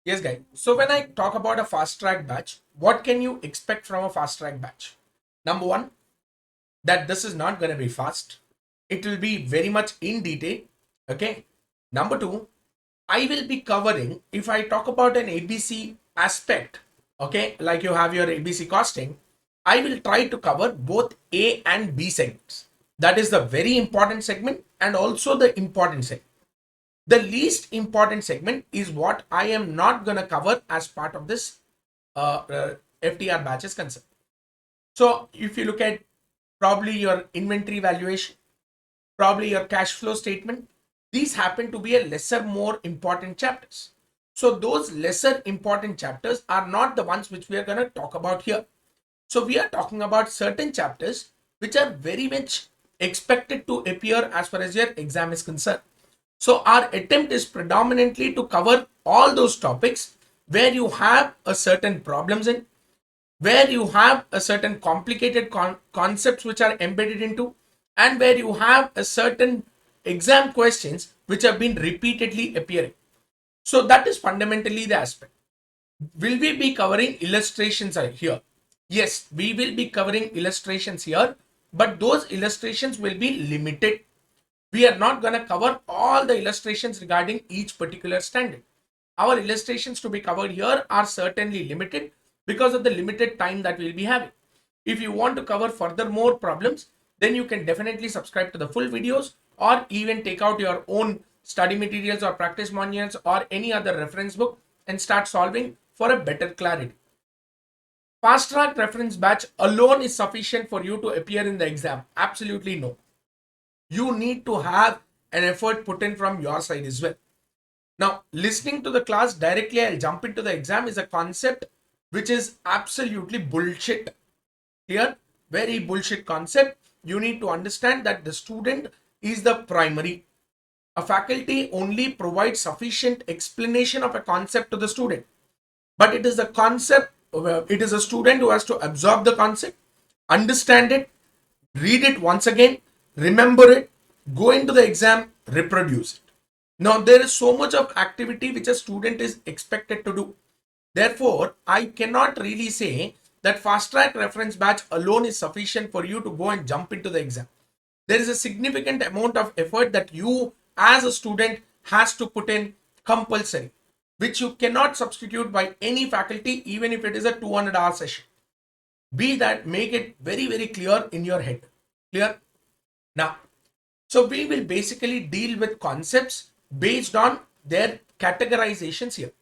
Yes, guys. So when I talk about a fast track batch, what can you expect from a fast track batch? Number one, that this is not going to be fast. It will be very much in detail. Okay. Number two, I will be covering, if I talk about an ABC aspect, okay, like you have your ABC costing, I will try to cover both A and B segments. That is the very important segment and also the important segment. The least important segment is what I am not going to cover as part of this FTR batches concern. So if you look at probably your inventory valuation, probably your cash flow statement, these happen to be a lesser, more important chapters. So those lesser important chapters are not the ones which we are going to talk about here. So we are talking about certain chapters which are very much expected to appear as far as your exam is concerned. So our attempt is predominantly to cover all those topics where you have a certain problems in, where you have a certain complicated concepts which are embedded into, and where you have a certain exam questions which have been repeatedly appearing. So that is fundamentally the aspect. Will we be covering illustrations here? Yes, we will be covering illustrations here, but those illustrations will be limited. We are not going to cover all the illustrations regarding each particular standard. Our illustrations to be covered here are certainly limited because of the limited time that we'll be having. If you want to cover further more problems, then you can definitely subscribe to the full videos or even take out your own study materials or practice manuals or any other reference book and start solving for a better clarity. Fast track reference batch alone is sufficient for you to appear in the exam? Absolutely no. You need to have an effort put in from your side as well. Now, listening to the class directly, I'll jump into the exam is a concept which is absolutely bullshit. Here, very bullshit concept. You need to understand that the student is the primary. A faculty only provides sufficient explanation of a concept to the student, but it is the concept, it is a student who has to absorb the concept, understand it, read it once again, remember it, go into the exam, reproduce it. Now, there is so much of activity which a student is expected to do. Therefore, I cannot really say that fast track reference batch alone is sufficient for you to go and jump into the exam. There is a significant amount of effort that you as a student has to put in compulsory, which you cannot substitute by any faculty, even if it is a 200-hour session. Be that, make it very, very clear in your head. Clear? Now, so we will basically deal with concepts based on their categorizations here.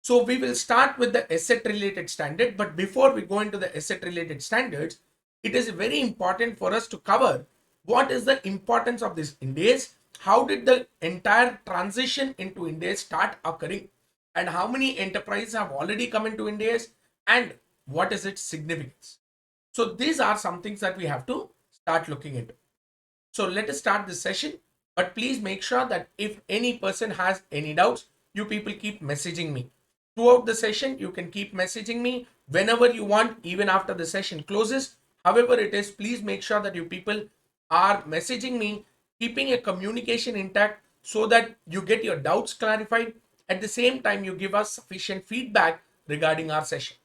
So we will start with the asset related standard, but before we go into the asset related standards, it is very important for us to cover what is the importance of this Ind AS, how did the entire transition into Ind AS start occurring, and how many enterprises have already come into Ind AS, and what is its significance. So these are some things that we have to start looking into. So let us start this session, but please make sure that if any person has any doubts, you people keep messaging me. Throughout the session, you can keep messaging me whenever you want, even after the session closes. However it is, please make sure that you people are messaging me, keeping a communication intact so that you get your doubts clarified. At the same time, you give us sufficient feedback regarding our session.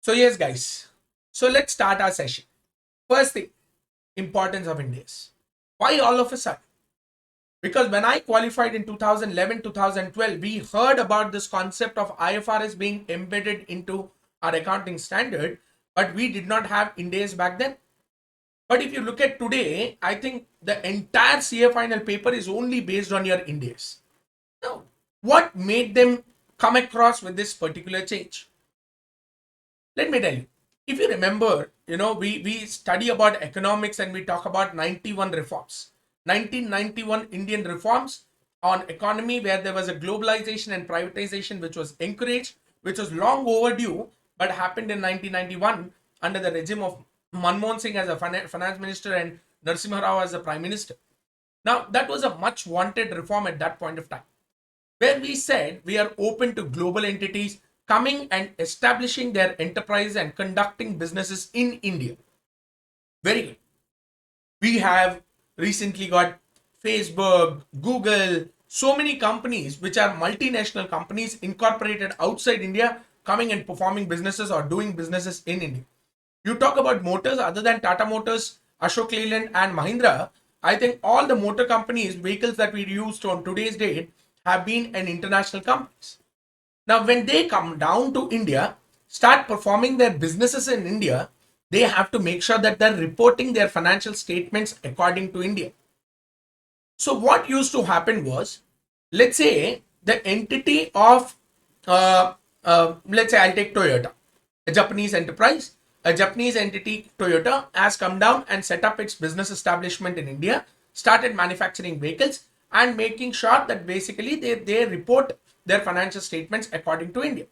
So yes, guys. So let's start our session. First thing, importance of Indies. Why all of a sudden? Because when I qualified in 2011, 2012, we heard about this concept of IFRS being embedded into our accounting standard, but we did not have Indies back then. But if you look at today, I think the entire CA final paper is only based on your Indies. Now, what made them come across with this particular change? Let me tell you. If you remember, we study about economics and we talk about 91 reforms. 1991 Indian reforms on economy, where there was a globalization and privatization which was encouraged, which was long overdue, but happened in 1991 under the regime of Manmohan Singh as a finance minister and Narasimha Rao as the prime minister. Now, that was a much wanted reform at that point of time, where we said we are open to global entities coming and establishing their enterprise and conducting businesses in India. Very good. We have recently got Facebook, Google, so many companies which are multinational companies incorporated outside India coming and performing businesses or doing businesses in India. You talk about motors, other than Tata Motors, Ashok Leyland, and Mahindra, I think all the motor companies, vehicles that we use on today's date have been an international companies. Now, when they come down to India, start performing their businesses in India, they have to make sure that they're reporting their financial statements according to India. So, what used to happen was, let's say the entity of, let's say I'll take Toyota, a Japanese enterprise, a Japanese entity, Toyota, has come down and set up its business establishment in India, started manufacturing vehicles and making sure that basically they report their financial statements according to India.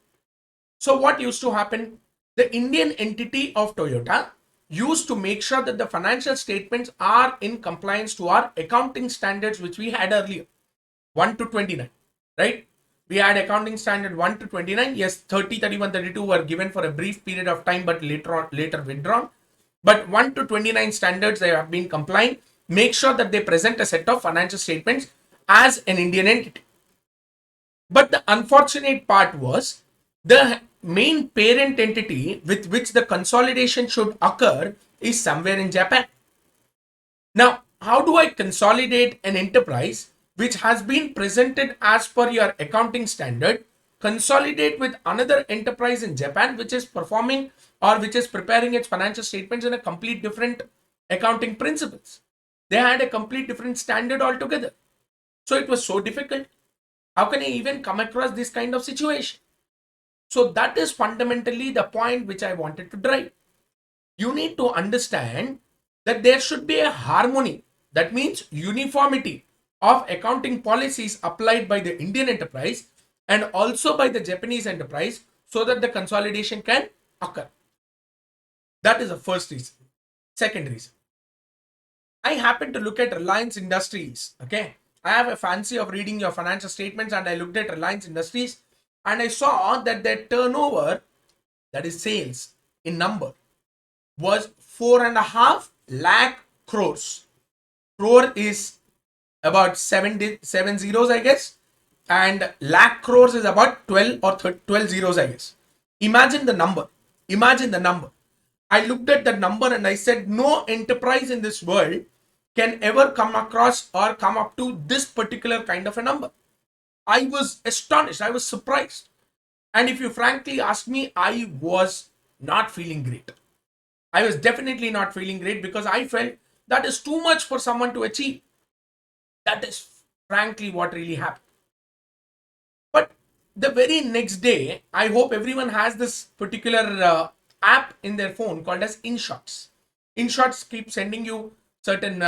So what used to happen? The Indian entity of Toyota used to make sure that the financial statements are in compliance to our accounting standards, which we had earlier, 1 to 29, right? We had accounting standard 1 to 29. Yes, 30, 31, 32 were given for a brief period of time, but later withdrawn. But 1 to 29 standards, they have been complying. Make sure that they present a set of financial statements as an Indian entity. But the unfortunate part was the main parent entity with which the consolidation should occur is somewhere in Japan. Now, how do I consolidate an enterprise which has been presented as per your accounting standard, consolidate with another enterprise in Japan which is performing or which is preparing its financial statements in a complete different accounting principles? They had a complete different standard altogether. So it was so difficult. How can I even come across this kind of situation? So that is fundamentally the point which I wanted to drive. You need to understand that there should be a harmony. That means uniformity of accounting policies applied by the Indian enterprise and also by the Japanese enterprise so that the consolidation can occur. That is the first reason. Second reason, I happen to look at Reliance Industries. Okay. I have a fancy of reading your financial statements and I looked at Reliance Industries and I saw that their turnover, that is sales in number, was 4.5 lakh crores. Crore is about seven zeros, I guess, and lakh crores is about 12 or 12 zeros, I guess. Imagine the number. Imagine the number. I looked at that number and I said, no enterprise in this world can ever come across or come up to this particular kind of a number. I was astonished. I was surprised. And if you frankly ask me, I was not feeling great. I was definitely not feeling great because I felt that is too much for someone to achieve. That is frankly what really happened. But the very next day, I hope everyone has this particular app in their phone called as InShots. InShots keep sending you certain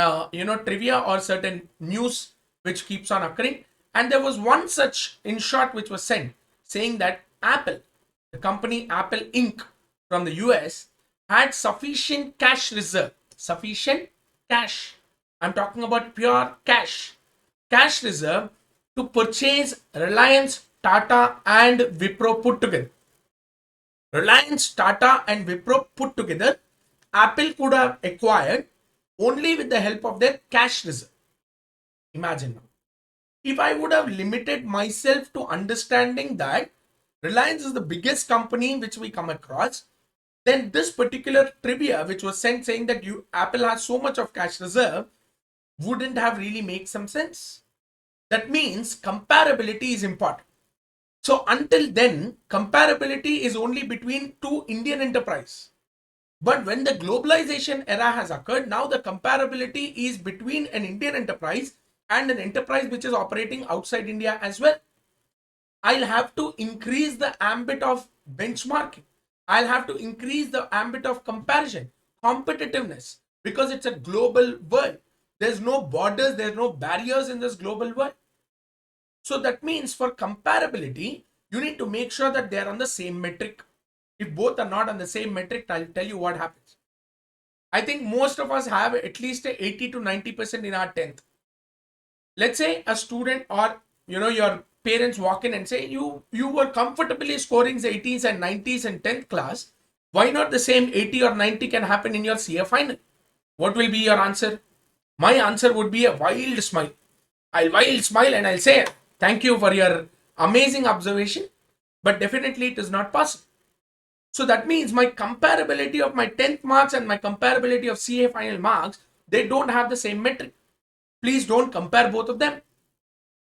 trivia or certain news which keeps on occurring. And there was one such InShot which was sent saying that Apple, the company Apple Inc. from the US, had sufficient cash reserve. Sufficient cash. I'm talking about pure cash. Cash reserve to purchase Reliance, Tata, and Wipro put together. Reliance, Tata, and Wipro put together, Apple could have acquired only with the help of their cash reserve. Imagine now. If I would have limited myself to understanding that Reliance is the biggest company which we come across, then this particular trivia which was sent saying that Apple has so much of cash reserve wouldn't have really make some sense. That means comparability is important. So until then, comparability is only between two Indian enterprise. But when the globalization era has occurred, now the comparability is between an Indian enterprise and an enterprise which is operating outside India as well. I'll have to increase the ambit of benchmarking. I'll have to increase the ambit of comparison, competitiveness, because it's a global world. There's no borders, there's no barriers in this global world. So that means for comparability, you need to make sure that they are on the same metric. If both are not on the same metric, I'll tell you what happens. I think most of us have at least a 80 to 90% in our 10th. Let's say a student or your parents walk in and say you were comfortably scoring the 80s and 90s in 10th class. Why not the same 80 or 90 can happen in your CA final? What will be your answer? My answer would be a wild smile. I'll wild smile and I'll say thank you for your amazing observation, but definitely it is not possible. So that means my comparability of my 10th marks and my comparability of CA final marks, they don't have the same metric. Please don't compare both of them.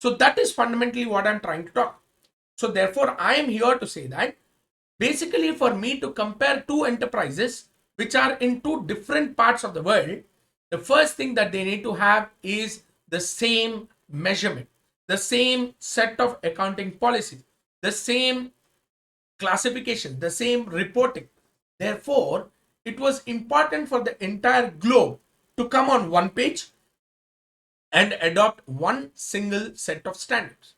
So that is fundamentally what I'm trying to talk. So therefore, I am here to say that basically for me to compare two enterprises which are in two different parts of the world, the first thing that they need to have is the same measurement, the same set of accounting policies, the same classification, the same reporting. Therefore, it was important for the entire globe to come on one page and adopt one single set of standards.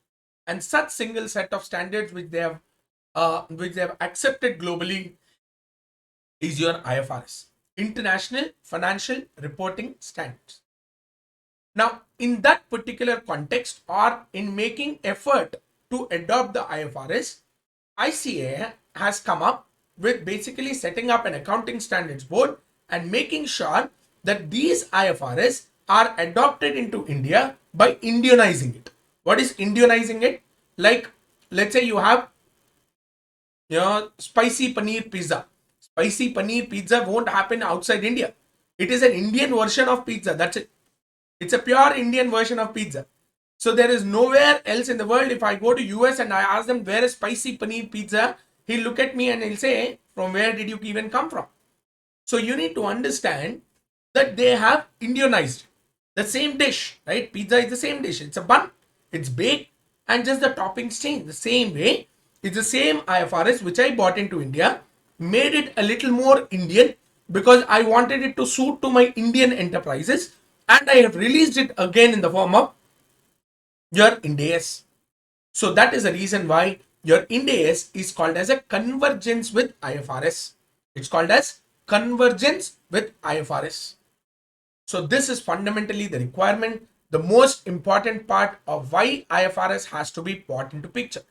And such single set of standards which they have accepted globally is your IFRS, International Financial Reporting Standards. Now, in that particular context or in making effort to adopt the IFRS, ICA has come up with basically setting up an accounting standards board and making sure that these IFRS are adopted into India by Indianizing it. What is Indianizing it? Like, let's say you have spicy paneer pizza. Spicy paneer pizza won't happen outside India. It is an Indian version of pizza. That's it. It's a pure Indian version of pizza. So there is nowhere else in the world. If I go to US and I ask them where is spicy paneer pizza, he'll look at me and he'll say, from where did you even come from? So you need to understand that they have Indianized the same dish, right? Pizza is the same dish. It's a bun, it's baked, and just the toppings change. The same way, it's the same IFRS which I bought into India, made it a little more Indian because I wanted it to suit to my Indian enterprises, and I have released it again in the form of your Ind AS. So that is the reason why your Ind AS is called as a convergence with IFRS. It's called as convergence with IFRS. So this is fundamentally the requirement, the most important part of why IFRS has to be brought into picture.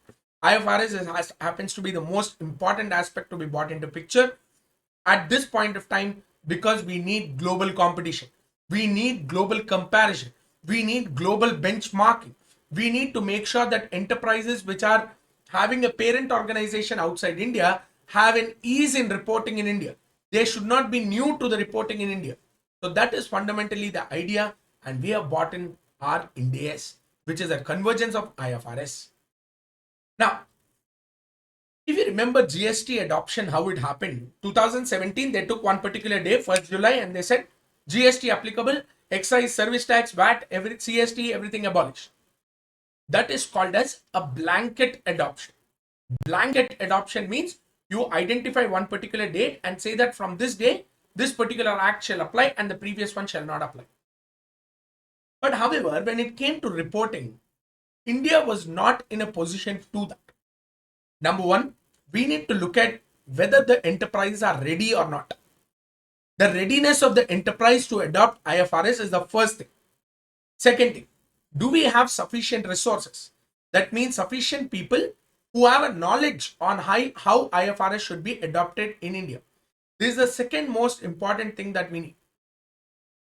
IFRS happens to be the most important aspect to be brought into picture at this point of time because we need global competition. We need global comparison. We need global benchmarking. We need to make sure that enterprises which are having a parent organization outside India have an ease in reporting in India. They should not be new to the reporting in India. So that is fundamentally the idea, and we have bought in our Ind AS, which is a convergence of IFRS. Now, if you remember GST adoption, how it happened, 2017, they took one particular day, 1st July, and they said GST applicable, excise, service tax, VAT, CST, everything abolished. That is called as a blanket adoption. Blanket adoption means you identify one particular date and say that from this day, this particular act shall apply and the previous one shall not apply. But however, when it came to reporting, India was not in a position to do that. Number one, we need to look at whether the enterprises are ready or not. The readiness of the enterprise to adopt IFRS is the first thing. Second thing, do we have sufficient resources? That means sufficient people who have a knowledge on how IFRS should be adopted in India. This is the second most important thing that we need.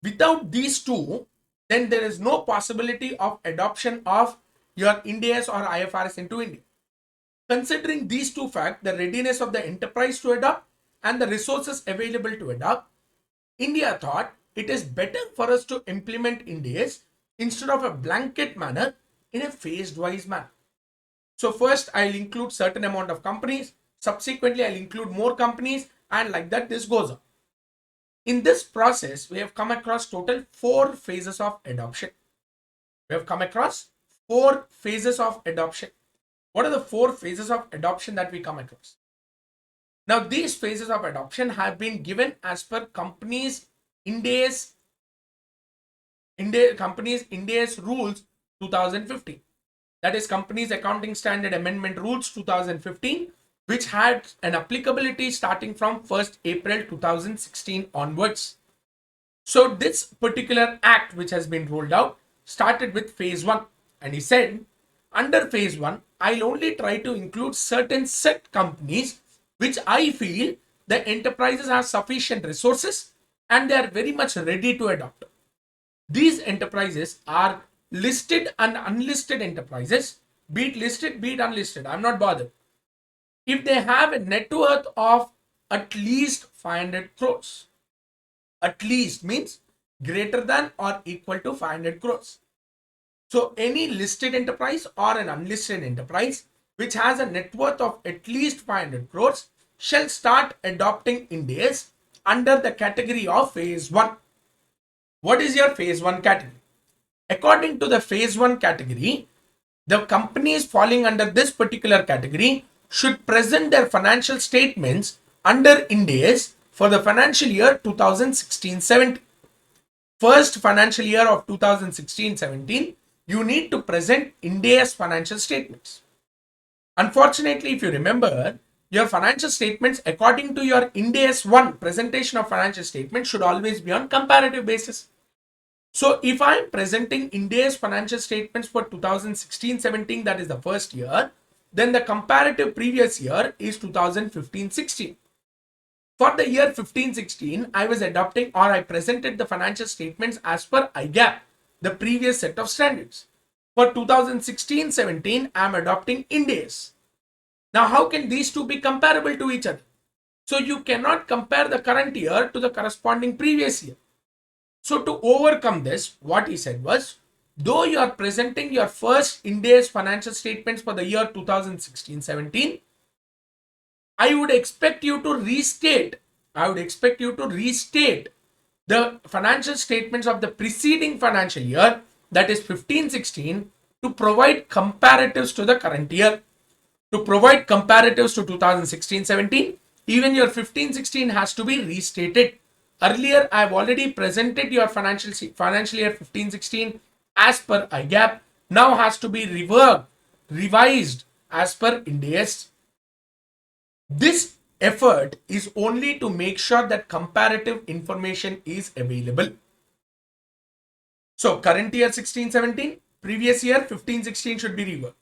Without these two, then there is no possibility of adoption of your Ind AS or IFRS into India. Considering these two facts, the readiness of the enterprise to adopt and the resources available to adopt, India thought it is better for us to implement Ind AS instead of a blanket manner in a phased wise manner. So first I'll include certain amount of companies, subsequently I'll include more companies, and like that this goes on. In this process, we have come across total 4 phases of adoption. We have come across 4 phases of adoption. What are the 4 phases of adoption that we come across? Now, these phases of adoption have been given as per companies Ind AS rules 2015. That is Companies Accounting Standard Amendment Rules 2015, which had an applicability starting from 1st April 2016 onwards. So this particular act which has been rolled out started with phase 1, and he said under phase 1 I'll only try to include certain set companies which I feel the enterprises have sufficient resources and they are very much ready to adopt. These enterprises are listed and unlisted enterprises, be it listed, be it unlisted. I'm not bothered. If they have a net worth of at least 500 crores, at least means greater than or equal to 500 crores. So any listed enterprise or an unlisted enterprise which has a net worth of at least 500 crores shall start adopting Ind AS under the category of phase 1. What is your phase 1 category? According to the phase 1 category, the companies falling under this particular category should present their financial statements under Ind AS for the financial year 2016-17. First financial year of 2016-17, you need to present Ind AS financial statements. Unfortunately, if you remember, your financial statements according to your Ind AS 1 presentation of financial statements should always be on comparative basis. So if I am presenting Ind AS financial statements for 2016-17, that is the first year, then the comparative previous year is 2015-16. For the year 15-16, I was adopting or I presented the financial statements as per IGAP, the previous set of standards. For 2016-17, I am adopting Ind AS. Now, how can these two be comparable to each other? So you cannot compare the current year to the corresponding previous year. So to overcome this, what he said was, though you are presenting your first Ind AS financial statements for the year 2016-17, I would expect you to restate the financial statements of the preceding financial year, that is 15-16, to provide comparatives to the current year. To provide comparatives to 2016-17, even your 15-16 has to be restated. Earlier, I have already presented your financial year 15-16 as per IGAP. Now has to be revised as per Ind AS. This effort is only to make sure that comparative information is available. So current year 16-17, previous year 15-16 should be reworked.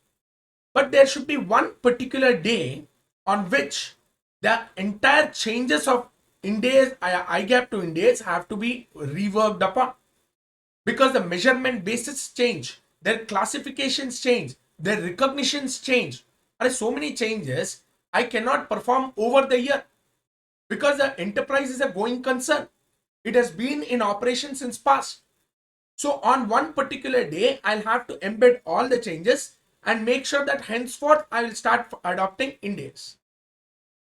But there should be one particular day on which the entire changes of Ind AS, IGAP to Ind AS have to be reworked upon. Because the measurement basis change, their classifications change, their recognitions change. There are so many changes, I cannot perform over the year. Because the enterprise is a going concern. It has been in operation since past. So on one particular day, I'll have to embed all the changes and make sure that henceforth I will start adopting Ind AS.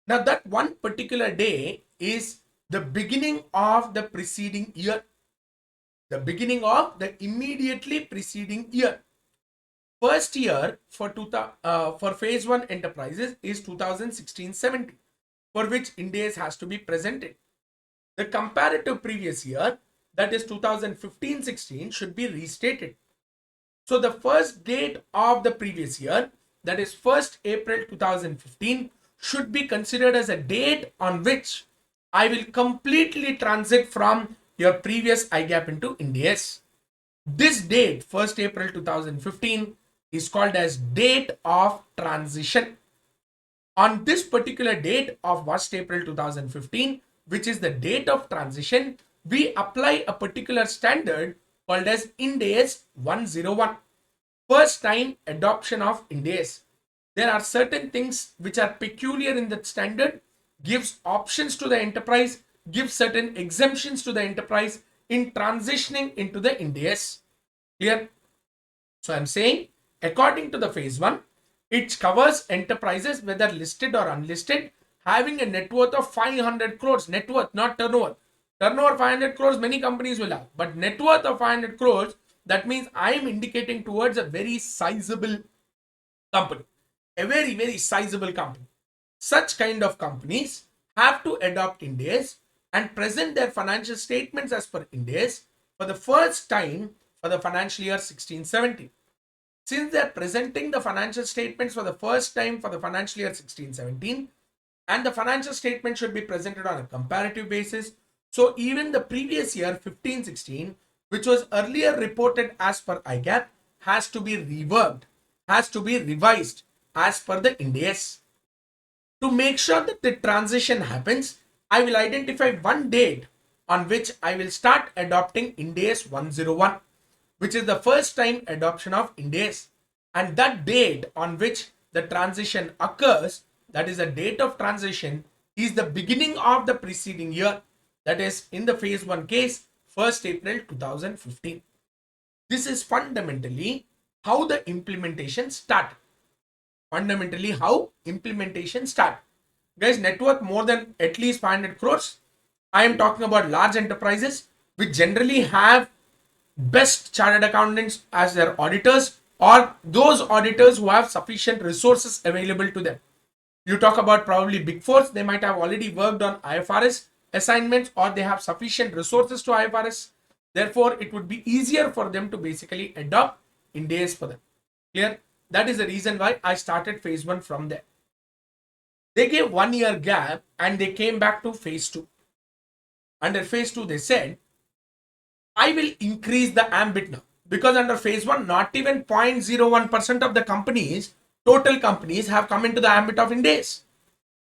Now that one particular day is the beginning of the preceding year. The beginning of the immediately preceding year. First year for phase 1 enterprises is 2016-17, for which Ind AS has to be presented. The comparative previous year, that is 2015-16, should be restated. So the first date of the previous year, that is 1st April 2015, should be considered as a date on which I will completely transit from your previous IGAP into Ind AS. This date, 1st April 2015, is called as date of transition. On this particular date of 1st April 2015, which is the date of transition, we apply a particular standard called as Ind AS 101. First time adoption of Ind AS. There are certain things which are peculiar in that standard, gives options to the enterprise, gives certain exemptions to the enterprise in transitioning into the Ind AS. Clear? So I'm saying, according to the phase 1, it covers enterprises whether listed or unlisted having a net worth of 500 crores. Net worth, not turnover. Turnover 500 crores, many companies will have. But net worth of 500 crores, that means I am indicating towards a very sizable company. A very, very sizable company. Such kind of companies have to adopt Ind AS and present their financial statements as per Ind AS for the first time for the financial year 16-17. Since they are presenting the financial statements for the first time for the financial year 16-17, and the financial statement should be presented on a comparative basis. So even the previous year 15-16, which was earlier reported as per IGAP, has to be reworked, has to be revised as per the Ind AS. To make sure that the transition happens, I will identify one date on which I will start adopting Ind AS 101, which is the first time adoption of Ind AS. And that date on which the transition occurs, that is the date of transition, is the beginning of the preceding year. That is, in the phase 1 case, 1st April 2015. This is fundamentally how the implementation started. Fundamentally how implementation started. Guys, net worth more than at least 500 crores. I am talking about large enterprises which generally have best chartered accountants as their auditors, or those auditors who have sufficient resources available to them. You talk about probably big fours, they might have already worked on IFRS assignments, or they have sufficient resources to IFRS. Therefore, it would be easier for them to basically adopt Ind AS for them. Clear? That is the reason why I started phase 1 from there. They gave 1 year gap and they came back to phase 2. Under phase 2, they said, I will increase the ambit now, because under phase 1, not even 0.01% of the companies, total companies, have come into the ambit of Ind AS.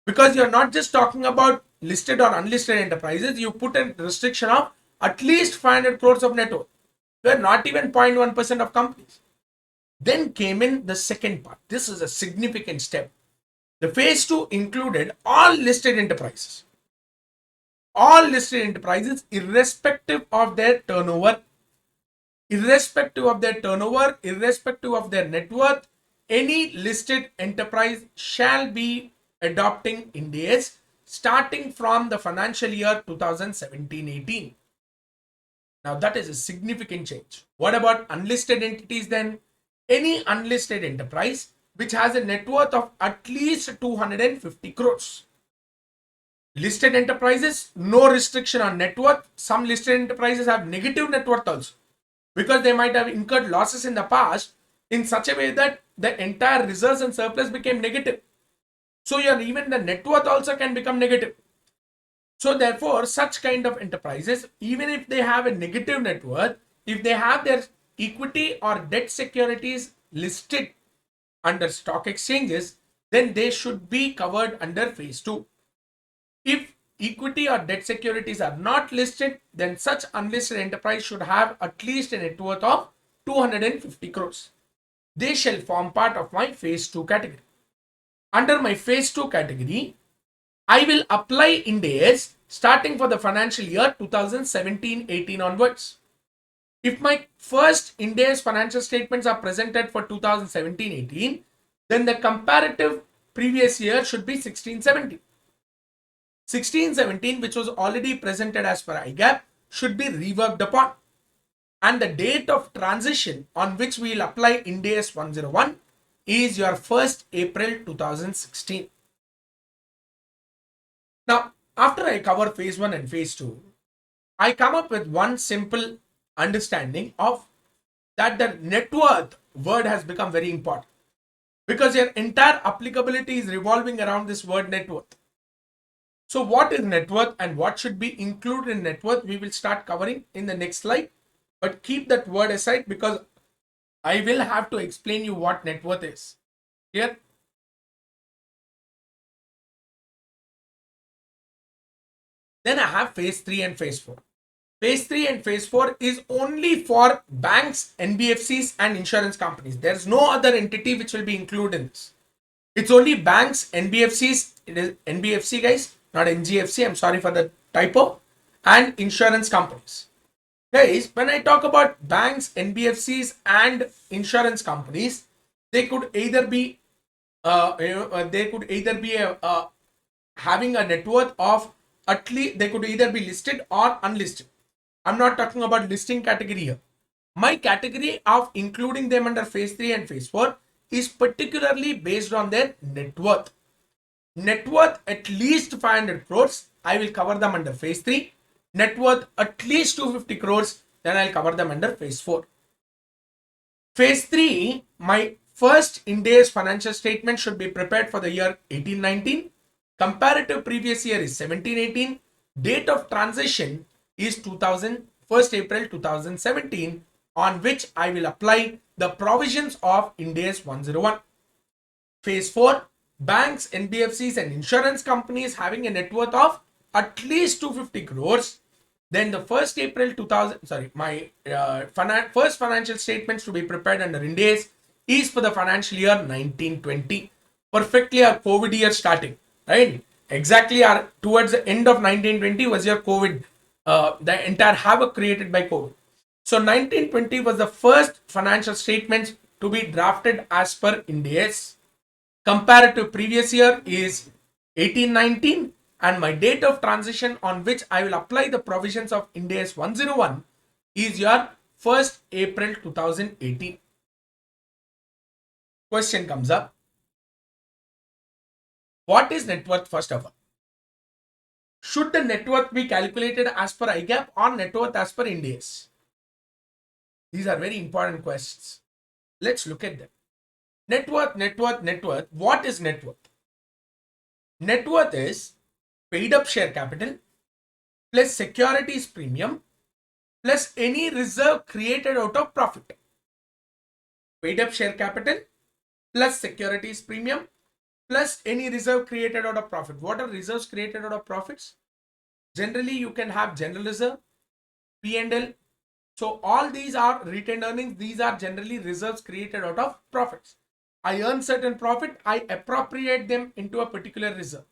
Because you're not just talking about listed or unlisted enterprises, you put a restriction of at least 500 crores of net worth, where not even 0.1% of companies. Then came in the second part. This is a significant step. The phase 2 included all listed enterprises. All listed enterprises, irrespective of their turnover, irrespective of their net worth, any listed enterprise shall be adopting Ind AS starting from the financial year 2017-18. Now that is a significant change. What about unlisted entities then? Any unlisted enterprise which has a net worth of at least 250 crores. Listed enterprises, no restriction on net worth. Some listed enterprises have negative net worth also, because they might have incurred losses in the past in such a way that the entire reserves and surplus became negative. So even the net worth also can become negative. So therefore, such kind of enterprises, even if they have a negative net worth, if they have their equity or debt securities listed under stock exchanges, then they should be covered under phase 2. If equity or debt securities are not listed, then such unlisted enterprise should have at least a net worth of 250 crores. They shall form part of my phase 2 category. Under my phase 2 category, I will apply Ind AS starting for the financial year 2017-18 onwards. If my first Ind AS financial statements are presented for 2017-18, then the comparative previous year should be 16-17. 16-17, which was already presented as per IGAP, should be reworked upon. And the date of transition on which we will apply Ind AS 101 is your 1st April 2016. Now, after I cover phase 1 and phase 2, I come up with one simple understanding of that the net worth word has become very important, because your entire applicability is revolving around this word net worth. So what is net worth and what should be included in net worth, we will start covering in the next slide. But keep that word aside, because I will have to explain you what net worth is. Clear? Then I have phase 3 and phase 4. Phase 3 and phase 4 is only for banks, NBFCs and insurance companies. There is no other entity which will be included in this. It's only banks, NBFCs, it is NBFC guys, not NGFC. I'm sorry for the typo, and insurance companies. Guys, when I talk about banks, NBFCs, and insurance companies, they could either be, they could either be having a net worth of at least, they could either be listed or unlisted. I'm not talking about listing category here. My category of including them under phase 3 and phase 4 is particularly based on their net worth. Net worth at least 500 crores, I will cover them under phase 3. Net worth at least 250 crores, then I'll cover them under phase 4. Phase 3, my first Ind AS financial statement should be prepared for the year 18-19. Comparative previous year is 17-18. Date of transition is 1st April 2017, on which I will apply the provisions of Ind AS 101. Phase 4, banks, NBFCs and insurance companies having a net worth of at least 250 crores. Then the 1st April 2000, sorry, my first financial statements to be prepared under Ind AS is for the financial year 1920. Perfectly our COVID year starting, right? Exactly our towards the end of 1920 was your COVID, the entire havoc created by COVID. So 1920 was the first financial statements to be drafted as per Ind AS. Comparative previous year is 18-19, and my date of transition on which I will apply the provisions of Ind AS 101 is your 1st April 2018. Question comes up. What is net worth first of all? Should the net worth be calculated as per IGAP or net worth as per Ind AS? These are very important questions. Let's look at them. Net worth, net worth, net worth. What is net worth? Net worth is paid up share capital plus securities premium plus any reserve created out of profit. Paid up share capital plus securities premium plus any reserve created out of profit. What are reserves created out of profits? Generally, you can have general reserve, P&L. So all these are retained earnings. These are generally reserves created out of profits. I earn certain profit, I appropriate them into a particular reserve.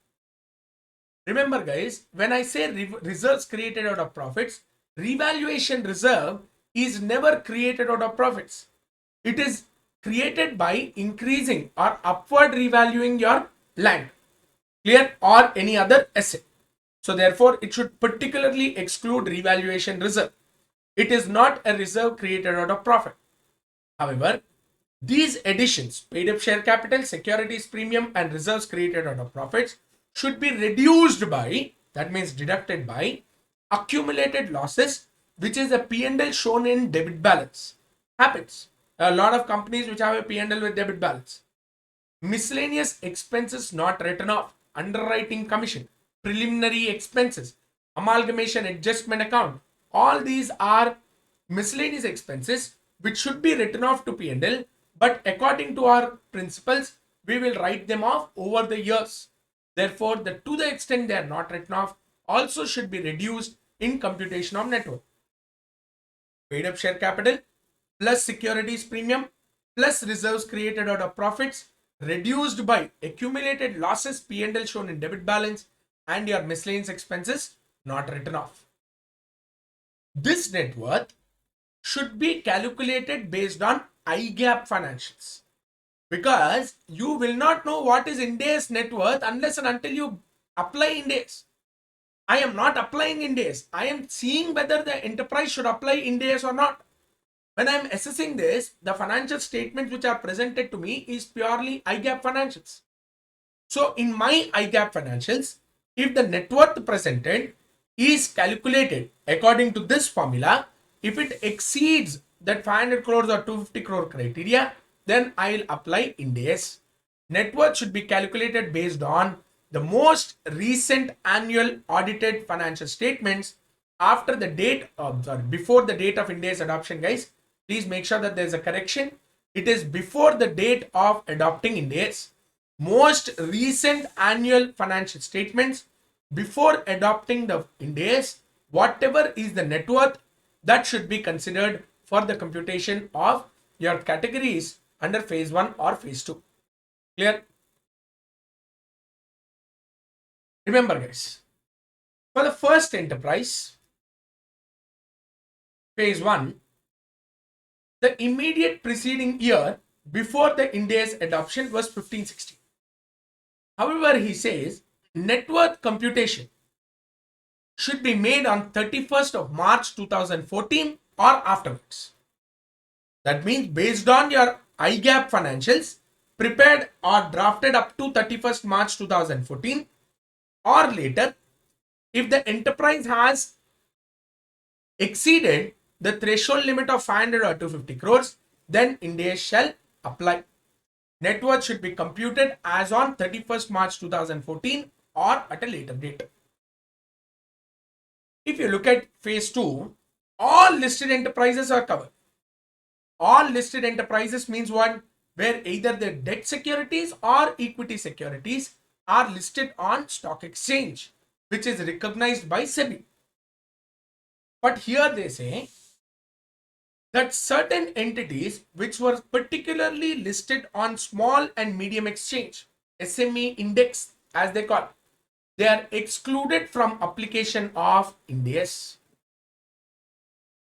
Remember guys, when I say reserves created out of profits, revaluation reserve is never created out of profits. It is created by increasing or upward revaluing your land, clear, or any other asset. So therefore, it should particularly exclude revaluation reserve. It is not a reserve created out of profit. However, these additions, paid up share capital, securities premium and reserves created out of profits should be reduced by, that means deducted by, accumulated losses, which is a P&L shown in debit balance. Happens. A lot of companies which have a P&L with debit balance. Miscellaneous expenses not written off, underwriting commission, preliminary expenses, amalgamation adjustment account. All these are miscellaneous expenses which should be written off to P&L, but according to our principles, we will write them off over the years. Therefore, to the extent they are not written off, also should be reduced in computation of net worth. Paid up share capital plus securities premium plus reserves created out of profits reduced by accumulated losses, P&L shown in debit balance, and your miscellaneous expenses not written off. This net worth should be calculated based on IGAP financials, because you will not know what is Ind AS net worth unless and until you apply Ind AS. I am not applying Ind AS. I am seeing whether the enterprise should apply Ind AS or not. When I am assessing this, the financial statements which are presented to me is purely IGAP financials. So in my IGAP financials, if the net worth presented is calculated according to this formula, if it exceeds that 500 crores or 250 crore criteria, then I will apply Ind AS. Net worth should be calculated based on the most recent annual audited financial statements after the date of, before the date of Ind AS adoption, guys. Please make sure that there is a correction. It is before the date of adopting Ind AS. Most recent annual financial statements before adopting the Ind AS, whatever is the net worth, that should be considered for the computation of your categories under phase 1 or phase 2. Clear? Remember, guys, for the first enterprise, phase 1, the immediate preceding year before the India's adoption was 1560. However, he says net worth computation should be made on 31st of March 2014 or afterwards. That means based on your IGAP financials prepared or drafted up to 31st March 2014 or later, if the enterprise has exceeded the threshold limit of 500 or 250 crores, then Ind AS shall apply. Net worth should be computed as on 31st March 2014 or at a later date. If you look at phase 2, all listed enterprises are covered. All listed enterprises means what? Where either the debt securities or equity securities are listed on stock exchange, which is recognized by SEBI. But here they say that certain entities which were particularly listed on small and medium exchange, SME index as they call it, they are excluded from application of Ind AS.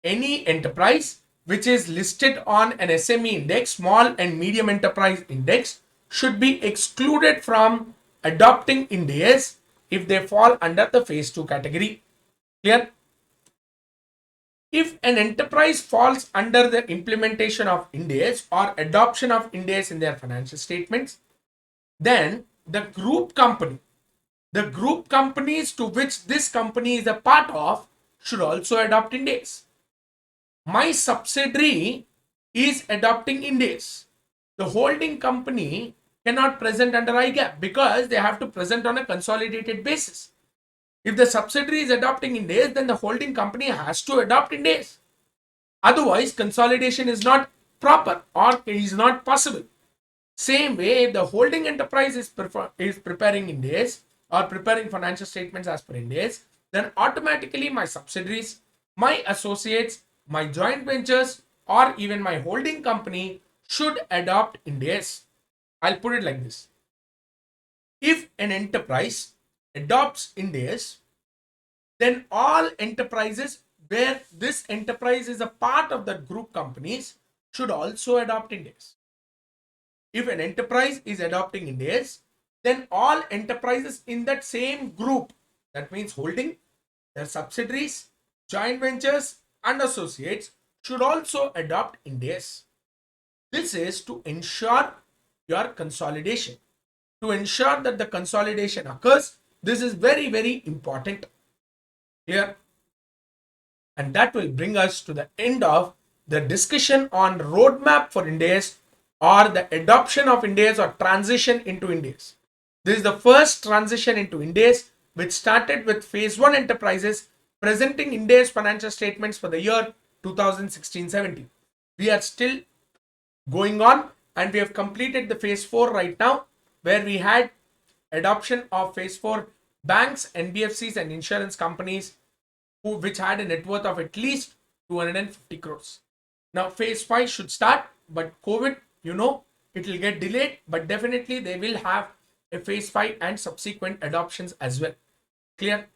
Any enterprise which is listed on an SME index, small and medium enterprise index, should be excluded from adopting Ind AS if they fall under the phase 2 category. Clear? If an enterprise falls under the implementation of Ind AS or adoption of Ind AS in their financial statements, then the group companies to which this company is a part of should also adopt Ind AS. My subsidiary is adopting Ind AS. The holding company cannot present under IGAP because they have to present on a consolidated basis. If the subsidiary is adopting Ind AS, then the holding company has to adopt Ind AS. Otherwise, consolidation is not proper or is not possible. Same way, if the holding enterprise is preparing Ind AS or preparing financial statements as per Ind AS, then automatically my subsidiaries, my associates, my joint ventures, or even my holding company should adopt Ind AS. I'll put it like this. If an enterprise adopts Ind AS, then all enterprises where this enterprise is a part of the group companies should also adopt Ind AS. If an enterprise is adopting Ind AS, then all enterprises in that same group, that means holding, their subsidiaries, joint ventures, and associates, should also adopt Ind AS. This is to ensure your consolidation. To ensure that the consolidation occurs, this is very, very important here. And that will bring us to the end of the discussion on roadmap for Ind AS or the adoption of Ind AS or transition into Ind AS. This is the first transition into Ind AS, which started with phase 1 enterprises presenting Ind AS financial statements for the year 2016-17. We are still going on and we have completed the phase 4 right now, where we had adoption of phase 4 banks, NBFCs and insurance companies which had a net worth of at least 250 crores. Now phase 5 should start, but COVID, it will get delayed, but definitely they will have a phase 5 and subsequent adoptions as well. Clear?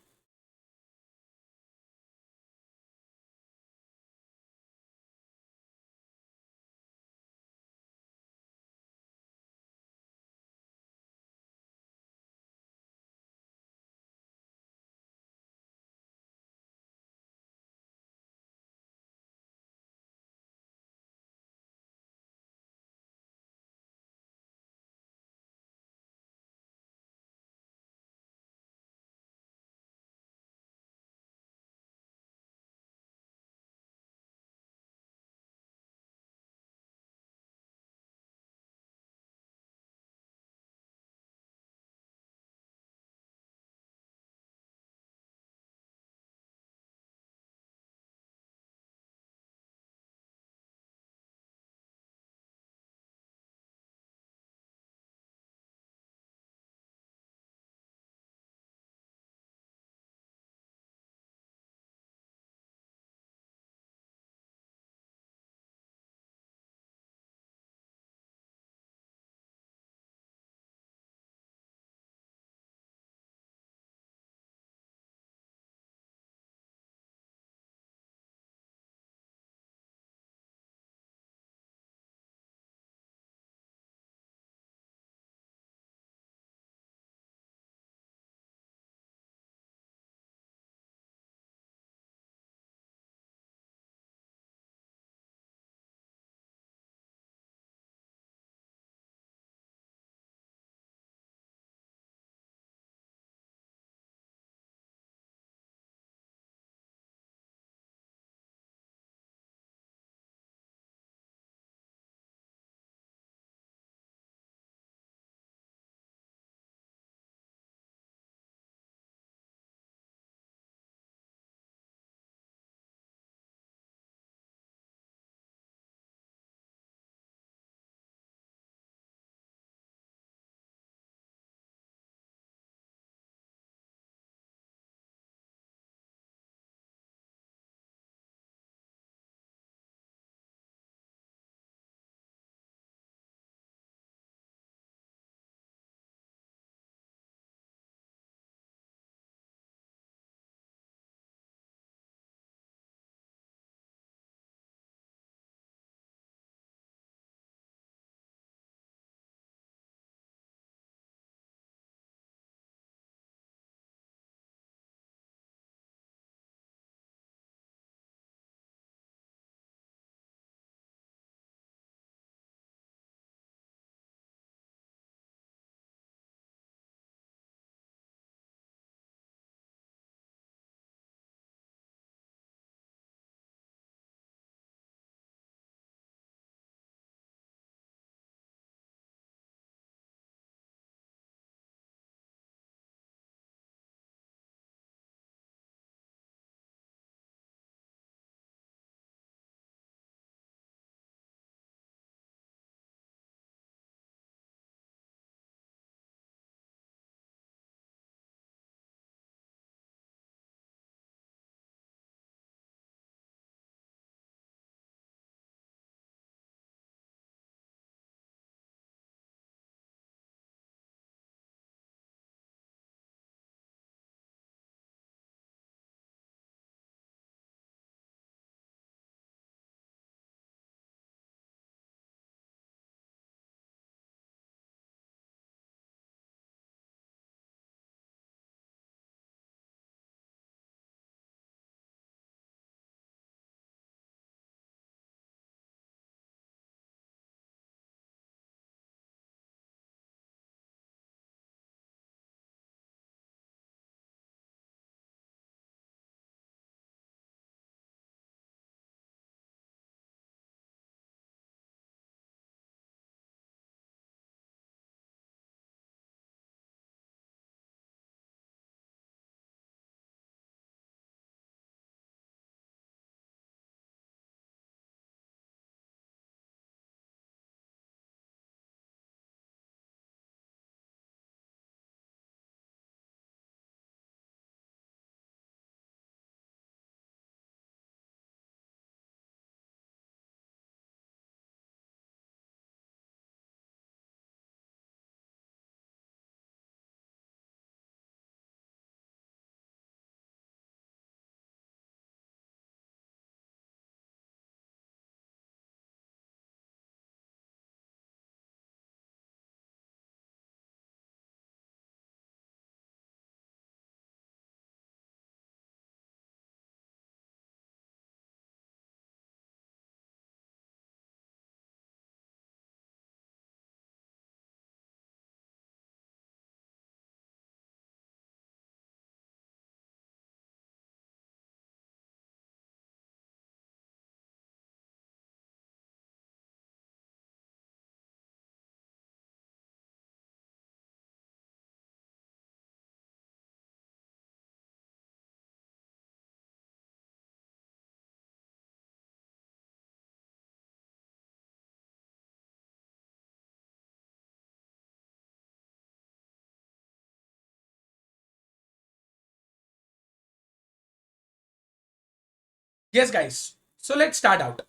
Yes, guys. So let's start out.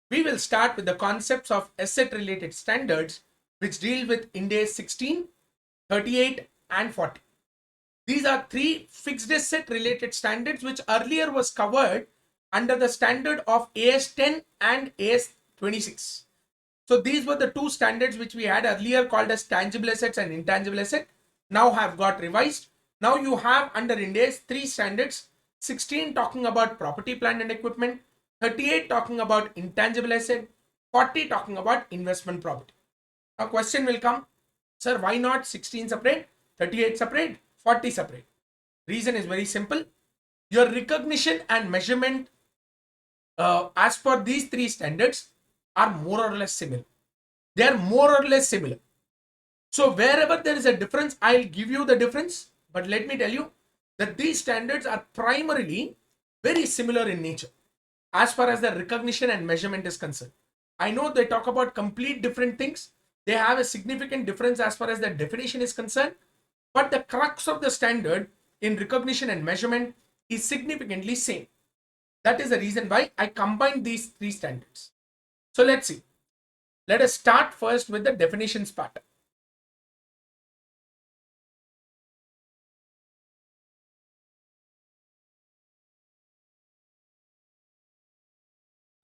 We will start with the concepts of asset related standards which deal with Ind AS 16, 38 and 40. These are three fixed asset related standards which earlier was covered under the standard of AS 10 and AS 26. So these were the two standards which we had earlier called as tangible assets and intangible asset. Now have got revised. Now you have under Ind AS three standards: 16 talking about property, plant and equipment, 38 talking about intangible asset, 40 talking about investment property. A question will come, sir, why not 16 separate, 38 separate, 40 separate? Reason is very simple. Your recognition and measurement as per these three standards are more or less similar. They are more or less similar. So wherever there is a difference, I'll give you the difference. But let me tell you that these standards are primarily very similar in nature as far as the recognition and measurement is concerned. I know they talk about complete different things. They have a significant difference as far as the definition is concerned. But the crux of the standard in recognition and measurement is significantly same. That is the reason why I combined these three standards. So let's see. Let us start first with the definitions part.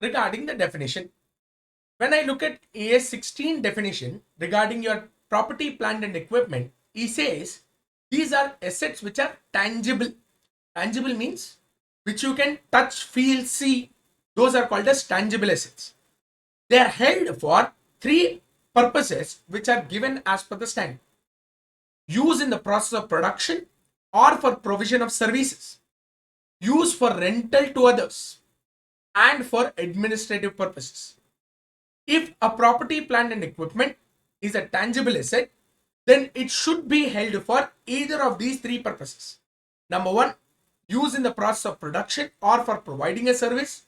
Regarding the definition, when I look at AS 16 definition regarding your property, plant and equipment, he says these are assets which are tangible. Tangible means which you can touch, feel, see. Those are called as tangible assets. They are held for three purposes which are given as per the standard: use in the process of production or for provision of services, use for rental to others, and for administrative purposes. If a property, plant and equipment is a tangible asset, then it should be held for either of these three purposes. Number one, use in the process of production or for providing a service.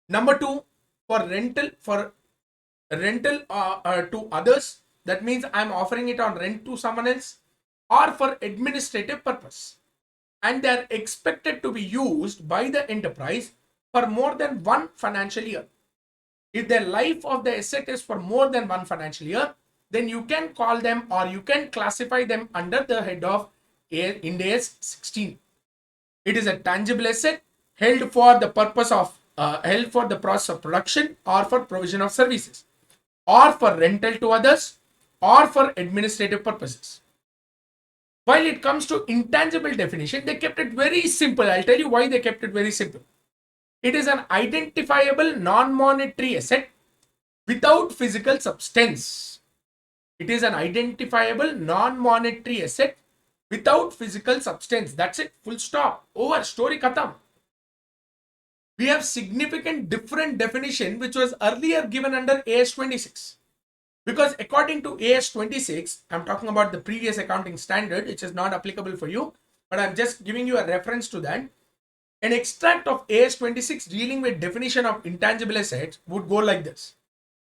Number two, for rental to others. That means I'm offering it on rent to someone else, or for administrative purpose. And they are expected to be used by the enterprise for more than one financial year. If the life of the asset is for more than one financial year, then you can call them or you can classify them under the head of Ind AS 16. It is a tangible asset held for the purpose of held for the process of production or for provision of services, or for rental to others, or for administrative purposes. While it comes to intangible definition, they kept it very simple. I'll tell you why they kept it very simple. It is an identifiable non-monetary asset without physical substance. It is an identifiable non-monetary asset without physical substance. That's it. Full stop. Over. Story khatam. We have significant different definition which was earlier given under AS 26. Because according to AS 26, I'm talking about the previous accounting standard, which is not applicable for you, but I'm just giving you a reference to that. An extract of AS 26 dealing with definition of intangible assets would go like this.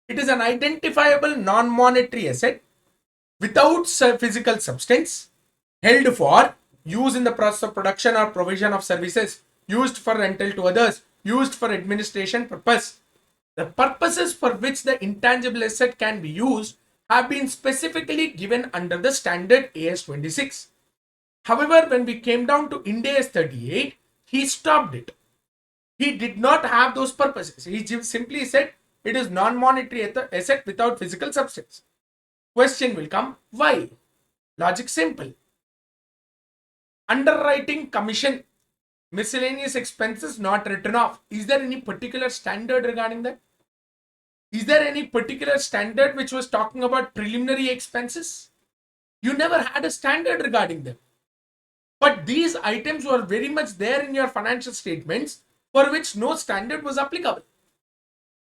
It is an identifiable non-monetary asset without physical substance, held for use in the process of production or provision of services, used for rental to others, used for administration purpose. The purposes for which the intangible asset can be used have been specifically given under the standard AS 26. However, when we came down to Ind AS 38, he stopped it. He did not have those purposes. He simply said it is non-monetary asset without physical substance. Question will come, why? Logic simple. Underwriting commission, miscellaneous expenses not written off. Is there any particular standard regarding that? Is there any particular standard which was talking about preliminary expenses? You never had a standard regarding them. But these items were very much there in your financial statements for which no standard was applicable.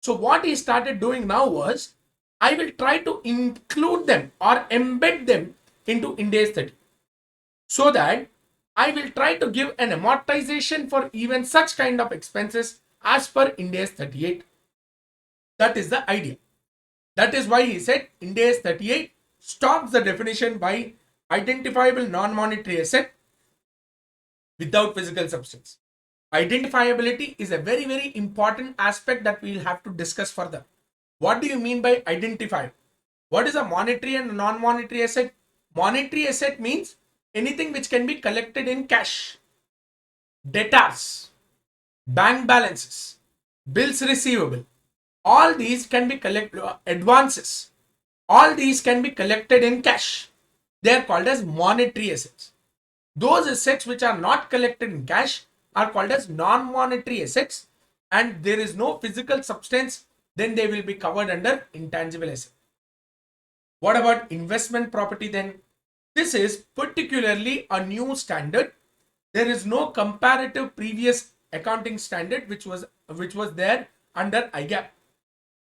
So what he started doing now was, I will try to include them or embed them into Ind AS 30. So that I will try to give an amortization for even such kind of expenses as per Ind AS 38. That is the idea. That is why he said Ind AS 38 stops the definition by identifiable non-monetary asset without physical substance. Identifiability is a very, very important aspect that we'll have to discuss further. What do you mean by identify? What is a monetary and non-monetary asset? Monetary asset means anything which can be collected in cash, debtors, bank balances, bills receivable. All these can be collected, advances. All these can be collected in cash. They are called as monetary assets. Those assets which are not collected in cash are called as non-monetary assets, and there is no physical substance, then they will be covered under intangible asset. What about investment property then? This is particularly a new standard. There is no comparative previous accounting standard which was there under IGAP.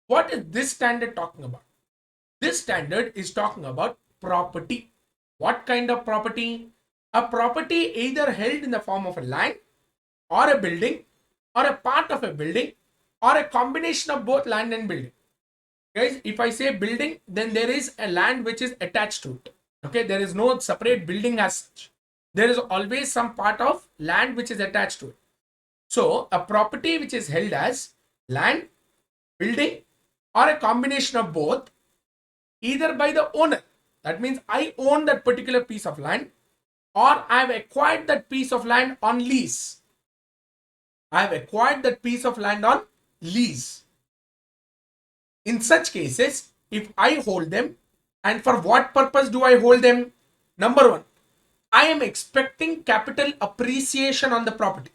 What is this standard talking about? This standard is talking about property. What kind of property? A property either held in the form of a land or a building or a part of a building or a combination of both land and building. Guys, if I say building, then there is a land which is attached to it. Okay, there is no separate building as such. There is always some part of land which is attached to it. So a property which is held as land, building, or a combination of both, either by the owner, that means I own that particular piece of land, or I have acquired that piece of land on lease. I have acquired that piece of land on lease. In such cases, if I hold them, and for what purpose do I hold them? Number one, I am expecting capital appreciation on the property.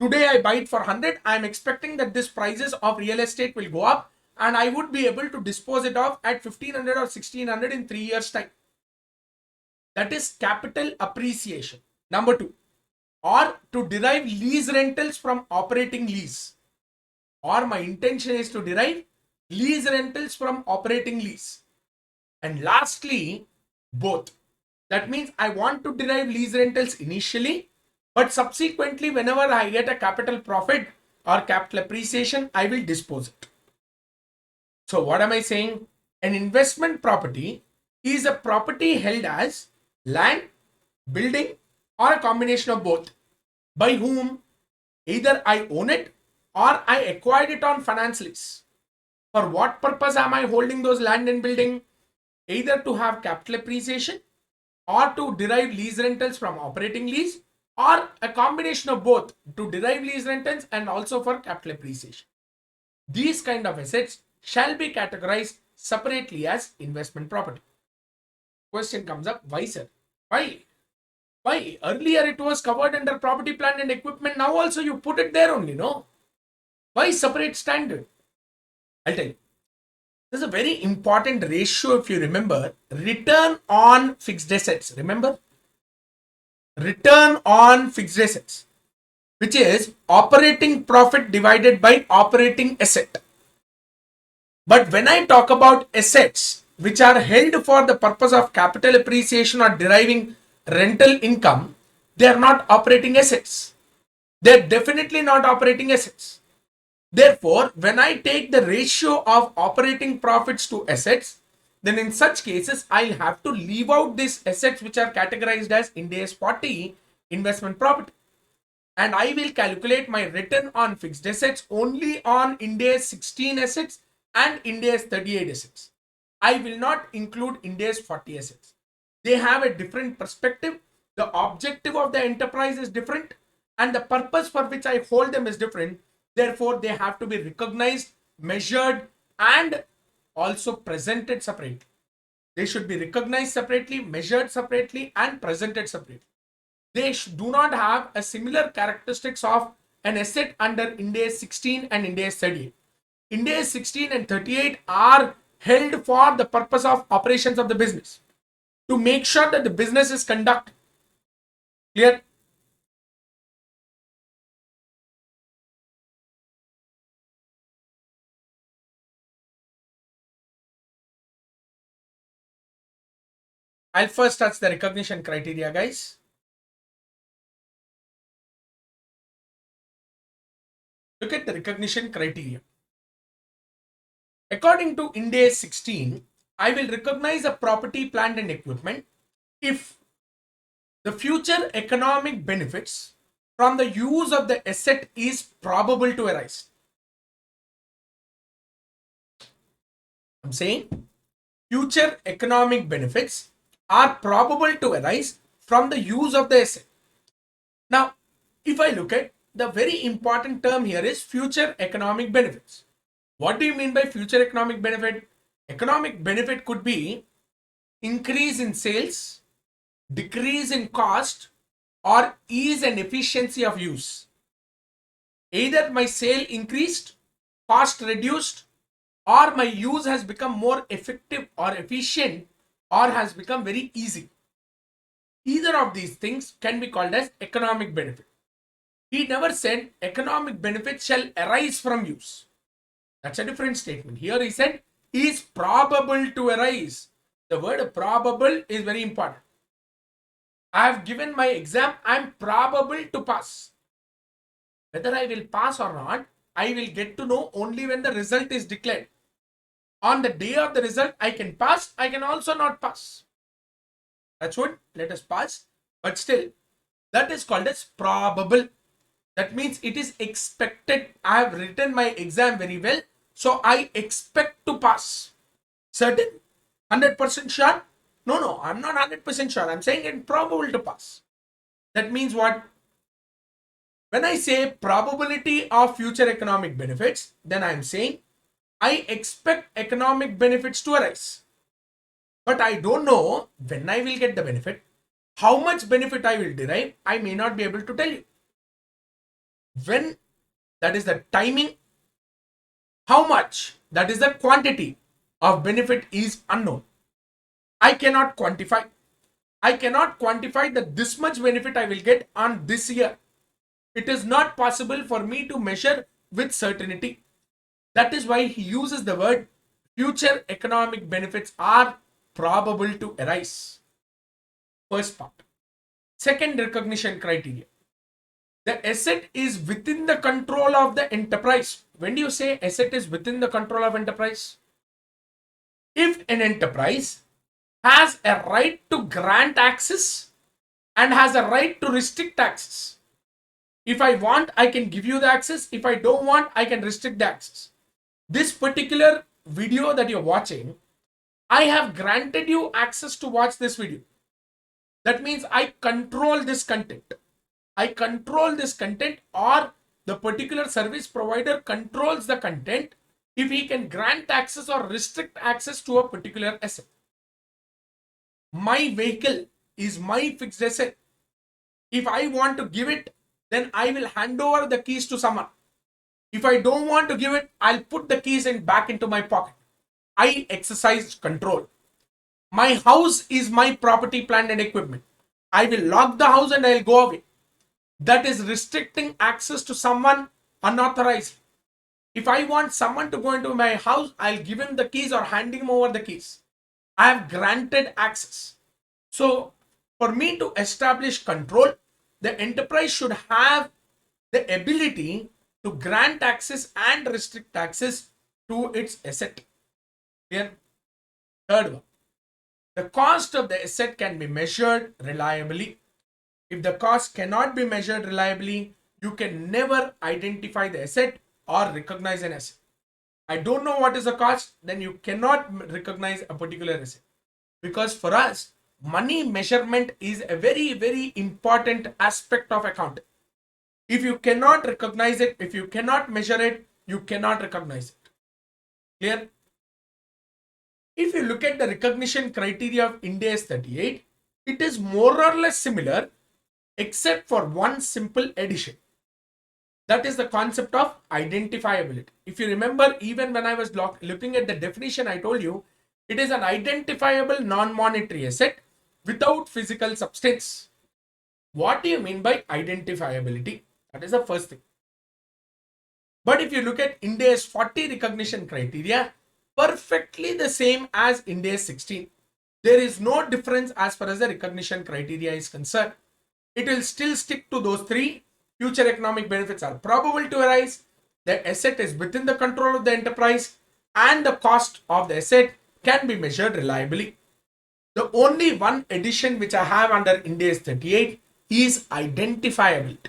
Today I buy it for 100. I am expecting that this prices of real estate will go up and I would be able to dispose it off at 1500 or 1600 in 3 years time. That is capital appreciation. Number two, or to derive lease rentals from operating lease. Or my intention is to derive lease rentals from operating lease. And lastly, both. That means I want to derive lease rentals initially, but subsequently whenever I get a capital profit or capital appreciation, I will dispose it. So what am I saying? An investment property is a property held as land, building, or a combination of both. By whom? Either I own it or I acquired it on finance lease. For what purpose am I holding those land and building? Either to have capital appreciation or to derive lease rentals from operating lease, or a combination of both to derive lease rentals and also for capital appreciation. These kind of assets shall be categorized separately as investment property. Question comes up, why sir? Why? Why? Earlier it was covered under property, plant and equipment. Now also you put it there only, no? Why separate standard? I'll tell you. There's a very important ratio if you remember. Return on fixed assets. Remember? Return on fixed assets, which is operating profit divided by operating asset. But when I talk about assets which are held for the purpose of capital appreciation or deriving rental income, they are not operating assets. They're definitely not operating assets. Therefore, when I take the ratio of operating profits to assets, then in such cases, I'll have to leave out these assets which are categorized as Ind AS 40 investment property. And I will calculate my return on fixed assets only on Ind AS 16 assets and Ind AS 38 assets. I will not include Ind AS 40 assets. They have a different perspective. The objective of the enterprise is different and the purpose for which I hold them is different. Therefore, they have to be recognized, measured, and also presented separately. They should be recognized separately, measured separately, and presented separately. They do not have a similar characteristics of an asset under Ind AS 16 and Ind AS 38. Ind AS 16 and 38 are held for the purpose of operations of the business, to make sure that the business is conducted. Clear? I'll first touch the recognition criteria, guys. Look at the recognition criteria. According to Ind AS 16, I will recognize a property, plant and equipment if the future economic benefits from the use of the asset is probable to arise. I'm saying future economic benefits are probable to arise from the use of the asset. Now, if I look at the very important term here is future economic benefits. What do you mean by future economic benefit? Economic benefit could be increase in sales, decrease in cost, or ease and efficiency of use. Either my sale increased, cost reduced, or my use has become more effective or efficient, or has become very easy. Either of these things can be called as economic benefit. He never said economic benefit shall arise from use. That's a different statement. Here he said is probable to arise. The word probable is very important. I have given my exam. I am probable to pass. Whether I will pass or not, I will get to know only when the result is declared. On the day of the result, I can pass. I can also not pass. That's what. Let us pass. But still, that is called as probable. That means it is expected. I have written my exam very well, so I expect to pass. Certain? 100% sure? No, I'm not 100% sure. I'm saying it's probable to pass. That means what? When I say probability of future economic benefits, then I'm saying I expect economic benefits to arise. But I don't know when I will get the benefit, how much benefit I will derive, I may not be able to tell you. When, that is the timing. How much, that is the quantity of benefit is unknown. I cannot quantify. I cannot quantify that this much benefit I will get on this year. It is not possible for me to measure with certainty. That is why he uses the word future economic benefits are probable to arise. First part. Second recognition criteria. The asset is within the control of the enterprise. When do you say asset is within the control of enterprise? If an enterprise has a right to grant access and has a right to restrict access. If I want, I can give you the access. If I don't want, I can restrict the access. This particular video that you're watching, I have granted you access to watch this video. That means I control this content. I control this content, or the particular service provider controls the content if he can grant access or restrict access to a particular asset. My vehicle is my fixed asset. If I want to give it, then I will hand over the keys to someone. If I don't want to give it, I'll put the keys back into my pocket. I exercise control. My house is my property, plant and equipment. I will lock the house and I'll go away. That is restricting access to someone unauthorized. If I want someone to go into my house, I'll give him the keys or hand him over the keys. I have granted access. So for me to establish control, the enterprise should have the ability to grant access and restrict access to its asset. Clear? Third one. The cost of the asset can be measured reliably. If the cost cannot be measured reliably, you can never identify the asset or recognize an asset. I don't know what is the cost, then you cannot recognize a particular asset. Because for us, money measurement is a very, very important aspect of accounting. If you cannot recognize it, if you cannot measure it, you cannot recognize it. Clear? If you look at the recognition criteria of Ind AS 38, it is more or less similar except for one simple addition. That is the concept of identifiability. If you remember, even when I was looking at the definition, I told you it is an identifiable non-monetary asset without physical substance. What do you mean by identifiability? That is the first thing. But if you look at Ind AS 40 recognition criteria, perfectly the same as Ind AS 16. There is no difference as far as the recognition criteria is concerned. It will still stick to those three. Future economic benefits are probable to arise. The asset is within the control of the enterprise, and the cost of the asset can be measured reliably. The only one addition which I have under Ind AS 38 is identifiability.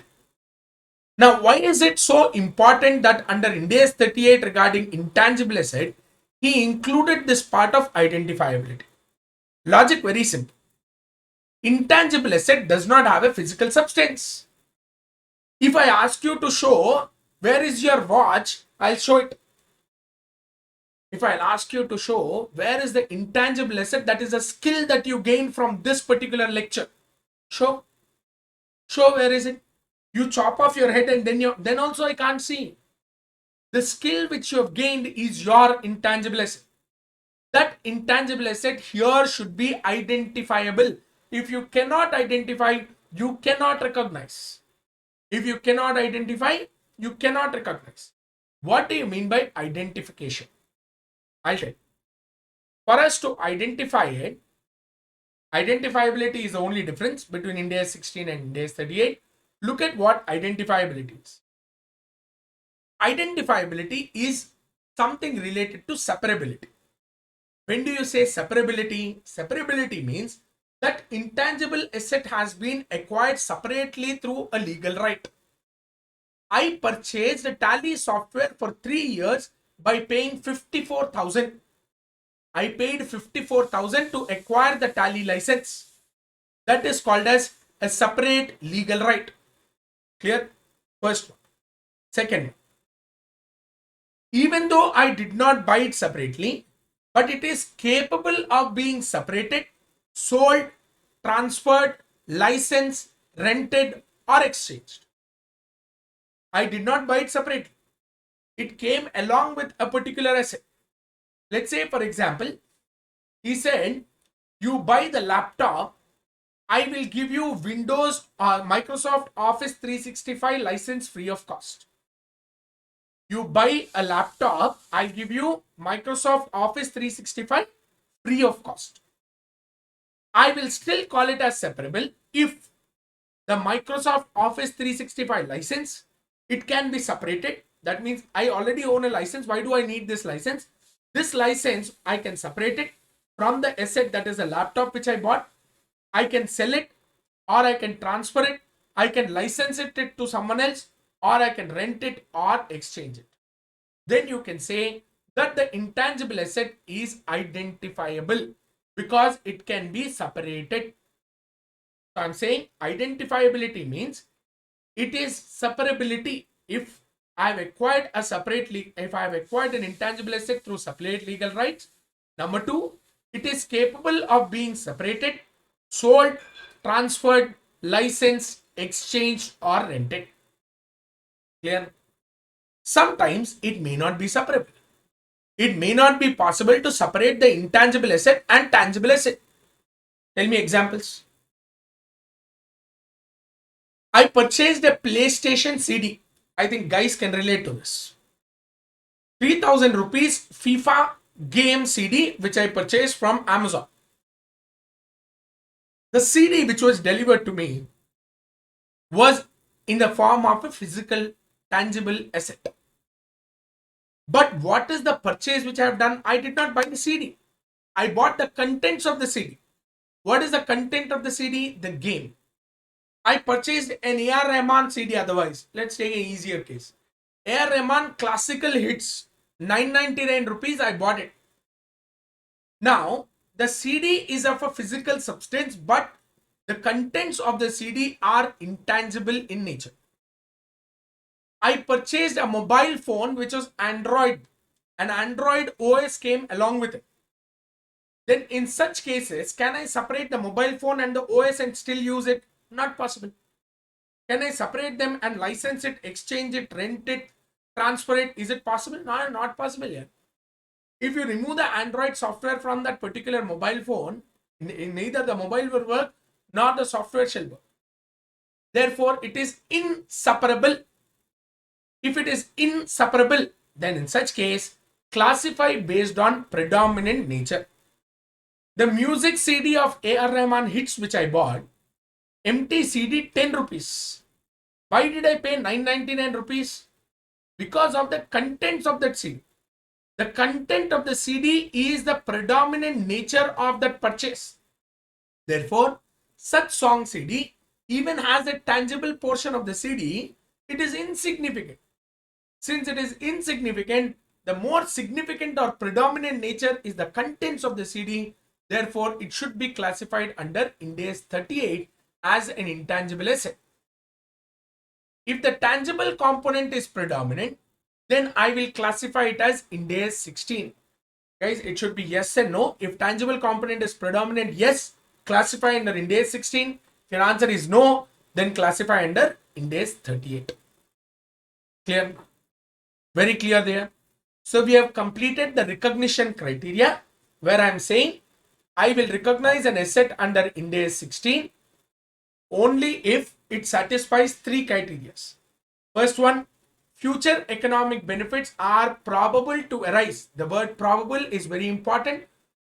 Now, why is it so important that under Ind AS 38 regarding intangible asset, he included this part of identifiability? Logic very simple. Intangible asset does not have a physical substance. If I ask you to show where is your watch, I'll show it. If I'll ask you to show where is the intangible asset, that is a skill that you gain from this particular lecture. Show where is it? You chop off your head and then also I can't see. The skill which you have gained is your intangible asset. That intangible asset here should be identifiable. If you cannot identify, you cannot recognize. If you cannot identify, you cannot recognize. What do you mean by identification? I'll tell you. For us to identify it, identifiability is the only difference between Ind AS 16 and Ind AS 38. Look at what identifiability is. Identifiability is something related to separability. When do you say separability? Separability means that intangible asset has been acquired separately through a legal right. I purchased a Tally software for 3 years by paying 54,000. I paid 54,000 to acquire the Tally license. That is called as a separate legal right. Clear? First one. Second one. Even though I did not buy it separately, but it is capable of being separated, sold, transferred, licensed, rented, or exchanged. I did not buy it separately. It came along with a particular asset. Let's say, for example, he said, you buy the laptop, I will give you Windows or Microsoft Office 365 license free of cost. You buy a laptop, I give you Microsoft Office 365 free of cost. I will still call it as separable if the Microsoft Office 365 license, it can be separated. That means I already own a license. Why do I need this license? This license, I can separate it from the asset that is a laptop which I bought. I can sell it or I can transfer it. I can license it to someone else or I can rent it or exchange it. Then you can say that the intangible asset is identifiable because it can be separated. So I'm saying identifiability means it is separability. If I have acquired if I have acquired an intangible asset through separate legal rights. Number two, it is capable of being separated, sold, transferred, licensed, exchanged, or rented. Clear? Sometimes it may not be separable. It may not be possible to separate the intangible asset and tangible asset. Tell me examples. I purchased a PlayStation CD. I think guys can relate to this. 3,000 rupees FIFA game CD which I purchased from Amazon. The CD which was delivered to me was in the form of a physical tangible asset. But what is the purchase which I have done? I did not buy the CD. I bought the contents of the CD. What is the content of the CD? The game. I purchased an A.R. Rahman CD otherwise. Let's take an easier case. A.R. Rahman classical hits, 999 rupees, I bought it. Now, the CD is of a physical substance, but the contents of the CD are intangible in nature. I purchased a mobile phone which was Android. An Android OS came along with it. Then in such cases, can I separate the mobile phone and the OS and still use it? Not possible. Can I separate them and license it, exchange it, rent it, transfer it? Is it possible? No, not possible yet. If you remove the Android software from that particular mobile phone, neither the mobile will work nor the software shall work. Therefore, it is inseparable. If it is inseparable, then in such case, classify based on predominant nature. The music CD of A.R. Rahman hits which I bought, empty CD 10 rupees. Why did I pay 999 rupees? Because of the contents of that CD. The content of the CD is the predominant nature of that purchase. Therefore, such song CD even has a tangible portion of the CD It is insignificant. Since it is insignificant, the more significant or predominant nature is the contents of the CD. Therefore, it should be classified under Ind AS 38 as an intangible asset. If the tangible component is predominant, then I will classify it as Ind AS 16. Guys, it should be yes and no. If tangible component is predominant, yes, classify under Ind AS 16. If your answer is no, then classify under Ind AS 38. Clear? Very clear there. So we have completed the recognition criteria where I am saying I will recognize an asset under Ind AS 16 only if it satisfies three criteria. First one, future economic benefits are probable to arise. The word probable is very important.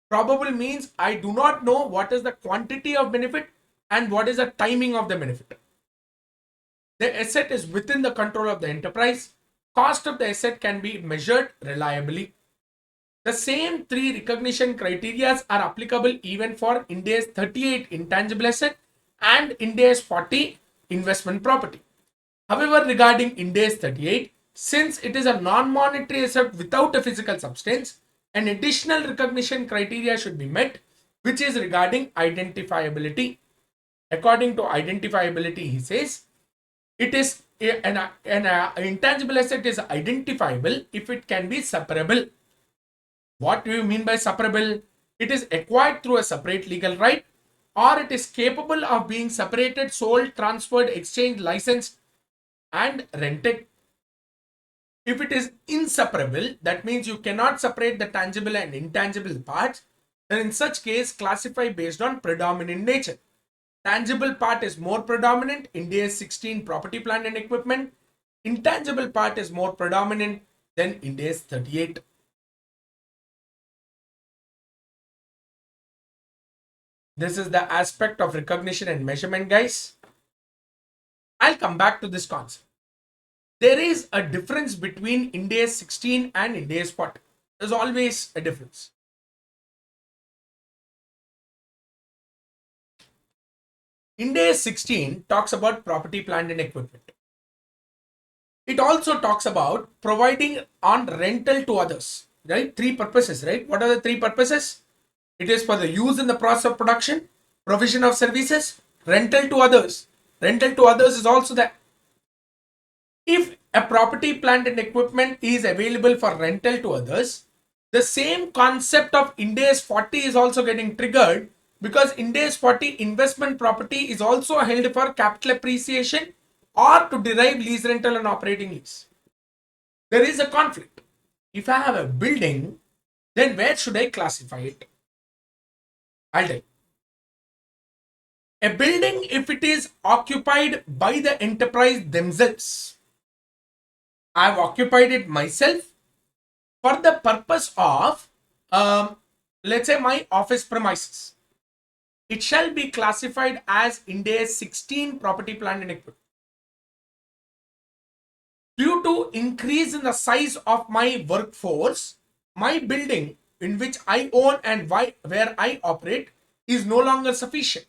Probable means I do not know what is the quantity of benefit and what is the timing of the benefit. The asset is within the control of the enterprise. Cost of the asset can be measured reliably. The same three recognition criteria are applicable even for Ind AS 38 intangible asset and Ind AS 40 investment property. However, regarding Ind AS 38, since it is a non-monetary asset without a physical substance, an additional recognition criteria should be met, which is regarding identifiability. According to identifiability, he says, it is an intangible asset is identifiable if it can be separable. What do you mean by separable? It is acquired through a separate legal right, or it is capable of being separated, sold, transferred, exchanged, licensed, and rented. If it is inseparable, that means you cannot separate the tangible and intangible parts, then in such case classify based on predominant nature. Tangible part is more predominant, Ind AS 16 property, plant and equipment. Intangible part is more predominant than Ind AS 38. This is the aspect of recognition and measurement, guys. I'll come back to this concept. There is a difference between Ind AS 16 and Ind AS 40. There's always a difference. Ind AS 16 talks about property, plant and equipment. It also talks about providing on rental to others, right? Three purposes, right? What are the three purposes? It is for the use in the process of production, provision of services, rental to others. Rental to others is also there. If a property, plant and equipment is available for rental to others, the same concept of Ind AS 40 is also getting triggered, because Ind AS 40 investment property is also held for capital appreciation or to derive lease rental and operating lease. There is a conflict. If I have a building, then where should I classify it? I'll tell you. A building, if it is occupied by the enterprise themselves, I have occupied it myself for the purpose of, let's say, my office premises. It shall be classified as Ind AS 16 property, plant and equipment. Due to increase in the size of my workforce, my building in which I own and where I operate is no longer sufficient.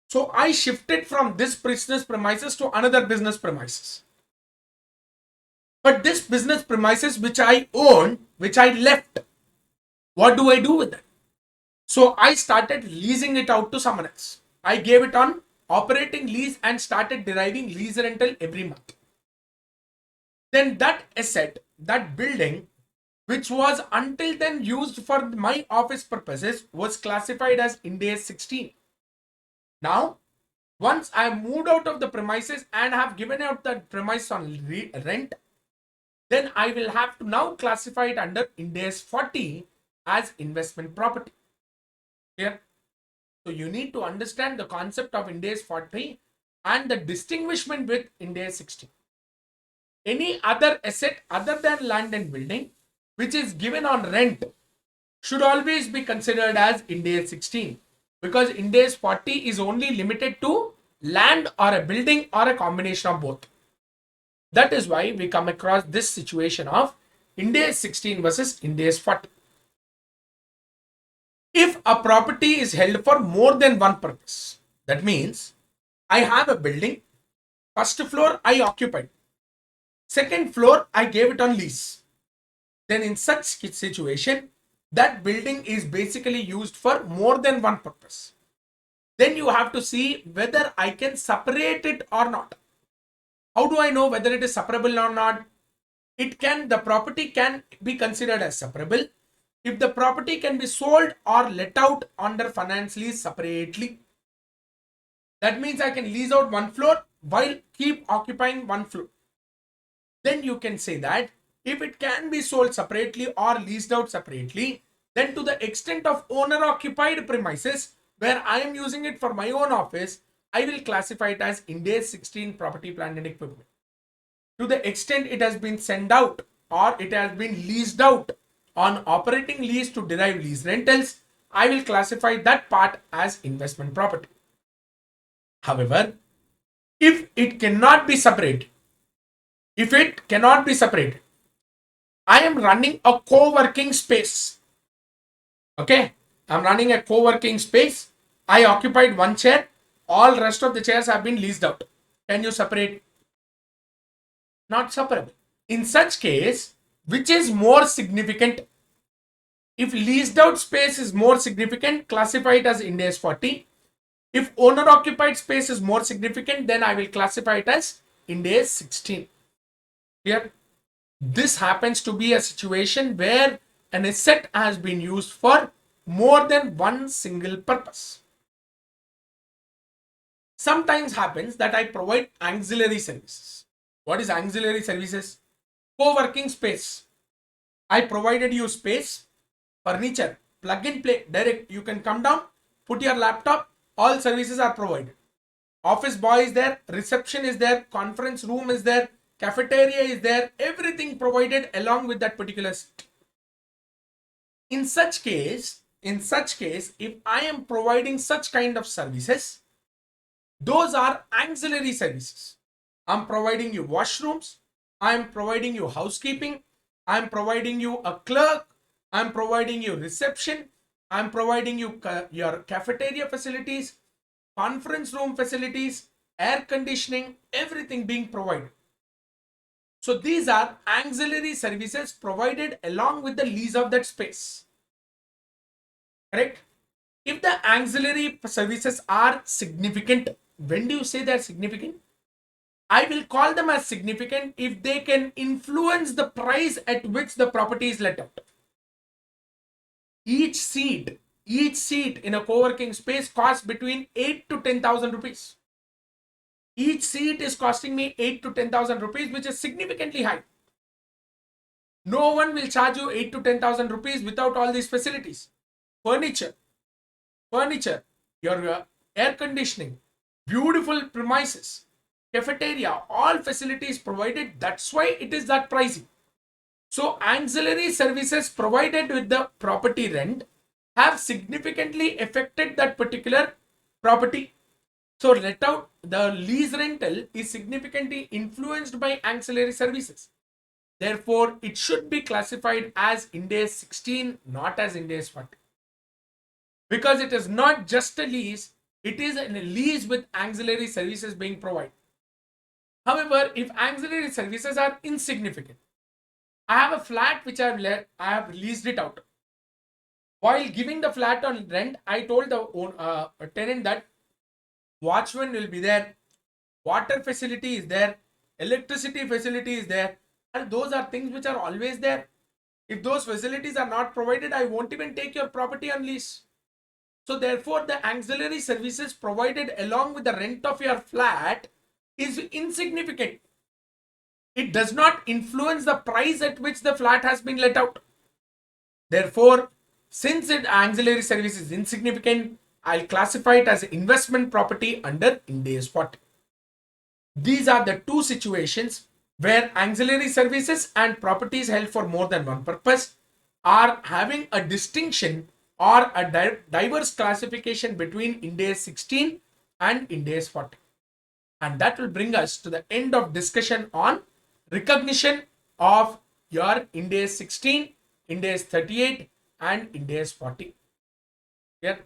So I shifted from this business premises to another business premises. But this business premises which I own, which I left, what do I do with it? So I started leasing it out to someone else. I gave it on operating lease and started deriving lease rental every month. Then that asset, that building, which was until then used for my office purposes, was classified as Ind AS 16. Now, once I moved out of the premises and have given out the premise on rent, then I will have to now classify it under Ind AS 40 as investment property. Here, so you need to understand the concept of Ind AS 40 and the distinguishment with Ind AS 16. Any other asset other than land and building which is given on rent should always be considered as Ind AS 16, because Ind AS 40 is only limited to land or a building or a combination of both. That is why we come across this situation of Ind AS 16 versus Ind AS 40. If a property is held for more than one purpose, that means I have a building First floor I occupied. Second floor I gave it on lease. Then in such situation, that building is basically used for more than one purpose. Then you have to see whether I can separate it or not. How do I know whether it is separable or not? The property can be considered as separable if the property can be sold or let out under finance lease separately. That means I can lease out one floor while keep occupying one floor. Then you can say that if it can be sold separately or leased out separately, then to the extent of owner occupied premises where I am using it for my own office, I will classify it as Ind AS 16 property, plant and equipment. To the extent it has been sent out or it has been leased out on operating lease to derive lease rentals, I will classify that part as investment property. However, if it cannot be separated, I am running a co-working space. Okay, I'm running a co-working space. I occupied one chair. All rest of the chairs have been leased out. Can you separate? Not separable. In such case, which is more significant? If leased out space is more significant, classify it as Ind AS 40. If owner occupied space is more significant, then I will classify it as Ind AS 16. Here, this happens to be a situation where an asset has been used for more than one single purpose. Sometimes happens that I provide auxiliary services. What is auxiliary services? Co-working space. I provided you space, furniture, plug and play, direct. You can come down, put your laptop, all services are provided. Office boy is there, reception is there, conference room is there, cafeteria is there, everything provided along with that particular set. In such case, if I am providing such kind of services, those are auxiliary services. I'm providing you washrooms, I'm providing you housekeeping, I'm providing you a clerk, I'm providing you reception, I'm providing you your cafeteria facilities, conference room facilities, air conditioning, everything being provided. So these are auxiliary services provided along with the lease of that space. Correct? If the auxiliary services are significant, when do you say they are significant? I will call them as significant if they can influence the price at which the property is let out. Each seat in a co-working space costs between 8 to 10,000 rupees. Each seat is costing me 8 to 10,000 rupees, which is significantly high. No one will charge you 8 to 10,000 rupees without all these facilities. Furniture, your air conditioning, beautiful premises, cafeteria, all facilities provided. That's why it is that pricey. So ancillary services provided with the property rent have significantly affected that particular property. So let out the lease rental is significantly influenced by ancillary services. Therefore, it should be classified as Ind AS 16, not as Ind AS 40. Because it is not just a lease, it is a lease with ancillary services being provided. However, if ancillary services are insignificant, I have a flat which I have leased it out. While giving the flat on rent, I told the tenant that watchman will be there, water facility is there, electricity facility is there, and those are things which are always there. If those facilities are not provided, I won't even take your property on lease. So therefore, the auxiliary services provided along with the rent of your flat is insignificant. It does not influence the price at which the flat has been let out. Therefore, since its auxiliary service is insignificant, I'll classify it as investment property under Ind AS 40. These are the two situations where auxiliary services and properties held for more than one purpose are having a distinction or a diverse classification between Ind AS 16 and Ind AS 40. And that will bring us to the end of discussion on recognition of your Ind AS 16, Ind AS 38 and Ind AS 40. Here.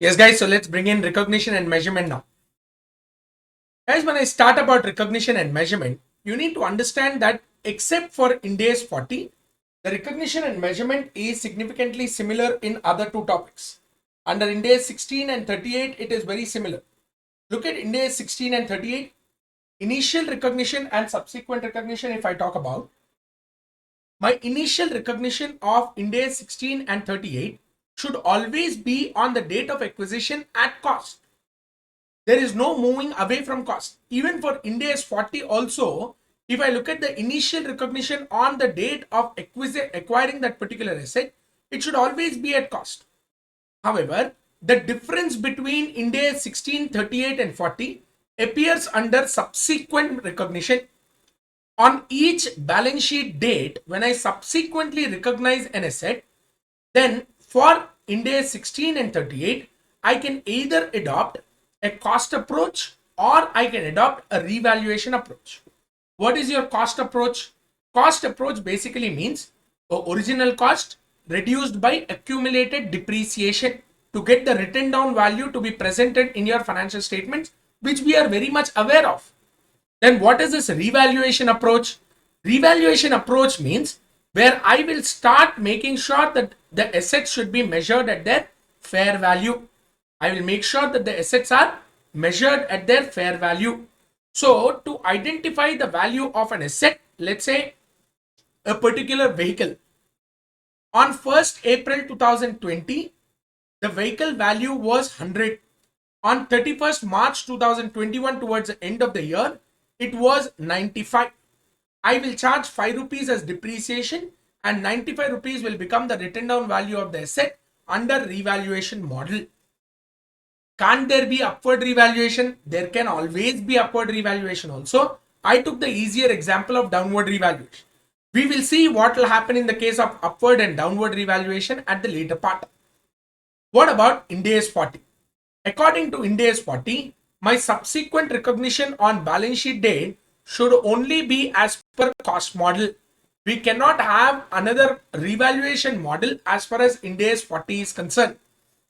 Yes, guys, so let's bring in recognition and measurement now. Guys, when I start about recognition and measurement, you need to understand that except for Ind AS 40, the recognition and measurement is significantly similar in other two topics. Under Ind AS 16 and 38, it is very similar. Look at Ind AS 16 and 38. Initial recognition and subsequent recognition, if I talk about, my initial recognition of Ind AS 16 and 38 should always be on the date of acquisition at cost. There is no moving away from cost. Even for Ind AS 40 also, if I look at the initial recognition on the date of acquiring that particular asset, it should always be at cost. However, the difference between Ind AS 16, 38 and 40 appears under subsequent recognition. On each balance sheet date, when I subsequently recognize an asset, then for Ind AS 16 and 38, I can either adopt a cost approach or I can adopt a revaluation approach. What is your cost approach? Cost approach basically means the original cost reduced by accumulated depreciation to get the written down value to be presented in your financial statements, which we are very much aware of. Then what is this revaluation approach? Revaluation approach means where I will start making sure that the assets should be measured at their fair value. I will make sure that the assets are measured at their fair value. So to identify the value of an asset, let's say a particular vehicle. On 1st April 2020, the vehicle value was 100. On 31st March 2021, towards the end of the year, it was 95. I will charge 5 rupees as depreciation and 95 rupees will become the written down value of the asset under revaluation model. Can't there be upward revaluation? There can always be upward revaluation also. I took the easier example of downward revaluation. We will see what will happen in the case of upward and downward revaluation at the later part. What about Ind AS 40? According to Ind AS 40, my subsequent recognition on balance sheet date should only be as per cost model. We cannot have another revaluation model as far as Ind AS 40 is concerned.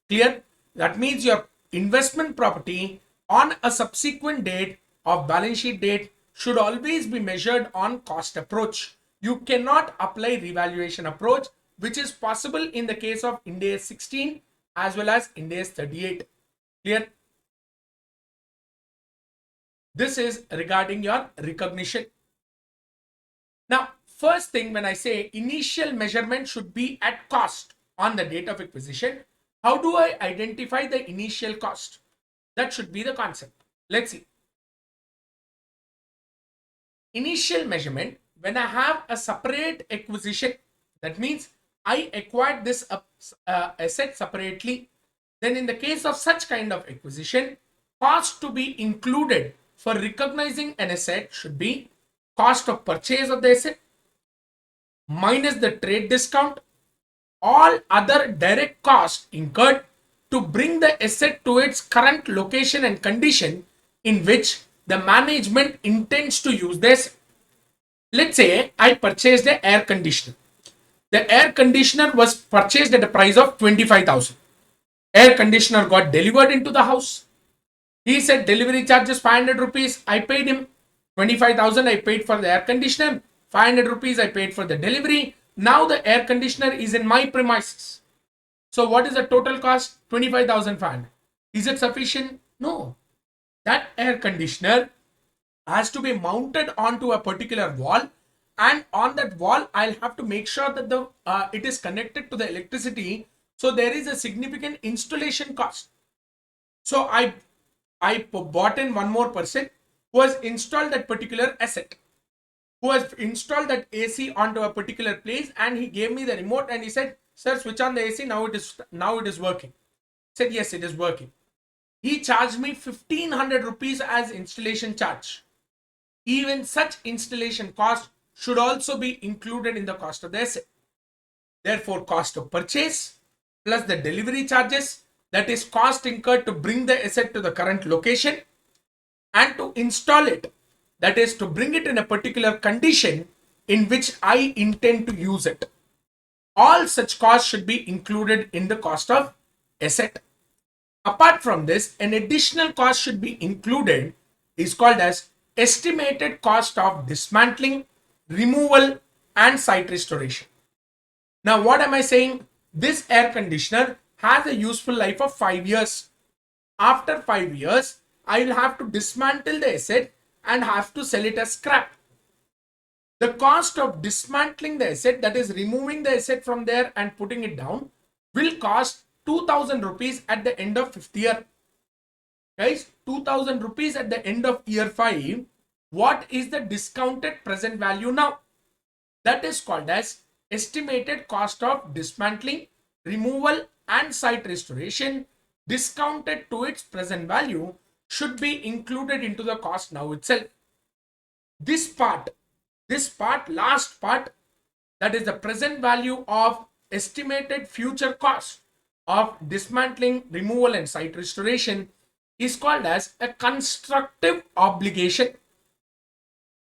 Clear? That means your investment property on a subsequent date of balance sheet date should always be measured on cost approach. You cannot apply revaluation approach, which is possible in the case of Ind AS 16 as well as Ind AS 38. Clear? This is regarding your recognition. Now, first thing, when I say initial measurement should be at cost on the date of acquisition, how do I identify the initial cost? That should be the concept. Let's see. Initial measurement, when I have a separate acquisition, that means I acquired this asset separately. Then in the case of such kind of acquisition, cost to be included for recognizing an asset should be cost of purchase of the asset minus the trade discount, all other direct costs incurred to bring the asset to its current location and condition in which the management intends to use this. Let's say I purchased an air conditioner. The air conditioner was purchased at a price of 25,000. Air conditioner got delivered into the house. He said delivery charges 500 rupees. I paid him 25,000. I paid for the air conditioner. 500 rupees I paid for the delivery. Now the air conditioner is in my premises. So what is the total cost? 25,500. Is it sufficient? No. That air conditioner has to be mounted onto a particular wall, and on that wall I'll have to make sure that the it is connected to the electricity. So there is a significant installation cost. So I bought in one more person who has installed that particular asset, who has installed that AC onto a particular place, and he gave me the remote and he said, sir, switch on the AC. Now it is working. I said, yes, it is working. He charged me 1,500 rupees as installation charge. Even such installation cost should also be included in the cost of the asset. Therefore, cost of purchase plus the delivery charges, that is cost incurred to bring the asset to the current location and to install it, that is to bring it in a particular condition in which I intend to use it. All such costs should be included in the cost of asset. Apart from this, an additional cost should be included is called as estimated cost of dismantling, removal and site restoration. Now, what am I saying? This air conditioner has a useful life of 5 years. After 5 years, I will have to dismantle the asset and have to sell it as scrap. The cost of dismantling the asset, that is removing the asset from there and putting it down, will cost 2000 rupees at the end of 5th year. Guys, 2000 rupees at the end of year 5. What is the discounted present value now? That is called as estimated cost of dismantling, removal and site restoration discounted to its present value should be included into the cost now itself. This part, last part, that is the present value of estimated future cost of dismantling, removal and site restoration is called as a constructive obligation.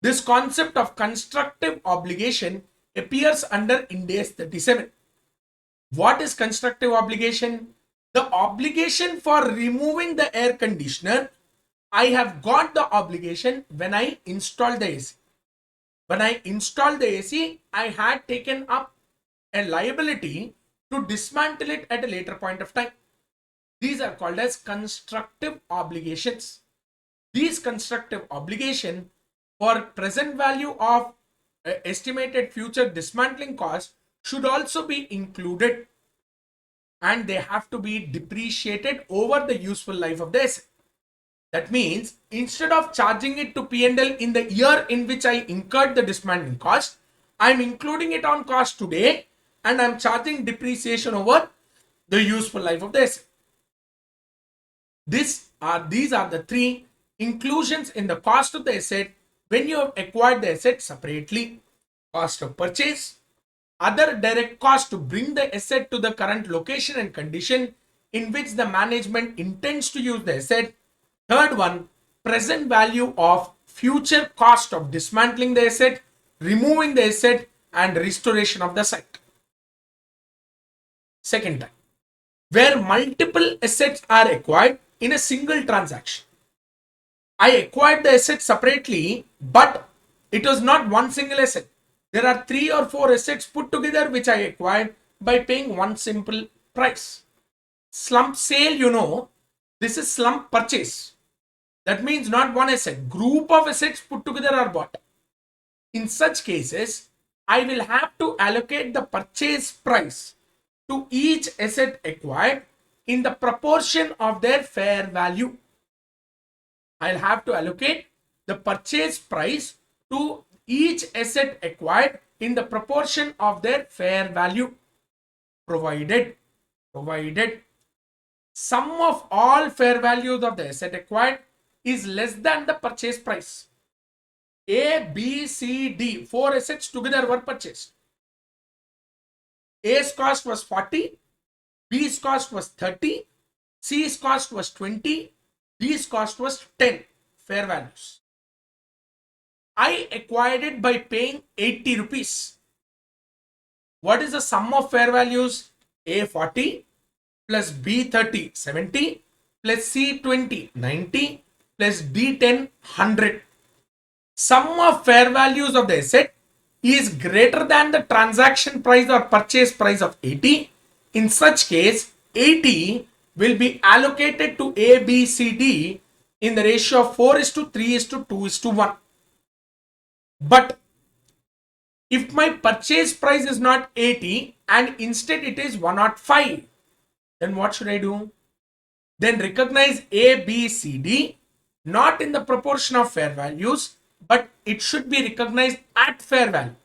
This concept of constructive obligation appears under Ind AS 37. What is constructive obligation? The obligation for removing the air conditioner, I have got the obligation when I installed the AC. When I installed the AC, I had taken up a liability to dismantle it at a later point of time. These are called as constructive obligations. These constructive obligation for present value of estimated future dismantling cost should also be included, and they have to be depreciated over the useful life of the asset. That means instead of charging it to P&L in the year in which I incurred the dismantling cost, I'm including it on cost today and I'm charging depreciation over the useful life of the asset. These are the three inclusions in the cost of the asset when you have acquired the asset separately. Cost of purchase, other direct cost to bring the asset to the current location and condition in which the management intends to use the asset. Third one, present value of future cost of dismantling the asset, removing the asset and restoration of the site. Second type, where multiple assets are acquired in a single transaction. I acquired the asset separately, but it was not one single asset. There are 3 or 4 assets put together which I acquired by paying one simple price. Slump sale, this is slump purchase. That means not one asset, group of assets put together are bought. In such cases, I will have to allocate the purchase price to each asset acquired in the proportion of their fair value. I'll have to allocate the purchase price to each asset acquired in the proportion of their fair value, provided sum of all fair values of the asset acquired is less than the purchase price. A, B, C, D, 4 assets together were purchased. A's cost was 40, B's cost was 30, C's cost was 20, D's cost was 10 fair values. I acquired it by paying 80 rupees. What is the sum of fair values? A 40 plus B 30 70 plus C 20 90 plus D 10 100. Sum of fair values of the asset is greater than the transaction price or purchase price of 80. In such case, 80 will be allocated to A, B, C, D in the ratio of 4:3:2:1. But if my purchase price is not 80 and instead it is 105, then what should I do? Then recognize A, B, C, D not in the proportion of fair values, but it should be recognized at fair value.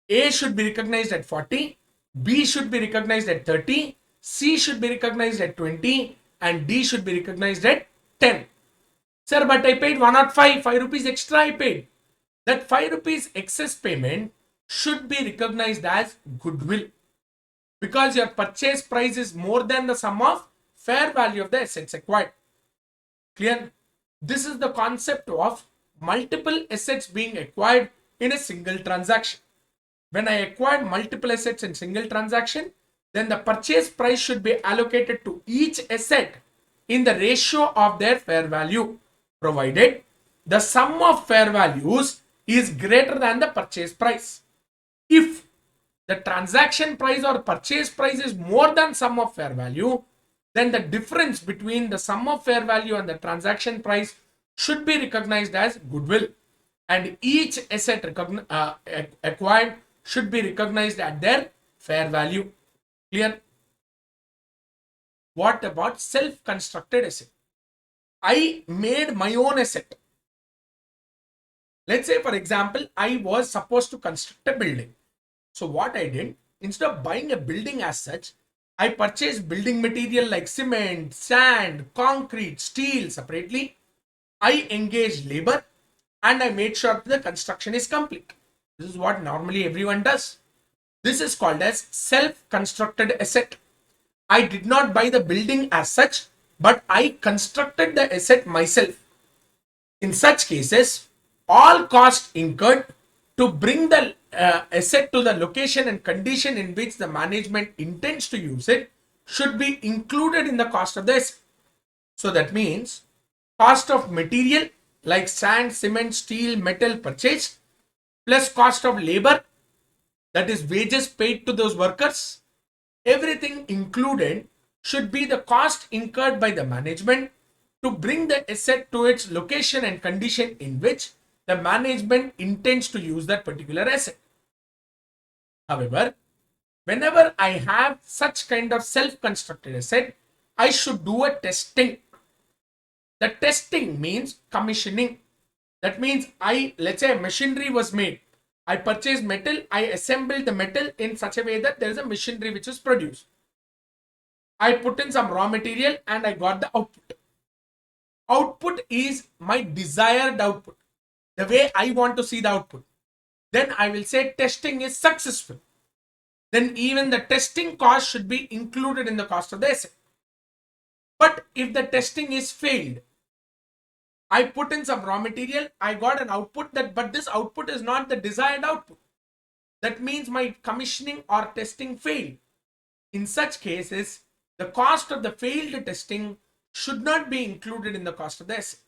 A should be recognized at 40, B should be recognized at 30, C should be recognized at 20 and D should be recognized at 10. Sir, but I paid 105, 5 rupees extra I paid. That 5 rupees excess payment should be recognized as goodwill because your purchase price is more than the sum of fair value of the assets acquired. Clear? This is the concept of multiple assets being acquired in a single transaction. When I acquired multiple assets in single transaction, then the purchase price should be allocated to each asset in the ratio of their fair value, provided the sum of fair values is greater than the purchase price. If the transaction price or purchase price is more than sum of fair value, then the difference between the sum of fair value and the transaction price should be recognized as goodwill, and each asset acquired should be recognized at their fair value. Clear? What about self-constructed asset? I made my own asset. Let's say, for example, I was supposed to construct a building. So what I did, instead of buying a building as such, I purchased building material like cement, sand, concrete, steel separately. I engaged labor and I made sure the construction is complete. This is what normally everyone does. This is called as self-constructed asset. I did not buy the building as such, but I constructed the asset myself. In such cases, all costs incurred to bring the asset to the location and condition in which the management intends to use it should be included in the cost of the asset. So that means cost of material like sand, cement, steel, metal purchased, plus cost of labor, that is wages paid to those workers, everything included should be the cost incurred by the management to bring the asset to its location and condition in which the management intends to use that particular asset. However, whenever I have such kind of self-constructed asset, I should do a testing. The testing means commissioning. That means let's say machinery was made. I purchased metal, I assembled the metal in such a way that there is a machinery which is produced. I put in some raw material and I got the output. Output is my desired output, the way I want to see the output. Then I will say testing is successful. Then even the testing cost should be included in the cost of the asset. But if the testing is failed, I put in some raw material, I got an output but this output is not the desired output. That means my commissioning or testing failed. In such cases, the cost of the failed testing should not be included in the cost of the asset.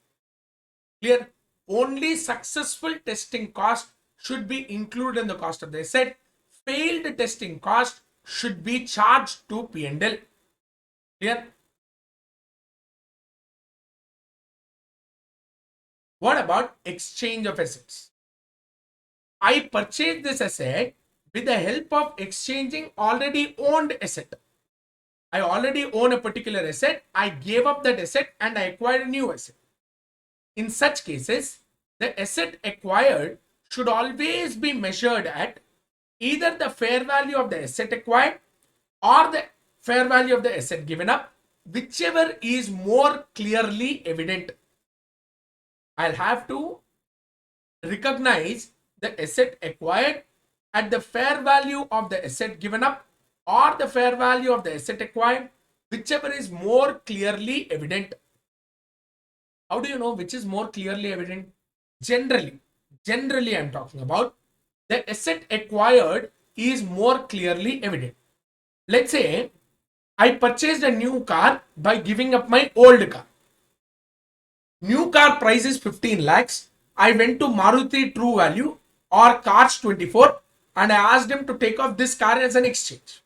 Clear? Only successful testing cost should be included in the cost of the asset. Failed testing cost should be charged to P&L. Clear? What about exchange of assets? I purchased this asset with the help of exchanging already owned asset. I already own a particular asset. I gave up that asset and I acquired a new asset. In such cases, the asset acquired should always be measured at either the fair value of the asset acquired or the fair value of the asset given up, whichever is more clearly evident. I'll have to recognize the asset acquired at the fair value of the asset given up or the fair value of the asset acquired, whichever is more clearly evident. How do you know which is more clearly evident? Generally I'm talking about the asset acquired is more clearly evident. Let's say I purchased a new car by giving up my old car. New car price is 15 lakhs. I went to Maruti True Value or Cars 24 and I asked him to take off this car as an exchange.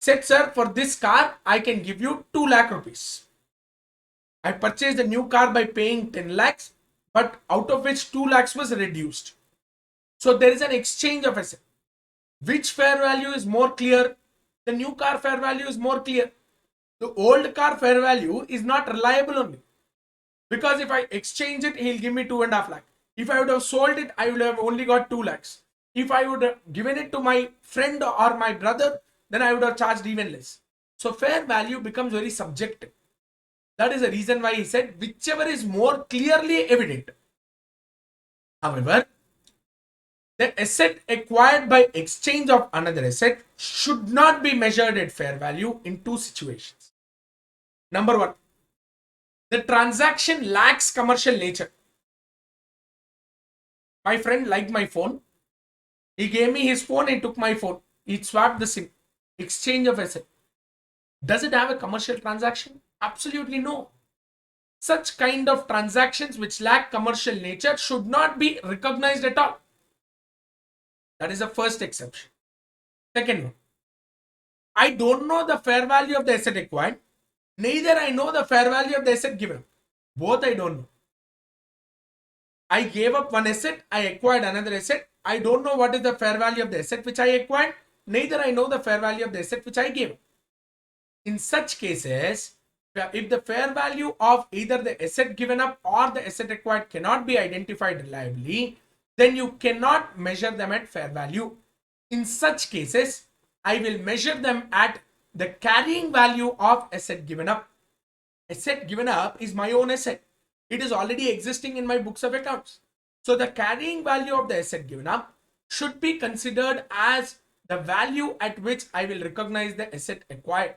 Said, sir, for this car, I can give you 2 lakh rupees. I purchased the new car by paying 10 lakhs, but out of which 2 lakhs was reduced. So there is an exchange of asset. Which fair value is more clear? The new car fair value is more clear. The old car fair value is not reliable only. Because if I exchange it, he'll give me 2.5 lakh. If I would have sold it, I would have only got 2 lakhs. If I would have given it to my friend or my brother, then I would have charged even less. So fair value becomes very subjective. That is the reason why he said whichever is more clearly evident. However, the asset acquired by exchange of another asset should not be measured at fair value in two situations. Number one, the transaction lacks commercial nature. My friend liked my phone. He gave me his phone and took my phone. He swapped the SIM. Exchange of asset. Does it have a commercial transaction? Absolutely no. Such kind of transactions which lack commercial nature should not be recognized at all. That is the first exception. Second one, I don't know the fair value of the asset acquired, neither I know the fair value of the asset given. Both I don't know. I gave up one asset, I acquired another asset. I don't know what is the fair value of the asset which I acquired, neither I know the fair value of the asset which I gave. In such cases, if the fair value of either the asset given up or the asset acquired cannot be identified reliably, then you cannot measure them at fair value. In such cases, I will measure them at the carrying value of asset given up. Asset given up is my own asset. It is already existing in my books of accounts. So the carrying value of the asset given up should be considered as the value at which I will recognize the asset acquired.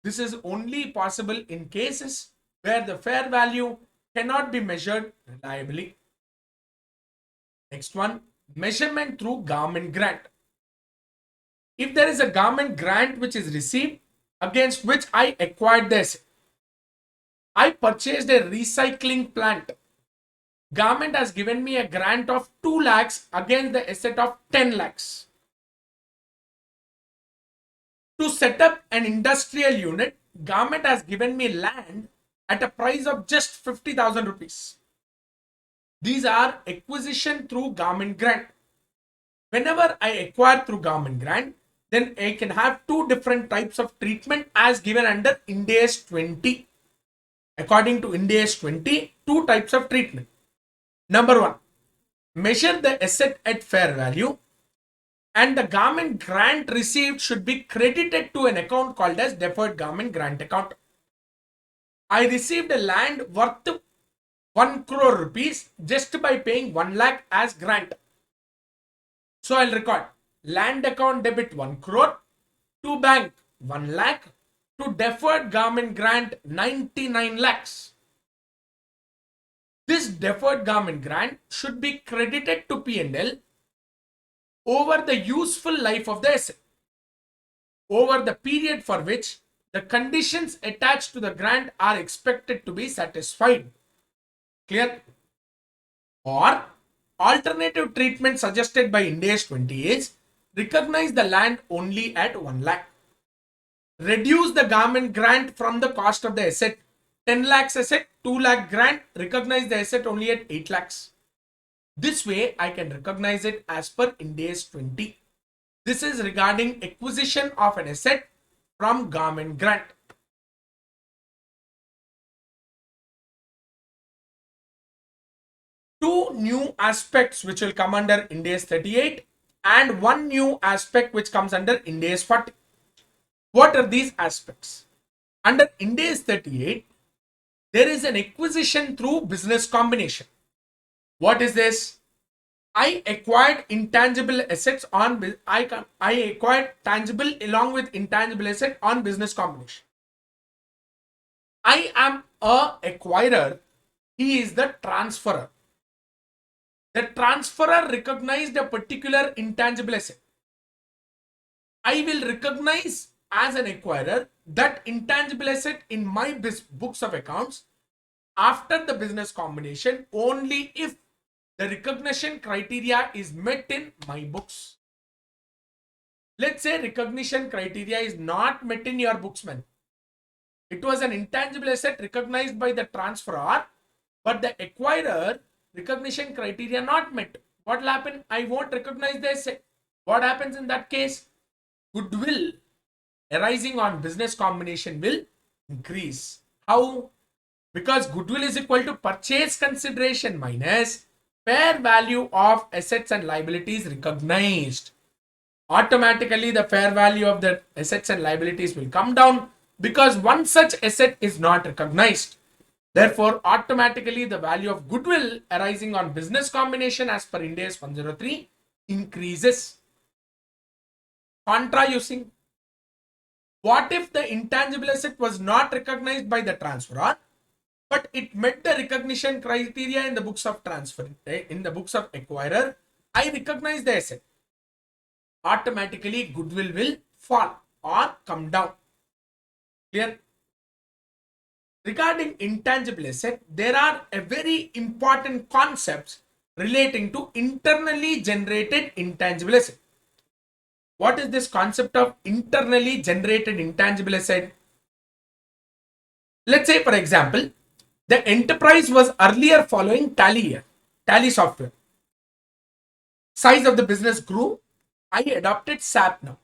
This is only possible in cases where the fair value cannot be measured reliably. Next one, measurement through government grant. If there is a government grant which is received against which I acquired the asset, I purchased a recycling plant. Government has given me a grant of 2 lakhs against the asset of 10 lakhs. To set up an industrial unit, government has given me land at a price of just 50,000 rupees. These are acquisition through government grant. Whenever I acquire through government grant, then I can have two different types of treatment as given under Ind AS 20. According to Ind AS 20, two types of treatment. Number one, measure the asset at fair value, and the government grant received should be credited to an account called as deferred government grant account. I received a land worth 1 crore rupees just by paying 1 lakh as grant. So I'll record land account debit 1 crore, to bank 1 lakh, to deferred government grant 99 lakhs. This deferred government grant should be credited to P&L over the useful life of the asset, over the period for which the conditions attached to the grant are expected to be satisfied. Clear? Or alternative treatment suggested by Ind AS 20 is recognize the land only at 1 lakh. Reduce the government grant from the cost of the asset. 10 lakhs asset, 2 lakh grant, recognize the asset only at 8 lakhs. This way I can recognize it as per Ind AS 20. This is regarding acquisition of an asset from government grant. Two new aspects which will come under Ind AS 38 and one new aspect which comes under Ind AS 40. What are these aspects? Under Ind AS 38, there is an acquisition through business combination. What is this? I acquired intangible assets on I acquired tangible along with intangible asset on business combination. I am a acquirer. He is the transferor. The transferor recognized a particular intangible asset. I will recognize as an acquirer that intangible asset in my books of accounts after the business combination only if the recognition criteria is met in my books. Let's say recognition criteria is not met in your books, man. It was an intangible asset recognized by the transferor, but the acquirer recognition criteria not met. What will happen? I won't recognize the asset. What happens in that case? Goodwill arising on business combination will increase. How? Because goodwill is equal to purchase consideration minus fair value of assets and liabilities recognized. Automatically the fair value of the assets and liabilities will come down because one such asset is not recognized. Therefore, automatically the value of goodwill arising on business combination as per Ind AS 103 increases. Contra using. What if the intangible asset was not recognized by the transferor, but it met the recognition criteria in the books of transfer, in the books of acquirer? I recognize the asset. Automatically goodwill will fall or come down. Clear? Regarding intangible asset, there are a very important concepts relating to internally generated intangible asset. What is this concept of internally generated intangible asset? Let's say, for example, the enterprise was earlier following Tally software. Size of the business grew. I adopted SAP now.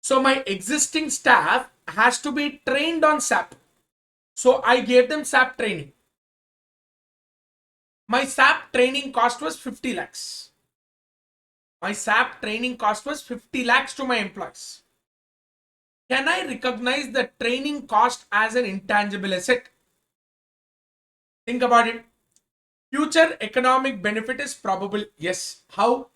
So my existing staff has to be trained on SAP. So I gave them SAP training. My SAP training cost was 50 lakhs. My SAP training cost was 50 lakhs to my employees. Can I recognize the training cost as an intangible asset? Think about it. Future economic benefit is probable. Yes. How?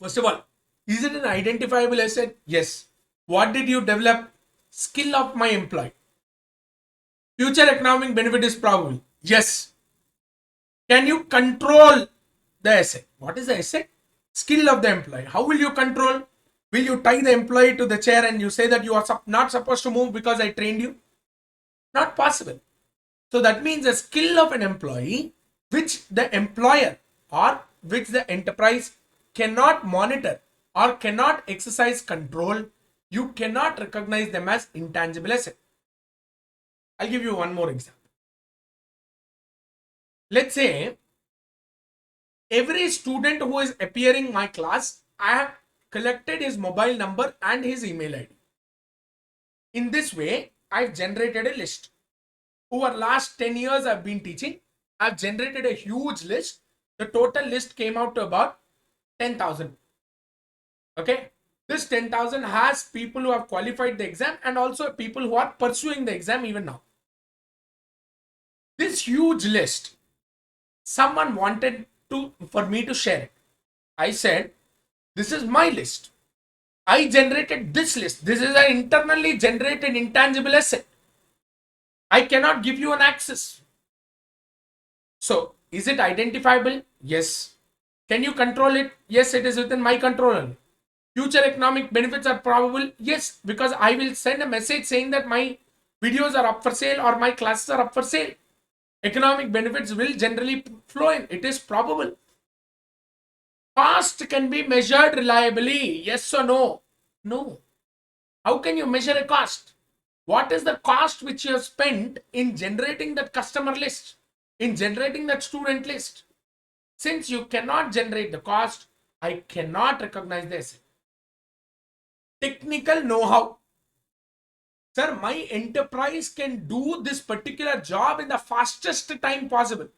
First of all, is it an identifiable asset? Yes. What did you develop? Skill of my employee. Future economic benefit is probable. Yes. Can you control the asset? What is the asset? Skill of the employee. How will you control? Will you tie the employee to the chair and you say that you are not supposed to move because I trained you? Not possible. So that means a skill of an employee which the employer or which the enterprise cannot monitor or cannot exercise control, you cannot recognize them as intangible asset. I'll give you one more example. Let's say every student who is appearing in my class, I have collected his mobile number and his email ID. In this way, I've generated a list. Over last 10 years I've been teaching, I've generated a huge list. The total list came out to about 10,000. Okay. This 10,000 has people who have qualified the exam and also people who are pursuing the exam even now. This huge list, someone wanted for me to share it. I said, this is my list. I generated this list. This is an internally generated intangible asset. I cannot give you an access. So, is it identifiable? Yes. Can you control it? Yes, it is within my control. Future economic benefits are probable? Yes, because I will send a message saying that my videos are up for sale or my classes are up for sale. Economic benefits will generally flow in. It is probable. Cost can be measured reliably. Yes or no? No. How can you measure a cost? What is the cost which you have spent in generating that customer list, in generating that student list? Since you cannot generate the cost, I cannot recognize this. Technical know-how. Sir, my enterprise can do this particular job in the fastest time possible.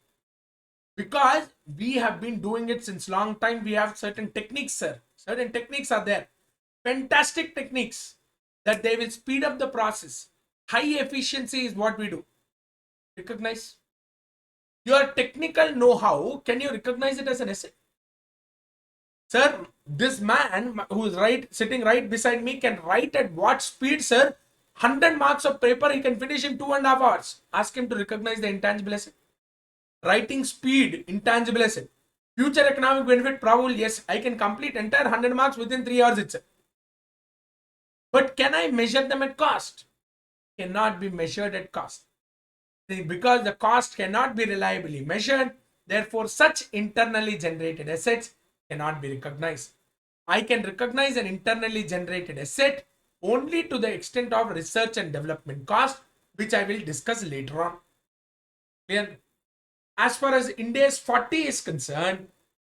Because we have been doing it since long time. We have certain techniques, sir. Certain techniques are there. Fantastic techniques that they will speed up the process. High efficiency is what we do. Recognize. Your technical know-how, can you recognize it as an asset? Sir, this man who is sitting right beside me can write at what speed, sir? 100 marks of paper he can finish in 2.5 hours. Ask him to recognize the intangible asset. Writing speed, intangible asset. Future economic benefit, probable, yes. I can complete entire 100 marks within 3 hours itself. But can I measure them at cost? Cannot be measured at cost. Because the cost cannot be reliably measured, therefore such internally generated assets cannot be recognized. I can recognize an internally generated asset only to the extent of research and development cost, which I will discuss later on. Clear? As far as Ind AS 40 is concerned,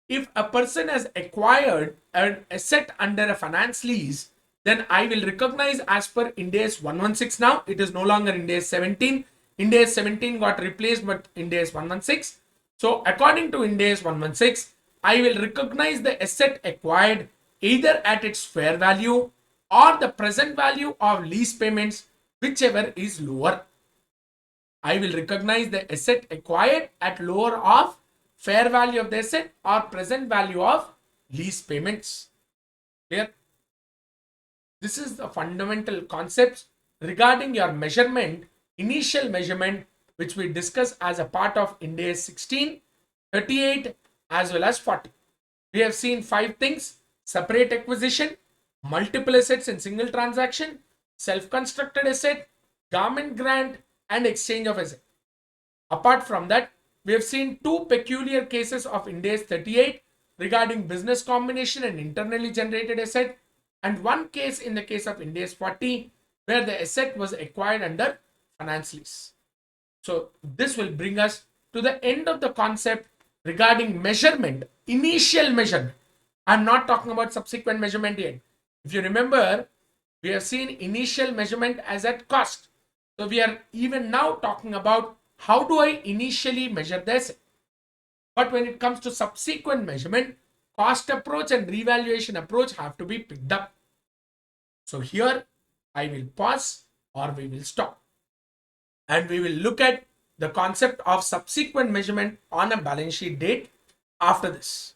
if a person has acquired an asset under a finance lease, then I will recognize as per Ind AS 116 now. It is no longer Ind AS 17. Ind AS 17 got replaced but Ind AS 116. So according to Ind AS 116, I will recognize the asset acquired either at its fair value or the present value of lease payments, whichever is lower. I will recognize the asset acquired at lower of fair value of the asset or present value of lease payments. Clear? This is the fundamental concepts regarding your measurement, initial measurement, which we discuss as a part of Ind AS 16, 38 as well as 40. We have seen 5 things: separate acquisition, multiple assets in single transaction, self-constructed asset, government grant, and exchange of asset. Apart from that, we have seen two peculiar cases of Ind AS 38 regarding business combination and internally generated asset, and one case in the case of Ind AS 40 where the asset was acquired under finance lease. So this will bring us to the end of the concept regarding measurement, initial measurement. I'm not talking about subsequent measurement yet. If you remember, we have seen initial measurement as at cost. So we are even now talking about how do I initially measure the asset. But when it comes to subsequent measurement, cost approach and revaluation approach have to be picked up. So here I will pause or we will stop. And we will look at the concept of subsequent measurement on a balance sheet date after this.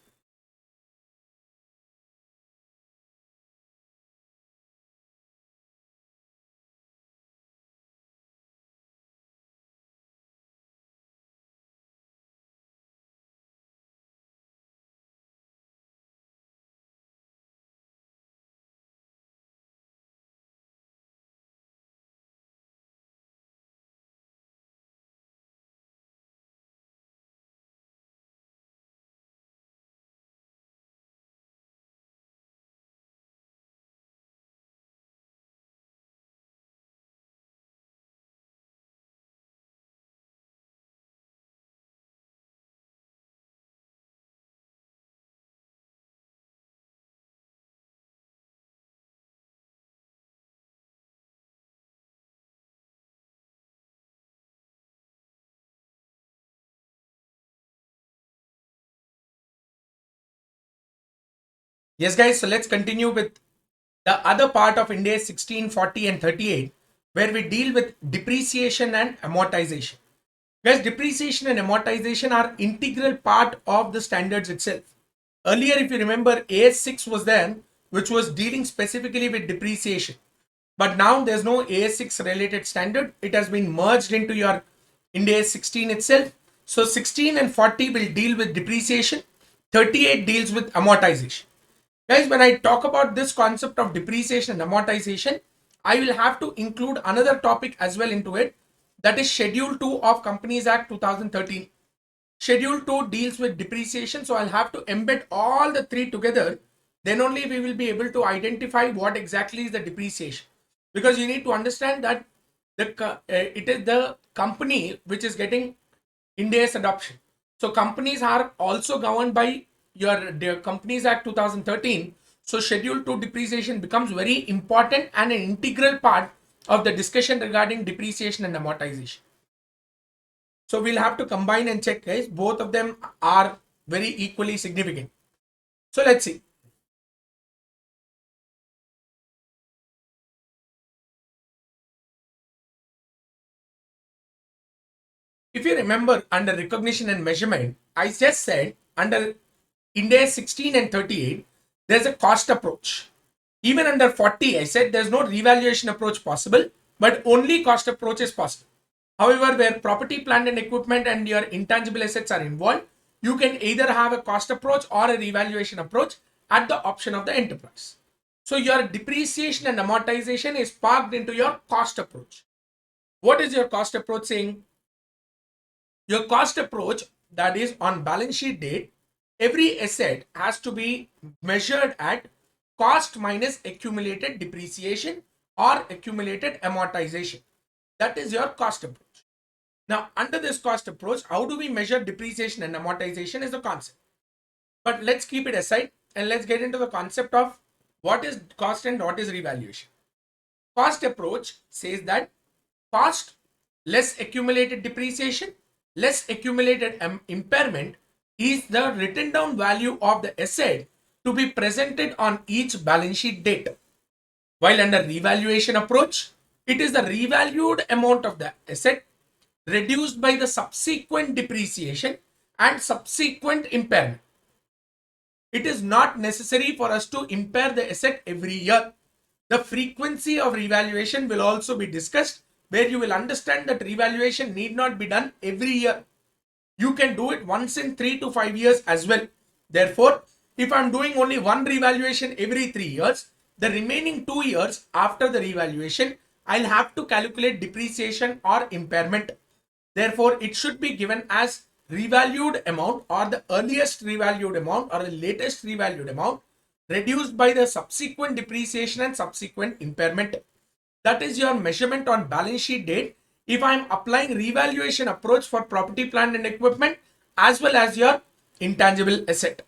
Yes, guys, so let's continue with the other part of Ind AS 16, 40, and 38, where we deal with depreciation and amortization. Guys, depreciation and amortization are integral part of the standards itself. Earlier, if you remember, AS6 was there, which was dealing specifically with depreciation. But now there's no AS6 related standard. It has been merged into your Ind AS 16 itself. So 16 and 40 will deal with depreciation. 38 deals with amortization. Guys, when I talk about this concept of depreciation and amortization, I will have to include another topic as well into it. That is Schedule 2 of Companies Act 2013. Schedule 2 deals with depreciation. So I'll have to embed all the three together. Then only we will be able to identify what exactly is the depreciation. Because you need to understand that it is the company which is getting Ind AS adoption. So companies are also governed by your Companies Act 2013. So Schedule 2 depreciation becomes very important and an integral part of the discussion regarding depreciation and amortization. So we'll have to combine and check, guys. Both of them are very equally significant. So let's see. If you remember under recognition and measurement, I just said under Ind AS 16 and 38, there's a cost approach. Even under 40, I said there's no revaluation approach possible, but only cost approach is possible. However, where property, plant and equipment and your intangible assets are involved, you can either have a cost approach or a revaluation approach at the option of the enterprise. So your depreciation and amortization is parked into your cost approach. What is your cost approach saying? Your cost approach, that is on balance sheet date, every asset has to be measured at cost minus accumulated depreciation or accumulated amortization. That is your cost approach. Now, under this cost approach, how do we measure depreciation and amortization is the concept. But let's keep it aside and let's get into the concept of what is cost and what is revaluation. Cost approach says that cost less accumulated depreciation less accumulated impairment is the written down value of the asset to be presented on each balance sheet date. While under revaluation approach, it is the revalued amount of the asset reduced by the subsequent depreciation and subsequent impairment. It is not necessary for us to impair the asset every year. The frequency of revaluation will also be discussed, where you will understand that revaluation need not be done every year. You can do it once in 3 to 5 years as well. Therefore, if I'm doing only one revaluation every 3 years, the remaining 2 years after the revaluation, I'll have to calculate depreciation or impairment. Therefore, it should be given as revalued amount or the earliest revalued amount or the latest revalued amount reduced by the subsequent depreciation and subsequent impairment. That is your measurement on balance sheet date if I am applying revaluation approach for property, plant and equipment as well as your intangible asset.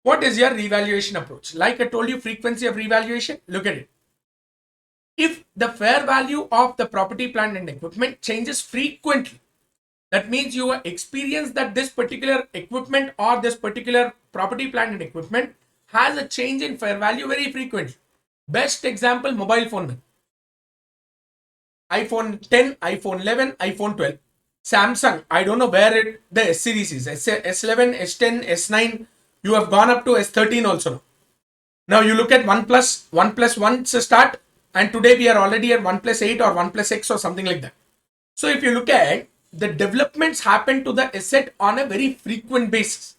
What is your revaluation approach? Like I told you, frequency of revaluation, look at it. If the fair value of the property, plant and equipment changes frequently, that means you experience that this particular equipment or this particular property, plant and equipment has a change in fair value very frequently. Best example, mobile phone. iPhone 10, iPhone 11, iPhone 12. Samsung, I don't know where the S series is. S11, S10, S9. You have gone up to S13 also. Now you look at OnePlus. OnePlus 1 start, and today we are already at OnePlus 8 or OnePlus X or something like that. So if you look at the developments happen to the asset on a very frequent basis.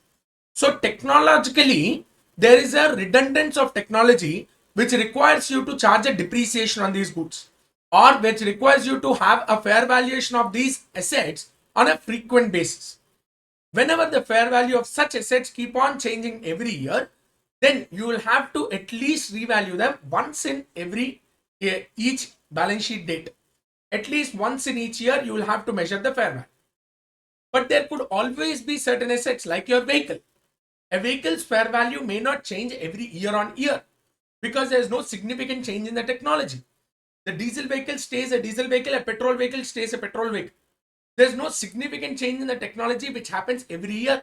So technologically, there is a redundance of technology which requires you to charge a depreciation on these goods, or which requires you to have a fair valuation of these assets on a frequent basis. Whenever the fair value of such assets keep on changing every year, then you will have to at least revalue them once in every each balance sheet date. At least once in each year, you will have to measure the fair value. But there could always be certain assets like your vehicle. A vehicle's fair value may not change every year on year because there is no significant change in the technology. The diesel vehicle stays a diesel vehicle, a petrol vehicle stays a petrol vehicle. There's no significant change in the technology which happens every year.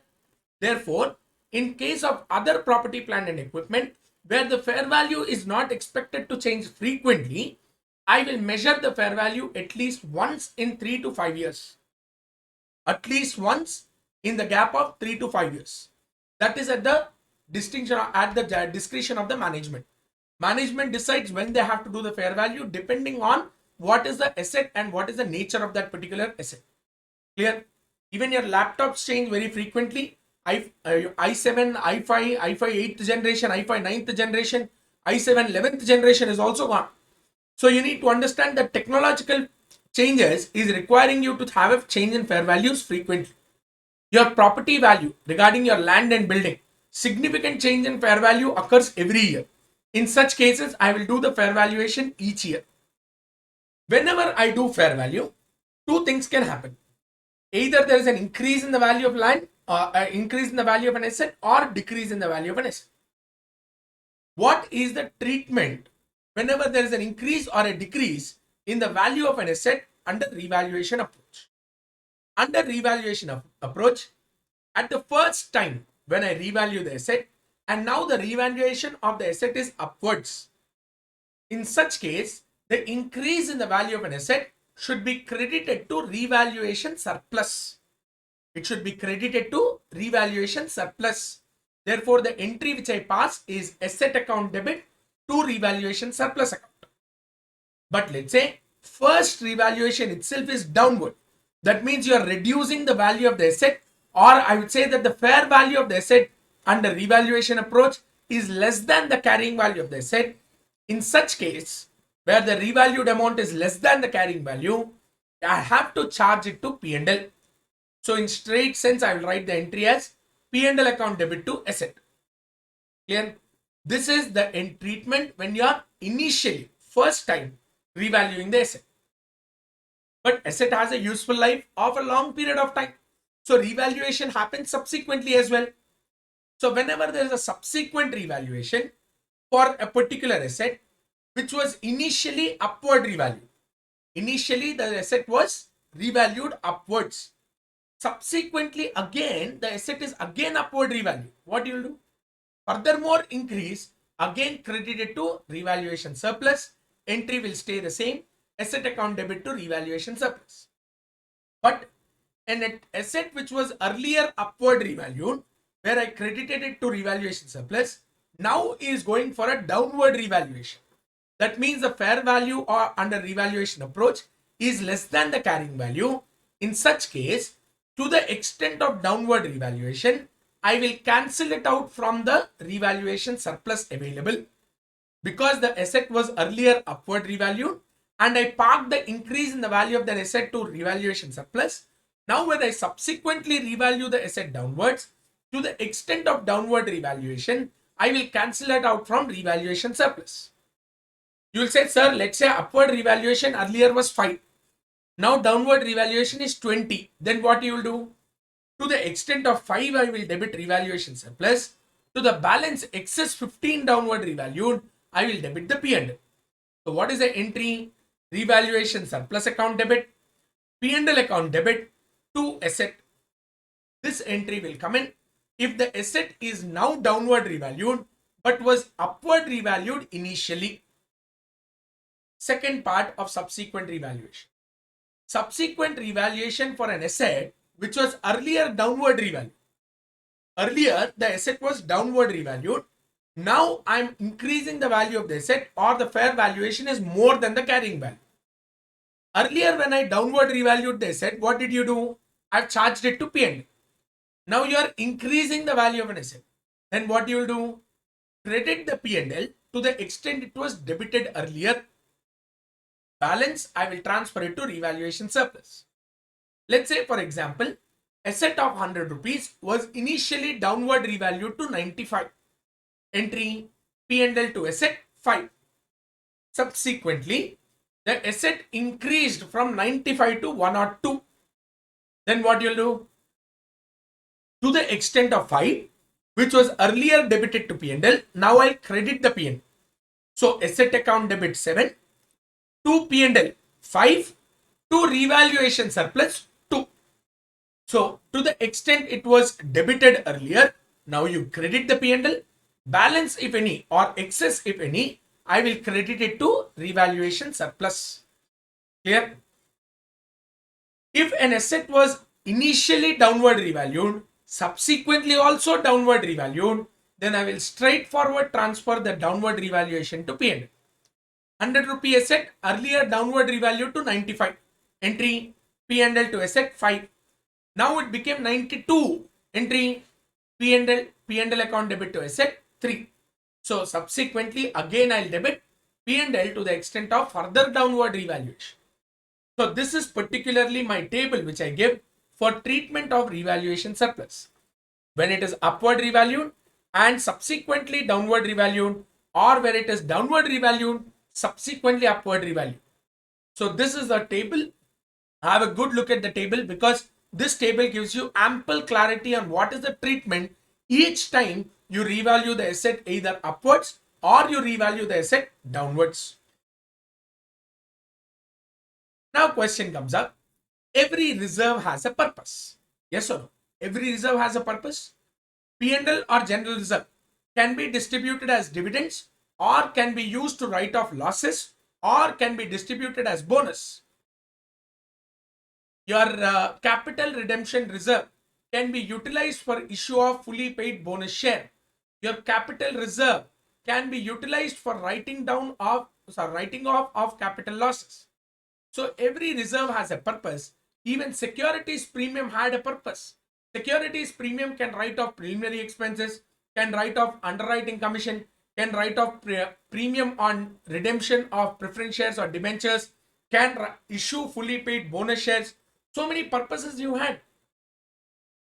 Therefore, in case of other property, plant and equipment, where the fair value is not expected to change frequently, I will measure the fair value at least once in 3 to 5 years. At least once in the gap of 3 to 5 years. That is at the discretion of the management. Management decides when they have to do the fair value depending on what is the asset and what is the nature of that particular asset. Clear? Even your laptops change very frequently. i7, i5, i5 8th generation, i5 9th generation, i7 11th generation is also gone. So you need to understand that technological changes is requiring you to have a change in fair values frequently. Your property value regarding your land and building, significant change in fair value occurs every year. In such cases, I will do the fair valuation each year. Whenever I do fair value, two things can happen. Either there is an increase in the value of land, increase in the value of an asset, or decrease in the value of an asset. What is the treatment whenever there is an increase or a decrease in the value of an asset under revaluation approach? Under revaluation approach, at the first time when I revalue the asset, and now the revaluation of the asset is upwards. In such case, the increase in the value of an asset should be credited to revaluation surplus. It should be credited to revaluation surplus. Therefore, the entry which I pass is asset account debit to revaluation surplus account. But let's say first revaluation itself is downward. That means you are reducing the value of the asset, or I would say that the fair value of the asset under revaluation approach is less than the carrying value of the asset. In such case, where the revalued amount is less than the carrying value, I have to charge it to P&L. So in straight sense, I will write the entry as P&L account debit to asset. Clear? This is the end treatment when you are initially, first time, revaluing the asset. But asset has a useful life of a long period of time. So revaluation happens subsequently as well. So whenever there is a subsequent revaluation for a particular asset, which was initially upward revalued. Initially, the asset was revalued upwards. Subsequently, again, the asset is again upward revalued. What you will do? Furthermore, increase, again credited to revaluation surplus. Entry will stay the same. Asset account debit to revaluation surplus. But an asset which was earlier upward revalued, where I credited it to revaluation surplus, now is going for a downward revaluation. That means the fair value or under revaluation approach is less than the carrying value. In such case, to the extent of downward revaluation, I will cancel it out from the revaluation surplus available because the asset was earlier upward revalued and I parked the increase in the value of the asset to revaluation surplus. Now when I subsequently revalue the asset downwards, to the extent of downward revaluation, I will cancel it out from revaluation surplus. You will say, sir, let's say upward revaluation earlier was 5. Now downward revaluation is 20. Then what you will do? To the extent of 5, I will debit revaluation surplus. To the balance excess 15 downward revalued, I will debit the P&L. So what is the entry? Revaluation surplus account debit, P&L account debit to asset. This entry will come in if the asset is now downward revalued but was upward revalued initially. Second part of subsequent revaluation. Subsequent revaluation for an asset which was earlier downward revalued. Earlier, the asset was downward revalued. Now, I'm increasing the value of the asset or the fair valuation is more than the carrying value. Earlier, when I downward revalued the asset, what did you do? I've charged it to P&L. Now, you are increasing the value of an asset. Then what you will do? Credit the P&L to the extent it was debited earlier. Balance, I will transfer it to revaluation surplus. Let's say, for example, asset of 100 rupees was initially downward revalued to 95. Entry P&L to asset 5. Subsequently, the asset increased from 95 to 102. Then what you'll do? To the extent of 5, which was earlier debited to P&L, now I'll credit the P&L. So asset account debit 7 to P&L 5 to revaluation surplus 2. So to the extent it was debited earlier, now you credit the P&L. Balance if any or excess if any, I will credit it to revaluation surplus. Clear? If an asset was initially downward revalued, subsequently also downward revalued, then I will straightforward transfer the downward revaluation to P&L. 100 rupee asset earlier downward revalued to 95. Entry P&L to asset 5. Now it became 92. Entry P&L account debit to asset 3. So subsequently again I'll debit P&L to the extent of further downward revaluation. So this is particularly my table which I give for treatment of revaluation surplus. When it is upward revalued and subsequently downward revalued, or where it is downward revalued, subsequently upward revalued. So this is the table. Have a good look at the table because this table gives you ample clarity on what is the treatment each time you revalue the asset either upwards or you revalue the asset downwards. Now question comes up. Every reserve has a purpose. Yes or no? Every reserve has a purpose. P&L or general reserve can be distributed as dividends or can be used to write off losses or can be distributed as bonus. Your capital redemption reserve can be utilized for issue of fully paid bonus share. Your capital reserve can be utilized for writing off of capital losses. So every reserve has a purpose. Even securities premium had a purpose. Securities premium can write off preliminary expenses, can write off underwriting commission, can write off premium on redemption of preference shares or debentures, can issue fully paid bonus shares. So many purposes you had.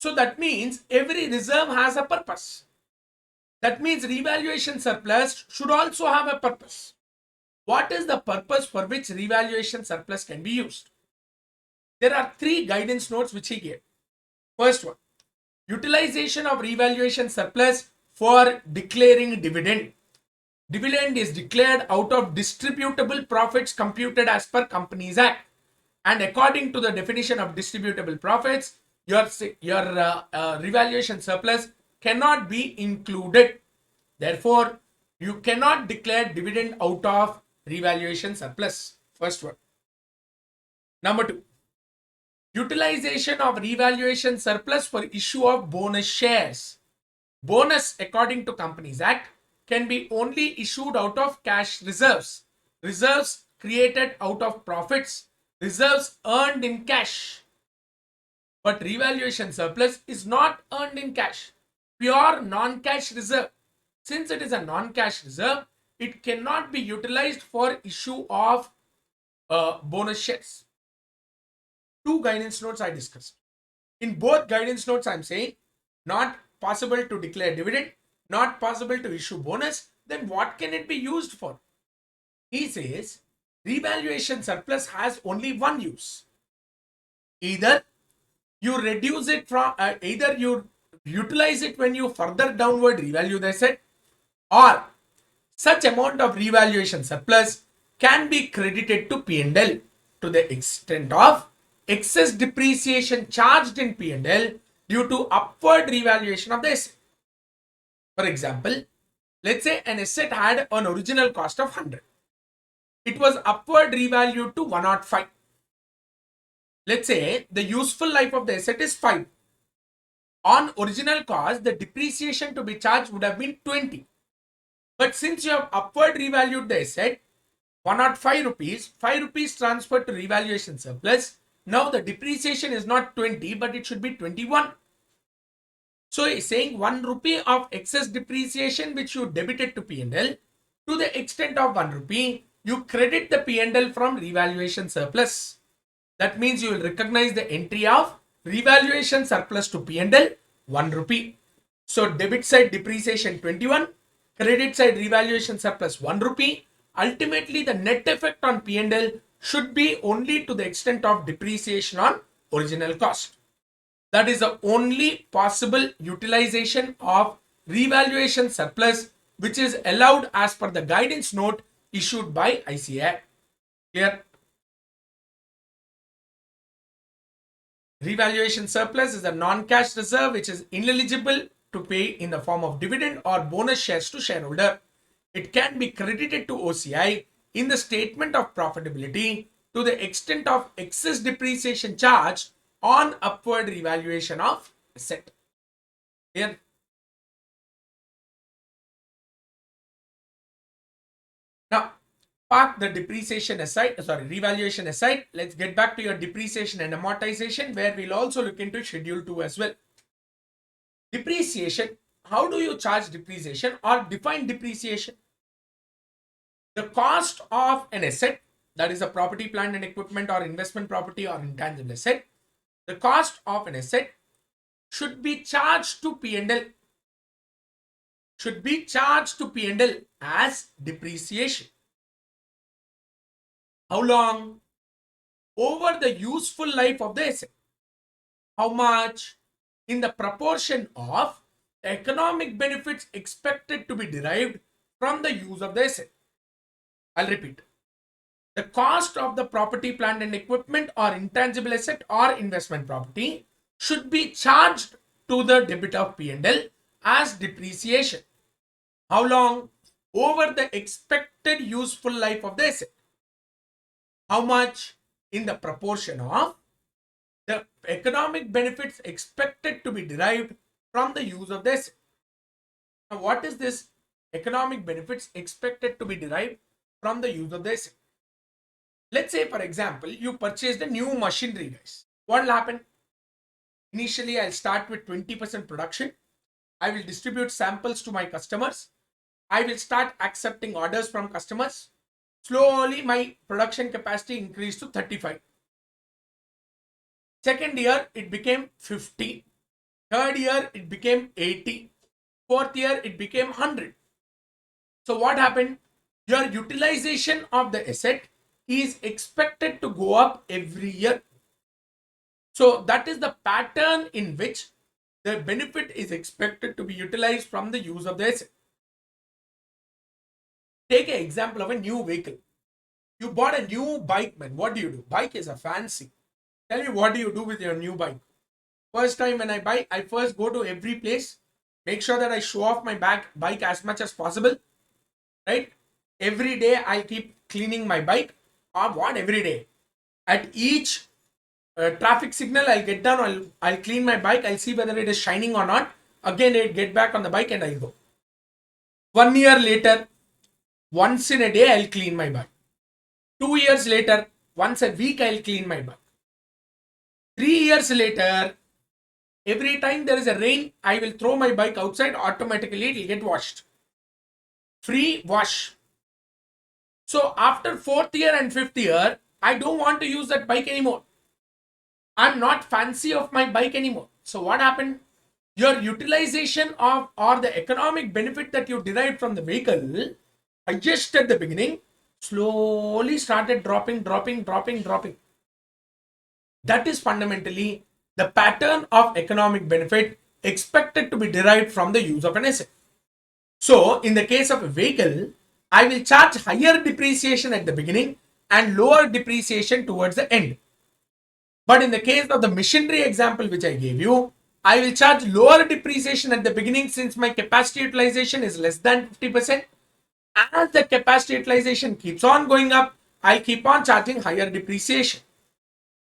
So that means every reserve has a purpose. That means revaluation surplus should also have a purpose. What is the purpose for which revaluation surplus can be used? There are 3 guidance notes which he gave. First one, utilization of revaluation surplus for declaring dividend. Dividend is declared out of distributable profits computed as per Companies Act. And according to the definition of distributable profits, your revaluation surplus cannot be included. Therefore, you cannot declare dividend out of revaluation surplus. First one. Number 2, utilization of revaluation surplus for issue of bonus shares. Bonus, according to Companies Act, can be only issued out of cash reserves. Reserves created out of profits. Reserves earned in cash. But revaluation surplus is not earned in cash. pure non-cash reserve. Since it is a non-cash reserve, it cannot be utilized for issue of bonus shares. Two guidance notes I discussed. In both guidance notes, I'm saying not possible to declare dividend, not possible to issue bonus. Then what can it be used for? He says revaluation surplus has only one use. Either you reduce it from, either you utilize it when you further downward revalue the asset, or such amount of revaluation surplus can be credited to P&L to the extent of excess depreciation charged in P&L due to upward revaluation of the asset. For example, let's say an asset had an original cost of 100. It was upward revalued to 105. Let's say the useful life of the asset is 5. On original cost, the depreciation to be charged would have been 20. But since you have upward revalued the asset, 105 rupees, 5 rupees transferred to revaluation surplus. Now the depreciation is not 20, but it should be 21. So he's saying 1 rupee of excess depreciation which you debited to P&L, to the extent of 1 rupee, you credit the P&L from revaluation surplus. That means you will recognize the entry of revaluation surplus to P&L 1 rupee. So debit side depreciation 21, credit side revaluation surplus 1 rupee. Ultimately, the net effect on P&L should be only to the extent of depreciation on original cost. That is the only possible utilization of revaluation surplus which is allowed as per the guidance note issued by ICAI. Clear? Revaluation surplus is a non-cash reserve which is ineligible to pay in the form of dividend or bonus shares to shareholder. It can be credited to OCI in the statement of profitability to the extent of excess depreciation charged on upward revaluation of asset. Here. Now, park the depreciation aside, revaluation aside. Let's get back to your depreciation and amortization, where we'll also look into schedule 2 as well. Depreciation. How do you charge depreciation or define depreciation? The cost of an asset, that is a property, plant and equipment or investment property or intangible asset, the cost of an asset should be charged to P&L, as depreciation. How long? Over the useful life of the asset. How much? In the proportion of economic benefits expected to be derived from the use of the asset. I'll repeat. The cost of the property, plant and equipment or intangible asset or investment property should be charged to the debit of P&L as depreciation. How long? Over the expected useful life of the asset. How much? In the proportion of the economic benefits expected to be derived from the use of the asset. Now, what is this economic benefits expected to be derived from the use of the asset? Let's say, for example, you purchased a new machinery, guys. What will happen? Initially, I'll start with 20% production. I will distribute samples to my customers. I will start accepting orders from customers. Slowly, my production capacity increased to 35. Second year, it became 50. Third year, it became 80. Fourth year, it became 100. So what happened? Your utilization of the asset is expected to go up every year. So that is the pattern in which the benefit is expected to be utilized from the use of the asset. Take an example of a new vehicle. You bought a new bike, man. What do? Bike is a fancy. Tell me, what do you do with your new bike? First time when I buy, I first go to every place, make sure that I show off my bike as much as possible, right? Every day I keep cleaning my bike. Or what? Every day. At each traffic signal, I'll get down, I'll clean my bike, I'll see whether it is shining or not. Again, I get back on the bike and I'll go. 1 year later, once in a day, I'll clean my bike. 2 years later, once a week, I'll clean my bike. 3 years later, Every time there is a rain, I will throw my bike outside, automatically it will get washed. Free wash. So after 4th year and 5th year, I don't want to use that bike anymore. I'm not fancy of my bike anymore. So what happened? Your utilization of or the economic benefit that you derived from the vehicle, just at the beginning, slowly started dropping. That is fundamentally the pattern of economic benefit expected to be derived from the use of an asset. So, in the case of a vehicle, I will charge higher depreciation at the beginning and lower depreciation towards the end. But in the case of the machinery example which I gave you, I will charge lower depreciation at the beginning since my capacity utilization is less than 50%. As the capacity utilization keeps on going up, I'll keep on charging higher depreciation.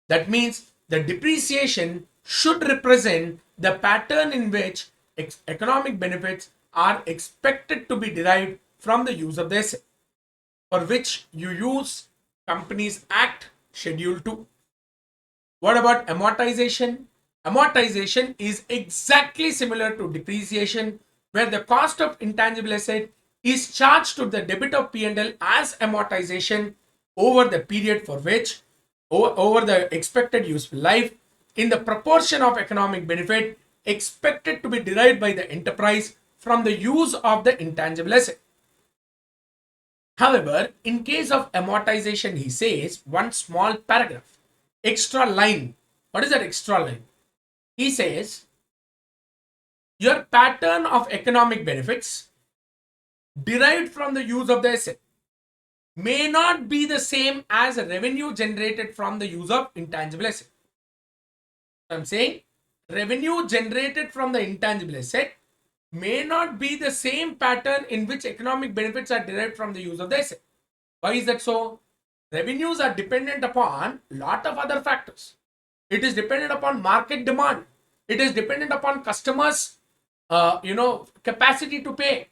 That means the depreciation should represent the pattern in which economic benefits are expected to be derived from the use of the asset, for which you use Companies Act Schedule 2. What about amortization? Amortization is exactly similar to depreciation, where the cost of intangible asset is charged to the debit of P&L as amortization over the period for which, over the expected useful life, in the proportion of economic benefit expected to be derived by the enterprise from the use of the intangible asset. However, in case of amortization, he says one small paragraph, extra line. What is that extra line? He says your pattern of economic benefits derived from the use of the asset may not be the same as revenue generated from the use of intangible asset. I'm saying revenue generated from the intangible asset may not be the same pattern in which economic benefits are derived from the use of the asset. Why is that so? Revenues are dependent upon a lot of other factors. It is dependent upon market demand. It is dependent upon customers, capacity to pay.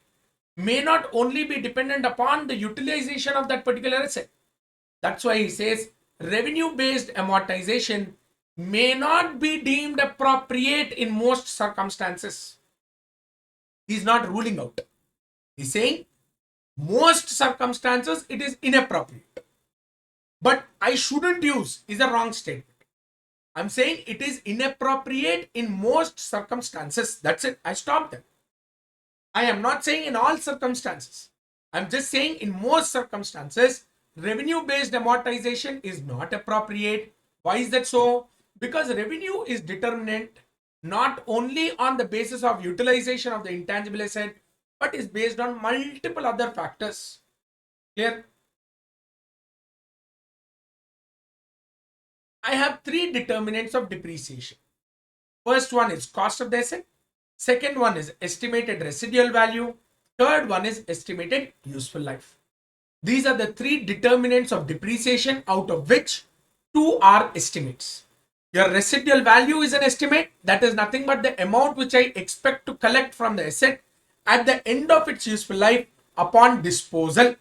May not only be dependent upon the utilization of that particular asset. That's why he says revenue-based amortization may not be deemed appropriate in most circumstances. He's not ruling out. He's saying most circumstances it is inappropriate. But I shouldn't use is a wrong statement. I'm saying it is inappropriate in most circumstances. That's it. I stopped there. I am not saying in all circumstances. I'm just saying in most circumstances, revenue-based amortization is not appropriate. Why is that so? Because revenue is determinant not only on the basis of utilization of the intangible asset, but is based on multiple other factors. Clear? I have three determinants of depreciation. First one is cost of the asset. Second one is estimated residual value. Third one is estimated useful life. These are the three determinants of depreciation, out of which two are estimates. Your residual value is an estimate. That is nothing but the amount which I expect to collect from the asset at the end of its useful life upon disposal.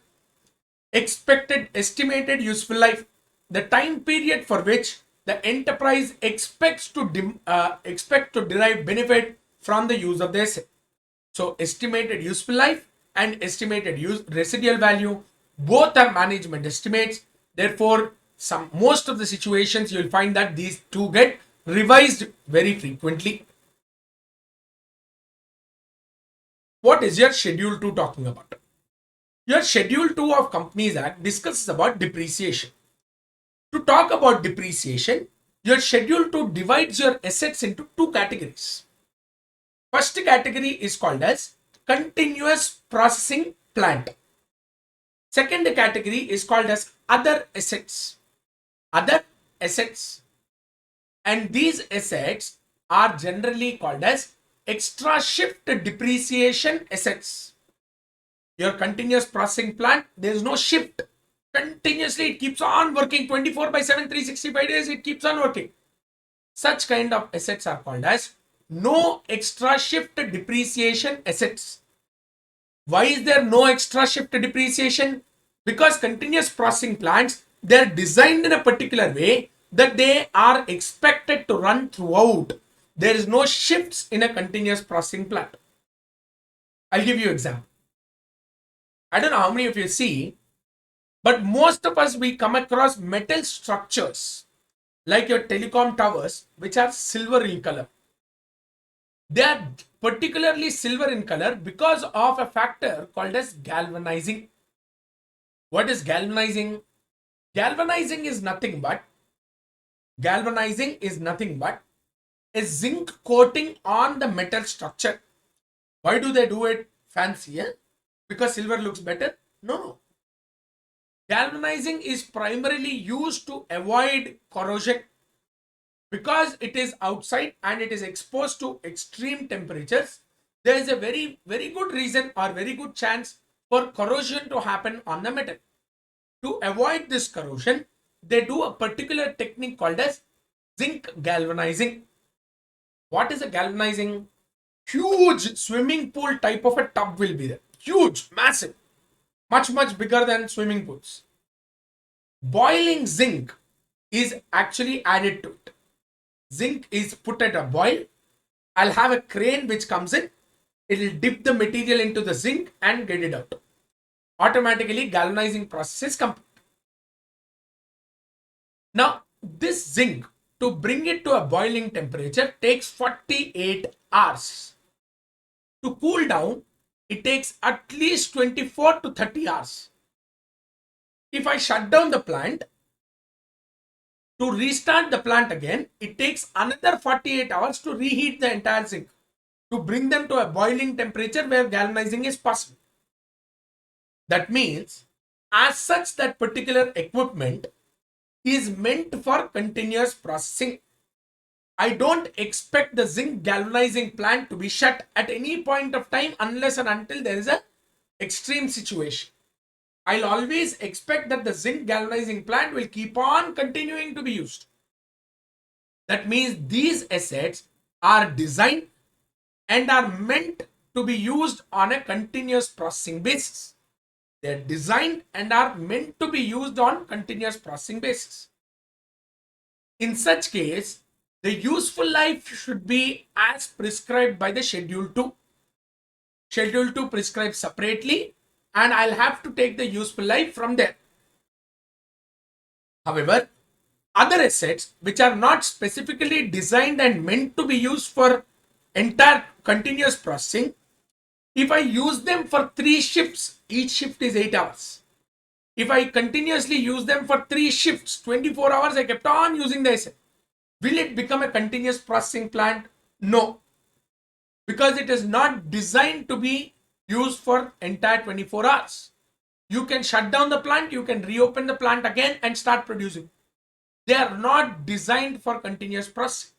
Expected estimated useful life, the time period for which the enterprise expects to derive benefit from the use of the asset. So estimated useful life and estimated residual value, both are management estimates. Therefore, most of the situations you will find that these two get revised very frequently. What is your Schedule 2 talking about? Your Schedule 2 of Companies Act discusses about depreciation. To talk about depreciation, your Schedule 2 divides your assets into two categories. First category is called as continuous processing plant. Second category is called as other assets. Other assets. And these assets are generally called as extra shift depreciation assets. Your continuous processing plant, there is no shift. Continuously it keeps on working 24/7, 365 days, it keeps on working. Such kind of assets are called as no extra shift depreciation assets. Why is there no extra shift depreciation? Because continuous processing plants, they're designed in a particular way that they are expected to run throughout. There is no shifts in a continuous processing plant. I'll give you an example. I don't know how many of you see, but most of us, we come across metal structures like your telecom towers, which are silver in color. They are particularly silver in color because of a factor called as galvanizing. What is galvanizing? Galvanizing is nothing but a zinc coating on the metal structure. Why do they do it fancier? Because silver looks better? No. Galvanizing is primarily used to avoid corrosion. Because it is outside and it is exposed to extreme temperatures, there is a very, very good reason or very good chance for corrosion to happen on the metal. To avoid this corrosion, they do a particular technique called as zinc galvanizing. What is a galvanizing? Huge swimming pool type of a tub will be there. Huge, massive, much, much bigger than swimming pools. Boiling zinc is actually added to it. Zinc is put at a boil. I'll have a crane which comes in. It'll dip the material into the zinc and get it out. Automatically, galvanizing process is complete. Now, this zinc, to bring it to a boiling temperature, takes 48 hours. To cool down, it takes at least 24 to 30 hours. If I shut down the plant, to restart the plant again, it takes another 48 hours to reheat the entire zinc, to bring them to a boiling temperature where galvanizing is possible. That means, as such, that particular equipment is meant for continuous processing. I don't expect the zinc galvanizing plant to be shut at any point of time unless and until there is an extreme situation. I'll always expect that the zinc galvanizing plant will keep on continuing to be used. That means these assets are designed and are meant to be used on a continuous processing basis. They're designed and are meant to be used on continuous processing basis. In such case, the useful life should be as prescribed by the Schedule 2. Schedule 2 prescribes separately, and I'll have to take the useful life from there. However, other assets which are not specifically designed and meant to be used for entire continuous processing, if I use them for 3 shifts, each shift is 8 hours. If I continuously use them for 3 shifts, 24 hours, I kept on using the asset. Will it become a continuous processing plant? No. Because it is not designed to be used for entire 24 hours. You can shut down the plant, you can reopen the plant again and start producing. They are not designed for continuous processing.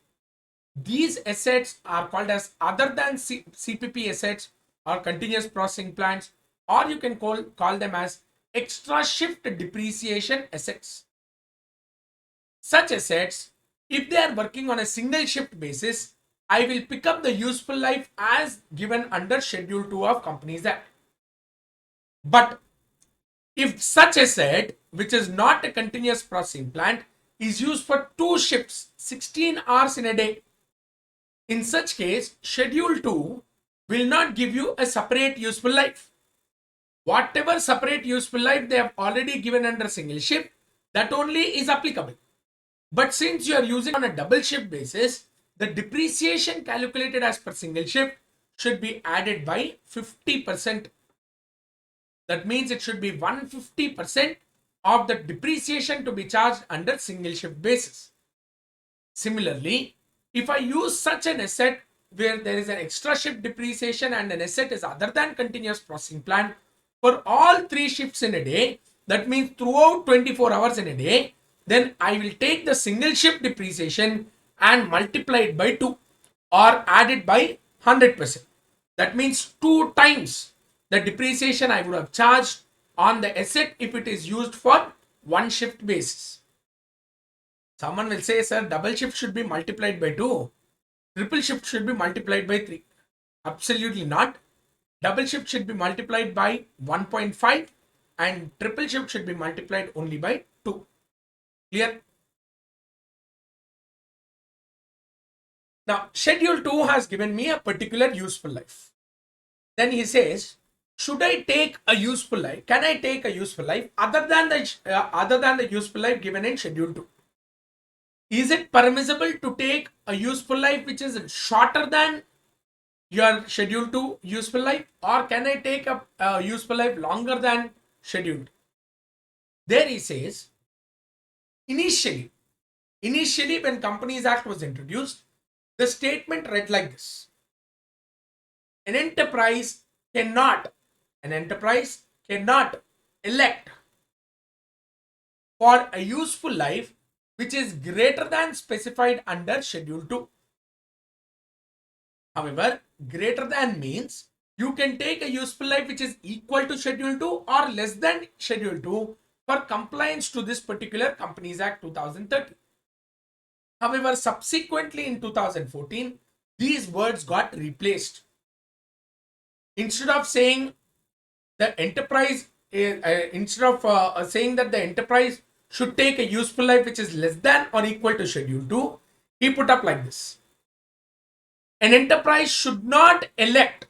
These assets are called as other than CPP assets or continuous processing plants, or you can call them as extra shift depreciation assets. Such assets, if they are working on a single shift basis, I will pick up the useful life as given under Schedule 2 of Companies Act. But if such asset, which is not a continuous processing plant, is used for 2 shifts, 16 hours in a day, in such case, Schedule 2 will not give you a separate useful life. Whatever separate useful life they have already given under single shift, that only is applicable. But since you are using on a double shift basis, the depreciation calculated as per single shift should be added by 50%. That means it should be 150% of the depreciation to be charged under single shift basis. Similarly, if I use such an asset where there is an extra shift depreciation and an asset is other than continuous processing plant for all 3 shifts in a day, that means throughout 24 hours in a day, then I will take the single shift depreciation and multiply it by 2 or add it by 100%. That means 2 times the depreciation I would have charged on the asset if it is used for 1 shift basis. Someone will say, sir, double shift should be multiplied by 2. Triple shift should be multiplied by 3. Absolutely not. Double shift should be multiplied by 1.5 and triple shift should be multiplied only by 2. Clear? Now, schedule 2 has given me a particular useful life. Then he says, should I take a useful life? Can I take a useful life other than the useful life given in schedule 2? Is it permissible to take a useful life which is shorter than your schedule 2 useful life, or can I take a useful life longer than scheduled? There he says, initially, when Companies Act was introduced, the statement read like this: an enterprise cannot, an enterprise cannot elect for a useful life which is greater than specified under schedule 2. However, greater than means you can take a useful life which is equal to schedule 2 or less than schedule 2 for compliance to this particular Companies Act 2030. However, subsequently in 2014, these words got replaced. Instead of saying the enterprise, instead of saying that the enterprise should take a useful life which is less than or equal to schedule 2, he put up like this: an enterprise should not elect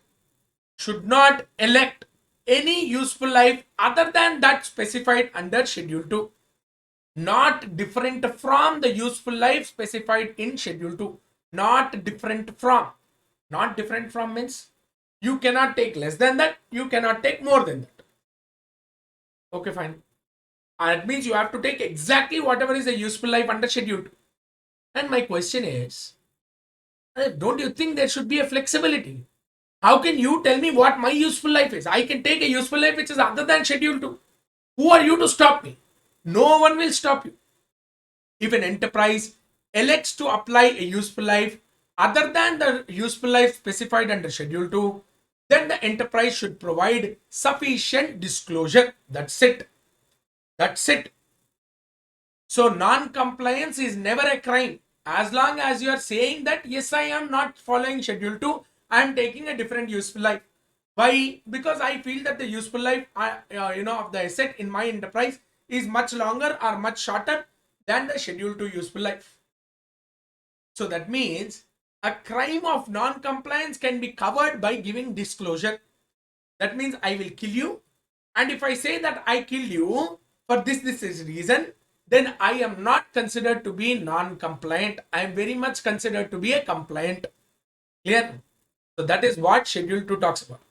any useful life other than that specified under schedule 2, not different from the useful life specified in schedule 2. Not different from, not different from means you cannot take less than that, you cannot take more than that. Okay, fine. That means you have to take exactly whatever is the useful life under schedule 2. And my question is, don't you think there should be a flexibility? How can you tell me what my useful life is? I can take a useful life which is other than schedule 2. Who are you to stop me? No one will stop you. If an enterprise elects to apply a useful life other than the useful life specified under schedule 2, then the enterprise should provide sufficient disclosure. That's it. That's it. So non-compliance is never a crime. As long as you are saying that, yes, I am not following schedule 2, I am taking a different useful life. Why? Because I feel that the useful life of the asset in my enterprise is much longer or much shorter than the schedule 2 useful life. So that means a crime of non-compliance can be covered by giving disclosure. That means I will kill you, and if I say that I killed you for this is reason, then I am not considered to be non-compliant. I am very much considered to be a compliant. Clear? So that is what schedule 2 talks about.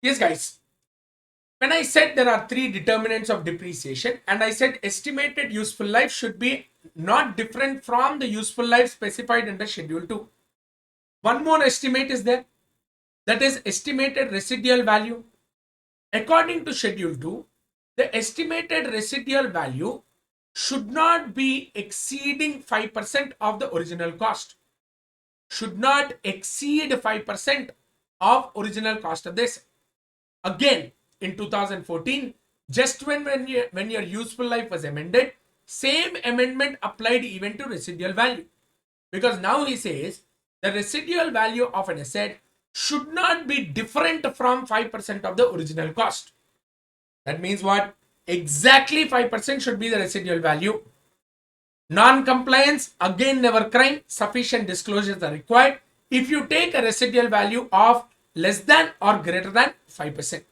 Yes, guys. When I said there are 3 determinants of depreciation, and I said estimated useful life should be not different from the useful life specified under schedule 2. One more estimate is there, that is estimated residual value. According to schedule 2, the estimated residual value should not be exceeding 5% of the original cost. Should not exceed 5% of original cost of this. Again, in 2014, just when your useful life was amended, same amendment applied even to residual value. Because now he says the residual value of an asset should not be different from 5% of the original cost. That means what? Exactly 5% should be the residual value. Non-compliance, again never crime. Sufficient disclosures are required if you take a residual value of less than or greater than 5%.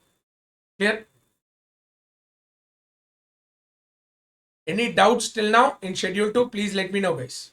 Clear? Any doubts till now in schedule 2? Please let me know, guys.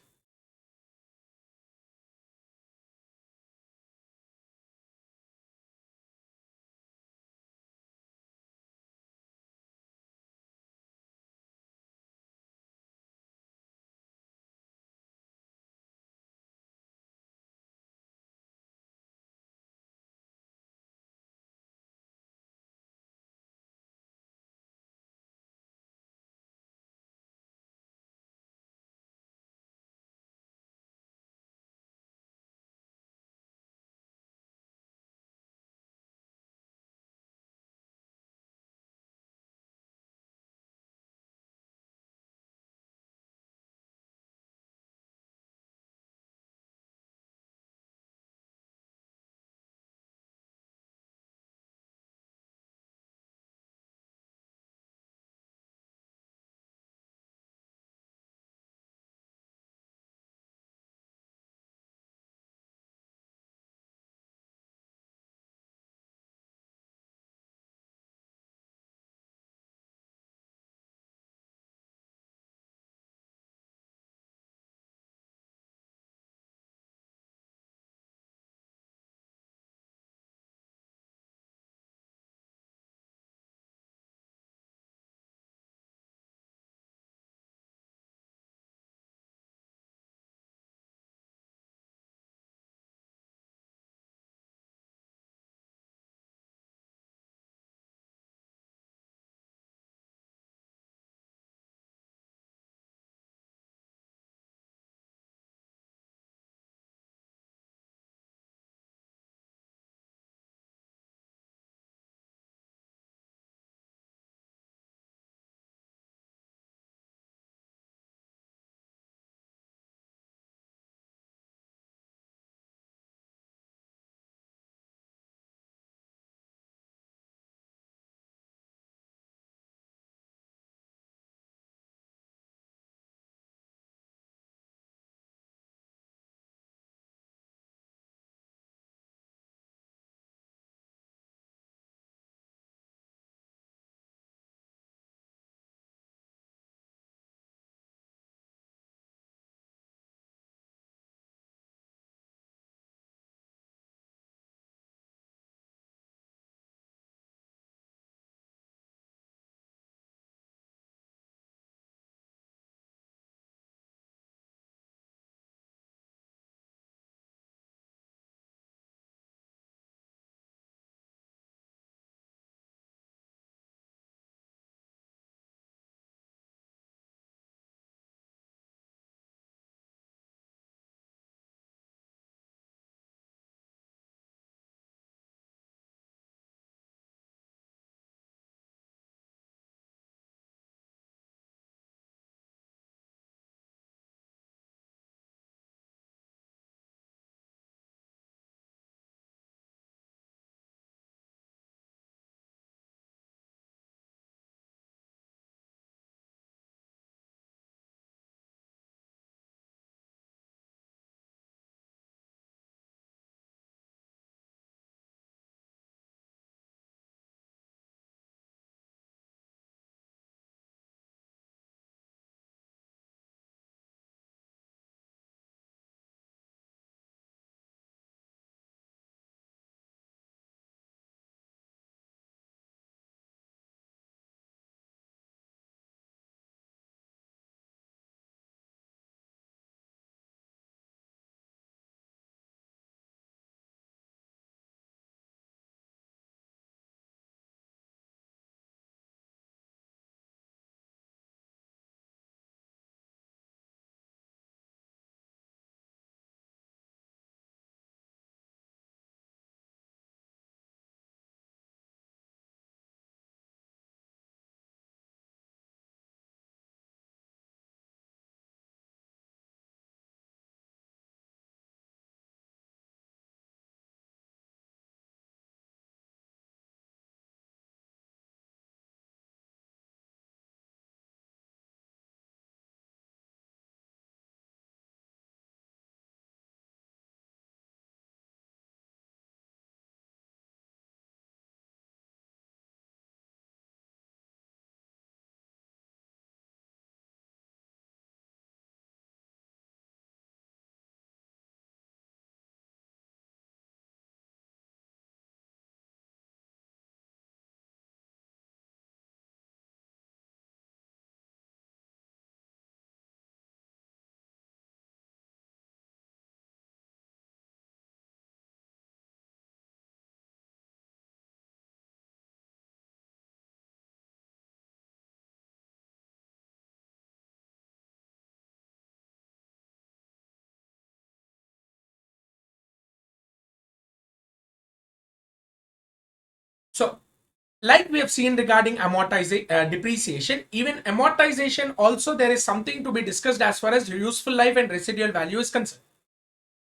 Like we have seen regarding depreciation, even amortization also there is something to be discussed as far as useful life and residual value is concerned.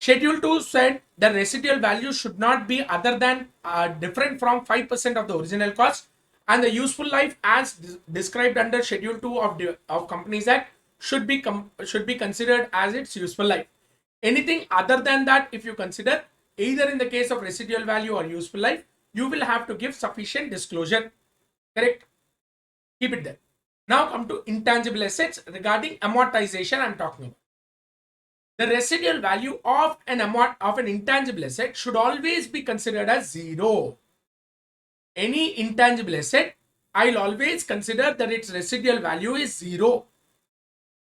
Schedule 2 said the residual value should not be other than different from 5% of the original cost, and the useful life as described under Schedule 2 of Companies Act should be considered as its useful life. Anything other than that, if you consider either in the case of residual value or useful life, you will have to give sufficient disclosure. Correct? Keep it there. Now come to intangible assets. Regarding amortization, I'm talking about. The residual value of an intangible asset should always be considered as zero. Any intangible asset, I'll always consider that its residual value is zero.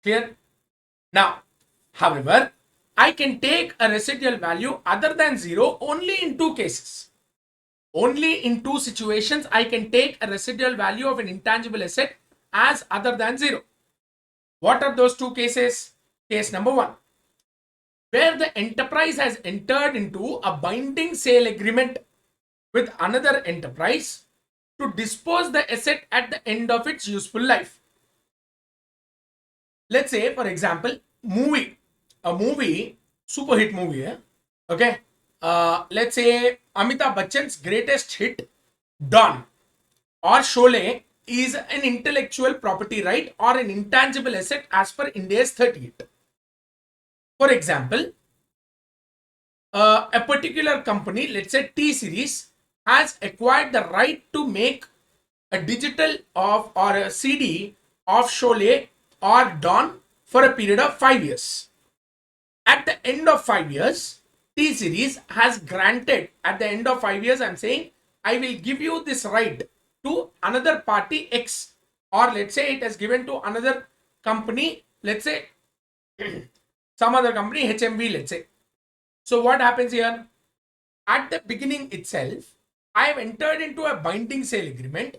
Clear? Now, however, I can take a residual value other than zero only in two cases. Only in two situations I can take a residual value of an intangible asset as other than zero. What are those two cases? Case number one, where the enterprise has entered into a binding sale agreement with another enterprise to dispose the asset at the end of its useful life. Let's say, for example, a movie, super hit movie, okay? Let's say Amitabh Bachchan's greatest hit, Don or Sholay, is an intellectual property right or an intangible asset as per India's 38. For example, a particular company, let's say T Series, has acquired the right to make a digital of or a CD of Sholay or Dawn for a period of 5 years. At the end of 5 years, T Series has granted, at the end of 5 years, I'm saying, I will give you this right to another party X, or let's say it has given to another company, let's say some other company, HMV, let's say. So what happens here? At the beginning itself, I have entered into a binding sale agreement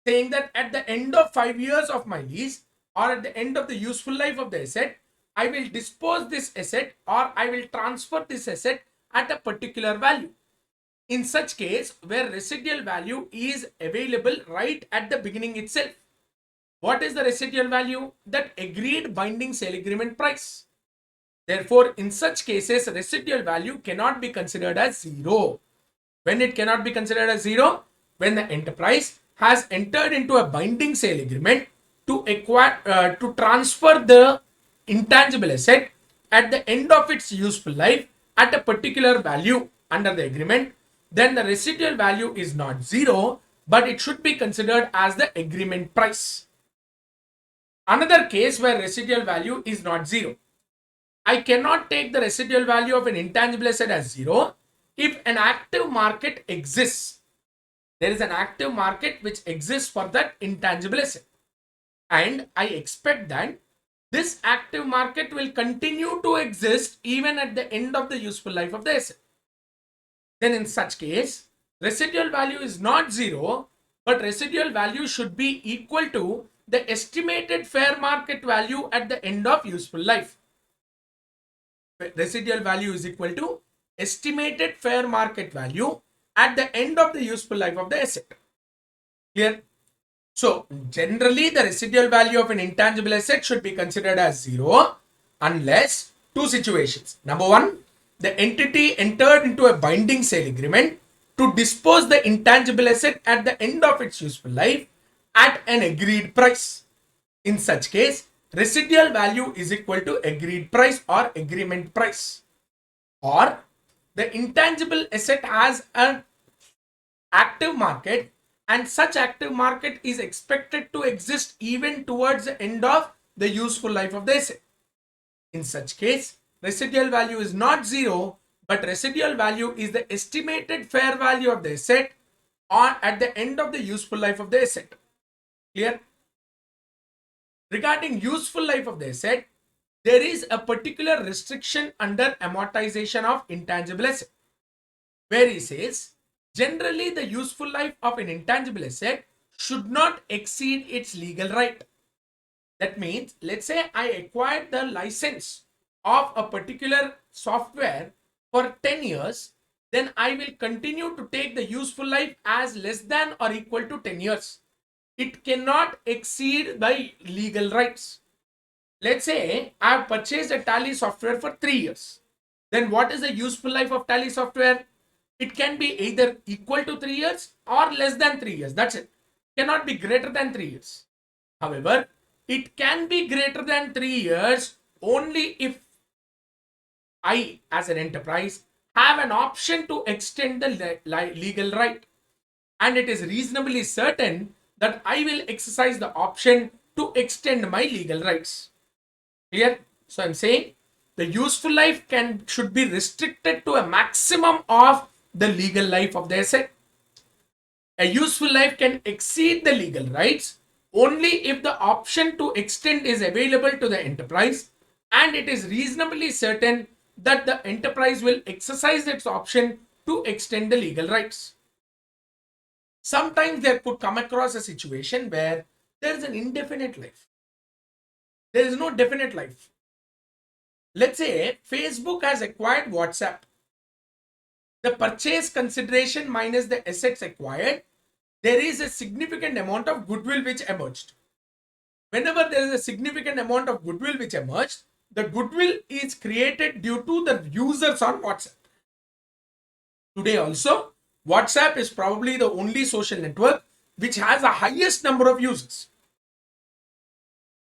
saying that at the end of 5 years of my lease or at the end of the useful life of the asset, I will dispose this asset or I will transfer this asset at a particular value. In such case, where residual value is available right at the beginning itself. What is the residual value? That agreed binding sale agreement price. Therefore, in such cases, residual value cannot be considered as zero. When it cannot be considered as zero? When the enterprise has entered into a binding sale agreement to transfer the intangible asset at the end of its useful life at a particular value under the agreement, then the residual value is not zero, but it should be considered as the agreement price. Another case where residual value is not zero. I cannot take the residual value of an intangible asset as zero if an active market exists. There is an active market which exists for that intangible asset. And I expect that this active market will continue to exist even at the end of the useful life of the asset. Then in such case, residual value is not zero, but residual value should be equal to the estimated fair market value at the end of useful life. Residual value is equal to estimated fair market value at the end of the useful life of the asset. Clear? So generally the residual value of an intangible asset should be considered as zero unless two situations. Number one, the entity entered into a binding sale agreement to dispose the intangible asset at the end of its useful life at an agreed price. In such case, residual value is equal to agreed price or agreement price. Or the intangible asset has an active market and such active market is expected to exist even towards the end of the useful life of the asset. In such case, residual value is not zero, but residual value is the estimated fair value of the asset on at the end of the useful life of the asset. Clear? Regarding useful life of the asset, there is a particular restriction under amortization of intangible asset, where he says generally the useful life of an intangible asset should not exceed its legal right. That means, let's say I acquired the license of a particular software for 10 years then I will continue to take the useful life as less than or equal to 10 years. It cannot exceed by legal rights. Let's say I have purchased a Tally software for 3 years. Then what is the useful life of Tally software? It can be either equal to 3 years or less than 3 years. That's it. Cannot be greater than 3 years. However, it can be greater than 3 years only if I, as an enterprise, have an option to extend the legal right. And it is reasonably certain that I will exercise the option to extend my legal rights. Clear? So I'm saying the useful life should be restricted to a maximum of the legal life of the asset. A useful life can exceed the legal rights only if the option to extend is available to the enterprise and it is reasonably certain that the enterprise will exercise its option to extend the legal rights. Sometimes there could come across a situation where there is an indefinite life. There is no definite life. Let's say Facebook has acquired WhatsApp. The purchase consideration minus the assets acquired, there is a significant amount of goodwill which emerged. Whenever there is a significant amount of goodwill which emerged, the goodwill is created due to the users on WhatsApp. Today also, WhatsApp is probably the only social network which has the highest number of users.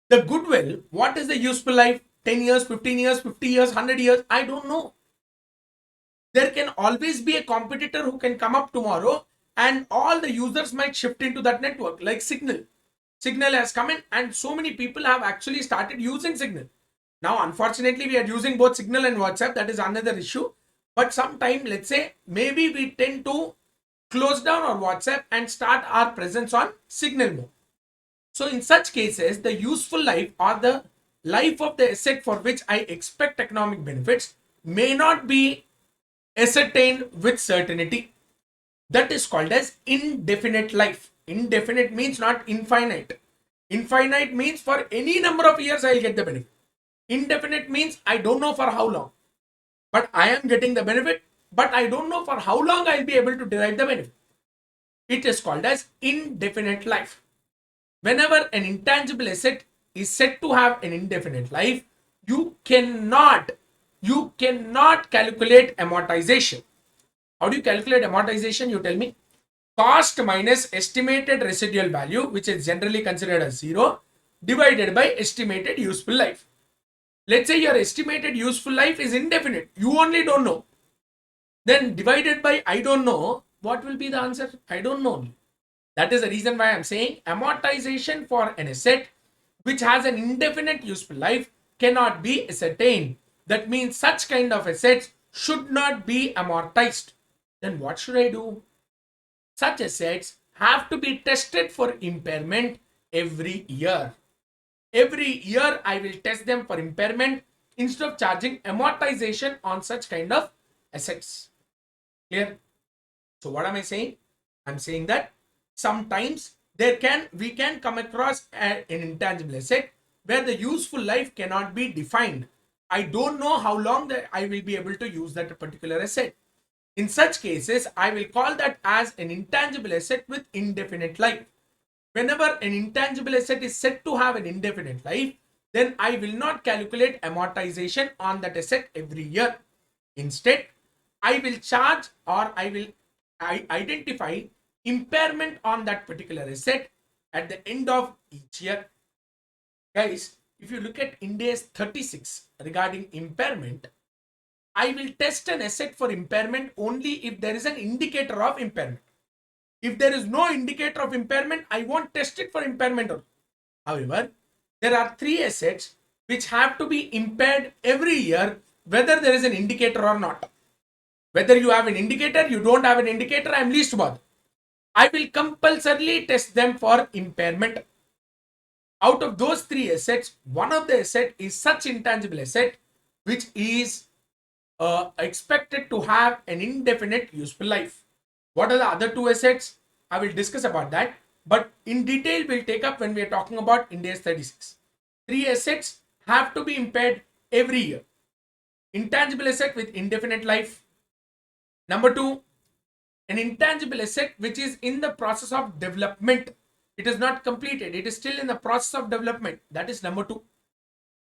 The goodwill, what is the useful life? 10 years, 15 years, 50 years, 100 years? I don't know. There can always be a competitor who can come up tomorrow and all the users might shift into that network, like Signal. Signal has come in and so many people have actually started using Signal. Now, unfortunately, we are using both Signal and WhatsApp. That is another issue. But sometime, let's say, maybe we tend to close down our WhatsApp and start our presence on Signal mode. So in such cases, the useful life or the life of the asset for which I expect economic benefits may not be ascertained with certainty. That is called as indefinite life. Indefinite means not infinite. Infinite means for any number of years I'll get the benefit. Indefinite means I don't know for how long. But I am getting the benefit, but I don't know for how long I'll be able to derive the benefit. It is called as indefinite life. Whenever an intangible asset is said to have an indefinite life, you cannot calculate amortization. How do you calculate amortization? You tell me. Cost minus estimated residual value, which is generally considered as 0, divided by estimated useful life. Let's say your estimated useful life is indefinite. You only don't know. Then divided by I don't know, what will be the answer? I don't know. That is the reason why I'm saying amortization for an asset which has an indefinite useful life cannot be ascertained. That means such kind of assets should not be amortized. Then what should I do? Such assets have to be tested for impairment every year. Every year I will test them for impairment instead of charging amortization on such kind of assets. Clear? So what am I saying? I'm saying that sometimes we can come across an intangible asset where the useful life cannot be defined. I don't know how long that I will be able to use that particular asset. In such cases, I will call that as an intangible asset with indefinite life. Whenever an intangible asset is said to have an indefinite life, then I will not calculate amortization on that asset every year. Instead, I will charge or I will identify impairment on that particular asset at the end of each year. Guys, if you look at Ind AS 36 regarding impairment, I will test an asset for impairment only if there is an indicator of impairment. If there is no indicator of impairment, I won't test it for impairment. However, there are 3 assets which have to be impaired every year, whether there is an indicator or not. Whether you have an indicator, you don't have an indicator, I am least bothered. I will compulsorily test them for impairment. Out of those 3 assets, one of the asset is such intangible asset which is expected to have an indefinite useful life. What are the other 2 assets? I will discuss about that, but in detail we'll take up when we are talking about Ind AS 36. 3 assets have to be impaired every year. Intangible asset with indefinite life, Number two, an intangible asset which is in the process of development. It is not completed. It is still in the process of development. That is number two.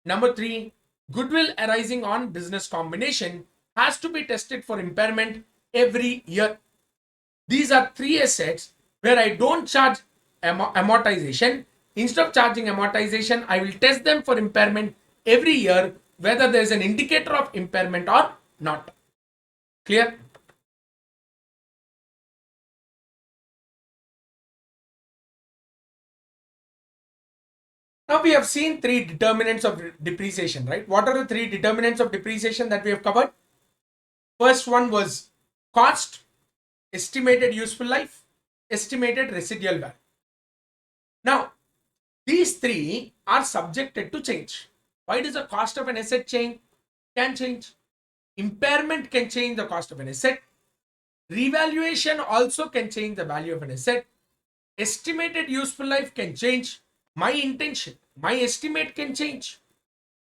Number three, goodwill arising on business combination has to be tested for impairment every year. These are three assets where I don't charge amortization. Instead of charging amortization, I will test them for impairment every year, whether there is an indicator of impairment or not. Clear? Now we have seen three determinants of depreciation, right? What are the three determinants of depreciation that we have covered? First one was cost, estimated useful life, estimated residual value. Now, these three are subjected to change. Why does the cost of an asset change? Can change. Impairment can change the cost of an asset. Revaluation also can change the value of an asset. Estimated useful life can change. My intention, my estimate can change.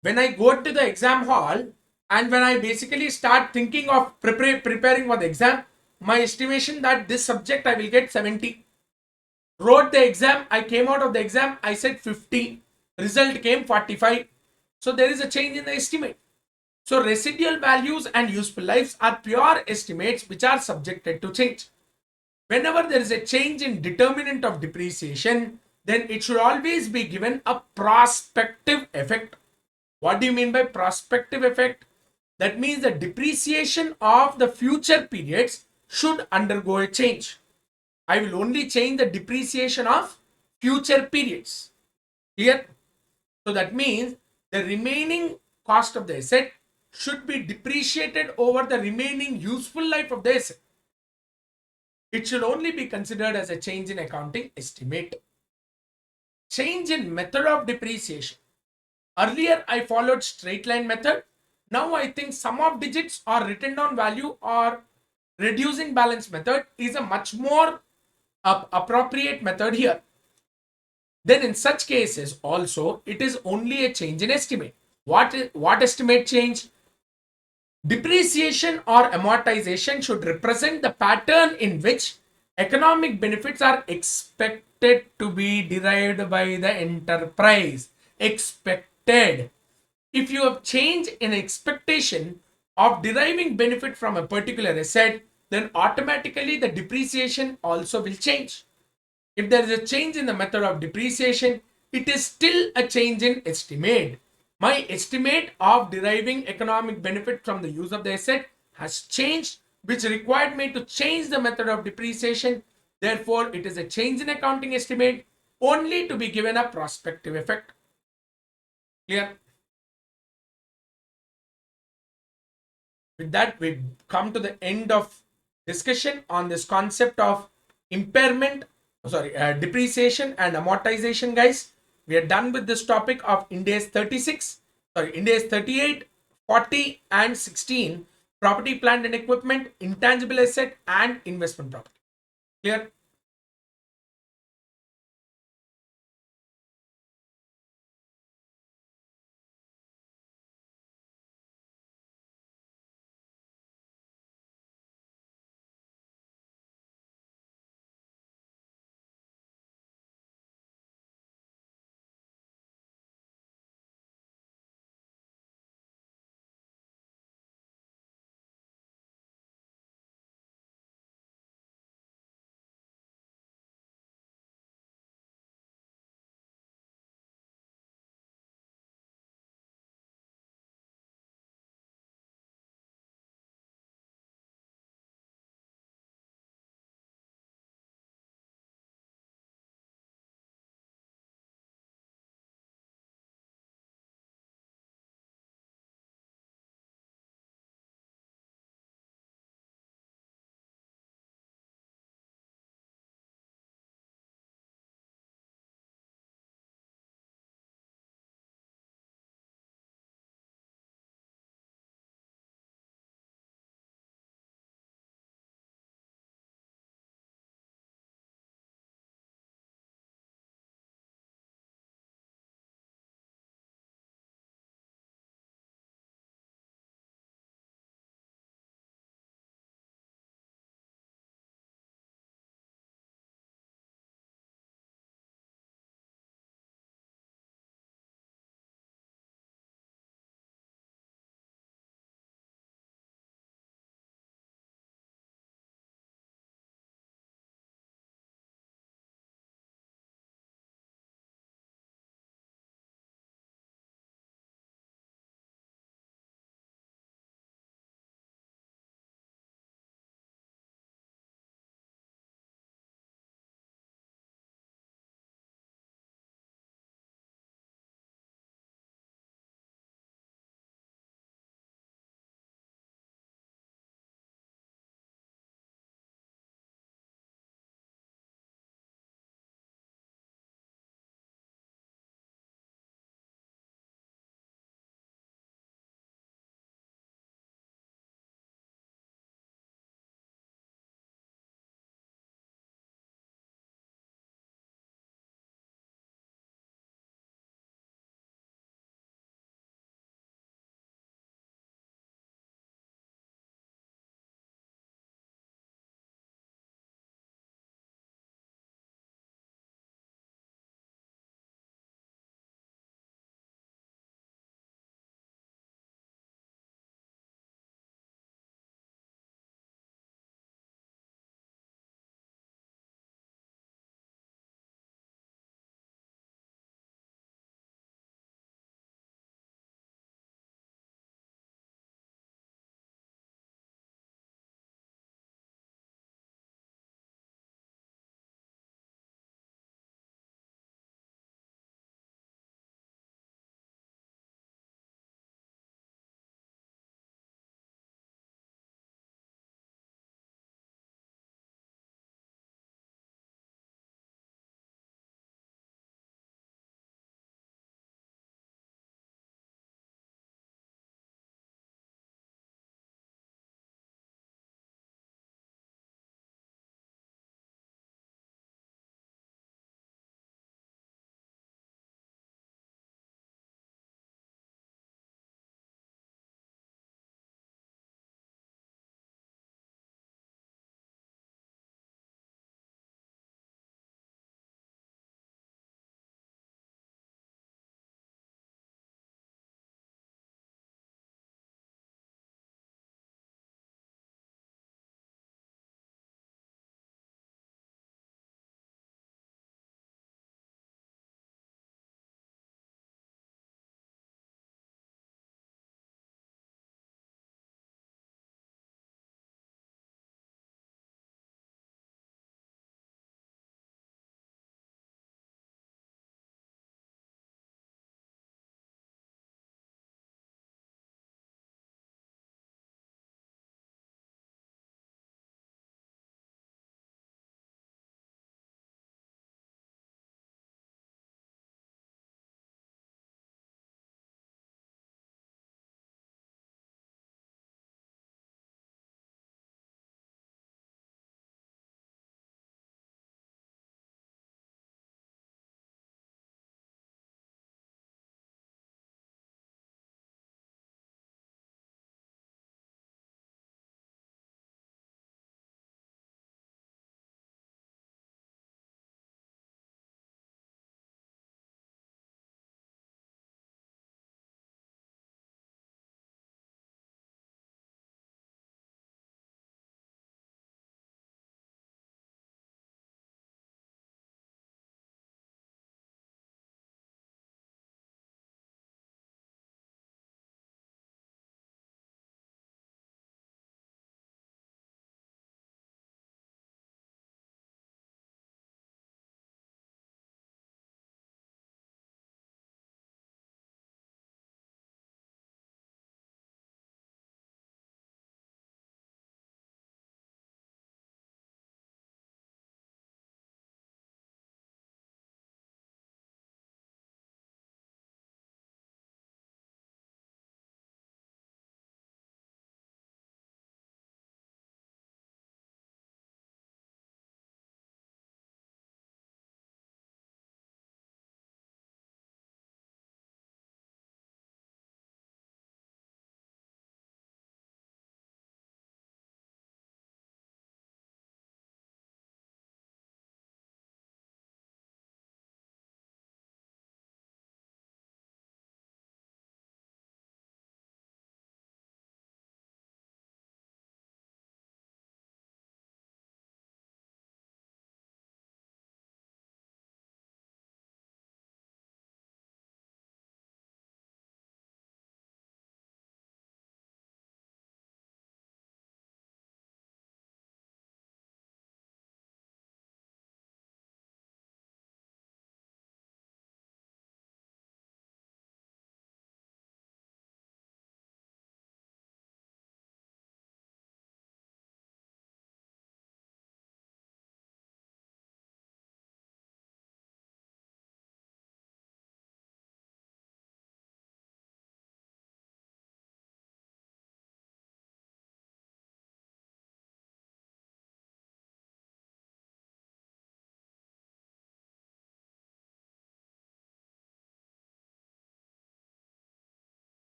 When I go to the exam hall and when I basically start thinking of preparing for the exam, my estimation that this subject I will get 70. Wrote the exam, I came out of the exam, I said 50. Result came 45. So there is a change in the estimate. So residual values and useful lives are pure estimates which are subjected to change. Whenever there is a change in determinant of depreciation, then it should always be given a prospective effect. What do you mean by prospective effect? That means the depreciation of the future periods should undergo a change. I will only change the depreciation of future periods. Clear? So that means the remaining cost of the asset should be depreciated over the remaining useful life of the asset. It should only be considered as a change in accounting estimate. Change in method of depreciation. Earlier, I followed straight line method. Now, I think sum of digits or written down value or reducing balance method is a much more appropriate method here. Then in such cases also, it is only a change in estimate. What estimate change? Depreciation or amortization should represent the pattern in which economic benefits are expected to be derived by the enterprise. Expected. If you have change in expectation of deriving benefit from a particular asset, then automatically the depreciation also will change. If there is a change in the method of depreciation, it is still a change in estimate. My estimate of deriving economic benefit from the use of the asset has changed, which required me to change the method of depreciation. Therefore, it is a change in accounting estimate only to be given a prospective effect. Clear? With that, we come to the end of discussion on this concept of impairment, depreciation and amortization, guys. We are done with this topic of Ind AS 36, Ind AS 38, 40 and 16, property, plant and equipment, intangible asset and investment property. Clear?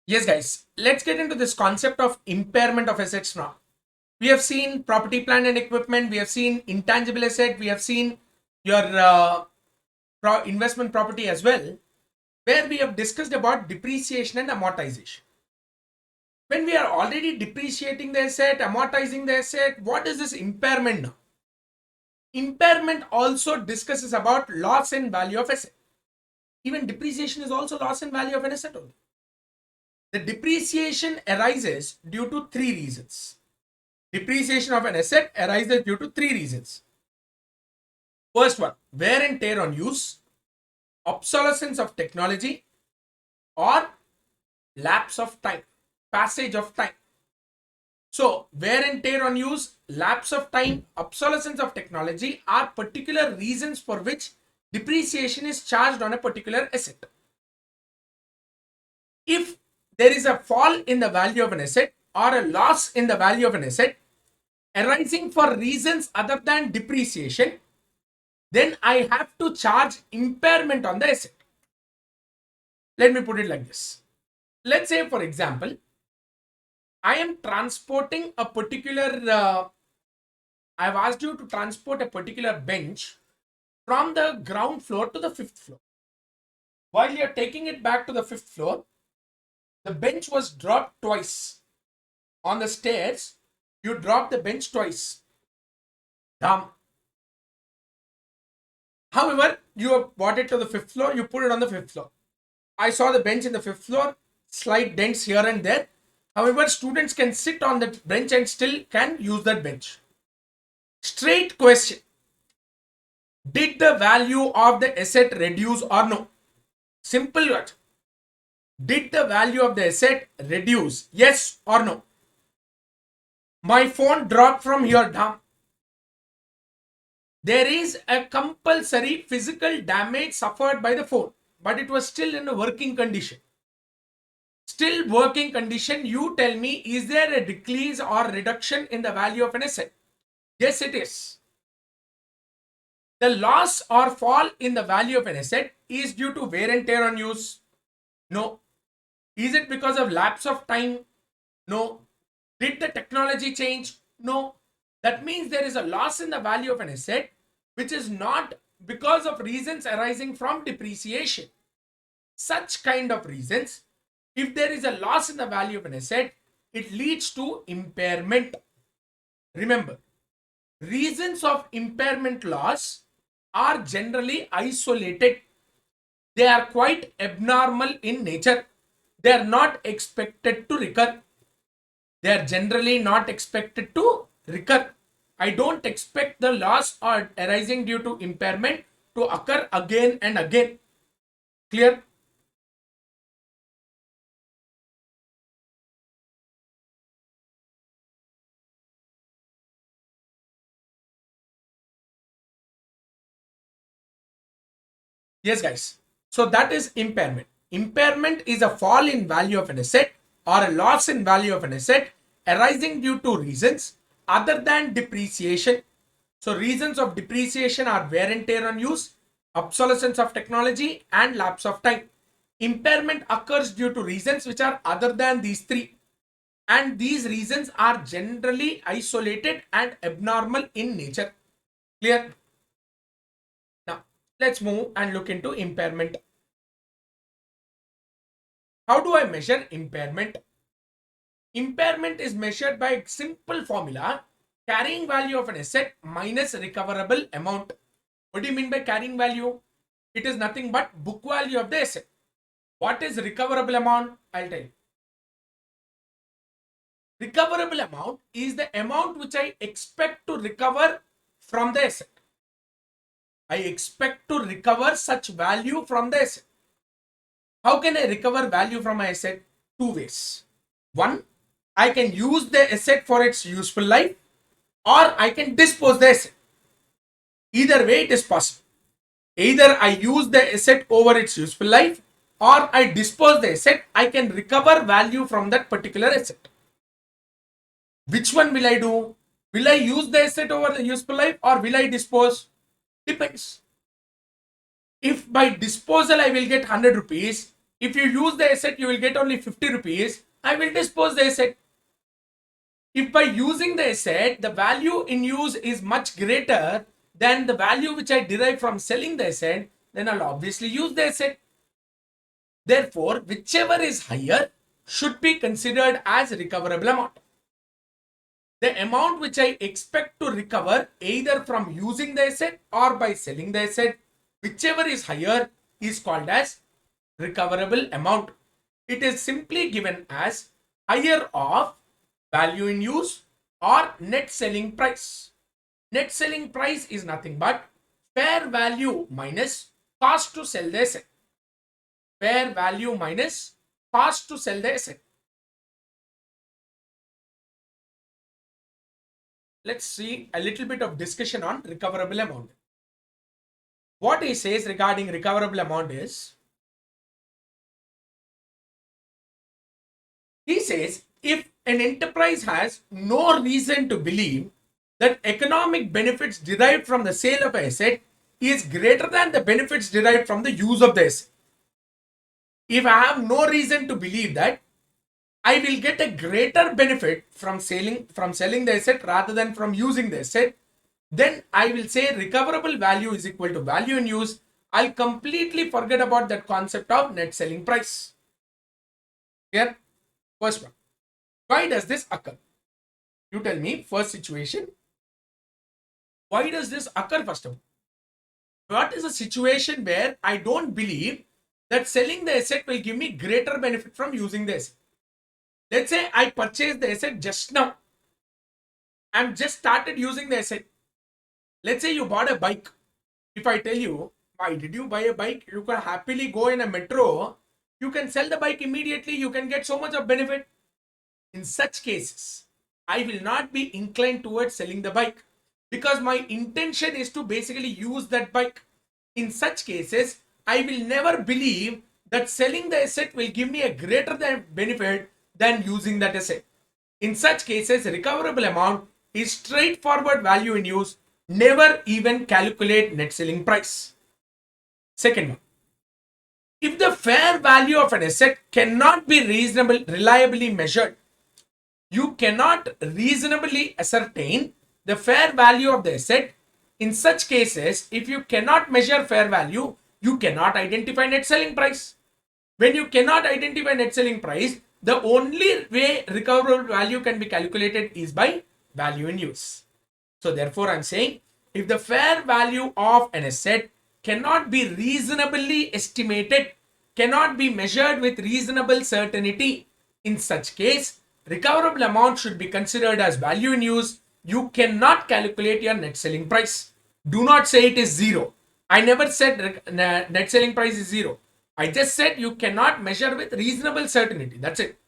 Yes, guys, let's get into this concept of impairment of assets now. We have seen property, plant, and equipment. We have seen intangible asset. We have seen your investment property as well, where we have discussed about depreciation and amortization. When we are already depreciating the asset, amortizing the asset, what is this impairment now? Impairment also discusses about loss in value of asset. Even depreciation is also loss in value of an asset only. The depreciation arises due to three reasons. Depreciation of an asset arises due to three reasons. First one, wear and tear on use, obsolescence of technology, or lapse of time, passage of time. So, wear and tear on use, lapse of time, obsolescence of technology are particular reasons for which depreciation is charged on a particular asset. If there is a fall in the value of an asset or a loss in the value of an asset arising for reasons other than depreciation, then I have to charge impairment on the asset. Let me put it like this. Let's say, for example, I am transporting a particular, I've asked you to transport a particular bench from the ground floor to the fifth floor. While you're taking it back to the fifth floor, the bench was dropped twice. On the stairs, you dropped the bench twice. Dumb. However, you have brought it to the fifth floor, you put it on the fifth floor. I saw the bench in the fifth floor, slight dents here and there. However, students can sit on that bench and still can use that bench. Straight question. Did the value of the asset reduce or no? Simple word. Did the value of the asset reduce? Yes or no? My phone dropped from here down. There is a compulsory physical damage suffered by the phone, but it was still in a working condition. Still working condition, you tell me, is there a decrease or reduction in the value of an asset? Yes, it is. The loss or fall in the value of an asset is due to wear and tear on use? No. Is it because of lapse of time? No. Did the technology change? No. That means there is a loss in the value of an asset which is not because of reasons arising from depreciation. Such kind of reasons, if there is a loss in the value of an asset, it leads to impairment. Remember, reasons of impairment loss are generally isolated. They are quite abnormal in nature. They are not expected to recur. They are generally not expected to recur. I don't expect the loss or arising due to impairment to occur again and again. Clear? Yes, guys. So that is impairment. Impairment is a fall in value of an asset or a loss in value of an asset arising due to reasons other than depreciation. So reasons of depreciation are wear and tear on use, obsolescence of technology, and lapse of time. Impairment occurs due to reasons which are other than these three. And these reasons are generally isolated and abnormal in nature. Clear? Now, let's move and look into impairment. How do I measure impairment? Impairment is measured by a simple formula: carrying value of an asset minus recoverable amount. What do you mean by carrying value? It is nothing but book value of the asset. What is recoverable amount? I'll tell you. Recoverable amount is the amount which I expect to recover from the asset. I expect to recover such value from the asset. How can I recover value from my asset? Two ways. One, I can use the asset for its useful life, or I can dispose the asset. Either way, it is possible. Either I use the asset over its useful life, or I dispose the asset. I can recover value from that particular asset. Which one will I do? Will I use the asset over the useful life, or will I dispose? Depends. If by disposal I will get 100 rupees, If you use the asset, you will get only 50 rupees. I will dispose the asset. If by using the asset, the value in use is much greater than the value which I derive from selling the asset, then I'll obviously use the asset. Therefore, whichever is higher should be considered as recoverable amount. The amount which I expect to recover either from using the asset or by selling the asset, whichever is higher is called as recoverable amount. It is simply given as higher of value in use or net selling price. Net selling price is nothing but fair value minus cost to sell the asset. Fair value minus cost to sell the asset. Let's see a little bit of discussion on recoverable amount. What he says regarding recoverable amount is, he says if an enterprise has no reason to believe that economic benefits derived from the sale of an asset is greater than the benefits derived from the use of the asset. If I have no reason to believe that I will get a greater benefit from selling the asset rather than from using the asset, then I will say recoverable value is equal to value in use. I'll completely forget about that concept of net selling price. Here, first one. Why does this occur? You tell me, first situation. Why does this occur first of all? What is a situation where I don't believe that selling the asset will give me greater benefit from using the asset? Let's say I purchased the asset just now. I'm just started using the asset. Let's say you bought a bike. If I tell you, why did you buy a bike? You can happily go in a metro. You can sell the bike immediately. You can get so much of benefit. In such cases, I will not be inclined towards selling the bike because my intention is to basically use that bike. In such cases, I will never believe that selling the asset will give me a greater than benefit than using that asset. In such cases, recoverable amount is straightforward value in use. Never even calculate net selling price. Second one, if the fair value of an asset cannot be reliably measured, you cannot reasonably ascertain the fair value of the asset. In such cases, if you cannot measure fair value, you cannot identify net selling price. When you cannot identify net selling price, the only way recoverable value can be calculated is by value in use. So therefore, I'm saying if the fair value of an asset cannot be reasonably estimated, cannot be measured with reasonable certainty, in such case, recoverable amount should be considered as value in use. You cannot calculate your net selling price. Do not say it is zero. I never said net selling price is zero. I just said you cannot measure with reasonable certainty. That's it.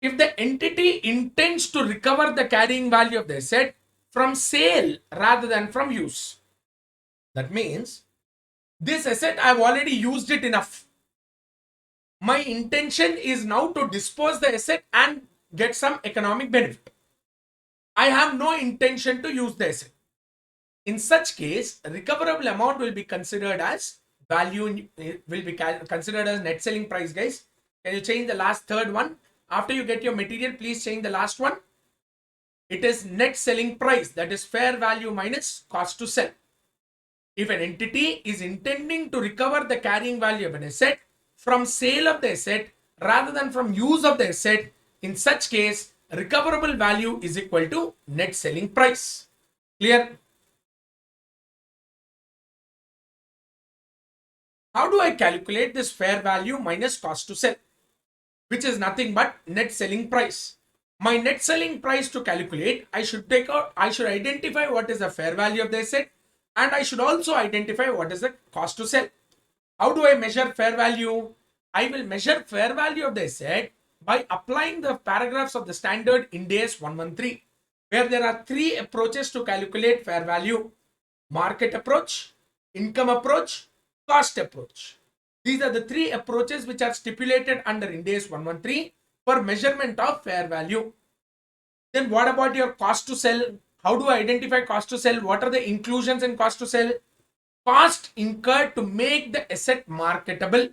If the entity intends to recover the carrying value of the asset from sale rather than from use, that means this asset I've already used it enough. My intention is now to dispose the asset and get some economic benefit. I have no intention to use the asset. In such case, recoverable amount will be considered as value, will be considered as net selling price, guys. Can you change the last third one? After you get your material, please change the last one. It is net selling price, that is fair value minus cost to sell. If an entity is intending to recover the carrying value of an asset from sale of the asset rather than from use of the asset, in such case, recoverable value is equal to net selling price. Clear? How do I calculate this fair value minus cost to sell, which is nothing but net selling price? My net selling price to calculate, I should identify what is the fair value of the asset, and I should also identify what is the cost to sell. How do I measure fair value? I will measure fair value of the asset by applying the paragraphs of the standard Ind AS 113, where there are three approaches to calculate fair value: market approach, income approach, cost approach. These are the three approaches which are stipulated under Ind AS 113 for measurement of fair value. Then what about your cost to sell? How do I identify cost to sell? What are the inclusions in cost to sell? Cost incurred to make the asset marketable.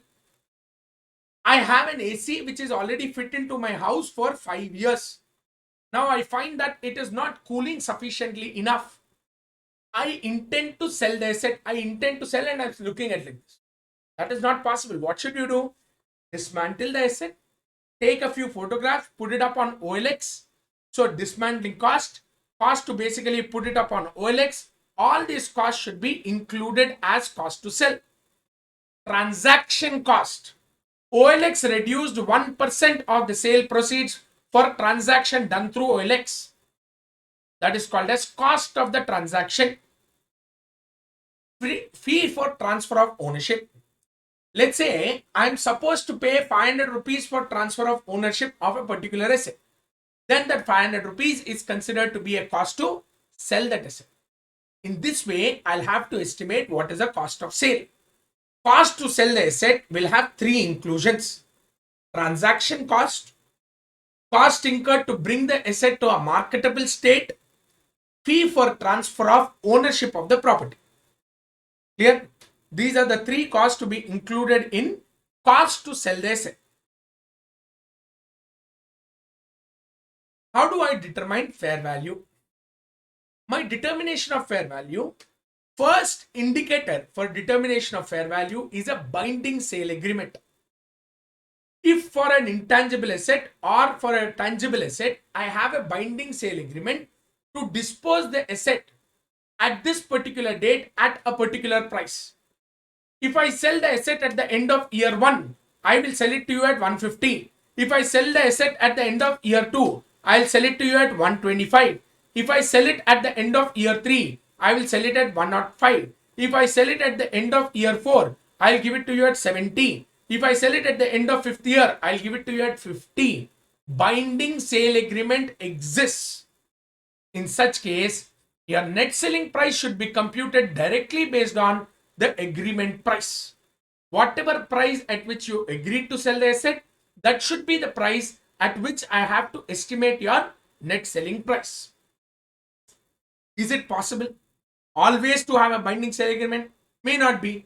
I have an AC which is already fit into my house for 5 years. Now I find that it is not cooling sufficiently enough. I intend to sell the asset. I intend to sell and I'm looking at like this. That is not possible. What should you do? Dismantle the asset, take a few photographs, put it up on OLX. So dismantling cost to basically put it up on OLX. All these costs should be included as cost to sell. Transaction cost. OLX reduced 1% of the sale proceeds for transaction done through OLX. That is called as cost of the transaction. Fee for transfer of ownership. Let's say I'm supposed to pay 500 rupees for transfer of ownership of a particular asset. Then that 500 rupees is considered to be a cost to sell that asset. In this way, I'll have to estimate what is the cost of sale. Cost to sell the asset will have three inclusions: transaction cost, cost incurred to bring the asset to a marketable state, fee for transfer of ownership of the property. Clear? These are the three costs to be included in cost to sell the asset. How do I determine fair value? My determination of fair value, first indicator for determination of fair value is a binding sale agreement. If for an intangible asset or for a tangible asset, I have a binding sale agreement to dispose the asset at this particular date at a particular price. If I sell the asset at the end of year 1, I will sell it to you at 150. If I sell the asset at the end of year 2, I'll sell it to you at 125. If I sell it at the end of year 3, I will sell it at 105. If I sell it at the end of year 4, I'll give it to you at 70. If I sell it at the end of 5th year, I'll give it to you at 50. Binding sale agreement exists. In such case, your net selling price should be computed directly based on the agreement price. Whatever price at which you agreed to sell the asset, that should be the price at which I have to estimate your net selling price. Is it possible always to have a binding sale agreement? May not be.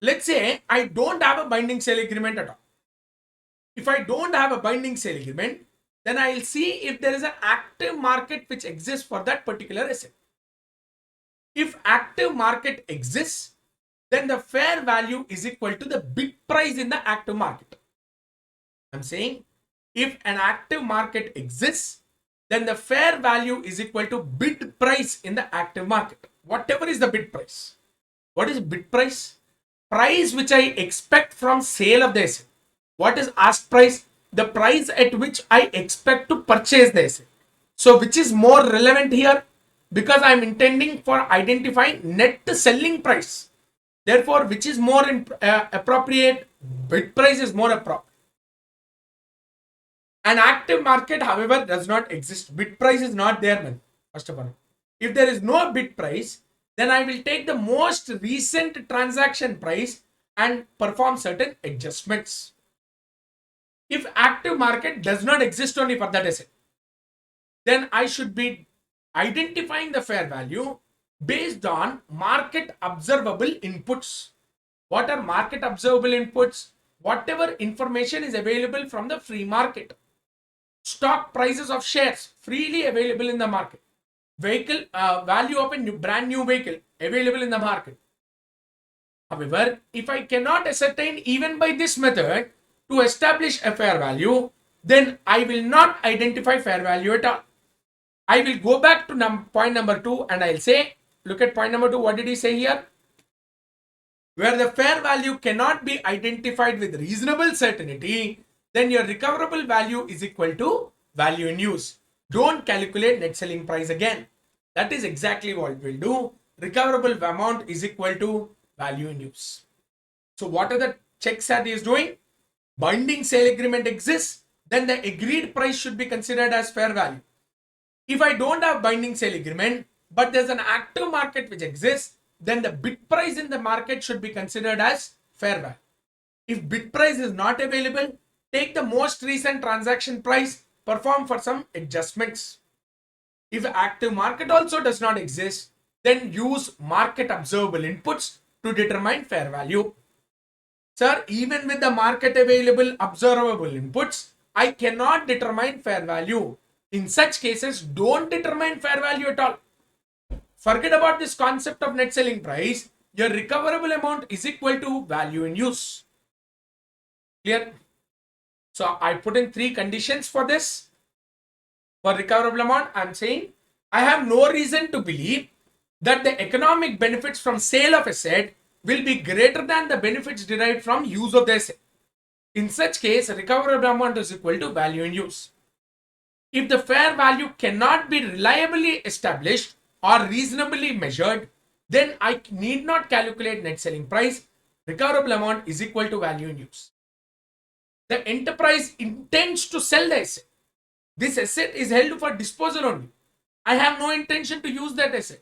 Let's say I don't have a binding sale agreement at all. If I don't have a binding sale agreement, then I'll see if there is an active market which exists for that particular asset. If active market exists, then the fair value is equal to the bid price in the active market. I'm saying if an active market exists, then the fair value is equal to bid price in the active market. Whatever is the bid price. What is bid price? Price which I expect from sale of the asset. What is ask price? The price at which I expect to purchase the asset. So which is more relevant here? Because I'm intending for identifying net selling price. Therefore, which is more appropriate? Bid price is more appropriate. An active market, however, does not exist. Bid price is not there, man. First of all, if there is no bid price, then I will take the most recent transaction price and perform certain adjustments. If active market does not exist only for that asset, then I should be identifying the fair value based on market observable inputs. What are market observable inputs? Whatever information is available from the free market. Stock prices of shares freely available in the market. Vehicle value of a brand new vehicle available in the market. However, if I cannot ascertain even by this method to establish a fair value, then I will not identify fair value at all. I will go back to point number 2 and I'll say, look at point number 2. What did he say here? Where the fair value cannot be identified with reasonable certainty, then your recoverable value is equal to value in use. Don't calculate net selling price again. That is exactly what we'll do. Recoverable amount is equal to value in use. So what are the checks that he is doing? Binding sale agreement exists, then the agreed price should be considered as fair value. If I don't have binding sale agreement, but there's an active market which exists, then the bid price in the market should be considered as fair value. If bid price is not available, take the most recent transaction price, perform for some adjustments. If active market also does not exist, then use market observable inputs to determine fair value. Sir, even with the market available observable inputs, I cannot determine fair value. In such cases, don't determine fair value at all. Forget about this concept of net selling price. Your recoverable amount is equal to value in use. Clear? So I put in three conditions for this. For recoverable amount, I'm saying I have no reason to believe that the economic benefits from sale of asset will be greater than the benefits derived from use of the asset. In such case, recoverable amount is equal to value in use. If the fair value cannot be reliably established or reasonably measured, then I need not calculate net selling price. Recoverable amount is equal to value in use. The enterprise intends to sell the asset. This asset is held for disposal only. I have no intention to use that asset.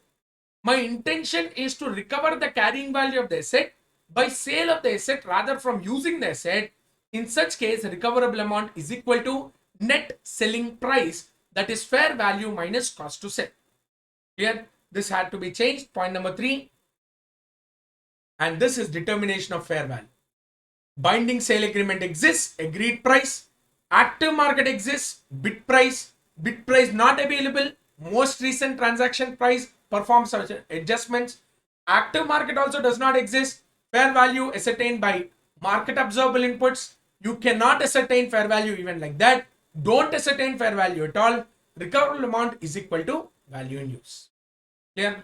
My intention is to recover the carrying value of the asset by sale of the asset rather from using the asset. In such case, recoverable amount is equal to net selling price, that is fair value minus cost to sell. Clear? This had to be changed. Point number 3. And this is determination of fair value. Binding sale agreement exists, agreed price. Active market exists, bid price not available, most recent transaction price performs adjustments. Active market also does not exist, fair value ascertained by market observable inputs. You cannot ascertain fair value even like that. Don't ascertain fair value at all. Recoverable amount is equal to value in use. Clear?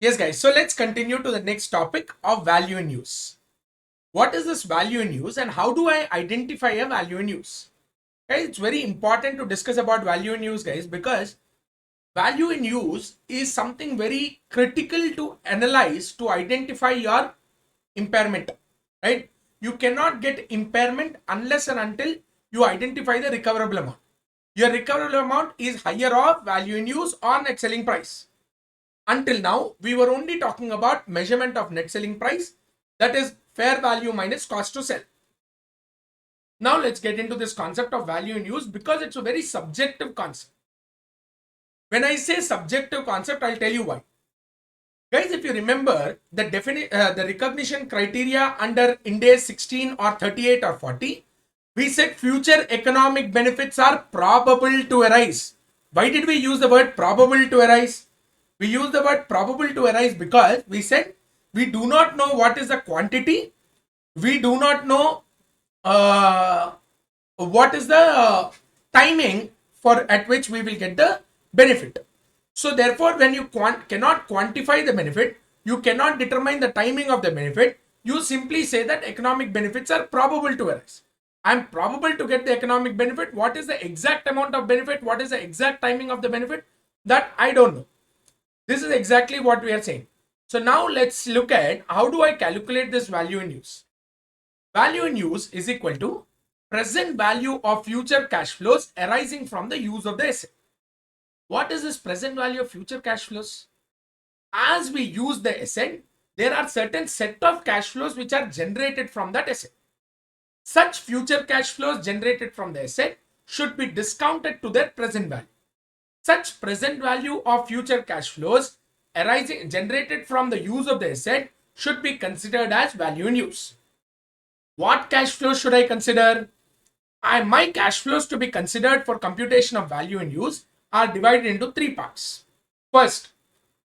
Yes, guys. So let's continue to the next topic of value in use. What is this value in use and how do I identify a value in use? Guys, it's very important to discuss about value in use, guys, because value in use is something very critical to analyze to identify your impairment, right? You cannot get impairment unless and until you identify the recoverable amount. Your recoverable amount is higher of value in use or net selling price. Until now, we were only talking about measurement of net selling price, that is fair value minus cost to sell. Now let's get into this concept of value in use because it's a very subjective concept. When I say subjective concept, I'll tell you why. Guys, if you remember the recognition criteria under Ind AS 16 or 38 or 40, we said future economic benefits are probable to arise. Why did we use the word probable to arise? We use the word probable to arise because we said we do not know what is the quantity. We do not know what is the timing for at which we will get the benefit. So therefore, when you cannot quantify the benefit, you cannot determine the timing of the benefit, you simply say that economic benefits are probable to arise. I am probable to get the economic benefit. What is the exact amount of benefit? What is the exact timing of the benefit? That I don't know. This is exactly what we are saying. So now let's look at how do I calculate this value in use. Value in use is equal to present value of future cash flows arising from the use of the asset. What is this present value of future cash flows? As we use the asset, there are certain set of cash flows which are generated from that asset. Such future cash flows generated from the asset should be discounted to their present value. Such present value of future cash flows arising generated from the use of the asset should be considered as value in use. What cash flows should I consider? My cash flows to be considered for computation of value in use are divided into three parts. First,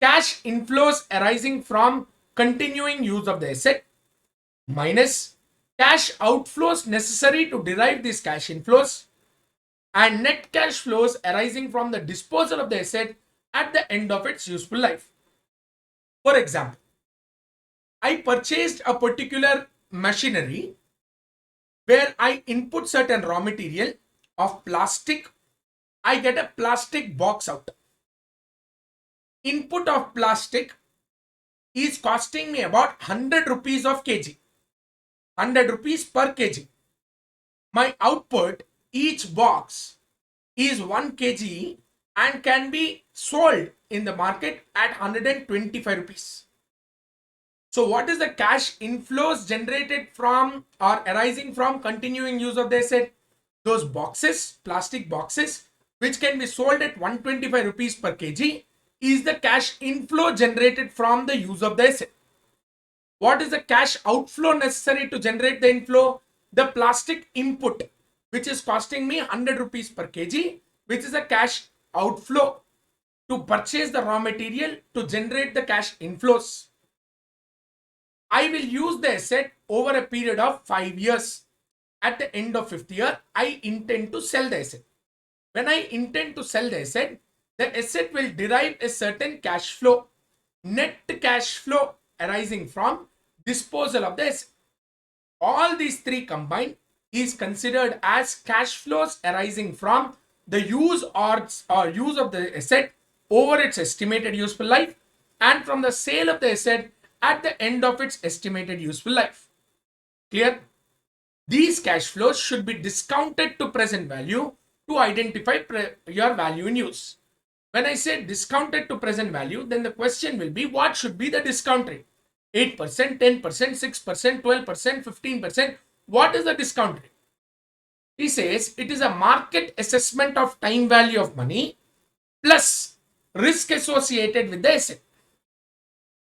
cash inflows arising from continuing use of the asset minus cash outflows necessary to derive these cash inflows and net cash flows arising from the disposal of the asset at the end of its useful life. For example, I purchased a particular machinery where I input certain raw material of plastic. I get a plastic box out. Input of plastic is costing me about 100 rupees of kg. 100 rupees per kg. My output, each box is 1 kg and can be sold in the market at 125 rupees. So what is the cash inflows generated from or arising from continuing use of the asset? Those boxes, plastic boxes, which can be sold at 125 rupees per kg, is the cash inflow generated from the use of the asset. What is the cash outflow necessary to generate the inflow? The plastic input, which is costing me 100 rupees per kg, which is a cash outflow to purchase the raw material to generate the cash inflows. I will use the asset over a period of 5 years. At the end of 5th year, I intend to sell the asset. When I intend to sell the asset will derive a certain cash flow, net cash flow arising from disposal of the asset. All these three combined is considered as cash flows arising from the use or use of the asset over its estimated useful life and from the sale of the asset at the end of its estimated useful life. Clear? These cash flows should be discounted to present value to identify your value in use. When I say discounted to present value, then the question will be what should be the discount rate? 8%, 10%, 6%, 12%, 15%. What is the discount rate? He says it is a market assessment of time value of money plus risk associated with the asset.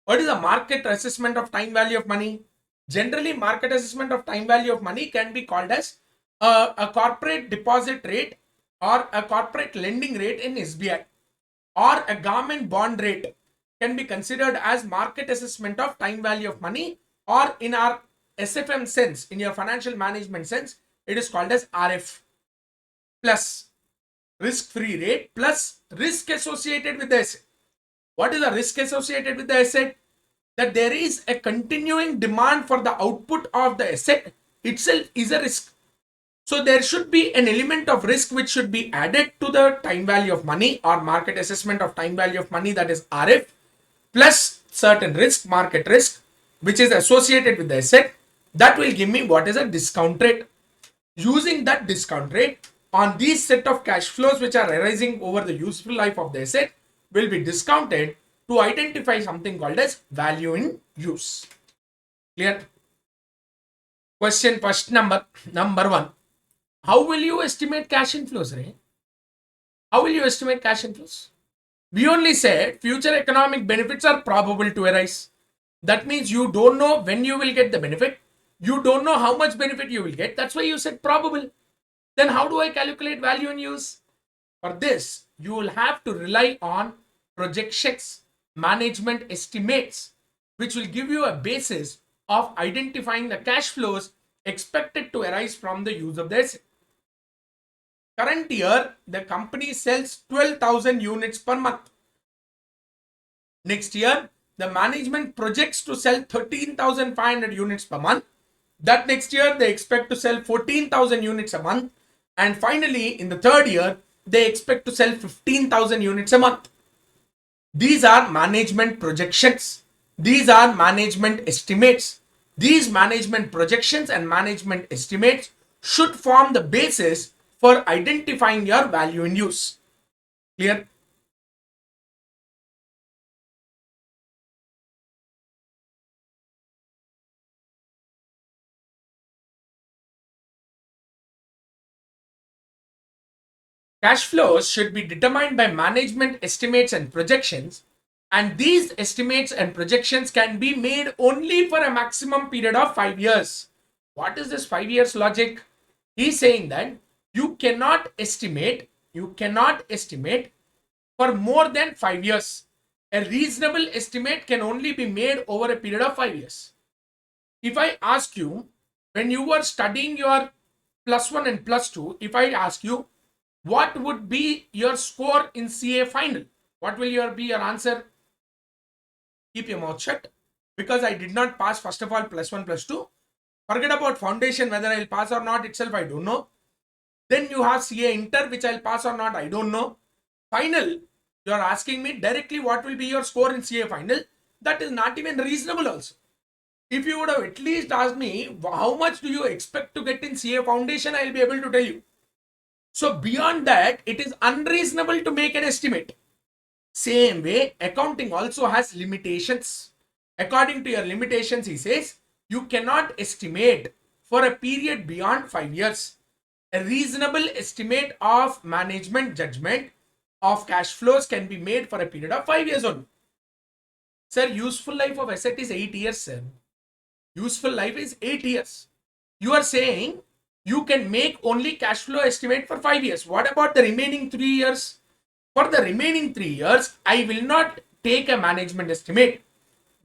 What is a market assessment of time value of money? Generally, market assessment of time value of money can be called as a corporate deposit rate or a corporate lending rate in SBI or a government bond rate can be considered as market assessment of time value of money, or in our SFM sense, in your financial management sense, it is called as RF plus risk-free rate plus risk associated with the asset. What is the risk associated with the asset? That there is a continuing demand for the output of the asset itself is a risk. So there should be an element of risk which should be added to the time value of money or market assessment of time value of money, that is RF, plus certain risk, market risk, which is associated with the asset. That will give me what is a discount rate. Using that discount rate on these set of cash flows which are arising over the useful life of the asset will be discounted to identify something called as value in use. Clear? Question first number one. How will you estimate cash inflows, Ray? How will you estimate cash inflows? We only said future economic benefits are probable to arise. That means you don't know when you will get the benefit. You don't know how much benefit you will get. That's why you said probable. Then how do I calculate value in use? For this, you will have to rely on projections, management estimates, which will give you a basis of identifying the cash flows expected to arise from the use of the asset. Current year, the company sells 12,000 units per month. Next year, the management projects to sell 13,500 units per month. That next year, they expect to sell 14,000 units a month. And finally, in the third year, they expect to sell 15,000 units a month. These are management projections. These are management estimates. These management projections and management estimates should form the basis for identifying your value in use. Clear? Cash flows should be determined by management estimates and projections, and these estimates and projections can be made only for a maximum period of 5 years. What is this 5 years logic? He's saying that you cannot estimate for more than 5 years. A reasonable estimate can only be made over a period of 5 years. If I ask you, when you were studying your +1 and +2, if I ask you, what would be your score in CA final? What will be your answer? Keep your mouth shut. Because I did not pass, first of all, +1, +2. Forget about foundation, whether I'll pass or not itself, I don't know. Then you have CA inter, which I'll pass or not, I don't know. Final, you're asking me directly what will be your score in CA final. That is not even reasonable also. If you would have at least asked me, how much do you expect to get in CA foundation, I'll be able to tell you. So beyond that, it is unreasonable to make an estimate. Same way, accounting also has limitations. According to your limitations, he says, you cannot estimate for a period beyond 5 years. A reasonable estimate of management judgment of cash flows can be made for a period of 5 years only. Sir, useful life of asset is 8 years, sir. Useful life is 8 years. You are saying you can make only cash flow estimate for 5 years. What about the remaining 3 years? For the remaining 3 years, I will not take a management estimate.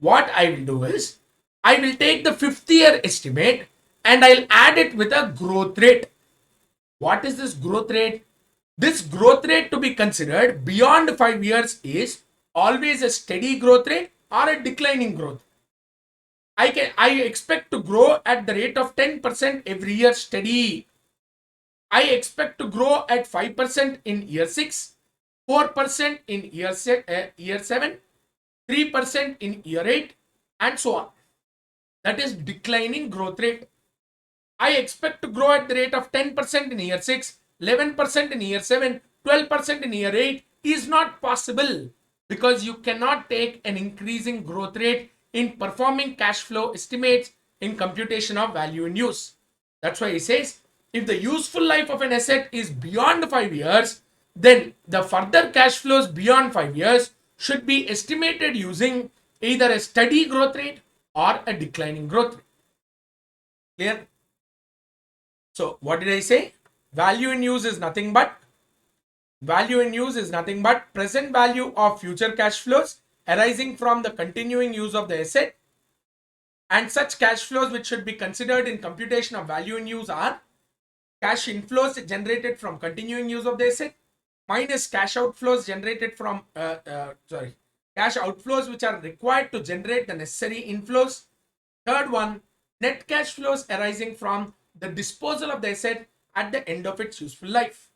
What I will do is, I will take the 5th year estimate and I'll add it with a growth rate. What is this growth rate? This growth rate to be considered beyond 5 years is always a steady growth rate or a declining growth. I expect to grow at the rate of 10% every year steady. I expect to grow at 5% in year 6, 4% in year 7, 3% in year 8, and so on. That is declining growth rate. I expect to grow at the rate of 10% in year 6, 11% in year 7, 12% in year 8 is not possible, because you cannot take an increasing growth rate in performing cash flow estimates in computation of value in use. That's why he says, if the useful life of an asset is beyond 5 years, then the further cash flows beyond 5 years should be estimated using either a steady growth rate or a declining growth rate. Clear? So what did I say? Value in use is nothing but present value of future cash flows arising from the continuing use of the asset, and such cash flows which should be considered in computation of value in use are cash inflows generated from continuing use of the asset minus cash outflows generated from cash outflows which are required to generate the necessary inflows. Third one, net cash flows arising from the disposal of the asset at the end of its useful life.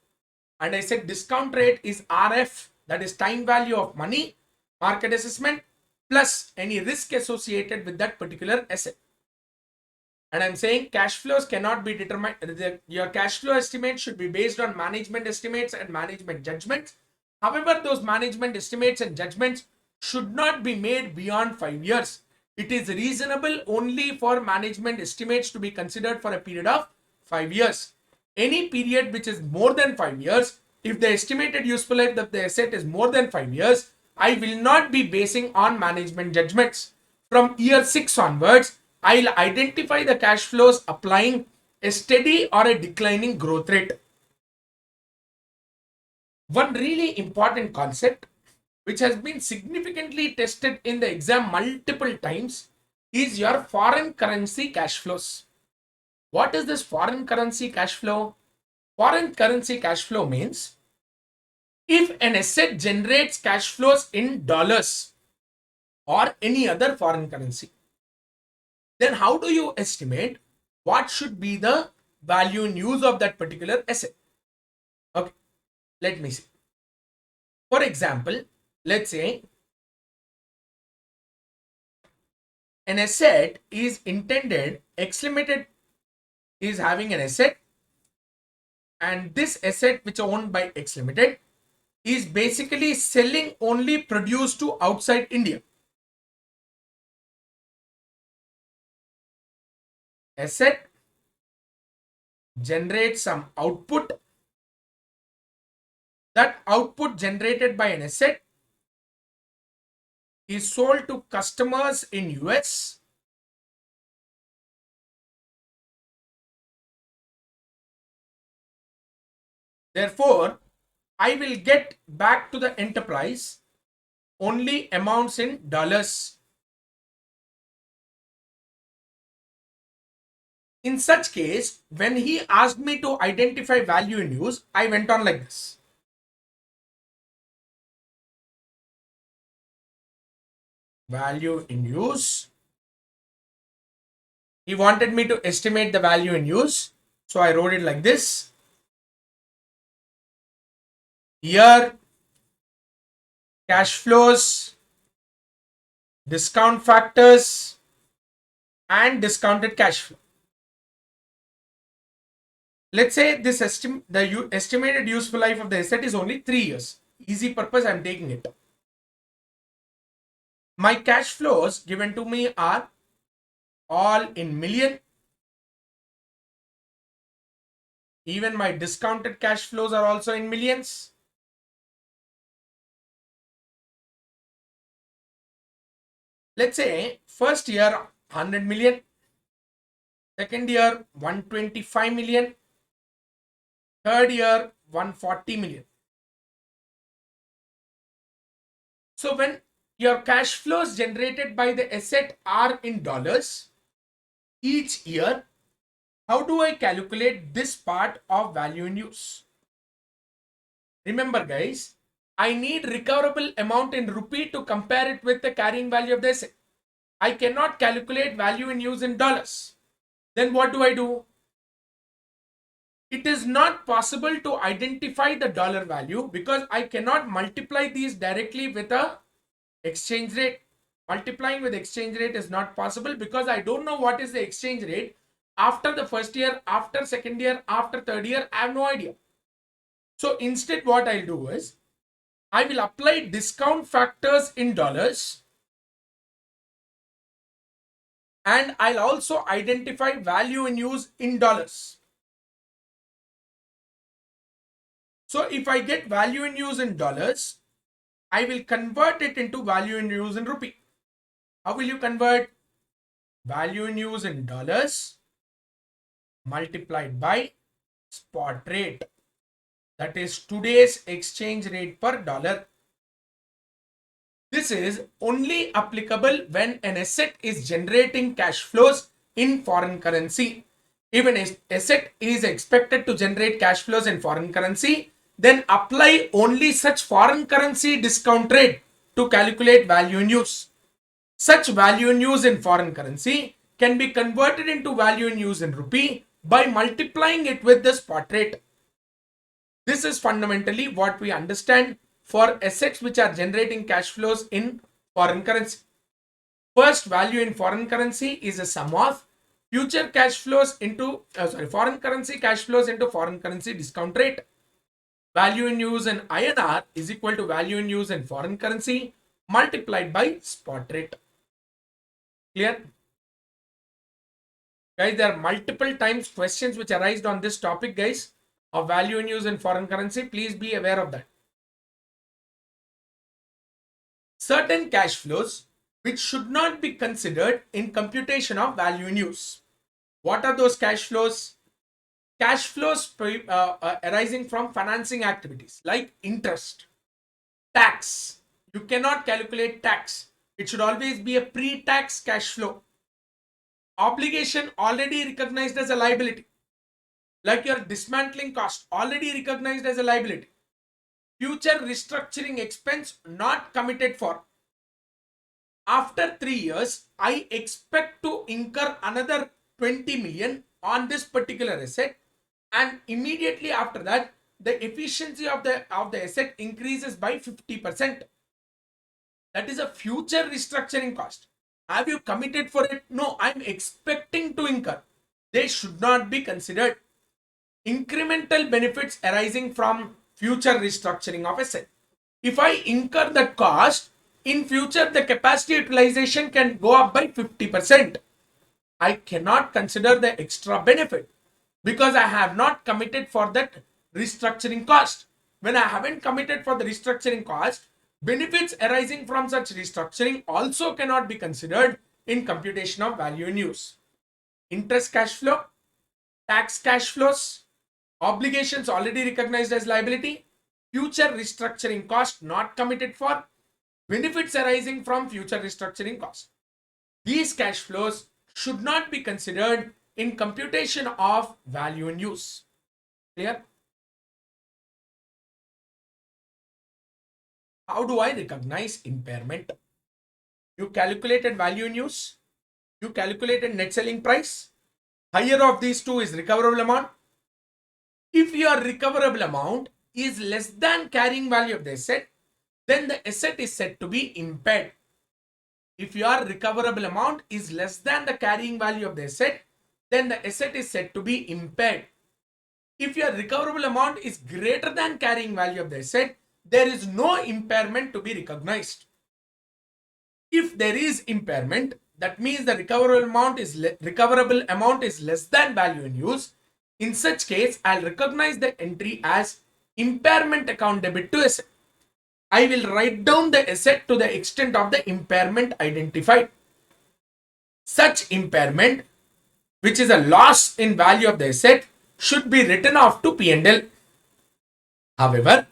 And I said discount rate is RF, that is time value of money, market assessment, plus any risk associated with that particular asset. And I'm saying cash flows cannot be determined. Your cash flow estimate should be based on management estimates and management judgments. However, those management estimates and judgments should not be made beyond 5 years. It is reasonable only for management estimates to be considered for a period of 5 years. Any period which is more than 5 years, if the estimated useful life of the asset is more than 5 years, I will not be basing on management judgments. From year 6 onwards, I'll identify the cash flows applying a steady or a declining growth rate. One really important concept which has been significantly tested in the exam multiple times is your foreign currency cash flows. What is this foreign currency cash flow? Foreign currency cash flow means if an asset generates cash flows in dollars or any other foreign currency, then how do you estimate what should be the value in use of that particular asset? Okay, let me see. For example, let's say an asset is intended, X Limited is having an asset, and this asset which is owned by X Limited is basically selling only produce to outside India. Asset generates some output. That output generated by an asset is sold to customers in US. Therefore, I will get back to the enterprise only amounts in dollars. In such case, when he asked me to identify value in use, I went on like this. Value in use. He wanted me to estimate the value in use. So I wrote it like this. Here, cash flows, discount factors, and discounted cash flow. Let's say this estimated useful life of the asset is only 3 years. Easy purpose, I'm taking it. My cash flows given to me are all in million. Even my discounted cash flows are also in millions. Let's say first year 100 million, second year 125 million, third year 140 million. So when your cash flows generated by the asset are in dollars each year, how do I calculate this part of value in use? Remember guys, I need recoverable amount in rupee to compare it with the carrying value of the asset. I cannot calculate value in use in dollars. Then what do? It is not possible to identify the dollar value because I cannot multiply these directly with a exchange rate. Multiplying with exchange rate is not possible because I don't know what is the exchange rate after the first year, after second year, after third year. I have no idea. So instead what I'll do is I will apply discount factors in dollars and I'll also identify value in use in dollars. So if I get value in use in dollars, I will convert it into value in use in rupee. How will you convert? Value in use in dollars multiplied by spot rate. That is today's exchange rate per dollar. This is only applicable when an asset is generating cash flows in foreign currency. If an asset is expected to generate cash flows in foreign currency, then apply only such foreign currency discount rate to calculate value in use. Such value in use in foreign currency can be converted into value in use in rupee by multiplying it with the spot rate. This is fundamentally what we understand for assets which are generating cash flows in foreign currency. First, value in foreign currency is a sum of future cash flows into foreign currency cash flows into foreign currency discount rate. Value in use in INR is equal to value in use in foreign currency multiplied by spot rate. Clear? Guys, there are multiple times questions which arise on this topic, guys, of value in use in foreign currency. Please be aware of that. Certain cash flows which should not be considered in computation of value in use. What are those cash flows? Cash flows arising from financing activities like interest, tax. You cannot calculate tax. It should always be a pre-tax cash flow. Obligation already recognized as a liability, like your dismantling cost already recognized as a liability. Future restructuring expense not committed for. After 3 years, I expect to incur another 20 million on this particular asset, and immediately after that, the efficiency of the asset increases by 50%. That is a future restructuring cost. Have you committed for it? No, I'm expecting to incur. They should not be considered. Incremental benefits arising from future restructuring of asset. If I incur that cost, in future the capacity utilization can go up by 50%. I cannot consider the extra benefit because I have not committed for that restructuring cost. When I haven't committed for the restructuring cost, benefits arising from such restructuring also cannot be considered in computation of value in use. Interest cash flow, tax cash flows, obligations already recognized as liability, future restructuring cost not committed for, benefits arising from future restructuring cost. These cash flows should not be considered in computation of value in use. Clear? How do I recognize impairment? You calculated value in use, you calculated net selling price. Higher of these two is recoverable amount. If your recoverable amount is less than carrying value of the asset, then the asset is said to be impaired. If your recoverable amount is less than the carrying value of the asset, then the asset is said to be impaired. If your recoverable amount is greater than carrying value of the asset, there is no impairment to be recognized. If there is impairment, that means the recoverable amount is less than value in use. In such case, I'll recognize the entry as impairment account debit to asset. I will write down the asset to the extent of the impairment identified. Such impairment, which is a loss in value of the asset, should be written off to P&L. However,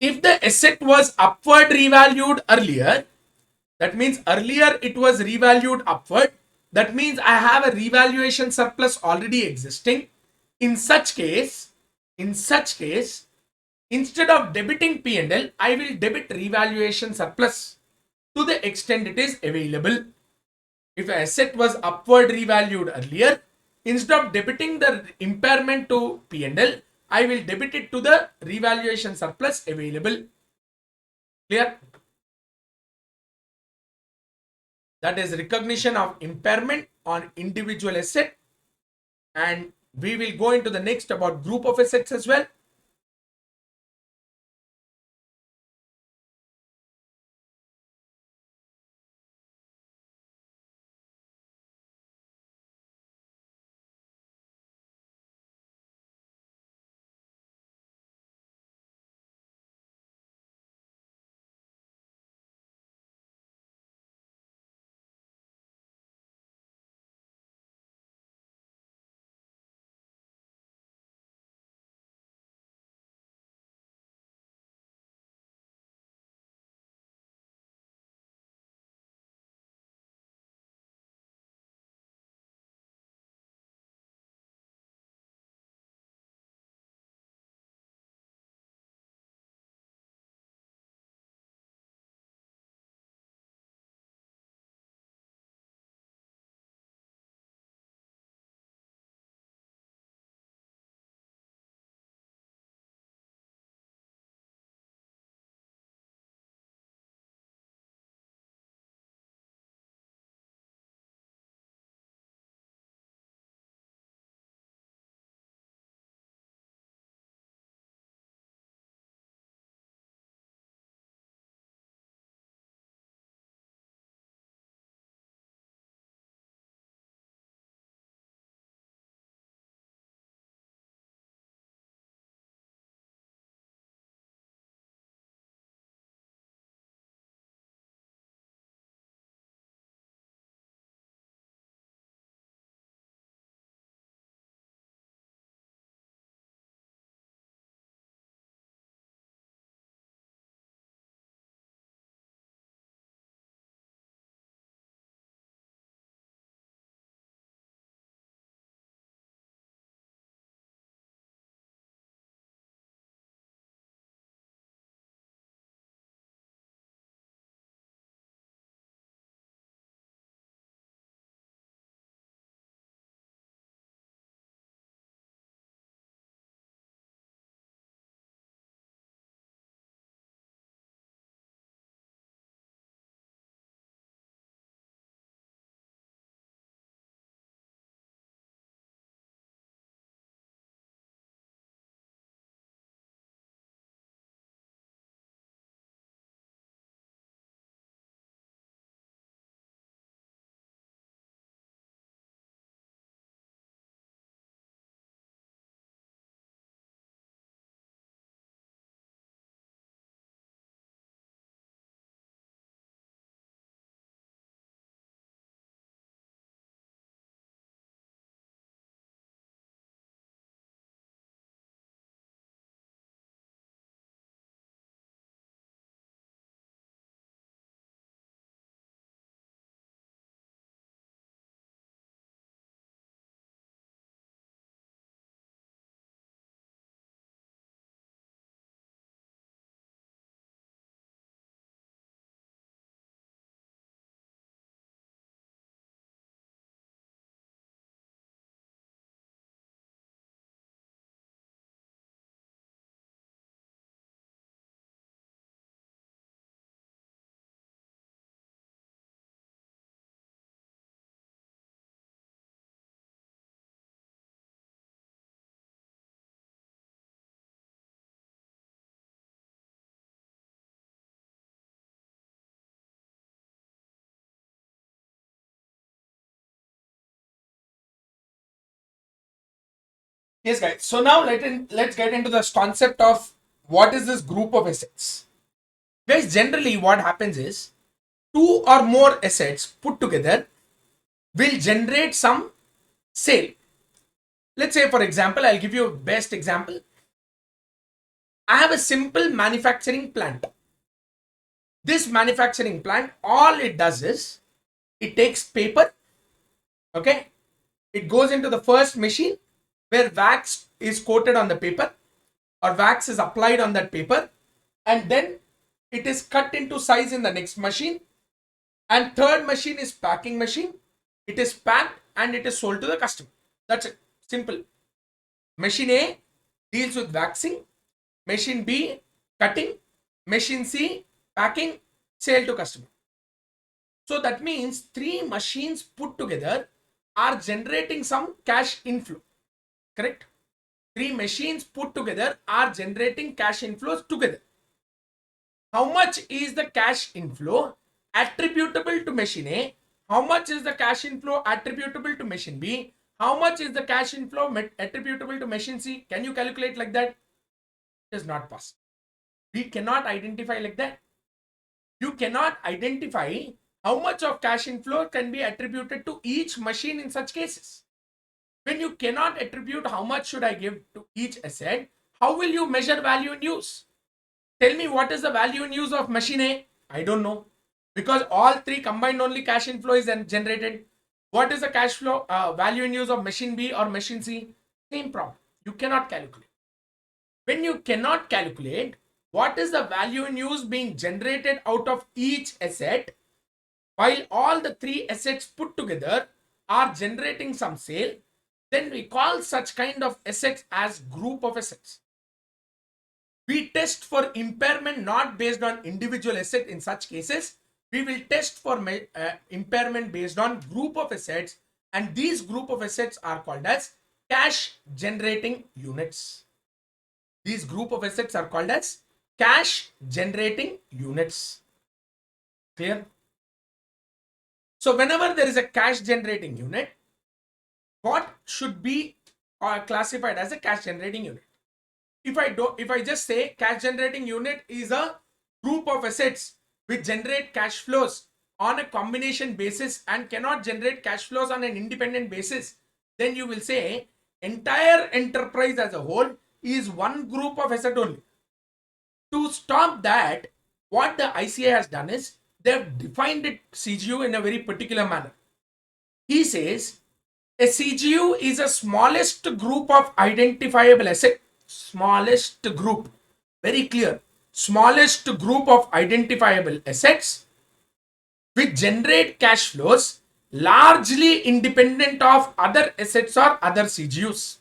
if the asset was upward revalued earlier, that means earlier it was revalued upward, that means I have a revaluation surplus already existing. In such case, instead of debiting P&L, I will debit revaluation surplus to the extent it is available. If an asset was upward revalued earlier, instead of debiting the impairment to P&L, I will debit it to the revaluation surplus available. Clear? That is recognition of impairment on individual asset. And we will go into the next about group of assets as well. Yes, guys. So now let's get into this concept of what is this group of assets. Guys, generally what happens is two or more assets put together will generate some sale. Let's say, for example, I'll give you a best example. I have a simple manufacturing plant. This manufacturing plant, all it does is it takes paper, okay? It goes into the first machine where wax is coated on the paper or wax is applied on that paper, and then it is cut into size in the next machine, and third machine is packing machine. It is packed and it is sold to the customer. That's it. Simple. Machine A deals with waxing, machine B cutting, machine C packing, sale to customer. So that means three machines put together are generating some cash inflow. Correct? Three machines put together are generating cash inflows together. How much is the cash inflow attributable to machine A? How much is the cash inflow attributable to machine B? How much is the cash inflow attributable to machine C? Can you calculate like that? It is not possible. We cannot identify like that. You cannot identify how much of cash inflow can be attributed to each machine in such cases. When you cannot attribute how much should I give to each asset, how will you measure value in use? Tell me what is the value in use of machine A? I don't know. Because all three combined only cash inflow is then generated. What is the cash flow value in use of machine B or machine C? Same problem. You cannot calculate. When you cannot calculate what is the value in use being generated out of each asset, while all the three assets put together are generating some sale, then we call such kind of assets as group of assets. We test for impairment not based on individual asset. In such cases, we will test for impairment based on group of assets, and these group of assets are called as cash generating units. These group of assets are called as cash generating units. Clear? So whenever there is a cash generating unit, what should be classified as a cash generating unit? If I just say cash generating unit is a group of assets which generate cash flows on a combination basis and cannot generate cash flows on an independent basis, then you will say entire enterprise as a whole is one group of asset only. To stop that, what the ICA has done is they have defined it CGU in a very particular manner. He says a CGU is a smallest group of identifiable asset. Smallest group, very clear, smallest group of identifiable assets which generate cash flows largely independent of other assets or other CGUs.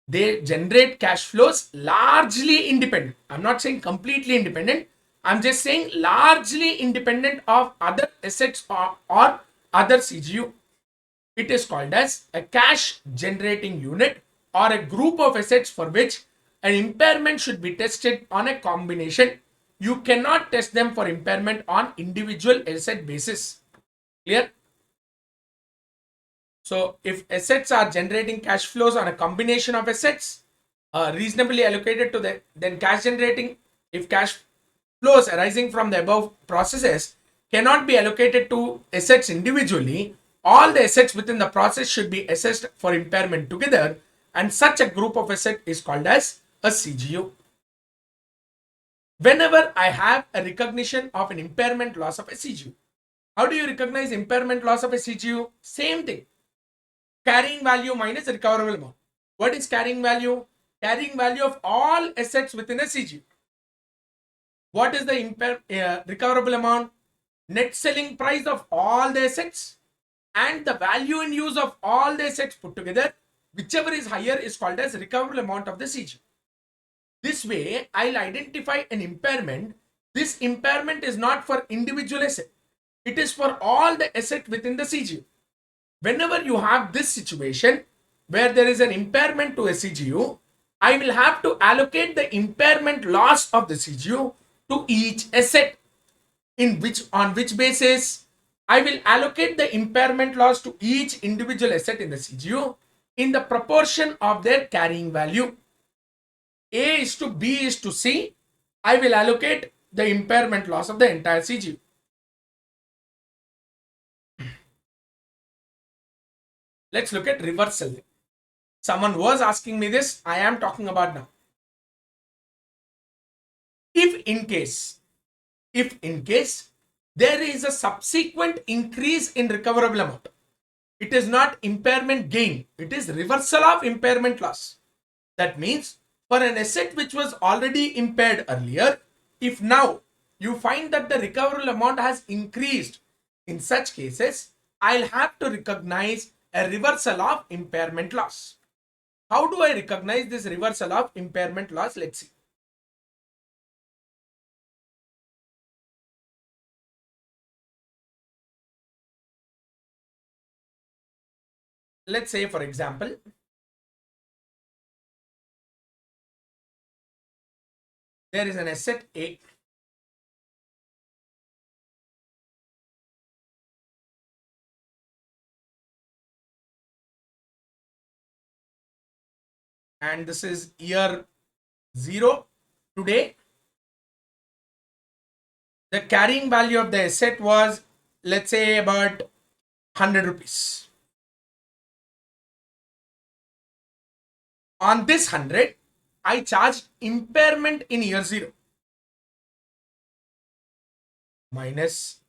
They generate cash flows largely independent. I'm not saying completely independent. I'm just saying largely independent of other assets or other CGU. It is called as a cash generating unit or a group of assets for which an impairment should be tested on a combination. You cannot test them for impairment on individual asset basis. Clear? So if assets are generating cash flows on a combination of assets reasonably allocated to them, then cash generating, if cash flows arising from the above processes cannot be allocated to assets individually, all the assets within the process should be assessed for impairment together, and such a group of assets is called as a CGU. Whenever I have a recognition of an impairment loss of a CGU, how do you recognize impairment loss of a CGU? Same thing. Carrying value minus recoverable amount. What is carrying value? Carrying value of all assets within a CGU. What is the recoverable amount? Net selling price of all the assets and the value in use of all the assets put together. Whichever is higher is called as recoverable amount of the CGU. This way, I'll identify an impairment. This impairment is not for individual asset. It is for all the asset within the CGU. Whenever you have this situation where there is an impairment to a CGU, I will have to allocate the impairment loss of the CGU to each asset. On which basis? I will allocate the impairment loss to each individual asset in the CGU in the proportion of their carrying value. A is to B is to C. I will allocate the impairment loss of the entire CGU. Let's look at reversal. Someone was asking me this. I am talking about now. If in case there is a subsequent increase in recoverable amount, it is not impairment gain, it is reversal of impairment loss. That means for an asset which was already impaired earlier, if now you find that the recoverable amount has increased, in such cases, I'll have to recognize a reversal of impairment loss. How do I recognize this reversal of impairment loss? Let's see. Let's say, for example, there is an asset A. And this is year 0 today. The carrying value of the asset was, let's say, about 100 rupees. On this 100, I charged impairment in year 0 minus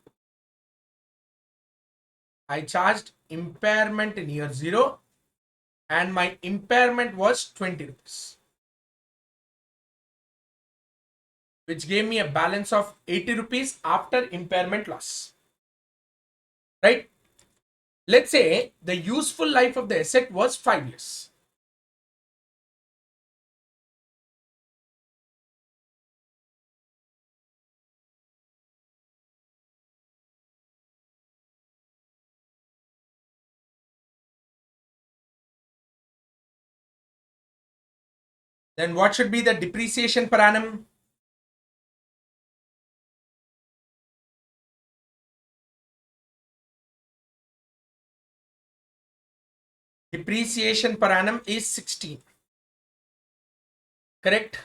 I charged impairment in year 0 and my impairment was 20 rupees, which gave me a balance of 80 rupees after impairment loss. Right? Let's say the useful life of the asset was 5 years. Then what should be the depreciation per annum? Depreciation per annum is 16. Correct?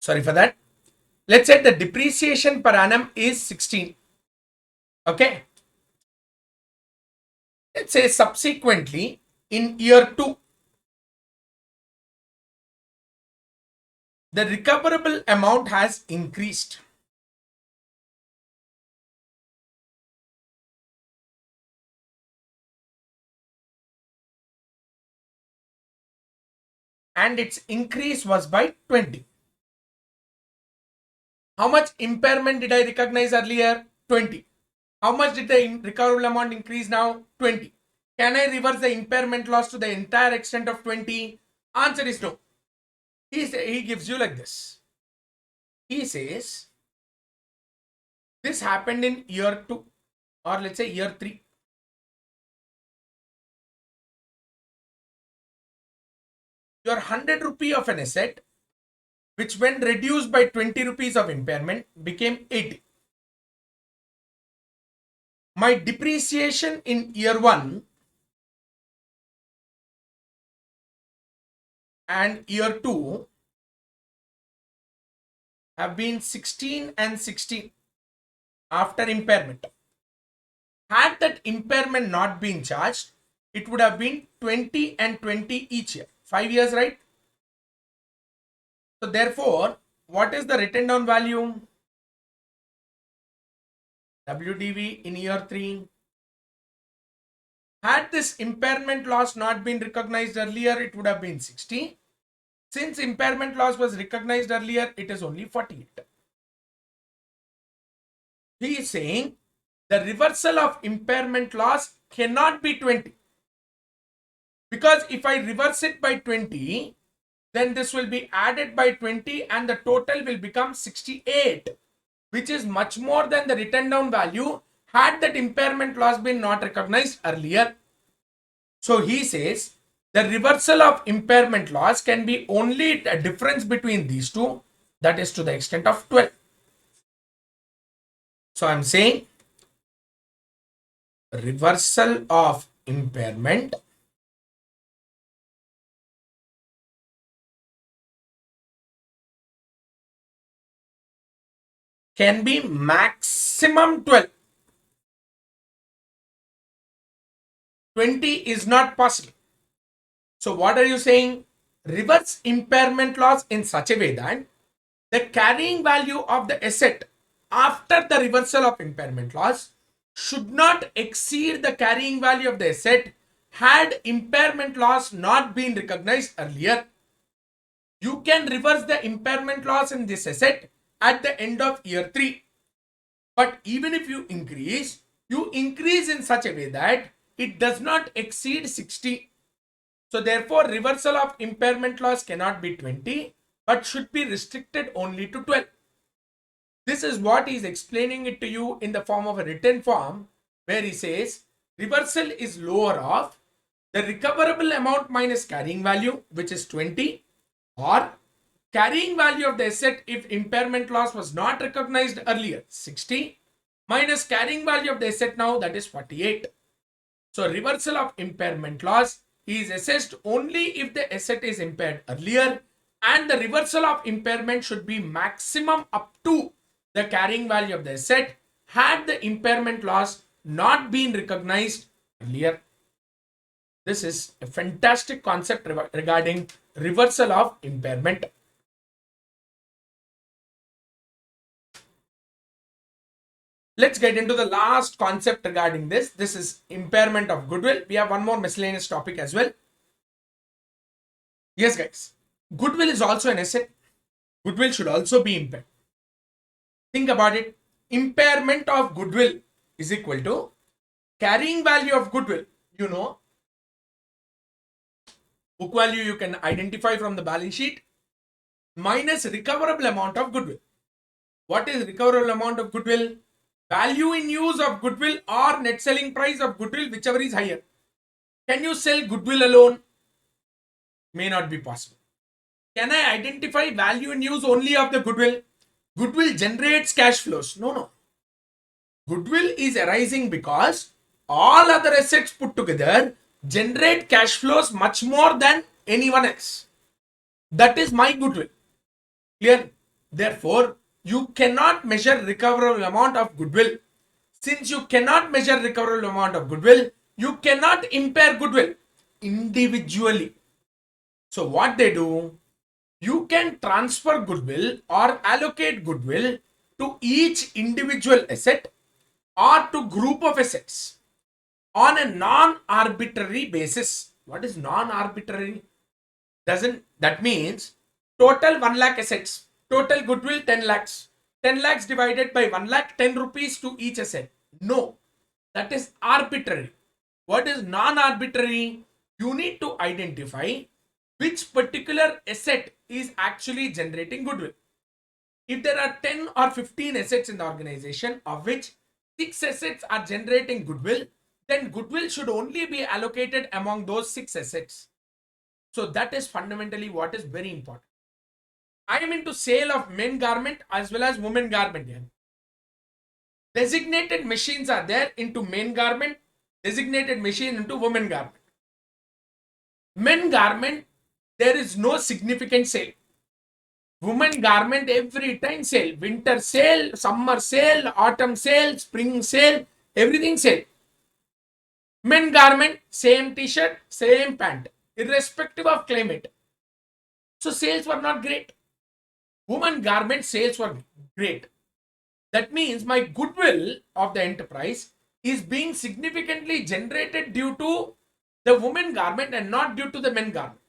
Sorry for that. Let's say the depreciation per annum is 16. Okay. Let's say subsequently in year 2, the recoverable amount has increased. And its increase was by 20. How much impairment did I recognize earlier? 20. How much did the recoverable amount increase now? 20. Can I reverse the impairment loss to the entire extent of 20? Answer is no. He gives you like this. He says this happened in year 2 or let's say year 3. Your 100 rupee of an asset, which when reduced by 20 rupees of impairment became 80. My depreciation in year 1 and year 2 have been 16 and 16 after impairment. Had that impairment not been charged, it would have been 20 and 20 each year. 5 years, right? So therefore, what is the written down value? WDV in year 3. Had this impairment loss not been recognized earlier, it would have been 60. Since impairment loss was recognized earlier, it is only 48. He is saying the reversal of impairment loss cannot be 20. Because if I reverse it by 20, then this will be added by 20 and the total will become 68, which is much more than the written down value had that impairment loss been not recognized earlier. So he says the reversal of impairment loss can be only a difference between these two, that is to the extent of 12. So I'm saying reversal of impairment can be maximum 12. 20 is not possible. So what are you saying? Reverse impairment loss in such a way that the carrying value of the asset after the reversal of impairment loss should not exceed the carrying value of the asset had impairment loss not been recognized earlier. You can reverse the impairment loss in this asset at the end of year 3. But even if you increase in such a way that it does not exceed 60. So therefore, reversal of impairment loss cannot be 20, but should be restricted only to 12. This is what he is explaining it to you in the form of a written form, where he says reversal is lower of the recoverable amount minus carrying value, which is 20, or carrying value of the asset if impairment loss was not recognized earlier, 60, minus carrying value of the asset now, that is 48. So reversal of impairment loss is assessed only if the asset is impaired earlier, and the reversal of impairment should be maximum up to the carrying value of the asset had the impairment loss not been recognized earlier. This is a fantastic concept regarding reversal of impairment. Let's get into the last concept regarding this. This is impairment of goodwill. We have one more miscellaneous topic as well. Yes, guys. Goodwill is also an asset. Goodwill should also be impaired. Think about it. Impairment of goodwill is equal to carrying value of goodwill. You know, book value you can identify from the balance sheet minus recoverable amount of goodwill. What is recoverable amount of goodwill? Value in use of goodwill or net selling price of goodwill, whichever is higher. Can you sell goodwill alone? May not be possible. Can I identify value in use only of the goodwill? Goodwill generates cash flows. No. Goodwill is arising because all other assets put together generate cash flows much more than anyone else. That is my goodwill. Clear? Therefore, you cannot measure recoverable amount of goodwill. Since you cannot measure recoverable amount of goodwill, you cannot impair goodwill individually. So what they do, you can transfer goodwill or allocate goodwill to each individual asset or to group of assets on a non-arbitrary basis. What is non-arbitrary? That means total 1 lakh assets, total goodwill 10 lakhs. 10 lakhs divided by 1 lakh, 10 rupees to each asset. No, that is arbitrary. What is non-arbitrary? You need to identify which particular asset is actually generating goodwill. If there are 10 or 15 assets in the organization, of which 6 assets are generating goodwill, then goodwill should only be allocated among those 6 assets. So that is fundamentally what is very important. I am into sale of men garment as well as women garment here. Designated machines are there into men garment, designated machine into women garment. Men garment, there is no significant sale. Women garment, every time sale. Winter sale, summer sale, autumn sale, spring sale, everything sale. Men garment, same t-shirt, same pant, irrespective of climate. So sales were not great. Women garment sales were great. That means my goodwill of the enterprise is being significantly generated due to the women garment and not due to the men garment.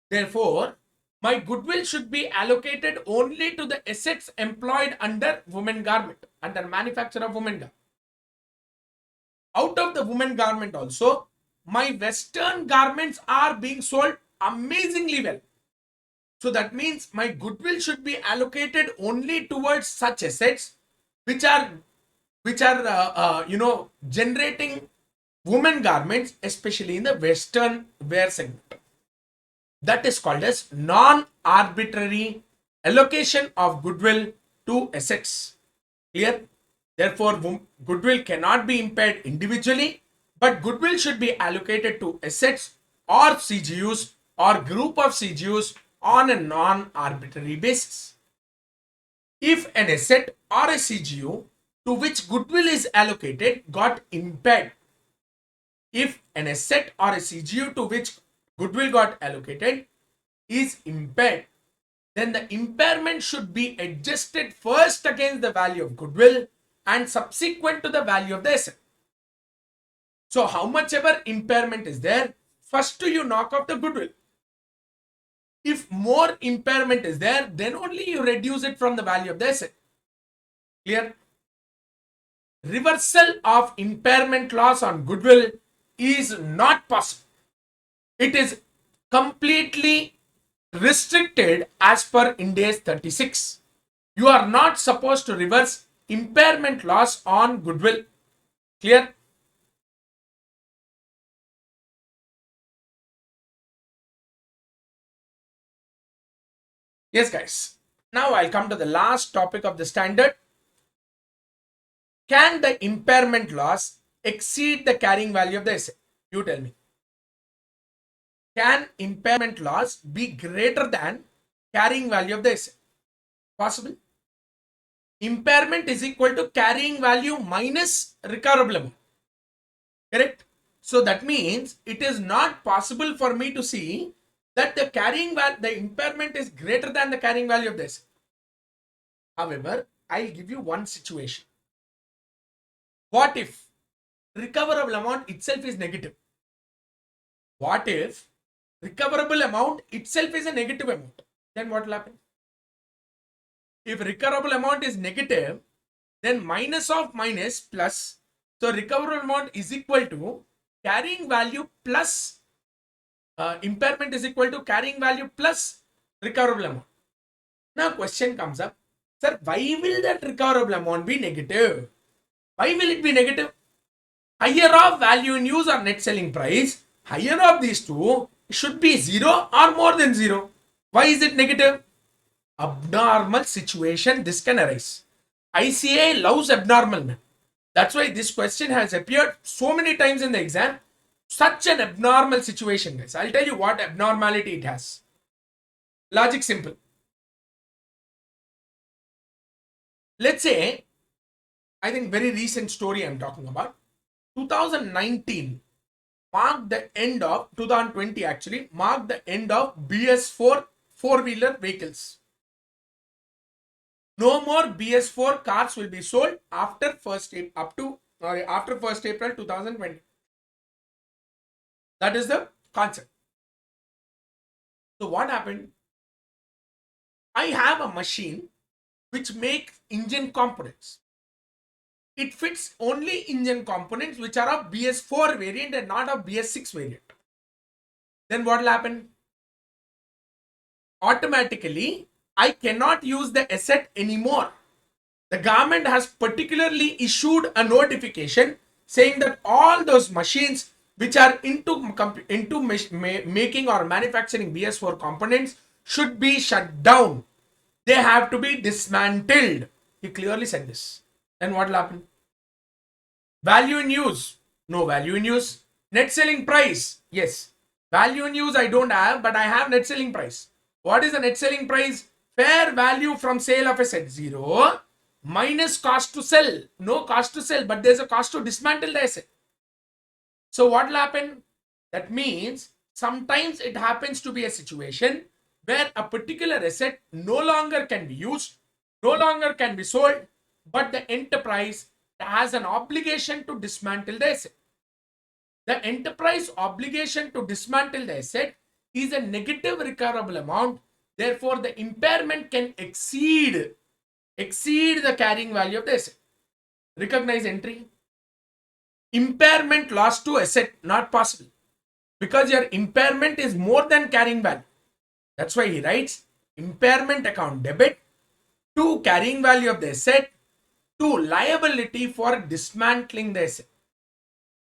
Therefore, my goodwill should be allocated only to the assets employed under women garment, under manufacture of women garment. Out of the women garment also, my western garments are being sold amazingly well. So that means my goodwill should be allocated only towards such assets which are generating women garments, especially in the western wear segment. That is called as non-arbitrary allocation of goodwill to assets. Clear? Therefore, goodwill cannot be impaired individually, but goodwill should be allocated to assets or CGUs or group of CGUs on a non-arbitrary basis. If an asset or a CGU to which goodwill is allocated got impaired, if an asset or a CGU to which goodwill got allocated is impaired, then the impairment should be adjusted first against the value of goodwill and subsequent to the value of the asset. So how much ever impairment is there, first you knock off the goodwill. If more impairment is there, then only you reduce it from the value of the asset. Clear? Reversal of impairment loss on goodwill is not possible. It is completely restricted as per Ind AS 36. You are not supposed to reverse impairment loss on goodwill. Clear? Yes, guys. Now I'll come to the last topic of the standard. Can the impairment loss exceed the carrying value of the asset? You tell me. Can impairment loss be greater than carrying value of the asset? Possible. Impairment is equal to carrying value minus recoverable amount. Correct? So that means it is not possible for me to see that the impairment is greater than the carrying value of this. However, I'll give you one situation. What if recoverable amount itself is negative? What if recoverable amount itself is a negative amount? Then what will happen? If recoverable amount is negative, then minus of minus plus. So recoverable amount is equal to carrying value plus impairment is equal to carrying value plus recoverable amount. Now question comes up, sir, why will that recoverable amount be negative? Why will it be negative? Higher of value in use or net selling price, higher of these two should be 0 or more than 0. Why is it negative? Abnormal situation this can arise. ICA loves abnormal, man. That's why this question has appeared so many times in the exam. Such an abnormal situation, guys. I'll tell you what abnormality it has. Logic simple. Let's say, I think very recent story I'm talking about. 2019 marked the end of 2020 actually marked the end of BS4 four-wheeler vehicles. No more BS4 cars will be sold after 1st April 2020. That is the concept. So what happened? I have a machine which makes engine components. It fits only engine components which are of BS4 variant and not of BS6 variant. Then what will happen? Automatically, I cannot use the asset anymore. The government has particularly issued a notification saying that all those machines which are into making or manufacturing BS4 components should be shut down. They have to be dismantled. He clearly said this. Then what will happen? Value in use. No value in use. Net selling price. Yes. Value in use I don't have, but I have net selling price. What is the net selling price? Fair value from sale of asset 0 minus cost to sell. No cost to sell, but there's a cost to dismantle the asset. So what will happen? That means sometimes it happens to be a situation where a particular asset no longer can be used, no longer can be sold, but the enterprise has an obligation to dismantle the asset. The enterprise obligation to dismantle the asset is a negative recoverable amount. Therefore, the impairment can exceed the carrying value of the asset. Recognize entry. Impairment loss to asset, not possible. Because your impairment is more than carrying value. That's why he writes, impairment account debit, 2 carrying value of the asset, 2 liability for dismantling the asset.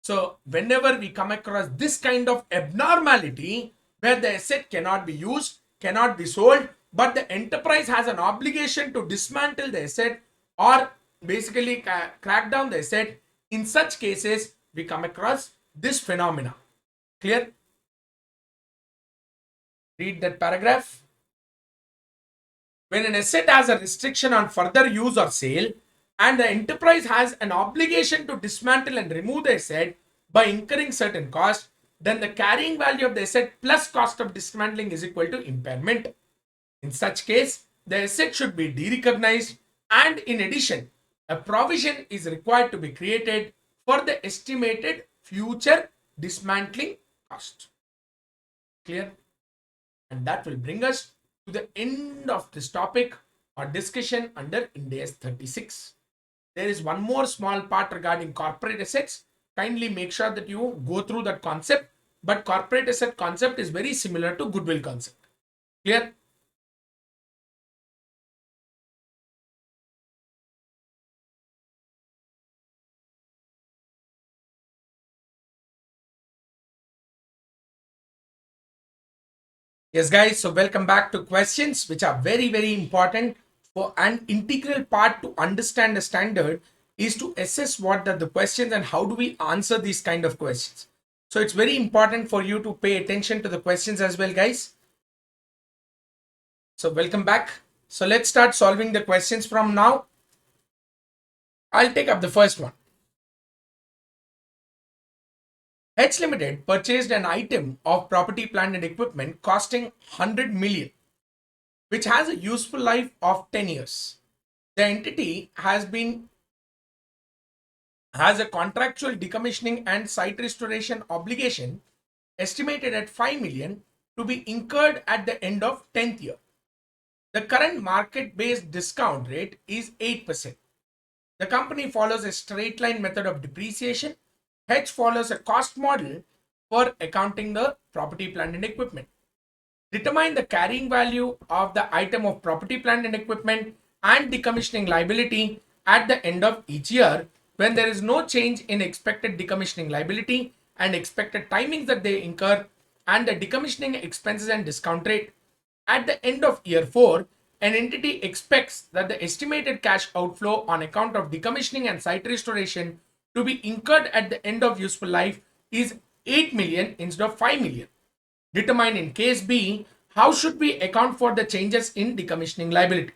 So whenever we come across this kind of abnormality where the asset cannot be used, cannot be sold, but the enterprise has an obligation to dismantle the asset or basically crack down the asset, in such cases we come across this phenomena. Clear? Read that paragraph. When an asset has a restriction on further use or sale and the enterprise has an obligation to dismantle and remove the asset by incurring certain cost, then the carrying value of the asset plus cost of dismantling is equal to impairment. In such case, the asset should be derecognized, and in addition, a provision is required to be created for the estimated future dismantling cost. Clear? And that will bring us to the end of this topic or discussion under Ind AS 36. There is one more small part regarding corporate assets. Kindly make sure that you go through that concept. But corporate asset concept is very similar to goodwill concept. Clear? Yes, guys. So welcome back to questions, which are very, very important. For an integral part to understand the standard is to assess what are the questions and how do we answer these kind of questions. So it's very important for you to pay attention to the questions as well, guys. So welcome back. So let's start solving the questions from now. I'll take up the first one. H Limited purchased an item of property, plant and equipment costing 100 million, which has a useful life of 10 years. The entity has a contractual decommissioning and site restoration obligation estimated at 5 million to be incurred at the end of 10th year. The current market-based discount rate is 8%. The company follows a straight line method of depreciation. H follows a cost model for accounting the property, plant and equipment. Determine the carrying value of the item of property, plant and equipment and decommissioning liability at the end of each year when there is no change in expected decommissioning liability and expected timings that they incur and the decommissioning expenses and discount rate. At the end of year 4, an entity expects that the estimated cash outflow on account of decommissioning and site restoration to be incurred at the end of useful life is 8 million instead of 5 million. Determine in case B, how should we account for the changes in decommissioning liability?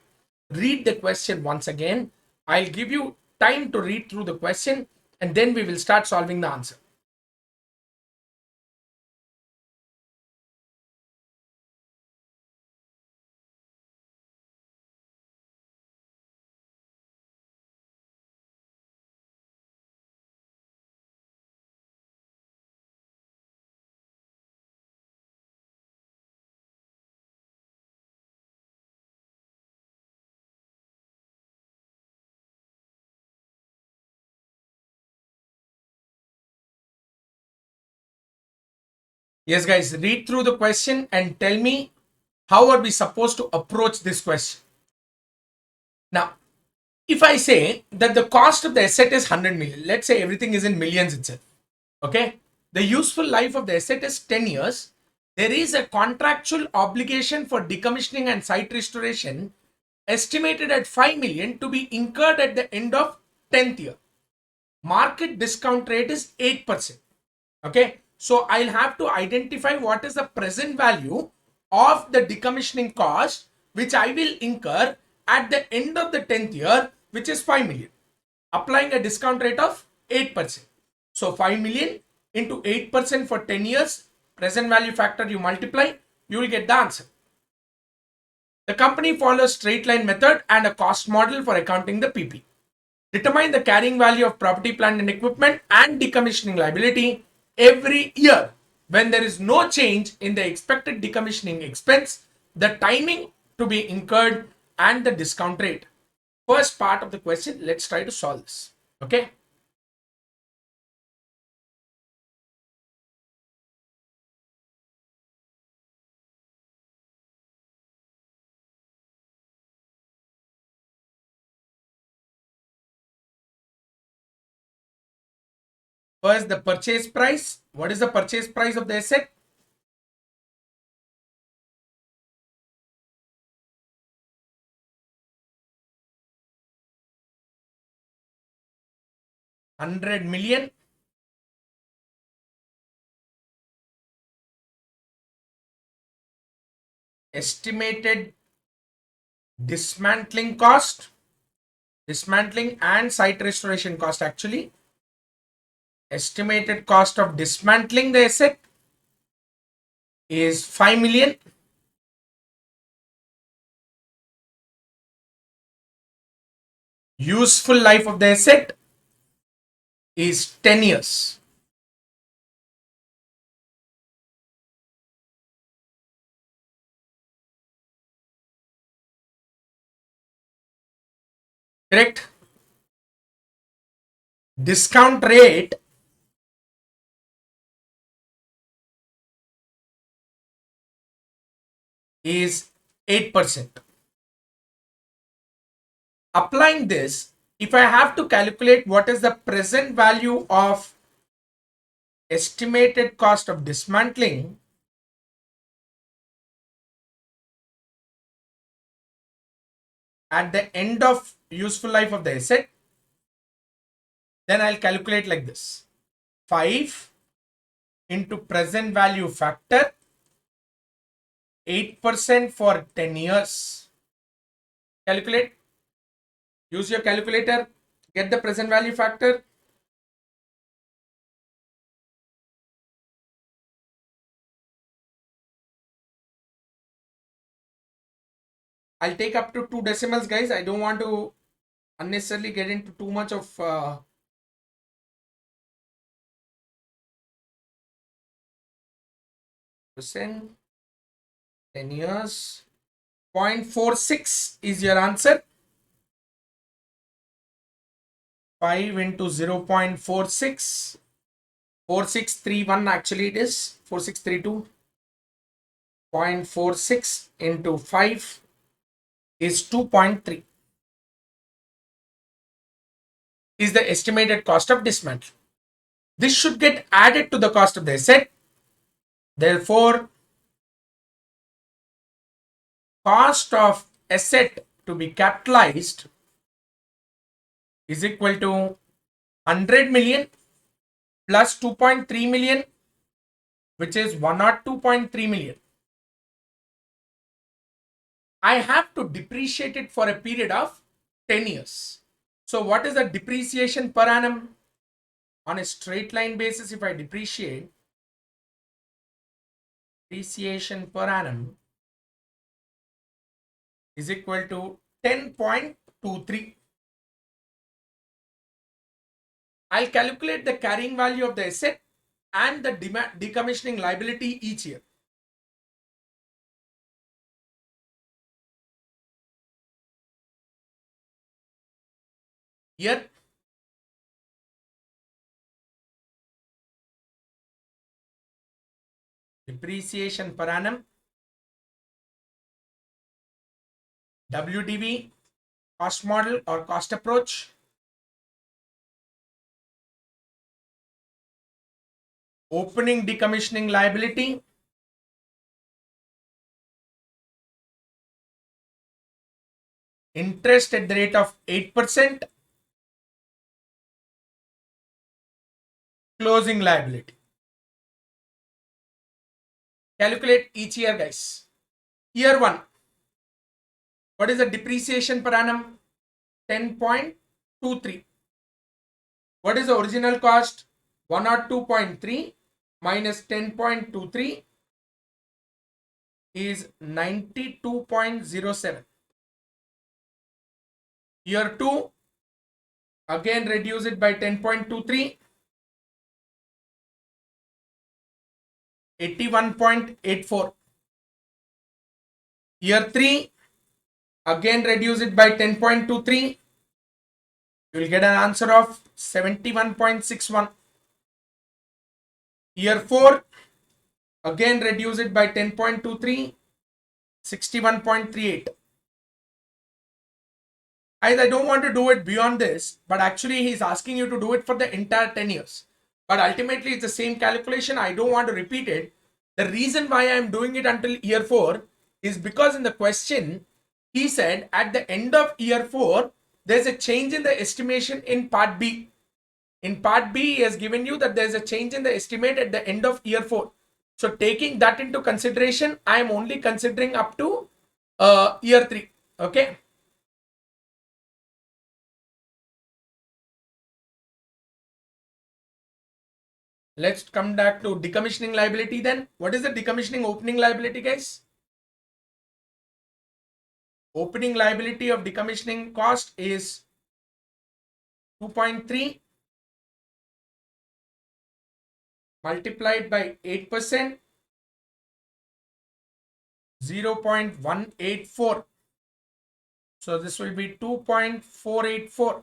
Read the question once again. I'll give you time to read through the question and then we will start solving the answer. Yes, guys, read through the question and tell me how are we supposed to approach this question. Now, if I say that the cost of the asset is 100 million, let's say everything is in millions itself. Okay. The useful life of the asset is 10 years. There is a contractual obligation for decommissioning and site restoration estimated at 5 million to be incurred at the end of 10th year. Market discount rate is 8%. Okay. So I'll have to identify what is the present value of the decommissioning cost which I will incur at the end of the 10th year, which is 5 million, applying a discount rate of 8%. So 5 million into 8% for 10 years, present value factor you multiply, you will get the answer. The company follows straight line method and a cost model for accounting the PP. Determine the carrying value of property, plant and equipment and decommissioning liability every year when there is no change in the expected decommissioning expense, the timing to be incurred and the discount rate. First part of the question, let's try to solve this. Okay. First, the purchase price. What is the purchase price of the asset? $100 million. Estimated dismantling cost, dismantling and site restoration cost actually. Estimated cost of dismantling the asset is 5 million. Useful life of the asset is 10 years. Correct? Discount rate is 8%. Applying this, if I have to calculate what is the present value of estimated cost of dismantling, at the end of useful life of the asset, then I'll calculate like this: 5 into present value factor, 8% for 10 years. Calculate. Use your calculator. Get the present value factor. I'll take up to 2 decimals, guys. I don't want to unnecessarily get into too much of percent. 10 years. 0.46 is your answer. 5 into 0.46. 4631 actually it is. 4632. 0.46 into 5 is 2.3. Is the estimated cost of dismantle. This should get added to the cost of the asset. Therefore, cost of asset to be capitalized is equal to 100 million plus 2.3 million, which is 102.3 million. I have to depreciate it for a period of 10 years. So what is the depreciation per annum? On a straight line basis, if I depreciate, depreciation per annum is equal to 10.23. I'll calculate the carrying value of the asset and the decommissioning liability each year. Here, depreciation per annum, WDV, cost model or cost approach, opening decommissioning liability, interest at the rate of 8%, closing liability. Calculate each year, guys. Year 1, what is the depreciation per annum? 10.23. What is the original cost? 102.3 minus 10.23 is 92.07. Year 2, again reduce it by 10.23, 81.84. Year 3, again reduce it by 10.23, you will get an answer of 71.61. Year 4, again reduce it by 10.23, 61.38. I don't want to do it beyond this, but actually he's asking you to do it for the entire 10 years. but ultimately it's the same calculation. I don't want to repeat it. The reason why I'm doing it until year 4 is because in the question, he said at the end of year 4, there's a change in the estimation in part B. In part B, he has given you that there's a change in the estimate at the end of year 4. So taking that into consideration, I am only considering up to year 3. Okay. Let's come back to decommissioning liability then. What is the decommissioning opening liability, guys? Opening liability of decommissioning cost is 2.3 multiplied by 8%, 0.184. So this will be 2.484.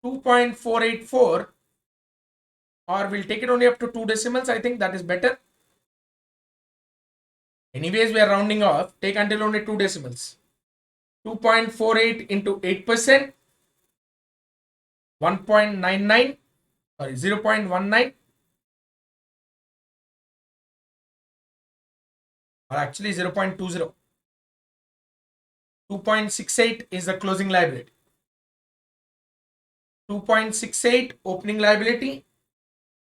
2.484, or we'll take it only up to 2 decimals. I think that is better. Anyways, we are rounding off. Take until only 2 decimals. 2.48 into 8%, 1.99, sorry, 0.19, or actually 0.20. 2.68 is the closing liability. 2.68 opening liability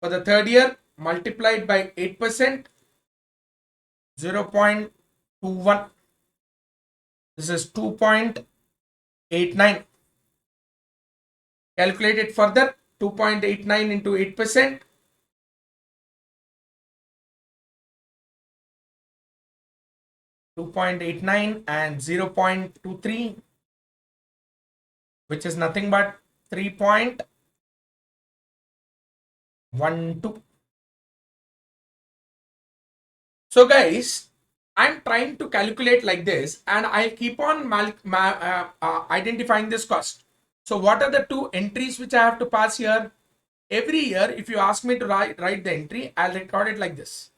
for the third year multiplied by 8%, 0.21. This is 2.89. Calculate it further. 2.89 into 8%. 2.89 and 0.23, which is nothing but 3.12. So guys, I'm trying to calculate like this, and I'll keep on identifying this cost. So what are the 2 entries which I have to pass here? Every year, if you ask me to write the entry, I'll record it like this.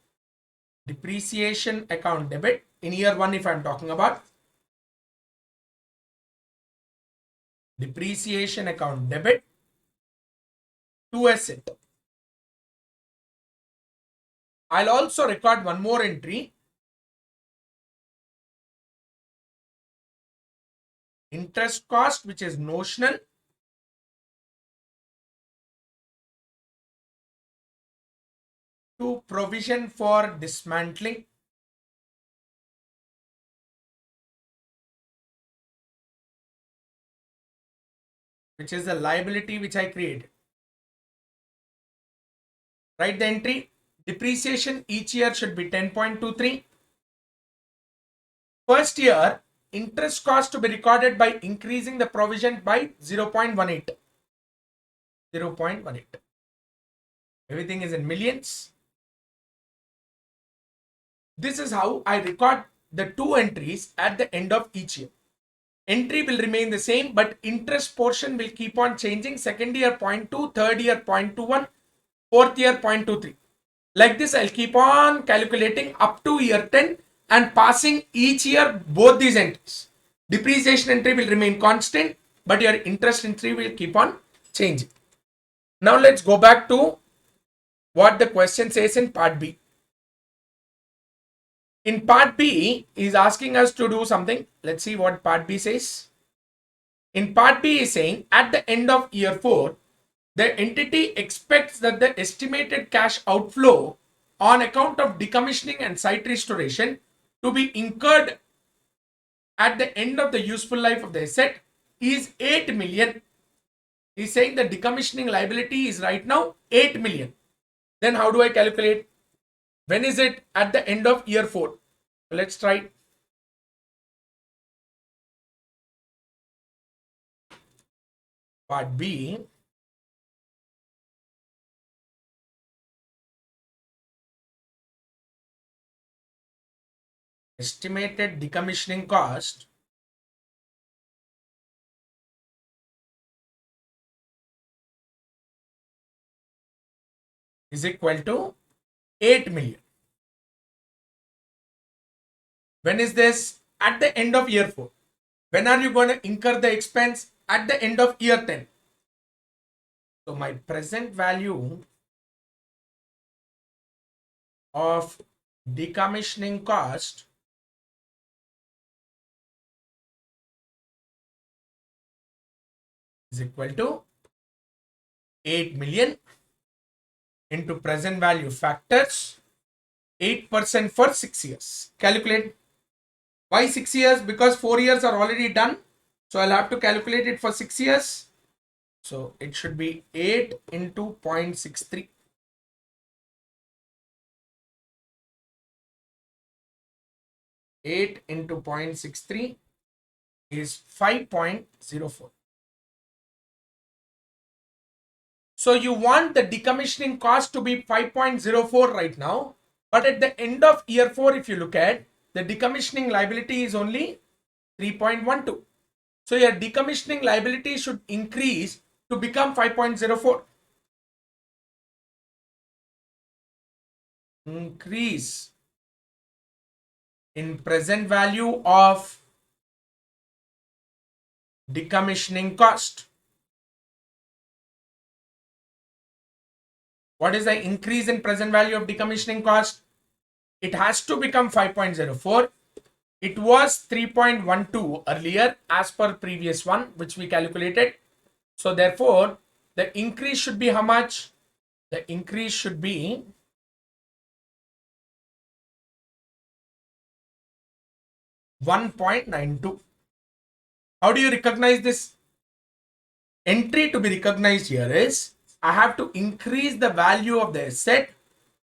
Depreciation account debit in year 1, if I'm talking about. Depreciation account debit to asset. I'll also record one more entry. Interest cost, which is notional, to provision for dismantling. Which is the liability which I created. Write the entry. Depreciation each year should be 10.23. First year, interest cost to be recorded by increasing the provision by 0.18. 0.18. Everything is in millions. This is how I record the 2 entries at the end of each year. Entry will remain the same, but interest portion will keep on changing. Second year 0.2, third year 0.21, fourth year 0.23. Like this, I'll keep on calculating up to year 10 and passing each year both these entries. Depreciation entry will remain constant, but your interest entry will keep on changing. Now let's go back to what the question says in part B. In part B, is asking us to do something. Let's see what part B says. In part B is saying at the end of year 4, the entity expects that the estimated cash outflow on account of decommissioning and site restoration to be incurred at the end of the useful life of the asset is 8 million. He's saying the decommissioning liability is right now 8 million. Then how do I calculate? When is it at the end of year 4? So let's try. Part B. Estimated decommissioning cost is equal to 8 million. When is this? At the end of year 4. When are you going to incur the expense? At the end of year 10. So my present value of decommissioning cost is equal to 8 million into present value factors 8% for 6 years. Calculate. Why 6 years? Because 4 years are already done. So I'll have to calculate it for 6 years. So it should be 8 into 0.63. 8 into 0.63 is 5.04. So you want the decommissioning cost to be 5.04 right now. But at the end of year 4, if you look at, the decommissioning liability is only 3.12. So your decommissioning liability should increase to become 5.04. Increase in present value of decommissioning cost. What is the increase in present value of decommissioning cost? It has to become 5.04. It was 3.12 earlier as per previous one, which we calculated. So therefore, the increase should be how much? The increase should be 1.92. How do you recognize this? Entry to be recognized here is I have to increase the value of the asset.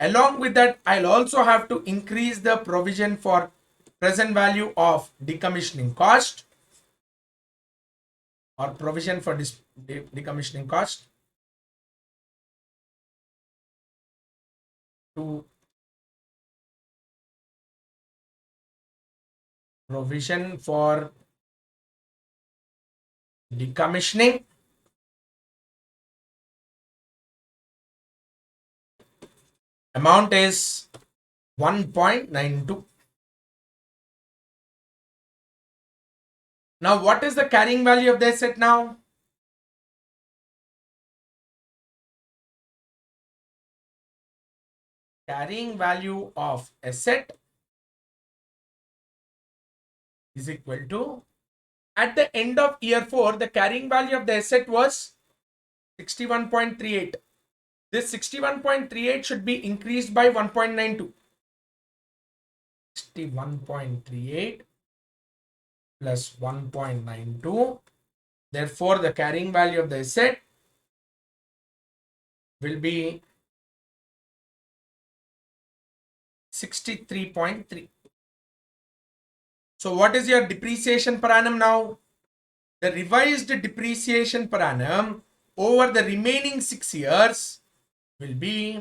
Along with that, I'll also have to increase the provision for present value of decommissioning cost or provision for decommissioning cost to provision for decommissioning amount is 1.92. Now, what is the carrying value of the asset now? Carrying value of asset is equal to, at the end of year 4, the carrying value of the asset was 61.38. This 61.38 should be increased by 1.92. 61.38 plus 1.92. Therefore, the carrying value of the asset will be 63.3. So what is your depreciation per annum now? The revised depreciation per annum over the remaining 6 years will be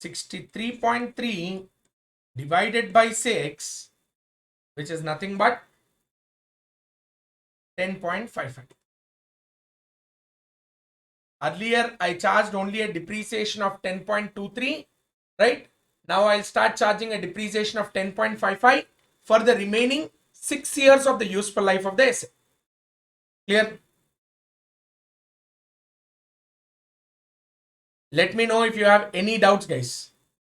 63.3 divided by 6, which is nothing but 10.55. Earlier, I charged only a depreciation of 10.23, right? Now I'll start charging a depreciation of 10.55 for the remaining 6 years of the useful life of the asset. Clear? Let me know if you have any doubts, guys.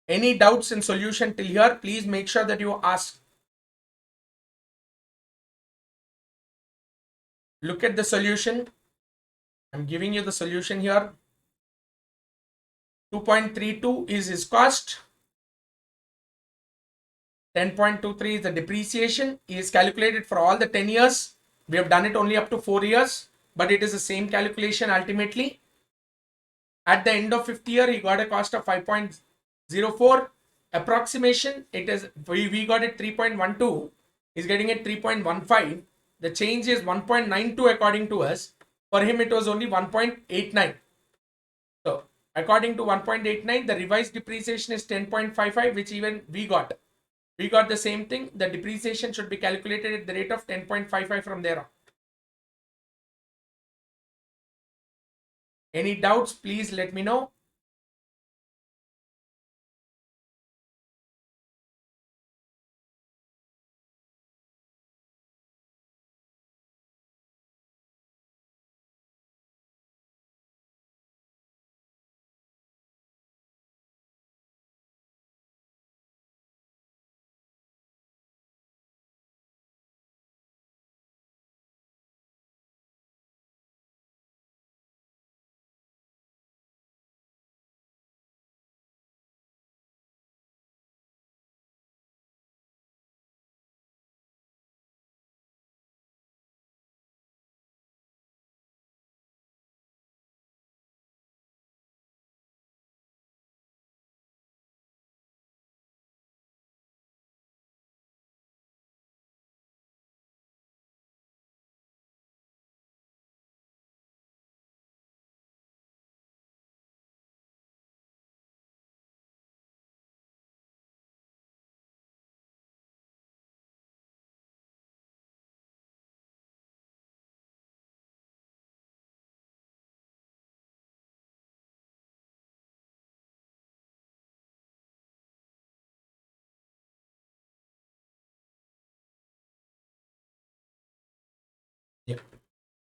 Any doubts in solution till here, please make sure that you ask. Look at the solution. I'm giving you the solution here. 2.32 is his cost. 10.23 is the depreciation. He is calculated for all the 10 years. We have done it only up to 4 years, but it is the same calculation ultimately. At the end of 5th year, he got a cost of 5.04. Approximation, it is we got it 3.12. He's getting it 3.15. The change is 1.92 according to us. For him, it was only 1.89. So, according to 1.89, the revised depreciation is 10.55, which even we got. We got the same thing. The depreciation should be calculated at the rate of 10.55 from there on. Any doubts, please let me know.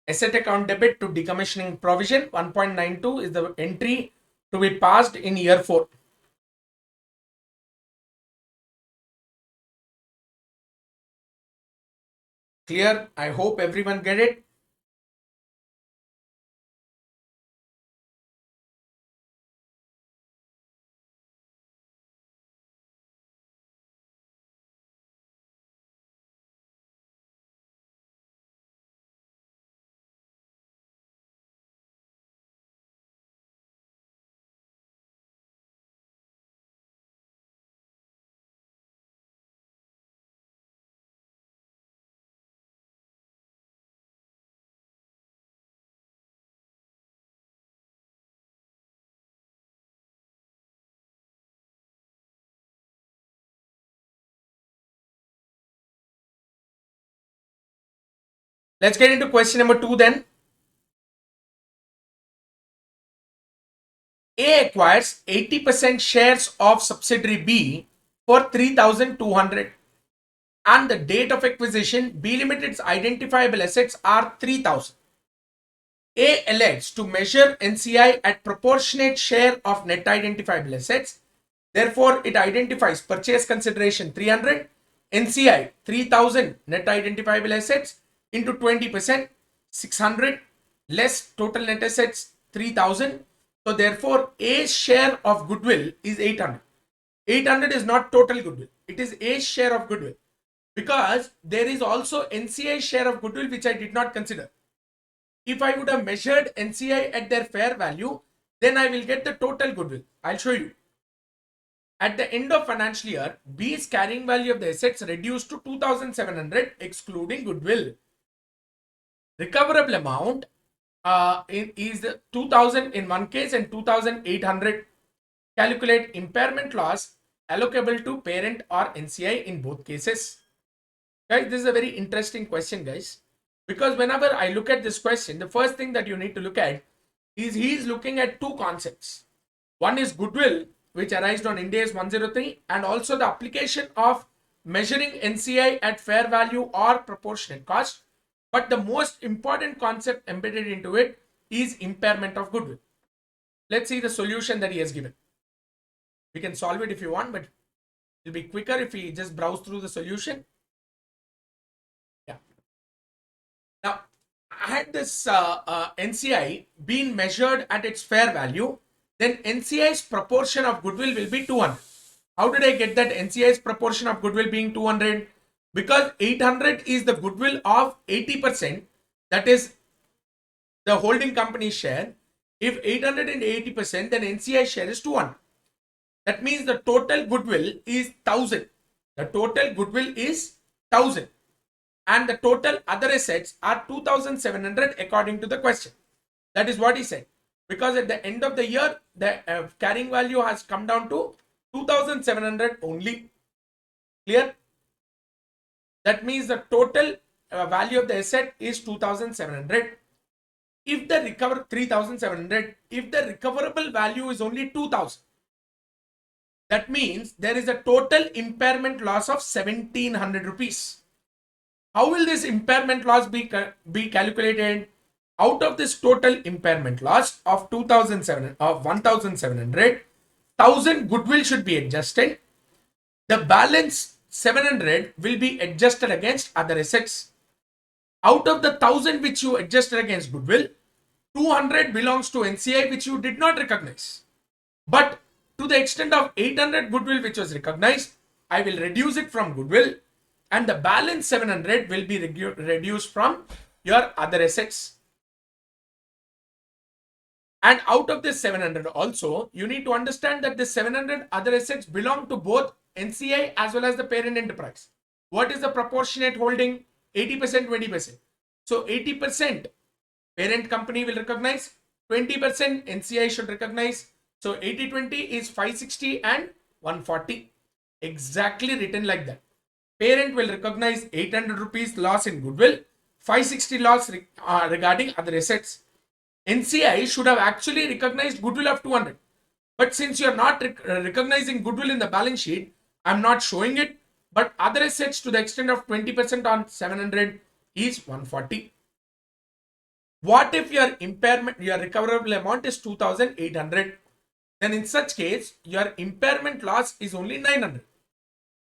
Asset account debit to decommissioning provision 1.92 is the entry to be passed in year 4. Clear? I hope everyone get it. Let's get into question number 2 then. A acquires 80% shares of subsidiary B for 3,200 and the date of acquisition B Limited's identifiable assets are 3,000. A elects to measure NCI at proportionate share of net identifiable assets. Therefore, it identifies purchase consideration 300, NCI 3,000 net identifiable assets into 20%, 600 less total net assets 3,000. So therefore, A's share of goodwill is 800. 800 is not total goodwill. It is A's share of goodwill because there is also NCI share of goodwill which I did not consider. If I would have measured NCI at their fair value, then I will get the total goodwill. I'll show you. At the end of financial year, B's carrying value of the assets reduced to 2,700 excluding goodwill. Recoverable amount is 2,000 in one case and 2,800. Calculate impairment loss allocable to parent or NCI in both cases. Guys, this is a very interesting question, guys. Because whenever I look at this question, the first thing that you need to look at is he is looking at two concepts. One is goodwill, which arised on Ind AS 103, and also the application of measuring NCI at fair value or proportionate cost. But the most important concept embedded into it is impairment of goodwill. Let's see the solution that he has given. We can solve it if you want, but it'll be quicker if we just browse through the solution. Yeah. Now, had this NCI been measured at its fair value, then NCI's proportion of goodwill will be 200. How did I get that NCI's proportion of goodwill being 200? Because 800 is the goodwill of 80%, that is the holding company share. If 800 and 80%, then NCI share is 200. That means the total goodwill is 1000. The total goodwill is 1000. And the total other assets are 2,700 according to the question. That is what he said. Because at the end of the year, the carrying value has come down to 2,700 only. Clear? That means the total value of the asset is 2,700. If the 3,700, if the recoverable value is only 2,000, that means there is a total impairment loss of 1,700 rupees. How will this impairment loss be calculated? Out of this total impairment loss of 1,700, 1,000 goodwill should be adjusted. The balance 700 will be adjusted against other assets. Out of the 1,000 which you adjusted against goodwill, 200 belongs to NCI which you did not recognize. But to the extent of 800 goodwill which was recognized, I will reduce it from goodwill and the balance 700 will be reduced from your other assets. And out of this 700 also, you need to understand that the 700 other assets belong to both NCI as well as the parent enterprise. What is the proportionate holding? 80%, 20%. So 80% parent company will recognize, 20% NCI should recognize. So 80-20 is 560 and 140. Exactly written like that. Parent will recognize 800 rupees loss in goodwill, 560 loss regarding other assets. NCI should have actually recognized goodwill of 200. But since you are not recognizing goodwill in the balance sheet, I'm not showing it. But other assets to the extent of 20% on 700 is 140. What if your impairment, your recoverable amount is 2,800? Then in such case, your impairment loss is only 900.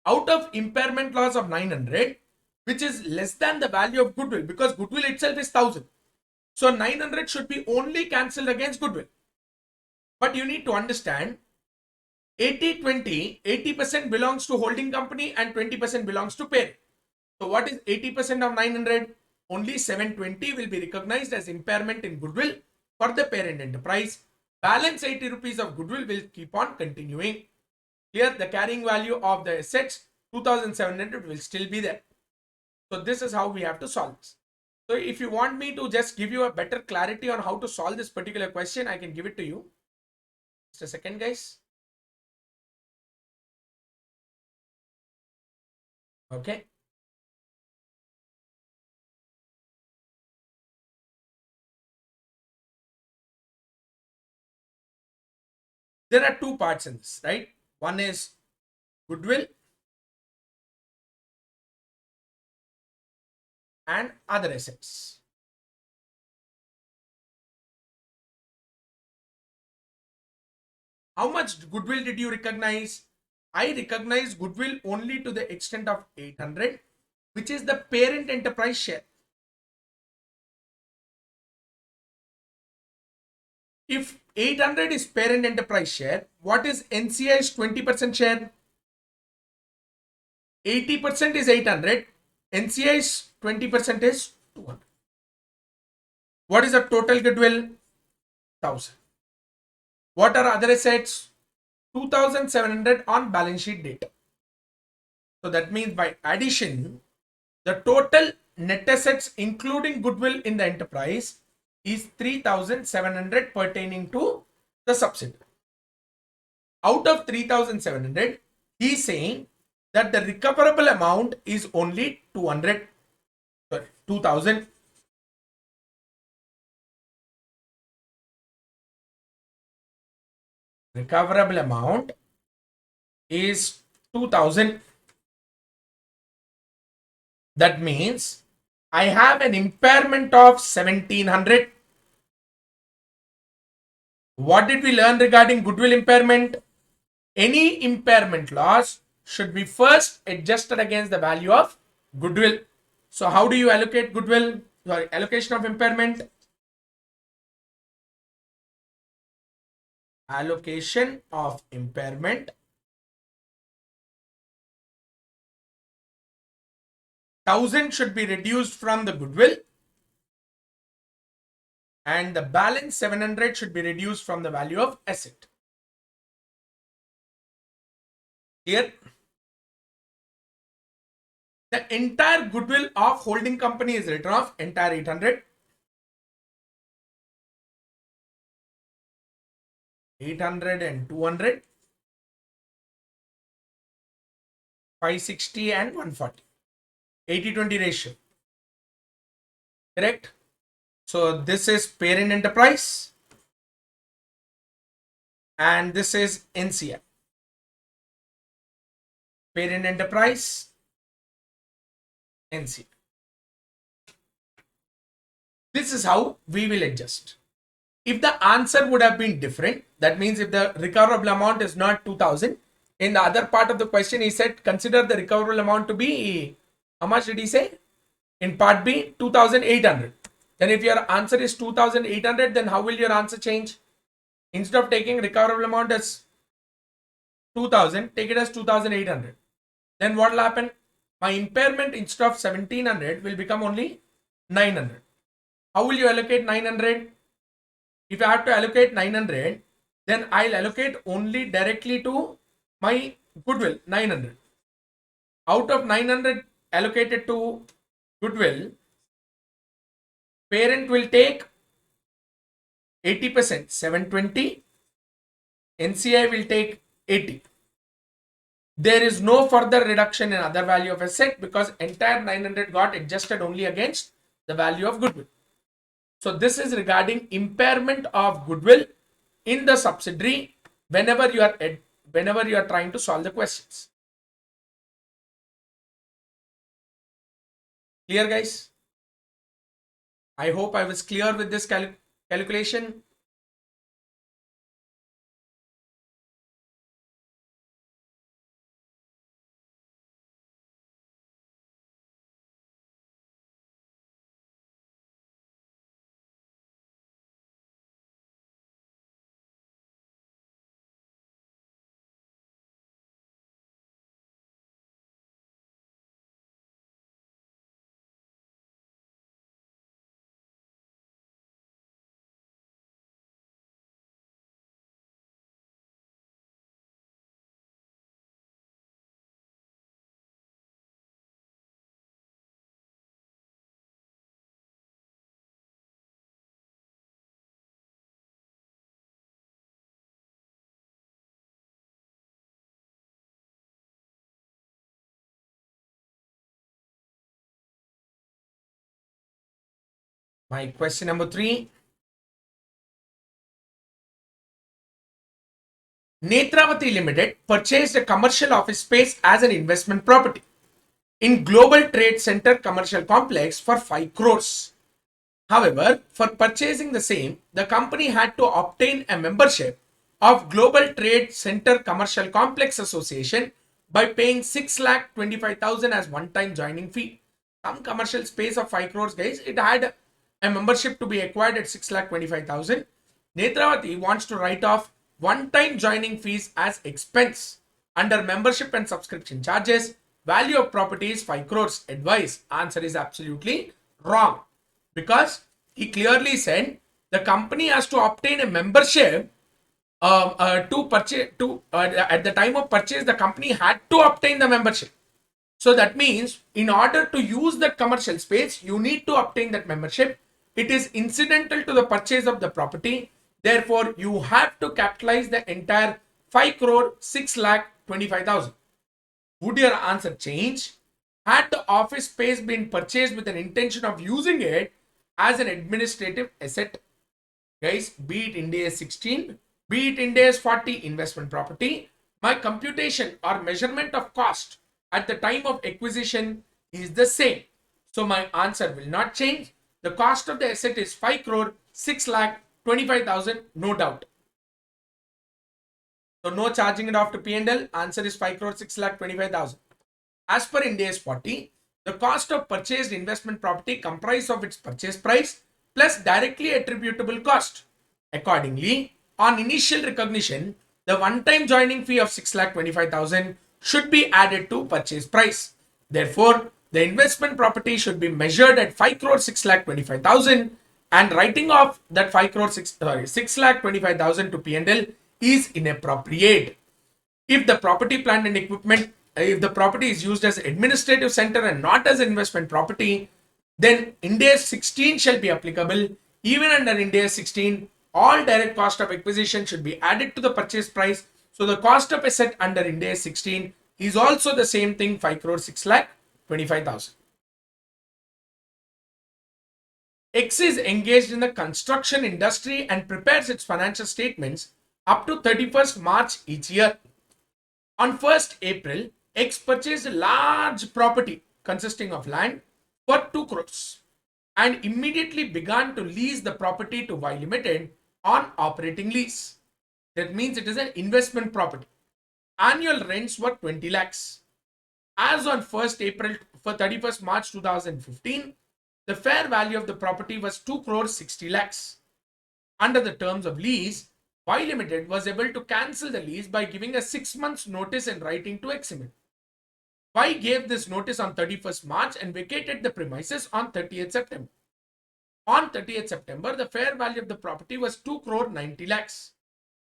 Out of impairment loss of 900, which is less than the value of goodwill, because goodwill itself is 1000. So 900 should be only cancelled against goodwill. But you need to understand 80-20, 80% belongs to holding company and 20% belongs to parent. So what is 80% of 900? Only 720 will be recognized as impairment in goodwill for the parent enterprise. Balance 80 rupees of goodwill will keep on continuing. Here the carrying value of the assets 2700 will still be there. So this is how we have to solve this. So if you want me to just give you a better clarity on how to solve this particular question, I can give it to you. Just a second, guys. Okay. There are two parts in this, right? One is goodwill and other assets. How much goodwill did you recognize? I recognize goodwill only to the extent of 800, which is the parent enterprise share. If 800 is parent enterprise share, what is NCI's 20% share? 80% is 800. NCI's 20% is 200. What is the total goodwill? 1000. What are other assets? 2700 on balance sheet date. So that means by addition, the total net assets including goodwill in the enterprise is 3700 pertaining to the subsidiary. Out of 3700, he is saying that the recoverable amount is only 2000. Recoverable amount is 2000. That means I have an impairment of 1700. What did we learn regarding goodwill impairment? Any impairment loss should be first adjusted against the value of goodwill. So how do you allocate goodwill? Sorry, allocation of impairment. Allocation of impairment. 1000 should be reduced from the goodwill and the balance 700 should be reduced from the value of asset. Here, the entire goodwill of holding company is written off, entire 800. 800 and 200. 560 and 140. 80-20 ratio. Correct? So this is parent enterprise and this is NCI. Parent enterprise, NCI. This is how we will adjust. If the answer would have been different, that means if the recoverable amount is not 2000, in the other part of the question he said consider the recoverable amount to be, how much did he say? In part B, 2800. Then if your answer is 2800, then how will your answer change? Instead of taking recoverable amount as 2000, take it as 2800. Then what will happen? My impairment instead of 1700 will become only 900. How will you allocate 900? If I have to allocate 900, then I'll allocate only directly to my goodwill 900. Out of 900 allocated to goodwill, parent will take 80%, 720. NCI will take 80. There is no further reduction in other value of asset because entire 900 got adjusted only against the value of goodwill. So this is regarding impairment of goodwill in the subsidiary whenever you are trying to solve the questions. Clear, guys? I hope I was clear with this calculation. My question number 3. Netravati Limited purchased a commercial office space as an investment property in Global Trade Center commercial complex for 5 crores. However, for purchasing the same, the company had to obtain a membership of Global Trade Center Commercial Complex Association by paying 6,25,000 as one-time joining fee. Some commercial space of 5 crores, guys, it had a membership to be acquired at 6,25,000. Netravati wants to write off one-time joining fees as expense under membership and subscription charges. Value of property is 5 crores. Advice: answer is absolutely wrong, because he clearly said the company has to obtain a membership to purchase. At the time of purchase, the company had to obtain the membership. So that means in order to use that commercial space, you need to obtain that membership. It is incidental to the purchase of the property. Therefore, you have to capitalize the entire 5 crore 6,25,000. Would your answer change had the office space been purchased with an intention of using it as an administrative asset? Guys, be it Ind AS 16, be it Ind AS 40 investment property, my computation or measurement of cost at the time of acquisition is the same. So my answer will not change. The cost of the asset is 5 crore 6,25,000, no doubt. So no charging it off to P&L. Answer is 5 crore 6,25,000. As per Ind AS 40, the cost of purchased investment property comprised of its purchase price plus directly attributable cost. Accordingly, on initial recognition, the one-time joining fee of 6,25,000 should be added to purchase price. Therefore, the investment property should be measured at 5 crore 6,25,000, and writing off that 6,25,000 to P&L is inappropriate. If the property, plant and equipment, if the property is used as administrative center and not as investment property, then Ind AS 16 shall be applicable. Even under Ind AS 16, all direct cost of acquisition should be added to the purchase price. So the cost of asset under Ind AS 16 is also the same thing, 5 crore 6,25,000. X is engaged in the construction industry and prepares its financial statements up to 31st March each year. On 1st April, X purchased a large property consisting of land for 2 crores and immediately began to lease the property to Y Limited on operating lease. That means it is an investment property. Annual rents were 20 lakhs. As on 1st April for 31st March 2015, the fair value of the property was 2 crores 60 lakhs. Under the terms of lease, Y Limited was able to cancel the lease by giving a 6 months notice in writing to X Limited. Y gave this notice on 31st March and vacated the premises on 30th September. On 30th September, the fair value of the property was 2 crore 90 lakhs.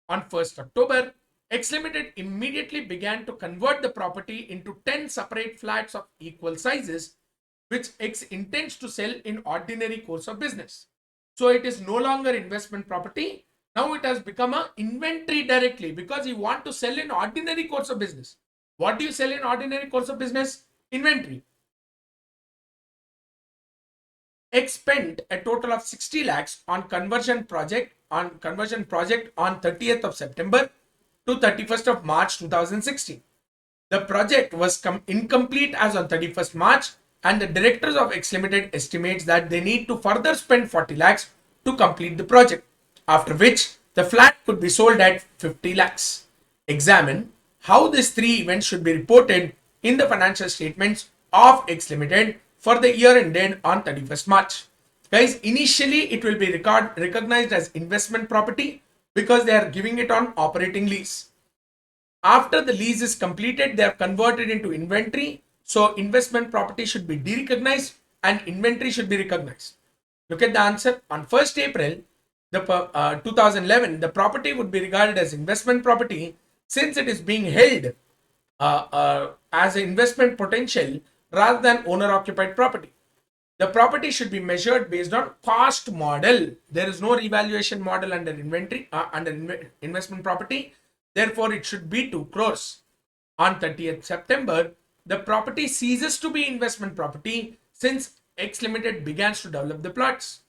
On 1st October, X Limited immediately began to convert the property into 10 separate flats of equal sizes, which X intends to sell in ordinary course of business. So it is no longer investment property. Now it has become an inventory directly, because you want to sell in ordinary course of business. What do you sell in ordinary course of business? Inventory. X spent a total of 60 lakhs on conversion project on 30th of September to 31st of March 2016. The project was incomplete as on 31st March, and the directors of X Limited estimates that they need to further spend 40 lakhs to complete the project, after which the flat could be sold at 50 lakhs. Examine how these three events should be reported in the financial statements of X Limited for the year ended on 31st March. Guys, initially it will be recognized as investment property because they are giving it on operating lease. After the lease is completed, they are converted into inventory. So investment property should be de-recognized and inventory should be recognized. Look at the answer. On 1st April, 2011, the property would be regarded as investment property since it is being held as an investment potential rather than owner-occupied property. The property should be measured based on cost model. There is no revaluation model under inventory investment property. Therefore, it should be 2 crores. On 30th September, the property ceases to be investment property since X Limited begins to develop the plots.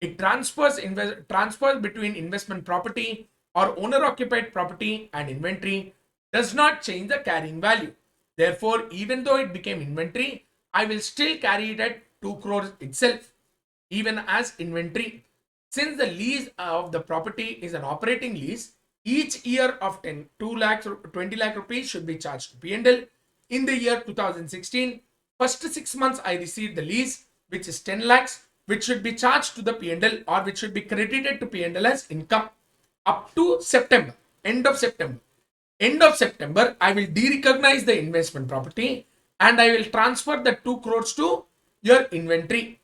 It transfers between investment property or owner-occupied property and inventory does not change the carrying value. Therefore, even though it became inventory, I will still carry it at 2 crores itself, even as inventory. Since the lease of the property is an operating lease, each year of 2 lakhs, 20 lakh rupees should be charged to P&L. In the year 2016, first 6 months I received the lease, which is 10 lakhs, which should be charged to the P&L or which should be credited to P&L as income up to September, end of September. End of September, I will de-recognize the investment property and I will transfer the 2 crores to your inventory.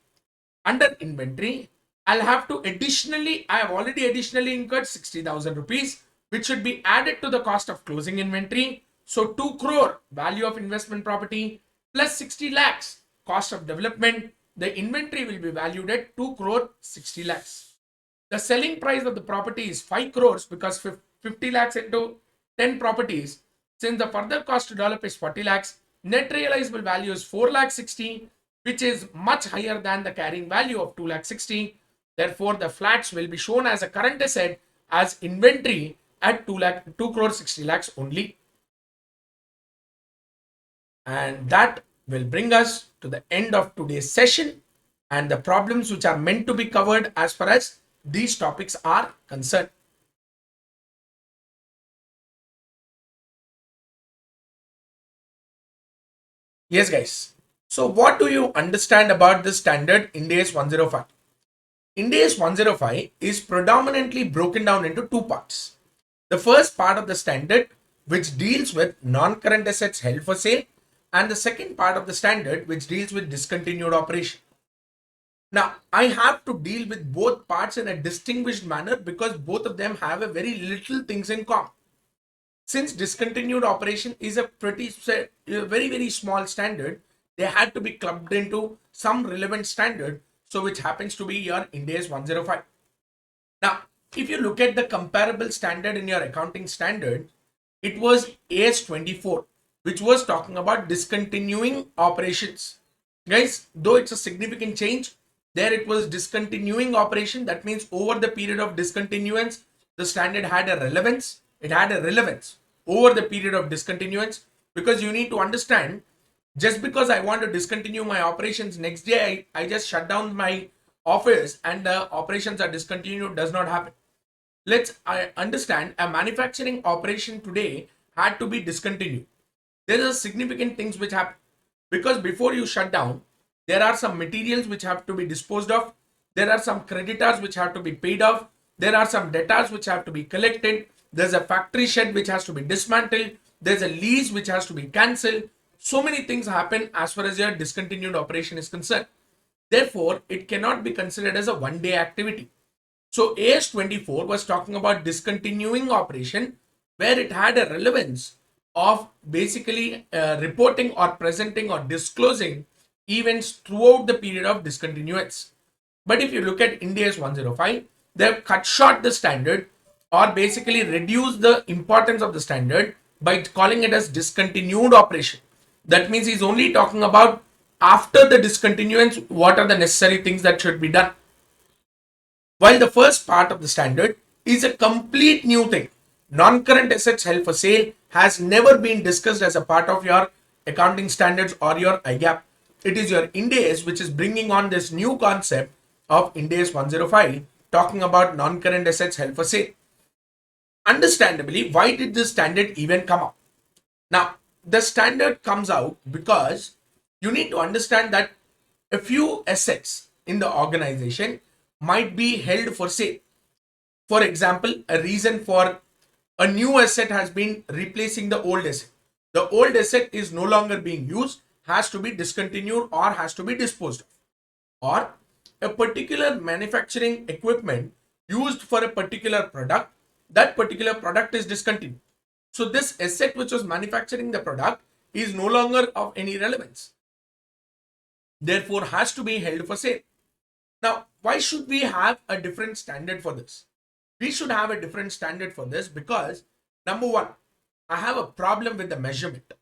Under inventory, I have already additionally incurred 60,000 rupees, which should be added to the cost of closing inventory. So 2 crore value of investment property plus 60 lakhs cost of development, the inventory will be valued at 2 crore 60 lakhs. The selling price of the property is 5 crores because 50 lakhs into 10 properties. Since the further cost to develop is 40 lakhs, net realizable value is 4 lakh 60, which is much higher than the carrying value of 2 lakh 60. Therefore, the flats will be shown as a current asset as inventory at 2 crore 60 lakhs only. And that will bring us to the end of today's session and the problems which are meant to be covered as far as these topics are concerned. Yes, guys. So what do you understand about this standard Ind AS 105? Ind AS 105 is predominantly broken down into two parts. The first part of the standard, which deals with non-current assets held for sale, and the second part of the standard, which deals with discontinued operation. Now, I have to deal with both parts in a distinguished manner because both of them have a very little things in common. Since discontinued operation is a very small standard, they had to be clubbed into some relevant standard, so which happens to be your Ind AS 105. Now, if you look at the comparable standard in your accounting standard, it was AS 24, which was talking about discontinuing operations. Guys, though it's a significant change, there it was discontinuing operation. That means over the period of discontinuance, the standard had a relevance. It had a relevance over the period of discontinuance, because you need to understand, just because I want to discontinue my operations, next day I just shut down my office and the operations are discontinued, does not happen. Let's understand a manufacturing operation today had to be discontinued. There are significant things which happen because before you shut down, there are some materials which have to be disposed of. There are some creditors which have to be paid off. There are some debtors which have to be collected. There's a factory shed which has to be dismantled. There's a lease which has to be cancelled. So many things happen as far as your discontinued operation is concerned. Therefore, it cannot be considered as a one-day activity. So AS 24 was talking about discontinuing operation where it had a relevance of basically reporting or presenting or disclosing events throughout the period of discontinuance. But if you look at Ind AS 105, they have cut short the standard or basically reduced the importance of the standard by calling it as discontinued operation. That means he's only talking about after the discontinuance, what are the necessary things that should be done. While the first part of the standard is a complete new thing. Non-current assets held for sale has never been discussed as a part of your accounting standards or your IGAP. it is your Ind AS which is bringing on this new concept of Ind AS 105, talking about non-current assets held for sale. Understandably, why did this standard even come up? Now, the standard comes out because you need to understand that a few assets in the organization might be held for sale. For example, a reason for a new asset has been replacing the old asset. The old asset is no longer being used, has to be discontinued or has to be disposed of. Or a particular manufacturing equipment used for a particular product, that particular product is discontinued. So this asset which was manufacturing the product is no longer of any relevance. Therefore, has to be held for sale. Now, why should we have a different standard for this? We should have a different standard for this because, number one, I have a problem with the measurement.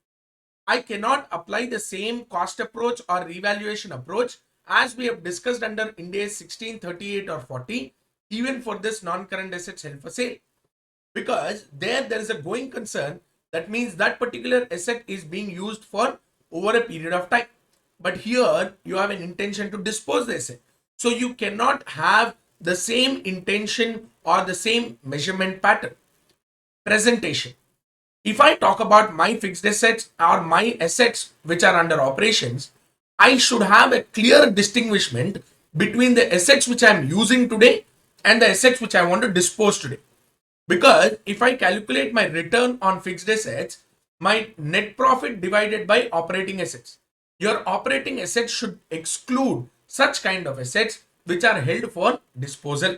I cannot apply the same cost approach or revaluation approach as we have discussed under Ind AS 16, 38 or 40, even for this non-current assets held for sale. Because there is a going concern, that means that particular asset is being used for over a period of time. But here you have an intention to dispose the asset. So you cannot have the same intention or the same measurement pattern. Presentation. If I talk about my fixed assets or my assets which are under operations, I should have a clear distinguishment between the assets which I am using today and the assets which I want to dispose today. Because if I calculate my return on fixed assets, my net profit divided by operating assets, your operating assets should exclude such kind of assets which are held for disposal.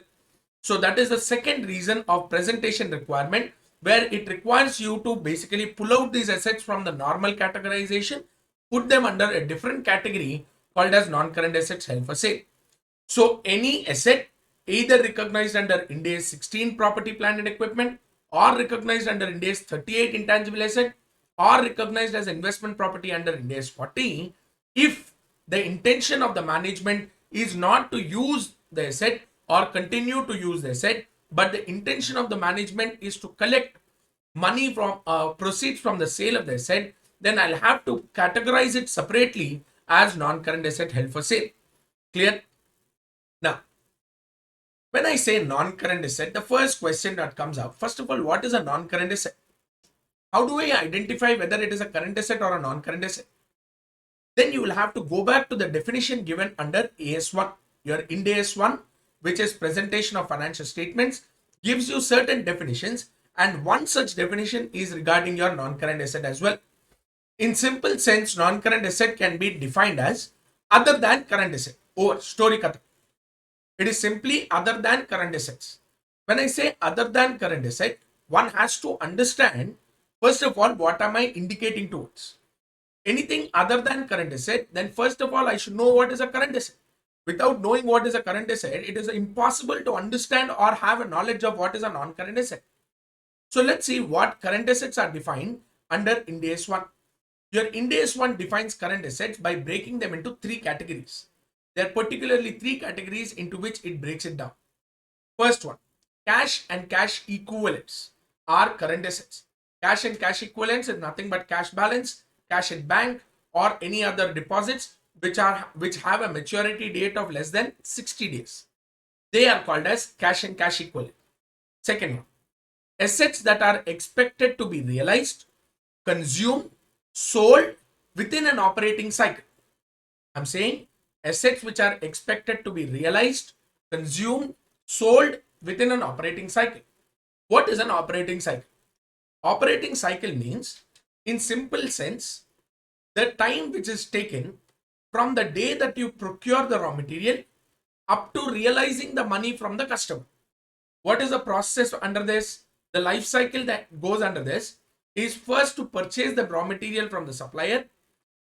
So that is the second reason of presentation requirement, where it requires you to basically pull out these assets from the normal categorization, put them under a different category called as non-current assets held for sale. So any asset either recognized under Ind AS 16 property, plant and equipment, or recognized under Ind AS 38 intangible asset, or recognized as investment property under Ind AS 40, if the intention of the management is not to use the asset or continue to use the asset, but the intention of the management is to collect money from proceeds from the sale of the asset, then I'll have to categorize it separately as non-current asset held for sale. Clear? Now, when I say non-current asset, the first question that comes up, first of all, what is a non-current asset? How do I identify whether it is a current asset or a non-current asset? Then you will have to go back to the definition given under AS1. Your Ind AS 1, which is presentation of financial statements, gives you certain definitions, and one such definition is regarding your non-current asset as well. In simple sense, non-current asset can be defined as other than current asset. Or story kata. It is simply other than current assets. When I say other than current asset, one has to understand, first of all, what am I indicating towards? Anything other than current asset, then first of all, I should know what is a current asset. Without knowing what is a current asset, it is impossible to understand or have a knowledge of what is a non-current asset. So let's see what current assets are defined under Ind AS 1. Your Ind AS 1 defines current assets by breaking them into three categories. There are particularly three categories into which it breaks it down. First one, cash and cash equivalents are current assets. Cash and cash equivalents is nothing but cash balance, cash at bank, or any other deposits which have a maturity date of less than 60 days. They are called as cash and cash equivalent. Second one, assets that are expected to be realized, consumed, sold within an operating cycle. I'm saying assets which are expected to be realized, consumed, sold within an operating cycle. What is an operating cycle? Operating cycle means, in simple sense, the time which is taken from the day that you procure the raw material up to realizing the money from the customer. What is the process under this? The life cycle that goes under this is first to purchase the raw material from the supplier,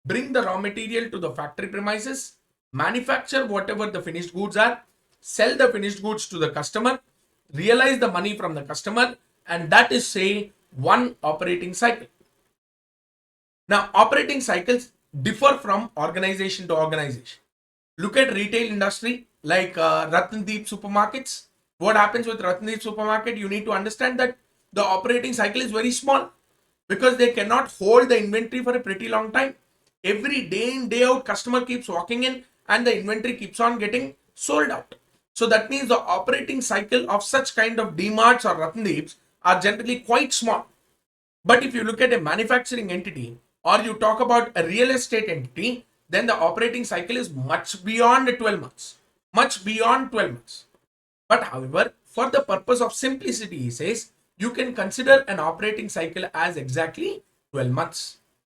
bring the raw material to the factory premises, manufacture whatever the finished goods are, sell the finished goods to the customer, realize the money from the customer, and that is, say, one operating cycle. Now, operating cycles differ from organization to organization. Look at retail industry like Ratndeep supermarkets. What happens with Ratndeep supermarket? You need to understand that the operating cycle is very small because they cannot hold the inventory for a pretty long time. Every day in, day out, customer keeps walking in and the inventory keeps on getting sold out. So that means the operating cycle of such kind of DMarts or Ratndeeps are generally quite small. But if you look at a manufacturing entity or you talk about a real estate entity, then the operating cycle is much beyond 12 months. Much beyond 12 months. But however, for the purpose of simplicity, he says, you can consider an operating cycle as exactly 12 months.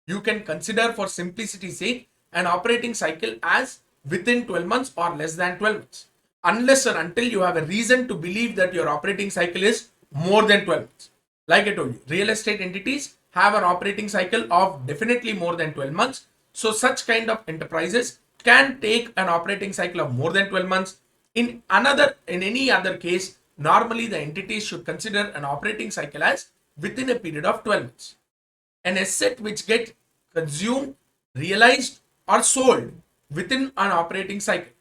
You can consider, for simplicity's sake, an operating cycle as within 12 months or less than 12 months. Unless or until you have a reason to believe that your operating cycle is more than 12 months. Like I told you, real estate entities have an operating cycle of definitely more than 12 months. So such kind of enterprises can take an operating cycle of more than 12 months. In any other case, normally the entities should consider an operating cycle as within a period of 12 months. An asset which gets consumed, realized, or sold within an operating cycle.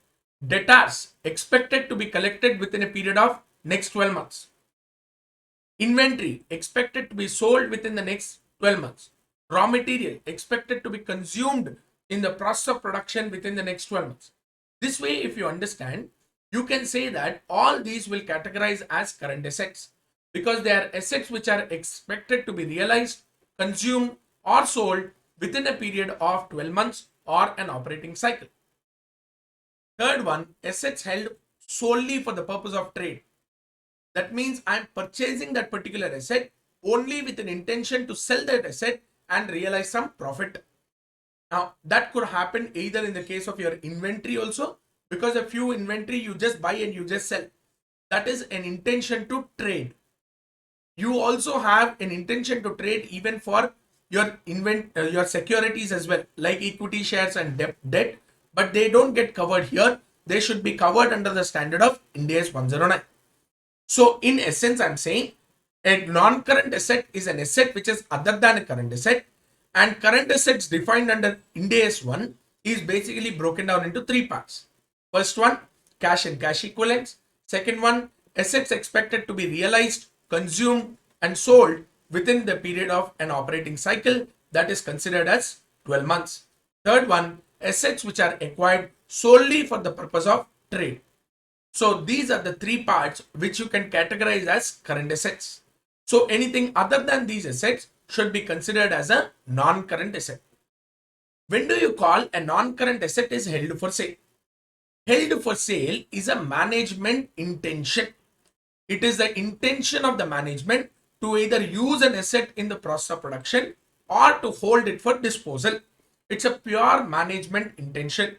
Debtors expected to be collected within a period of next 12 months. Inventory expected to be sold within the next 12 months. Raw material expected to be consumed in the process of production within the next 12 months. This way, if you understand, you can say that all these will categorize as current assets because they are assets which are expected to be realized, consumed, or sold within a period of 12 months or an operating cycle. Third one, assets held solely for the purpose of trade. That means I'm purchasing that particular asset only with an intention to sell that asset and realize some profit. Now, that could happen either in the case of your inventory also, because a few inventory you just buy and you just sell. That is an intention to trade. You also have an intention to trade even for your securities as well, like equity shares and debt, but they don't get covered here. They should be covered under the standard of Ind AS 109. So in essence, I'm saying a non-current asset is an asset which is other than a current asset, and current assets defined under Ind AS 1 is basically broken down into three parts. First one, cash and cash equivalents. Second one, assets expected to be realized, consumed, and sold within the period of an operating cycle that is considered as 12 months. Third one, assets which are acquired solely for the purpose of trade. So these are the three parts which you can categorize as current assets. So anything other than these assets should be considered as a non-current asset. When do you call a non-current asset is held for sale? Held for sale is a management intention. It is the intention of the management to either use an asset in the process of production or to hold it for disposal. It's a pure management intention.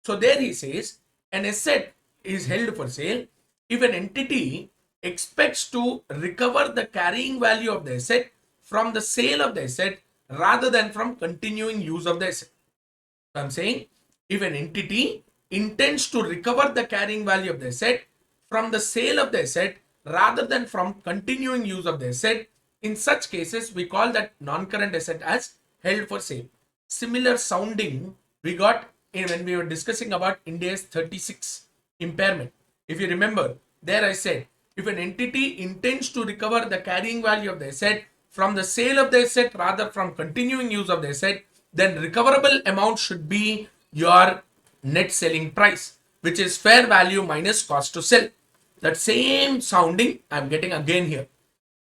So there he says an asset is held for sale if an entity expects to recover the carrying value of the asset from the sale of the asset rather than from continuing use of the asset. So I'm saying if an entity intends to recover the carrying value of the asset from the sale of the asset rather than from continuing use of the asset, in such cases we call that non-current asset as held for sale. Similar sounding we got when we were discussing about Ind AS 36 impairment. If you remember, there I said if an entity intends to recover the carrying value of the asset from the sale of the asset rather from continuing use of the asset, then recoverable amount should be your net selling price, which is fair value minus cost to sell. That same sounding I'm getting again here.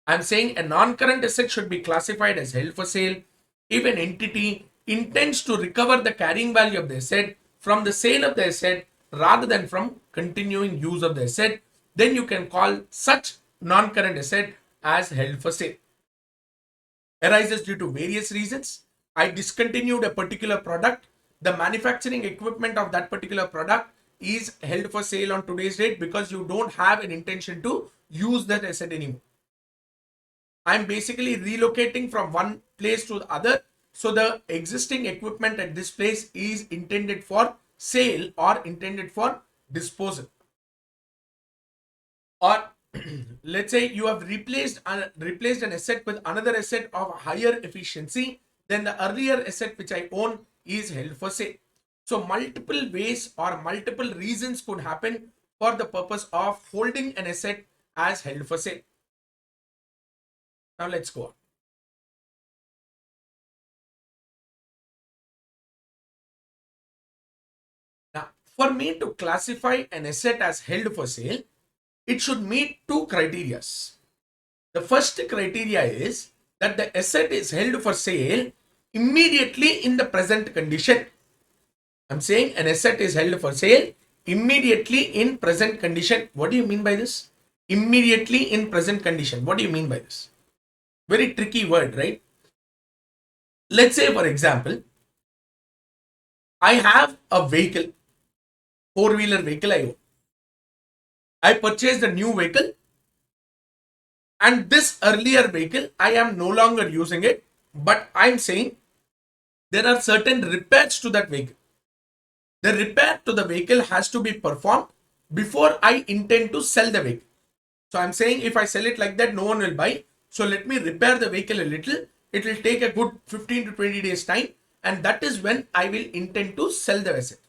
I'm saying a non-current asset should be classified as held for sale if an entity intends to recover the carrying value of the asset from the sale of the asset rather than from continuing use of the asset. Then you can call such non-current asset as held for sale. Arises due to various reasons. I discontinued a particular product. The manufacturing equipment of that particular product is held for sale on today's date because you don't have an intention to use that asset anymore. I'm basically relocating from one place to the other. So the existing equipment at this place is intended for sale or intended for disposal. Or let's say you have replaced an asset with another asset of higher efficiency than the earlier asset which I own is held for sale. So multiple ways or multiple reasons could happen for the purpose of holding an asset as held for sale. Now let's go on. For me to classify an asset as held for sale, it should meet two criteria. The first criteria is that the asset is held for sale immediately in the present condition. I'm saying an asset is held for sale immediately in present condition. What do you mean by this? Immediately in present condition. What do you mean by this? Very tricky word, right? Let's say, for example, I have a vehicle, four-wheeler vehicle I own. I purchased a new vehicle, and this earlier vehicle, I am no longer using it, but I'm saying there are certain repairs to that vehicle. The repair to the vehicle has to be performed before I intend to sell the vehicle. So I'm saying if I sell it like that, no one will buy. So let me repair the vehicle a little. It will take a good 15 to 20 days time, and that is when I will intend to sell the asset.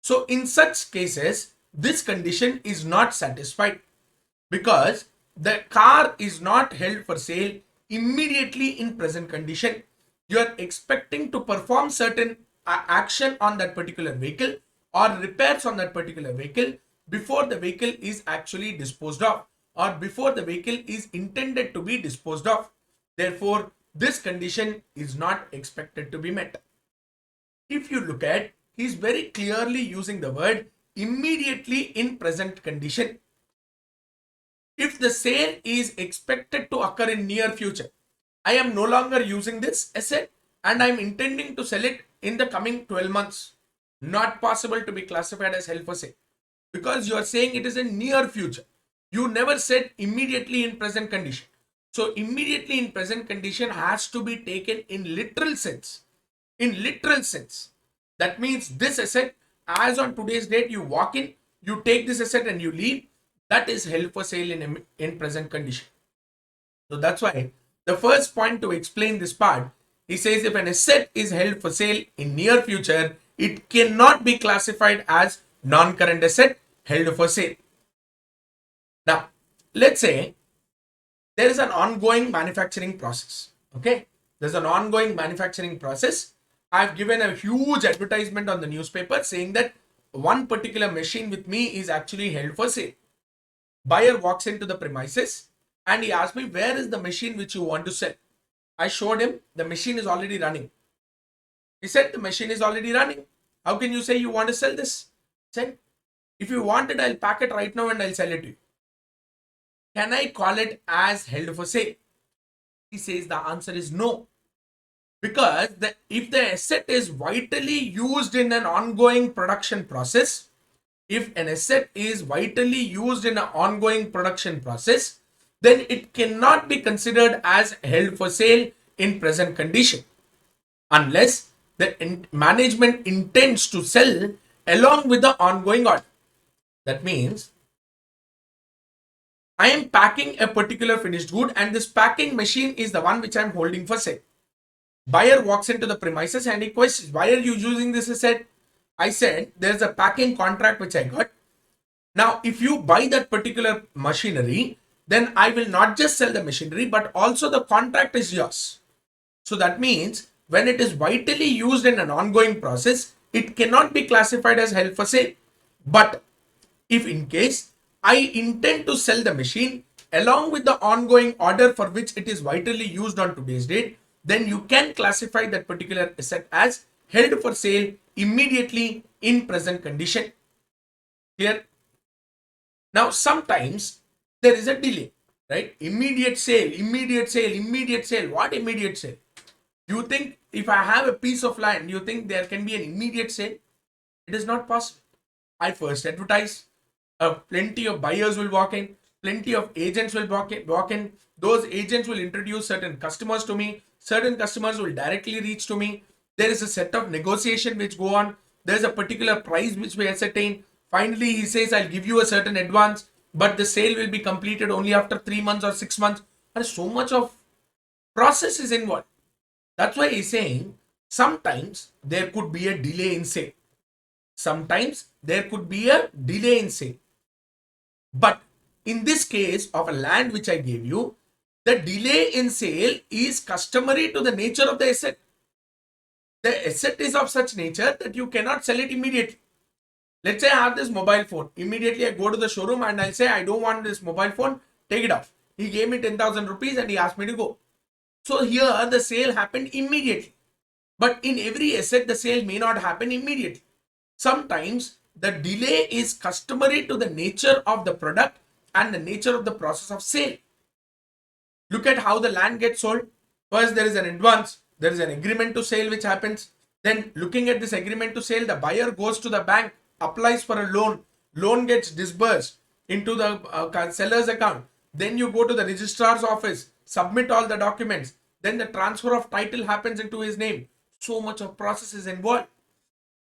So in such cases, this condition is not satisfied because the car is not held for sale immediately in present condition. You are expecting to perform certain action on that particular vehicle or repairs on that particular vehicle before the vehicle is actually disposed of or before the vehicle is intended to be disposed of. Therefore, this condition is not expected to be met. If you look at, he is very clearly using the word immediately in present condition. If the sale is expected to occur in near future, I am no longer using this asset and I am intending to sell it in the coming 12 months. Not possible to be classified as held for sale because you are saying it is in near future. You never said immediately in present condition. So immediately in present condition has to be taken in literal sense. In literal sense. That means this asset, as on today's date, you walk in, you take this asset and you leave. That is held for sale in present condition. So that's why the first point to explain this part, he says if an asset is held for sale in near future, it cannot be classified as non-current asset held for sale. Now, let's say there is an ongoing manufacturing process. Okay, there's an ongoing manufacturing process. I've given a huge advertisement on the newspaper saying that one particular machine with me is actually held for sale. Buyer walks into the premises and he asked me, where is the machine which you want to sell? I showed him the machine is already running. He said, the machine is already running. How can you say you want to sell this? I said, if you want it, I'll pack it right now and I'll sell it to you. Can I call it as held for sale? He says the answer is no. Because if the asset is vitally used in an ongoing production process, if an asset is vitally used in an ongoing production process, then it cannot be considered as held for sale in present condition unless the management intends to sell along with the ongoing order. That means I am packing a particular finished good and this packing machine is the one which I am holding for sale. Buyer walks into the premises and he questions, why are you using this asset? I said, there's a packing contract which I got. Now, if you buy that particular machinery, then I will not just sell the machinery, but also the contract is yours. So that means when it is vitally used in an ongoing process, it cannot be classified as held for sale. But if in case I intend to sell the machine along with the ongoing order for which it is vitally used on today's date, then you can classify that particular asset as held for sale immediately in present condition. Clear? Now, sometimes there is a delay, right? Immediate sale, immediate sale, immediate sale. What immediate sale? You think if I have a piece of land, you think there can be an immediate sale? It is not possible. I first advertise. Plenty of buyers will walk in. Plenty of agents will walk in. Those agents will introduce certain customers to me. Certain customers will directly reach to me. There is a set of negotiation which go on. There's a particular price which we ascertain. Finally, he says, I'll give you a certain advance, but the sale will be completed only after 3 months or 6 months. There's so much of process is involved. That's why he's saying sometimes there could be a delay in sale. Sometimes there could be a delay in sale. But in this case of a land which I gave you, the delay in sale is customary to the nature of the asset. The asset is of such nature that you cannot sell it immediately. Let's say I have this mobile phone. Immediately I go to the showroom and I'll say, I don't want this mobile phone. Take it off. He gave me 10,000 rupees and he asked me to go. So here the sale happened immediately. But in every asset, the sale may not happen immediately. Sometimes the delay is customary to the nature of the product and the nature of the process of sale. Look at how the land gets sold. First, there is an advance, there is an agreement to sale which happens. Then, looking at this agreement to sale, the buyer goes to the bank, applies for a loan gets disbursed into the seller's account. Then you go to the registrar's office, submit all the documents. Then the transfer of title happens into his name. So much of process is involved.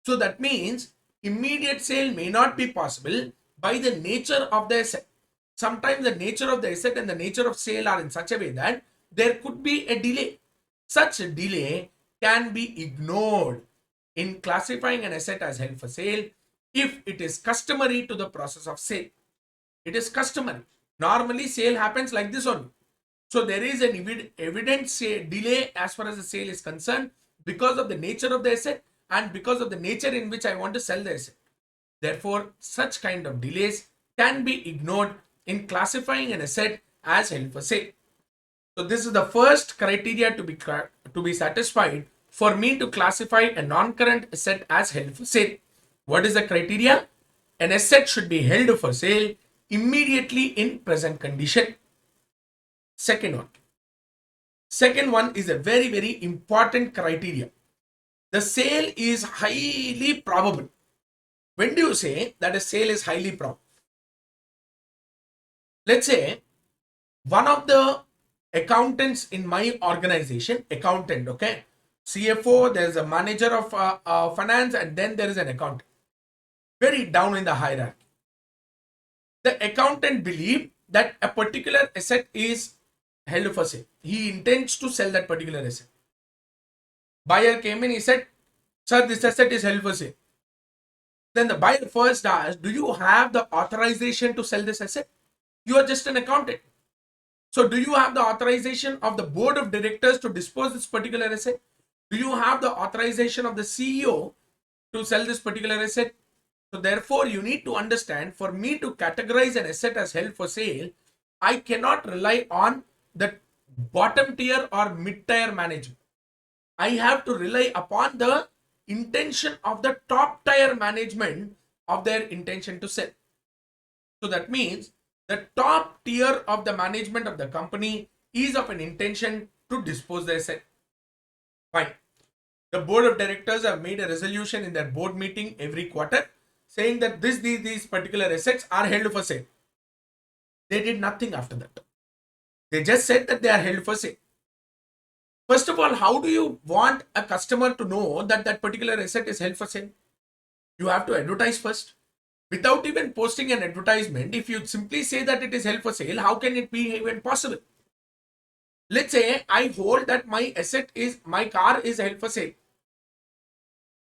So that means immediate sale may not be possible by the nature of the asset. Sometimes the nature of the asset and the nature of sale are in such a way that there could be a delay. Such a delay can be ignored in classifying an asset as held for sale if it is customary to the process of sale. It is customary. Normally sale happens like this only. So there is an evident delay as far as the sale is concerned because of the nature of the asset and because of the nature in which I want to sell the asset. Therefore, such kind of delays can be ignored in classifying an asset as held for sale. So this is the first criteria to be satisfied for me to classify a non-current asset as held for sale. What is the criteria? An asset should be held for sale immediately in present condition. Second one is a very, very important criteria. The sale is highly probable. When do you say that a sale is highly probable? Let's say one of the accountants in my organization, accountant, okay, CFO, there's a manager of finance, and then there is an accountant, very down in the hierarchy. The accountant believed that a particular asset is held for sale. He intends to sell that particular asset. Buyer came in, he said, sir, this asset is held for sale. Then the buyer first asked, do you have the authorization to sell this asset? You are just an accountant. So do you have the authorization of the board of directors to dispose this particular asset? Do you have the authorization of the CEO to sell this particular asset? So therefore, you need to understand, for me to categorize an asset as held for sale, I cannot rely on the bottom tier or mid tier management. I have to rely upon the intention of the top tier management of their intention to sell. So that means the top tier of the management of the company is of an intention to dispose the asset. Fine. The board of directors have made a resolution in their board meeting every quarter saying that these particular assets are held for sale. They did nothing after that. They just said that they are held for sale. First of all, how do you want a customer to know that that particular asset is held for sale? You have to advertise first. Without even posting an advertisement, if you simply say that it is held for sale, how can it be even possible? Let's say I hold that my car is held for sale.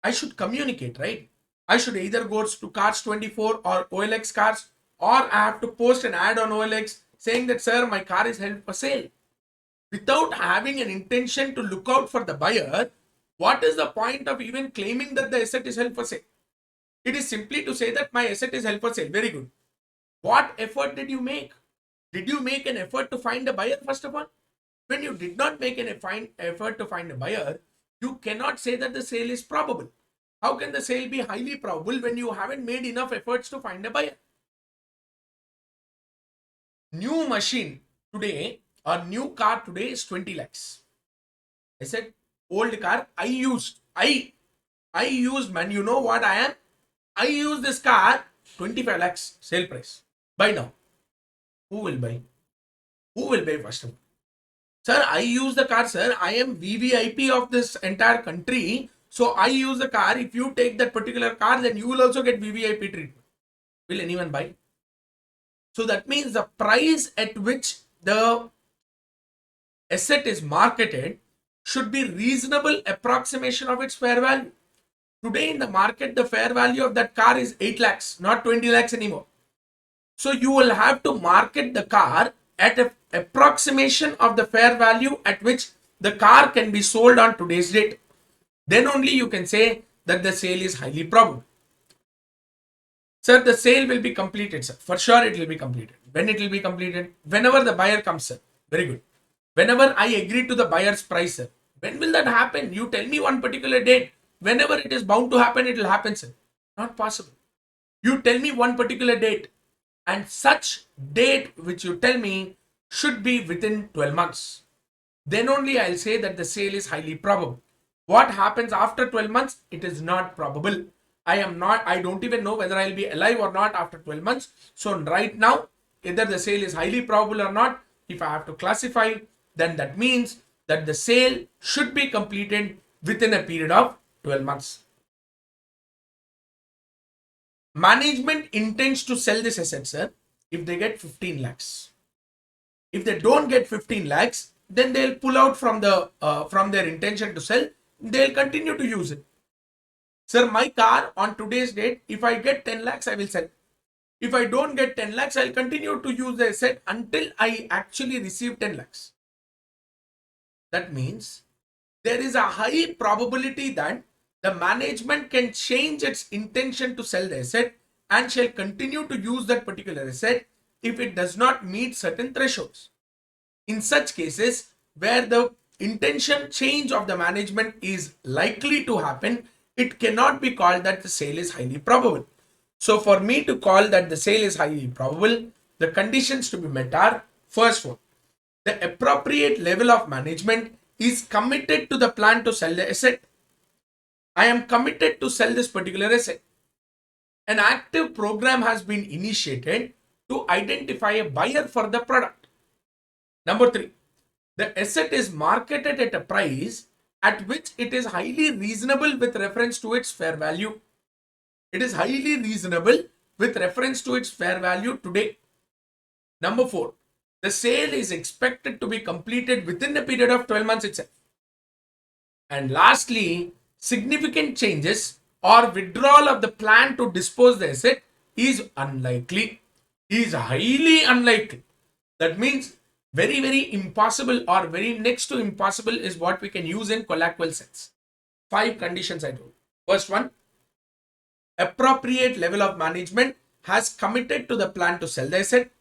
I should communicate, right? I should either go to Cars24 or OLX Cars, or I have to post an ad on OLX saying that, sir, my car is held for sale. Without having an intention to look out for the buyer, what is the point of even claiming that the asset is held for sale? It is simply to say that my asset is held for sale. Very good. What effort did you make? Did you make an effort to find a buyer first of all? When you did not make an effort to find a buyer, you cannot say that the sale is probable. How can the sale be highly probable when you haven't made enough efforts to find a buyer? New machine today or new car today is 20 lakhs. I said old car I used, man. You know what I am? I use this car 25 lakhs sale price. Buy now. Who will buy? Who will buy first of all? Sir, I use the car, sir. I am VVIP of this entire country. So I use the car. If you take that particular car, then you will also get VVIP treatment. Will anyone buy? So that means the price at which the asset is marketed should be reasonable approximation of its fair value. Today in the market, the fair value of that car is 8 lakhs, not 20 lakhs anymore. So you will have to market the car at an approximation of the fair value at which the car can be sold on today's date. Then only you can say that the sale is highly probable. Sir, the sale will be completed, sir. For sure, it will be completed. When it will be completed? Whenever the buyer comes, sir. Very good. Whenever I agree to the buyer's price, sir. When will that happen? You tell me one particular date. Whenever it is bound to happen, it will happen, sir. Not possible. You tell me one particular date, and such date which you tell me should be within 12 months. Then only I'll say that the sale is highly probable. What happens after 12 months? It is not probable. I don't even know whether I'll be alive or not after 12 months. So right now, either the sale is highly probable or not. If I have to classify, then that means that the sale should be completed within a period of 12 months. Management intends to sell this asset, sir, if they get 15 lakhs. If they don't get 15 lakhs, then they'll pull out from their intention to sell. They'll continue to use it. Sir, my car on today's date, if I get 10 lakhs, I will sell. If I don't get 10 lakhs, I'll continue to use the asset until I actually receive 10 lakhs. That means there is a high probability that the management can change its intention to sell the asset and shall continue to use that particular asset if it does not meet certain thresholds. In such cases, where the intention change of the management is likely to happen, it cannot be called that the sale is highly probable. So for me to call that the sale is highly probable, the conditions to be met are: first one, the appropriate level of management is committed to the plan to sell the asset. I am committed to sell this particular asset. An active program has been initiated to identify a buyer for the product. Number three, the asset is marketed at a price at which it is highly reasonable with reference to its fair value. It is highly reasonable with reference to its fair value today. Number four, the sale is expected to be completed within a period of 12 months itself. And lastly, significant changes or withdrawal of the plan to dispose the asset is unlikely. Is highly unlikely. That means very, very impossible or very next to impossible is what we can use in colloquial sense. 5 conditions I told. First one, appropriate level of management has committed to the plan to sell the asset.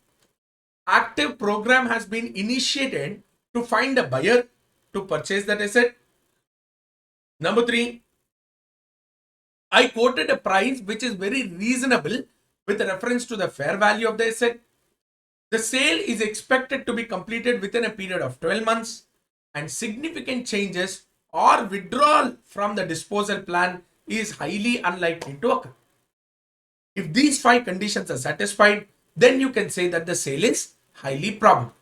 Active program has been initiated to find a buyer to purchase that asset. Number 3, I quoted a price which is very reasonable with reference to the fair value of the asset. The sale is expected to be completed within a period of 12 months, and significant changes or withdrawal from the disposal plan is highly unlikely to occur. If these 5 conditions are satisfied, then you can say that the sale is highly probable.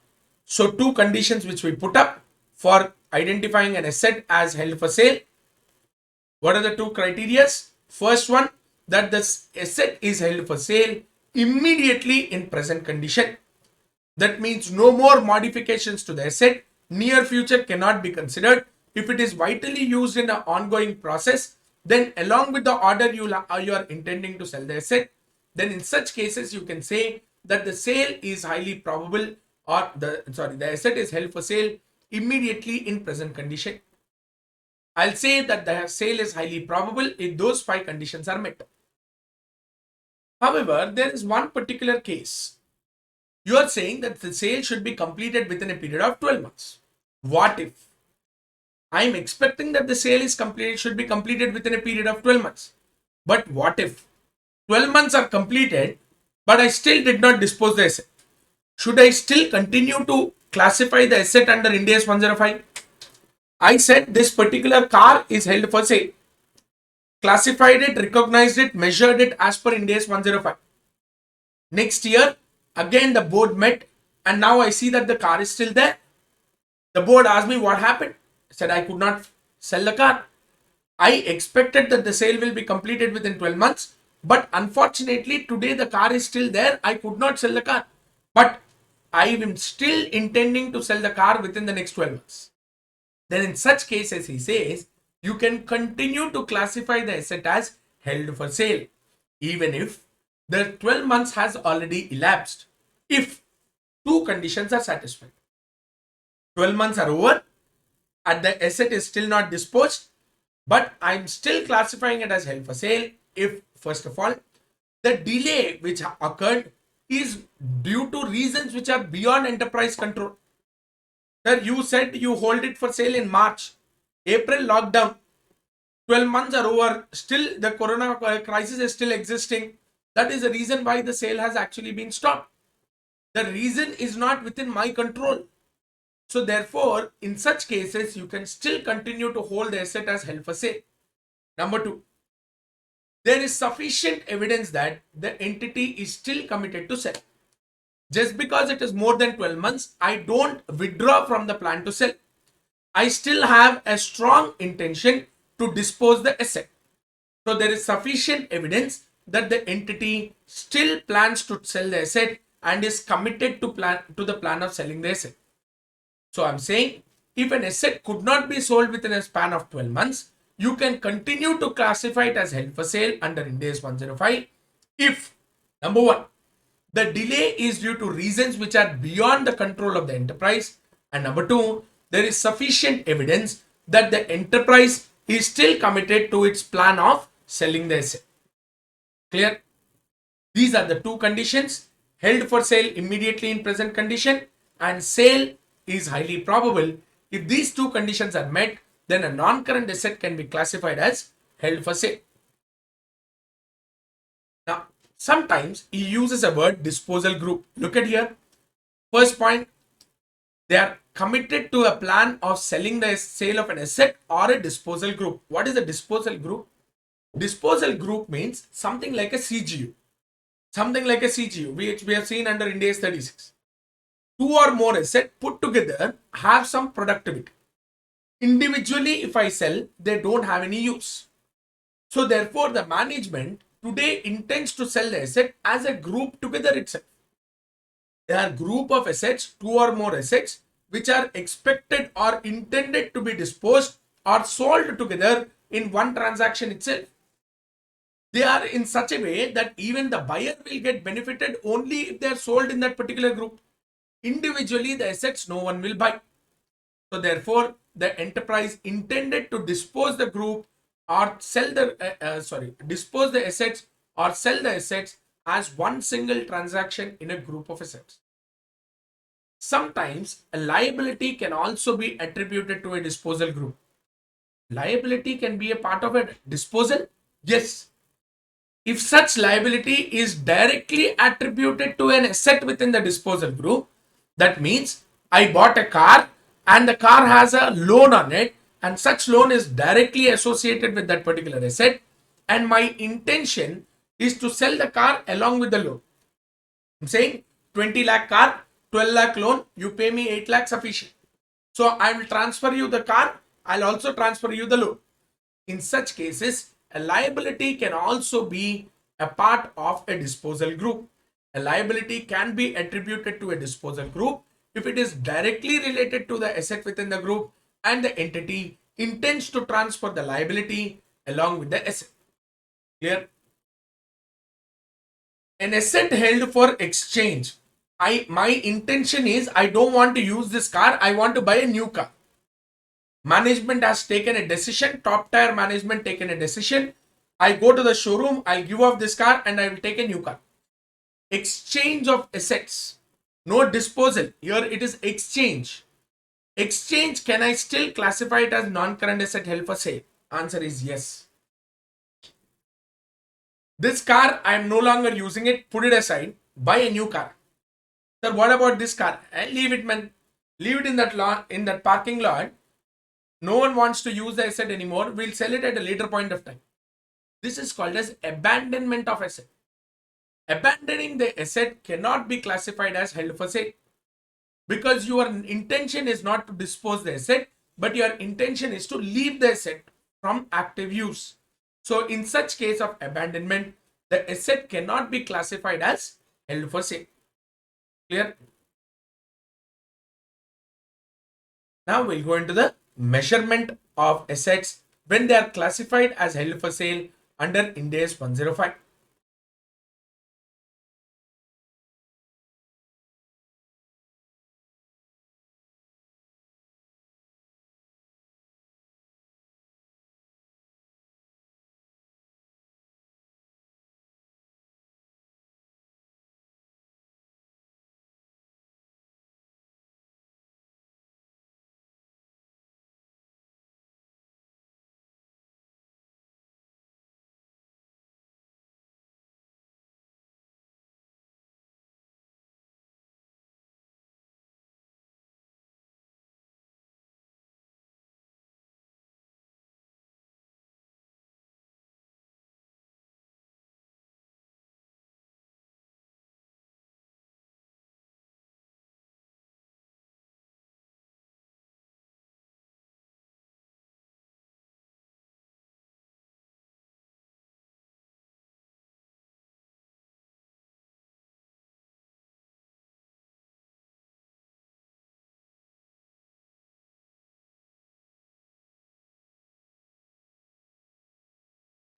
So 2 conditions which we put up for identifying an asset as held for sale. What are the 2 criteria? First one, that this asset is held for sale immediately in present condition. That means no more modifications to the asset. Near future cannot be considered. If it is vitally used in an ongoing process, then along with the order you are intending to sell the asset, then in such cases you can say that the sale is highly probable, or the asset is held for sale immediately in present condition. I'll say that the sale is highly probable if those 5 conditions are met. However, there is one particular case. You are saying that the sale should be completed within a period of 12 months. What if I am expecting that the sale should be completed within a period of 12 months? But what if 12 months are completed, but I still did not dispose the asset? Should I still continue to classify the asset under Ind AS 105? I said this particular car is held for sale. Classified it, recognized it, measured it as per Ind AS 105. Next year, again the board met, and now I see that the car is still there. The board asked me what happened. I said I could not sell the car. I expected that the sale will be completed within 12 months, but unfortunately today the car is still there. I could not sell the car, but I am still intending to sell the car within the next 12 months. Then in such cases, he says, you can continue to classify the asset as held for sale, even if the 12 months has already elapsed, if 2 conditions are satisfied. 12 months are over and the asset is still not disposed, but I'm still classifying it as held for sale if, first of all, The delay which occurred is due to reasons which are beyond enterprise control. Sir, you said you hold it for sale in March. April lockdown. 12 months are over. Still, the corona crisis is still existing. That is the reason why the sale has actually been stopped. The reason is not within my control. So, therefore, in such cases, you can still continue to hold the asset as held for sale. Number two, there is sufficient evidence that the entity is still committed to sell. Just because it is more than 12 months, I don't withdraw from the plan to sell. I still have a strong intention to dispose the asset. So there is sufficient evidence that the entity still plans to sell the asset and is committed to the plan of selling the asset. So I'm saying if an asset could not be sold within a span of 12 months, you can continue to classify it as held for sale under Ind AS 105 if number one, the delay is due to reasons which are beyond the control of the enterprise, and number two, there is sufficient evidence that the enterprise is still committed to its plan of selling the asset. Clear? These are the two conditions: held for sale immediately in present condition and sale is highly probable. If these two conditions are met, then a non-current asset can be classified as held for sale. Now, sometimes he uses a word disposal group. Look at here. First point, they are committed to a plan of selling the sale of an asset or a disposal group. What is a disposal group? Disposal group means something like a CGU. Something like a CGU, which we have seen under Ind AS 36. Two or more assets put together have some productivity. Individually, if I sell, they don't have any use. So therefore, the management today intends to sell the asset as a group together itself. There are group of assets, two or more assets, which are expected or intended to be disposed or sold together in one transaction itself. They are in such a way that even the buyer will get benefited only if they are sold in that particular group. Individually, the assets no one will buy. So therefore, the enterprise intended to dispose the group or sell the dispose the assets or sell the assets as one single transaction in a group of assets. Sometimes a liability can also be attributed to a disposal group. Liability can be a part of a disposal. Yes. If such liability is directly attributed to an asset within the disposal group, that means I bought a car and the car has a loan on it, and such loan is directly associated with that particular asset, and my intention is to sell the car along with the loan. I'm saying 20 lakh car, 12 lakh loan, you pay me 8 lakh sufficient. So I will transfer you the car, I'll also transfer you the loan. In such cases, a liability can also be a part of a disposal group. A liability can be attributed to a disposal group if it is directly related to the asset within the group and the entity intends to transfer the liability along with the asset. Clear? An asset held for exchange. My intention is I don't want to use this car, I want to buy a new car. Management has taken a decision, top tier management taken a decision. I go to the showroom, I'll give off this car and I will take a new car. Exchange of assets, no disposal. Here it is exchange. Exchange, can I still classify it as non-current asset held for sale? Answer is yes. This car, I am no longer using it, put it aside, buy a new car. Sir, what about this car? Leave it, man. Leave it in that lot, in that parking lot. No one wants to use the asset anymore. We'll sell it at a later point of time. This is called as abandonment of asset. Abandoning the asset cannot be classified as held for sale because your intention is not to dispose the asset, but your intention is to leave the asset from active use. So in such case of abandonment, the asset cannot be classified as held for sale. Clear? Now we'll go into the measurement of assets when they are classified as held for sale under Ind AS 105.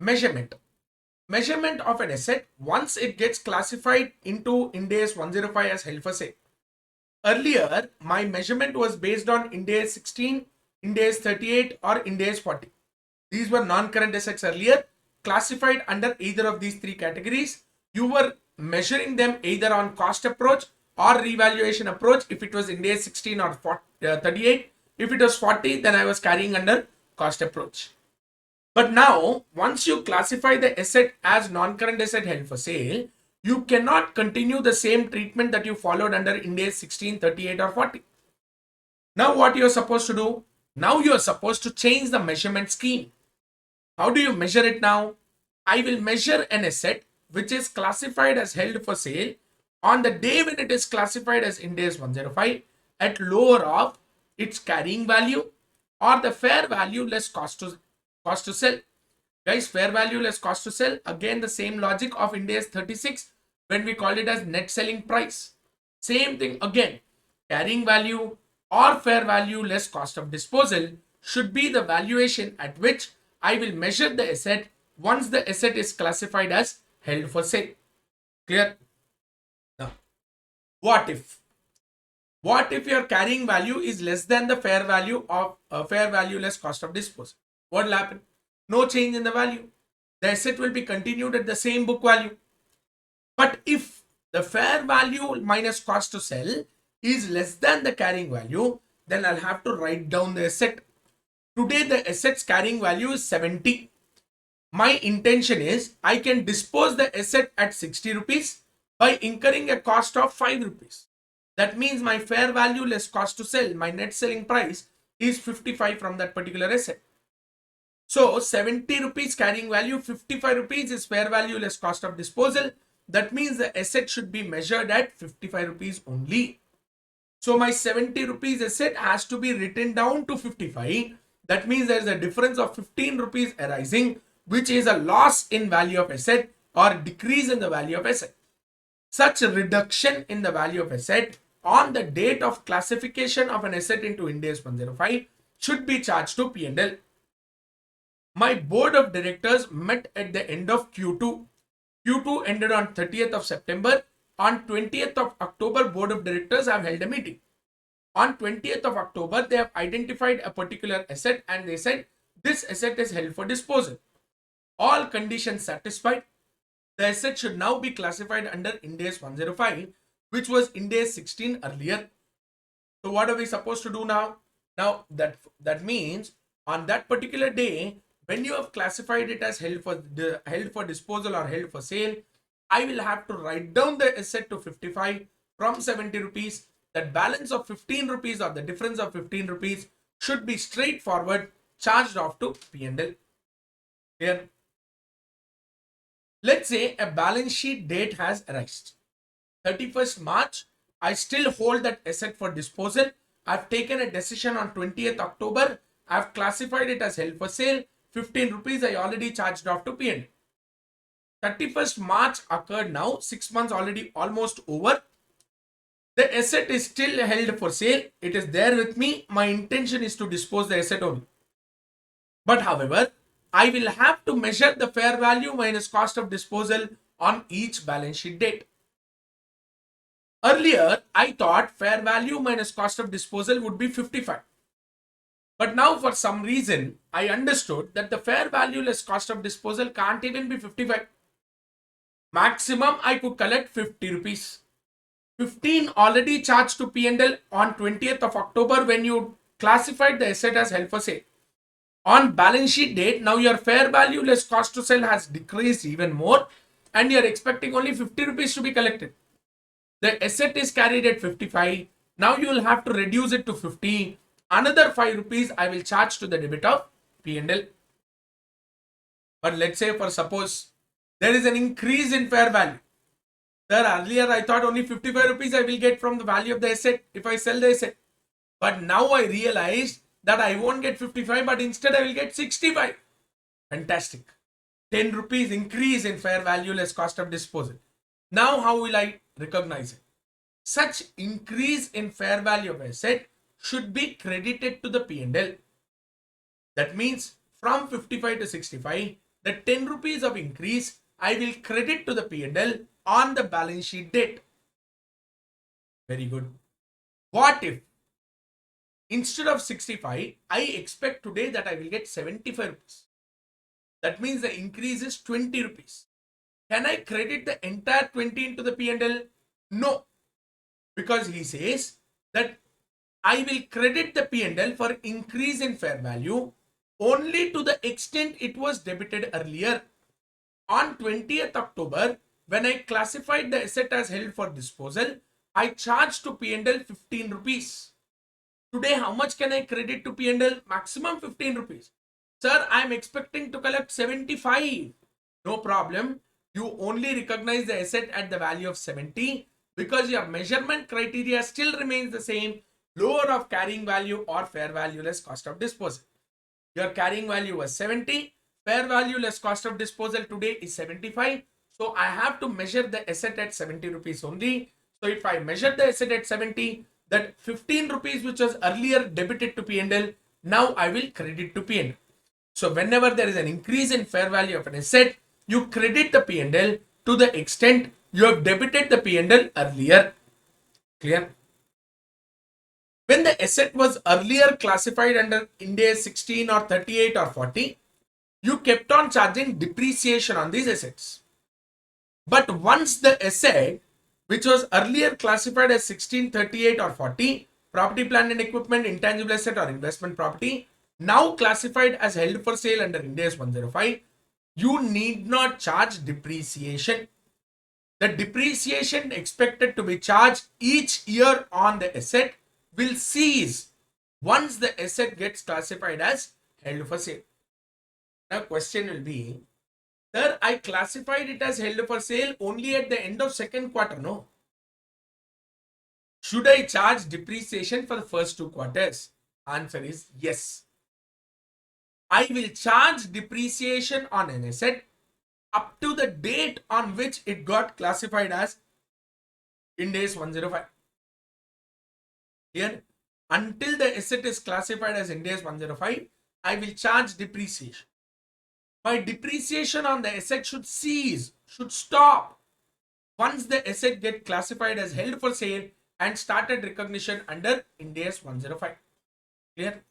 measurement. Measurement of an asset once it gets classified into Ind AS 105 as held for sale. Earlier, my measurement was based on Ind AS 16, Ind AS 38 or Ind AS 40. These were non-current assets earlier, classified under either of these three categories. You were measuring them either on cost approach or revaluation approach if it was Ind AS 16 or 38. If it was 40, then I was carrying under cost approach. But now, once you classify the asset as non-current asset held for sale, you cannot continue the same treatment that you followed under Ind AS 16, 38 or 40. Now what you are supposed to do? Now you are supposed to change the measurement scheme. How do you measure it now? I will measure an asset which is classified as held for sale on the day when it is classified as Ind AS 105 at lower of its carrying value or the fair value less cost to sell. Guys, fair value less cost to sell, again the same logic of Ind AS 36 when we call it as net selling price. Same thing again, carrying value or fair value less cost of disposal should be the valuation at which I will measure the asset once the asset is classified as held for sale. Clear? Now, what if your carrying value is less than the fair value of fair value less cost of disposal? What will happen? No change in the value. The asset will be continued at the same book value. But if the fair value minus cost to sell is less than the carrying value, then I'll have to write down the asset. Today the asset's carrying value is 70. My intention is I can dispose the asset at 60 rupees by incurring a cost of 5 rupees. That means my fair value less cost to sell, my net selling price is 55 from that particular asset. So 70 rupees carrying value, 55 rupees is fair value less cost of disposal. That means the asset should be measured at 55 rupees only. So my 70 rupees asset has to be written down to 55. That means there is a difference of 15 rupees arising, which is a loss in value of asset or decrease in the value of asset. Such a reduction in the value of asset on the date of classification of an asset into Ind AS 105 should be charged to P&L. My board of directors met at the end of Q2. Q2 ended on 30th of September. On 20th of October, board of directors have held a meeting. On 20th of October, they have identified a particular asset and they said this asset is held for disposal. All conditions satisfied. The asset should now be classified under Ind AS 105, which was Ind AS 16 earlier. So what are we supposed to do now? Now that means on that particular day, when you have classified it as held for disposal or held for sale, I will have to write down the asset to 55 from 70 rupees. That balance of 15 rupees or the difference of 15 rupees should be straightforward charged off to P&L. Here, let's say a balance sheet date has arisen. 31st March, I still hold that asset for disposal. I've taken a decision on 20th October. I've classified it as held for sale. 15 rupees I already charged off to P&L. 31st March occurred now. 6 months already almost over. The asset is still held for sale. It is there with me. My intention is to dispose the asset only. But however, I will have to measure the fair value minus cost of disposal on each balance sheet date. Earlier, I thought fair value minus cost of disposal would be 55. But now for some reason, I understood that the fair value less cost of disposal can't even be 55. Maximum I could collect 50 rupees. 15 already charged to P&L on 20th of October when you classified the asset as held for sale. On balance sheet date, now your fair value less cost to sell has decreased even more and you are expecting only 50 rupees to be collected. The asset is carried at 55. Now you will have to reduce it to 50. Another 5 rupees I will charge to the debit of P&L. But let's say for suppose there is an increase in fair value. Sir, earlier I thought only 55 rupees I will get from the value of the asset if I sell the asset. But now I realized that I won't get 55 but instead I will get 65. Fantastic. 10 rupees increase in fair value less cost of disposal. Now how will I recognize it? Such increase in fair value of asset should be credited to the P&L. That means from 55 to 65, the 10 rupees of increase I will credit to the P&L on the balance sheet date. Very good. What if instead of 65, I expect today that I will get 75 rupees? That means the increase is 20 rupees. Can I credit the entire 20 into the P&L? No, because he says that I will credit the P&L for increase in fair value only to the extent it was debited earlier. On 20th October, when I classified the asset as held for disposal, I charged to P&L 15 rupees. Today, how much can I credit to P&L? Maximum 15 rupees. Sir, I am expecting to collect 75. No problem. You only recognize the asset at the value of 70 because your measurement criteria still remains the same. Lower of carrying value or fair value less cost of disposal. Your carrying value was 70. Fair value less cost of disposal today is 75. So I have to measure the asset at 70 rupees only. So if I measure the asset at 70, that 15 rupees which was earlier debited to P&L, now I will credit to P&L. So whenever there is an increase in fair value of an asset, you credit the P&L to the extent you have debited the P&L earlier. Clear? When the asset was earlier classified under Ind AS 16 or 38 or 40, you kept on charging depreciation on these assets. But once the asset, which was earlier classified as 16, 38 or 40, property, plant and equipment, intangible asset or investment property, now classified as held for sale under Ind AS 105, you need not charge depreciation. The depreciation expected to be charged each year on the asset will cease once the asset gets classified as held for sale. Now question will be, sir, I classified it as held for sale only at the end of second quarter, no? Should I charge depreciation for the first 2 quarters? Answer is yes. I will charge depreciation on an asset up to the date on which it got classified as Ind AS 105. Here, until the asset is classified as Ind AS 105, I will charge depreciation. My depreciation on the asset should cease, should stop once the asset get classified as held for sale and started recognition under Ind AS 105. Clear?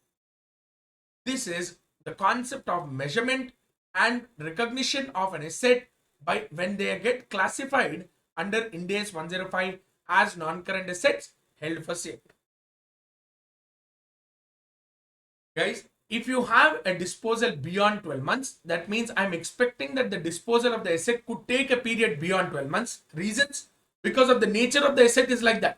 This is the concept of measurement and recognition of an asset by when they get classified under Ind AS 105 as non-current assets held for sale. Guys, if you have a disposal beyond 12 months, that means I'm expecting that the disposal of the asset could take a period beyond 12 months. Reasons? Because of the nature of the asset is like that.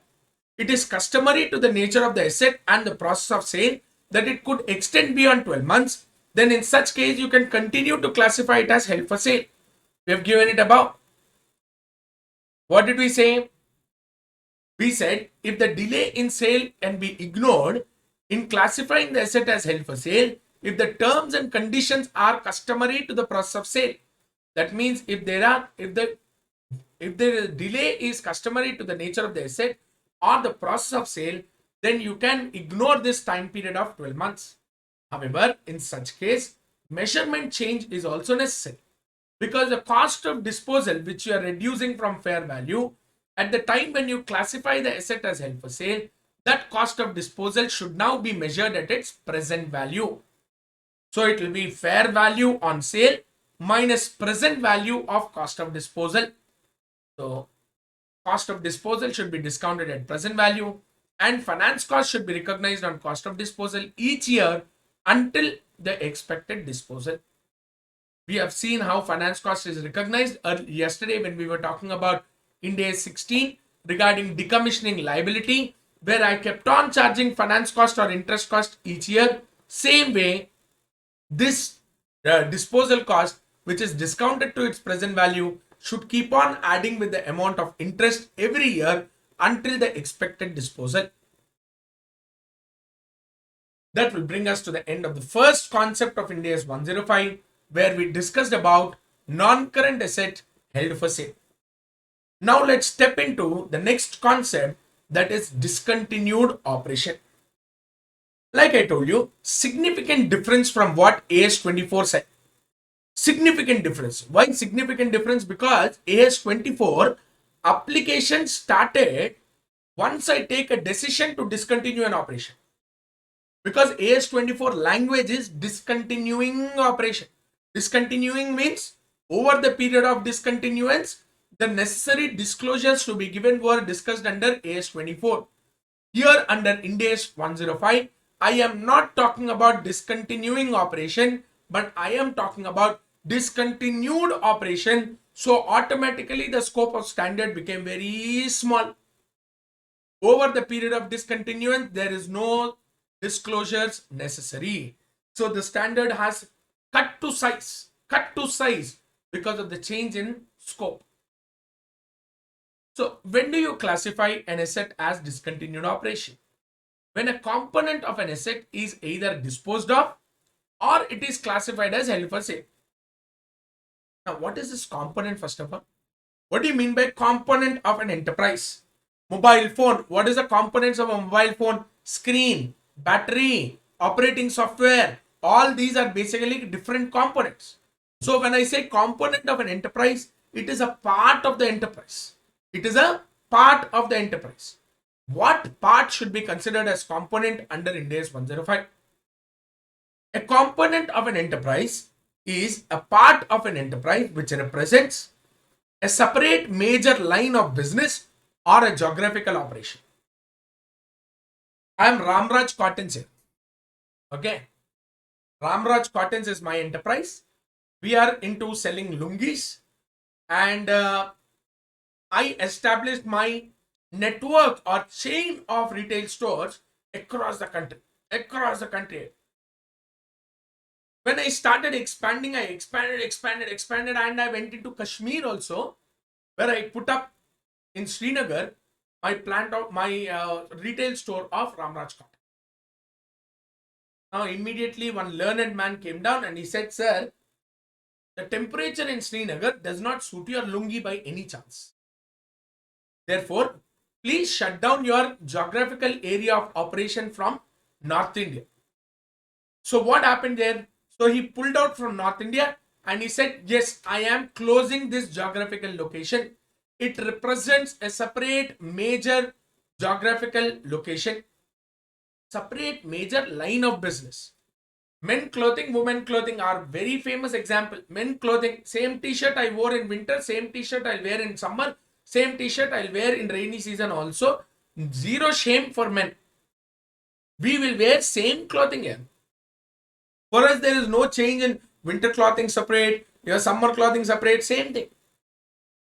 It is customary to the nature of the asset and the process of sale that it could extend beyond 12 months. Then in such case, you can continue to classify it as held for sale. We have given it above. What did we say? We said if the delay in sale can be ignored in classifying the asset as held for sale, if the terms and conditions are customary to the process of sale. That means if the delay is customary to the nature of the asset or the process of sale, then you can ignore this time period of 12 months. However, in such case, measurement change is also necessary because the cost of disposal which you are reducing from fair value at the time when you classify the asset as held for sale, that cost of disposal should now be measured at its present value. So it will be fair value on sale minus present value of cost of disposal. So cost of disposal should be discounted at present value and finance cost should be recognized on cost of disposal each year until the expected disposal. We have seen how finance cost is recognized yesterday when we were talking about Ind AS 16 regarding decommissioning liability, where I kept on charging finance cost or interest cost each year. Same way, this disposal cost, which is discounted to its present value, should keep on adding with the amount of interest every year until the expected disposal. That will bring us to the end of the first concept of Ind AS 105, where we discussed about non-current asset held for sale. Now let's step into the next concept, that is discontinued operation. Like I told you, significant difference from what AS 24 said. significant difference. Why significant difference? Because AS24 application started once I take a decision to discontinue an operation. Because AS24 language is discontinuing operation. Discontinuing means over the period of discontinuance, the necessary disclosures to be given were discussed under AS24. Here under Ind AS 105, I am not talking about discontinuing operation, but I am talking about discontinued operation. So automatically the scope of standard became very small. Over the period of discontinuance, there is no disclosures necessary. So the standard has cut to size because of the change in scope. So when do you classify an asset as discontinued operation? When a component of an asset is either disposed of or it is classified as held for sale. Now, what is this component first of all? What do you mean by component of an enterprise? Mobile phone. What is the components of a mobile phone? Screen, battery, operating software. All these are basically different components. So when I say component of an enterprise, it is a part of the enterprise. It is a part of the enterprise. What part should be considered as component under Ind AS 105? A component of an enterprise is a part of an enterprise which represents a separate major line of business or a geographical operation. I am Ramraj Cottons here. Okay. Ramraj Cottons is my enterprise. We are into selling lungis, and I established my network or chain of retail stores across the country. When I started expanding, I expanded, and I went into Kashmir also, where I put up in Srinagar my plant of my retail store of Ramraj Cotton. Now immediately one learned man came down and he said, "Sir, the temperature in Srinagar does not suit your lungi by any chance. Therefore, please shut down your geographical area of operation from North India." So what happened there? So he pulled out from North India and he said, "Yes, I am closing this geographical location. It represents a separate major geographical location, separate major line of business." Men clothing, women clothing are very famous example. Men clothing, same t-shirt I wore in winter, same t-shirt I'll wear in summer, same t-shirt I'll wear in rainy season also. Zero shame for men. We will wear same clothing here. For us, there is no change in winter clothing separate, your summer clothing separate, same thing.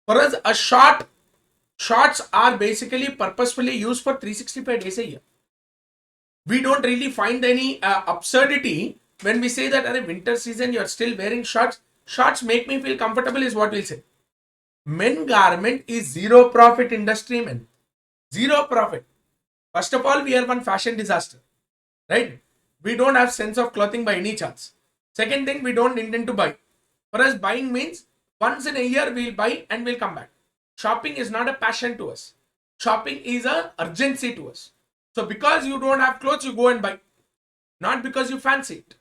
For us, shorts are basically purposefully used for 365 days a year. We don't really find any absurdity when we say that in a winter season you are still wearing shorts. Shorts make me feel comfortable is what we'll say. Men garment is zero profit industry, men. Zero profit. First of all, we are one fashion disaster, right? We don't have sense of clothing by any chance. Second thing, we don't intend to buy. For us, buying means once in a year we'll buy and we'll come back. Shopping is not a passion to us. Shopping is an urgency to us. So because you don't have clothes, you go and buy. Not because you fancy it.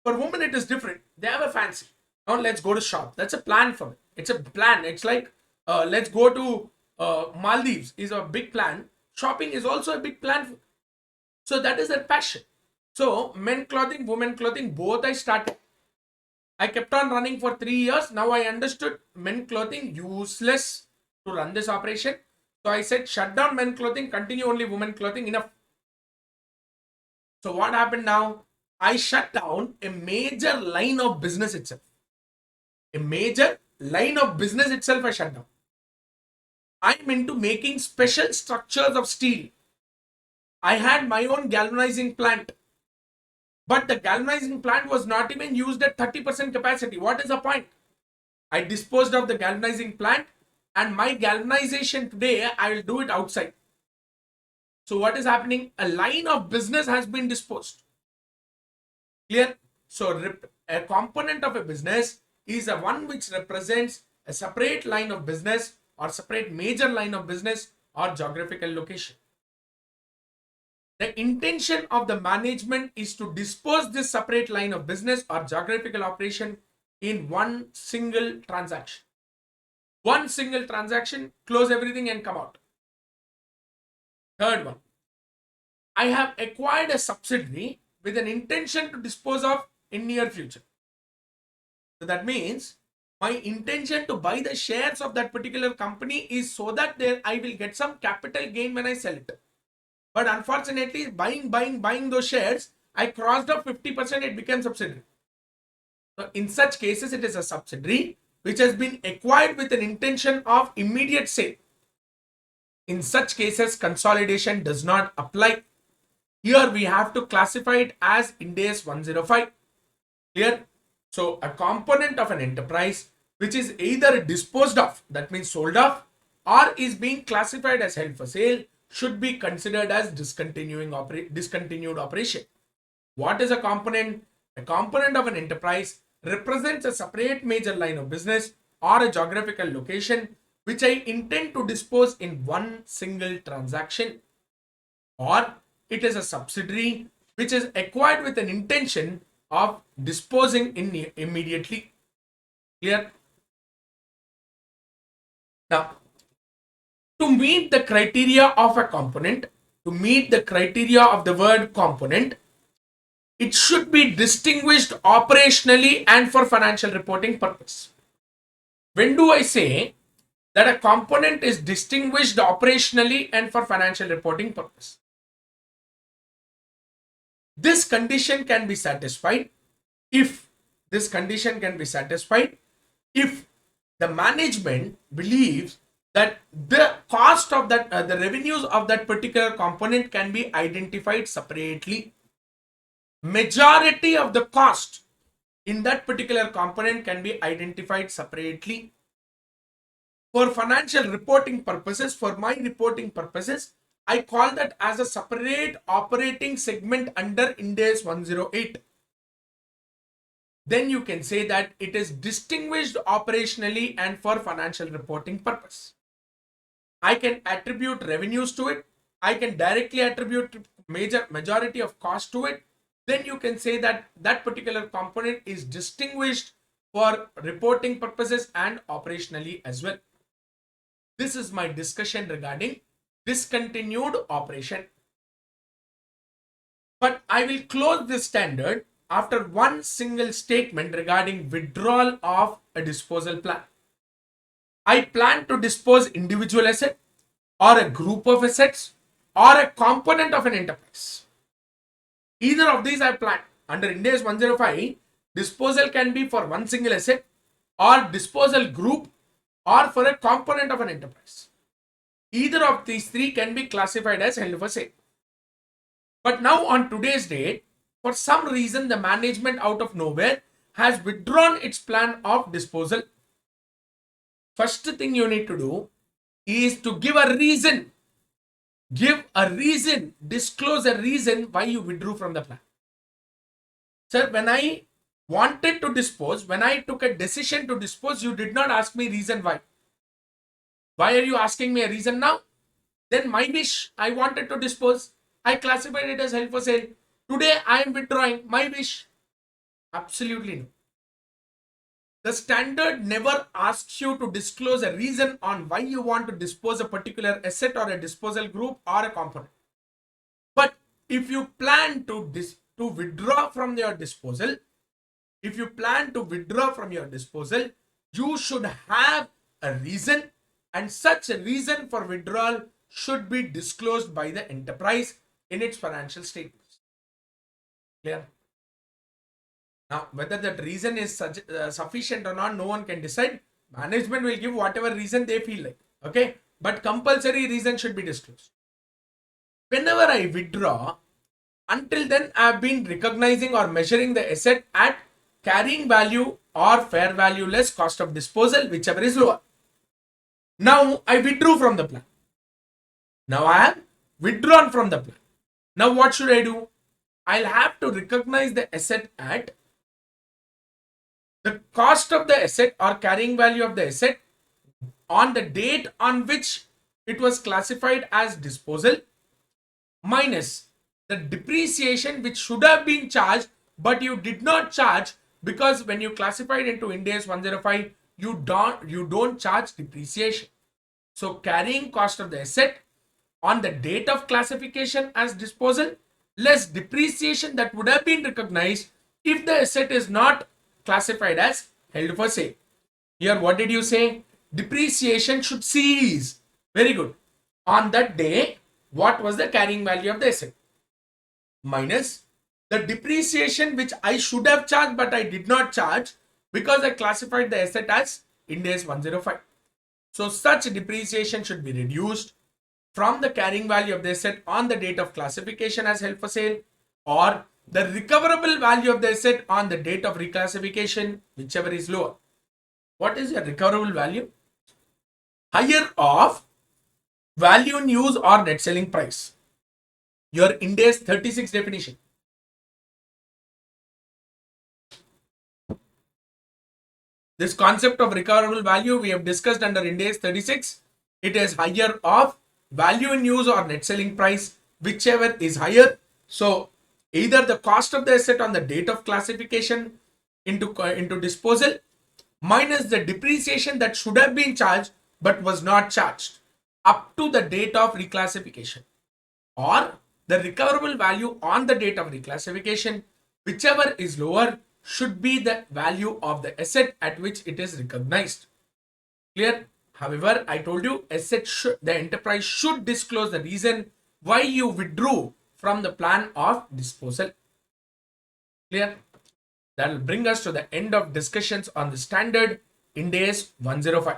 For women, it is different. They have a fancy. Now let's go to shop. That's a plan for me. It's a plan. It's like let's go to Maldives is a big plan. Shopping is also a big plan. So that is their passion. So men clothing, women clothing, both I started. I kept on running for 3 years. Now I understood men clothing useless to run this operation. So I said shut down men clothing, continue only women clothing, enough. So what happened now? I shut down a major line of business itself. A major line of business itself I shut down. I'm into making special structures of steel. I had my own galvanizing plant. But the galvanizing plant was not even used at 30% capacity. What is the point? I disposed of the galvanizing plant, and my galvanization today, I will do it outside. So what is happening? A line of business has been disposed. Clear? So a component of a business is a one which represents a separate line of business or separate major line of business or geographical location. The intention of the management is to dispose this separate line of business or geographical operation in one single transaction. One single transaction, close everything and come out. Third one, I have acquired a subsidiary with an intention to dispose of in near future. So that means my intention to buy the shares of that particular company is so that there I will get some capital gain when I sell it. But unfortunately, buying those shares, I crossed up 50%, it became subsidiary. So in such cases, it is a subsidiary which has been acquired with an intention of immediate sale. In such cases, consolidation does not apply. Here we have to classify it as Ind AS 105. Clear? So a component of an enterprise which is either disposed of, that means sold off, or is being classified as held for sale should be considered as discontinued operation. What is a component? A component of an enterprise represents a separate major line of business or a geographical location which I intend to dispose in one single transaction, or it is a subsidiary which is acquired with an intention of disposing in immediately. Clear? Now, to meet the criteria of a component, to meet the criteria of the word component, it should be distinguished operationally and for financial reporting purpose. When do I say that a component is distinguished operationally and for financial reporting purpose? This condition can be satisfied if the management believes that the cost of that, the revenues of that particular component can be identified separately. Majority of the cost in that particular component can be identified separately. For financial reporting purposes, for my reporting purposes, I call that as a separate operating segment under Ind AS 108. Then you can say that it is distinguished operationally and for financial reporting purpose. I can attribute revenues to it. I can directly attribute majority of cost to it. Then you can say that that particular component is distinguished for reporting purposes and operationally as well. This is my discussion regarding discontinued operation. But I will close this standard after one single statement regarding withdrawal of a disposal plan. I plan to dispose individual asset or a group of assets or a component of an enterprise. Either of these I plan. Under Ind AS 105, disposal can be for one single asset or disposal group or for a component of an enterprise. Either of these three can be classified as held for sale. But now on today's date, for some reason, the management out of nowhere has withdrawn its plan of disposal. First thing you need to do is to give a reason. Give a reason, disclose a reason why you withdrew from the plan. Sir, when I wanted to dispose, when I took a decision to dispose, you did not ask me reason why. Why are you asking me a reason now? Then my wish, I wanted to dispose. I classified it as held for sale. Today I am withdrawing. My wish. Absolutely no. The standard never asks you to disclose a reason on why you want to dispose a particular asset or a disposal group or a component. But if you plan to withdraw from your disposal, you should have a reason, and such a reason for withdrawal should be disclosed by the enterprise in its financial statements. Clear? Now, whether that reason is sufficient or not, no one can decide. Management will give whatever reason they feel like. Okay? But compulsory reason should be disclosed. Whenever I withdraw, until then I have been recognizing or measuring the asset at carrying value or fair value less cost of disposal, whichever is lower. Now I withdrew from the plan. Now I have withdrawn from the plan. Now what should I do? I'll have to recognize the asset at the cost of the asset or carrying value of the asset on the date on which it was classified as disposal minus the depreciation which should have been charged but you did not charge because when you classify it into Ind AS 105, you don't charge depreciation. So carrying cost of the asset on the date of classification as disposal less depreciation that would have been recognized if the asset is not classified as held for sale. Here, what did you say? Depreciation should cease. Very good. On that day, what was the carrying value of the asset? Minus the depreciation which I should have charged but I did not charge because I classified the asset as Ind AS 105. So such depreciation should be reduced from the carrying value of the asset on the date of classification as held for sale, or the recoverable value of the asset on the date of reclassification, whichever is lower. What is your recoverable value? Higher of value in use or net selling price. Your Ind AS 36 definition. This concept of recoverable value we have discussed under Ind AS 36. It is higher of value in use or net selling price, whichever is higher. So either the cost of the asset on the date of classification into disposal minus the depreciation that should have been charged but was not charged up to the date of reclassification, or the recoverable value on the date of reclassification, whichever is lower, should be the value of the asset at which it is recognized. Clear? However, I told you the enterprise should disclose the reason why you withdrew from the plan of disposal. Clear? That will bring us to the end of discussions on the standard Ind AS 105.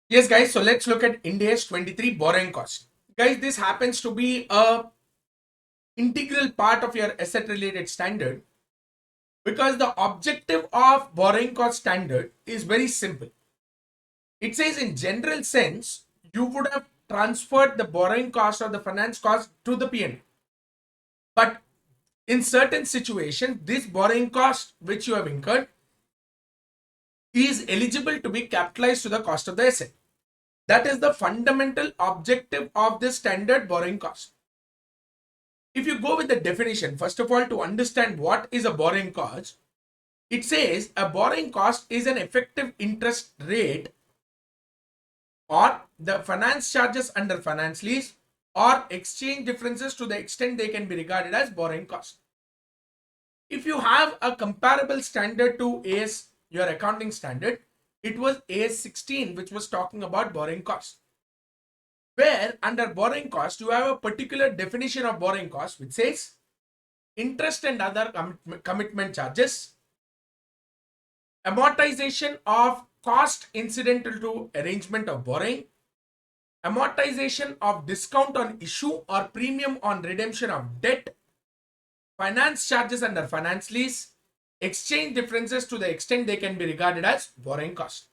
Yes, guys, so let's look at Ind AS 23 borrowing cost. Guys, this happens to be a integral part of your asset related standard because the objective of borrowing cost standard is very simple. It says in general sense, you would have transferred the borrowing cost or the finance cost to the P&L. But in certain situations, this borrowing cost which you have incurred is eligible to be capitalized to the cost of the asset. That is the fundamental objective of this standard borrowing cost. If you go with the definition, first of all, to understand what is a borrowing cost, it says a borrowing cost is an effective interest rate or the finance charges under finance lease or exchange differences to the extent they can be regarded as borrowing cost. If you have a comparable standard to AS, your accounting standard, it was AS 16, which was talking about borrowing cost. Where under borrowing cost, you have a particular definition of borrowing cost, which says interest and other commitment charges, amortization of cost incidental to arrangement of borrowing, amortization of discount on issue or premium on redemption of debt, finance charges under finance lease, exchange differences to the extent they can be regarded as borrowing cost.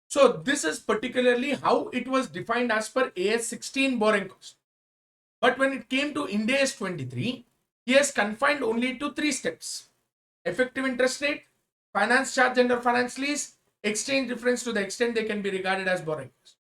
So this is particularly how it was defined as per AS 16 borrowing cost. But when it came to Ind AS 23, he has confined only to 3 steps: effective interest rate, finance charge under finance lease, exchange difference to the extent they can be regarded as borrowing cost.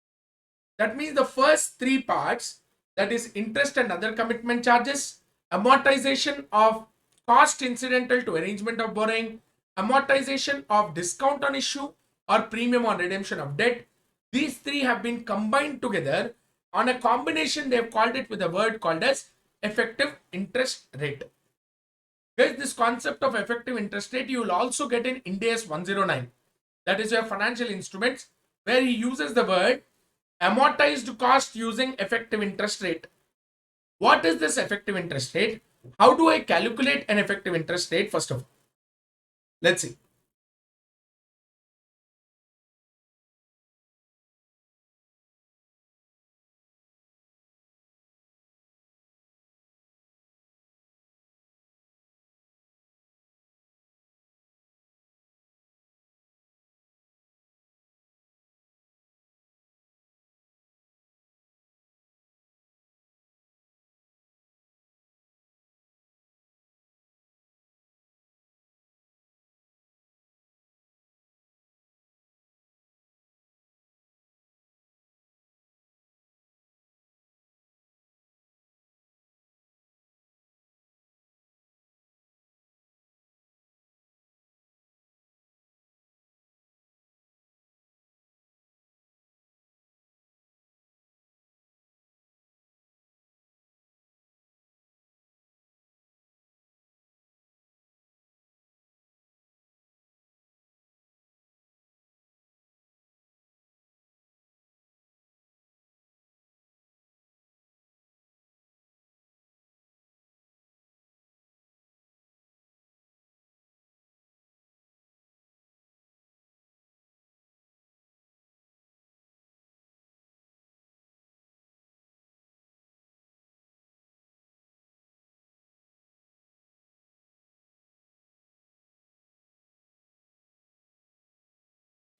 That means the first 3 parts, that is interest and other commitment charges, amortization of cost incidental to arrangement of borrowing, amortization of discount on issue or premium on redemption of debt, these 3 have been combined together on a combination. They have called it with a word called as effective interest rate. Guys, this concept of effective interest rate you will also get in Ind AS 109. That is your financial instruments, where he uses the word amortized cost using effective interest rate. What is this effective interest rate? How do I calculate an effective interest rate? First of all, let's see.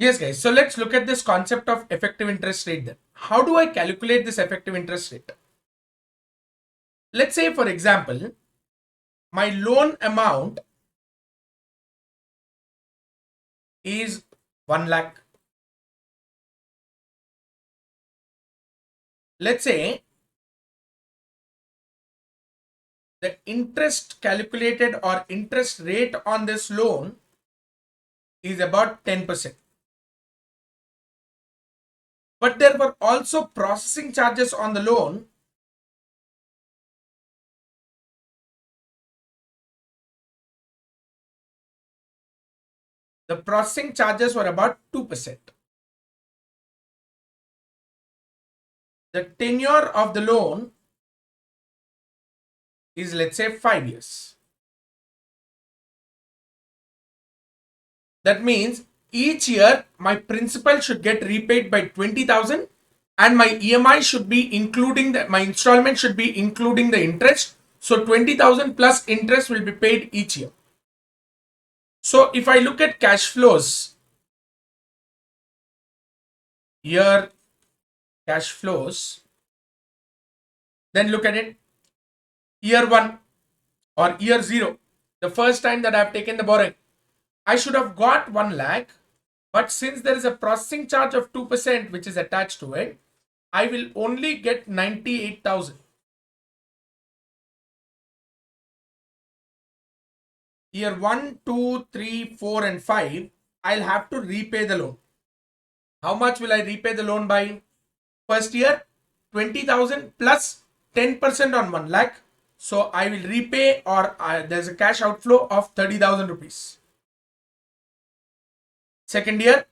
Yes, guys. So let's look at this concept of effective interest rate then. How do I calculate this effective interest rate? Let's say, for example, my loan amount is 1 lakh. Let's say the interest calculated or interest rate on this loan is about 10%. But there were also processing charges on the loan. The processing charges were about 2%. The tenure of the loan is, let's say, 5 years. That means each year my principal should get repaid by 20,000 and my EMI should be including my installment should be including the interest. So 20,000 plus interest will be paid each year. So if I look at cash flows, year cash flows, then look at it. Year 1 or year 0, the first time that I've taken the borrowing, I should have got 1 lakh, but since there is a processing charge of 2% which is attached to it, I will only get 98,000. Year 1, 2, 3, 4 and 5, I'll have to repay the loan. How much will I repay the loan by? First year, 20,000 plus 10% on 1 lakh. So I will repay, or there's a cash outflow of 30,000 rupees. Second year,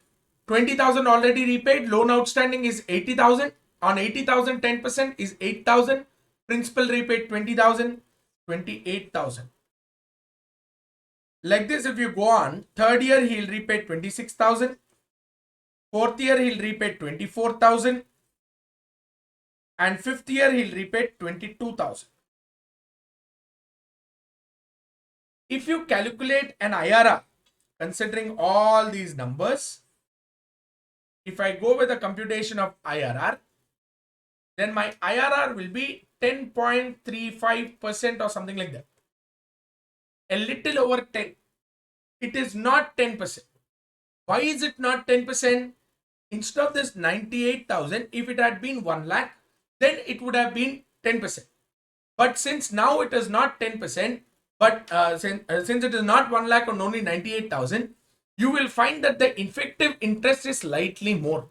20,000 already repaid. Loan outstanding is 80,000. On 80,000, 10% is 8,000. Principal repaid 20,000, 28,000. Like this, if you go on, third year he'll repay 26,000. Fourth year he'll repay 24,000. And fifth year he'll repay 22,000. If you calculate an IRR, considering all these numbers, if I go with the computation of IRR, then my IRR will be 10.35% or something like that. A little over 10. It is not 10%. Why is it not 10%? Instead of this 98,000, if it had been 1 lakh, then it would have been 10%. But since now it is not 10%, but since it is not 1 lakh and only 98,000, you will find that the effective interest is slightly more.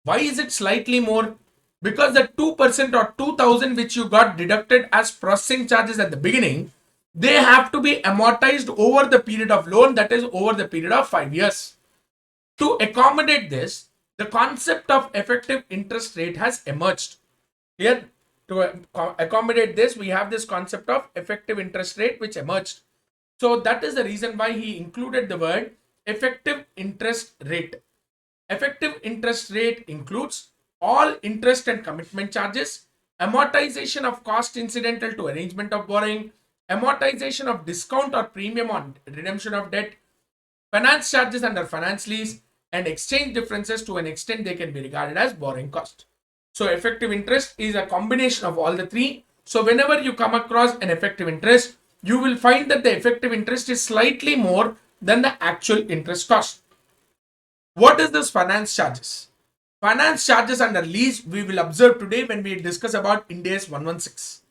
Why is it slightly more? Because the 2% or 2,000 which you got deducted as processing charges at the beginning, they have to be amortized over the period of loan, that is over the period of 5 years. To accommodate this, the concept of effective interest rate has emerged. Here, to accommodate this, we have this concept of effective interest rate which emerged. So that is the reason why he included the word effective interest rate. Effective interest rate includes all interest and commitment charges, amortization of cost incidental to arrangement of borrowing, amortization of discount or premium on redemption of debt, finance charges under finance lease, and exchange differences. To an extent they can be regarded as borrowing cost. So effective interest is a combination of all the three. So whenever you come across an effective interest, you will find that the effective interest is slightly more than the actual interest cost. What is this finance charges? Finance charges under lease we will observe today when we discuss about Ind AS 116.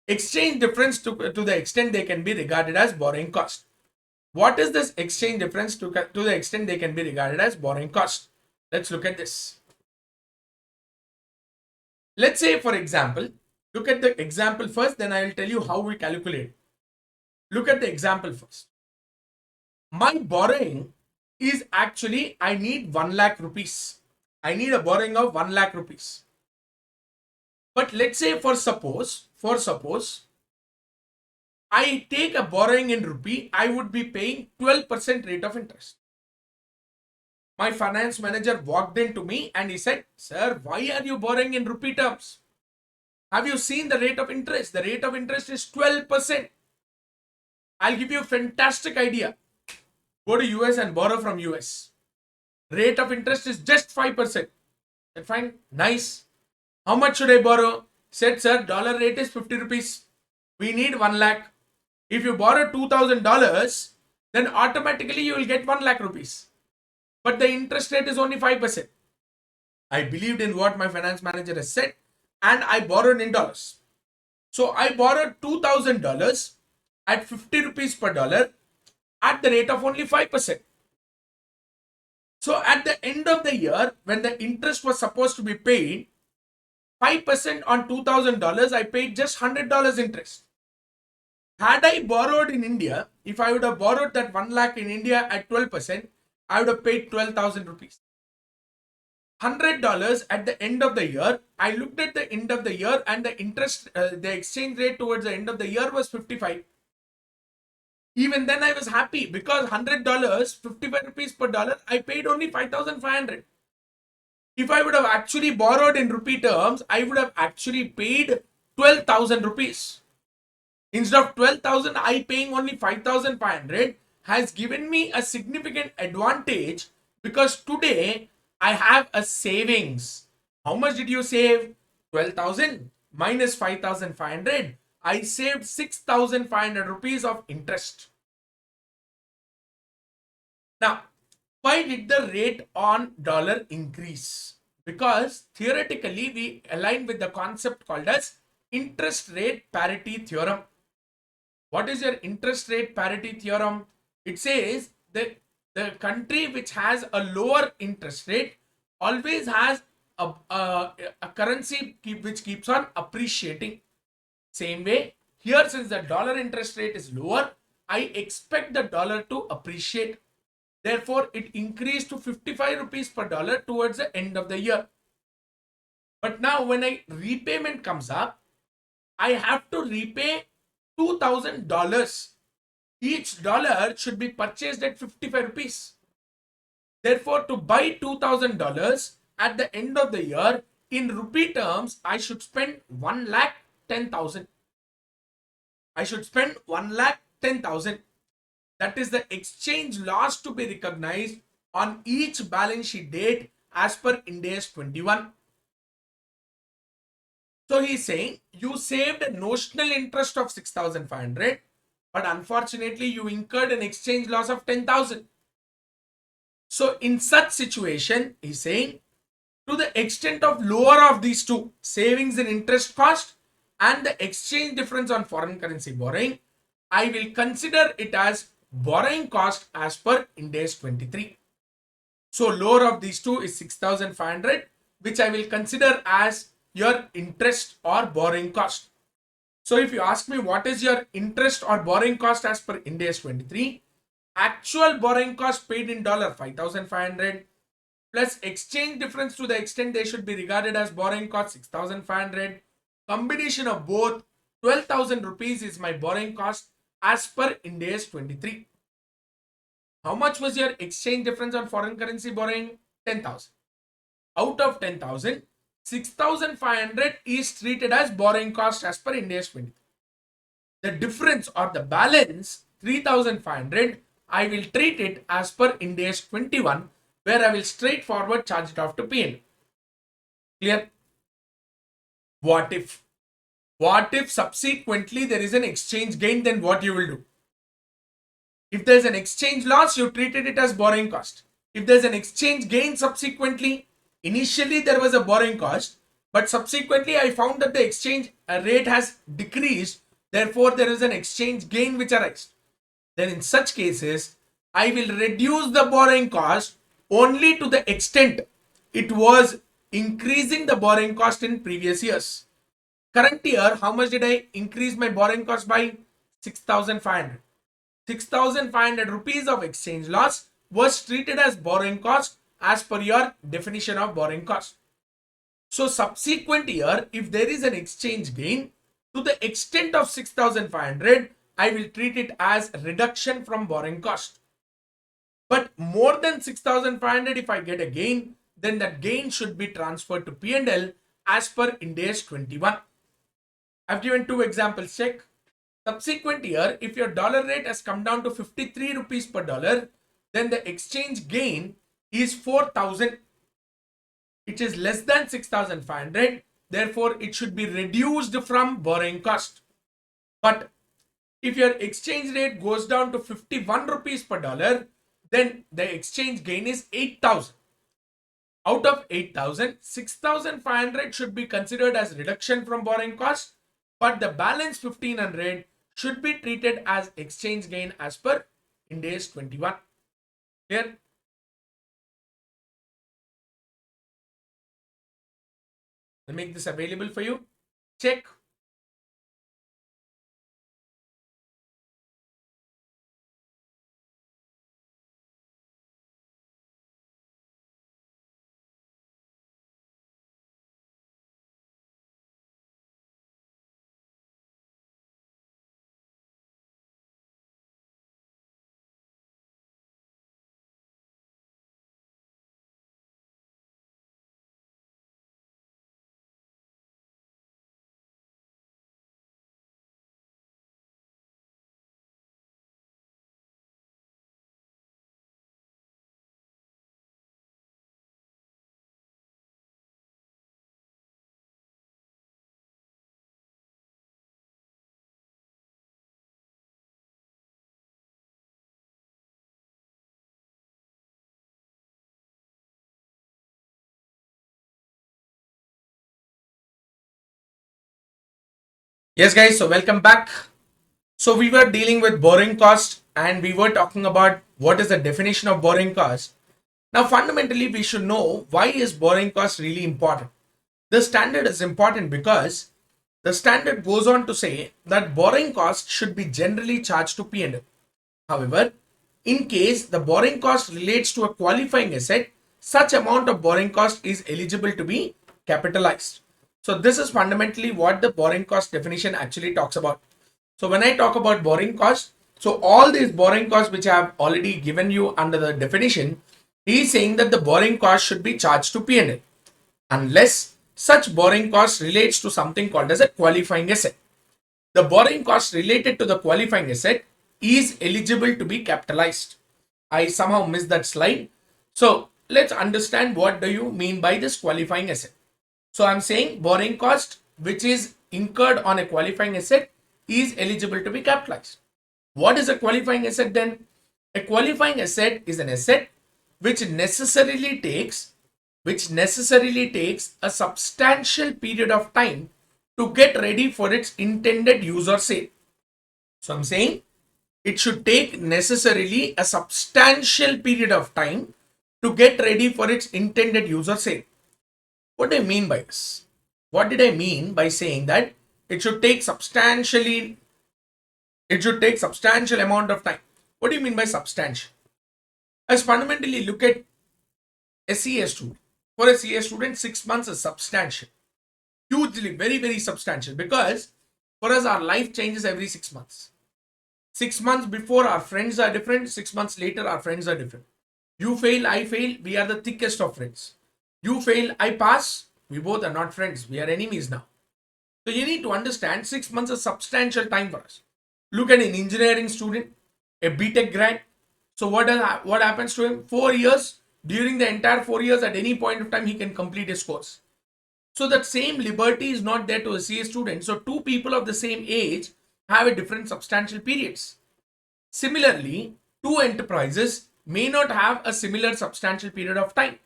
Exchange difference to the extent they can be regarded as borrowing cost. What is this exchange difference to the extent they can be regarded as borrowing cost? Let's look at this. Let's say, for example, look at the example first, then I will tell you how we calculate. Look at the example first. My borrowing is actually, I need 1 lakh rupees. I need a borrowing of 1 lakh rupees. But let's say for suppose, I take a borrowing in rupee, I would be paying 12% rate of interest. My finance manager walked in to me and he said, "Sir, why are you borrowing in rupee terms? Have you seen the rate of interest? The rate of interest is 12%. I'll give you a fantastic idea. Go to US and borrow from US. Rate of interest is just 5%. Then fine, nice. How much should I borrow? Said, sir, dollar rate is 50 rupees. We need 1 lakh. If you borrow $2,000, then automatically you will get 1 lakh rupees. But the interest rate is only 5%. I believed in what my finance manager has said and I borrowed in dollars. So I borrowed $2,000 at 50 rupees per dollar at the rate of only 5%. So at the end of the year, when the interest was supposed to be paid, 5% on $2,000, I paid just $100 interest. Had I borrowed in India, if I would have borrowed that 1 lakh in India at 12%, I would have paid 12,000 rupees. $100 at the end of the year. I looked at the end of the year and the interest, the exchange rate towards the end of the year was 55. Even then I was happy because $100, 55 rupees per dollar, I paid only 5,500. If I would have actually borrowed in rupee terms, I would have actually paid 12,000 rupees. Instead of 12,000, I paying only 5,500 has given me a significant advantage because today I have a savings. How much did you save? 12,000 minus 5,500. I saved 6,500 rupees of interest. Now, why did the rate on dollar increase? Because theoretically we align with the concept called as interest rate parity theorem. What is your interest rate parity theorem? It says that the country which has a lower interest rate always has a currency which keeps on appreciating. Same way, here since the dollar interest rate is lower, I expect the dollar to appreciate. Therefore, it increased to 55 rupees per dollar towards the end of the year. But now when a repayment comes up, I have to repay $2,000. Each dollar should be purchased at 55 rupees. Therefore, to buy $2,000 at the end of the year, in rupee terms, I should spend 1,10,000. I should spend 1,10,000. That is the exchange loss to be recognized on each balance sheet date as per Ind AS 21. So he is saying you saved a notional interest of 6,500, but unfortunately you incurred an exchange loss of 10,000. So in such situation, he is saying to the extent of lower of these two, savings in interest cost and the exchange difference on foreign currency borrowing, I will consider it as borrowing cost as per Ind AS 23. So lower of these two is 6,500, which I will consider as your interest or borrowing cost. So if you ask me what is your interest or borrowing cost as per Ind AS 23, actual borrowing cost paid in dollar 5,500 plus exchange difference to the extent they should be regarded as borrowing cost 6,500. Combination of both 12,000 rupees is my borrowing cost as per Ind AS 23. How much was your exchange difference on foreign currency borrowing? 10,000. Out of 10,000, 6,500 is treated as borrowing cost as per Ind AS 23. The difference or the balance 3,500, I will treat it as per Ind AS 21, where I will straightforward charge it off to P&L. Clear? What if? What if subsequently there is an exchange gain? Then what you will do? If there's an exchange loss, you treated it as borrowing cost. If there's an exchange gain subsequently, initially there was a borrowing cost, but subsequently I found that the exchange rate has decreased. Therefore, there is an exchange gain which arises. Then in such cases, I will reduce the borrowing cost only to the extent it was increasing the borrowing cost in previous years. Current year, how much did I increase my borrowing cost by? 6,500. 6,500 rupees of exchange loss was treated as borrowing cost as per your definition of borrowing cost. So subsequent year, if there is an exchange gain to the extent of 6,500, I will treat it as reduction from borrowing cost. But more than 6,500, if I get a gain, then that gain should be transferred to P&L as per Ind AS 21. I've given two examples. Check. Subsequent year, if your dollar rate has come down to 53 rupees per dollar, then the exchange gain is 4,000. It is less than 6,500. Therefore, it should be reduced from borrowing cost. But if your exchange rate goes down to 51 rupees per dollar, then the exchange gain is 8,000. Out of 8,000, 6,500 should be considered as reduction from borrowing cost, but the balance 1,500 should be treated as exchange gain as per Ind AS 21. Clear? I'll make this available for you. Check. Yes, guys. So welcome back. So we were dealing with borrowing cost and we were talking about what is the definition of borrowing cost. Now, fundamentally, we should know why is borrowing cost really important. The standard is important because the standard goes on to say that borrowing cost should be generally charged to P&L. However, in case the borrowing cost relates to a qualifying asset, such amount of borrowing cost is eligible to be capitalized. So this is fundamentally what the borrowing cost definition actually talks about. So when I talk about borrowing cost, so all these borrowing costs which I have already given you under the definition, he is saying that the borrowing cost should be charged to P&L unless such borrowing cost relates to something called as a qualifying asset. The borrowing cost related to the qualifying asset is eligible to be capitalized. I somehow missed that slide. So let's understand what do you mean by this qualifying asset. So I'm saying borrowing cost which is incurred on a qualifying asset is eligible to be capitalized. What is a qualifying asset then? A qualifying asset is an asset which necessarily takes a substantial period of time to get ready for its intended use or sale. So I'm saying it should take necessarily a substantial period of time to get ready for its intended use or sale. What do I mean by this? What did I mean by saying that it should take substantial amount of time? What do you mean by substantial? As fundamentally look at a CA student. For a CA student, 6 months is substantial. Hugely, very, very substantial, because for us, our life changes every 6 months. 6 months before, our friends are different. 6 months later, our friends are different. You fail, I fail, we are the thickest of friends. You fail, I pass, we both are not friends. We are enemies now. So you need to understand 6 months is substantial time for us. Look at an engineering student, a BTech grad. So what happens to him? 4 years. During the entire 4 years, at any point of time, he can complete his course. So that same liberty is not there to a CA student. So two people of the same age have a different substantial periods. Similarly, two enterprises may not have a similar substantial period of time.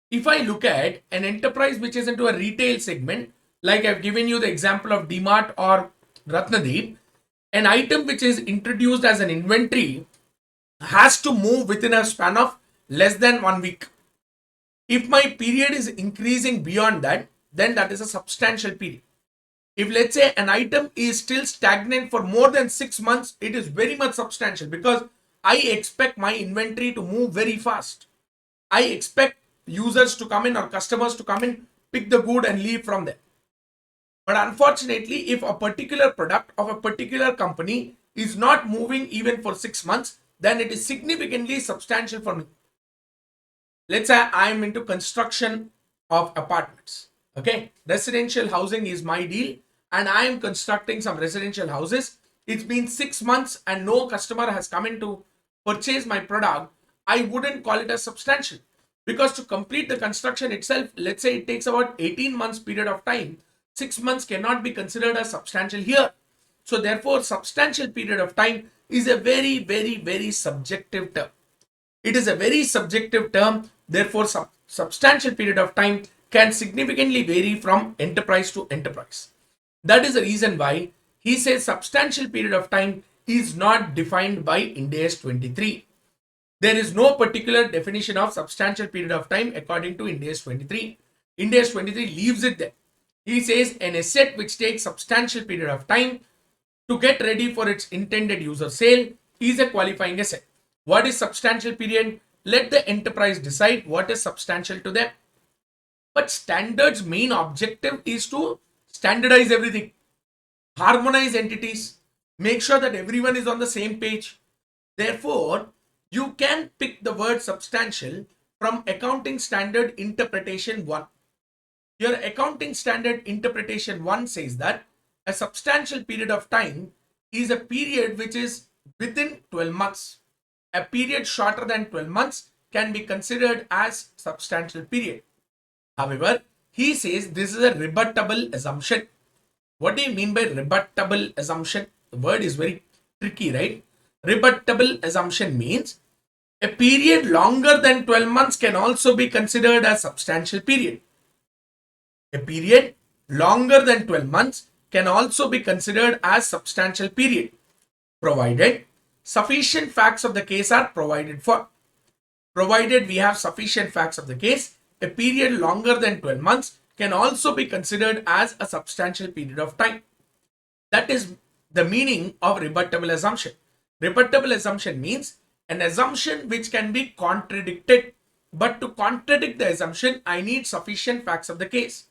If I look at an enterprise which is into a retail segment, like I've given you the example of DMart or Ratnadeep, an item which is introduced as an inventory has to move within a span of less than 1 week. If my period is increasing beyond that, then that is a substantial period. If let's say an item is still stagnant for more than 6 months, it is very much substantial because I expect my inventory to move very fast. I expect users to come in or customers to come in, pick the good and leave from there. But unfortunately, if a particular product of a particular company is not moving even for 6 months, then it is significantly substantial for me. Let's say I am into construction of apartments. Okay, residential housing is my deal and I am constructing some residential houses. It's been 6 months and no customer has come in to purchase my product. I wouldn't call it as substantial, because to complete the construction itself, let's say it takes about 18 months period of time, 6 months cannot be considered as substantial here. So therefore, substantial period of time is a very subjective term. It is a very subjective term. Therefore, substantial period of time can significantly vary from enterprise to enterprise. That is the reason why he says substantial period of time is not defined by Ind AS 23. There is no particular definition of substantial period of time according to Ind AS 23. Ind AS 23 leaves it there. He says an asset which takes substantial period of time to get ready for its intended user sale is a qualifying asset. What is substantial period? Let the enterprise decide what is substantial to them. But standards' main objective is to standardize everything, harmonize entities, make sure that everyone is on the same page. Therefore, you can pick the word substantial from Accounting Standard Interpretation 1. Your Accounting Standard Interpretation 1 says that a substantial period of time is a period which is within 12 months. A period shorter than 12 months can be considered as substantial period. However, he says this is a rebuttable assumption. What do you mean by rebuttable assumption? The word is very tricky, right? Rebuttable assumption means a period longer than 12 months can also be considered as substantial period. A period longer than 12 months can also be considered as substantial period, provided sufficient facts of the case are provided for. Provided we have sufficient facts of the case, a period longer than 12 months can also be considered as a substantial period of time. That is the meaning of rebuttable assumption. Rebuttable assumption means an assumption which can be contradicted, but to contradict the assumption, I need sufficient facts of the case.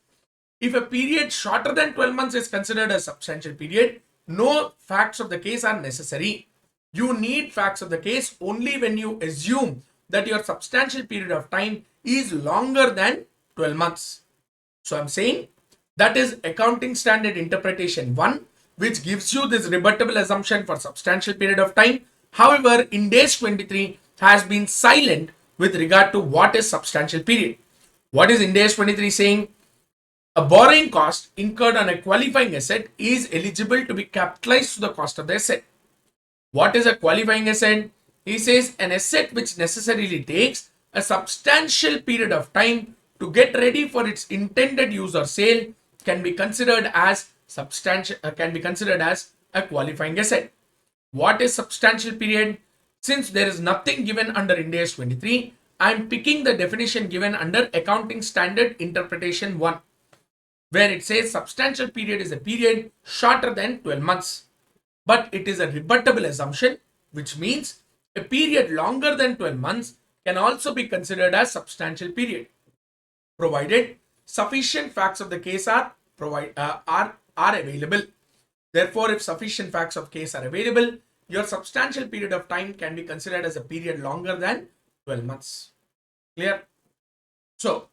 If a period shorter than 12 months is considered a substantial period, no facts of the case are necessary. You need facts of the case only when you assume that your substantial period of time is longer than 12 months. So I'm saying that is Accounting Standard Interpretation 1, which gives you this rebuttable assumption for substantial period of time. However, Ind AS 23 has been silent with regard to what is substantial period. What is Ind AS 23 saying? A borrowing cost incurred on a qualifying asset is eligible to be capitalized to the cost of the asset. What is a qualifying asset? He says an asset which necessarily takes a substantial period of time to get ready for its intended use or sale can be considered as a qualifying asset. What is substantial period? Since there is nothing given under Ind AS 23, I am picking the definition given under Accounting Standard Interpretation 1, where it says substantial period is a period shorter than 12 months. But it is a rebuttable assumption, which means a period longer than 12 months can also be considered as substantial period, provided sufficient facts of the case are available. Therefore, if sufficient facts of case are available, your substantial period of time can be considered as a period longer than 12 months. Clear? So,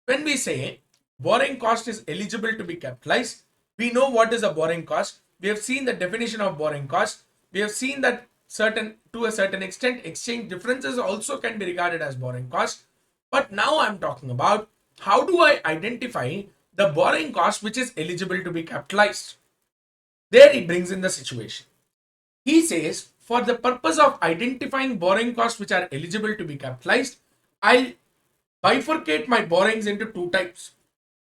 when we say borrowing cost is eligible to be capitalized, we know what is a borrowing cost. We have seen the definition of borrowing cost. We have seen that to a certain extent, exchange differences also can be regarded as borrowing cost. But now I'm talking about how do I identify the borrowing cost which is eligible to be capitalized. There he brings in the situation. He says, for the purpose of identifying borrowing costs which are eligible to be capitalized, I'll bifurcate my borrowings into two types.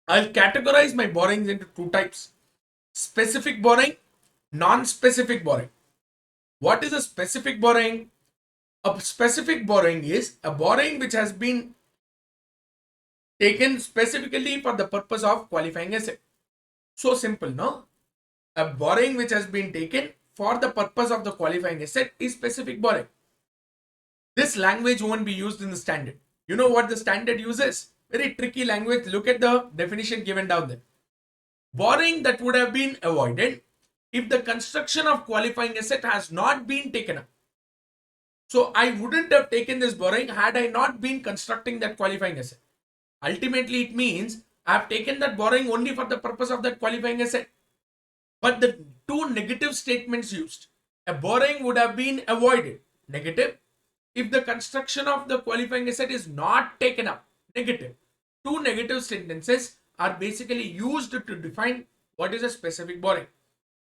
I'll categorize my borrowings into two types: specific borrowing, non-specific borrowing. What is a specific borrowing? A specific borrowing is a borrowing which has been taken specifically for the purpose of qualifying asset. So simple, no? A borrowing which has been taken for the purpose of the qualifying asset is specific borrowing. This language won't be used in the standard. You know what the standard uses? Very tricky language. Look at the definition given down there. Borrowing that would have been avoided if the construction of qualifying asset has not been taken up. So I wouldn't have taken this borrowing had I not been constructing that qualifying asset. Ultimately, it means I have taken that borrowing only for the purpose of that qualifying asset. But the two negative statements used, a borrowing would have been avoided, negative. if the construction of the qualifying asset is not taken up, negative. Two negative sentences are basically used to define what is a specific borrowing.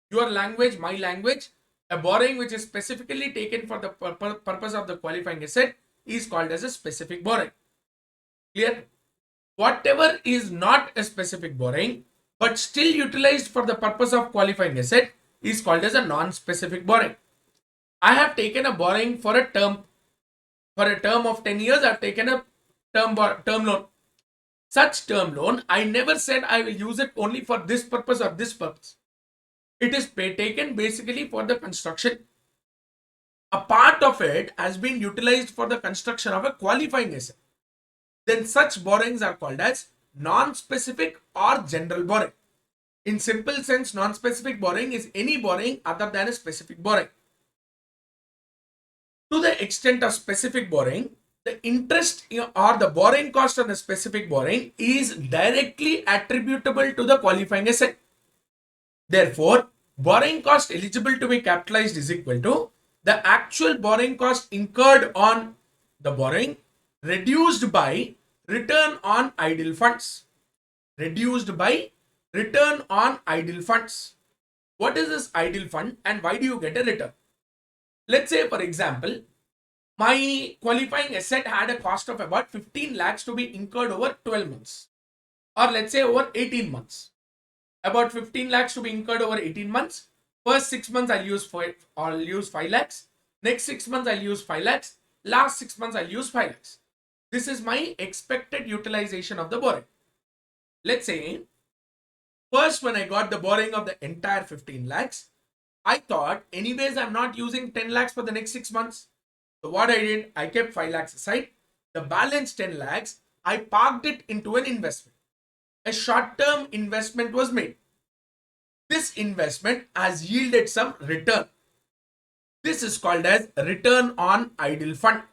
Your language, my language, a borrowing which is specifically taken for the purpose of the qualifying asset is called as a specific borrowing. Clear? Whatever is not a specific borrowing but still utilized for the purpose of qualifying asset is called as a non-specific borrowing. I have taken a borrowing for a term. For a term of 10 years, I've taken a term loan. Such term loan, I never said I will use it only for this purpose or this purpose. It is taken basically for the construction. A part of it has been utilized for the construction of a qualifying asset. Then such borrowings are called as non-specific or general borrowing. In simple sense, non-specific borrowing is any borrowing other than a specific borrowing. To the extent of specific borrowing, the interest or the borrowing cost on the specific borrowing is directly attributable to the qualifying asset. Therefore, borrowing cost eligible to be capitalized is equal to the actual borrowing cost incurred on the borrowing reduced by return on idle funds. Reduced by return on idle funds. What is this idle fund and why do you get a return? Let's say, for example, my qualifying asset had a cost of about 15 lakhs to be incurred over 12 months, or let's say over 18 months. About 15 lakhs to be incurred over 18 months. First 6 months I'll use 5 lakhs. Next 6 months I'll use 5 lakhs. Last 6 months I'll use 5 lakhs. This is my expected utilization of the borrowing. Let's say first when I got the borrowing of the entire 15 lakhs, I thought anyways I'm not using 10 lakhs for the next 6 months. So what I did, I kept 5 lakhs aside. The balance 10 lakhs, I parked it into an investment. A short-term investment was made. This investment has yielded some return. This is called as return on idle fund.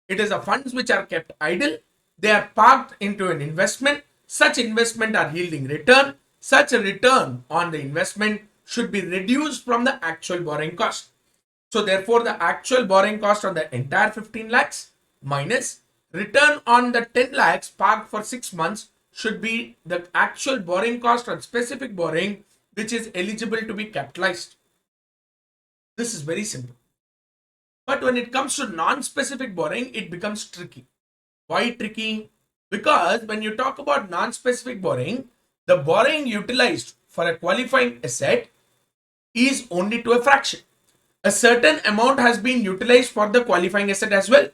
It is a funds which are kept idle. They are parked into an investment. Such investment are yielding return. Such a return on the investment should be reduced from the actual borrowing cost. So therefore, the actual borrowing cost on the entire 15 lakhs minus return on the 10 lakhs parked for 6 months should be the actual borrowing cost on specific borrowing which is eligible to be capitalized. This is very simple. But when it comes to non-specific borrowing, it becomes tricky. Why tricky? Because when you talk about non-specific borrowing, the borrowing utilized for a qualifying asset is only to a fraction. A certain amount has been utilized for the qualifying asset as well.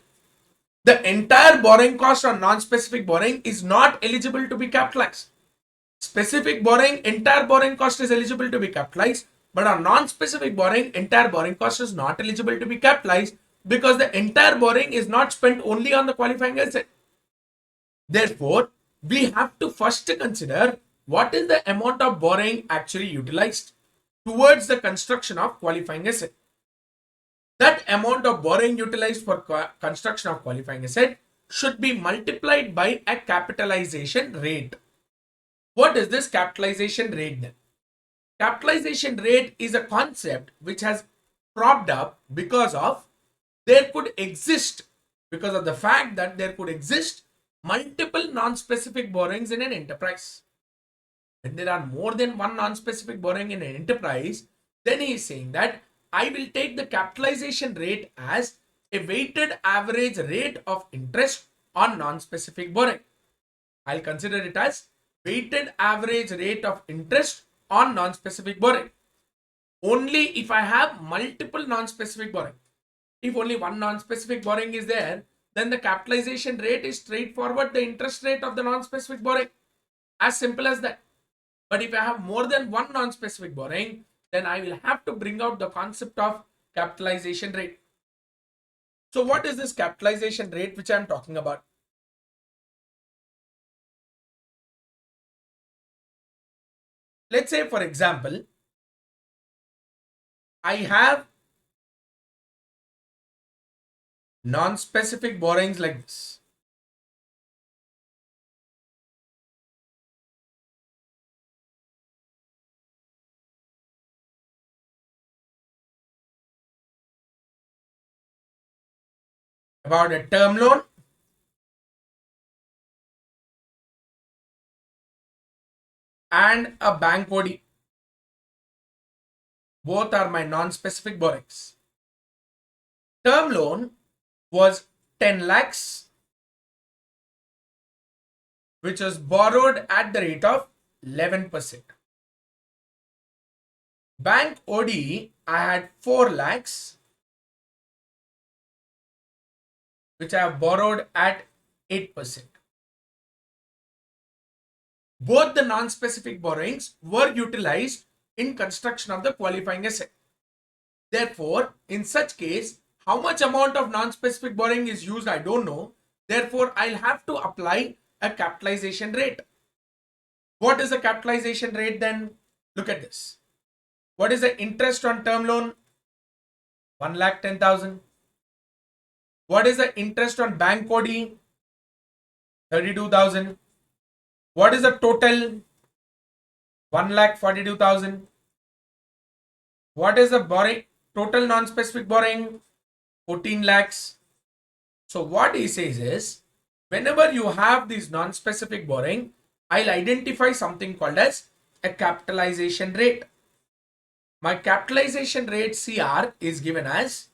The entire borrowing cost on non-specific borrowing is not eligible to be capitalized. Specific borrowing, entire borrowing cost is eligible to be capitalized, but on non-specific borrowing, entire borrowing cost is not eligible to be capitalized because the entire borrowing is not spent only on the qualifying asset. Therefore, we have to first consider what is the amount of borrowing actually utilized towards the construction of qualifying asset. That amount of borrowing utilized for construction of qualifying asset should be multiplied by a capitalization rate. What is this capitalization rate then? Capitalization rate is a concept which has propped up because of the fact that there could exist multiple non-specific borrowings in an enterprise. When there are more than one non-specific borrowing in an enterprise, then he is saying that I will take the capitalization rate as a weighted average rate of interest on non-specific borrowing. I'll consider it as weighted average rate of interest on non-specific borrowing. Only if I have multiple non-specific borrowing. If only one non-specific borrowing is there, then the capitalization rate is straightforward the interest rate of the non-specific borrowing. As simple as that. But if I have more than one non-specific borrowing, then I will have to bring out the concept of capitalization rate. So what is this capitalization rate which I am talking about? Let's say, for example, I have non-specific borrowings like this. about a term loan and a bank OD. Both are my non-specific borrowings. Term loan was 10 lakhs, which was borrowed at the rate of 11%. Bank OD, I had 4 lakhs, which I have borrowed at 8%. Both the non-specific borrowings were utilized in construction of the qualifying asset. Therefore, in such case, how much amount of non-specific borrowing is used, I don't know. Therefore, I'll have to apply a capitalization rate. What is the capitalization rate then? Look at this. What is the interest on term loan? 1,10,000. What is the interest on bank OD? 32,000. What is the total? 1,42,000. What is the borrowing? Total non-specific borrowing? 14 lakhs. So what he says is, whenever you have these non-specific borrowing, I'll identify something called as a capitalization rate. My capitalization rate CR is given as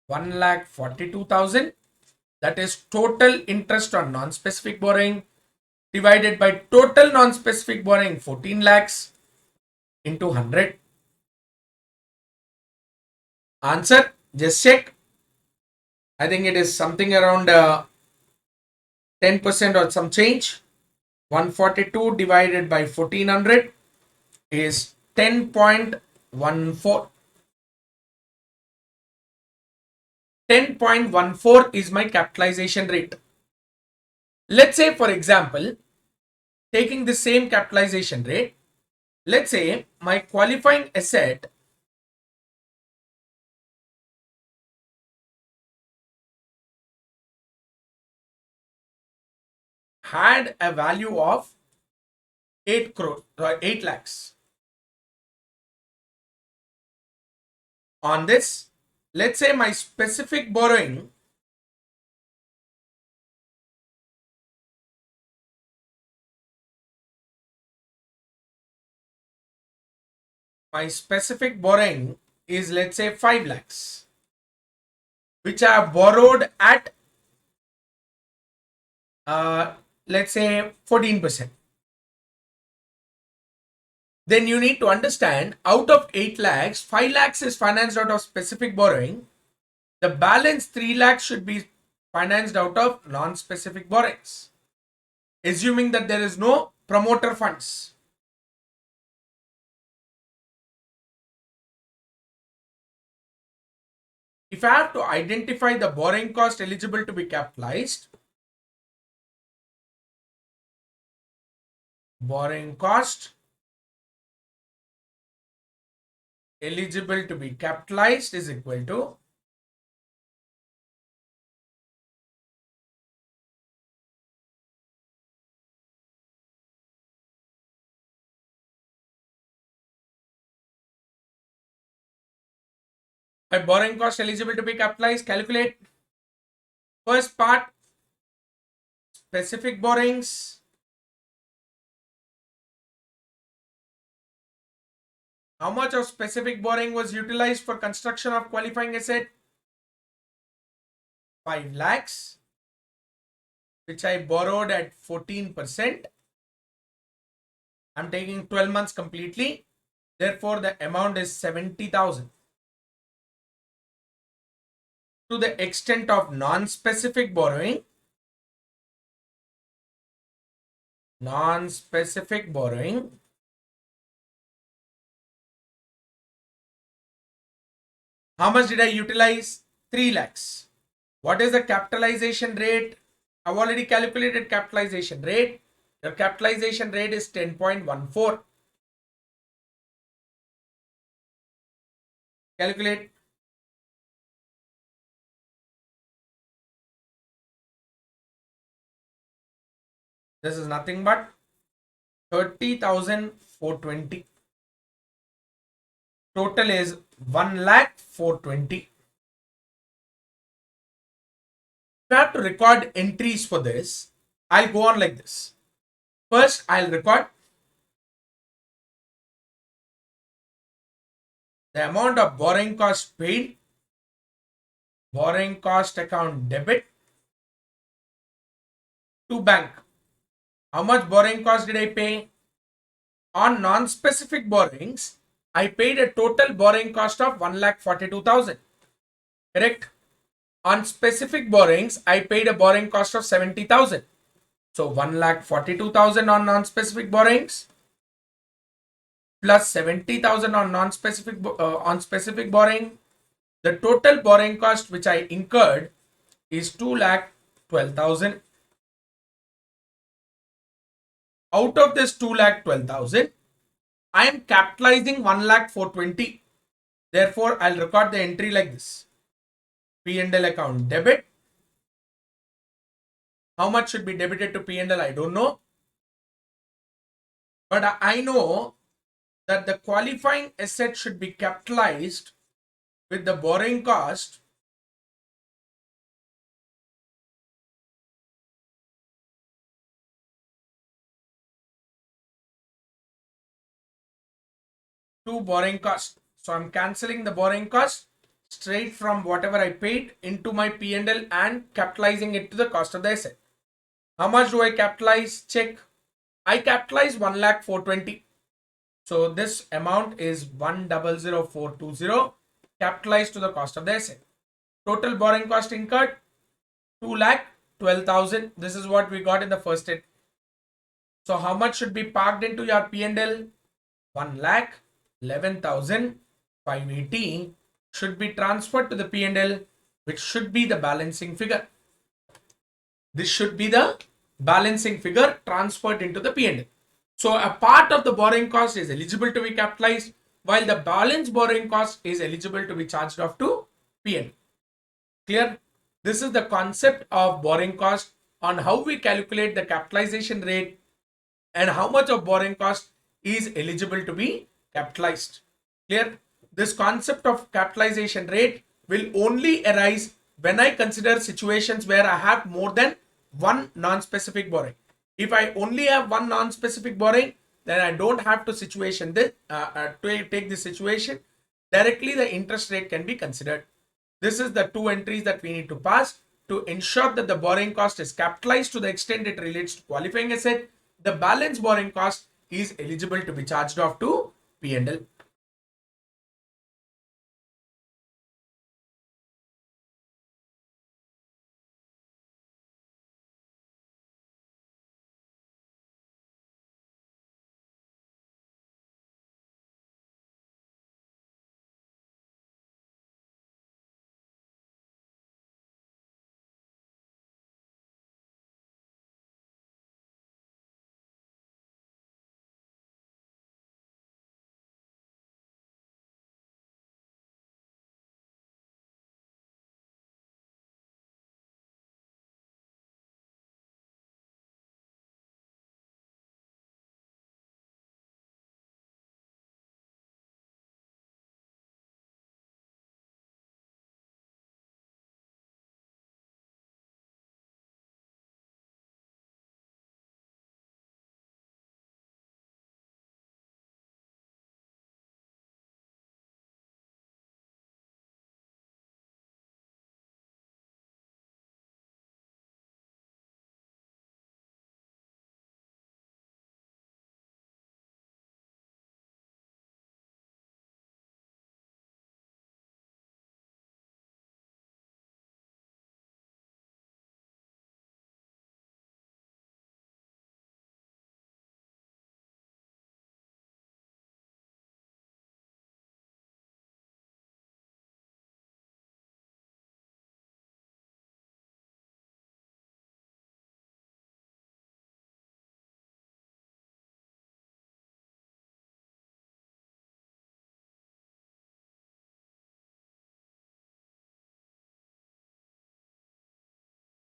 1,42,000. That is total interest on non-specific borrowing divided by total non-specific borrowing 14 lakhs into 100. Answer, just check. I think it is something around 10% or some change. 142 divided by 1400 is 10.14. 10.14 is my capitalization rate. Let's say, for example, taking the same capitalization rate, let's say my qualifying asset had a value of 8 crore or 8 lakhs. On this, let's say my specific borrowing is, let's say, 5 lakhs, which I have borrowed at let's say 14%. Then you need to understand, out of 8 lakhs, 5 lakhs is financed out of specific borrowing. The balance 3 lakhs should be financed out of non-specific borrowings, assuming that there is no promoter funds. If I have to identify the borrowing cost eligible to be capitalized, borrowing cost eligible to be capitalized is equal to my borrowing cost eligible to be capitalized. Calculate. First part, specific borrowings. How much of specific borrowing was utilized for construction of qualifying asset? 5 lakhs, which I borrowed at 14%. I'm taking 12 months completely. Therefore, the amount is 70,000. To the extent of non-specific borrowing, how much did I utilize? 3 lakhs. What is the capitalization rate? I've already calculated capitalization rate. The capitalization rate is 10.14. Calculate. This is nothing but 30,420. Total is 1,04,20,000. you have to record entries for this, I'll go on like this. First, I'll record the amount of borrowing cost paid, borrowing cost account debit to bank. How much borrowing cost did I pay? On non-specific borrowings, I paid a total borrowing cost of 1,42,000. Correct? On specific borrowings, I paid a borrowing cost of 70,000. So 1,42,000 on non-specific borrowings plus 70,000 on non-specific on specific borrowing. The total borrowing cost which I incurred is 2,12,000. Out of this 2,12,000, I am capitalizing 1,04,20. Therefore, I'll record the entry like this. P&L account debit. How much should be debited to P&L? I don't know. But I know that the qualifying asset should be capitalized with the borrowing cost to borrowing cost. So I'm cancelling the borrowing cost straight from whatever I paid into my P&L and capitalizing it to the cost of the asset. How much do I capitalize? Check. I capitalize 1,04,20. So this amount is 1,00420 capitalized to the cost of the asset. Total borrowing cost incurred 2,12,000. This is what we got in the first hit. So how much should be parked into your P&L? 1,11,580 should be transferred to the P&L, which should be the balancing figure. This should be the balancing figure transferred into the P&L. So a part of the borrowing cost is eligible to be capitalized, while the balance borrowing cost is eligible to be charged off to P&L. Clear? This is the concept of borrowing cost, on how we calculate the capitalization rate and how much of borrowing cost is eligible to be capitalized. Clear? This concept of capitalization rate will only arise when I consider situations where I have more than one non-specific borrowing. If I only have one non-specific borrowing, then I don't have to take this situation. Directly the interest rate can be considered. This is the two entries that we need to pass to ensure that the borrowing cost is capitalized to the extent it relates to qualifying asset. The balance borrowing cost is eligible to be charged off to P&L.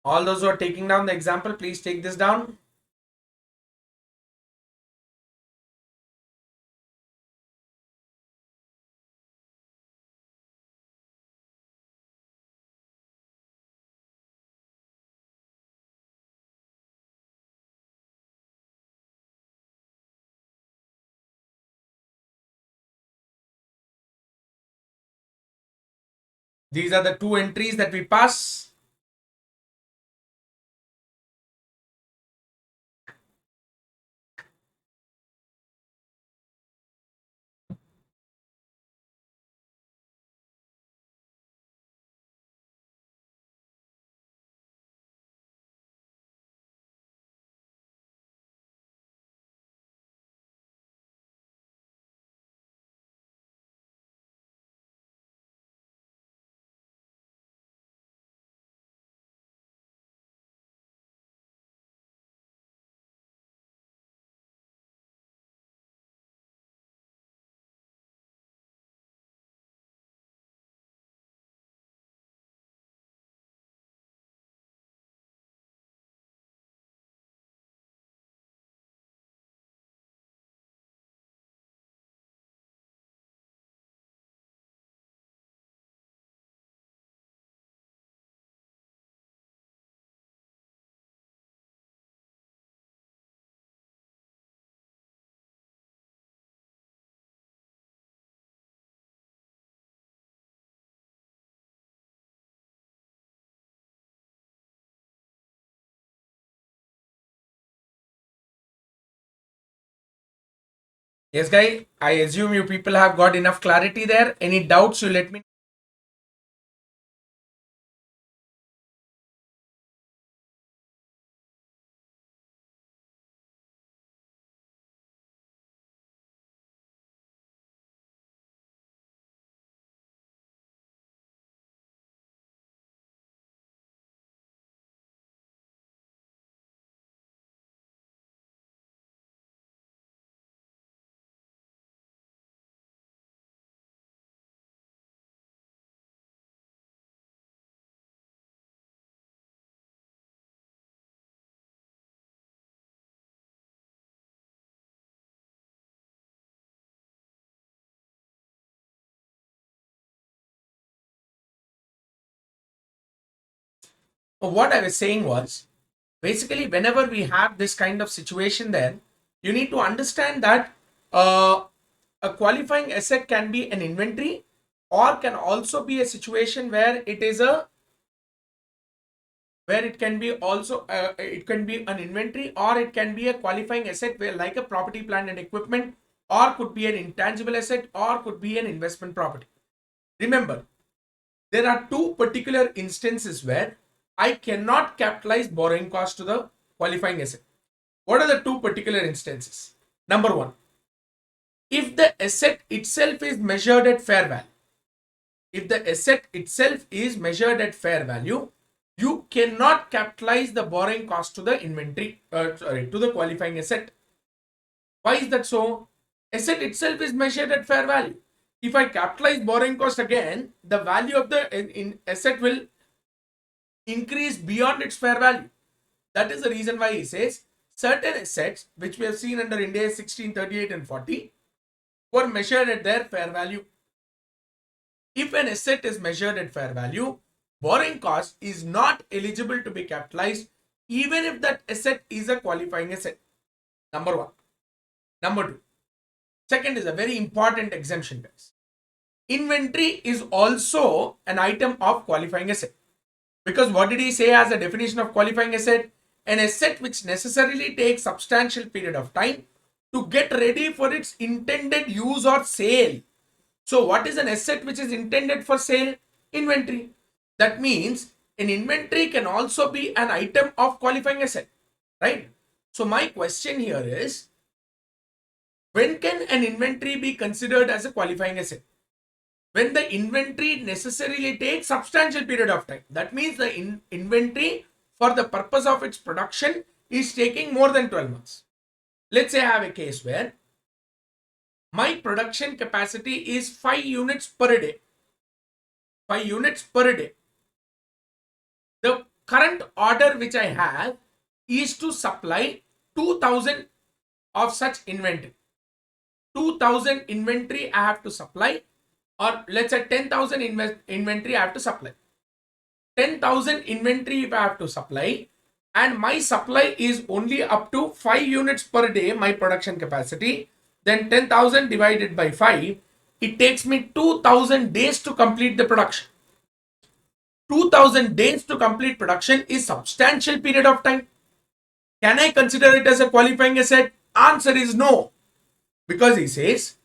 All those who are taking down the example, please take this down. These are the two entries that we pass. Yes, guys, I assume you people have got enough clarity there. Any doubts, you let me. What I was saying was basically whenever we have this kind of situation, then you need to understand that uh, a qualifying asset can be an inventory or can also be a situation where it is a where it can be also it can be an inventory or it can be a qualifying asset where like a property plant and equipment or could be an intangible asset or could be an investment property. Remember, there are two particular instances where I cannot capitalize borrowing cost to the qualifying asset. What are the two particular instances? Number one, if the asset itself is measured at fair value, if the asset itself is measured at fair value, you cannot capitalize the borrowing cost to the inventory, to the qualifying asset. Why is that so? Asset itself is measured at fair value. If I capitalize borrowing cost again, the value of the asset will increase beyond its fair value. That is the reason why he says certain assets, which we have seen under Ind AS 16, 38 and 40, were measured at their fair value. If an asset is measured at fair value, borrowing cost is not eligible to be capitalized even if that asset is a qualifying asset. Number one. Number two. Second is a very important exemption, guys. Inventory is also an item of qualifying asset. Because what did he say as a definition of qualifying asset? An asset which necessarily takes substantial period of time to get ready for its intended use or sale. So what is an asset which is intended for sale? Inventory. That means an inventory can also be an item of qualifying asset, right? So my question here is, when can an inventory be considered as a qualifying asset? When the inventory necessarily takes substantial period of time. That means the inventory for the purpose of its production is taking more than 12 months. Let's say I have a case where my production capacity is 5 units per day. 5 units per day. The current order which I have is to supply 2000 of such inventory. 2000 inventory I have to supply, or let's say 10,000 inventory I have to supply. 10,000 inventory if I have to supply, and my supply is only up to 5 units per day, my production capacity, then 10,000 divided by 5, it takes me 2000 days to complete the production. 2000 days to complete production is substantial period of time. Can I consider it as a qualifying asset? Answer is no, because he says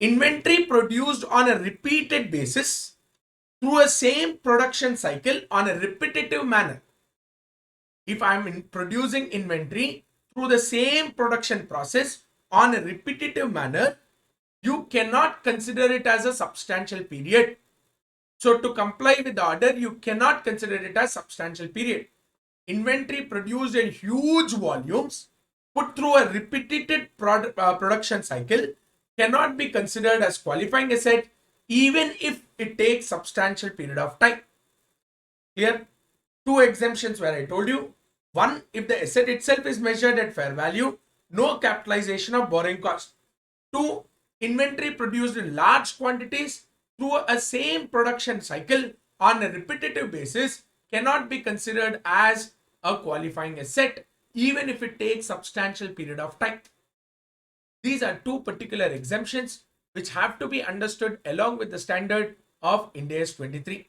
inventory produced on a repeated basis through a same production cycle on a repetitive manner. If I'm producing inventory through the same production process on a repetitive manner, you cannot consider it as a substantial period. So to comply with the order, you cannot consider it as substantial period. Inventory produced in huge volumes put through a repeated production cycle cannot be considered as qualifying asset even if it takes substantial period of time. Here, two exemptions where I told you. One, if the asset itself is measured at fair value, no capitalization of borrowing cost. Two, inventory produced in large quantities through a same production cycle on a repetitive basis cannot be considered as a qualifying asset even if it takes substantial period of time. These are two particular exemptions which have to be understood along with the standard of Ind AS 23.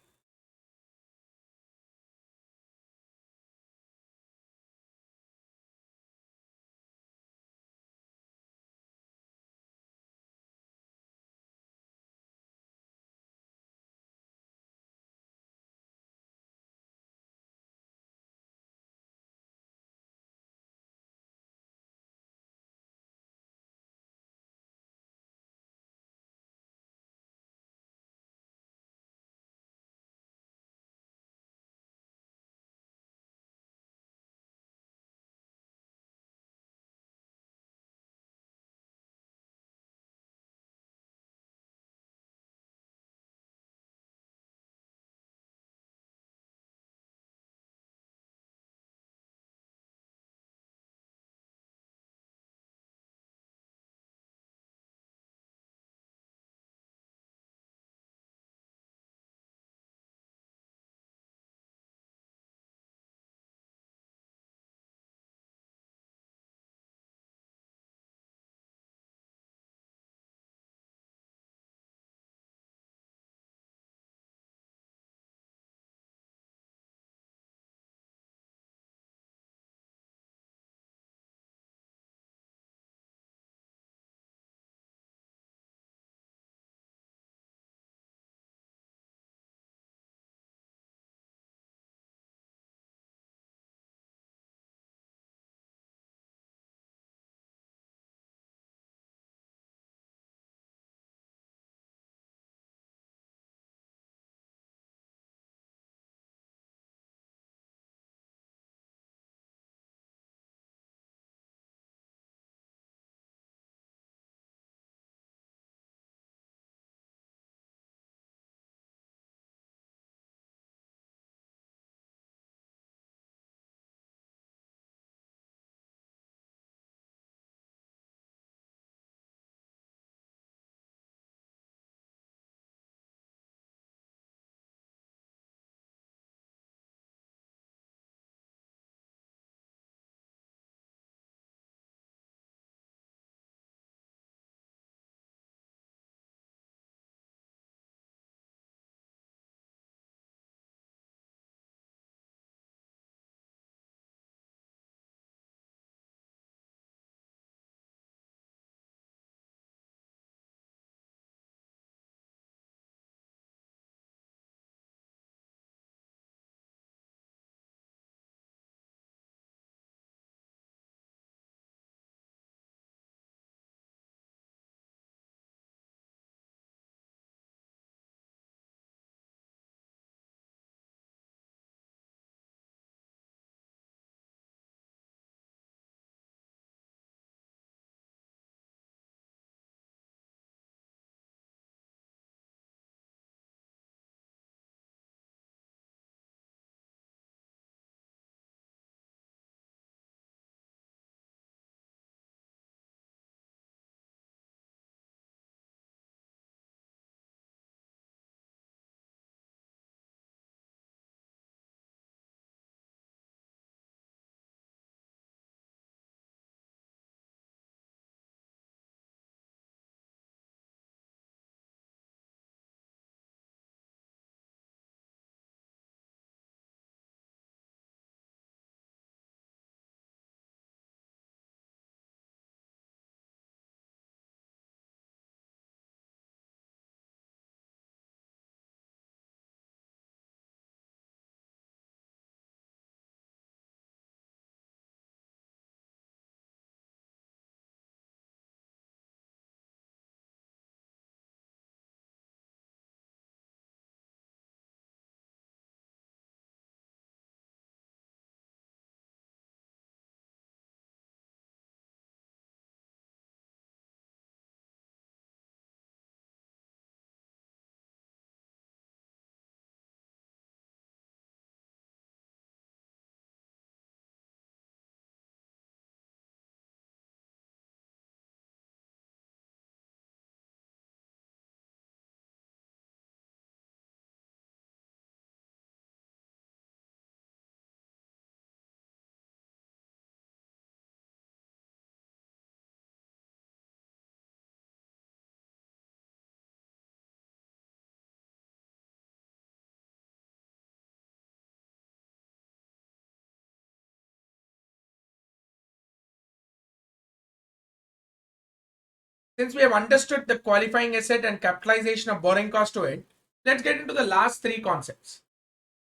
Since we have understood the qualifying asset and capitalization of borrowing cost to it, let's get into the last three concepts.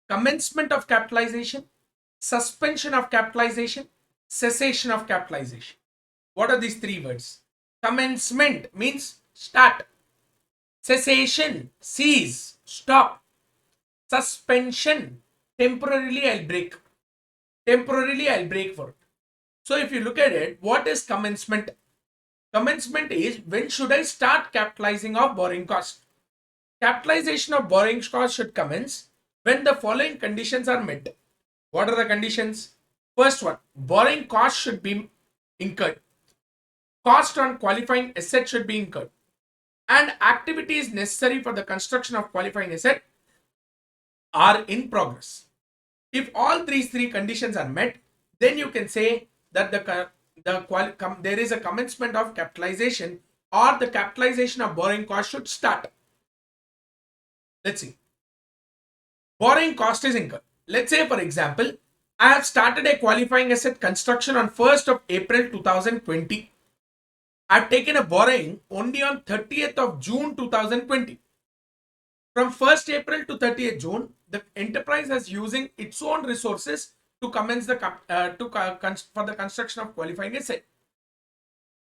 Commencement of capitalization, suspension of capitalization, cessation of capitalization. What are these three words? Commencement means start. Cessation, cease, stop. Suspension, temporarily I'll break. Temporarily I'll break for it. So if you look at it, what is commencement? Commencement is when should I start capitalizing of borrowing cost? Capitalization of borrowing cost should commence when the following conditions are met. What are the conditions? First one, borrowing cost should be incurred. Cost on qualifying asset should be incurred. And activities necessary for the construction of qualifying asset are in progress. If all these three conditions are met, then you can say that there is a commencement of capitalization, or the capitalization of borrowing cost should start. Let's see. Borrowing cost is incurred. Let's say, for example, I have started a qualifying asset construction on 1st of April 2020. I have taken a borrowing only on 30th of June 2020. From 1st April to 30th June, the enterprise is using its own resources to commence for the construction of qualifying asset.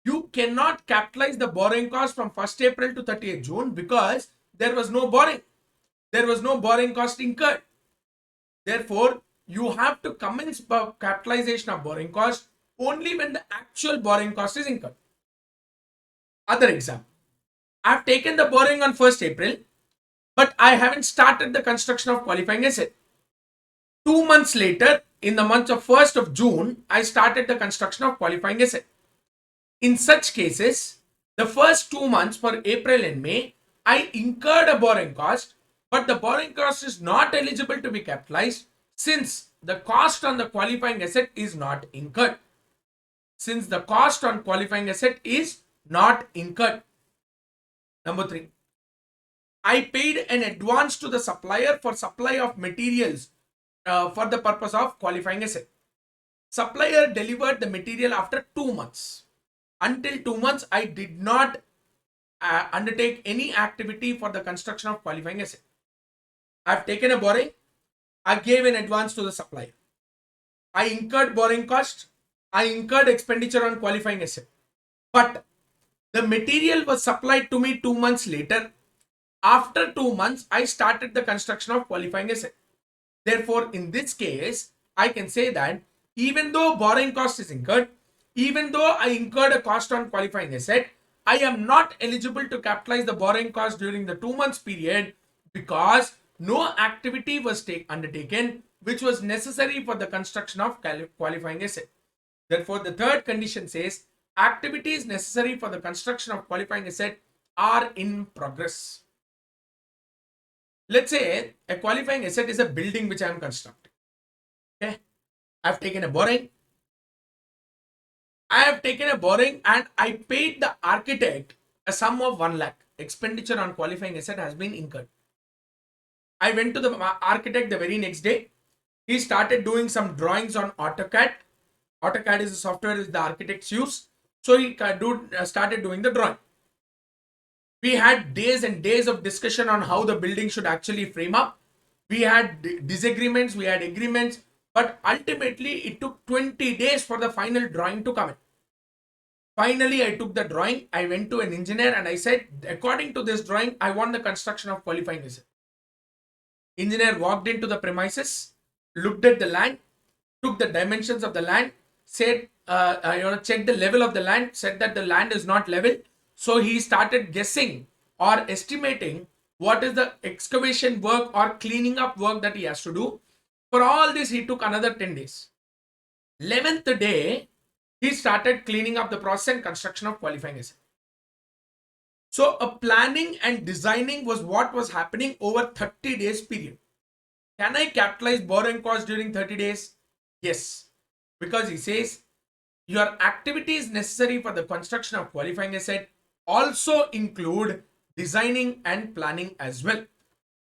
You cannot capitalize the borrowing cost from 1st April to 30th June because there was no borrowing. There was no borrowing cost incurred. Therefore, you have to commence capitalization of borrowing cost only when the actual borrowing cost is incurred. Other example, I have taken the borrowing on 1st April, but I haven't started the construction of qualifying asset. 2 months later, in the month of 1st of June, I started the construction of qualifying asset. In such cases, the first 2 months for April and May, I incurred a borrowing cost, but the borrowing cost is not eligible to be capitalized since the cost on the qualifying asset is not incurred. Since the cost on qualifying asset is not incurred. Number 3. I paid an advance to the supplier for supply of materials for the purpose of qualifying asset. Supplier delivered the material after 2 months. Until 2 months, I did not undertake any activity for the construction of qualifying asset. I have taken a borrowing. I gave an advance to the supplier. I incurred borrowing cost. I incurred expenditure on qualifying asset. But the material was supplied to me 2 months later. After 2 months, I started the construction of qualifying asset. Therefore, in this case, I can say that even though borrowing cost is incurred, even though I incurred a cost on qualifying asset, I am not eligible to capitalize the borrowing cost during the 2 months period because no activity was undertaken which was necessary for the construction of qualifying asset. Therefore, the third condition says activities necessary for the construction of qualifying asset are in progress. Let's say a qualifying asset is a building which I am constructing. Okay, I've taken a borrowing. And I paid the architect a sum of 1 lakh. Expenditure on qualifying asset has been incurred. I went to the architect the very next day. He started doing some drawings on AutoCAD. AutoCAD is a software which the architects use. So he started doing the drawing. We had days and days of discussion on how the building should actually frame up. We had disagreements, we had agreements, but ultimately it took 20 days for the final drawing to come in. Finally, I took the drawing, I went to an engineer and I said, according to this drawing, I want the construction of qualifying asset. Engineer walked into the premises, looked at the land, took the dimensions of the land, said, checked the level of the land, said that the land is not level. So he started guessing or estimating what is the excavation work or cleaning up work that he has to do. For all this, he took another 10 days. 11th day, he started cleaning up the process and construction of qualifying asset. So a planning and designing was what was happening over 30 days period. Can I capitalize borrowing costs during 30 days? Yes, because he says your activities necessary for the construction of qualifying asset also include designing and planning as well.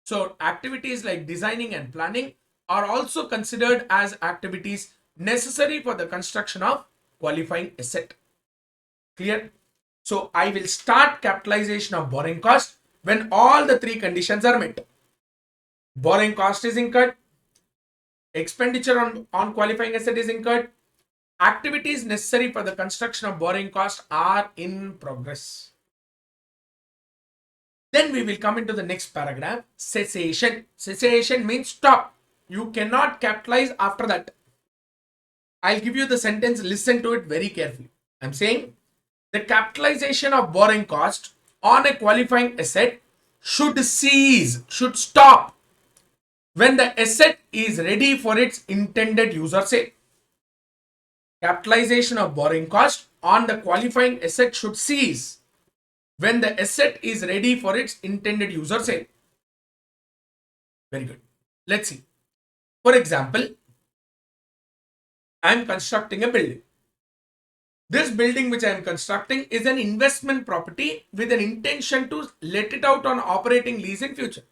So activities like designing and planning are also considered as activities necessary for the construction of qualifying asset. Clear? So I will start capitalization of borrowing cost when all the three conditions are met. Borrowing cost is incurred, expenditure on qualifying asset is incurred, activities necessary for the construction of borrowing cost are in progress. Then we will come into the next paragraph, cessation. Cessation means stop. You cannot capitalize after that. I'll give you the sentence, listen to it very carefully. I'm saying the capitalization of borrowing cost on a qualifying asset should cease, should stop when the asset is ready for its intended use or sale. Capitalization of borrowing cost on the qualifying asset should cease when the asset is ready for its intended use or sale. Very good. Let's see. For example, I am constructing a building. This building which I am constructing is an investment property with an intention to let it out on operating lease in future.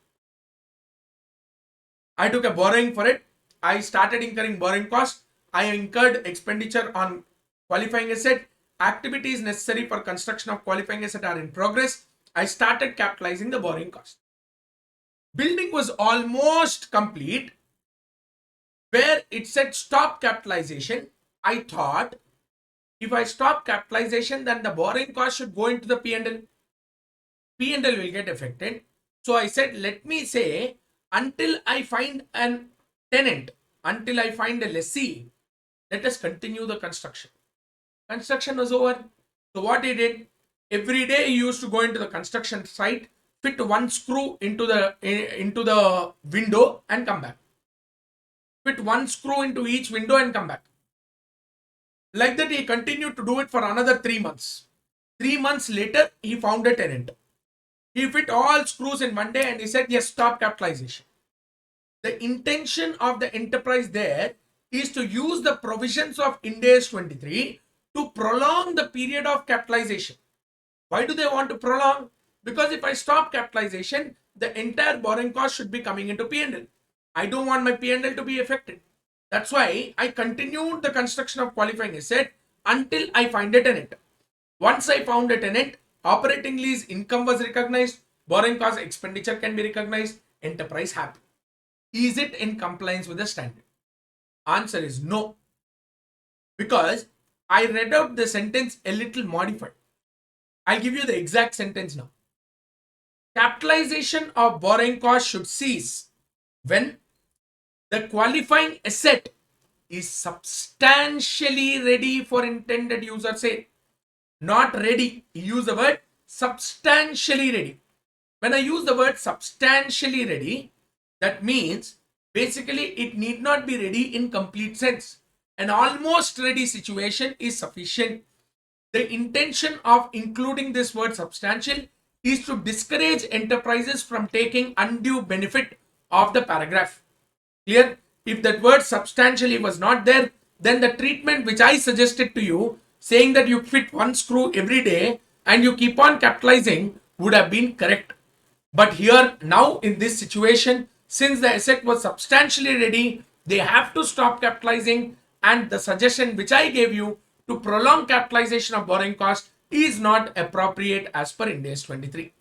I took a borrowing for it. I started incurring borrowing cost. I incurred expenditure on qualifying asset. Activities necessary for construction of qualifying asset are in progress. I started capitalizing the borrowing cost. Building was almost complete. Where it said stop capitalization, I thought if I stop capitalization, then the borrowing cost should go into the P&L. P&L will get affected. So I said, let me say, until I find an tenant, until I find a lessee, let us continue the construction. Construction was over. So what he did, every day he used to go into the construction site, fit one screw into the window and come back. Fit one screw into each window and come back. Like that, he continued to do it for another 3 months. 3 months later, he found a tenant. He fit all screws in one day and he said, yes, stop capitalization. The intention of the enterprise there is to use the provisions of Ind AS 23 to prolong the period of capitalization. Why do they want to prolong? Because if I stop capitalization, the entire borrowing cost should be coming into P&L. I don't want my P&L to be affected. That's why I continued the construction of qualifying asset until I find a tenant. Once I found a tenant, operating lease income was recognized, borrowing cost expenditure can be recognized, enterprise happy. Is it in compliance with the standard? Answer is no. Because I read out the sentence a little modified. I'll give you the exact sentence now. Capitalization of borrowing cost should cease when the qualifying asset is substantially ready for intended use or sale. Not ready. Use the word substantially ready. When I use the word substantially ready, that means basically it need not be ready in complete sense. An almost ready situation is sufficient. The intention of including this word substantial is to discourage enterprises from taking undue benefit of the paragraph. Clear? If that word substantially was not there, then the treatment which I suggested to you, saying that you fit one screw every day and you keep on capitalizing, would have been correct. But here, now in this situation, since the asset was substantially ready, they have to stop capitalizing, and the suggestion which I gave you to prolong capitalization of borrowing cost is not appropriate as per Ind AS 23.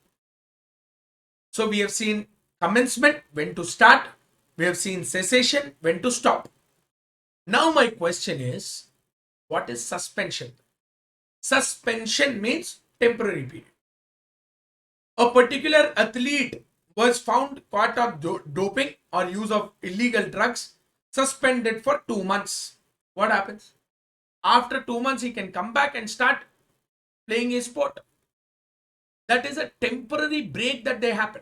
So we have seen commencement, when to start. We have seen cessation, when to stop. Now my question is, what is suspension? Suspension means temporary period. A particular athlete was found caught of doping or use of illegal drugs, suspended for 2 months. What happens? After 2 months, he can come back and start playing his sport. That is a temporary break that they happen.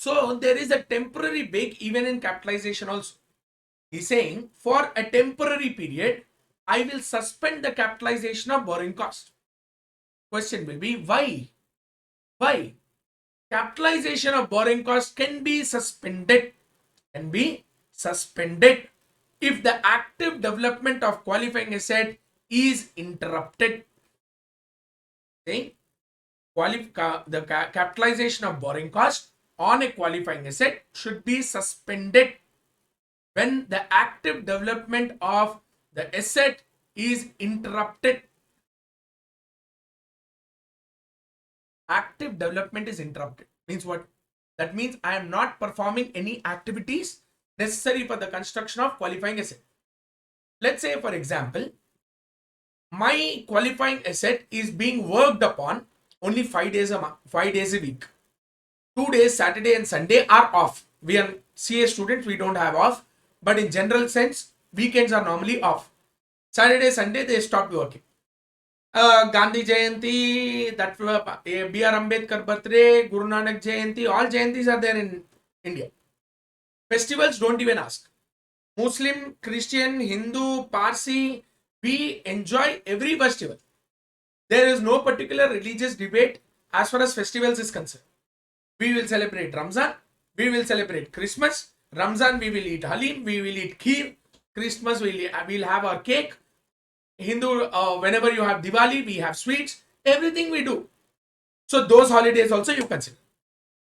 So there is a temporary break even in capitalization also. He's saying for a temporary period, I will suspend the capitalization of borrowing cost. Question will be why? Why? Capitalization of borrowing cost can be suspended. Can be suspended if the active development of qualifying asset is interrupted. Saying the capitalization of borrowing cost on a qualifying asset should be suspended when the active development of the asset is interrupted. active development is interrupted. Means what? That means I am not performing any activities necessary for the construction of qualifying asset. Let's say, for example, my qualifying asset is being worked upon only 5 days a month, 5 days a week. 2 days, Saturday and Sunday, are off. We are CA students, we don't have off, but in general sense, weekends are normally off. Saturday, Sunday, they stopped working. Gandhi Jayanti, that B.R. Ambedkar birthday, Guru Nanak Jayanti, all Jayantis are there in India. Festivals, don't even ask. Muslim, Christian, Hindu, Parsi, we enjoy every festival. There is no particular religious debate as far as festivals is concerned. We will celebrate Ramzan, we will celebrate Christmas. Ramzan, we will eat halim, we will eat kheer. Christmas, we'll have our cake. Hindu, whenever you have Diwali, we have sweets. Everything we do. So those holidays also you consider.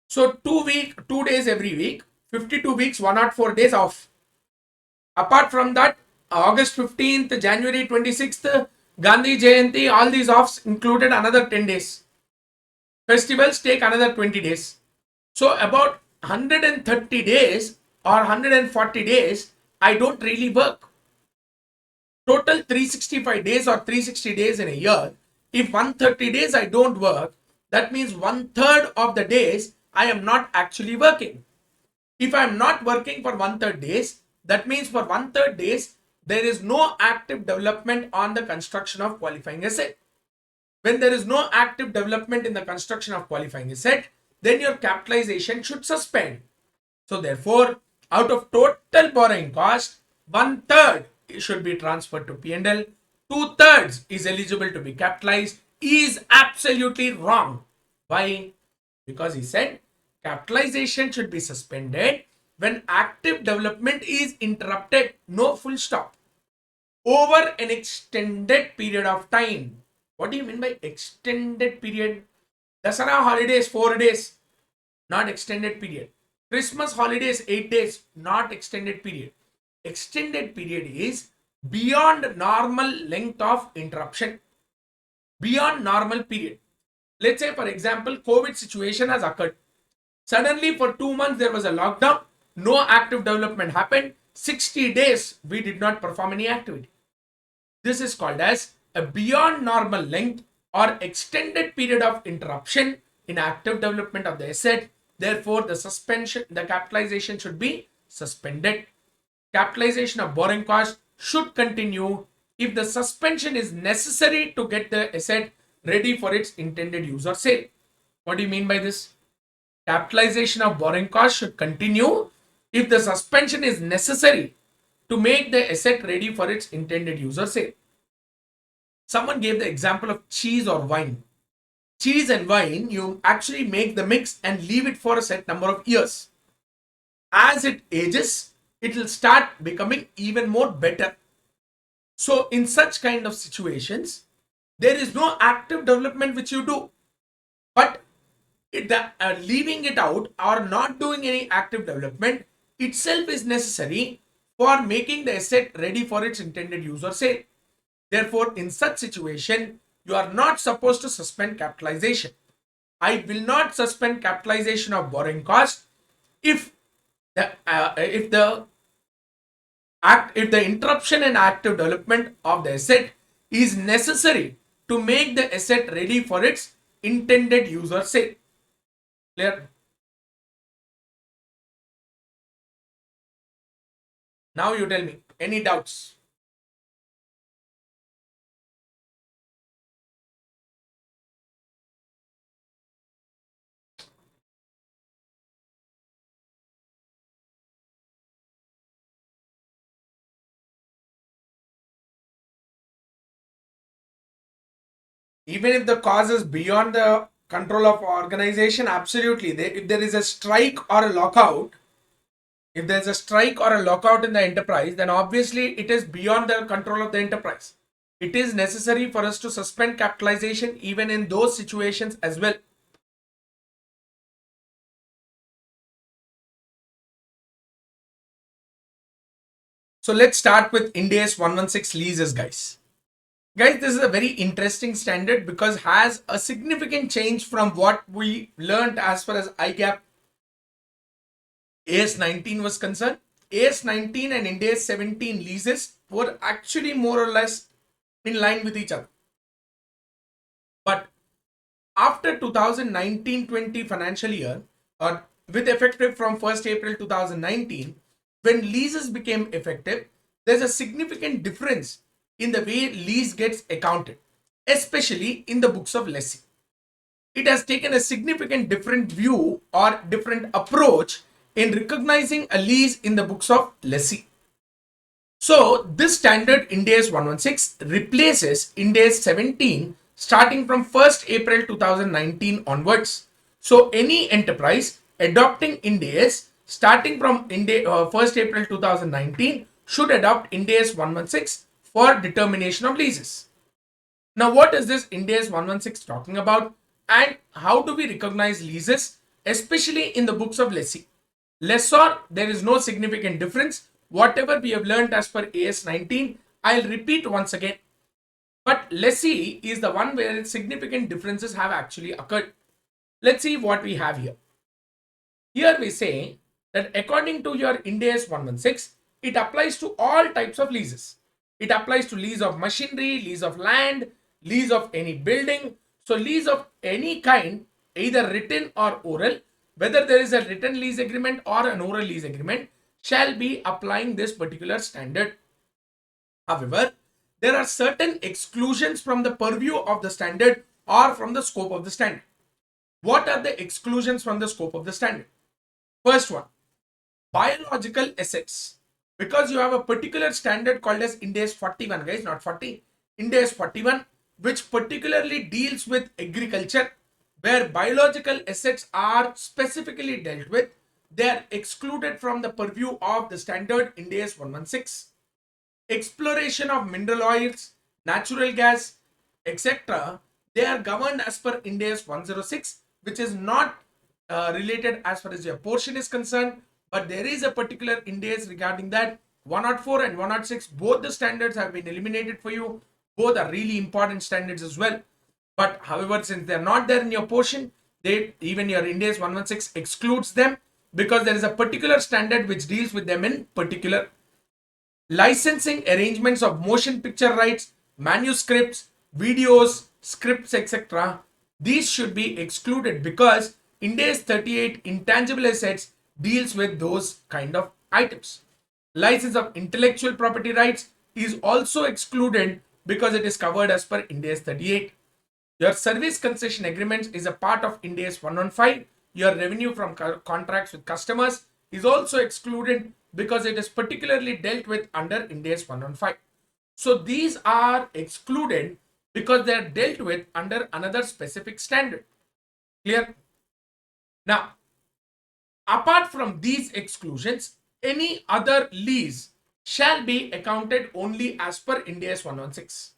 So 2 days every week, 52 weeks, 104 days off. Apart from that, August 15th, January 26th, Gandhi Jayanti, all these offs included another 10 days. Festivals take another 20 days. So about 130 days or 140 days, I don't really work. Total 365 days or 360 days in a year. If 130 days I don't work, that means 1/3 of the days I am not actually working. If I am not working for 1/3 days, that means for 1/3 days, there is no active development on the construction of qualifying asset. When there is no active development in the construction of qualifying asset, then your capitalization should suspend. So therefore, out of total borrowing cost, 1/3 should be transferred to P&L, 2/3 is eligible to be capitalized, is absolutely wrong. Why? Because he said capitalization should be suspended when active development is interrupted, no full stop, over an extended period of time. What do you mean by extended period? Dasara holidays 4 days, not extended period. Christmas holidays 8 days, not extended period. Extended period is beyond normal length of interruption, beyond normal period. Let's say, for example, COVID situation has occurred. Suddenly for 2 months there was a lockdown, no active development happened, 60 days we did not perform any activity. This is called as a beyond normal length or extended period of interruption in active development of the asset. Therefore, the capitalization should be suspended. Capitalization of borrowing cost should continue if the suspension is necessary to get the asset ready for its intended use or sale. What do you mean by this? Capitalization of borrowing cost should continue if the suspension is necessary to make the asset ready for its intended use or sale. Someone gave the example of cheese or wine. Cheese and wine, you actually make the mix and leave it for a set number of years. As it ages, it will start becoming even more better. So in such kind of situations, there is no active development which you do, but leaving it out or not doing any active development itself is necessary for making the asset ready for its intended use or sale. Therefore, in such situation, you are not supposed to suspend capitalization. I will not suspend capitalization of borrowing cost if the interruption in active development of the asset is necessary to make the asset ready for its intended use or sale. Clear? Now you tell me, any doubts? Even if the cause is beyond the control of organization, absolutely. If there is a strike or a lockout, if there's a strike or a lockout in the enterprise, then obviously it is beyond the control of the enterprise. It is necessary for us to suspend capitalization even in those situations as well. So let's start with Ind AS 116 leases, guys. Guys, this is a very interesting standard because has a significant change from what we learned as far as IGAP AS19 was concerned. AS19 and Ind AS 17 leases were actually more or less in line with each other. But after 2019-20 financial year, or with effective from 1st April 2019, when leases became effective, there's a significant difference in the way lease gets accounted, especially in the books of lessee. It has taken a significant different view or different approach in recognizing a lease in the books of lessee. So this standard Ind AS 116 replaces Ind AS 17 starting from 1st April 2019 onwards. So any enterprise adopting Ind AS starting from 1st April 2019 should adopt Ind AS 116 for determination of leases. Now, what is this Ind AS 116 talking about, and how do we recognize leases, especially in the books of lessee? Lessor, there is no significant difference. Whatever we have learned as per AS 19, I'll repeat once again. But lessee is the one where significant differences have actually occurred. Let's see what we have here. Here we say that according to your Ind AS 116, it applies to all types of leases. It applies to lease of machinery, lease of land, lease of any building. So lease of any kind, either written or oral, whether there is a written lease agreement or an oral lease agreement, shall be applying this particular standard. However, there are certain exclusions from the purview of the standard or from the scope of the standard. What are the exclusions from the scope of the standard? First one, biological assets. Because you have a particular standard called as Ind AS 41, guys, not 40, Ind AS 41, which particularly deals with agriculture, where biological assets are specifically dealt with, they are excluded from the purview of the standard Ind AS 116. Exploration of mineral oils, natural gas, etc., they are governed as per Ind AS 106, which is not related as far as your portion is concerned, but there is a particular Ind AS regarding that. 104 and 106, both the standards have been eliminated for you. Both are really important standards as well. But however, since they're not there in your portion, even your Ind AS 116 excludes them because there is a particular standard which deals with them in particular. Licensing arrangements of motion picture rights, manuscripts, videos, scripts, etc. These should be excluded because Ind AS 38 intangible assets deals with those kind of items. License of intellectual property rights is also excluded because it is covered as per Ind AS 38. Your service concession agreements is a part of Ind AS 115. Your revenue from contracts with customers is also excluded because it is particularly dealt with under Ind AS 115. So these are excluded because they are dealt with under another specific standard. Clear? Now, apart from these exclusions, any other lease shall be accounted only as per Ind AS 116.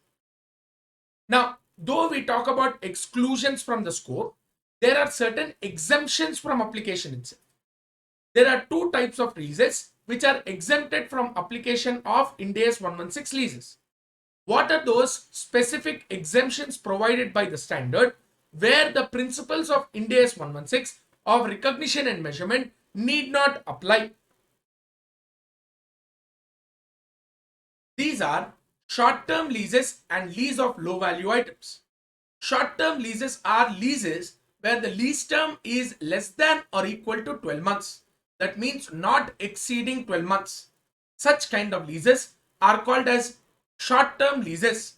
Now, though we talk about exclusions from the scope, there are certain exemptions from application itself. There are two types of leases which are exempted from application of Ind AS 116 leases. What are those specific exemptions provided by the standard where the principles of Ind AS 116 of recognition and measurement need not apply? These are short-term leases and lease of low-value items. Short-term leases are leases where the lease term is less than or equal to 12 months. That means not exceeding 12 months. Such kind of leases are called as short-term leases.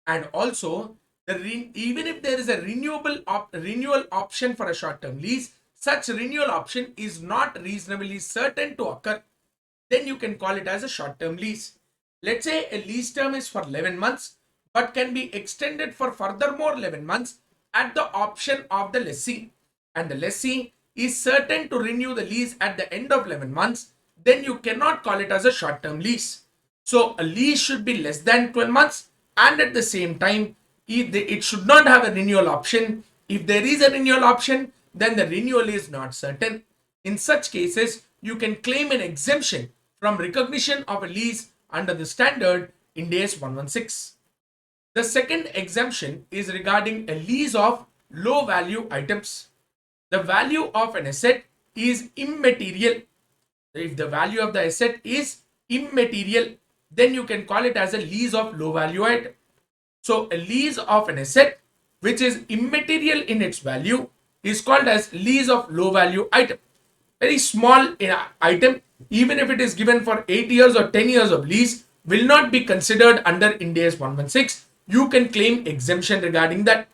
And also, even if there is a renewal option for a short-term lease, such renewal option is not reasonably certain to occur, then you can call it as a short-term lease. Let's say a lease term is for 11 months, but can be extended for furthermore 11 months at the option of the lessee. And the lessee is certain to renew the lease at the end of 11 months, then you cannot call it as a short-term lease. So a lease should be less than 12 months, and at the same time, it should not have a renewal option. If there is a renewal option, then the renewal is not certain. In such cases, you can claim an exemption from recognition of a lease under the standard Ind AS 116. The second exemption is regarding a lease of low value items. The value of an asset is immaterial. If the value of the asset is immaterial, then you can call it as a lease of low value item. So a lease of an asset which is immaterial in its value is called as lease of low value item. Very small item, even if it is given for 8 years or 10 years of lease, will not be considered under Ind AS 116. You can claim exemption regarding that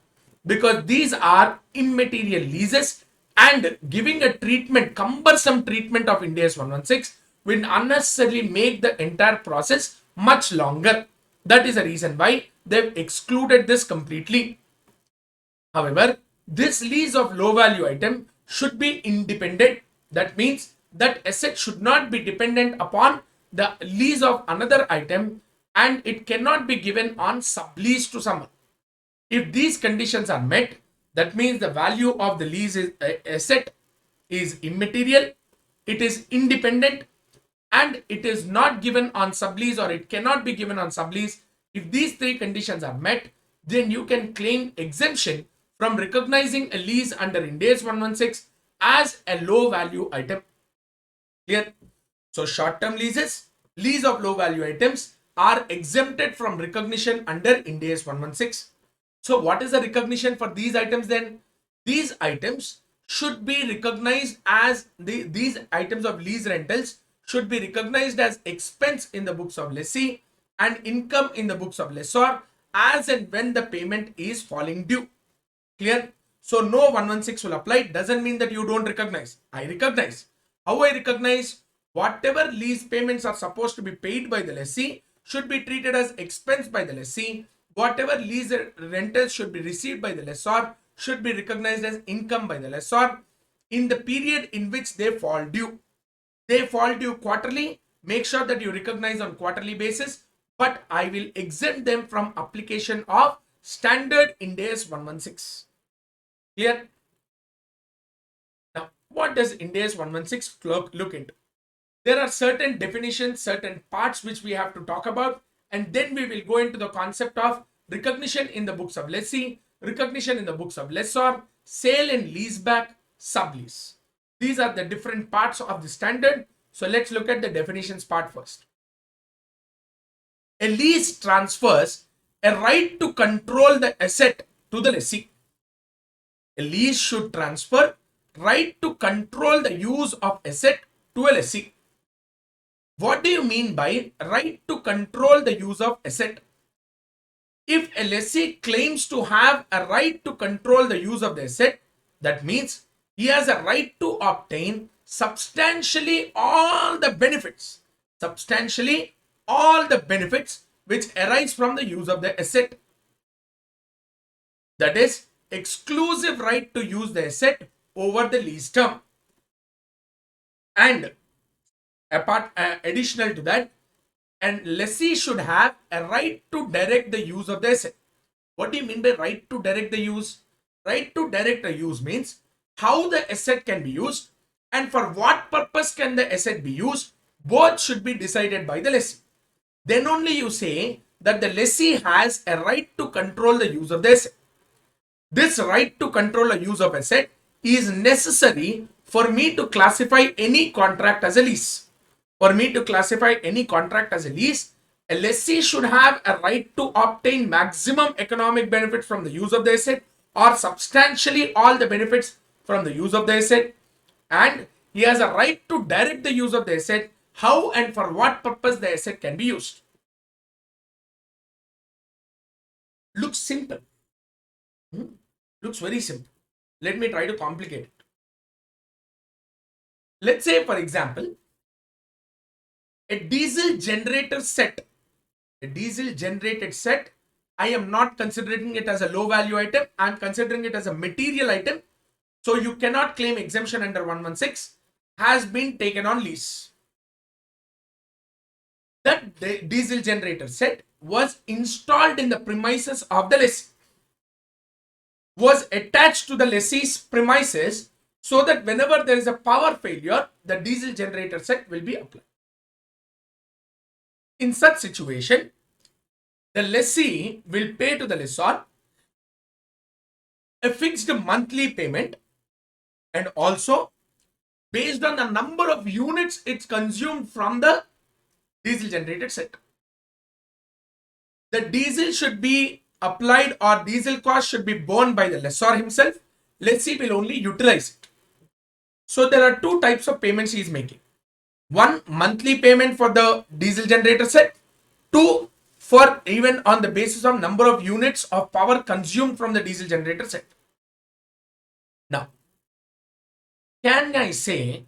because these are immaterial leases, and giving a treatment, cumbersome treatment of Ind AS 116 will unnecessarily make the entire process much longer. That is the reason why they've excluded this completely. However, this lease of low value item should be independent. That means that asset should not be dependent upon the lease of another item, and it cannot be given on sublease to someone. If these conditions are met, that means the value of the lease asset is immaterial, it is independent, and it is not given on sublease, or it cannot be given on sublease. If these three conditions are met, then you can claim exemption from recognizing a lease under Ind AS 116 as a low value item. Clear? So short-term leases, lease of low value items are exempted from recognition under Ind AS 116. So what is the recognition for these items then? These items should be recognized as these items of lease rentals should be recognized as expense in the books of lessee and income in the books of lessor as and when the payment is falling due. Clear? So no 116 will apply. Doesn't mean that you don't recognize. I recognize. How I recognize? Whatever lease payments are supposed to be paid by the lessee should be treated as expense by the lessee. Whatever lease rentals should be received by the lessor should be recognized as income by the lessor in the period in which they fall due. They fall due quarterly. Make sure that you recognize on quarterly basis, but I will exempt them from application of standard Ind AS 116. Clear? Now, what does Ind AS 116 look into? There are certain definitions, certain parts which we have to talk about, and then we will go into the concept of recognition in the books of lessee, recognition in the books of lessor, sale and leaseback, sublease. These are the different parts of the standard. So let's look at the definitions part first. A lease transfers a right to control the asset to the lessee. A lease should transfer right to control the use of asset to a lessee. What do you mean by right to control the use of asset? If a lessee claims to have a right to control the use of the asset, that means he has a right to obtain substantially all the benefits which arise from the use of the asset. That is exclusive right to use the asset over the lease term. And additional to that, and lessee should have a right to direct the use of the asset. What do you mean by right to direct the use? Right to direct the use means how the asset can be used and for what purpose can the asset be used. Both should be decided by the lessee. Then only you say that the lessee has a right to control the use of the asset. This right to control the use of asset is necessary for me to classify any contract as a lease. For me to classify any contract as a lease, a lessee should have a right to obtain maximum economic benefit from the use of the asset or substantially all the benefits from the use of the asset, and he has a right to direct the use of the asset, how and for what purpose the asset can be used. Looks simple. Looks very simple. Let me try to complicate it. Let's say, for example, a diesel generator set. A diesel generated set, I am not considering it as a low value item. I am considering it as a material item. So you cannot claim exemption under 116, has been taken on lease. That diesel generator set was installed in the premises of the lessee, was attached to the lessee's premises so that whenever there is a power failure, the diesel generator set will be applied. In such situation, The lessee will pay to the lessor a fixed monthly payment, and also based on the number of units it's consumed from the diesel generated set. The diesel should be applied, or diesel cost should be borne by the lessor himself. Lessee will only utilize it. So there are two types of payments he is making. One, monthly payment for the diesel generator set. Two, for even on the basis of number of units of power consumed from the diesel generator set. Now, can I say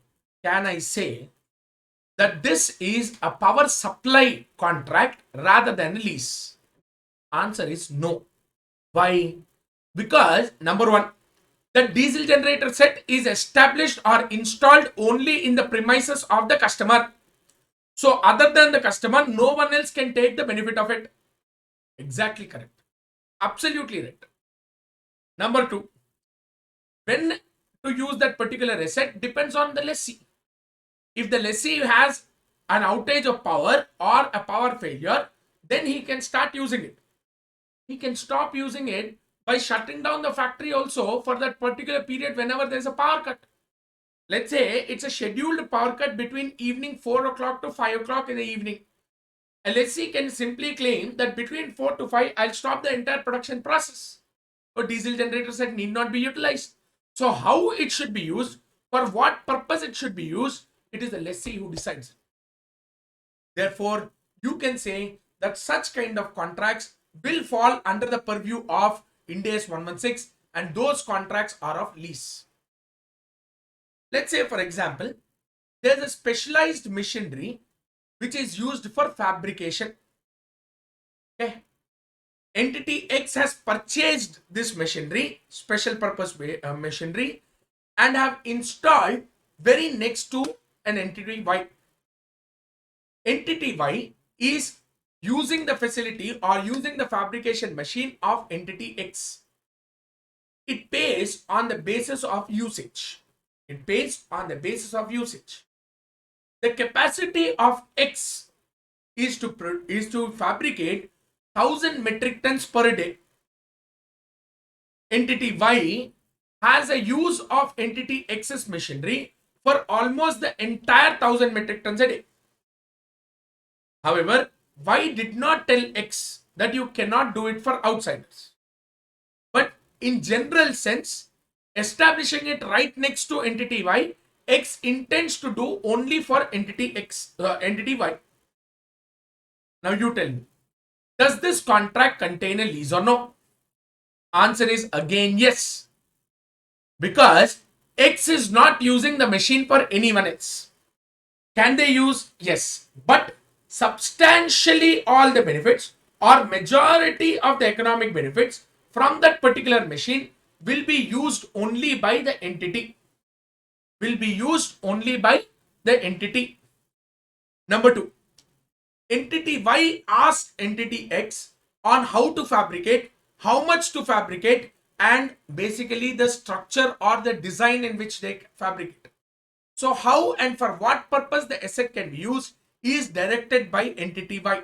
that this is a power supply contract rather than a lease? Answer is no. Why? Because number one, the diesel generator set is established or installed only in the premises of the customer. So other than the customer, no one else can take the benefit of it. Exactly correct. Absolutely right. Number two, when to use that particular asset depends on the lessee. If the lessee has an outage of power or a power failure, then he can start using it. He can stop using it by shutting down the factory also for that particular period whenever there's a power cut. Let's say it's a scheduled power cut between evening 4 o'clock to 5 o'clock in the evening. A lessee can simply claim that between 4 to 5, I'll stop the entire production process. So diesel generator set need not be utilized. So how it should be used, for what purpose it should be used, it is the lessee who decides. Therefore, you can say that such kind of contracts will fall under the purview of Ind AS 116, and those contracts are of lease. Let's say, for example, there's a specialized machinery which is used for fabrication. Okay. Entity X has purchased this machinery, special purpose machinery, and have installed very next to an entity Y. Entity Y is using the facility or using the fabrication machine of entity X. It pays on the basis of usage. It pays on the basis of usage. The capacity of X is to fabricate 1000 metric tons per day. Entity Y has a use of entity X's machinery for almost the entire 1000 metric tons a day. However, Y did not tell X that you cannot do it for outsiders. But in general sense, establishing it right next to entity Y, X intends to do only for entity Y. Now you tell me, does this contract contain a lease or no? Answer is again yes. Because X is not using the machine for anyone else. Can they use? Yes. But substantially all the benefits or majority of the economic benefits from that particular machine will be used only by the entity. Will be used only by the entity. Number two, entity Y asks entity X on how to fabricate, how much to fabricate, and basically the structure or the design in which they fabricate. So how and for what purpose the asset can be used is directed by entity Y.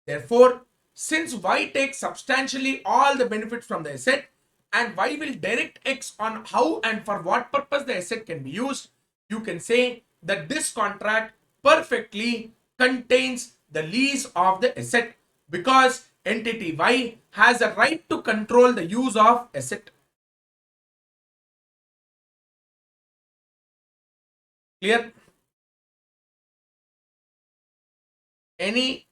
Therefore, since Y takes substantially all the benefits from the asset and Y will direct X on how and for what purpose the asset can be used, you can say that this contract perfectly contains the lease of the asset, because entity Y has a right to control the use of asset. Clear? Any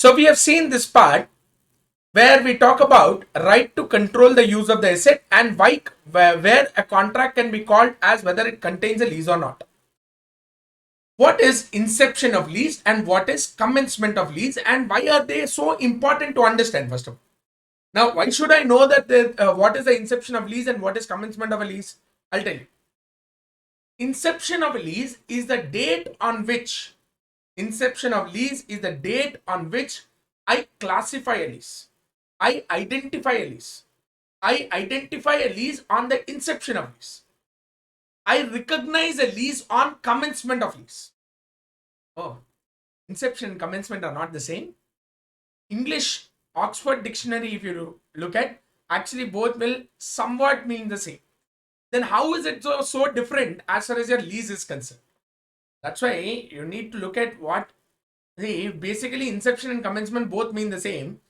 So we have seen this part where we talk about right to control the use of the asset and where a contract can be called as whether it contains a lease or not. What is inception of lease and what is commencement of lease, and why are they so important to understand? First of all, now why should I know that what is the inception of lease and what is commencement of a lease? I'll tell you. Inception of a lease is the date on which I classify a lease. I identify a lease. I identify a lease on the inception of lease. I recognize a lease on commencement of lease. Oh, inception and commencement are not the same. English Oxford Dictionary, if you look at, actually both will somewhat mean the same. Then how is it so different as far as your lease is concerned? That's why you need to look at what, basically inception and commencement both mean the same.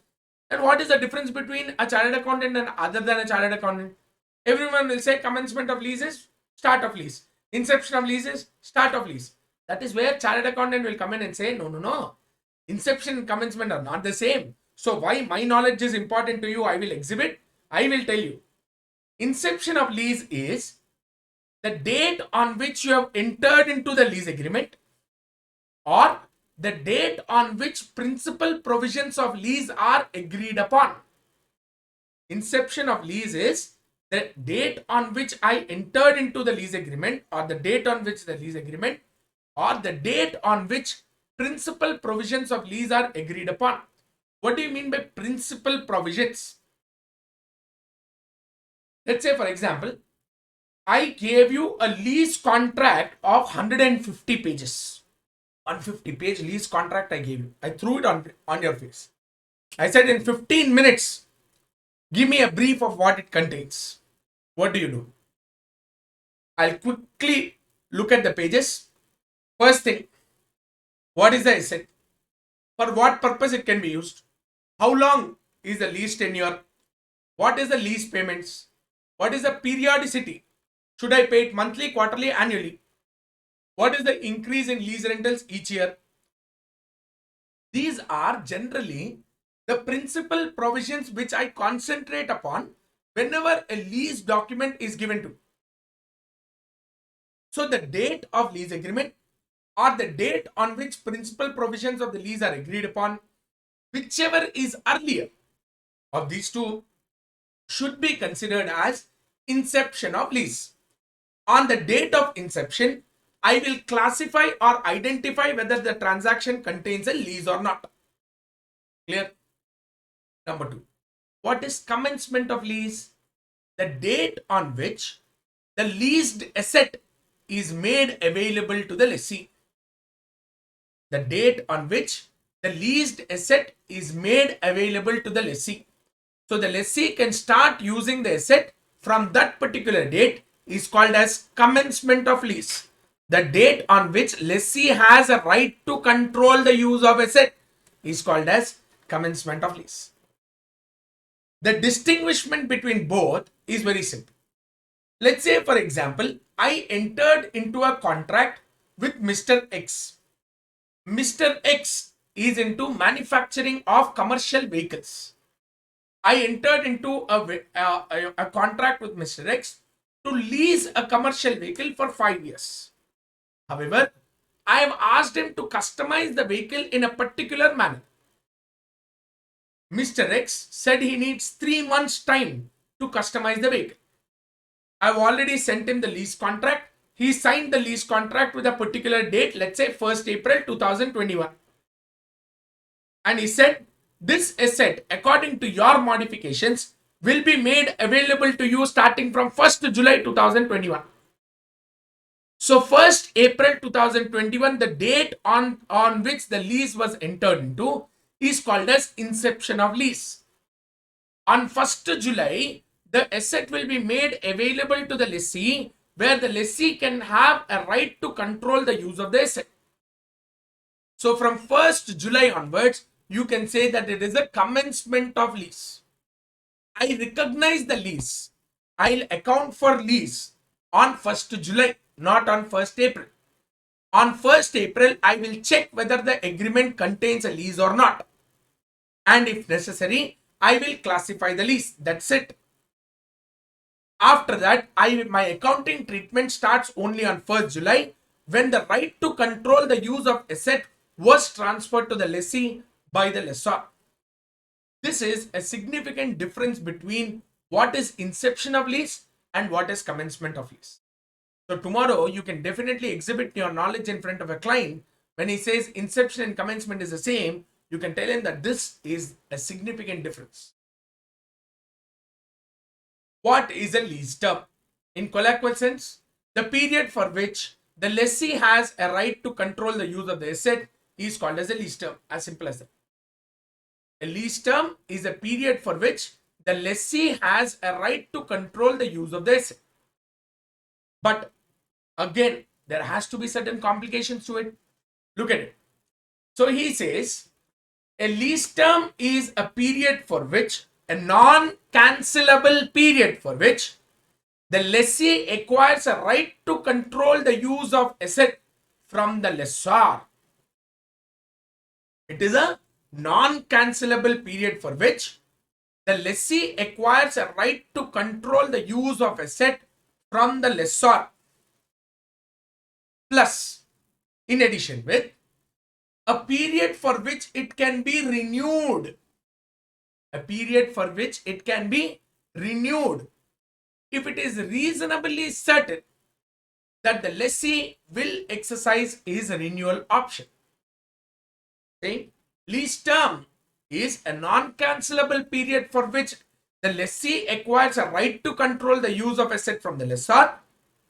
And what is the difference between a chartered accountant and other than a chartered accountant? Everyone will say commencement of lease is start of lease. Inception of lease is start of lease. That is where chartered accountant will come in and say, no. Inception and commencement are not the same. So why my knowledge is important to you, I will exhibit. I will tell you. Inception of lease is the date on which you have entered into the lease agreement, or the date on which principal provisions of lease are agreed upon. Inception of lease is the date on which I entered into the lease agreement, or the date on which the lease agreement, or the date on which principal provisions of lease are agreed upon. What do you mean by principal provisions? Let's say, for example, I gave you a lease contract of 150 pages. 150 page lease contract I gave you. I threw it on your face. I said, in 15 minutes, give me a brief of what it contains. What do? I'll quickly look at the pages. First thing, what is the asset? For what purpose it can be used? How long is the lease tenure? What is the lease payments? What is the periodicity? Should I pay it monthly, quarterly, annually? What is the increase in lease rentals each year? These are generally the principal provisions which I concentrate upon whenever a lease document is given to. So the date of lease agreement, or the date on which principal provisions of the lease are agreed upon, whichever is earlier of these two, should be considered as inception of lease. On the date of inception, I will classify or identify whether the transaction contains a lease or not. Clear? Number 2. What is commencement of lease? The date on which the leased asset is made available to the lessee. The date on which the leased asset is made available to the lessee. So the lessee can start using the asset from that particular date is called as commencement of lease. The date on which lessee has a right to control the use of asset is called as commencement of lease. The distinguishment between both is very simple. Let's say, for example, I entered into a contract with Mr. X. Mr. X is into manufacturing of commercial vehicles. I entered into a contract with Mr. X to lease a commercial vehicle for 5 years. However, I have asked him to customize the vehicle in a particular manner. Mr. X said he needs 3 months time to customize the vehicle. I've already sent him the lease contract. He signed the lease contract with a particular date, let's say 1st April 2021. And he said, this asset, according to your modifications, will be made available to you starting from 1st July 2021. So 1st April 2021, the date on which the lease was entered into, is called as inception of lease. On 1st July, the asset will be made available to the lessee, where the lessee can have a right to control the use of the asset. So from 1st July onwards, you can say that it is a commencement of lease. I recognize the lease. I'll account for lease on 1st July, not on 1st April. On 1st April, I will check whether the agreement contains a lease or not. and if necessary, I will classify the lease. That's it. After that, my accounting treatment starts only on 1st July when the right to control the use of asset was transferred to the lessee by the lessor. This is a significant difference between what is inception of lease and what is commencement of lease. So tomorrow you can definitely exhibit your knowledge in front of a client. When he says inception and commencement is the same, you can tell him that this is a significant difference. What is a lease term? In colloquial sense, the period for which the lessee has a right to control the use of the asset is called as a lease term. As simple as that. A lease term is a period for which the lessee has a right to control the use of the asset. But again, there has to be certain complications to it. Look at it. So he says a lease term is a period for which, a non-cancelable period for which the lessee acquires a right to control the use of asset from the lessor. It is a non-cancelable period for which the lessee acquires a right to control the use of asset from the lessor. Plus, in addition with a period for which it can be renewed. A period for which it can be renewed if it is reasonably certain that the lessee will exercise his renewal option. Okay? Lease term is a non-cancelable period for which the lessee acquires a right to control the use of asset from the lessor,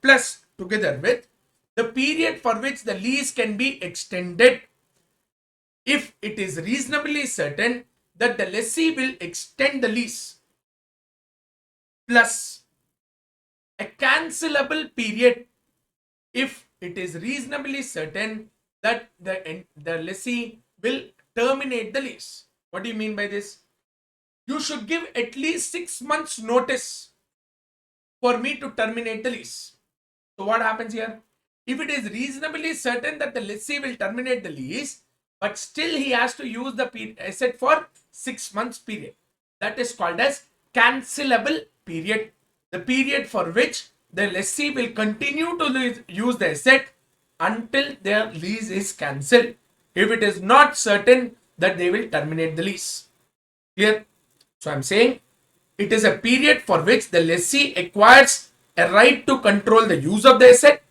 plus together with the period for which the lease can be extended if it is reasonably certain that the lessee will extend the lease, plus a cancelable period if it is reasonably certain that the lessee will terminate the lease. What do you mean by this? You should give at least 6 months notice for me to terminate the lease. So what happens here? If it is reasonably certain that the lessee will terminate the lease, but still he has to use the asset for 6 months period, that is called as cancelable period. The period for which the lessee will continue to use the asset until their lease is cancelled, if it is not certain that they will terminate the lease. Clear? So I'm saying it is a period for which the lessee acquires a right to control the use of the asset,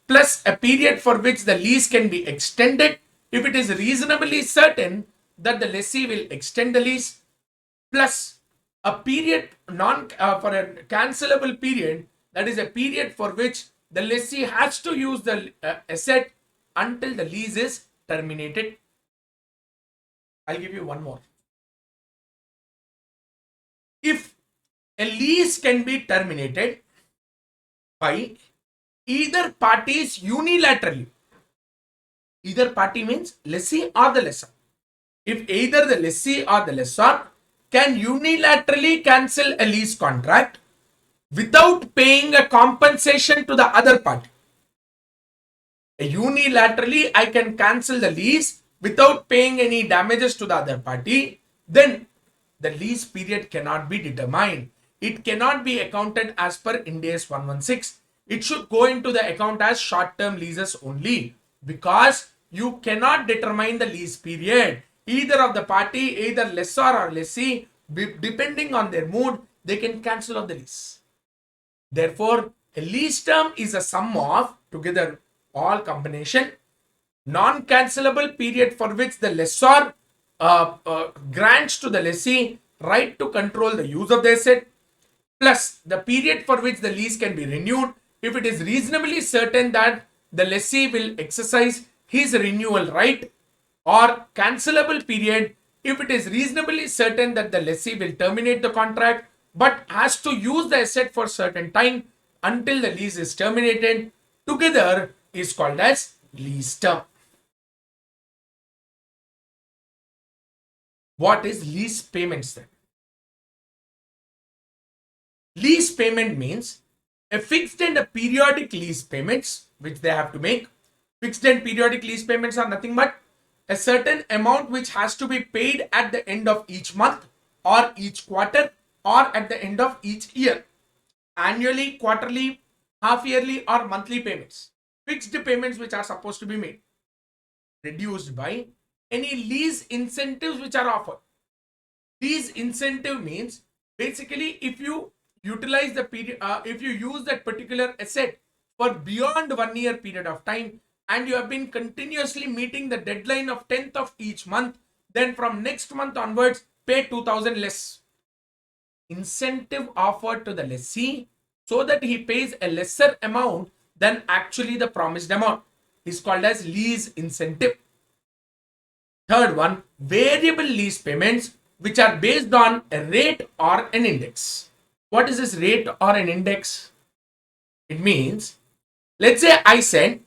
plus a period for which the lease can be extended if it is reasonably certain that the lessee will extend the lease, plus a period for a cancelable period, that is a period for which the lessee has to use the asset until the lease is terminated. I'll give you one more. If a lease can be terminated by either parties unilaterally, either party means lessee or the lessor. If either the lessee or the lessor can unilaterally cancel a lease contract without paying a compensation to the other party. Unilaterally, I can cancel the lease without paying any damages to the other party. Then the lease period cannot be determined. It cannot be accounted as per Ind AS 116. It should go into the account as short-term leases only, because you cannot determine the lease period. Either of the party, either lessor or lessee, depending on their mood, they can cancel off the lease. Therefore, a lease term is a sum of together all combination non-cancelable period for which the lessor grants to the lessee right to control the use of the asset, plus the period for which the lease can be renewed if it is reasonably certain that the lessee will exercise his renewal right, or cancelable period if it is reasonably certain that the lessee will terminate the contract but has to use the asset for certain time until the lease is terminated. Together is called as lease term. What is lease payments then? Lease payment means a fixed and a periodic lease payments which they have to make. Fixed and periodic lease payments are nothing but a certain amount which has to be paid at the end of each month or each quarter or at the end of each year. Annually, quarterly, half yearly or monthly payments. Fixed payments which are supposed to be made. Reduced by any lease incentives which are offered. Lease incentive means basically if you utilize the period, if you use that particular asset for beyond 1 year period of time and you have been continuously meeting the deadline of 10th of each month, then from next month onwards pay 2000 less. Incentive offered to the lessee so that he pays a lesser amount than actually the promised amount is called as lease incentive. Third one, variable lease payments which are based on a rate or an index. What is this rate or an index? It means, let's say I said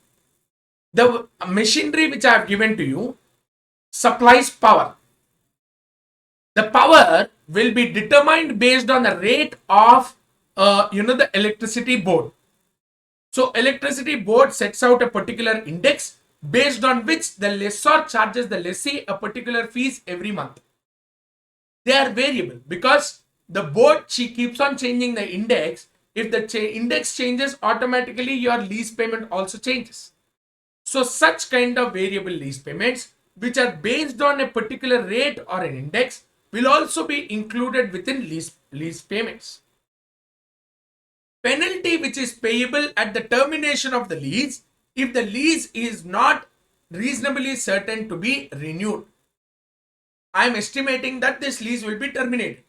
the machinery which I have given to you supplies power. The power will be determined based on the rate of the electricity board. So electricity board sets out a particular index based on which the lessor charges the lessee a particular fees every month. They are variable because the board keeps on changing the index. If the index changes, automatically your lease payment also changes. So such kind of variable lease payments which are based on a particular rate or an index will also be included within lease payments. Penalty which is payable at the termination of the lease if the lease is not reasonably certain to be renewed. I am estimating that this lease will be terminated.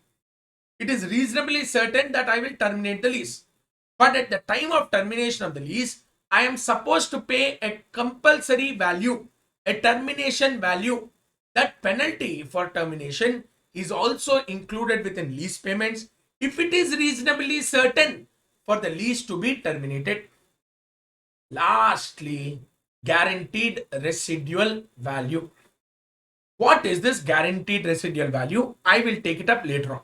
It is reasonably certain that I will terminate the lease. But at the time of termination of the lease, I am supposed to pay a compulsory value, a termination value. That penalty for termination is also included within lease payments if it is reasonably certain for the lease to be terminated. Lastly, guaranteed residual value. What is this guaranteed residual value? I will take it up later on.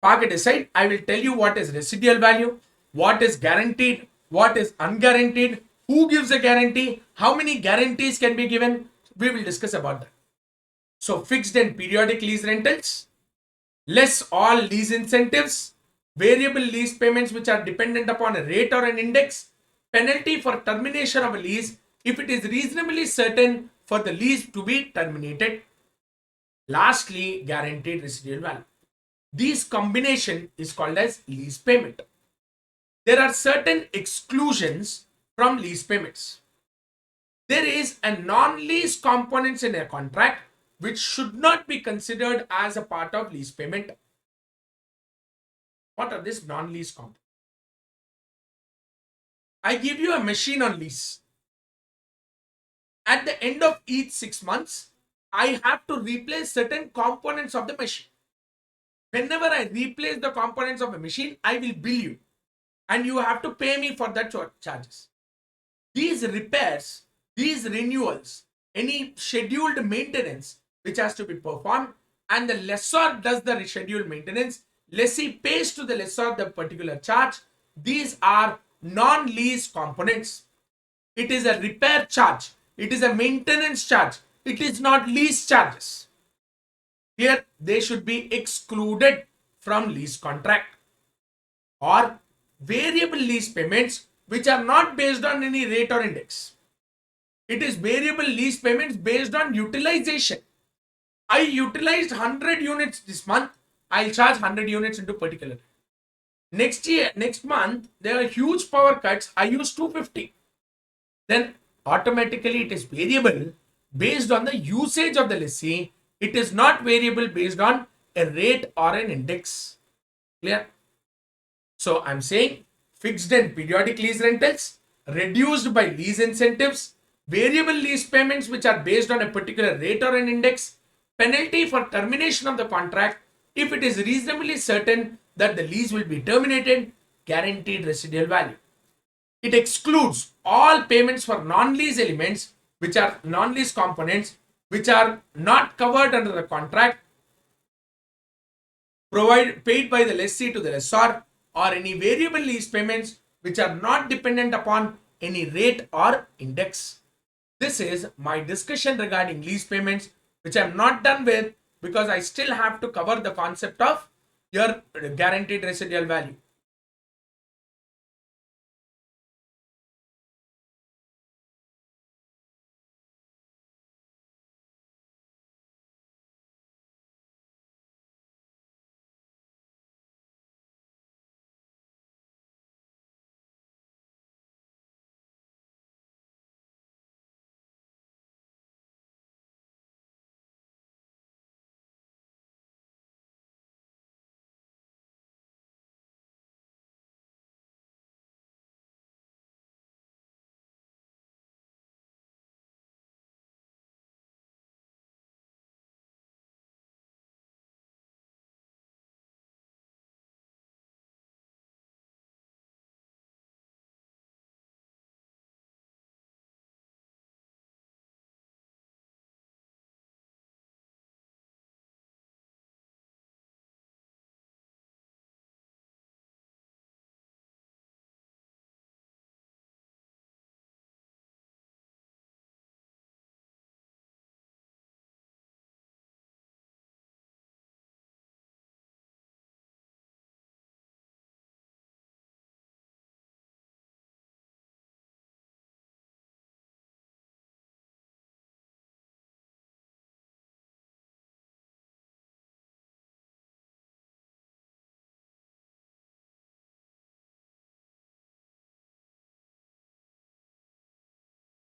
Park it aside. I will tell you what is residual value, what is guaranteed, what is unguaranteed, who gives a guarantee, how many guarantees can be given. We will discuss about that. So fixed and periodic lease rentals, less all lease incentives, variable lease payments which are dependent upon a rate or an index, penalty for termination of a lease if it is reasonably certain for the lease to be terminated. Lastly, guaranteed residual value. This combination is called as lease payment. There are certain exclusions from lease payments. There is a non-lease components in a contract which should not be considered as a part of lease payment. What are these non-lease components? I give you a machine on lease. At the end of each 6 months, I have to replace certain components of the machine. Whenever I replace the components of a machine, I will bill you and you have to pay me for that charges. These repairs, these renewals, any scheduled maintenance which has to be performed and the lessor does the scheduled maintenance, lessee pays to the lessor the particular charge. These are non-lease components. It is a repair charge. It is a maintenance charge. It is not lease charges. Here, they should be excluded from lease contract. Or variable lease payments which are not based on any rate or index. It is variable lease payments based on utilization. I utilized 100 units this month. I'll charge 100 units into particular. Next month, there are huge power cuts. I use 250. Then automatically it is variable based on the usage of the lessee. It is not variable based on a rate or an index. Clear? So I'm saying fixed and periodic lease rentals, reduced by lease incentives, variable lease payments which are based on a particular rate or an index, penalty for termination of the contract if it is reasonably certain that the lease will be terminated, guaranteed residual value. It excludes all payments for non-lease elements which are non-lease components which are not covered under the contract paid by the lessee to the lessor, or any variable lease payments which are not dependent upon any rate or index. This is my discussion regarding lease payments, which I'm not done with because I still have to cover the concept of your guaranteed residual value.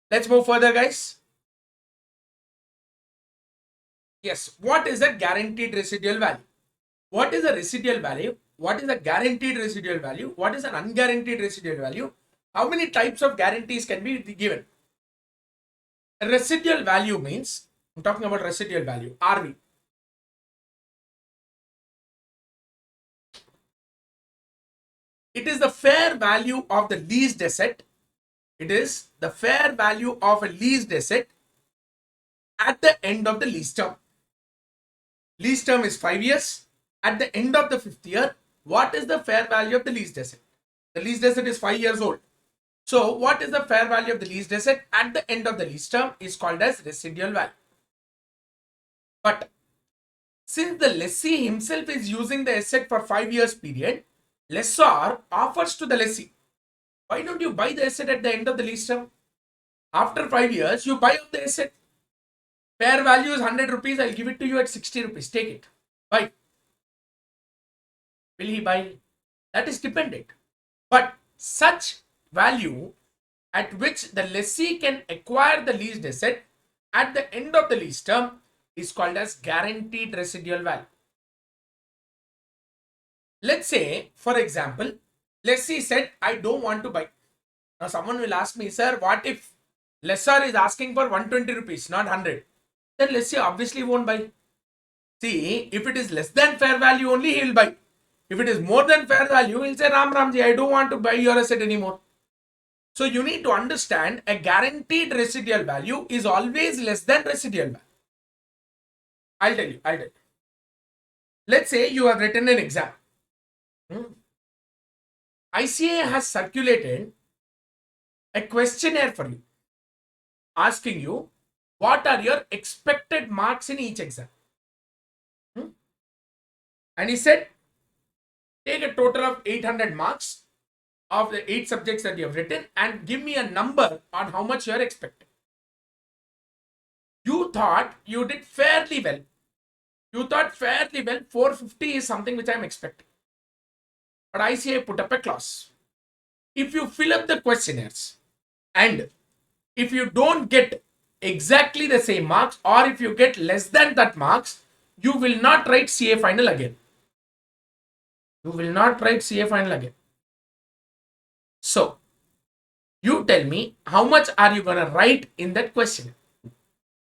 Let's move further, guys. Yes, what is a guaranteed residual value? What is a residual value? What is a guaranteed residual value? What is an unguaranteed residual value? How many types of guarantees can be given? A residual value means, I'm talking about residual value, RV. It is the fair value of the leased asset. It is the fair value of a leased asset at the end of the lease term. Lease term is 5 years. At the end of the 5th year, what is the fair value of the leased asset? The leased asset is 5 years old. So what is the fair value of the leased asset at the end of the lease term is called as residual value. But since the lessee himself is using the asset for 5 years period, lessor offers to the lessee, why don't you buy the asset at the end of the lease term? After 5 years, you buy up the asset. Fair value is 100 rupees. I'll give it to you at 60 rupees. Take it. Buy. Will he buy? That is dependent. But such value at which the lessee can acquire the leased asset at the end of the lease term is called as guaranteed residual value. Let's say, for example, lessee said, I don't want to buy. Now someone will ask me, sir, what if lessor is asking for 120 rupees, not 100? Then lessee obviously won't buy. See, if it is less than fair value only, he will buy. If it is more than fair value, he'll say, Ram Ramji, I don't want to buy your asset anymore. So you need to understand a guaranteed residual value is always less than residual value. I'll tell you. Let's say you have written an exam. ICA has circulated a questionnaire for you, asking you what are your expected marks in each exam. And he said, take a total of 800 marks of the 8 subjects that you have written and give me a number on how much you are expecting. You thought you did fairly well. 450 is something which I am expecting. But ICA put up a clause. If you fill up the questionnaires and if you don't get exactly the same marks, or if you get less than that marks, you will not write CA final again. So, you tell me how much are you going to write in that question?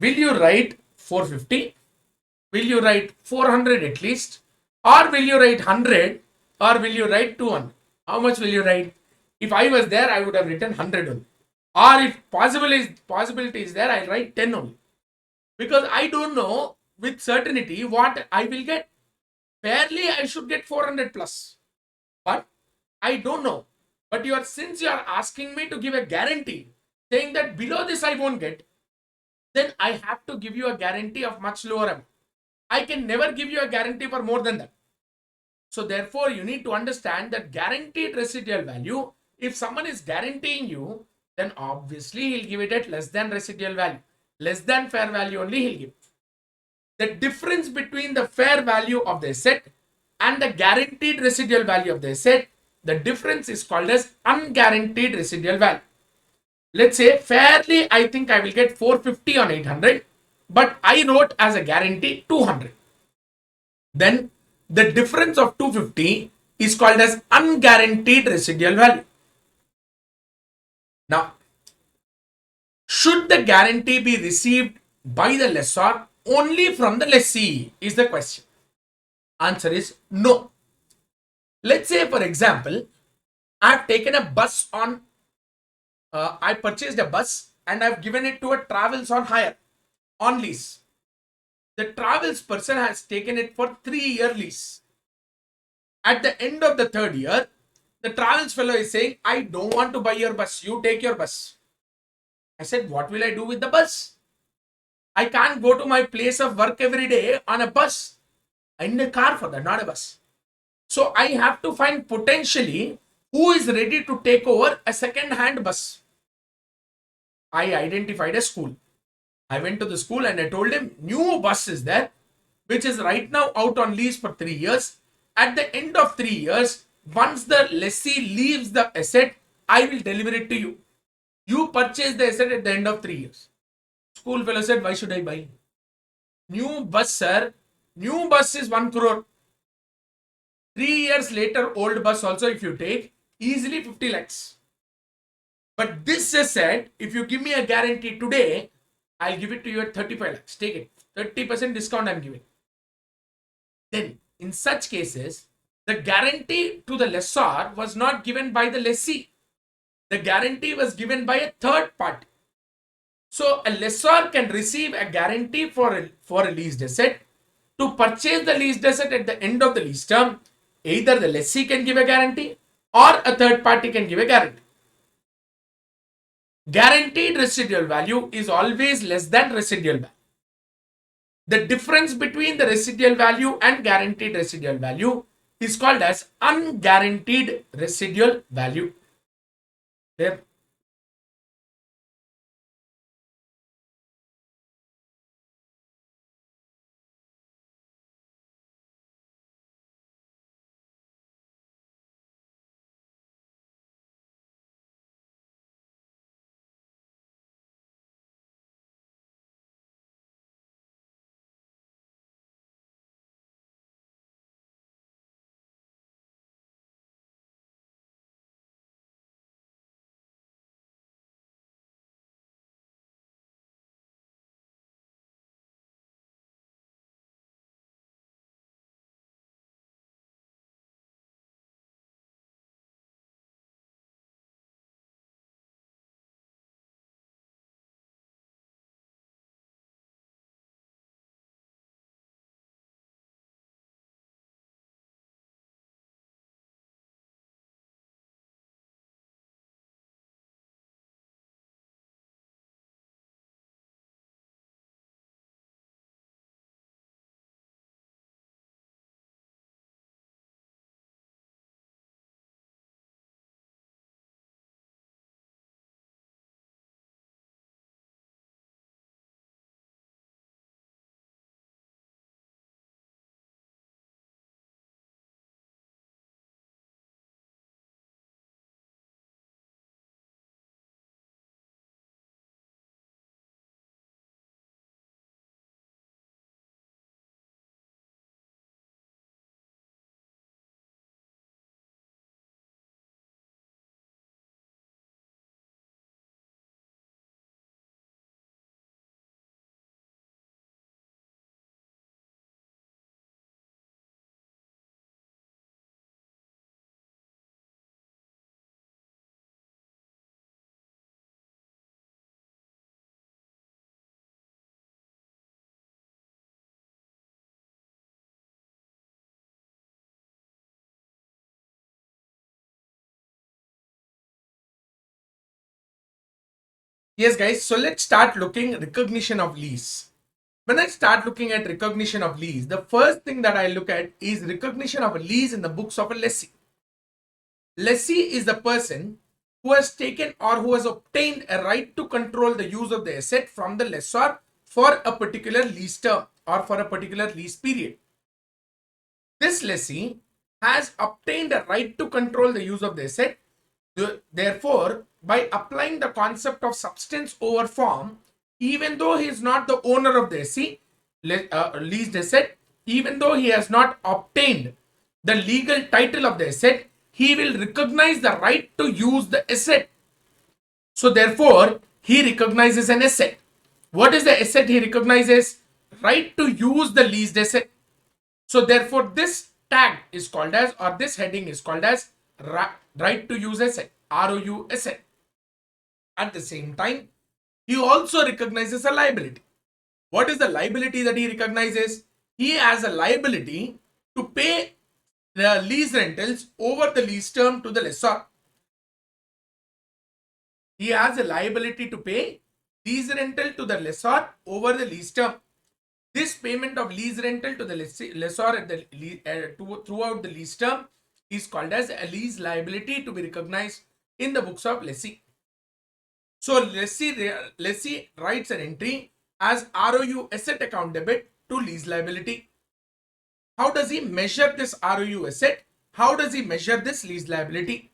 Will you write 450? Will you write 400 at least? Or will you write 100? Or will you write 200? How much will you write? If I was there, I would have written 100 only. Or if possibility is there, I'll write 10 only. Because I don't know with certainty what I will get. Fairly, I should get 400 plus. But I don't know. But since you are asking me to give a guarantee, saying that below this I won't get, then I have to give you a guarantee of much lower amount. I can never give you a guarantee for more than that. So therefore, you need to understand that guaranteed residual value, if someone is guaranteeing you, then obviously he'll give it at less than residual value. Less than fair value only he'll give. The difference between the fair value of the asset and the guaranteed residual value of the asset, the difference is called as unguaranteed residual value. Let's say fairly, I think I will get 450 on 800, but I wrote as a guarantee 200. Then the difference of 250 is called as unguaranteed residual value. Now, should the guarantee be received by the lessor only from the lessee is the question. Answer is no. Let's say, for example, I've taken a bus on, I purchased a bus and I've given it to a travels on hire, on lease. The travels person has taken it for 3-year lease. At the end of the 3rd year, the travels fellow is saying, I don't want to buy your bus, you take your bus. I said, what will I do with the bus? I can't go to my place of work every day on a bus. I need a car for that, not a bus. So I have to find potentially who is ready to take over a second-hand bus. I identified a school. I went to the school and I told him, new bus is there, which is right now out on lease for 3 years. At the end of 3 years, once the lessee leaves the asset, I will deliver it to you. You purchase the asset at the end of 3 years. School fellow said, why should I buy? New bus, sir. New bus is 1 crore. 3 years later, old bus also, if you take, easily 50 lakhs. But this is said, if you give me a guarantee today, I'll give it to you at 35 lakhs. Take it. 30% discount I'm giving. Then, in such cases, the guarantee to the lessor was not given by the lessee. The guarantee was given by a third party. So, a lessor can receive a guarantee for a leased asset. To purchase the leased asset at the end of the lease term, either the lessee can give a guarantee or a third party can give a guarantee. Guaranteed residual value is always less than residual value. The difference between the residual value and guaranteed residual value is called as unguaranteed residual value. There. Yes, guys. So let's start looking recognition of lease. When I start looking at recognition of lease, the first thing that I look at is recognition of a lease in the books of a lessee. Lessee is the person who has taken or who has obtained a right to control the use of the asset from the lessor for a particular lease term or for a particular lease period. This lessee has obtained a right to control the use of the asset. Therefore, by applying the concept of substance over form, even though he is not the owner of the leased asset, even though he has not obtained the legal title of the asset, he will recognize the right to use the asset. So, therefore, he recognizes an asset. What is the asset he recognizes? Right to use the leased asset. So therefore, this tag is called as, or this heading is called as right to use asset, ROU asset. At the same time, he also recognizes a liability. What is the liability that he recognizes? He has a liability to pay the lease rentals over the lease term to the lessor. He has a liability to pay lease rental to the lessor over the lease term. This payment of lease rental to the lessor at throughout the lease term is called as a lease liability to be recognized in the books of lessee. So lessee writes an entry as ROU asset account debit to lease liability. How does he measure this ROU asset? How does he measure this lease liability?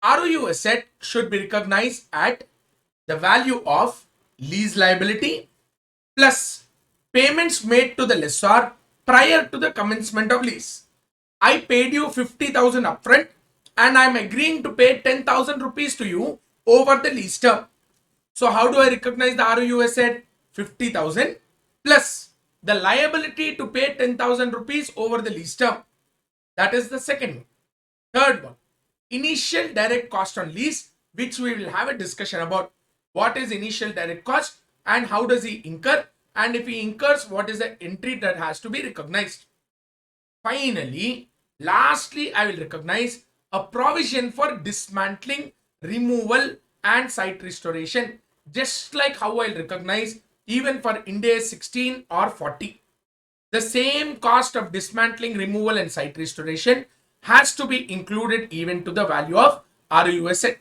ROU asset should be recognized at the value of lease liability plus payments made to the lessor prior to the commencement of lease. I paid you 50,000 upfront and I'm agreeing to pay 10,000 rupees to you over the lease term. So how do I recognize the ROU asset? 50,000 plus the liability to pay 10,000 rupees over the lease term. That is the second one. Third one, initial direct cost on lease, which we will have a discussion about. What is initial direct cost and how does he incur? And if he incurs, what is the entry that has to be recognized? Finally, lastly, I will recognize a provision for dismantling, removal, and site restoration, just like how I'll recognize even for Ind AS 16 or 40. The same cost of dismantling, removal, and site restoration has to be included even to the value of ROU asset.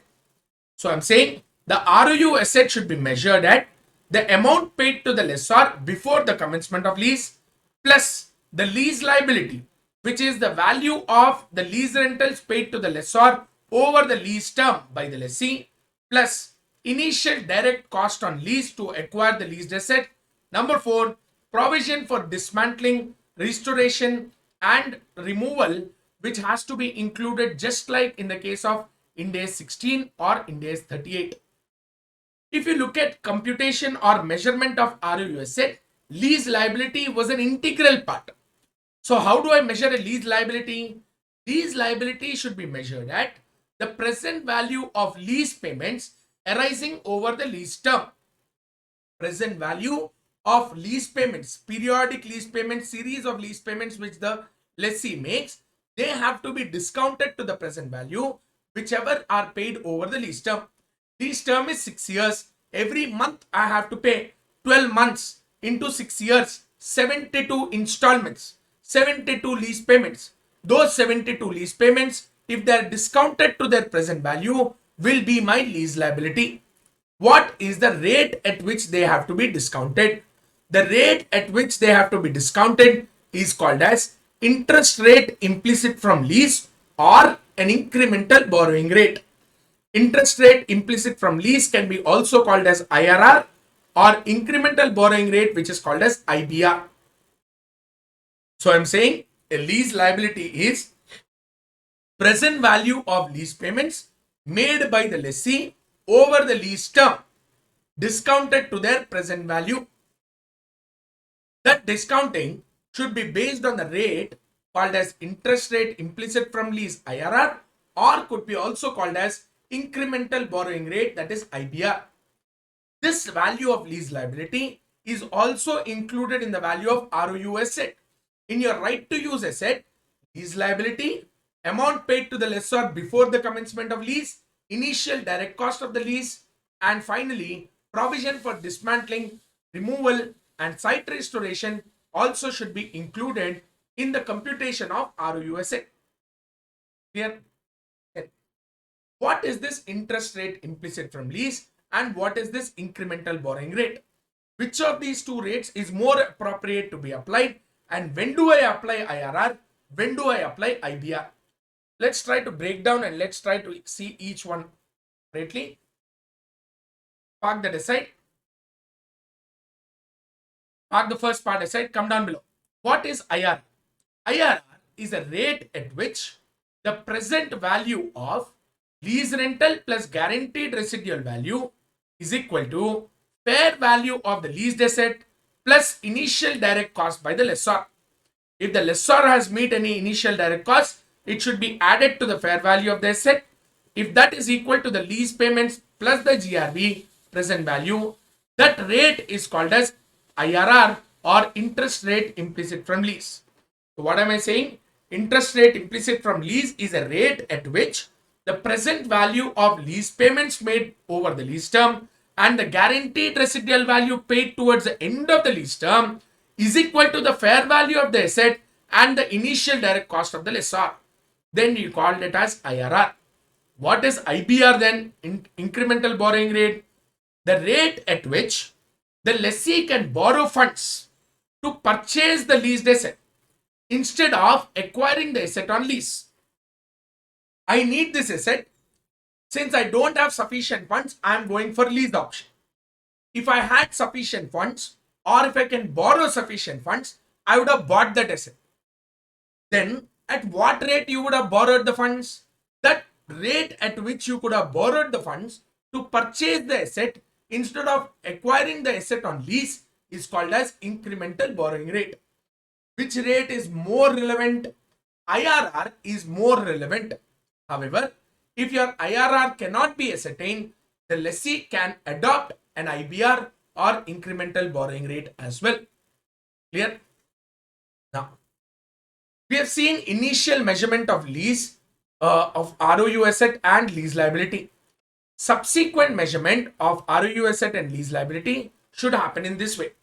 So I'm saying the ROU asset should be measured at the amount paid to the lessor before the commencement of lease plus the lease liability, which is the value of the lease rentals paid to the lessor over the lease term by the lessee plus initial direct cost on lease to acquire the leased asset. Number 4, provision for dismantling, restoration, and removal, which has to be included just like in the case of Ind AS 16 or Ind AS 38. If you look at computation or measurement of ROU asset, lease liability was an integral part. So how do I measure a lease liability? Lease liability should be measured at the present value of lease payments arising over the lease term. Present value of lease payments, periodic lease payments, series of lease payments which the lessee makes, they have to be discounted to the present value, whichever are paid over the lease term. Lease term is 6 years. Every month I have to pay 12 months into 6 years, 72 installments, 72 lease payments. Those 72 lease payments, if they are discounted to their present value, will be my lease liability. What is the rate at which they have to be discounted? The rate at which they have to be discounted is called as interest rate implicit from lease or an incremental borrowing rate. Interest rate implicit from lease can be also called as IRR or incremental borrowing rate, which is called as IBR. So I'm saying a lease liability is present value of lease payments made by the lessee over the lease term discounted to their present value. That discounting should be based on the rate called as interest rate implicit from lease IRR or could be also called as incremental borrowing rate, that is IBR. This value of lease liability is also included in the value of ROU asset. In your right to use asset, lease liability, amount paid to the lessor before the commencement of lease, initial direct cost of the lease, And finally, provision for dismantling, removal, and site restoration also should be included in the computation of ROUSA. Clear? What is this interest rate implicit from lease and what is this incremental borrowing rate? Which of these two rates is more appropriate to be applied, and when do I apply IRR? When do I apply IBR? Let's try to break down and let's try to see each one separately. Park that aside. Park the first part aside. Come down below. What is IRR? IRR is a rate at which the present value of lease rental plus guaranteed residual value is equal to fair value of the leased asset plus initial direct cost by the lessor. If the lessor has made any initial direct cost, it should be added to the fair value of the asset. If that is equal to the lease payments plus the GRV present value, that rate is called as IRR or interest rate implicit from lease. So what am I saying? Interest rate implicit from lease is a rate at which the present value of lease payments made over the lease term and the guaranteed residual value paid towards the end of the lease term is equal to the fair value of the asset and the initial direct cost of the lessor. Then you called it as IRR. What is IBR then? Incremental borrowing rate. The rate at which the lessee can borrow funds to purchase the leased asset instead of acquiring the asset on lease. I need this asset. Since I don't have sufficient funds, I am going for lease option. If I had sufficient funds or if I can borrow sufficient funds, I would have bought that asset. Then at what rate you would have borrowed the funds? That rate at which you could have borrowed the funds to purchase the asset instead of acquiring the asset on lease is called as incremental borrowing rate. Which rate is more relevant? IRR is more relevant. However, if your IRR cannot be ascertained, the lessee can adopt an IBR or incremental borrowing rate as well. Clear? Now, we have seen initial measurement of lease of ROU asset and lease liability. Subsequent measurement of ROU asset and lease liability should happen in this way.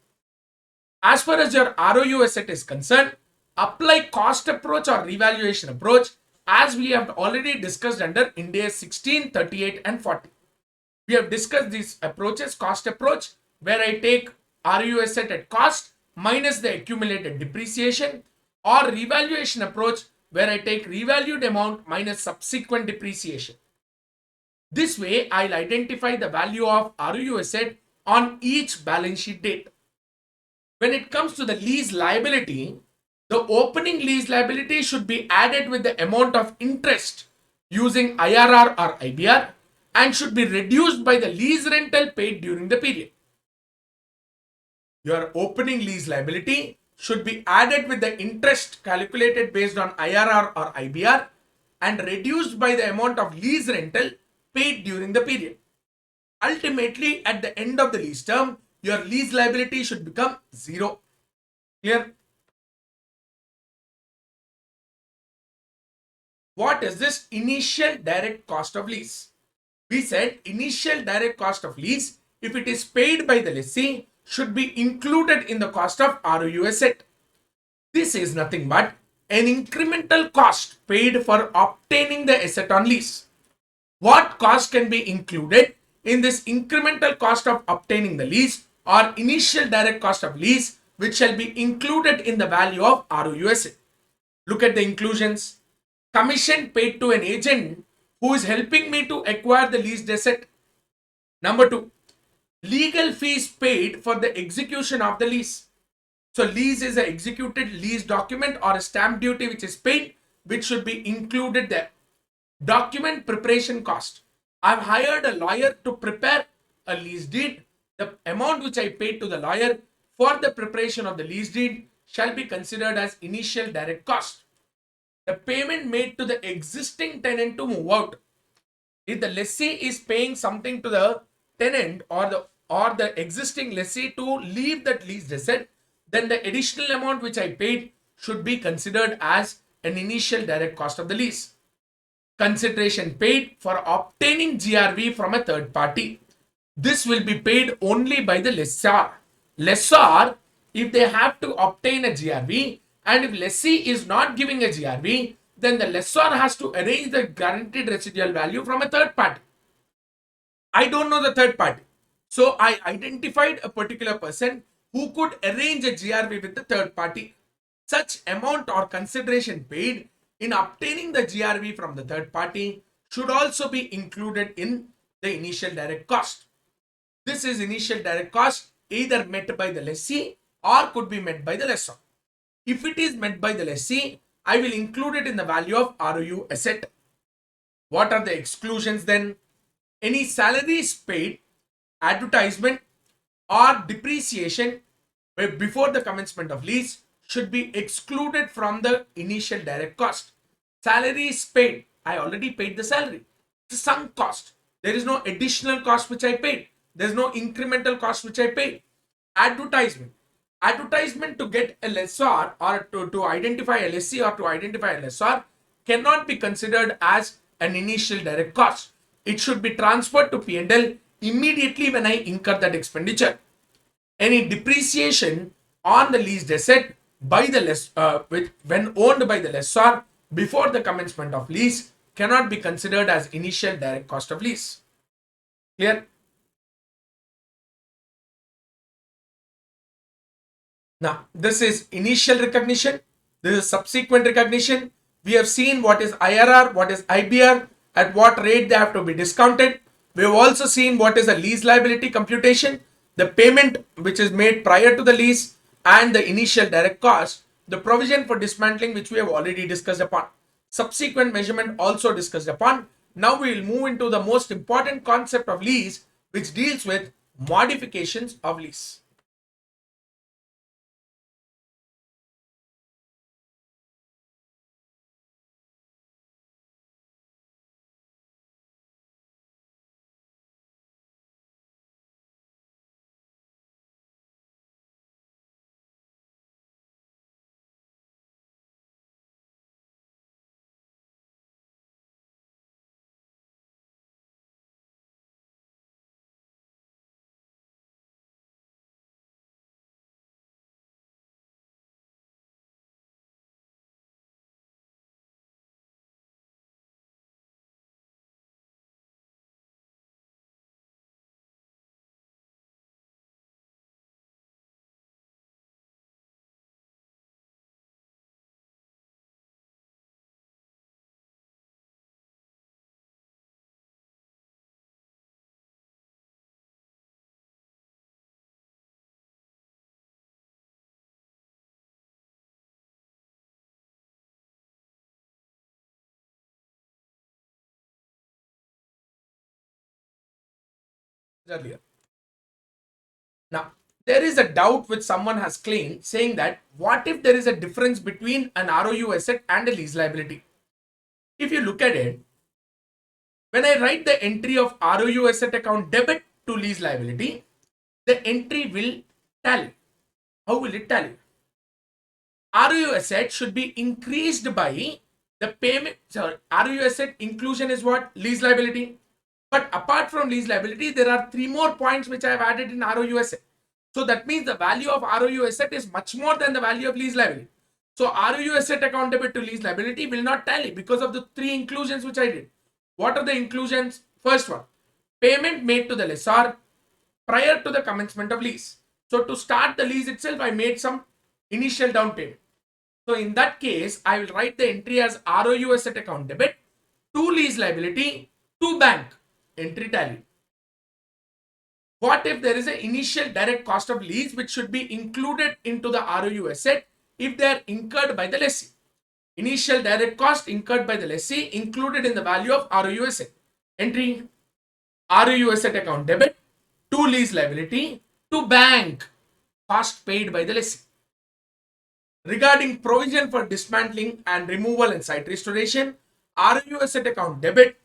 As far as your ROU asset is concerned, apply cost approach or revaluation approach as we have already discussed under Ind AS 16, 38 and 40. We have discussed these approaches. Cost approach where I take ROU asset at cost minus the accumulated depreciation, or revaluation approach where I take revalued amount minus subsequent depreciation. This way I'll identify the value of ROU asset on each balance sheet date. When it comes to the lease liability, the opening lease liability should be added with the amount of interest using IRR or IBR and should be reduced by the lease rental paid during the period. Your opening lease liability should be added with the interest calculated based on IRR or IBR and reduced by the amount of lease rental paid during the period. Ultimately, at the end of the lease term, your lease liability should become zero. Clear? What is this initial direct cost of lease? We said initial direct cost of lease, if it is paid by the lessee, should be included in the cost of ROU asset. This is nothing but an incremental cost paid for obtaining the asset on lease. What cost can be included in this incremental cost of obtaining the lease or initial direct cost of lease, which shall be included in the value of ROU asset? Look at the inclusions. Commission paid to an agent who is helping me to acquire the leased asset. Number 2, legal fees paid for the execution of the lease. So lease is an executed lease document or a stamp duty which is paid, which should be included there. Document preparation cost. I've hired a lawyer to prepare a lease deed. The amount which I paid to the lawyer for the preparation of the lease deed shall be considered as initial direct cost. The payment made to the existing tenant to move out. If the lessee is paying something to the tenant or the existing lessee to leave that leased asset, then the additional amount which I paid should be considered as an initial direct cost of the lease. Consideration paid for obtaining GRV from a third party. this will be paid only by the lessor. Lessor, if they have to obtain a GRV, and if lessee is not giving a GRV, then the lessor has to arrange the guaranteed residual value from a third party. I don't know the third party. So I identified a particular person who could arrange a GRV with the third party. Such amount or consideration paid in obtaining the GRV from the third party should also be included in the initial direct cost. This is initial direct cost either met by the lessee or could be met by the lessor. If it is met by the lessee, I will include it in the value of ROU asset. What are the exclusions then? Any salaries paid, advertisement, or depreciation before the commencement of lease should be excluded from the initial direct cost. Salaries paid, I already paid the salary. It's a sunk cost. There is no additional cost which I paid. There's no incremental cost which I paid. Advertisement. Advertisement to get a lessor or to identify a lessee or to identify a lessor cannot be considered as an initial direct cost. It should be transferred to P&L immediately when I incur that expenditure. Any depreciation on the leased asset by the when owned by the lessor before the commencement of lease cannot be considered as initial direct cost of lease. Clear? Now, this is initial recognition. This is subsequent recognition. We have seen what is IRR, what is IBR, at what rate they have to be discounted. We have also seen what is a lease liability computation, the payment which is made prior to the lease, and the initial direct cost, the provision for dismantling which we have already discussed upon. Subsequent measurement also discussed upon. Now we will move into the most important concept of lease, which deals with modifications of lease. Earlier. Now, there is a doubt which someone has claimed saying that what if there is a difference between an ROU asset and a lease liability? If you look at it, when I write the entry of ROU asset account debit to lease liability, the entry will tally. How will it tally? ROU asset should be increased by the payment. Sorry, ROU asset inclusion is what? Lease liability. But apart from lease liability, there are three more points which I have added in ROU asset. So that means the value of ROU asset is much more than the value of lease liability. So ROU asset account debit to lease liability will not tally because of the three inclusions which I did. What are the inclusions? First one, payment made to the lessor prior to the commencement of lease. So to start the lease itself, I made some initial down payment. So in that case, I will write the entry as ROU asset account debit to lease liability to bank. Entry tally. What if there is an initial direct cost of lease which should be included into the ROU asset if they are incurred by the lessee? Initial direct cost incurred by the lessee included in the value of ROU asset. Entry ROU asset account debit to lease liability to bank, cost paid by the lessee. Regarding provision for dismantling and removal and site restoration, ROU asset account debit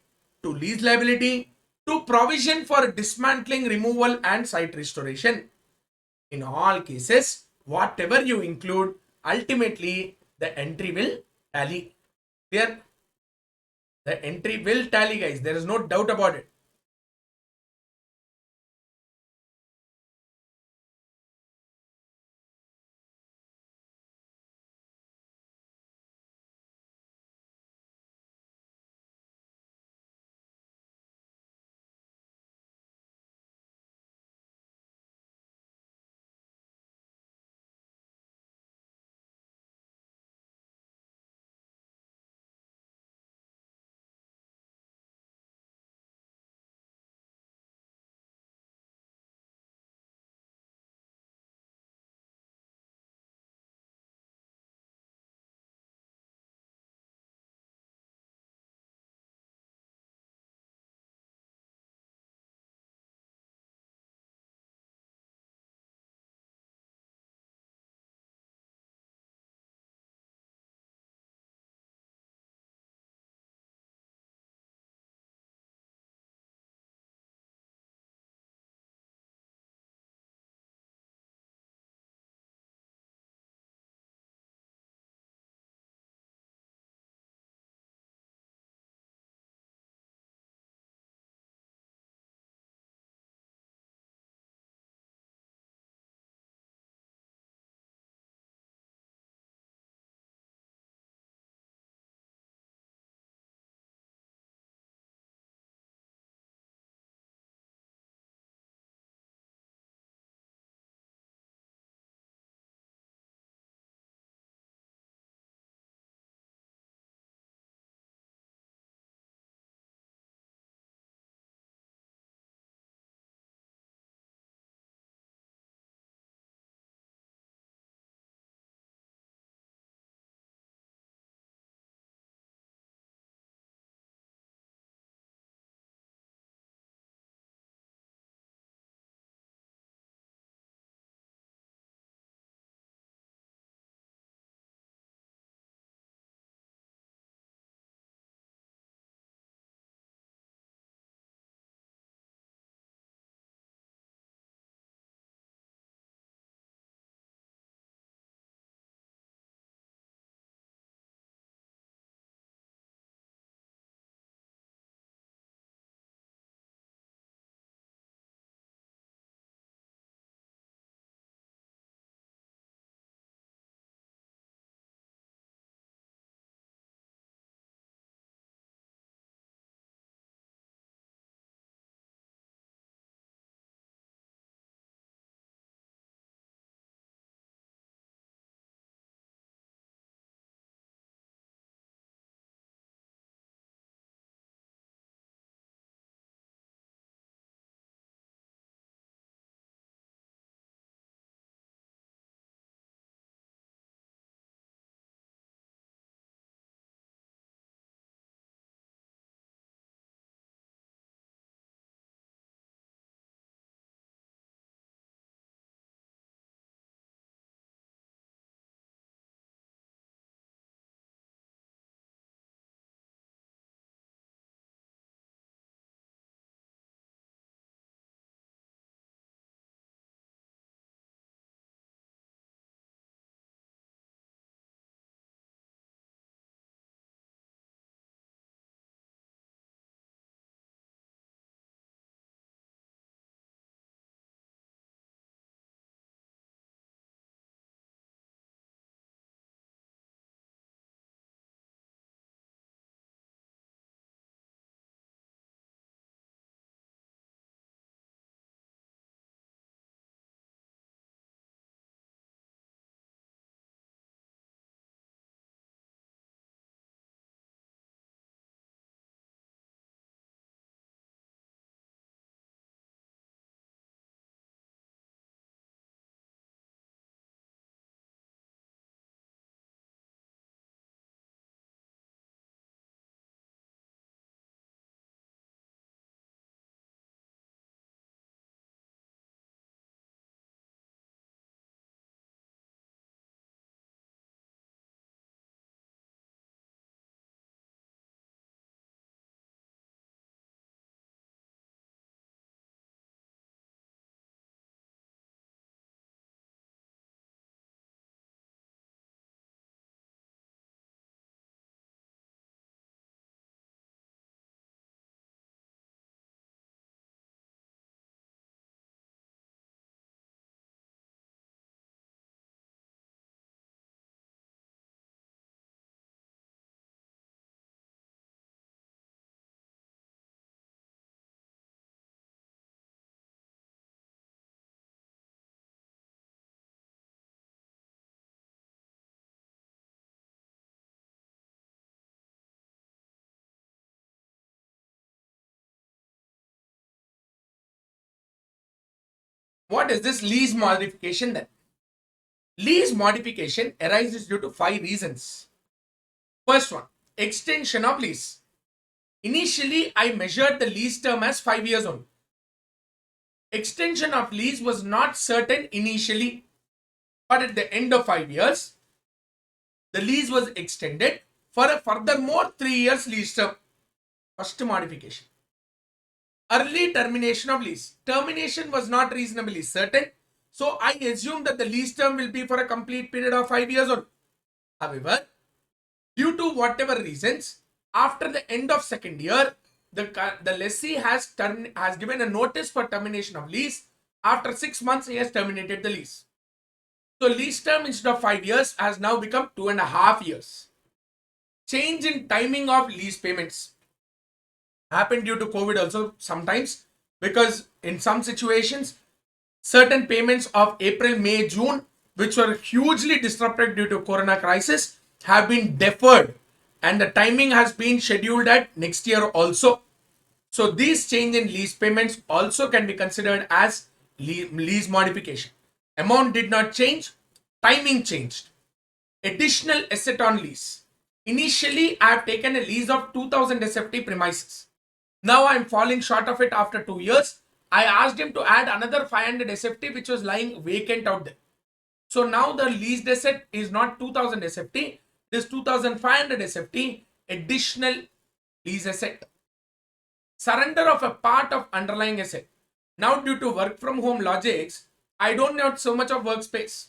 to lease liability to provision for dismantling, removal and site restoration. In all cases, whatever you include, ultimately the entry will tally. Clear? The entry will tally, guys. There is no doubt about it. What is this lease modification then? Lease modification arises due to 5 reasons. First one, extension of lease. Initially, I measured the lease term as 5 years only. Extension of lease was not certain initially, but at the end of 5 years, the lease was extended for a furthermore 3 years lease term. First modification. Early termination of lease. Termination was not reasonably certain, so I assumed that the lease term will be for a complete period of 5 years only. However, due to whatever reasons, after the end of second year, the lessee has given a notice for termination of lease. After 6 months, he has terminated the lease. So lease term instead of 5 years has now become 2.5 years. Change in timing of lease payments happened due to COVID also sometimes, because in some situations, certain payments of April, May, June, which were hugely disrupted due to corona crisis, have been deferred, and the timing has been scheduled at next year also. So these change in lease payments also can be considered as lease modification. Amount did not change, timing changed. Additional asset on lease. Initially, I have taken a lease of 2000 SFT premises. Now I am falling short of it after 2 years. I asked him to add another 500 SFT which was lying vacant out there. So now the leased asset is not 2000 SFT, it is 2500 SFT, additional lease asset. Surrender of a part of underlying asset. Now due to work from home logics, I don't have so much of workspace.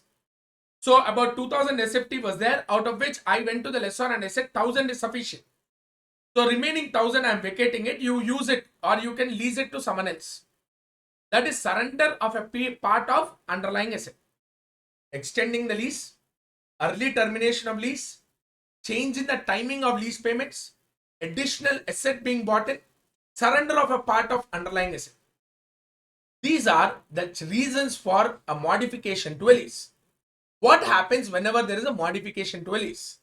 So about 2000 SFT was there, out of which I went to the lessor and I said 1000 is sufficient. So remaining 1000 I am vacating it, you use it or you can lease it to someone else. That is surrender of a part of underlying asset. Extending the lease, early termination of lease, change in the timing of lease payments, additional asset being bought in, surrender of a part of underlying asset. These are the reasons for a modification to a lease. What happens whenever there is a modification to a lease?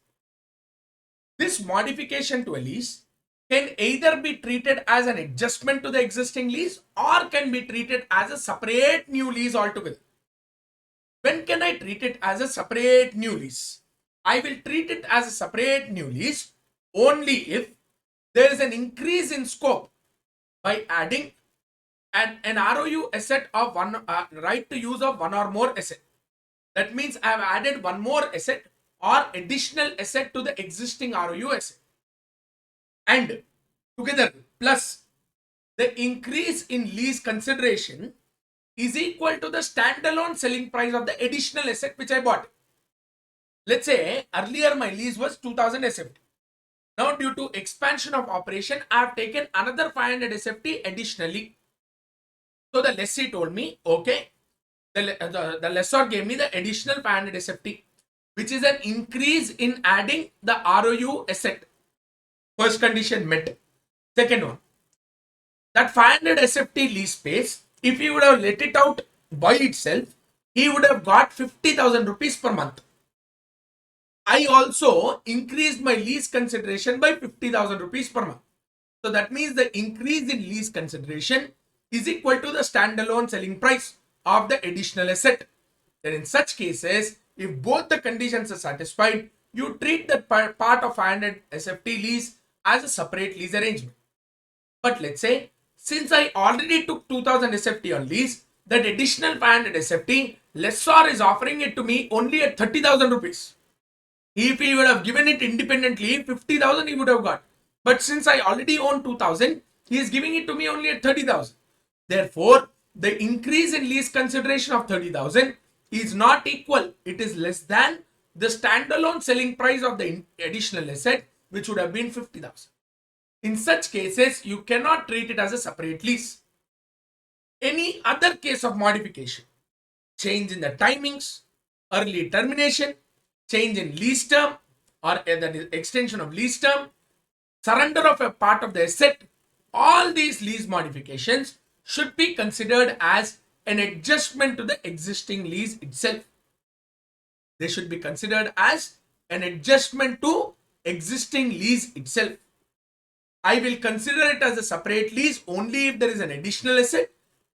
This modification to a lease can either be treated as an adjustment to the existing lease or can be treated as a separate new lease altogether. When can I treat it as a separate new lease? I will treat it as a separate new lease only if there is an increase in scope by adding an ROU asset of one right to use of one or more asset. That means I have added one more asset or additional asset to the existing ROU asset. And together plus the increase in lease consideration is equal to the standalone selling price of the additional asset which I bought. Let's say earlier my lease was 2000 SFT. Now due to expansion of operation, I have taken another 500 SFT additionally. So the lessee told me, okay, the lessor gave me the additional 500 SFT, which is an increase in adding the ROU asset. First condition met. Second one, that 500 SFT lease space, if he would have let it out by itself, he would have got 50,000 rupees per month. I also increased my lease consideration by 50,000 rupees per month. So that means the increase in lease consideration is equal to the standalone selling price of the additional asset. Then in such cases, if both the conditions are satisfied, you treat that part of 500 SFT lease as a separate lease arrangement. But let's say, since I already took 2000 SFT on lease, that additional 500 SFT, lessor is offering it to me only at 30,000 rupees. If he would have given it independently, 50,000 he would have got. But since I already own 2000, he is giving it to me only at 30,000. Therefore, the increase in lease consideration of 30,000 is not equal. It is less than the standalone selling price of the additional asset, which would have been 50,000. In such cases, you cannot treat it as a separate lease. Any other case of modification, change in the timings, early termination, change in lease term or that is extension of lease term, surrender of a part of the asset, all these lease modifications should be considered as an adjustment to the existing lease itself. They should be considered as an adjustment to existing lease itself. I will consider it as a separate lease only if there is an additional asset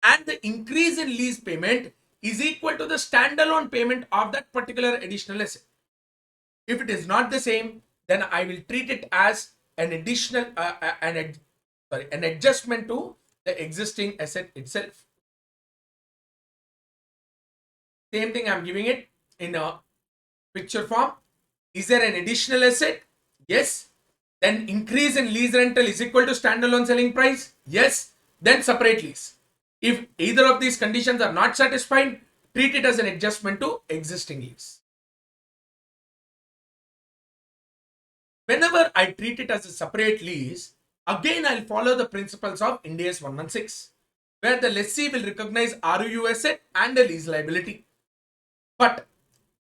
and the increase in lease payment is equal to the standalone payment of that particular additional asset. If it is not the same, then I will treat it as an additional an adjustment to the existing asset itself. Same thing, I'm giving it in a picture form. Is there an additional asset? Yes. Then increase in lease rental is equal to standalone selling price? Yes. Then separate lease. If either of these conditions are not satisfied, treat it as an adjustment to existing lease. Whenever I treat it as a separate lease, again I'll follow the principles of Ind AS 116, where the lessee will recognize ROU asset and a lease liability. But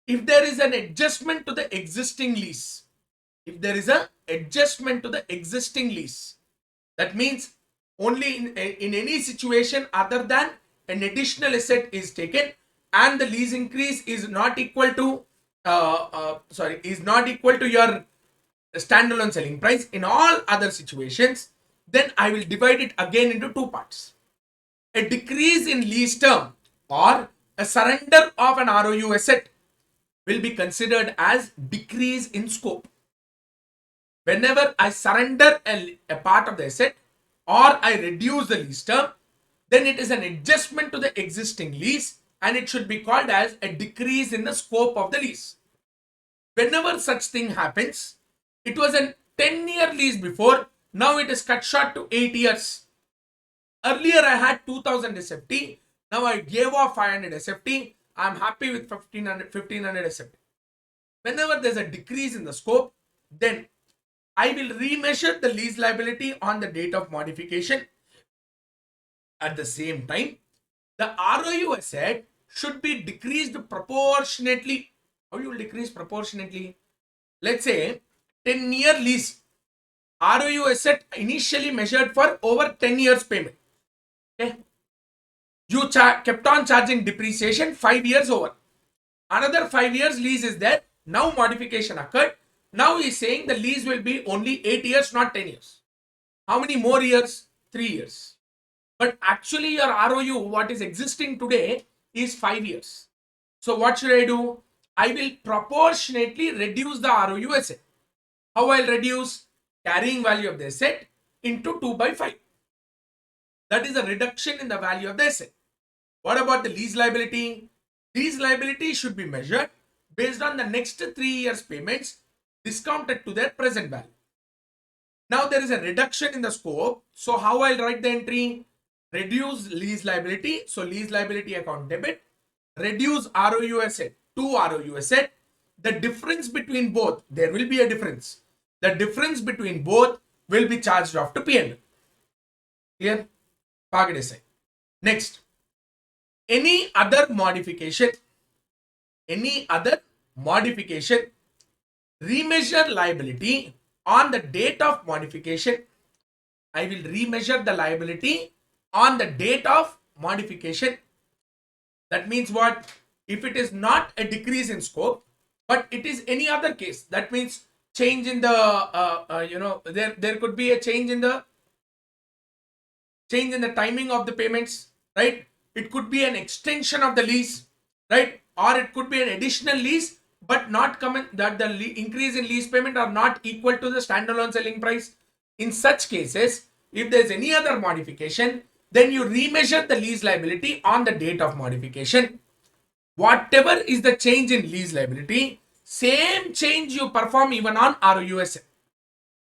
if there is an adjustment to the existing lease, that means only in any situation other than an additional asset is taken and the lease increase is not equal to your standalone selling price, in all other situations, then I will divide it again into two parts. A decrease in lease term or a surrender of an ROU asset will be considered as decrease in scope. Whenever I surrender a part of the asset or I reduce the lease term, then it is an adjustment to the existing lease and it should be called as a decrease in the scope of the lease. Whenever such thing happens, it was a 10-year lease before, now it is cut short to 8 years. Earlier I had 2000 SFT, now I gave off 500 SFT, I am happy with 1500 SFT. Whenever there is a decrease in the scope, then I will remeasure the lease liability on the date of modification. At the same time, the ROU asset should be decreased proportionately. How you will decrease proportionately? Let's say 10-year lease. ROU asset initially measured for over 10 years payment. Okay. You kept on charging depreciation 5 years over. Another 5 years lease is there. Now modification occurred. Now he is saying the lease will be only 8 years, not 10 years. How many more years? 3 years. But actually your ROU, what is existing today, is 5 years. So what should I do? I will proportionately reduce the ROU asset. How I'll reduce? Carrying value of the asset into 2 by 5. That is a reduction in the value of the asset. What about the lease liability? Lease liability should be measured based on the next 3 years payments discounted to their present value. Now there is a reduction in the scope. So how I'll write the entry? Reduce lease liability. So lease liability account debit. Reduce ROU asset to ROU asset. The difference between both, there will be a difference. The difference between both will be charged off to P&L. Clear? Target aside. Next, any other modification, remeasure liability on the date of modification. I will remeasure the liability on the date of modification. That means what? If it is not a decrease in scope, but it is any other case, that means change in the there could be a change in the timing of the payments, right? It could be an extension of the lease, right? Or it could be an additional lease, but not coming that the increase in lease payment are not equal to the standalone selling price. In such cases, if there is any other modification, then you remeasure the lease liability on the date of modification. Whatever is the change in lease liability, same change you perform even on ROU asset.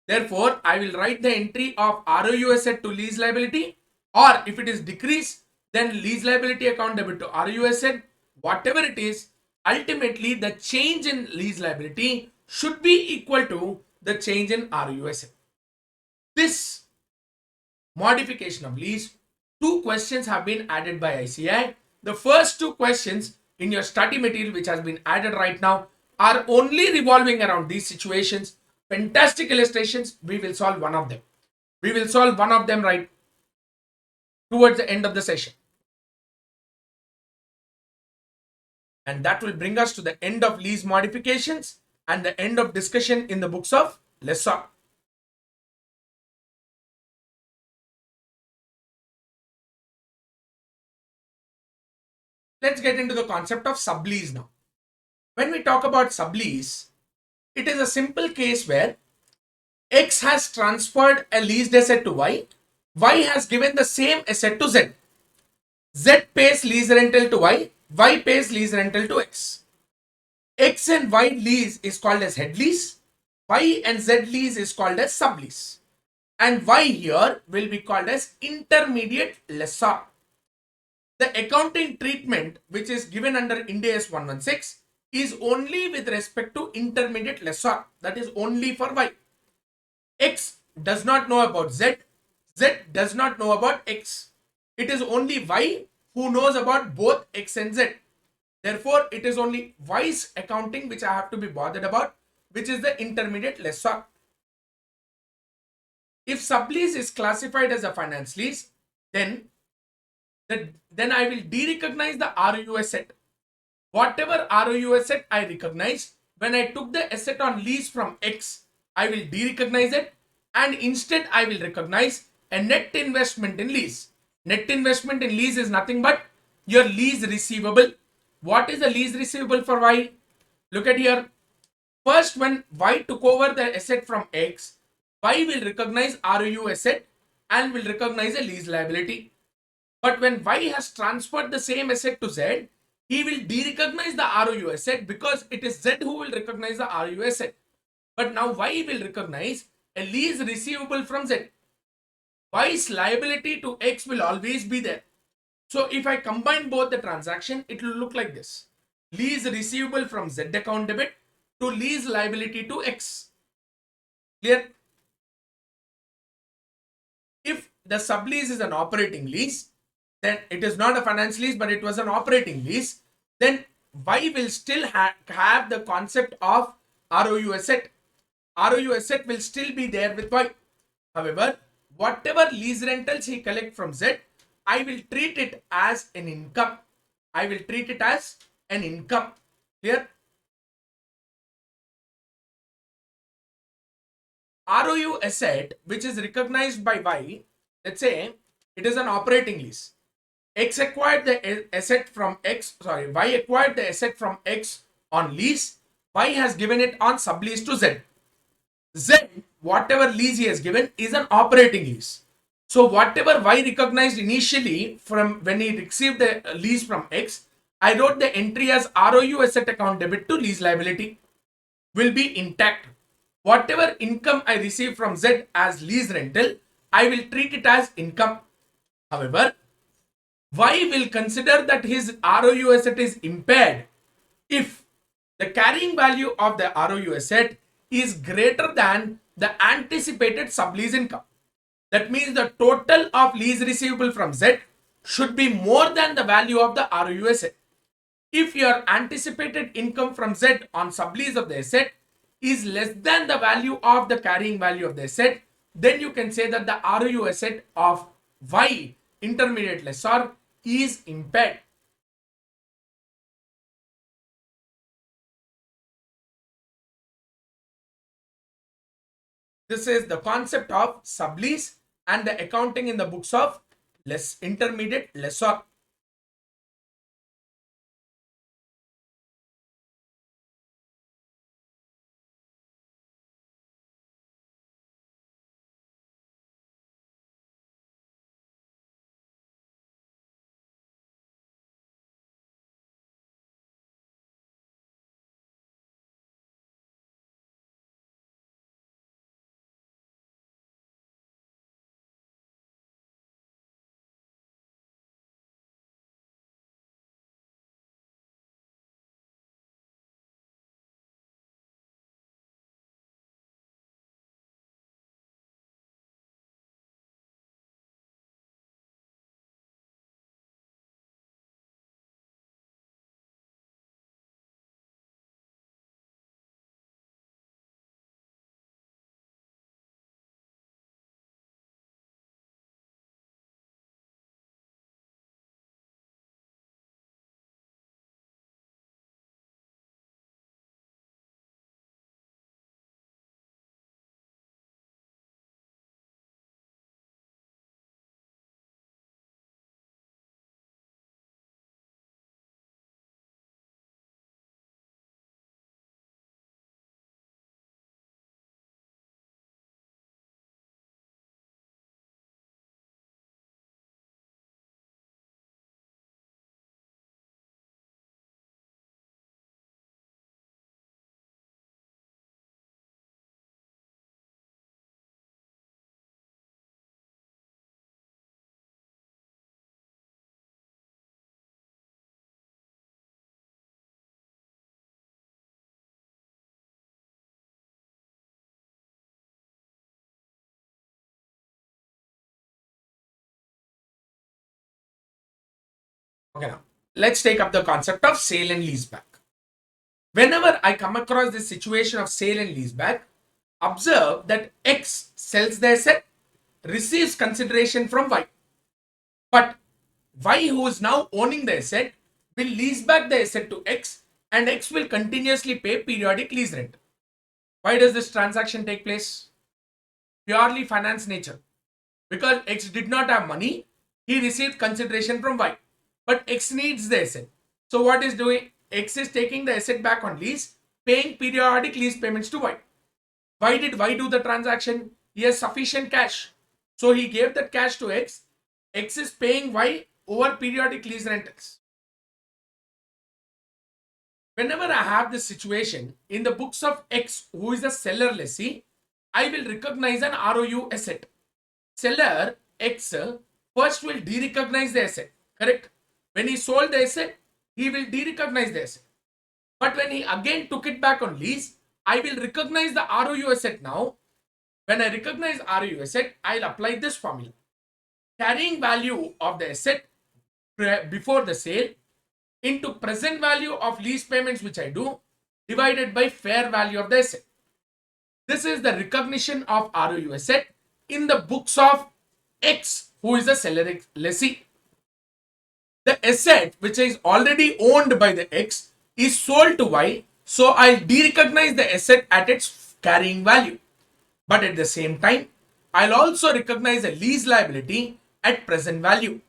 Therefore, I will write the entry of ROU asset to lease liability, or if it is decrease, then lease liability account debit to ROU asset. Whatever it is, ultimately the change in lease liability should be equal to the change in ROU asset. This modification of lease, 2 questions have been added by ICAI. The first 2 questions in your study material which has been added right now are only revolving around these situations. Fantastic illustrations. We will solve one of them. We will solve one of them right towards the end of the session. And that will bring us to the end of lease modifications and the end of discussion in the books of lessor. let's get into the concept of sublease now. When we talk about sublease, it is a simple case where X has transferred a leased asset to Y. Y has given the same asset to Z. Z pays lease rental to Y. Y pays lease rental to X. X and Y lease is called as head lease. Y and Z lease is called as sublease. And Y here will be called as intermediate lessor. The accounting treatment which is given under Ind AS 116 is only with respect to intermediate lessor. That is only for Y. X does not know about Z. Z does not know about X. It is only Y who knows about both X and Z. Therefore, it is only Y's accounting which I have to be bothered about, which is the intermediate lessor. If sublease is classified as a finance lease, then I will de-recognize the ROU asset. Whatever ROU asset I recognize, when I took the asset on lease from X, I will de-recognize it, and instead I will recognize a net investment in lease. Net investment in lease is nothing but your lease receivable. What is the lease receivable for Y? Look at here. First, when Y took over the asset from X, Y will recognize ROU asset and will recognize a lease liability. But when Y has transferred the same asset to Z, he will de-recognize the ROU asset because it is Z who will recognize the ROU asset. But now Y will recognize a lease receivable from Z. Y's liability to X will always be there. So if I combine both the transaction, it will look like this. Lease receivable from Z account debit to lease liability to X. Clear? If the sublease is an operating lease, then it is not a finance lease, but it was an operating lease, then Y will still have the concept of ROU asset. ROU asset will still be there with Y. However, whatever lease rentals he collect from Z, I will treat it as an income. I will treat it as an income. Clear? ROU asset which is recognized by Y, let's say it is an operating lease. X acquired the asset from X, sorry, Y acquired the asset from X on lease. Y has given it on sublease to Z. Z, whatever lease he has given is an operating lease. So whatever Y recognized initially from when he received the lease from X, I wrote the entry as ROU asset account debit to lease liability will be intact. Whatever income I receive from Z as lease rental, I will treat it as income. However, Y will consider that his ROU asset is impaired if the carrying value of the ROU asset is greater than the anticipated sublease income. That means the total of lease receivable from Z should be more than the value of the ROU asset. If your anticipated income from Z on sublease of the asset is less than the value of the carrying value of the asset, then you can say that the ROU asset of Y, intermediate lessor, is impaired. This is the concept of sublease and the accounting in the books of intermediate lessor. Okay, now let's take up the concept of sale and leaseback. Whenever I come across this situation of sale and leaseback, observe that X sells the asset, receives consideration from Y. But Y, who is now owning the asset, will lease back the asset to X, and X will continuously pay periodic lease rent. Why does this transaction take place? Purely finance nature. Because X did not have money, he received consideration from Y. But X needs the asset. So what is doing? X is taking the asset back on lease, paying periodic lease payments to Y. Why did Y do the transaction? He has sufficient cash. So he gave that cash to X. X is paying Y over periodic lease rentals. Whenever I have this situation, in the books of X, who is the seller lessee, I will recognize an ROU asset. Seller X first will de-recognize the asset, correct? When he sold the asset, he will de-recognize the asset. But when he again took it back on lease, I will recognize the ROU asset now. When I recognize ROU asset, I'll apply this formula. Carrying value of the asset before the sale into present value of lease payments which I do divided by fair value of the asset. This is the recognition of ROU asset in the books of X, who is the seller lessee. The asset which is already owned by the X is sold to Y, so I'll de-recognize the asset at its carrying value. But at the same time, I'll also recognize a lease liability at present value.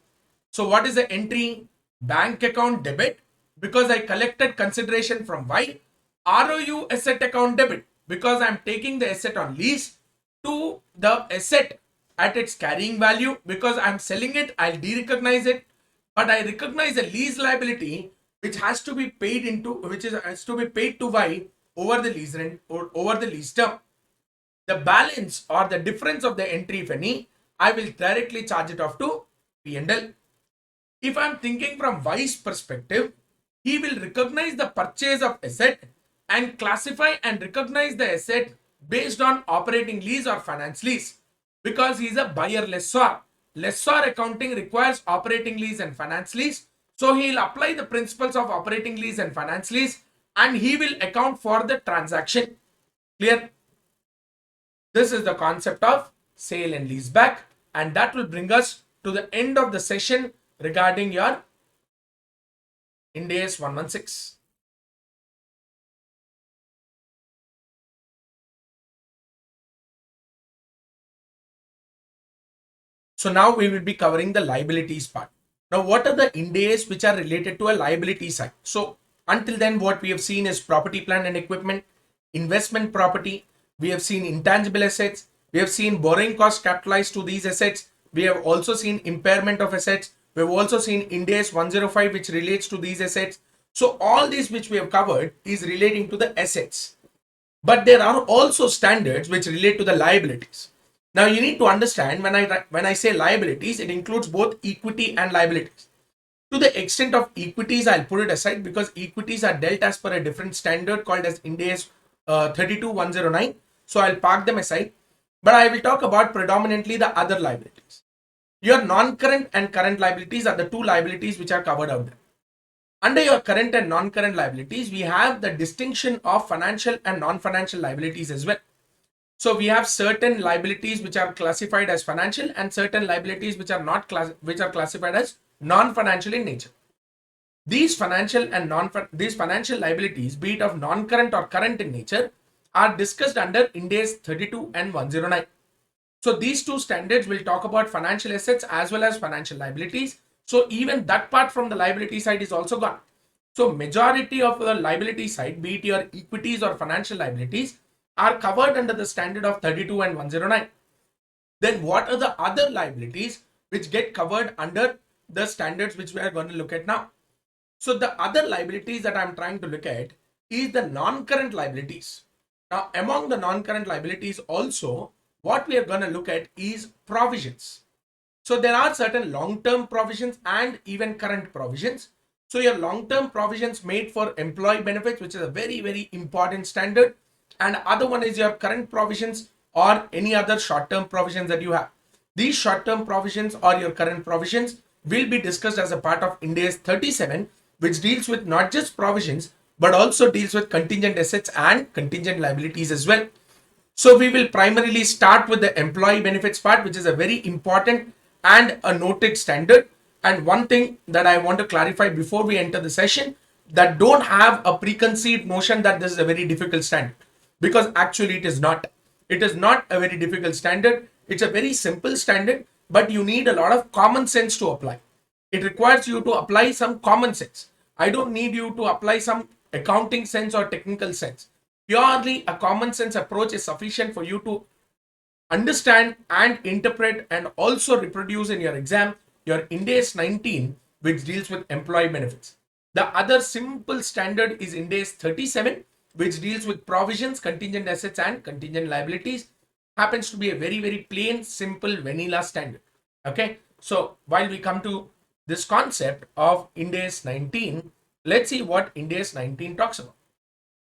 So what is the entry? Bank account debit because I collected consideration from Y. ROU asset account debit because I'm taking the asset on lease to the asset at its carrying value because I'm selling it. I'll de-recognize it, but I recognize a lease liability which has to be paid has to be paid to Y over the lease rent or over the lease term. The balance or the difference of the entry, if any, I will directly charge it off to P&L. If I'm thinking from Y's perspective, he will recognize the purchase of asset and classify and recognize the asset based on operating lease or finance lease because he's a buyer lessor. Lessor accounting requires operating lease and finance lease. So he'll apply the principles of operating lease and finance lease and he will account for the transaction. Clear? This is the concept of sale and leaseback, and that will bring us to the end of the session regarding your Ind AS 116. So now we will be covering the liabilities part. Now what are the Ind AS which are related to a liability side? So until then what we have seen is property, plant and equipment, investment property, we have seen intangible assets, we have seen borrowing costs capitalized to these assets, we have also seen impairment of assets, we have also seen Ind AS 105 which relates to these assets. So all these which we have covered is relating to the assets. But there are also standards which relate to the liabilities. Now you need to understand when I say liabilities, it includes both equity and liabilities. To the extent of equities, I'll put it aside because equities are dealt as per a different standard called as Ind AS 32109. So I'll park them aside. But I will talk about predominantly the other liabilities. Your non-current and current liabilities are the two liabilities which are covered out there. Under your current and non-current liabilities, we have the distinction of financial and non-financial liabilities as well. So we have certain liabilities which are classified as financial and certain liabilities which are not classified as non-financial in nature. These financial liabilities, be it of non-current or current in nature, are discussed under Ind AS 32 and 109. So these two standards will talk about financial assets as well as financial liabilities. So even that part from the liability side is also gone. So majority of the liability side, be it your equities or financial liabilities, are covered under the standard of 32 and 109. Then what are the other liabilities which get covered under the standards which we are going to look at now? So the other liabilities that I'm trying to look at is the non-current liabilities. Now among the non-current liabilities also, what we are going to look at is provisions. So there are certain long-term provisions and even current provisions. So your long-term provisions made for employee benefits, which is a very, very important standard. And other one is your current provisions or any other short-term provisions that you have. These short-term provisions or your current provisions will be discussed as a part of Ind AS 37, which deals with not just provisions but also deals with contingent assets and contingent liabilities as well. So we will primarily start with the employee benefits part, which is a very important and a noted standard. And one thing that I want to clarify before we enter the session, that don't have a preconceived notion that this is a very difficult standard, because actually it is not. It is not a very difficult standard. It's a very simple standard, but you need a lot of common sense to apply. It requires you to apply some common sense. I don't need you to apply some accounting sense or technical sense. Purely a common sense approach is sufficient for you to understand and interpret and also reproduce in your exam your Ind AS 19, which deals with employee benefits. The other simple standard is Ind AS 37, which deals with provisions, contingent assets and contingent liabilities. Happens to be a very, very plain, simple, vanilla standard. Okay. So while we come to this concept of Ind AS 19, let's see what Ind AS 19 talks about.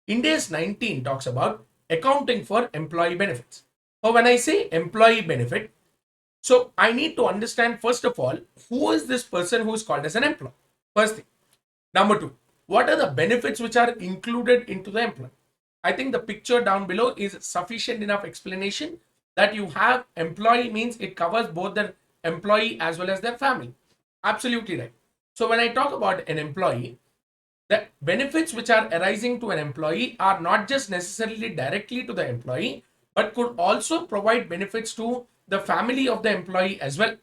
Ind AS 19 talks about accounting for employee benefits. So when I say employee benefit, so I need to understand first of all, who is this person who is called as an employee? First thing. Number two, what are the benefits which are included into the employee? I think the picture down below is sufficient enough explanation that you have employee means it covers both the employee as well as their family. Absolutely right. So when I talk about an employee, the benefits which are arising to an employee are not just necessarily directly to the employee, but could also provide benefits to the family of the employee as well.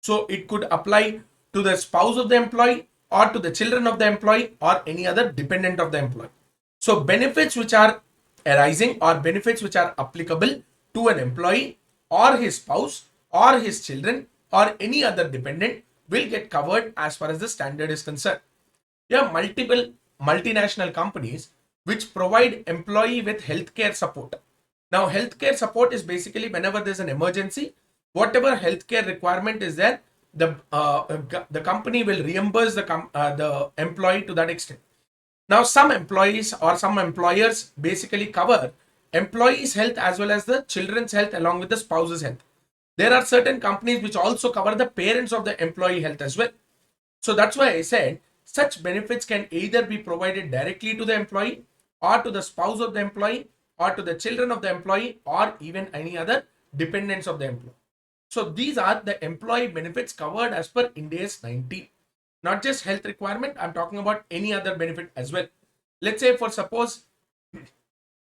So it could apply to the spouse of the employee or to the children of the employee or any other dependent of the employee. So benefits which are arising or benefits which are applicable to an employee or his spouse or his children or any other dependent will get covered as far as the standard is concerned. There are multiple multinational companies which provide employee with healthcare support. Now, healthcare support is basically whenever there's an emergency, whatever healthcare requirement is there, the company will reimburse the employee to that extent. Now, some employees or some employers basically cover employees' health as well as the children's health along with the spouse's health. There are certain companies which also cover the parents of the employee health as well. So that's why I said such benefits can either be provided directly to the employee or to the spouse of the employee or to the children of the employee or even any other dependents of the employee. So these are the employee benefits covered as per Ind AS 19. Not just health requirement, I'm talking about any other benefit as well. Let's say for suppose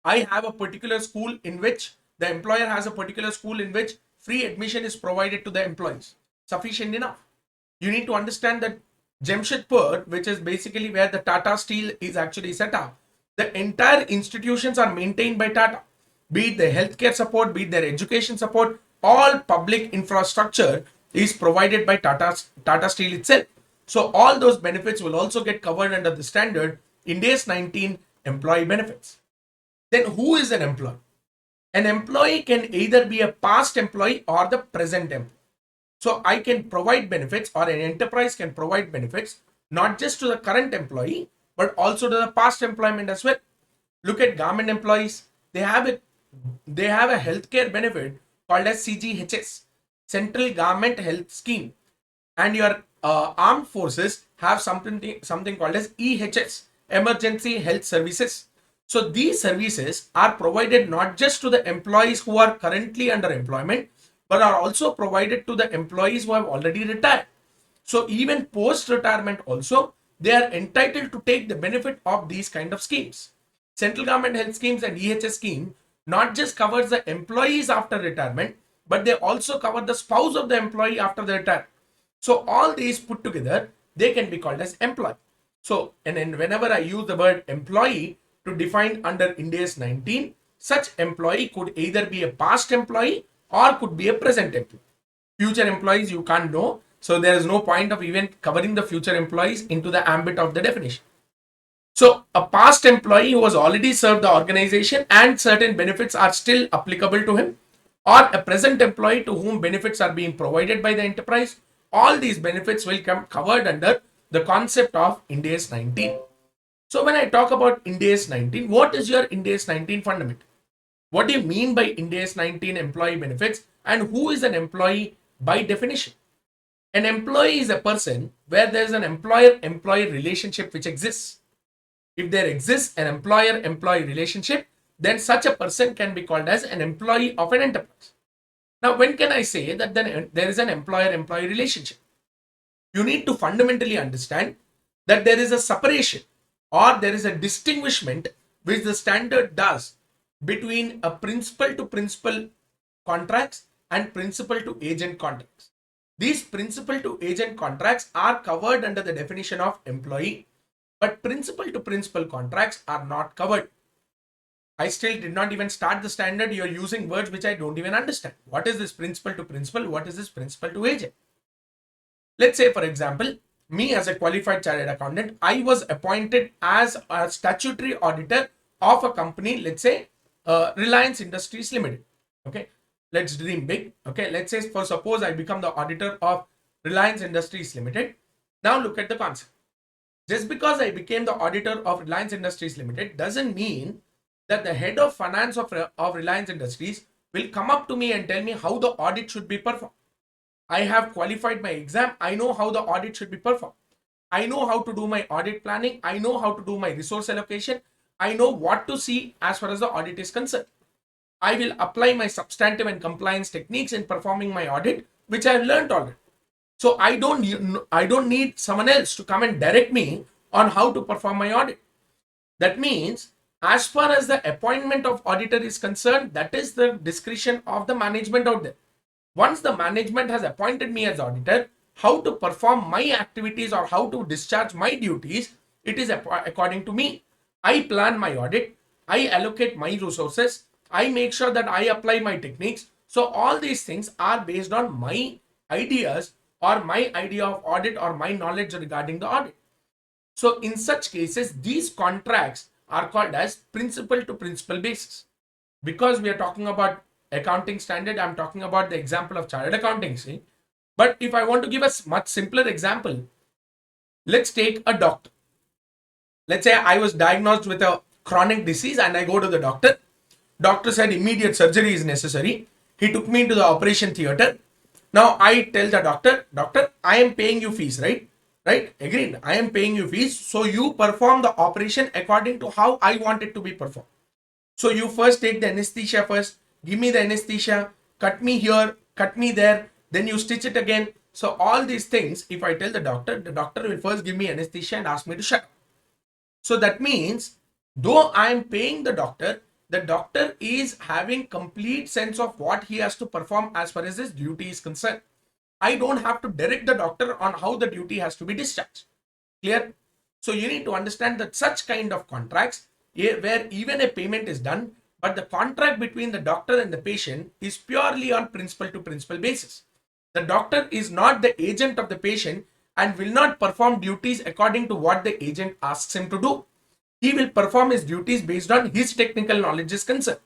I have a particular school in which the employer has a particular school in which free admission is provided to the employees. Sufficient enough. You need to understand that Jamshedpur, which is basically where the Tata Steel is actually set up, the entire institutions are maintained by Tata. Be it the healthcare support, be it their education support, all public infrastructure is provided by Tata Steel itself. So all those benefits will also get covered under the standard Ind AS 19 employee benefits. Then who is an employee? An employee can either be a past employee or the present employee. So I can provide benefits or an enterprise can provide benefits not just to the current employee but also to the past employment as well. Look at government employees. They have a healthcare benefit called as CGHS, Central Government Health Scheme, and your armed forces have something called as EHS, Emergency Health Services. So these services are provided not just to the employees who are currently under employment, but are also provided to the employees who have already retired. So even post-retirement also, they are entitled to take the benefit of these kind of schemes. Central government health schemes and EHS scheme not just covers the employees after retirement, but they also cover the spouse of the employee after the retirement. So all these put together, they can be called as employee. So, and then whenever I use the word employee to define under Ind AS 19, such employee could either be a past employee or could be a present employee. Future employees you can't know. So there is no point of even covering the future employees into the ambit of the definition. So a past employee who has already served the organization and certain benefits are still applicable to him, or a present employee to whom benefits are being provided by the enterprise, all these benefits will come covered under the concept of Ind AS 19. So when I talk about Ind AS 19, what is your Ind AS 19 fundament? What do you mean by Ind AS 19 employee benefits and who is an employee by definition? An employee is a person where there is an employer-employee relationship which exists. If there exists an employer-employee relationship, then such a person can be called as an employee of an enterprise. Now, when can I say that then there is an employer-employee relationship? You need to fundamentally understand that there is a separation or there is a distinguishment which the standard does between a principal to principal contracts and principal to agent contracts. These principal to agent contracts are covered under the definition of employee, but principal to principal contracts are not covered. I still did not even start the standard. You're using words which I don't even understand. What is this principal to principal? What is this principal to agent? Let's say, for example, me as a qualified chartered accountant, I was appointed as a statutory auditor of a company, let's say Reliance Industries Limited. Okay, let's dream big. Okay, let's say for suppose I become the auditor of Reliance Industries Limited. Now look at the concept. Just because I became the auditor of Reliance Industries Limited doesn't mean that the head of finance of Reliance Industries will come up to me and tell me how the audit should be performed. I have qualified my exam. I know how the audit should be performed. I know how to do my audit planning. I know how to do my resource allocation. I know what to see as far as the audit is concerned. I will apply my substantive and compliance techniques in performing my audit, which I have learned already. So I don't need someone else to come and direct me on how to perform my audit. That means as far as the appointment of auditor is concerned, that is the discretion of the management out there. Once the management has appointed me as auditor, how to perform my activities or how to discharge my duties, it is according to me. I plan my audit, I allocate my resources, I make sure that I apply my techniques. So all these things are based on my ideas or my idea of audit or my knowledge regarding the audit. So in such cases, these contracts are called as principal to principal basis. Because we are talking about accounting standard, I'm talking about the example of chartered accounting. See? But if I want to give a much simpler example, let's take a doctor. Let's say I was diagnosed with a chronic disease and I go to the doctor. Doctor said immediate surgery is necessary. He took me to the operation theater. Now I tell the doctor, doctor, I am paying you fees, right? Right? Agreed. I am paying you fees. So you perform the operation according to how I want it to be performed. So you first take the anesthesia first, give me the anesthesia, cut me here, cut me there, then you stitch it again. So all these things, if I tell the doctor will first give me anesthesia and ask me to shut up. So that means, though I am paying the doctor is having complete sense of what he has to perform as far as his duty is concerned. I don't have to direct the doctor on how the duty has to be discharged. Clear? So you need to understand that such kind of contracts where even a payment is done, but the contract between the doctor and the patient is purely on principal to principal basis. The doctor is not the agent of the patient and will not perform duties according to what the agent asks him to do. He will perform his duties based on his technical knowledge is concerned.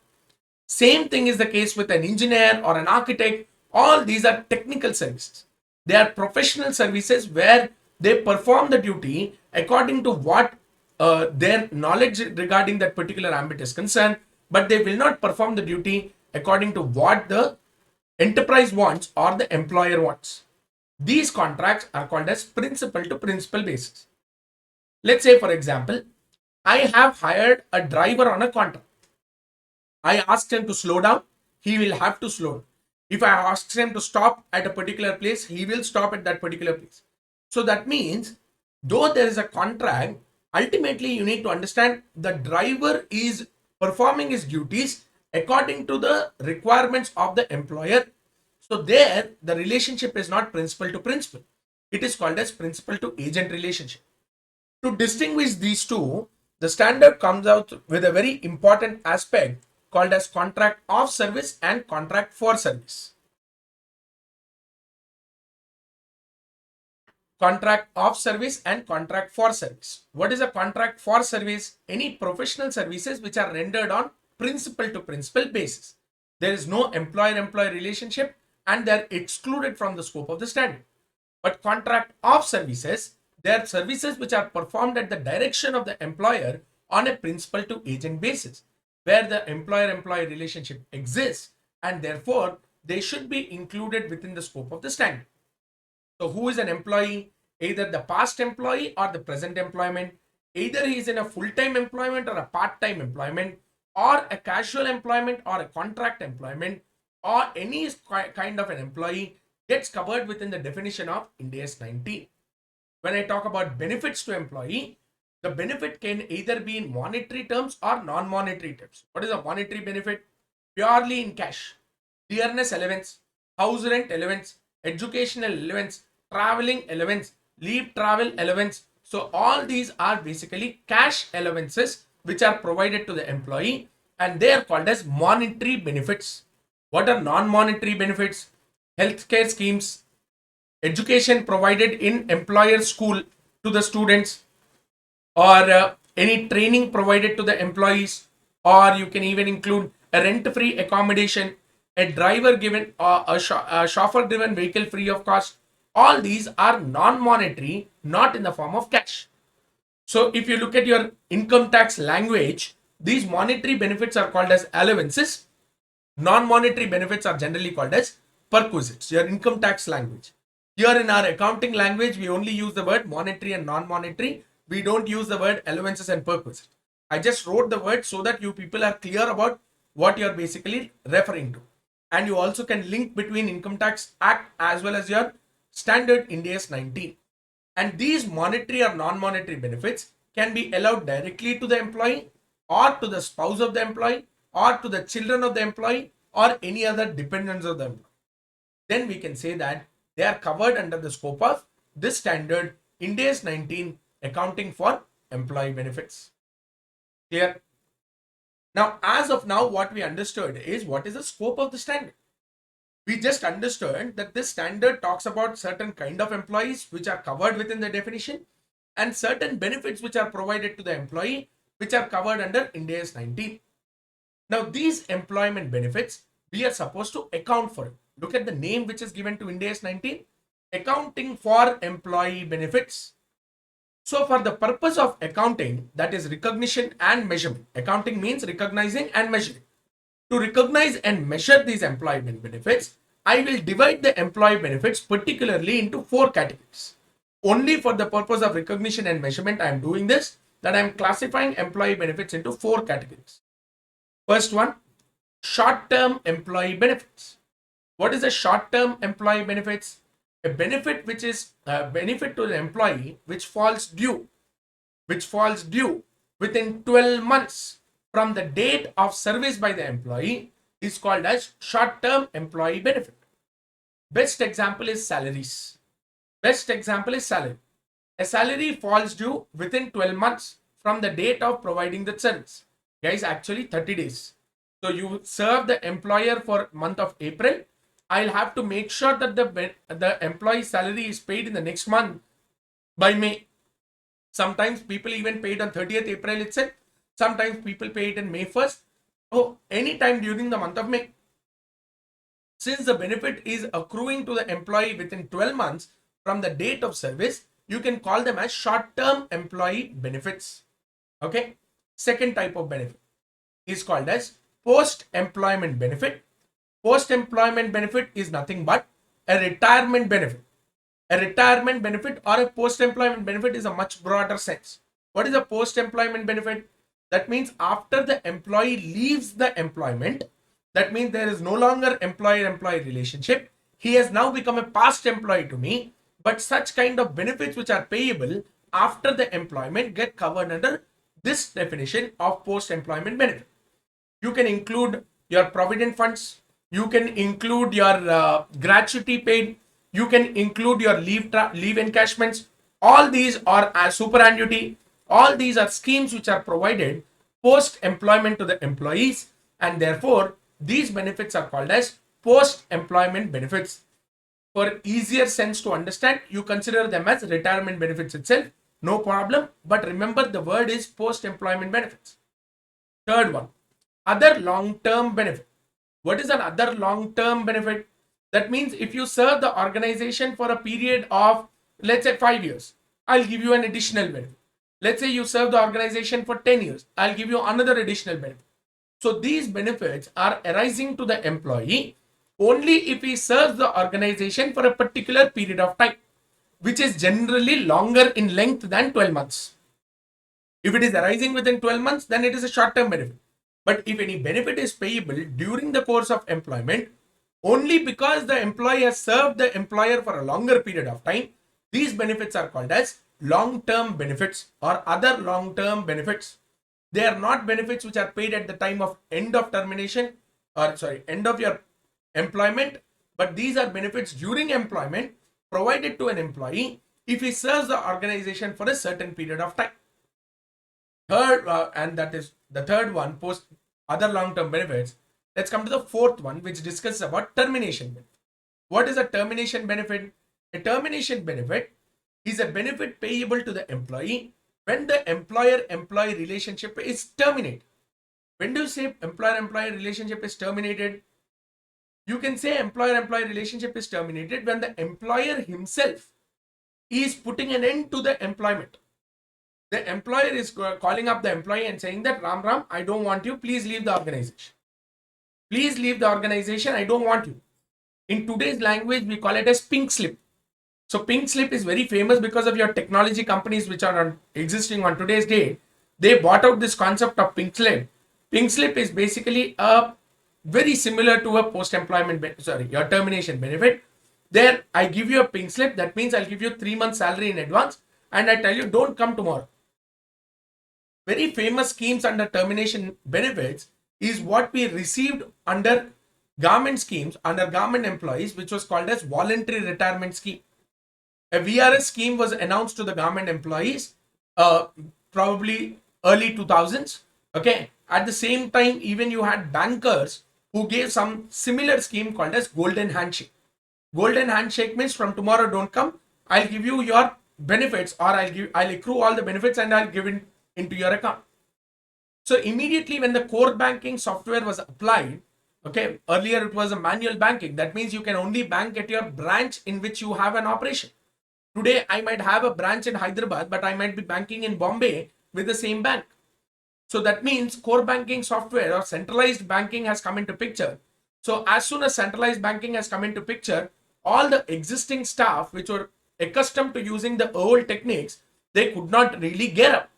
Same thing is the case with an engineer or an architect. All these are technical services. They are professional services where they perform the duty according to what their knowledge regarding that particular ambit is concerned, but they will not perform the duty according to what the enterprise wants or the employer wants. These contracts are called as principal to principal basis. Let's say, for example, I have hired a driver on a contract. I asked him to slow down, he will have to slow down. If I ask him to stop at a particular place, he will stop at that particular place. So that means, though there is a contract, ultimately you need to understand the driver is performing his duties according to the requirements of the employer. So there, the relationship is not principal to principal. It is called as principal to agent relationship. To distinguish these two, the standard comes out with a very important aspect called as contract of service and contract for service. Contract of service and contract for service. What is a contract for service? Any professional services which are rendered on principal to principal basis. There is no employer-employee relationship and they are excluded from the scope of the standard. But contract of services, they are services which are performed at the direction of the employer on a principal to agent basis, where the employer-employee relationship exists and therefore they should be included within the scope of the standard. So who is an employee? Either the past employee or the present employment. Either he is in a full-time employment or a part-time employment, or a casual employment or a contract employment, or any kind of an employee gets covered within the definition of Ind AS 19. When I talk about benefits to employee, the benefit can either be in monetary terms or non-monetary terms. What is a monetary benefit? Purely in cash. Dearness allowance, house rent allowance, educational allowance, traveling allowance, leave travel allowance. So all these are basically cash allowances which are provided to the employee, and they are called as monetary benefits. What are non-monetary benefits? Healthcare schemes, education provided in employer school to the students, or any training provided to the employees, or you can even include a rent-free accommodation, a driver given, a chauffeur driven vehicle free of cost. All these are non-monetary, not in the form of cash. So if you look at your income tax language, these monetary benefits are called as allowances. Non-monetary benefits are generally called as perquisites, your income tax language. Here in our accounting language, we only use the word monetary and non-monetary. We don't use the word allowances and perquisites. I just wrote the word so that you people are clear about what you're basically referring to. And you also can link between Income Tax Act as well as your standard Ind AS 19. And these monetary or non-monetary benefits can be allowed directly to the employee, or to the spouse of the employee, or to the children of the employee, or any other dependents of the employee. Then we can say that they are covered under the scope of this standard Ind AS 19 accounting for employee benefits. Clear? Now, as of now, what we understood is what is the scope of the standard. We just understood that this standard talks about certain kind of employees which are covered within the definition, and certain benefits which are provided to the employee which are covered under Ind AS 19. Now, these employment benefits, we are supposed to account for it. Look at the name which is given to Ind AS 19, accounting for employee benefits. So for the purpose of accounting, that is recognition and measurement. Accounting means recognizing and measuring. To recognize and measure these employment benefits, I will divide the employee benefits particularly into 4 categories. Only for the purpose of recognition and measurement, I am doing this, that I am classifying employee benefits into 4 categories. First one, short-term employee benefits. What is a short-term employee benefits? A benefit which is a benefit to the employee which falls due within 12 months from the date of service by the employee is called as short-term employee benefit. Best example is salaries. A salary falls due within 12 months from the date of providing the service. Guys, actually 30 days. So you serve the employer for month of April. I'll have to make sure that the employee's salary is paid in the next month by May. Sometimes people even paid on 30th April itself. Sometimes people pay it in May 1st. So anytime during the month of May. Since the benefit is accruing to the employee within 12 months from the date of service, you can call them as short-term employee benefits. Okay. Second type of benefit is called as post-employment benefit. Post-employment benefit is nothing but a retirement benefit. A retirement benefit or a post-employment benefit is a much broader sense. What is a post-employment benefit? That means after the employee leaves the employment, that means there is no longer employer-employee relationship. He has now become a past employee to me, but such kind of benefits which are payable after the employment get covered under this definition of post-employment benefit. You can include your provident funds. You can include your gratuity paid. You can include your leave encashments. All these are as superannuity. All these are schemes which are provided post-employment to the employees, and therefore these benefits are called as post-employment benefits. For easier sense to understand, you consider them as retirement benefits itself. No problem. But remember, the word is post-employment benefits. Third one, other long-term benefit. What is an other long-term benefit? That means if you serve the organization for a period of, let's say, 5 years, I'll give you an additional benefit. Let's say you serve the organization for 10 years, I'll give you another additional benefit. So these benefits are arising to the employee only if he serves the organization for a particular period of time. which is generally longer in length than 12 months. If it is arising within 12 months, then it is a short-term benefit. But if any benefit is payable during the course of employment, only because the employee has served the employer for a longer period of time, these benefits are called as long-term benefits or other long-term benefits. They are not benefits which are paid at the time of end of termination or end of your employment, but these are benefits during employment provided to an employee if he serves the organization for a certain period of time. Third, and that is the third one, post other long-term benefits. Let's come to the fourth one, which discusses about termination benefit. What is a termination benefit? A termination benefit is a benefit payable to the employee when the employer-employee relationship is terminated. When do you say employer-employee relationship is terminated? You can say employer-employee relationship is terminated when the employer himself is putting an end to the employment. The employer is calling up the employee and saying that Ram, I don't want you. Please leave the organization. Please leave the organization. I don't want you. In today's language, we call it as pink slip. So pink slip is very famous because of your technology companies which are existing on today's date. They bought out this concept of pink slip. Pink slip is basically a very similar to a post-employment, your termination benefit. There, I give you a pink slip. That means I'll give you 3 months salary in advance and I tell you don't come tomorrow. Very famous schemes under termination benefits is what we received under government schemes, under government employees, which was called as voluntary retirement scheme. A VRS scheme was announced to the government employees probably early 2000s. Okay. At the same time, even you had bankers who gave some similar scheme called as golden handshake. Golden handshake means from tomorrow don't come. I'll give you your benefits, or I'll accrue all the benefits and I'll give it into your account. So immediately when the core banking software was applied, okay, earlier it was a manual banking. That means you can only bank at your branch in which you have an operation. Today, I might have a branch in Hyderabad, but I might be banking in Bombay with the same bank. So that means core banking software or centralized banking has come into picture. So as soon as centralized banking has come into picture, all the existing staff which were accustomed to using the old techniques, they could not really get up.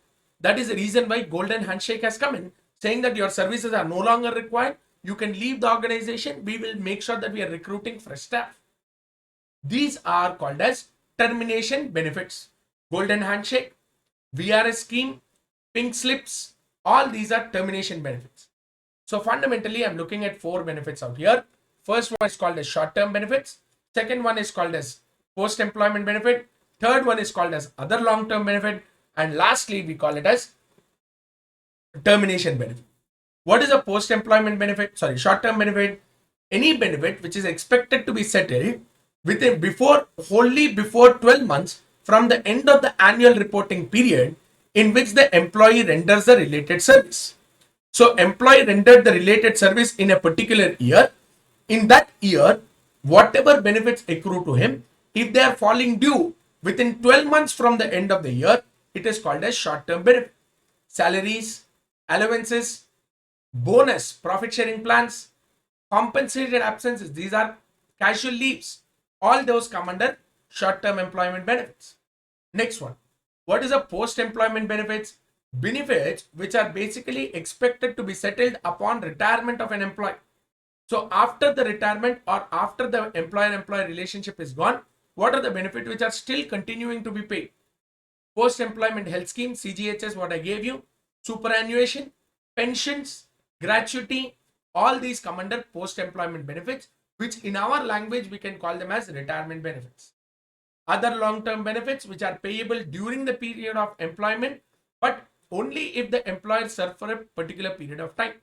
That is the reason why golden handshake has come in, saying that your services are no longer required. You can leave the organization. We will make sure that we are recruiting fresh staff. These are called as termination benefits. Golden handshake, VRS scheme, pink slips, all these are termination benefits. So fundamentally, I'm looking at 4 benefits out here. First one is called as short-term benefits. Second one is called as post-employment benefit. Third one is called as other long-term benefit. And lastly, we call it as termination benefit. What is a post-employment benefit? Short-term benefit. Any benefit which is expected to be settled wholly before 12 months from the end of the annual reporting period in which the employee renders the related service. So employee rendered the related service in a particular year. In that year, whatever benefits accrue to him, if they are falling due within 12 months from the end of the year, it is called as short-term benefit. Salaries, allowances, bonus, profit sharing plans, compensated absences, these are casual leaves. All those come under short-term employment benefits. Next one. What is a post-employment benefits? Benefits which are basically expected to be settled upon retirement of an employee. So after the retirement or after the employer-employee relationship is gone, what are the benefits which are still continuing to be paid? Post-employment health scheme, CGHS, what I gave you, superannuation, pensions, gratuity, all these come under post-employment benefits, which in our language we can call them as retirement benefits. Other long-term benefits which are payable during the period of employment, but only if the employer served for a particular period of time.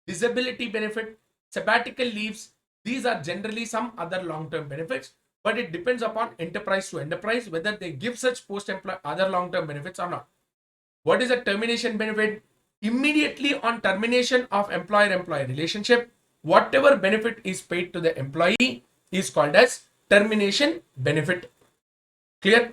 Disability benefit, sabbatical leaves, these are generally some other long-term benefits, but it depends upon enterprise to enterprise whether they give such other long-term benefits or not. What is a termination benefit? Immediately on termination of employer-employee relationship, whatever benefit is paid to the employee is called as termination benefit. Clear?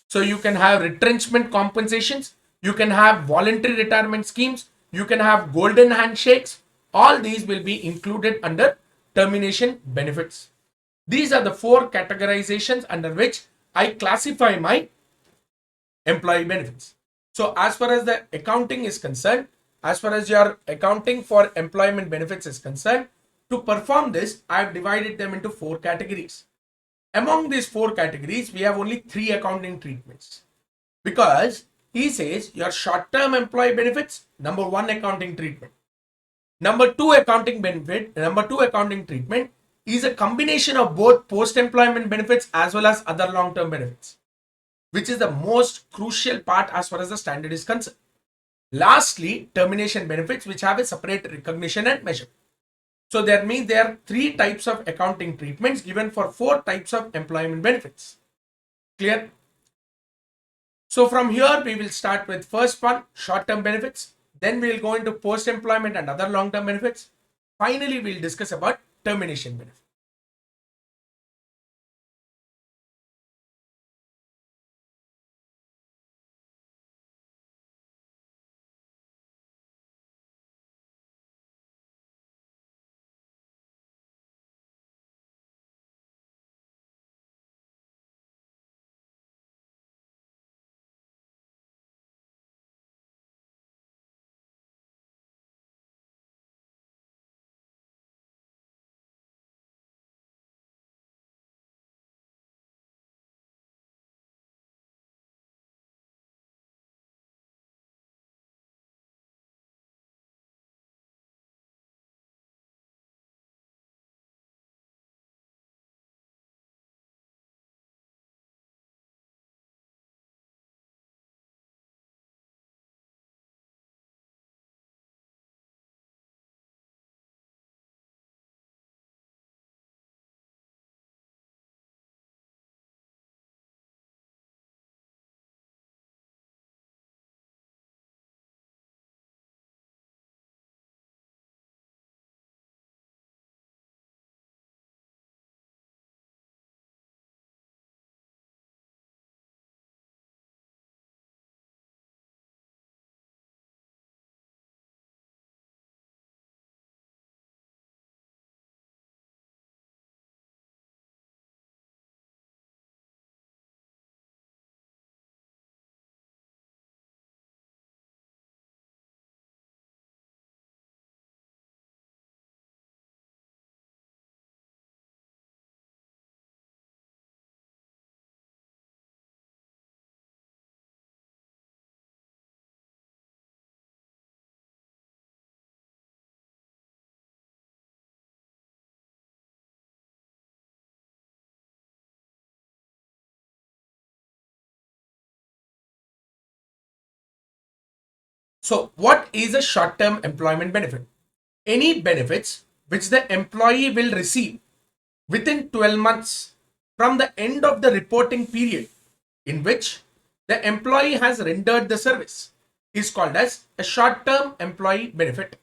So you can have retrenchment compensations, you can have voluntary retirement schemes, you can have golden handshakes. All these will be included under termination benefits. These are the 4 categorizations under which I classify my employee benefits. So as far as the accounting is concerned, as far as your accounting for employment benefits is concerned, to perform this, I've divided them into 4 categories. Among these 4 categories, we have only 3 accounting treatments, because he says your short-term employee benefits, number 1 accounting treatment. Number 2 accounting benefit, number 2 accounting treatment is a combination of both post-employment benefits as well as other long-term benefits, which is the most crucial part as far as the standard is concerned. Lastly, termination benefits, which have a separate recognition and measure. So that means there are 3 types of accounting treatments given for 4 types of employment benefits. Clear? So from here, we will start with first one, short-term benefits. Then we will go into post-employment and other long-term benefits. Finally, we'll discuss about termination benefits. So what is a short-term employment benefit? Any benefits which the employee will receive within 12 months from the end of the reporting period in which the employee has rendered the service is called as a short-term employee benefit.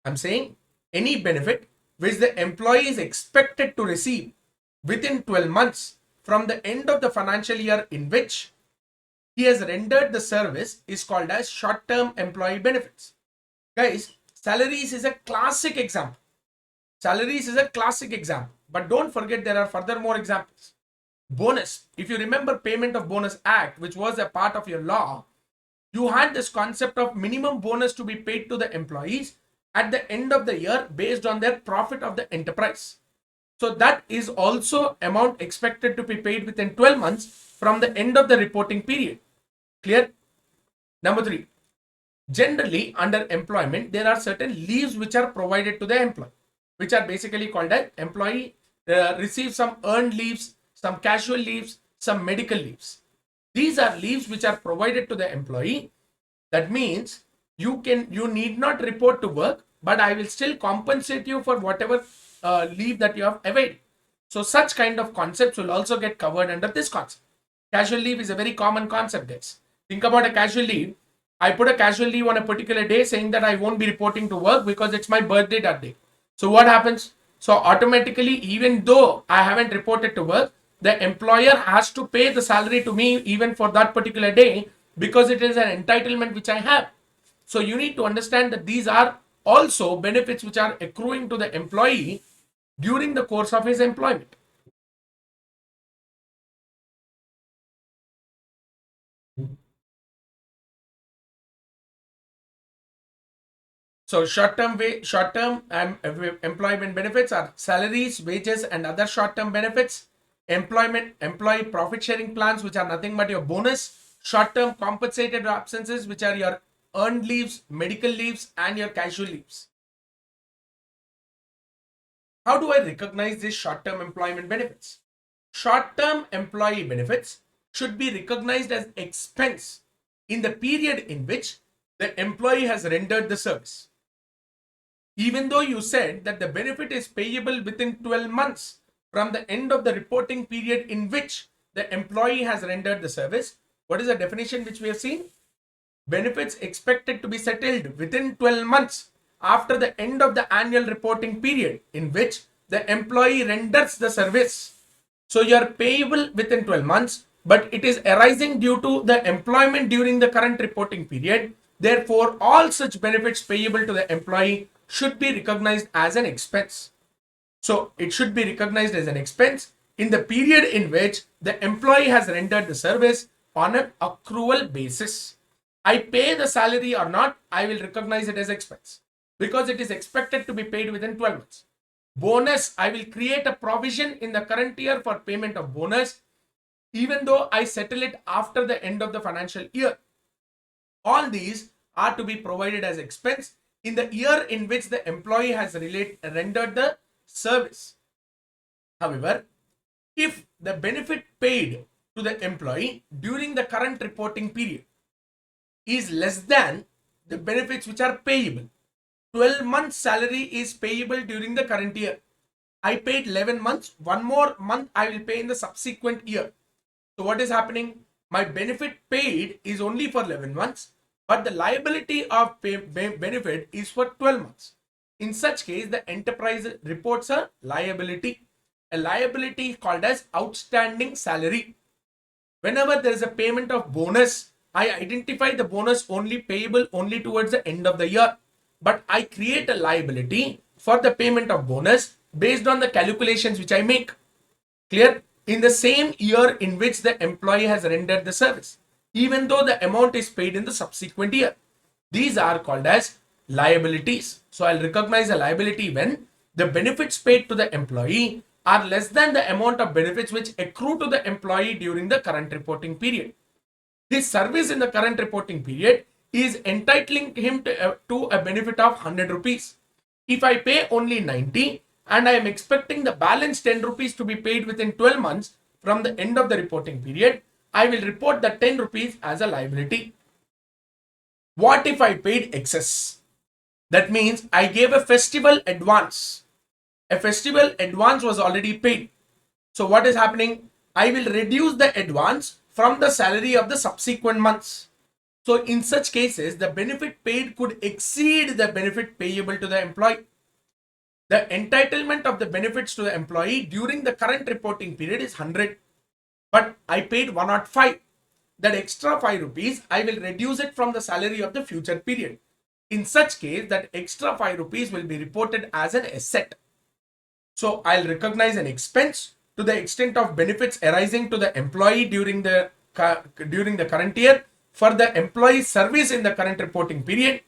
I'm saying any benefit which the employee is expected to receive within 12 months from the end of the financial year in which he has rendered the service is called as short-term employee benefits. Guys, salaries is a classic example. Salaries is a classic example. But don't forget there are further more examples. Bonus. If you remember Payment of Bonus Act, which was a part of your law, you had this concept of minimum bonus to be paid to the employees at the end of the year based on their profit of the enterprise. So that is also amount expected to be paid within 12 months from the end of the reporting period. Clear? Number 3. Generally, under employment, there are certain leaves which are provided to the employee, which are basically called as employee receive some earned leaves, some casual leaves, some medical leaves. These are leaves which are provided to the employee. That means you need not report to work, but I will still compensate you for whatever leave that you have availed. So such kind of concepts will also get covered under this concept. Casual leave is a very common concept, guys. Think about a casual leave. I put a casual leave on a particular day saying that I won't be reporting to work because it's my birthday that day. So what happens? So automatically, even though I haven't reported to work, the employer has to pay the salary to me even for that particular day because it is an entitlement which I have. So you need to understand that these are also benefits which are accruing to the employee during the course of his employment. So short-term employment benefits are salaries, wages, and other short-term benefits. Employee profit sharing plans, which are nothing but your bonus. Short-term compensated absences, which are your earned leaves, medical leaves, and your casual leaves. How do I recognize these short-term employment benefits? Short-term employee benefits should be recognized as expense in the period in which the employee has rendered the service. Even though you said that the benefit is payable within 12 months from the end of the reporting period in which the employee has rendered the service, what is the definition which we have seen? Benefits expected to be settled within 12 months after the end of the annual reporting period in which the employee renders the service. So you are payable within 12 months, but it is arising due to the employment during the current reporting period. Therefore, all such benefits payable to the employee should be recognized as an expense. So it should be recognized as an expense in the period in which the employee has rendered the service on an accrual basis. I pay the salary or not, I will recognize it as expense because it is expected to be paid within 12 months. Bonus, I will create a provision in the current year for payment of bonus, even though I settle it after the end of the financial year. All these are to be provided as expense in the year in which the employee has rendered the service. However, if the benefit paid to the employee during the current reporting period is less than the benefits which are payable, 12 months salary is payable during the current year. I paid 11 months, one more month I will pay in the subsequent year. So what is happening? My benefit paid is only for 11 months, but the liability of benefit is for 12 months. In such case, the enterprise reports a liability. A liability is called as outstanding salary. Whenever there is a payment of bonus, I identify the bonus only payable only towards the end of the year. But I create a liability for the payment of bonus based on the calculations which I make. Clear? In the same year in which the employee has rendered the service, even though the amount is paid in the subsequent year. These are called as liabilities. So I'll recognize a liability when the benefits paid to the employee are less than the amount of benefits which accrue to the employee during the current reporting period. His service in the current reporting period is entitling him to a benefit of 100 rupees. If I pay only 90 and I am expecting the balance 10 rupees to be paid within 12 months from the end of the reporting period, I will report the 10 rupees as a liability. What if I paid excess? That means I gave a festival advance. A festival advance was already paid. So what is happening? I will reduce the advance from the salary of the subsequent months. So in such cases, the benefit paid could exceed the benefit payable to the employee. The entitlement of the benefits to the employee during the current reporting period is 100, but I paid 105. That extra 5 rupees, I will reduce it from the salary of the future period. In such case, that extra 5 rupees will be reported as an asset. So I'll recognize an expense to the extent of benefits arising to the employee during the current year for the employee service in the current reporting period.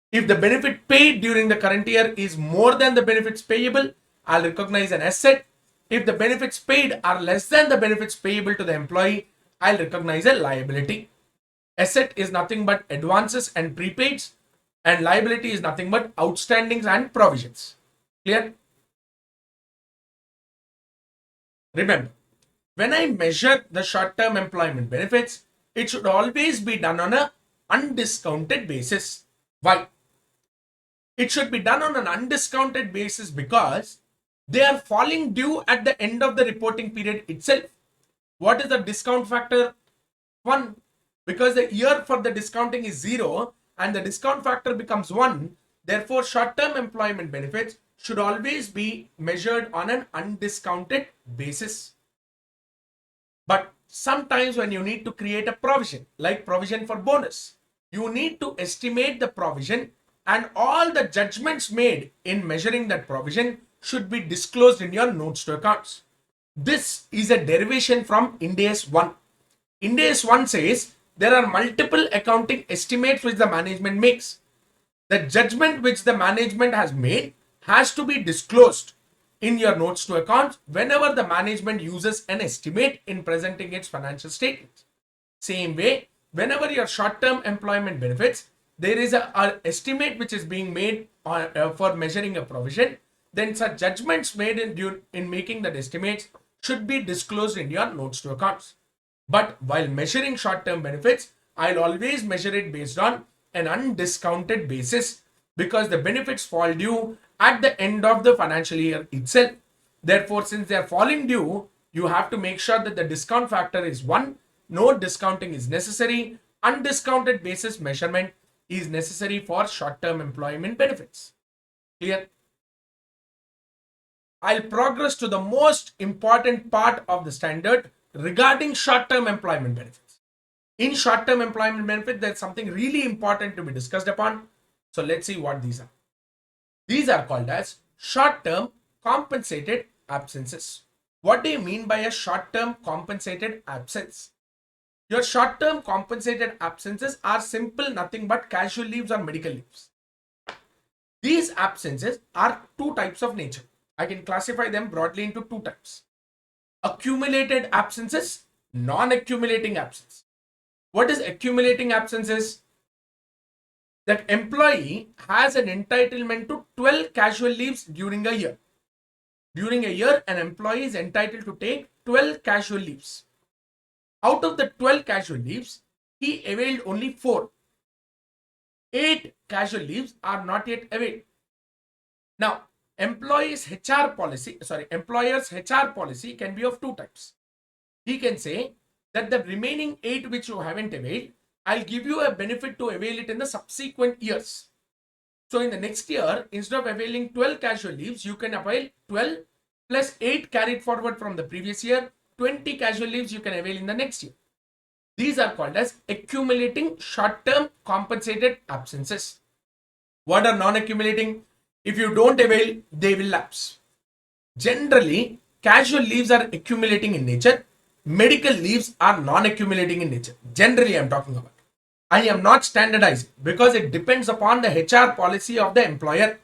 If the benefit paid during the current year is more than the benefits payable, I'll recognize an asset. If the benefits paid are less than the benefits payable to the employee, I'll recognize a liability. Asset is nothing but advances and prepaids, and liability is nothing but outstandings and provisions. Clear? Remember, when I measure the short-term employment benefits, it should always be done on an undiscounted basis. Why? It should be done on an undiscounted basis because they are falling due at the end of the reporting period itself. What is the discount factor? 1. Because the year for the discounting is 0 and the discount factor becomes 1. Therefore, short-term employment benefits should always be measured on an undiscounted basis. But sometimes when you need to create a provision, like provision for bonus, you need to estimate the provision, and all the judgments made in measuring that provision should be disclosed in your notes to accounts. This is a derivation from Ind AS 1. Ind AS 1 says there are multiple accounting estimates which the management makes. The judgment which the management has made has to be disclosed in your notes to accounts whenever the management uses an estimate in presenting its financial statements. Same way, whenever your short-term employment benefits, there is a estimate which is being made for measuring a provision, then such judgments made in making that estimates should be disclosed in your notes to accounts. But while measuring short-term benefits, I'll always measure it based on an undiscounted basis because the benefits fall due at the end of the financial year itself. Therefore, since they are falling due, you have to make sure that the discount factor is 1. No discounting is necessary. Undiscounted basis measurement is necessary for short-term employment benefits. Clear? I'll progress to the most important part of the standard regarding short-term employment benefits. In short-term employment benefit, there's something really important to be discussed upon. So let's see what these are. These are called as short-term compensated absences. What do you mean by a short-term compensated absence? Your short-term compensated absences are simple nothing but casual leaves or medical leaves. These absences are two types of nature. I can classify them broadly into two types. Accumulated absences, non-accumulating absence. What is accumulating absences? That employee has an entitlement to 12 casual leaves during a year. During a year, an employee is entitled to take 12 casual leaves. Out of the 12 casual leaves, he availed only 4. 8 casual leaves are not yet availed. Now, employer's HR policy can be of two types. He can say that the remaining 8 which you haven't availed, I'll give you a benefit to avail it in the subsequent years. So in the next year, instead of availing 12 casual leaves, you can avail 12 plus 8 carried forward from the previous year. 20 casual leaves you can avail in the next year. These are called as accumulating short-term compensated absences. What are non-accumulating? If you don't avail, they will lapse. Generally, casual leaves are accumulating in nature. Medical leaves are non-accumulating in nature. Generally, I'm talking about. I am not standardized because it depends upon the HR policy of the employer.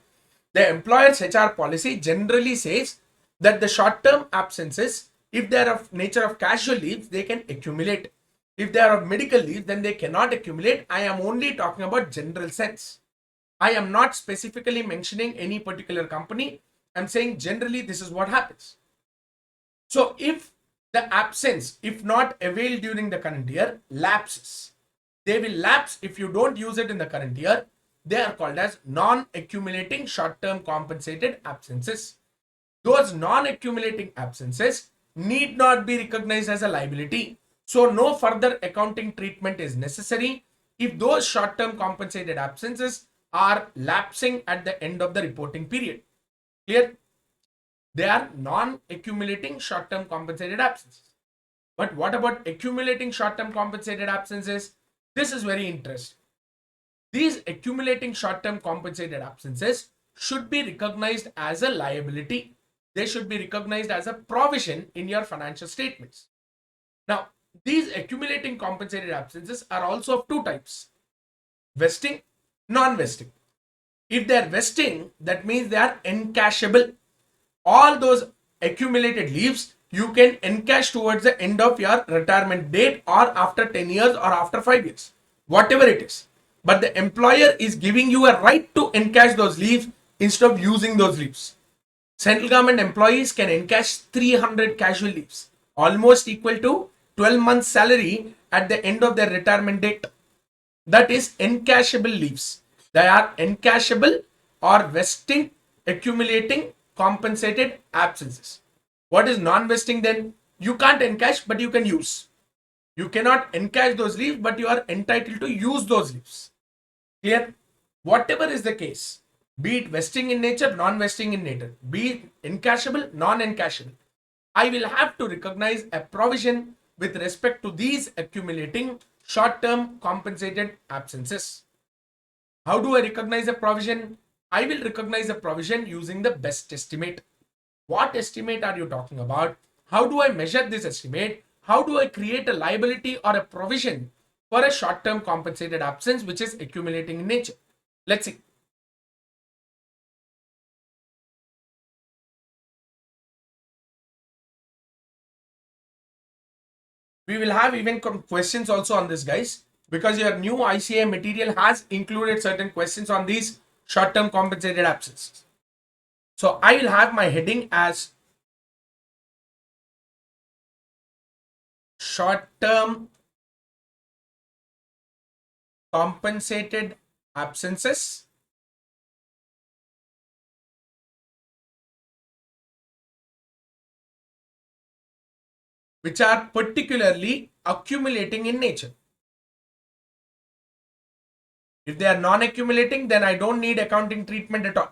The employer's HR policy generally says that the short-term absences, if they are of nature of casual leaves, they can accumulate. If they are of medical leave, then they cannot accumulate. I am only talking about general sense. I am not specifically mentioning any particular company. I'm saying generally this is what happens. So if the absence, if not availed during the current year, lapses, they will lapse if you don't use it in the current year. They are called as non-accumulating short-term compensated absences. Those non-accumulating absences need not be recognized as a liability. So no further accounting treatment is necessary if those short-term compensated absences are lapsing at the end of the reporting period. Clear? They are non-accumulating short-term compensated absences. But what about accumulating short-term compensated absences? This is very interesting. These accumulating short-term compensated absences should be recognized as a liability. They should be recognized as a provision in your financial statements. Now, these accumulating compensated absences are also of two types: vesting, non-vesting. If they are vesting, that means they are encashable. All those accumulated leaves you can encash towards the end of your retirement date or after 10 years or after 5 years, whatever it is. But the employer is giving you a right to encash those leaves instead of using those leaves. Central government employees can encash 300 casual leaves, almost equal to 12 months salary at the end of their retirement date. That is encashable leaves. They are encashable or vesting, accumulating compensated absences. What is non-vesting then? You can't encash, but you can use. You cannot encash those leaves, but you are entitled to use those leaves. Clear? Whatever is the case, be it vesting in nature, non-vesting in nature, be it encashable, non-encashable, I will have to recognize a provision with respect to these accumulating short-term compensated absences. How do I recognize a provision? I will recognize a provision using the best estimate. What estimate are you talking about? How do I measure this estimate? How do I create a liability or a provision for a short-term compensated absence which is accumulating in nature? Let's see. We will have even questions also on this, guys, because your new ICA material has included certain questions on these short-term compensated absences. So I will have my heading as short-term compensated absences which are particularly accumulating in nature. If they are non-accumulating, then I don't need accounting treatment at all.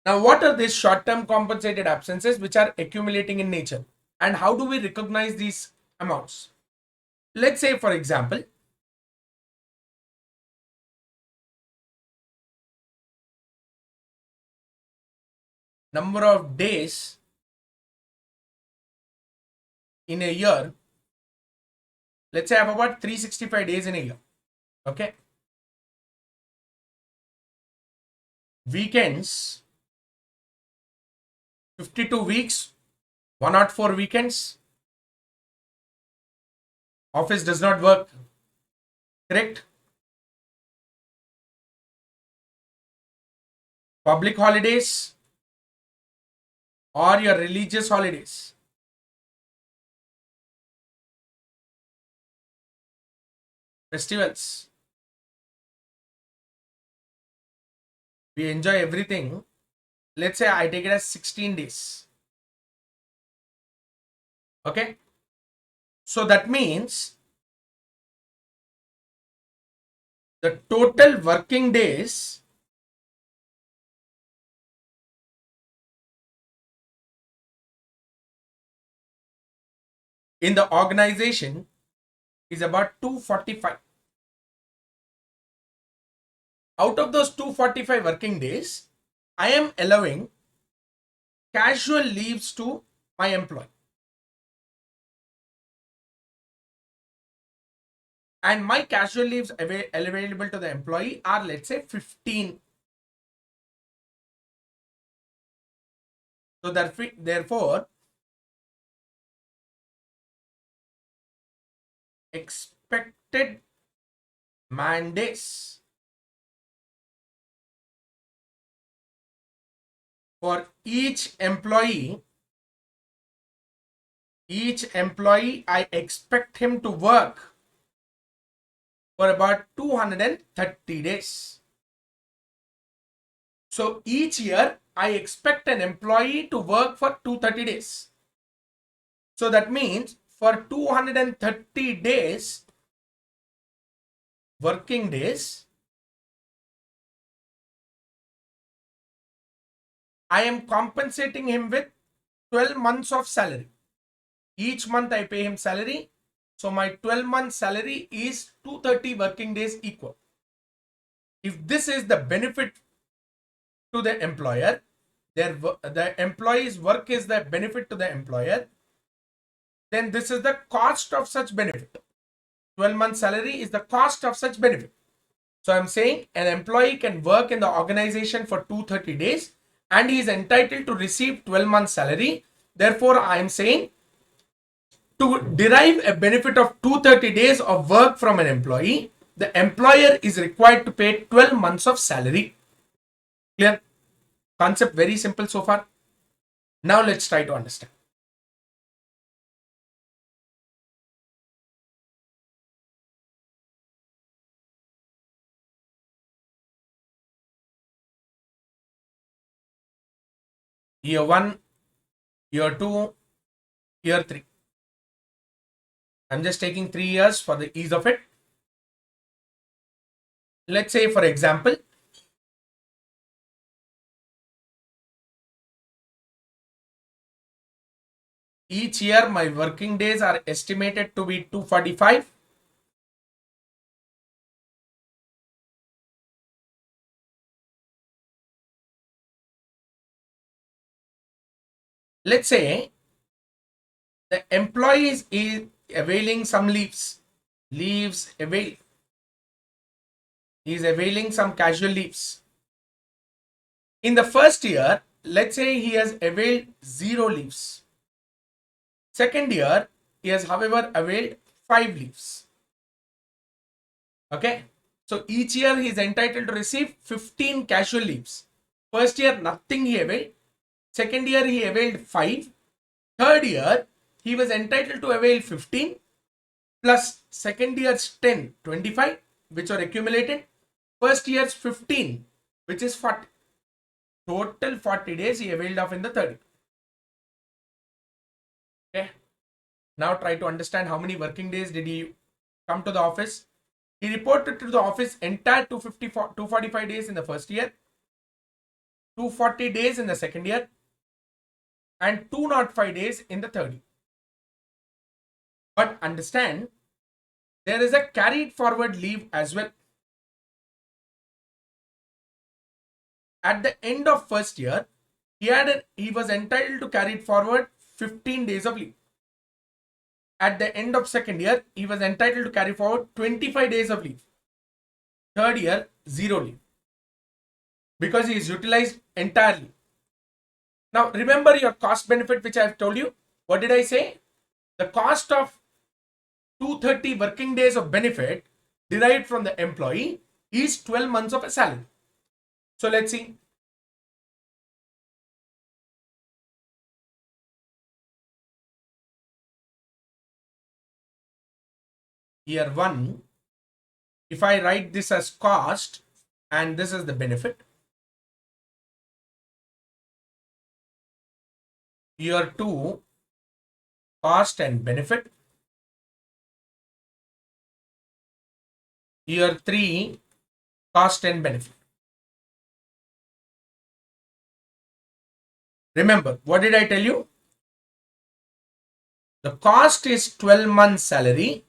Now, what are these short-term compensated absences which are accumulating in nature? And how do we recognize these amounts? Let's say, for example, number of days in a year. Let's say I have about 365 days in a year. Okay. Weekends, 52 weeks, 104 weekends. Office does not work. Correct? Public holidays or your religious holidays. Festivals. We enjoy everything. Let's say I take it as 16 days. Okay. So that means the total working days in the organization is about 245. Out of those 245 working days, I am allowing casual leaves to my employee. And my casual leaves available to the employee are, let's say, 15. So therefore, expected man days for each employee, I expect him to work for about 230 days. So each year, I expect an employee to work for 230 days. So that means for 230 days, working days, I am compensating him with 12 months of salary. Each month I pay him salary. So my 12-month salary is 230 working days equal. If this is the benefit to the employer, the employee's work is the benefit to the employer, then this is the cost of such benefit. 12-month salary is the cost of such benefit. So I'm saying an employee can work in the organization for 230 days and he is entitled to receive 12-month salary. Therefore, I am saying to derive a benefit of 230 days of work from an employee, the employer is required to pay 12 months of salary. Clear? Concept very simple so far. Now let's try to understand. Year 1, year 2, year 3. I'm just taking 3 years for the ease of it. Let's say, for example, each year my working days are estimated to be 245. Let's say the employee is availing some leaves. Leaves avail. He is availing some casual leaves. In the first year, let's say he has availed 0 leaves. Second year, he has, however, availed 5 leaves. Okay. So each year he is entitled to receive 15 casual leaves. First year, nothing he availed. Second year, he availed 5. Third year, he was entitled to avail 15 plus second year's 10, 25, which are accumulated. First year's 15, which is 40. Total 40 days he availed of in the third year. Okay. Now try to understand how many working days did he come to the office. He reported to the office entire 245 days in the first year, 240 days in the second year, and 205 days in the third year. But understand, there is a carried forward leave as well. At the end of first year, he was entitled to carry forward 15 days of leave. At the end of second year, he was entitled to carry forward 25 days of leave. Third year, 0 leave. Because he is utilized entirely. Now, remember your cost benefit, which I have told you. What did I say? The cost of 230 working days of benefit derived from the employee is 12 months of a salary. So let's see. Year 1, if I write this as cost and this is the benefit. Year 2, cost and benefit. Year 3, cost and benefit. Remember, what did I tell you? The cost is 12 months salary.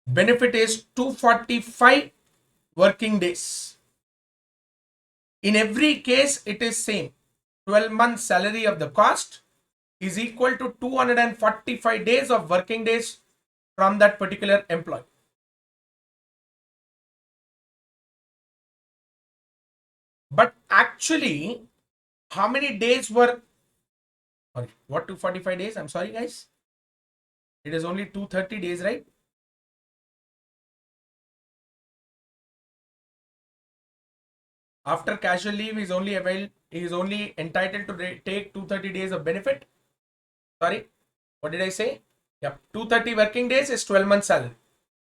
Benefit is 245 working days. In every case, it is same. 12 months salary of the cost is equal to 245 days of working days from that particular employee. But actually, how many days were, sorry, what 245 days? I'm sorry, guys. It is only 230 days, right? After casual leave, he is only entitled to take 230 days of benefit. Sorry, what did I say? Yep, 230 working days is 12 months salary.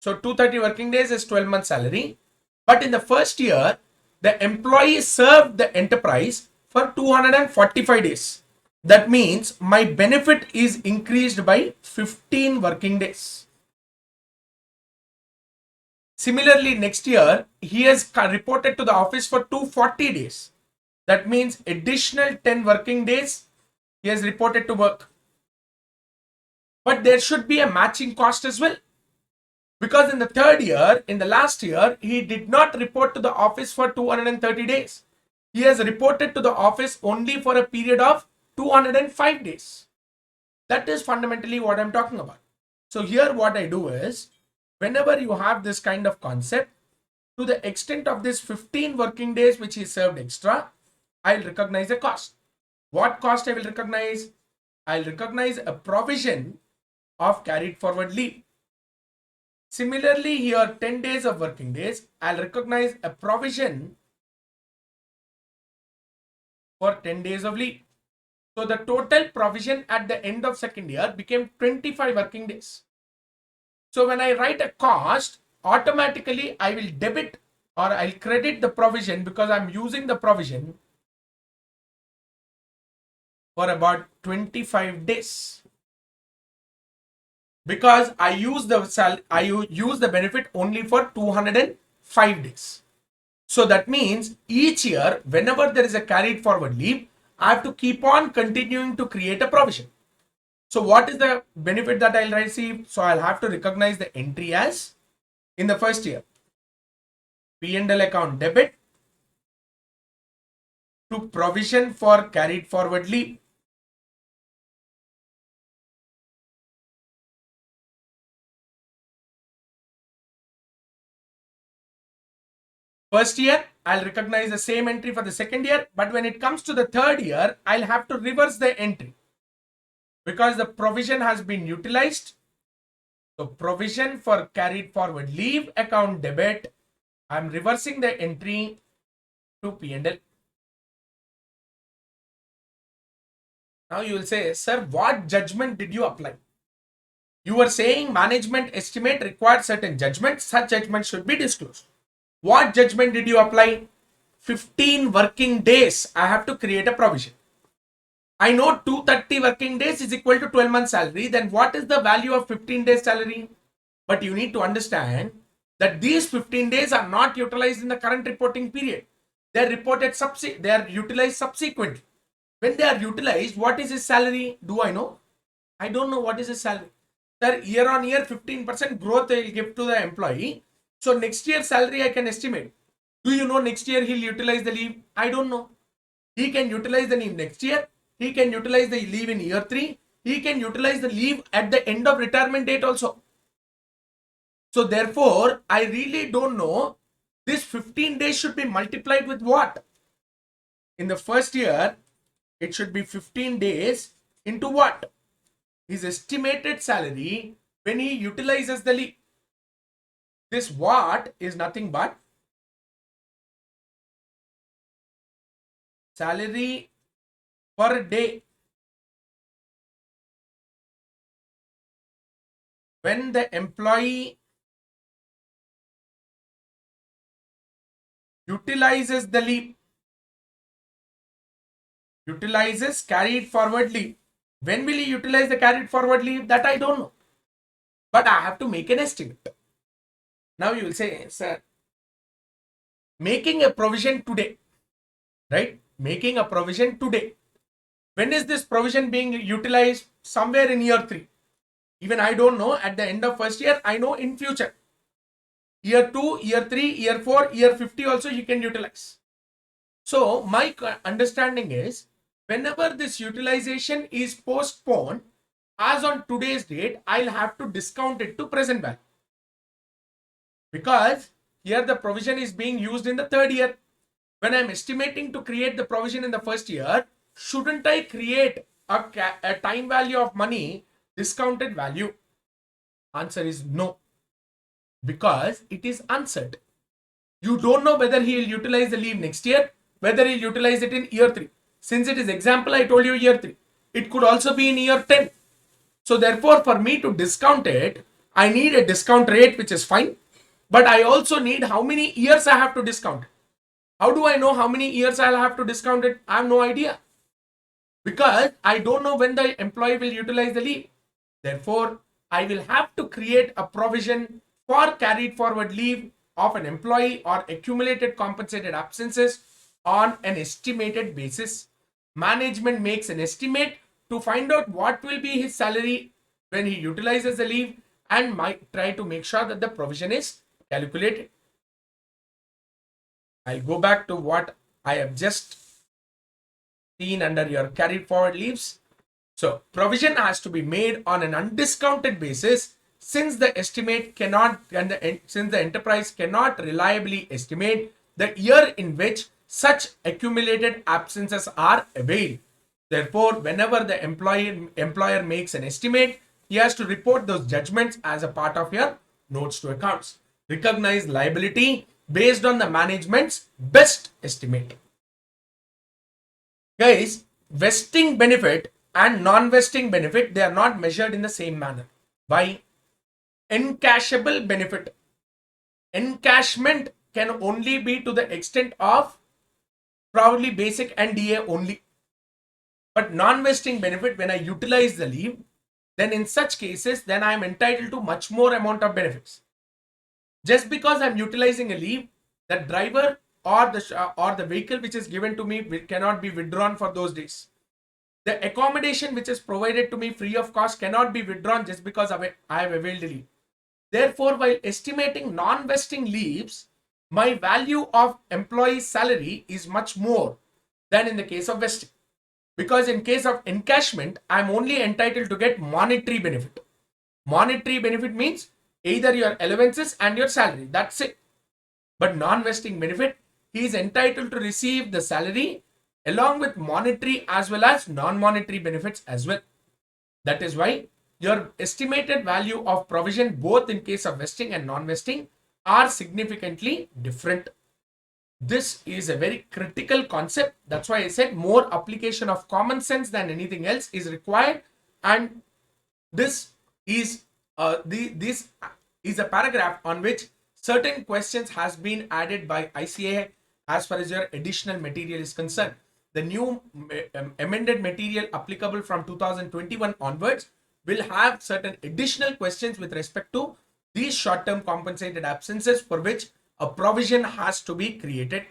So 230 working days is 12 months salary. But in the first year, the employee served the enterprise for 245 days. That means my benefit is increased by 15 working days. Similarly, next year, he has reported to the office for 240 days. That means additional 10 working days he has reported to work. But there should be a matching cost as well. Because in the third year, in the last year, he did not report to the office for 230 days. He has reported to the office only for a period of 205 days. That is fundamentally what I'm talking about. So here what I do is, whenever you have this kind of concept, to the extent of this 15 working days which he served extra, I'll recognize a cost. What cost I will recognize? I'll recognize a provision of carried forward leave. Similarly, here 10 days of working days, I'll recognize a provision for 10 days of leave. So the total provision at the end of second year became 25 working days. So when I write a cost, automatically I will debit or I'll credit the provision because I'm using the provision for about 25 days. Because I use the benefit only for 205 days. So that means each year, whenever there is a carried forward leave, I have to keep on continuing to create a provision. So what is the benefit that I'll receive? So I'll have to recognize the entry as in the first year. P&L account debit to provision for carried forward leave. First year, I'll recognize the same entry for the second year, but when it comes to the third year, I'll have to reverse the entry. because the provision has been utilized. So provision for carried forward leave account debit. I'm reversing the entry to P&L. Now you will say, sir, what judgment did you apply? You were saying management estimate required certain judgments. Such judgments should be disclosed. What judgment did you apply? 15 working days. I have to create a provision. I know 230 working days is equal to 12 months salary. Then what is the value of 15 days salary? But you need to understand that these 15 days are not utilized in the current reporting period. They are utilized subsequently. When they are utilized, what is his salary? Do I know? I don't know what is his salary. Sir, year on year 15% growth they will give to the employee. So next year salary I can estimate. Do you know next year he'll utilize the leave? I don't know. He can utilize the leave next year. He can utilize the leave in year 3. He can utilize the leave at the end of retirement date also. So therefore, I really don't know. This 15 days should be multiplied with what? In the first year, it should be 15 days into what? His estimated salary when he utilizes the leave. This what is nothing but salary per day. When the employee utilizes the leave, utilizes carried forward leave. When will he utilize the carried forward leave? That I don't know. But I have to make an estimate. Now you will say, sir, making a provision today, right? Making a provision today. When is this provision being utilized? Somewhere in year 3. Even I don't know. At the end of first year, I know in future. Year 2, year 3, year 4, year 50 also you can utilize. So my understanding is, whenever this utilization is postponed, as on today's date, I'll have to discount it to present value. Because here the provision is being used in the third year. When I'm estimating to create the provision in the first year, shouldn't I create a time value of money discounted value? Answer is no. Because it is uncertain. You don't know whether he will utilize the leave next year, whether he'll utilize it in year 3. Since it is example, I told you year 3. It could also be in year 10. So therefore, for me to discount it, I need a discount rate, which is fine. But I also need how many years I have to discount. How do I know how many years I'll have to discount it? I have no idea. Because I don't know when the employee will utilize the leave. Therefore, I will have to create a provision for carried forward leave of an employee or accumulated compensated absences on an estimated basis. Management makes an estimate to find out what will be his salary when he utilizes the leave and might try to make sure that the provision is calculated. I'll go back to what I have just seen under your carried forward leaves. So provision has to be made on an undiscounted basis since the estimate cannot since the enterprise cannot reliably estimate the year in which such accumulated absences are availed. Therefore, whenever the employer makes an estimate, he has to report those judgments as a part of your notes to accounts. Recognize liability based on the management's best estimate. Guys, vesting benefit and non-vesting benefit, they are not measured in the same manner. Why? Encashable benefit. Encashment can only be to the extent of probably basic and DA only. But non-vesting benefit, when I utilize the leave, then in such cases, then I am entitled to much more amount of benefits. Just because I'm utilizing a leave, the driver or the vehicle which is given to me cannot be withdrawn for those days. The accommodation which is provided to me free of cost cannot be withdrawn just because I have availed the leave. Therefore, while estimating non-vesting leaves, my value of employee's salary is much more than in the case of vesting. Because in case of encashment, I am only entitled to get monetary benefit. Monetary benefit means either your allowances and your salary. That's it. But non-vesting benefit, he is entitled to receive the salary along with monetary as well as non-monetary benefits as well. That is why your estimated value of provision, both in case of vesting and non-vesting, are significantly different. This is a very critical concept. That's why I said more application of common sense than anything else is required. And this is this is a paragraph on which certain questions has been added by ICA as far as your additional material is concerned. The new amended material applicable from 2021 onwards will have certain additional questions with respect to these short-term compensated absences for which a provision has to be created.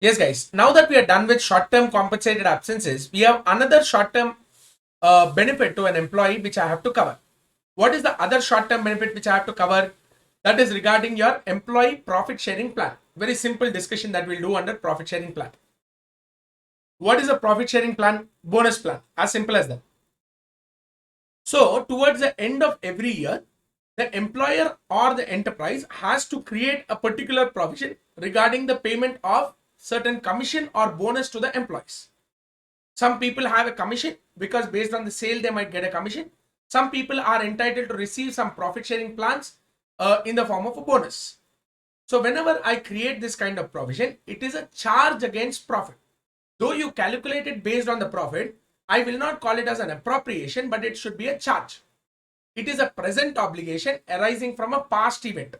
Yes, guys. Now that we are done with short-term compensated absences, we have another short-term benefit to an employee which I have to cover. What is the other short-term benefit which I have to cover? That is regarding your employee profit sharing plan. Very simple discussion that we'll do under profit sharing plan. What is a profit sharing plan? Bonus plan. As simple as that. So towards the end of every year, the employer or the enterprise has to create a particular provision regarding the payment of certain commission or bonus to the employees. Some people have a commission because based on the sale they might get a commission. Some people are entitled to receive some profit sharing plans in the form of a bonus. So whenever I create this kind of provision, it is a charge against profit. Though you calculate it based on the profit, I will not call it as an appropriation, but it should be a charge. It is a present obligation arising from a past event.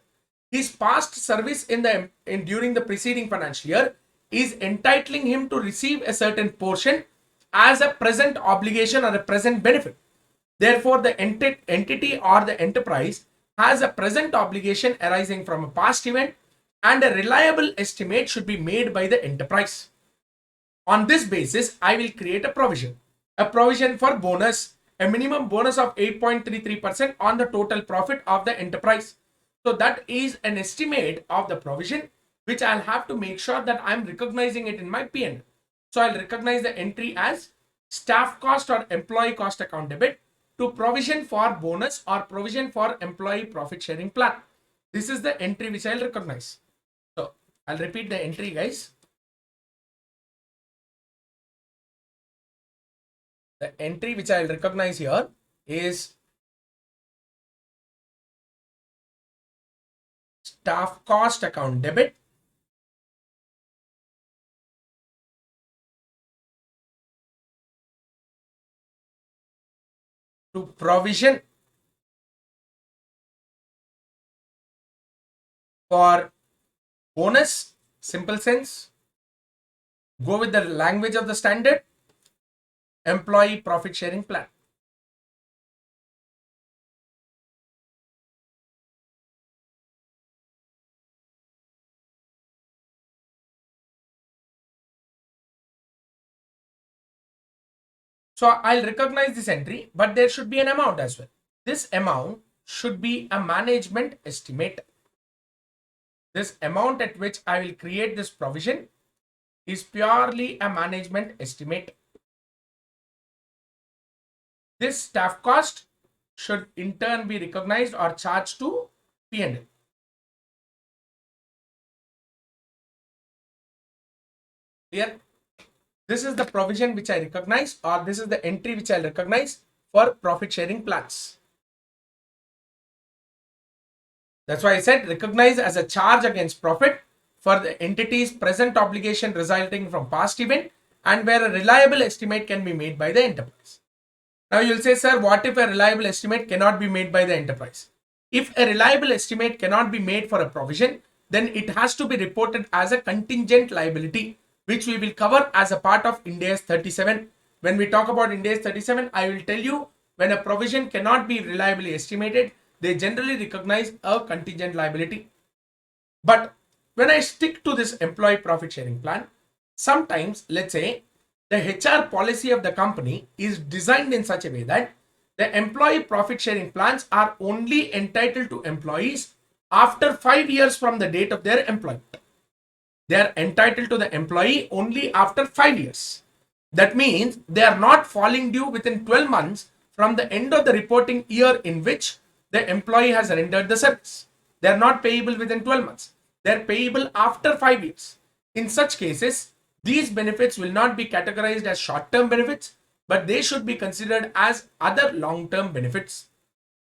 His past service during the preceding financial year is entitling him to receive a certain portion as a present obligation or a present benefit. Therefore, the entity or the enterprise has a present obligation arising from a past event, and a reliable estimate should be made by the enterprise. On this basis, I will create a provision. A provision for bonus, a minimum bonus of 8.33% on the total profit of the enterprise. So that is an estimate of the provision which I'll have to make sure that I'm recognizing it in my P&L. So I'll recognize the entry as staff cost or employee cost account debit to provision for bonus or provision for employee profit sharing plan. This is the entry which I'll recognize. So I'll repeat the entry, guys. The entry which I'll recognize here is staff cost account debit to provision for bonus. Simple sense. Go with the language of the standard. Employee profit sharing plan. So I'll recognize this entry, but there should be an amount as well. This amount should be a management estimate. This amount at which I will create this provision is purely a management estimate. This staff cost should in turn be recognized or charged to P&L. Here, this is the provision which I recognize, or this is the entry which I'll recognize for profit sharing plans. That's why I said recognize as a charge against profit for the entity's present obligation resulting from past event and where a reliable estimate can be made by the enterprise. Now you'll say, sir, what if a reliable estimate cannot be made by the enterprise? If a reliable estimate cannot be made for a provision, then it has to be reported as a contingent liability, which we will cover as a part of Ind AS 37. When we talk about Ind AS 37, I will tell you when a provision cannot be reliably estimated, they generally recognize a contingent liability. But when I stick to this employee profit sharing plan, sometimes, let's say, the HR policy of the company is designed in such a way that the employee profit sharing plans are only entitled to employees after 5 years from the date of their employment. They are entitled to the employee only after 5 years. That means they are not falling due within 12 months from the end of the reporting year in which the employee has rendered the service. They are not payable within 12 months. They are payable after 5 years. In such cases, these benefits will not be categorized as short-term benefits, but they should be considered as other long-term benefits.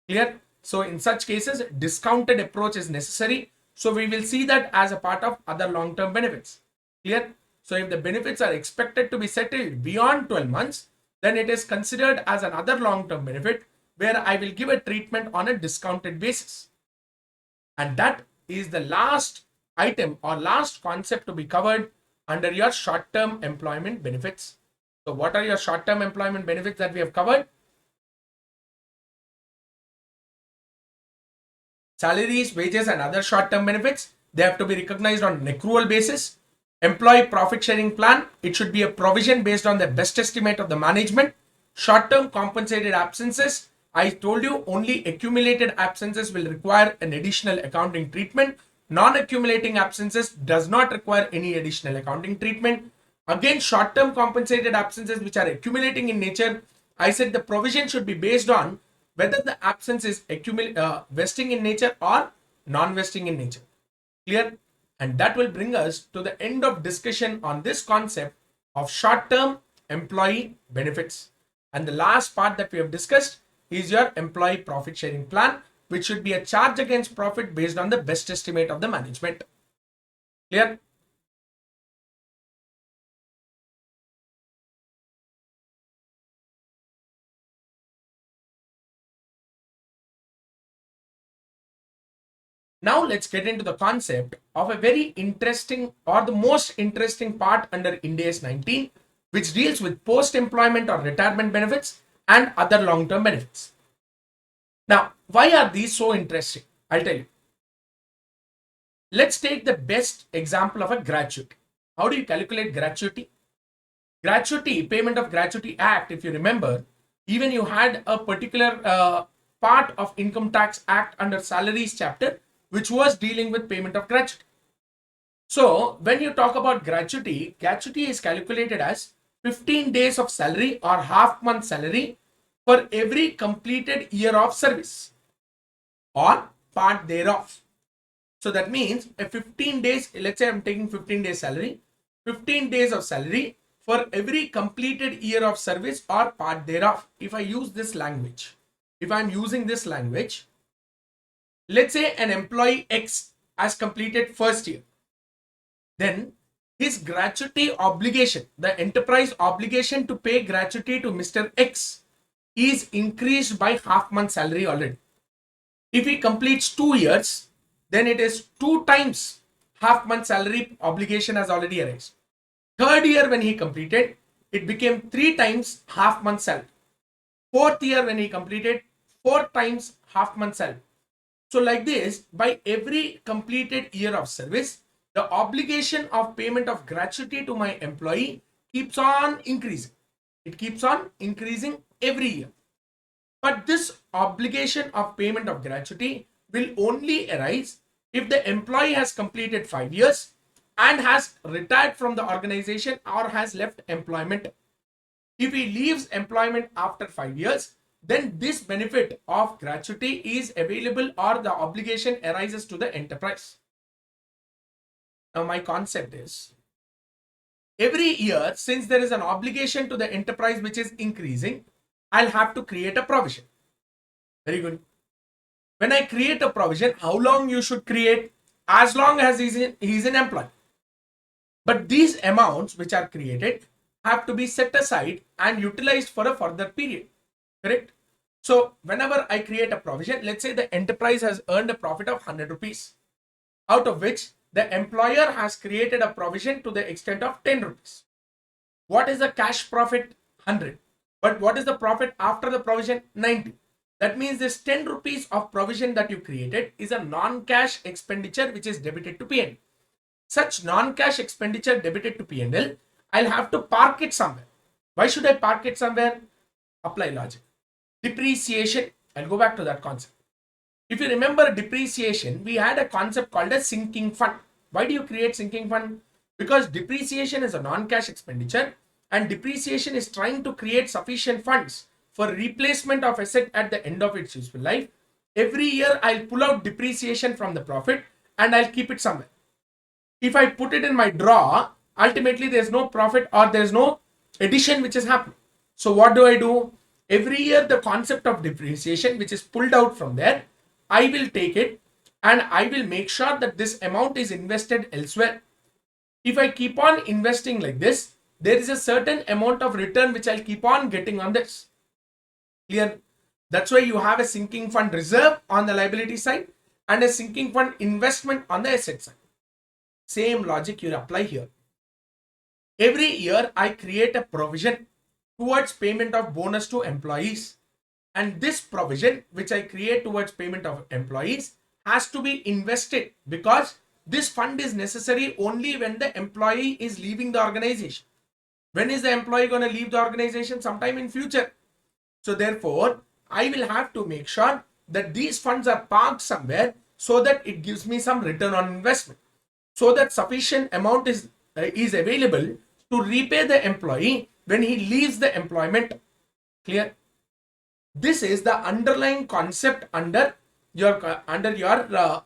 Clear? So in such cases, discounted approach is necessary. So we will see that as a part of other long-term benefits. Clear? So if the benefits are expected to be settled beyond 12 months, then it is considered as another long-term benefit where I will give a treatment on a discounted basis. And that is the last item or last concept to be covered under your short-term employment benefits. So what are your short-term employment benefits that we have covered? Salaries, wages, and other short-term benefits, they have to be recognized on an accrual basis. Employee profit sharing plan, it should be a provision based on the best estimate of the management. Short-term compensated absences, I told you only accumulated absences will require an additional accounting treatment. Non-accumulating absences does not require any additional accounting treatment. Again, short-term compensated absences which are accumulating in nature, I said the provision should be based on whether the absence is vesting in nature or non-vesting in nature. Clear? And that will bring us to the end of discussion on this concept of short-term employee benefits. And the last part that we have discussed is your employee profit sharing plan, which should be a charge against profit based on the best estimate of the management. Clear? Now let's get into the concept of a very interesting or the most interesting part under Ind AS 19, which deals with post-employment or retirement benefits and other long-term benefits. Now, why are these so interesting? I'll tell you. Let's take the best example of a gratuity. How do you calculate gratuity? Gratuity, Payment of Gratuity Act, if you remember, even you had a particular part of Income Tax Act under Salaries chapter, which was dealing with payment of gratuity. So when you talk about gratuity, gratuity is calculated as 15 days of salary or half month salary for every completed year of service or part thereof. So that means a 15 days, let's say I'm taking 15 days salary, 15 days of salary for every completed year of service or part thereof. If I use this language, if I'm using this language, let's say an employee X has completed first year, then his gratuity obligation, the enterprise obligation to pay gratuity to Mr. X is increased by half month salary already. If he completes 2 years, then it is 2 times half month salary obligation has already arisen. Third year when he completed, it became 3 times half month salary. Fourth year when he completed, 4 times half month salary. So like this, by every completed year of service, the obligation of payment of gratuity to my employee keeps on increasing. It keeps on increasing every year. But this obligation of payment of gratuity will only arise if the employee has completed 5 years and has retired from the organization or has left employment. If he leaves employment after 5 years, then this benefit of gratuity is available or the obligation arises to the enterprise. Now my concept is, every year, since there is an obligation to the enterprise which is increasing, I'll have to create a provision. Very good. When I create a provision, how long you should create? As long as he's in employment. But these amounts which are created have to be set aside and utilized for a further period. Correct? So whenever I create a provision, let's say the enterprise has earned a profit of 100 rupees, out of which the employer has created a provision to the extent of 10 rupees. What is the cash profit? 100. But what is the profit after the provision? 90. That means this 10 rupees of provision that you created is a non-cash expenditure which is debited to P&L. Such non-cash expenditure debited to P&L, I'll have to park it somewhere. Why should I park it somewhere? Apply logic. Depreciation, I'll go back to that concept. If you remember depreciation, we had a concept called a sinking fund. Why do you create sinking fund? Because depreciation is a non-cash expenditure and depreciation is trying to create sufficient funds for replacement of asset at the end of its useful life. Every year I'll pull out depreciation from the profit and I'll keep it somewhere. If I put it in my drawer, ultimately there's no profit or there's no addition which is happening. So what do? Every year the concept of depreciation which is pulled out from there, I will take it and I will make sure that this amount is invested elsewhere. If I keep on investing like this, there is a certain amount of return which I'll keep on getting on this. Clear? That's why you have a sinking fund reserve on the liability side and a sinking fund investment on the asset side. Same logic you apply here. Every year I create a provision towards payment of bonus to employees, and this provision which I create towards payment of employees has to be invested because This fund is necessary only when the employee is leaving the organization. When is the employee going to leave the organization? Sometime in future. So therefore, I will have to make sure that these funds are parked somewhere so that it gives me some return on investment. So that sufficient amount is available to repay the employee when he leaves the employment. Clear? This is the underlying concept under your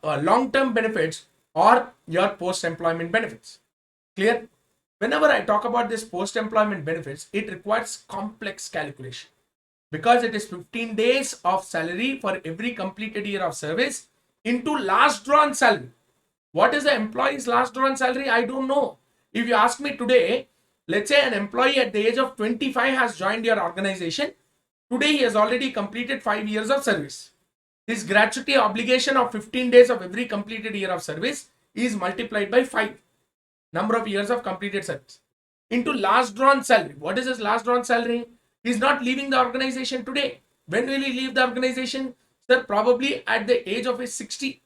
long-term benefits or your post-employment benefits. Clear? Whenever I talk about this post-employment benefits, it requires complex calculation because it is 15 days of salary for every completed year of service into last drawn salary. What is the employee's last drawn salary? I don't know. If you ask me today, let's say an employee at the age of 25 has joined your organization. Today he has already completed 5 years of service. His gratuity obligation of 15 days of every completed year of service is multiplied by 5 number of years of completed service into last drawn salary. What is his last drawn salary? He is not leaving the organization today. When will he leave the organization? Sir, probably at the age of his 60.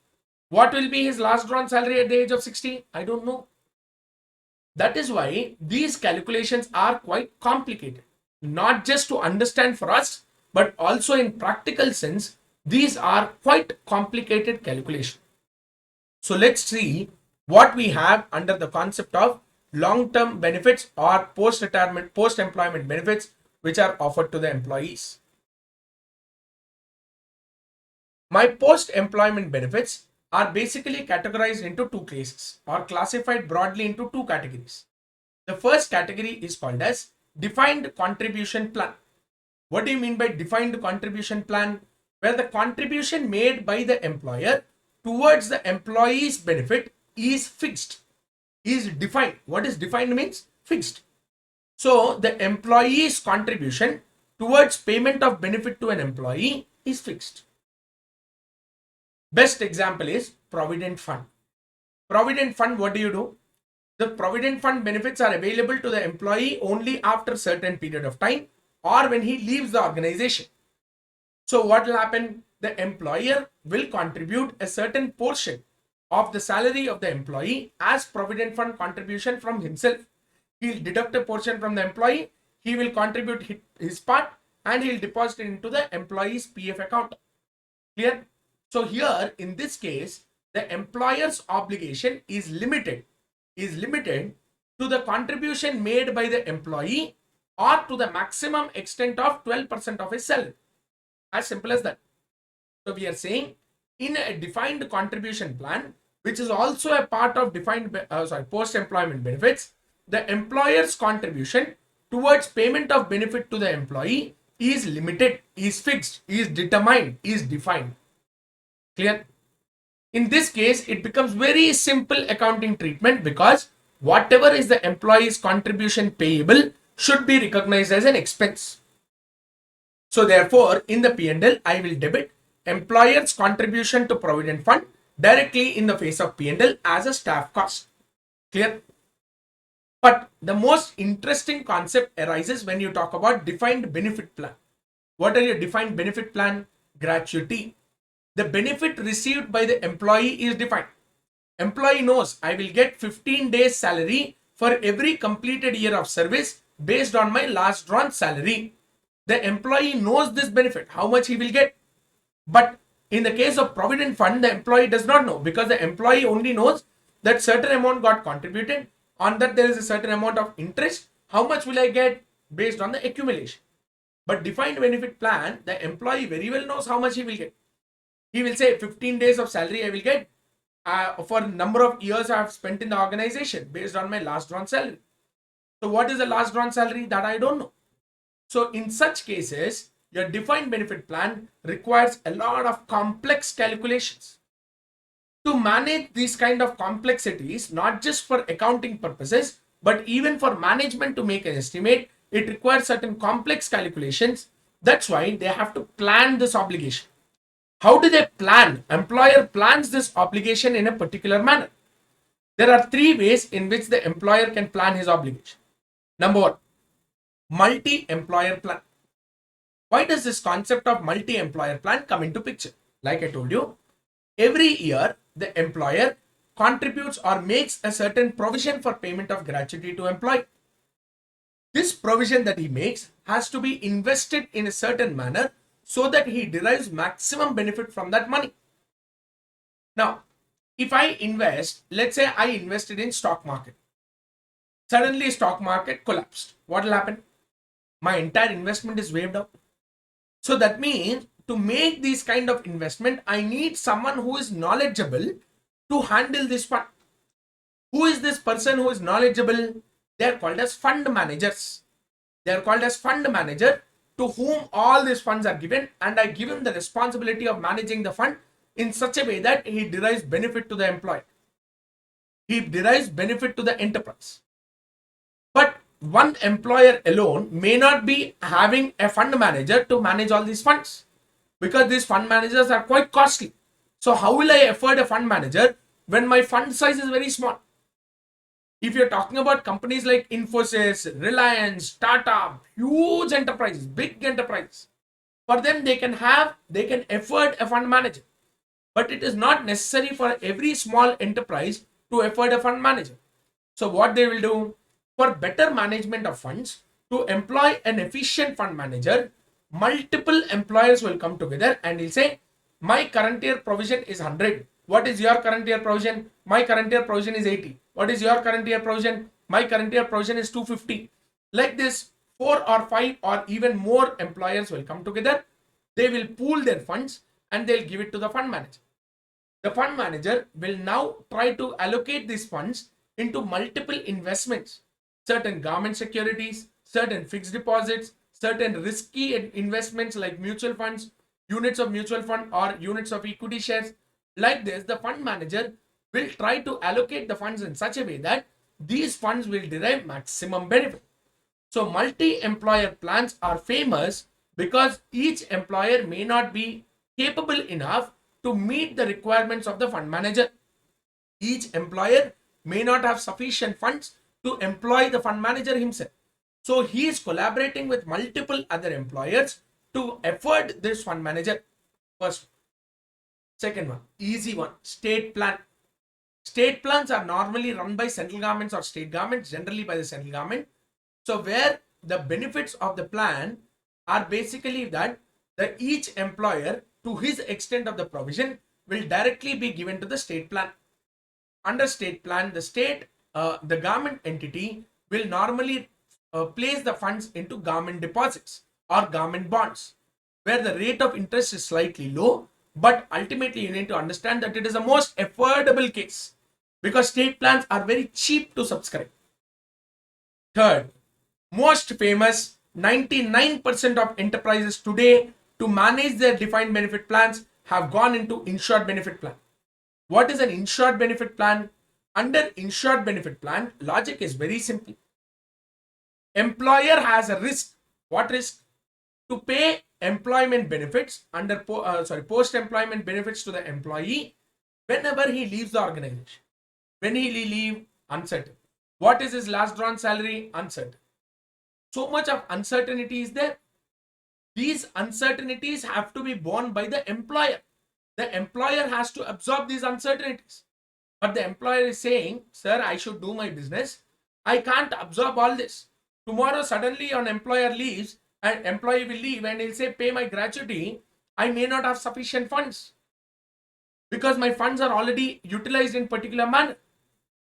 What will be his last drawn salary at the age of 60? I don't know. That is why these calculations are quite complicated. Not just to understand for us, but also in practical sense, these are quite complicated calculations. So let's see what we have under the concept of long-term benefits or post-retirement, post-employment benefits which are offered to the employees. My post-employment benefits are basically categorized into two classes or classified broadly into two categories. The first category is called as defined contribution plan. What do you mean by defined contribution plan? Where the contribution made by the employer towards the employee's benefit is fixed, is defined. What is defined means fixed. So the employee's contribution towards payment of benefit to an employee is fixed. Best example is Provident Fund. Provident Fund, what do? The Provident Fund benefits are available to the employee only after certain period of time or when he leaves the organization. So what will happen? The employer will contribute a certain portion of the salary of the employee as Provident Fund contribution from himself. He will deduct a portion from the employee, he will contribute his part and he will deposit it into the employee's PF account. Clear? So here in this case, the employer's obligation is limited to the contribution made by the employee or to the maximum extent of 12% of his salary. As simple as that. So we are saying in a defined contribution plan, which is also a part of post-employment benefits, the employer's contribution towards payment of benefit to the employee is limited, is fixed, is determined, is defined. Clear? In this case, it becomes very simple accounting treatment because whatever is the employee's contribution payable should be recognized as an expense. So therefore, in the P&L, I will debit employer's contribution to Provident Fund directly in the face of P&L as a staff cost. Clear? But the most interesting concept arises when you talk about defined benefit plan. What are your defined benefit plan? Gratuity. The benefit received by the employee is defined. Employee knows I will get 15 days salary for every completed year of service based on my last drawn salary. The employee knows this benefit, how much he will get. But in the case of Provident Fund, the employee does not know because the employee only knows that certain amount got contributed, on that there is a certain amount of interest. How much will I get based on the accumulation? But defined benefit plan, the employee very well knows how much he will get. He will say 15 days of salary I will get for number of years I have spent in the organization based on my last drawn salary. So what is the last drawn salary? That I don't know. So in such cases, your defined benefit plan requires a lot of complex calculations. To manage these kind of complexities, not just for accounting purposes, but even for management to make an estimate, it requires certain complex calculations. That's why they have to plan this obligation. How do they plan? Employer plans this obligation in a particular manner. There are three ways in which the employer can plan his obligation. Number one, multi-employer plan. Why does this concept of multi-employer plan come into picture? Like I told you, every year the employer contributes or makes a certain provision for payment of gratuity to employee. This provision that he makes has to be invested in a certain manner so that he derives maximum benefit from that money. Now, if I invest, let's say I invested in stock market. Suddenly stock market collapsed. What will happen? My entire investment is waived out. So that means to make this kind of investment, I need someone who is knowledgeable to handle this fund. Who is this person who is knowledgeable? They are called as fund managers. They are called as fund manager, to whom all these funds are given, and I give him the responsibility of managing the fund in such a way that he derives benefit to the employee. He derives benefit to the enterprise. But one employer alone may not be having a fund manager to manage all these funds, because these fund managers are quite costly. So how will I afford a fund manager when my fund size is very small? If you're talking about companies like Infosys, Reliance, Tata, huge enterprises, big enterprises, for them they can afford a fund manager. But it is not necessary for every small enterprise to afford a fund manager. So what they will do, for better management of funds, to employ an efficient fund manager, multiple employers will come together and will say, my current year provision is 100. What is your current year provision? My current year provision is 80. What is your current year provision? My current year provision is 250. Like this, 4 or 5 or even more employers will come together. They will pool their funds and they'll give it to the fund manager. The fund manager will now try to allocate these funds into multiple investments, certain government securities, certain fixed deposits, certain risky investments like mutual funds, units of mutual fund or units of equity shares. Like this, the fund manager will try to allocate the funds in such a way that these funds will derive maximum benefit. So multi-employer plans are famous because each employer may not be capable enough to meet the requirements of the fund manager. Each employer may not have sufficient funds to employ the fund manager himself. So he is collaborating with multiple other employers to afford this fund manager. First. Second one, easy one, state plan. State plans are normally run by central governments or state governments, generally by the central government. So where the benefits of the plan are basically that each employer, to his extent of the provision, will directly be given to the state plan. Under state plan, the government entity will normally place the funds into government deposits or government bonds, where the rate of interest is slightly low, but ultimately you need to understand that it is the most affordable case because state plans are very cheap to subscribe. Third, most famous, 99% of enterprises today to manage their defined benefit plans have gone into insured benefit plan. What is an insured benefit plan? Under insured benefit plan, logic is very simple. Employer has a risk. What risk? To pay employment benefits under post-employment benefits to the employee whenever he leaves the organization. When he leave, uncertain. What is his last drawn salary? Uncertain. So much of uncertainty is there. These uncertainties have to be borne by the employer. The employer has to absorb these uncertainties. But the employer is saying, sir, I should do my business. I can't absorb all this. Tomorrow suddenly an employer leaves and employee will leave and he'll say, pay my gratuity. I may not have sufficient funds because my funds are already utilized in particular manner.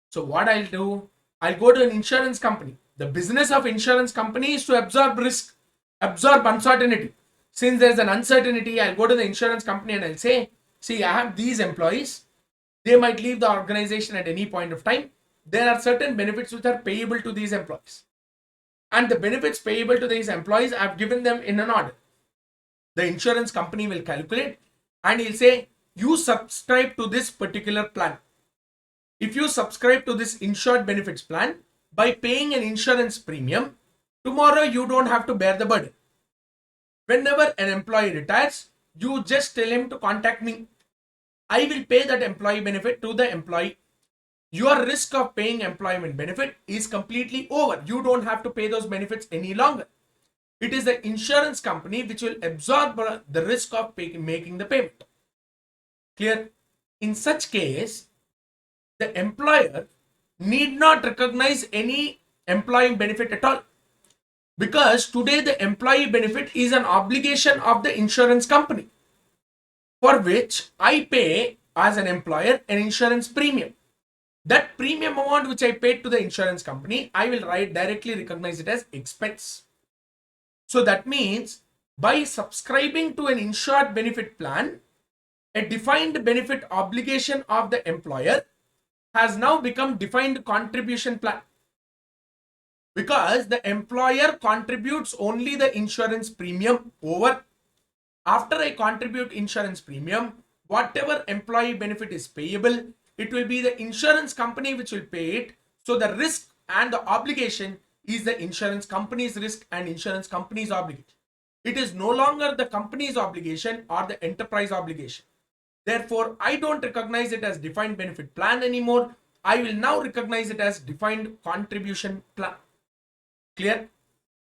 So what I'll do, I'll go to an insurance company. The business of insurance company is to absorb risk, absorb uncertainty. Since there's an uncertainty, I'll go to the insurance company and I'll say, see, I have these employees. They might leave the organization at any point of time. There are certain benefits which are payable to these employees. And the benefits payable to these employees, I've given them in an order. The insurance company will calculate and he'll say, you subscribe to this particular plan. If you subscribe to this insured benefits plan, by paying an insurance premium, tomorrow you don't have to bear the burden. Whenever an employee retires, you just tell him to contact me. I will pay that employee benefit to the employee. Your risk of paying employment benefit is completely over. You don't have to pay those benefits any longer. It is the insurance company which will absorb the risk of making the payment. Clear? In such case, the employer need not recognize any employee benefit at all, because today the employee benefit is an obligation of the insurance company, for which I pay as an employer an insurance premium. That premium amount which I paid to the insurance company, I will directly recognize it as expense. So that means by subscribing to an insured benefit plan, a defined benefit obligation of the employer has now become defined contribution plan, because the employer contributes only the insurance premium over. After I contribute insurance premium, whatever employee benefit is payable, it will be the insurance company which will pay it. So the risk and the obligation is the insurance company's risk and insurance company's obligation. It is no longer the company's obligation or the enterprise obligation. Therefore, I don't recognize it as defined benefit plan anymore. I will now recognize it as defined contribution plan. Clear?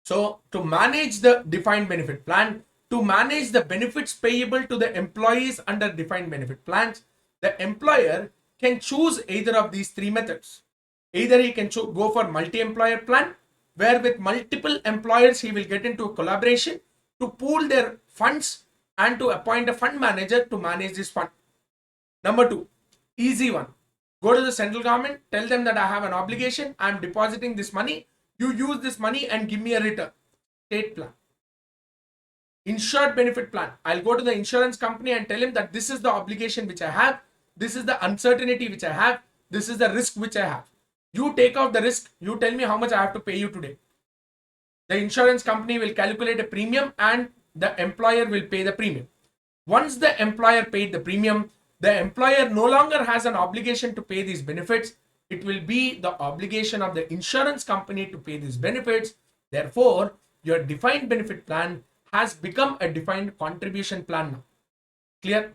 So to manage the defined benefit plan, to manage the benefits payable to the employees under defined benefit plans, the employer can choose either of these three methods. Either he can go for multi-employer plan, where with multiple employers he will get into a collaboration to pool their funds and to appoint a fund manager to manage this fund. Number two, easy one. Go to the central government, tell them that I have an obligation, I am depositing this money, you use this money and give me a return. State plan. Insured benefit plan. I'll go to the insurance company and tell him that this is the obligation which I have, this is the uncertainty which I have, this is the risk which I have. You take off the risk, you tell me how much I have to pay you today. The insurance company will calculate a premium and the employer will pay the premium. Once the employer paid the premium, the employer no longer has an obligation to pay these benefits. It will be the obligation of the insurance company to pay these benefits. Therefore, your defined benefit plan has become a defined contribution plan now. Clear?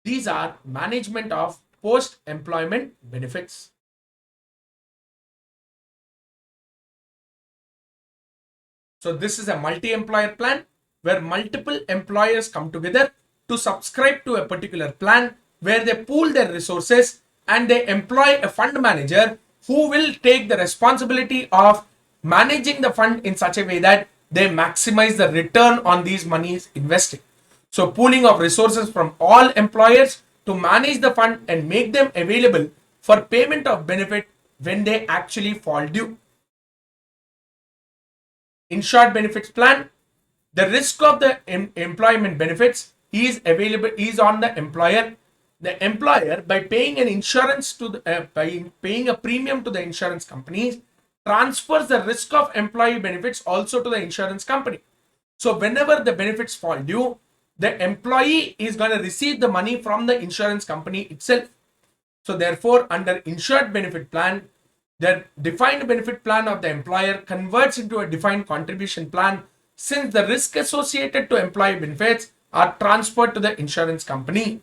These are management of post-employment benefits. So this is a multi-employer plan where multiple employers come together to subscribe to a particular plan, where they pool their resources and they employ a fund manager who will take the responsibility of managing the fund in such a way that they maximize the return on these monies invested. So pooling of resources from all employers to manage the fund and make them available for payment of benefit when they actually fall due. Insured benefits plan, the risk of the employment benefits is on the employer. The employer, by paying an insurance to by paying a premium to the insurance companies, transfers the risk of employee benefits also to the insurance company. So whenever the benefits fall due, the employee is going to receive the money from the insurance company itself. So therefore, under insured benefit plan, the defined benefit plan of the employer converts into a defined contribution plan, since the risk associated to employee benefits are transferred to the insurance company.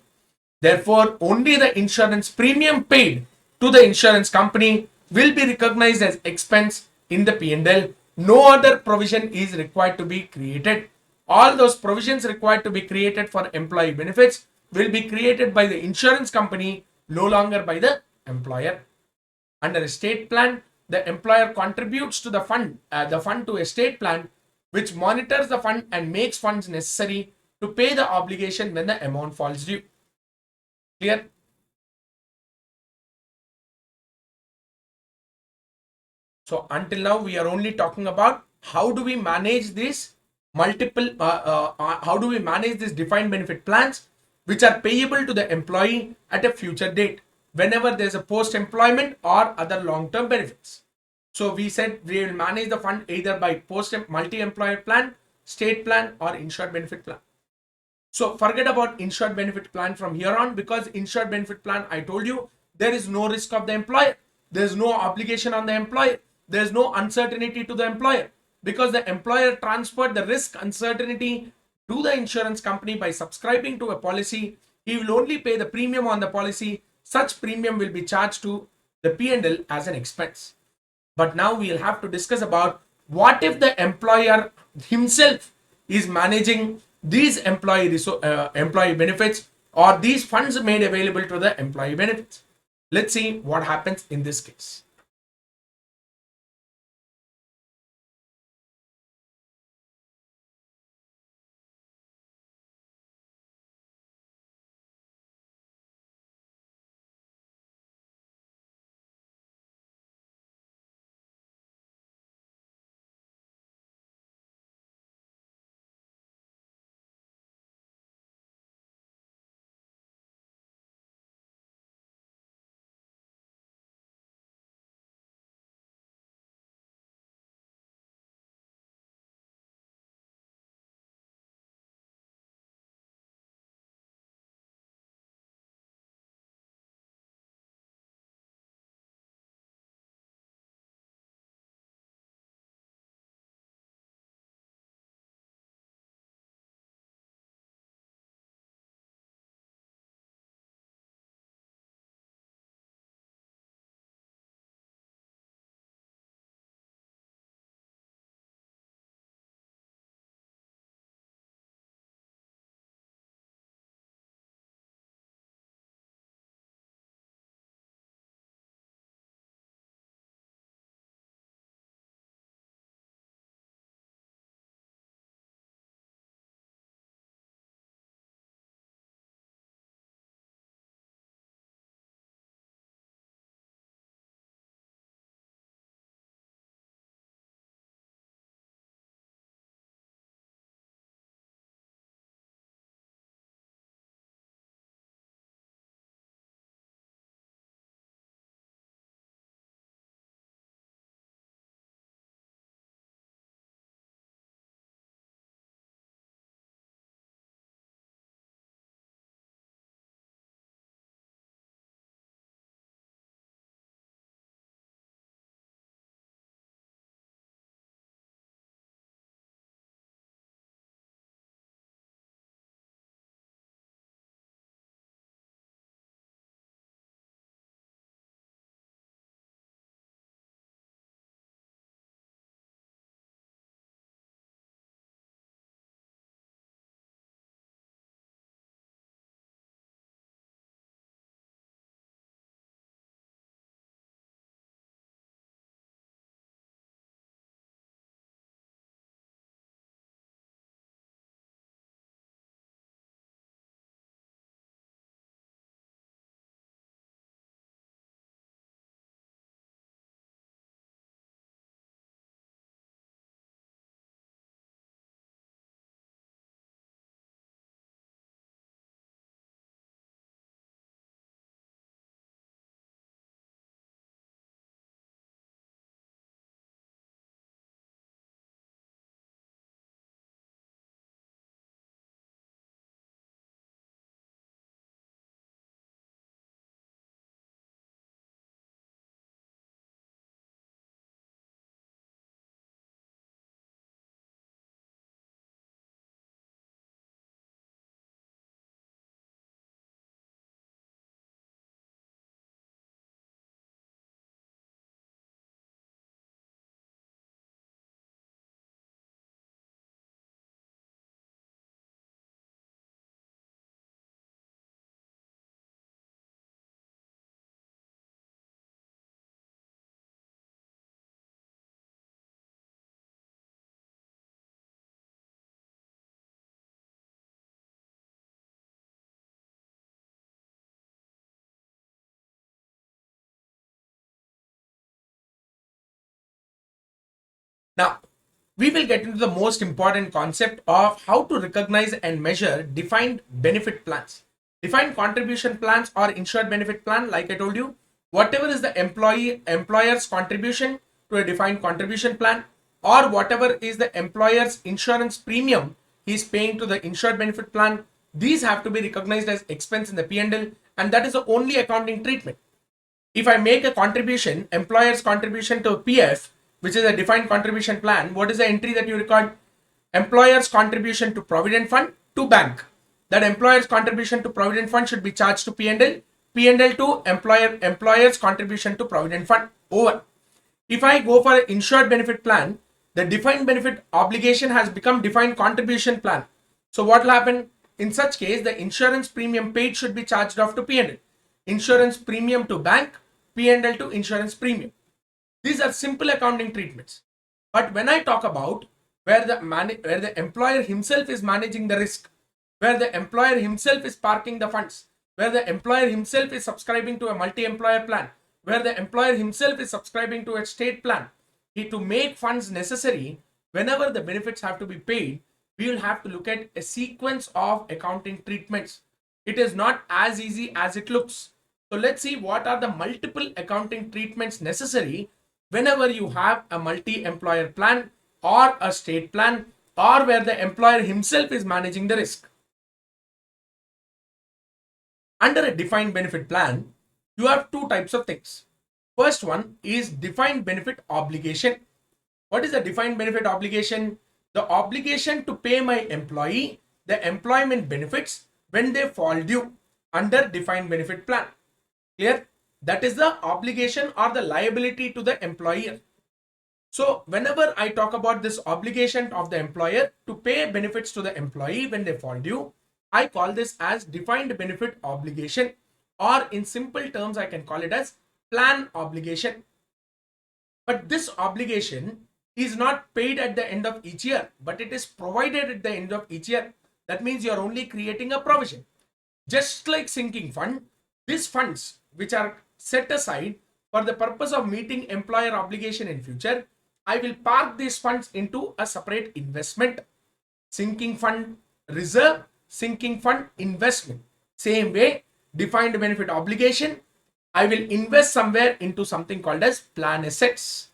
Therefore, only the insurance premium paid to the insurance company will be recognized as expense in the P&L. No other provision is required to be created. All those provisions required to be created for employee benefits will be created by the insurance company, no longer by the employer. Under a state plan, the employer contributes to the fund to a state plan, which monitors the fund and makes funds necessary to pay the obligation when the amount falls due. Clear? So until now, we are only talking about how do we manage these how do we manage these defined benefit plans which are payable to the employee at a future date whenever there's a post-employment or other long-term benefits. So we said we will manage the fund either by multi-employer plan, state plan, or insured benefit plan. So forget about insured benefit plan from here on, because insured benefit plan, I told you, there is no risk of the employer. There's no obligation on the employer. There's no uncertainty to the employer, because the employer transferred the risk uncertainty to the insurance company by subscribing to a policy. He will only pay the premium on the policy. Such premium will be charged to the P&L as an expense. But now we'll have to discuss about what if the employer himself is managing these employee benefits or these funds made available to the employee benefits. Let's see what happens in this case. Now, we will get into the most important concept of how to recognize and measure defined benefit plans. Defined contribution plans or insured benefit plan, like I told you, whatever is the employer's contribution to a defined contribution plan, or whatever is the employer's insurance premium he is paying to the insured benefit plan, these have to be recognized as expense in the P&L, and that is the only accounting treatment. If I make a contribution, employer's contribution to PF, which is a defined contribution plan, what is the entry that you record? Employer's contribution to provident fund to bank. That employer's contribution to provident fund should be charged to P&L. P&L to employer's contribution to provident fund. Over. If I go for an insured benefit plan, the defined benefit obligation has become defined contribution plan. So what will happen? In such case, the insurance premium paid should be charged off to P&L. insurance premium to bank, P&L to insurance premium. These are simple accounting treatments. But when I talk about where the employer himself is managing the risk, where the employer himself is parking the funds, where the employer himself is subscribing to a multi-employer plan, where the employer himself is subscribing to a state plan, to make funds necessary, whenever the benefits have to be paid, we will have to look at a sequence of accounting treatments. It is not as easy as it looks. So let's see what are the multiple accounting treatments necessary whenever you have a multi-employer plan or a state plan, or where the employer himself is managing the risk. Under a defined benefit plan, you have two types of things. First one is defined benefit obligation. What is a defined benefit obligation? The obligation to pay my employee the employment benefits when they fall due under defined benefit plan. Clear? That is the obligation or the liability to the employer. So whenever I talk about this obligation of the employer to pay benefits to the employee when they fall due, I call this as defined benefit obligation, or in simple terms, I can call it as plan obligation. But this obligation is not paid at the end of each year, but it is provided at the end of each year. That means you are only creating a provision. Just like sinking fund, these funds which are set aside for the purpose of meeting employer obligation in future, I will park these funds into a separate investment. Sinking fund reserve, sinking fund investment. Same way, defined benefit obligation, I will invest somewhere into something called as plan assets.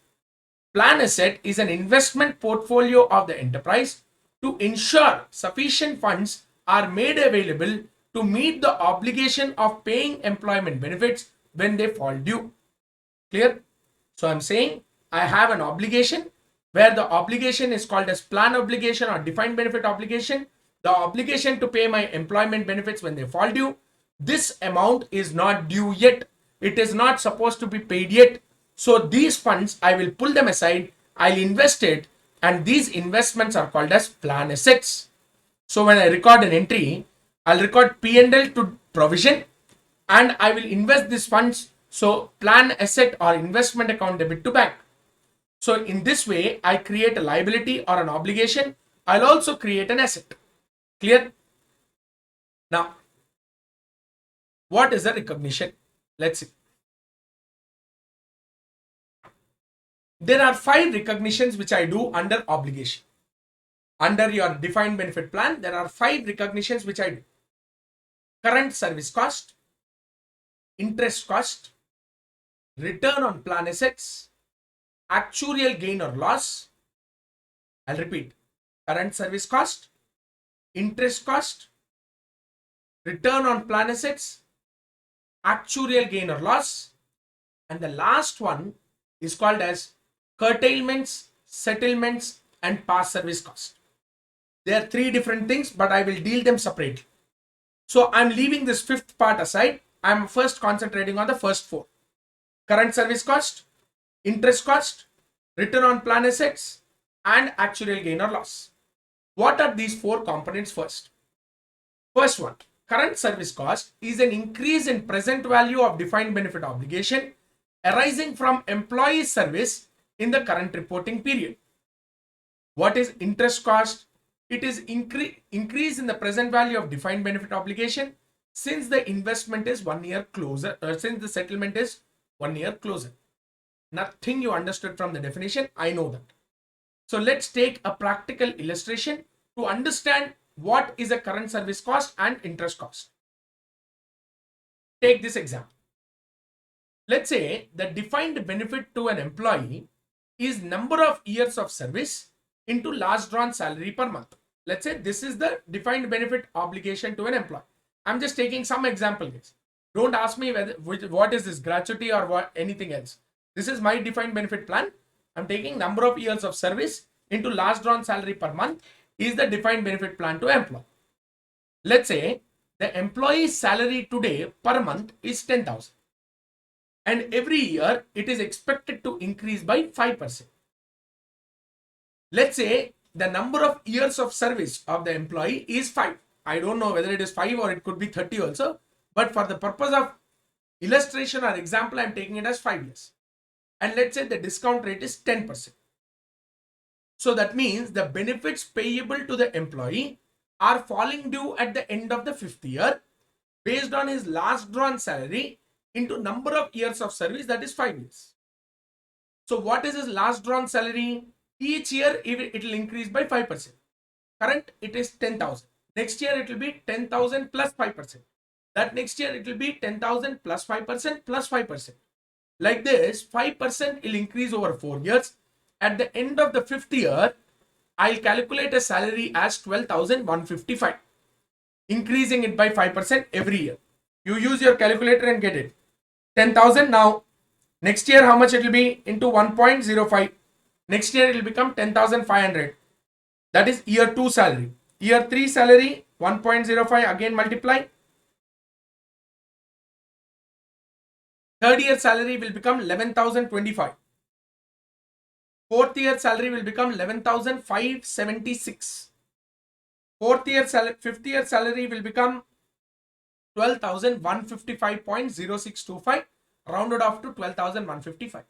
Plan asset is an investment portfolio of the enterprise to ensure sufficient funds are made available to meet the obligation of paying employment benefits when they fall due. Clear? So I'm saying I have an obligation where the obligation is called as plan obligation or defined benefit obligation. The obligation to pay my employment benefits when they fall due. This amount is not due yet. It is not supposed to be paid yet. So these funds, I will pull them aside, I'll invest it, and these investments are called as plan assets. So when I record an entry, I'll record P&L to provision, and I will invest these funds. So plan asset or investment account debit to bank. So in this way, I create a liability or an obligation. I'll also create an asset. Clear? Now, what is the recognition? Let's see. There are 5 recognitions which I do under obligation. Under your defined benefit plan, there are 5 recognitions which I do. Current service cost, interest cost, return on plan assets, actuarial gain or loss. I'll repeat. Current service cost, interest cost, return on plan assets, actuarial gain or loss, and the last one is called as curtailments, settlements, and past service cost. There are 3 different things, but I will deal them separately. So I'm leaving this 5th part aside. I'm first concentrating on the first 4. Current service cost, interest cost, return on plan assets, and actuarial gain or loss. What are these 4 components first? First one, current service cost is an increase in present value of defined benefit obligation arising from employee service in the current reporting period. What is interest cost? It is increase in the present value of defined benefit obligation since the investment is 1 year closer, since the settlement is 1 year closer. Nothing you understood from the definition, I know that. So let's take a practical illustration to understand what is a current service cost and interest cost. Take this example. Let's say the defined benefit to an employee is number of years of service into last drawn salary per month. Let's say this is the defined benefit obligation to an employee. I'm just taking some example guys. Don't ask me what is this gratuity or what anything else. This is my defined benefit plan. I'm taking number of years of service into last drawn salary per month is the defined benefit plan to employee. Let's say the employee's salary today per month is 10,000. And every year it is expected to increase by 5%. Let's say the number of years of service of the employee is 5. I don't know whether it is 5 or it could be 30 also. But for the purpose of Illustration or example, I'm taking it as 5 years. And let's say the discount rate is 10%. So that means the benefits payable to the employee are falling due at the end of the 5th year based on his last drawn salary into number of years of service, that is 5 years. So what is his last drawn salary? Each year it will increase by 5%. Current it is 10,000. Next year it will be 10,000 plus 5%. That next year it will be 10,000 plus 5% plus 5%. Like this, 5% will increase over 4 years. At the end of the 5th year, I'll calculate a salary as 12,155. Increasing it by 5% every year. You use your calculator and get it. 10,000 now. Next year, how much it will be? Into 1.05. Next year, it will become 10,500. That is year 2 salary. Year 3 salary, 1.05 again multiply. Third year salary will become 11,025. Fourth year salary will become 11,576. Fifth year salary will become 12,155.0625, rounded off to 12,155.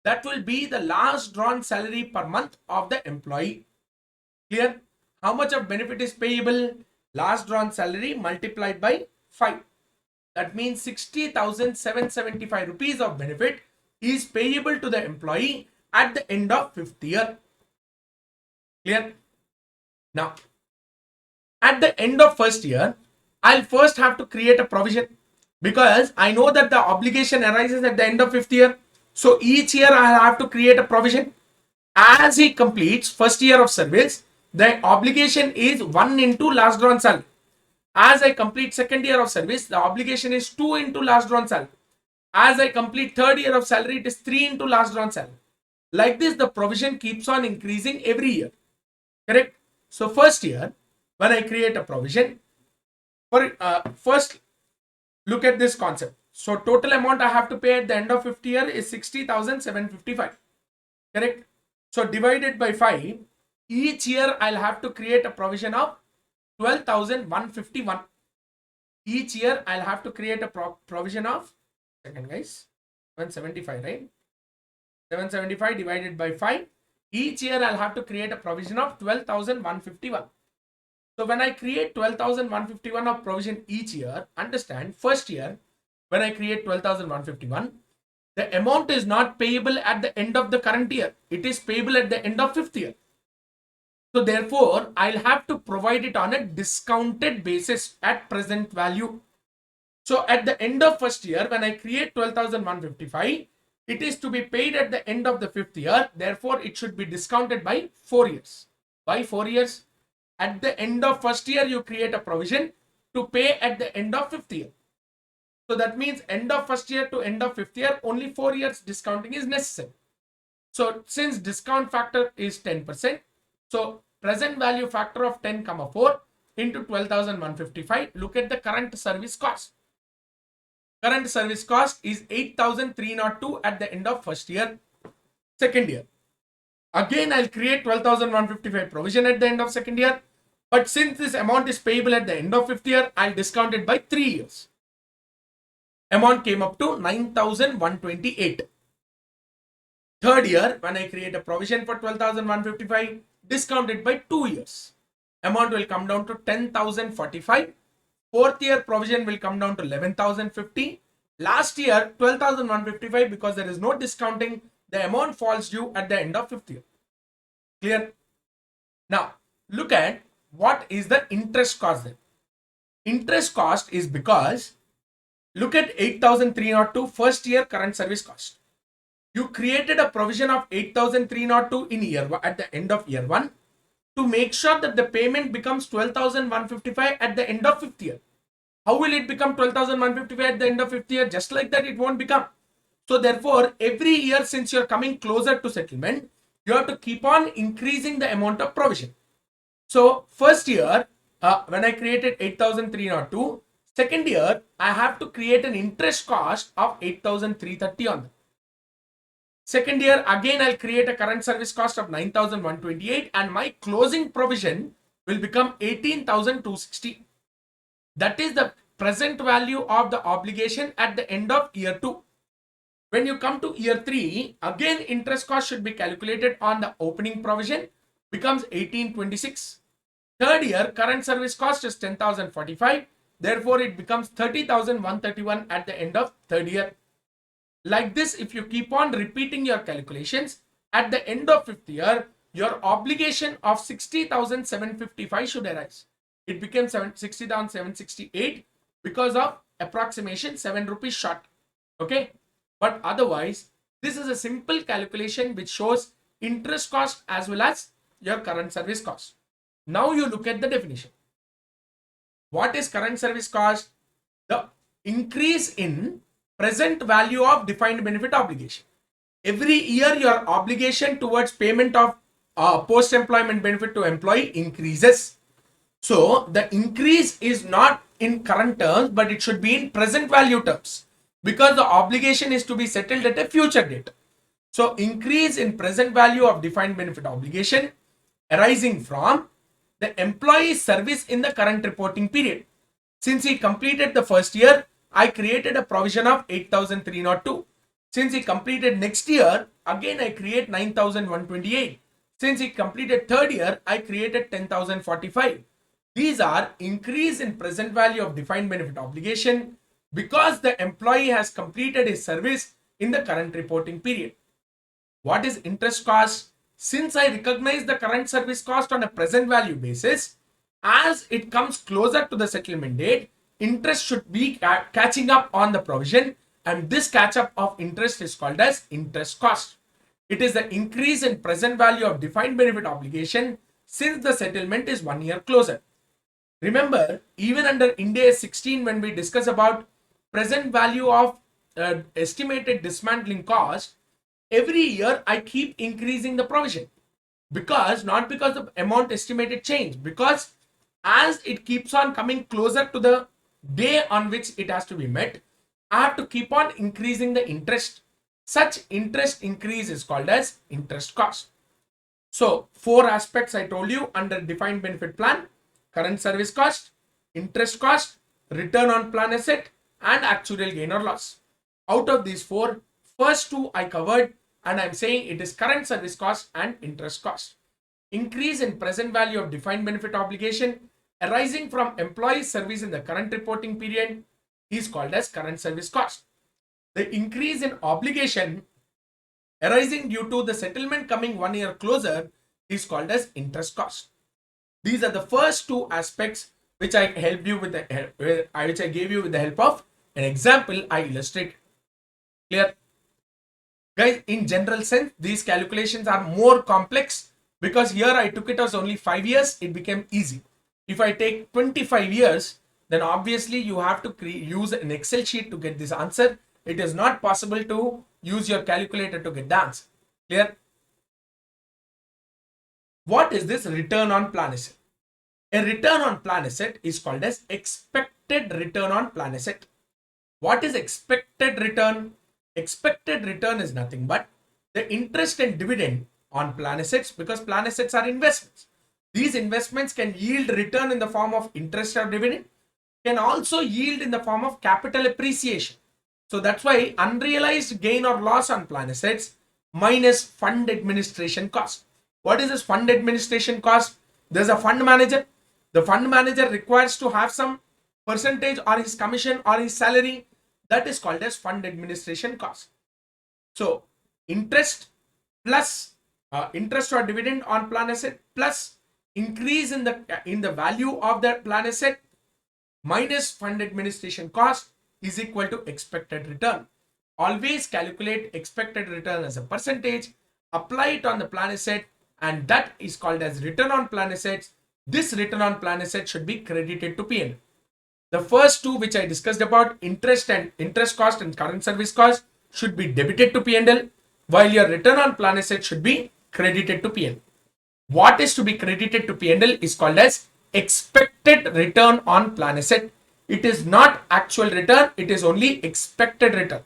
That will be the last drawn salary per month of the employee. Clear? How much of benefit is payable? Last drawn salary multiplied by 5. That means 60,775 rupees of benefit is payable to the employee at the end of 5th year. Clear? Now, at the end of 1st year, I'll first have to create a provision because I know that the obligation arises at the end of 5th year. So each year I'll have to create a provision. As he completes 1st year of service, the obligation is 1 into last drawn salary. As I complete 2nd year of service, the obligation is 2 into last drawn salary. As I complete 3rd year of salary, it is 3 into last drawn salary. Like this, the provision keeps on increasing every year. Correct? So 1st year, when I create a provision, for first look at this concept. So total amount I have to pay at the end of 5th year is 60,755. Correct? So divided by 5, each year I'll have to create a provision of 12,151. Each year I'll have to create a provision of, second guys, 775, right? 775 divided by 5. Each year I'll have to create a provision of 12,151. So when I create 12,151 of provision each year, understand 1st year when I create 12,151, the amount is not payable at the end of the current year. It is payable at the end of 5th year. So therefore, I'll have to provide it on a discounted basis at present value. So at the end of 1st year, when I create 12,155, it is to be paid at the end of the 5th year. Therefore, it should be discounted by 4 years. Why 4 years? At the end of 1st year, you create a provision to pay at the end of 5th year. So that means end of 1st year to end of 5th year, only 4 years discounting is necessary. So since discount factor is 10%, so present value factor of 10, 4 into 12,155, look at the current service cost. Current service cost is 8,302 at the end of 1st year. 2nd year, again I'll create 12,155 provision at the end of 2nd year. But since this amount is payable at the end of 5th year, I'll discount it by 3 years. Amount came up to 9,128. 3rd year, when I create a provision for 12,155, discount it by 2 years. Amount will come down to 10,045. 4th year provision will come down to 11,050. Last year, 12,155, because there is no discounting, the amount falls due at the end of 5th year. Clear? Now, look at what is the interest cost then. Interest cost is because, look at 8,302 1st year current service cost. You created a provision of 8,302 in year at the end of year 1 to make sure that the payment becomes 12,155 at the end of 5th year. How will it become 12,155 at the end of 5th year? Just like that, it won't become. So therefore, every year since you're coming closer to settlement, you have to keep on increasing the amount of provision. So 1st year, when I created 8,302, 2nd year, I have to create an interest cost of 8,330 on that. 2nd year, again, I'll create a current service cost of 9,128 and my closing provision will become 18,260. That is the present value of the obligation at the end of year 2. When you come to year 3, again interest cost should be calculated on the opening provision, becomes 1826. Third year, current service cost is 10,045. Therefore, it becomes 30,131 at the end of third year. Like this, if you keep on repeating your calculations, at the end of fifth year, your obligation of 60,755 should arise. It became 60,768 because of approximation 7 rupees short. Okay. But otherwise, this is a simple calculation which shows interest cost as well as your current service cost. Now you look at the definition. What is current service cost? The increase in present value of defined benefit obligation. Every year your obligation towards payment of post-employment benefit to employee increases. So the increase is not in current terms, but it should be in present value terms, because the obligation is to be settled at a future date. So increase in present value of defined benefit obligation arising from the employee's service in the current reporting period. Since he completed the first year, I created a provision of 8,302. Since he completed next year, again I create 9,128. Since he completed third year, I created 10,045. These are increase in present value of defined benefit obligation because the employee has completed his service in the current reporting period. What is interest cost? Since I recognize the current service cost on a present value basis, as it comes closer to the settlement date, interest should be catching up on the provision, and this catch up of interest is called as interest cost. It is the increase in present value of defined benefit obligation since the settlement is 1 year closer. Remember, even under Ind AS 16, when we discuss about present value of estimated dismantling cost, every year I keep increasing the provision, not because the amount estimated change, because as it keeps on coming closer to the day on which it has to be met, I have to keep on increasing the interest. Such interest increase is called as interest cost. So 4 aspects I told you under defined benefit plan: current service cost, interest cost, return on plan asset, and actuarial gain or loss. Out of these 4, first 2 I covered, and I'm saying it is current service cost and interest cost. Increase in present value of defined benefit obligation arising from employee service in the current reporting period is called as current service cost. The increase in obligation arising due to the settlement coming 1 year closer is called as interest cost. These are the first 2 aspects which I helped you with which I gave you with the help of an example I illustrated. Clear? Guys, in general sense, these calculations are more complex because here I took it as only 5 years, it became easy. If I take 25 years, then obviously you have to use an Excel sheet to get this answer. It is not possible to use your calculator to get the answer. Clear? What is this return on plan asset? A return on plan asset is called as expected return on plan asset. What is expected return? Expected return is nothing but the interest and dividend on plan assets, because plan assets are investments. These investments can yield return in the form of interest or dividend, can also yield in the form of capital appreciation. So that's why unrealized gain or loss on plan assets minus fund administration cost. What is this fund administration cost? There's a fund manager. The fund manager requires to have some percentage or his commission or his salary. That is called as fund administration cost. So interest plus interest or dividend on plan asset plus increase in the value of that plan asset minus fund administration cost is equal to expected return. Always calculate expected return as a percentage, apply it on the plan asset, and that is called as return on plan assets. This return on plan asset should be credited to P&L. The first 2 which I discussed about, interest cost and current service cost, should be debited to P&L, while your return on plan asset should be credited to P&L. What is to be credited to P&L is called as expected return on plan asset. It is not actual return, it is only expected return.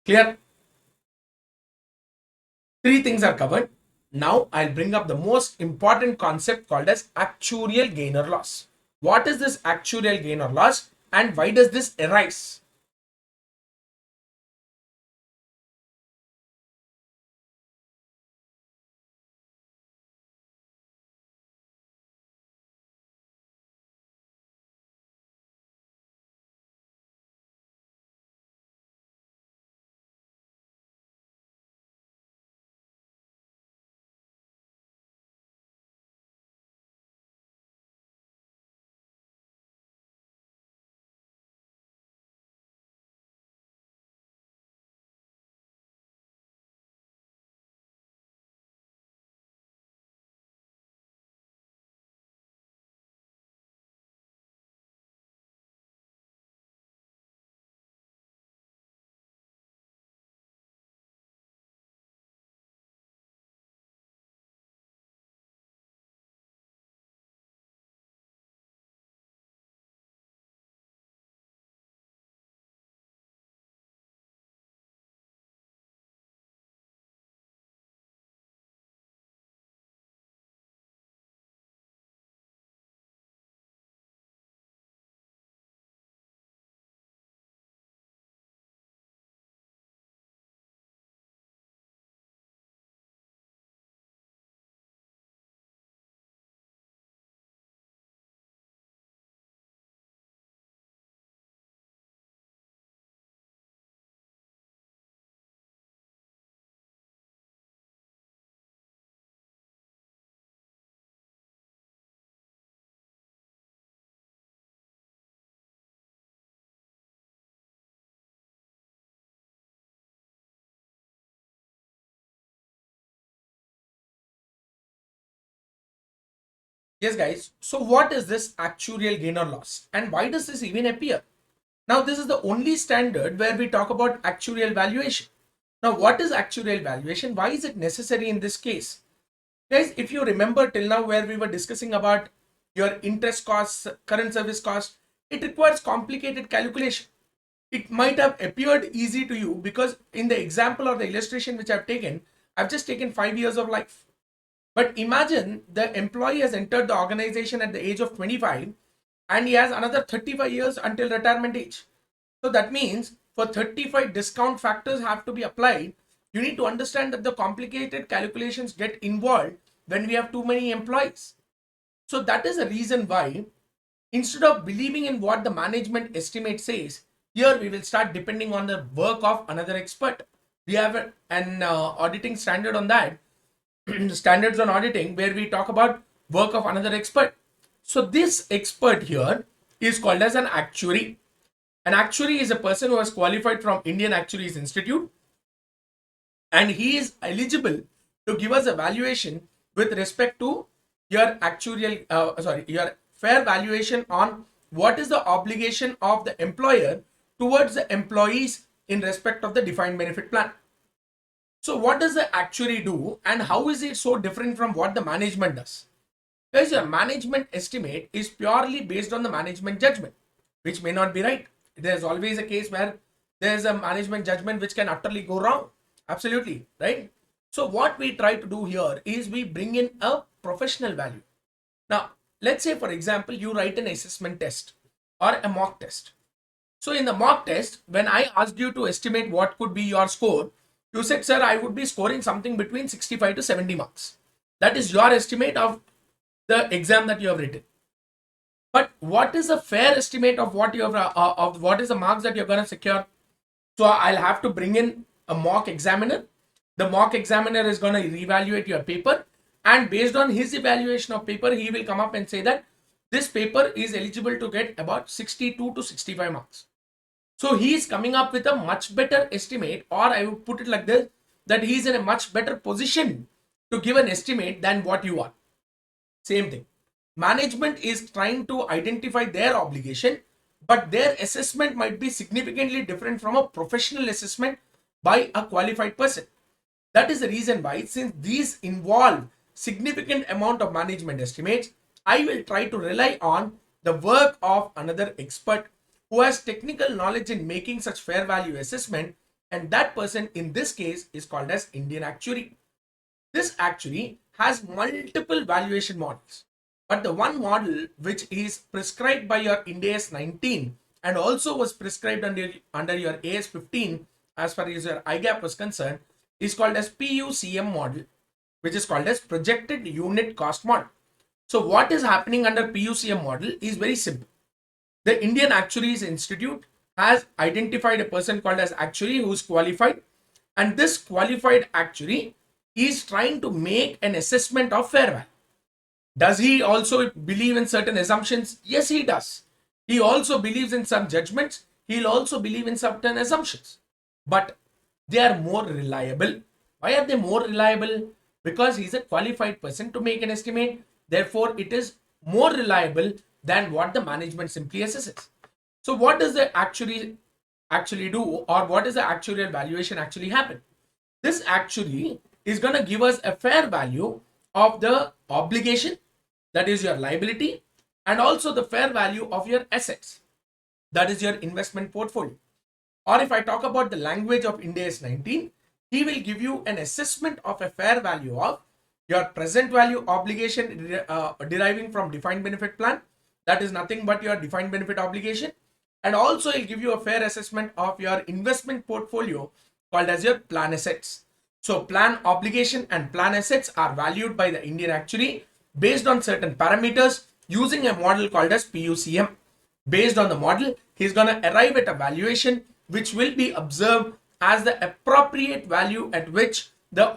Clear? 3 things are covered. Now I'll bring up the most important concept called as actuarial gain or loss. What is this actuarial gain or loss? and why does this arise? Yes, guys. So what is this actuarial gain or loss? And why does this even appear? Now, this is the only standard where we talk about actuarial valuation. Now, what is actuarial valuation? Why is it necessary in this case? Guys, if you remember till now where we were discussing about your interest costs, current service costs, it requires complicated calculation. It might have appeared easy to you because in the example or the illustration which I've taken, I've just taken 5 years of life. But imagine the employee has entered the organization at the age of 25 and he has another 35 years until retirement age. So that means for 35 discount factors have to be applied. You need to understand that the complicated calculations get involved when we have too many employees. So that is the reason why instead of believing in what the management estimate says, here we will start depending on the work of another expert. We have an auditing standard on that, standards on auditing, where we talk about work of another expert. So this expert here is called as an actuary. An actuary is a person who has qualified from Indian Actuaries Institute, and he is eligible to give us a valuation with respect to your actuarial, your fair valuation on what is the obligation of the employer towards the employees in respect of the defined benefit plan. So what does the actuary do and how is it so different from what the management does? Because your management estimate is purely based on the management judgment, which may not be right. There's always a case where there's a management judgment which can utterly go wrong. Absolutely, right? So what we try to do here is we bring in a professional value. Now, let's say for example, you write an assessment test or a mock test. So in the mock test, when I asked you to estimate what could be your score, you said, sir, I would be scoring something between 65 to 70 marks. That is your estimate of the exam that you have written. But what is a fair estimate of what you have of what is the marks that you're going to secure? So I'll have to bring in a mock examiner. The mock examiner is going to reevaluate your paper, and based on his evaluation of paper, he will come up and say that this paper is eligible to get about 62 to 65 marks. So he is coming up with a much better estimate, or I would put it like this, that he is in a much better position to give an estimate than what you are. Same thing. Management is trying to identify their obligation, but their assessment might be significantly different from a professional assessment by a qualified person. That is the reason why, since these involve significant amount of management estimates, I will try to rely on the work of another expert who has technical knowledge in making such fair value assessment, and that person in this case is called as Indian actuary. This actuary has multiple valuation models, but the one model which is prescribed by your Ind AS 19 and also was prescribed under your AS 15 as far as your IGAP was concerned is called as PUCM model, which is called as projected unit cost model. So what is happening under PUCM model is very simple. The Indian Actuaries Institute has identified a person called as actuary who is qualified, and this qualified actuary is trying to make an assessment of fair value. Does he also believe in certain assumptions? Yes, he does. He also believes in some judgments. He'll also believe in certain assumptions. But they are more reliable. Why are they more reliable? Because he's a qualified person to make an estimate. Therefore, it is more reliable than what the management simply assesses. So, what does the actually do, or what is the actuarial valuation actually happen? This actually is going to give us a fair value of the obligation, that is your liability, and also the fair value of your assets, that is your investment portfolio. Or if I talk about the language of Ind AS 19, he will give you an assessment of a fair value of your present value obligation deriving from defined benefit plan, that is nothing but your defined benefit obligation, and also he'll give you a fair assessment of your investment portfolio called as your plan assets. So plan obligation and plan assets are valued by the Indian actuary based on certain parameters using a model called as PUCM. Based on the model, he's going to arrive at a valuation which will be observed as the appropriate value at which the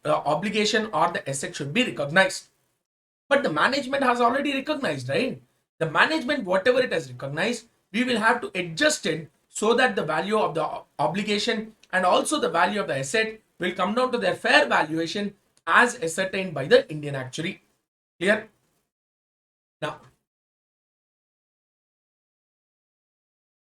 obligation or the asset should be recognized. But the management has already recognized, right? The management, whatever it has recognized, we will have to adjust it so that the value of the obligation and also the value of the asset will come down to their fair valuation as ascertained by the Indian actuary. Clear? Now,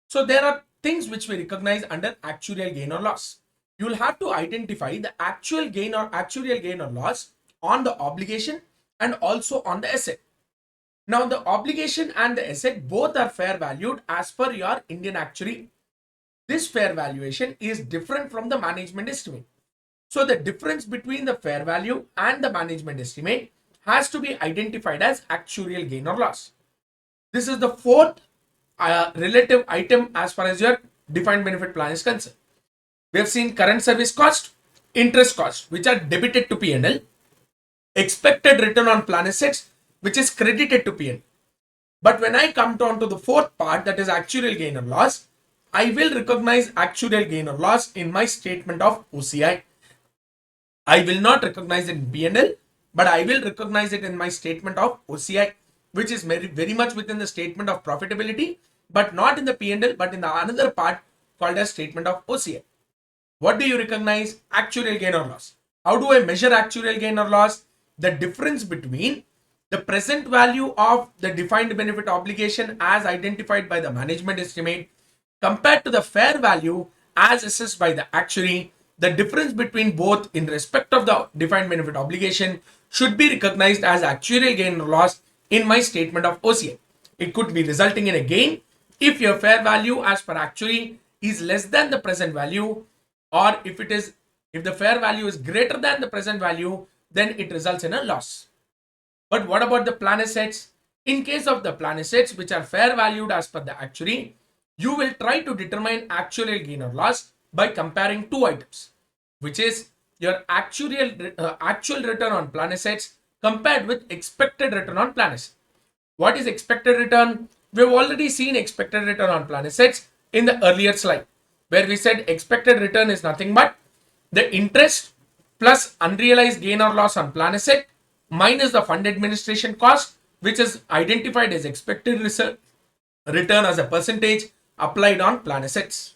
so there are things which we recognize under actuarial gain or loss. You will have to identify the actual gain or actuarial gain or loss on the obligation and also on the asset. Now, the obligation and the asset both are fair valued as per your Indian actuary. This fair valuation is different from the management estimate. So, the difference between the fair value and the management estimate has to be identified as actuarial gain or loss. This is the fourth relative item as far as your defined benefit plan is concerned. We have seen current service cost, interest cost, which are debited to P&L, expected return on plan assets, which is credited to P&L. But when I come down to the fourth part, that is actuarial gain or loss, I will recognize actuarial gain or loss in my statement of OCI. I will not recognize it in P&L, but I will recognize it in my statement of OCI, which is very much within the statement of profitability, but not in the P&L, but in the another part called as statement of OCI. What do you recognize? Actuarial gain or loss. How do I measure actuarial gain or loss? The difference between the present value of the defined benefit obligation as identified by the management estimate compared to the fair value as assessed by the actuary. The difference between both in respect of the defined benefit obligation should be recognized as actuarial gain or loss in my statement of OCI. It could be resulting in a gain if your fair value as per actuary is less than the present value, or if the fair value is greater than the present value, then it results in a loss. But what about the plan assets? In case of the plan assets which are fair valued as per the actuary, you will try to determine actuarial gain or loss by comparing two items, which is your actual return on plan assets compared with expected return on plan assets. What is expected return? We've already seen expected return on plan assets in the earlier slide, where we said expected return is nothing but the interest plus unrealized gain or loss on plan asset minus the fund administration cost, which is identified as expected return as a percentage applied on plan assets.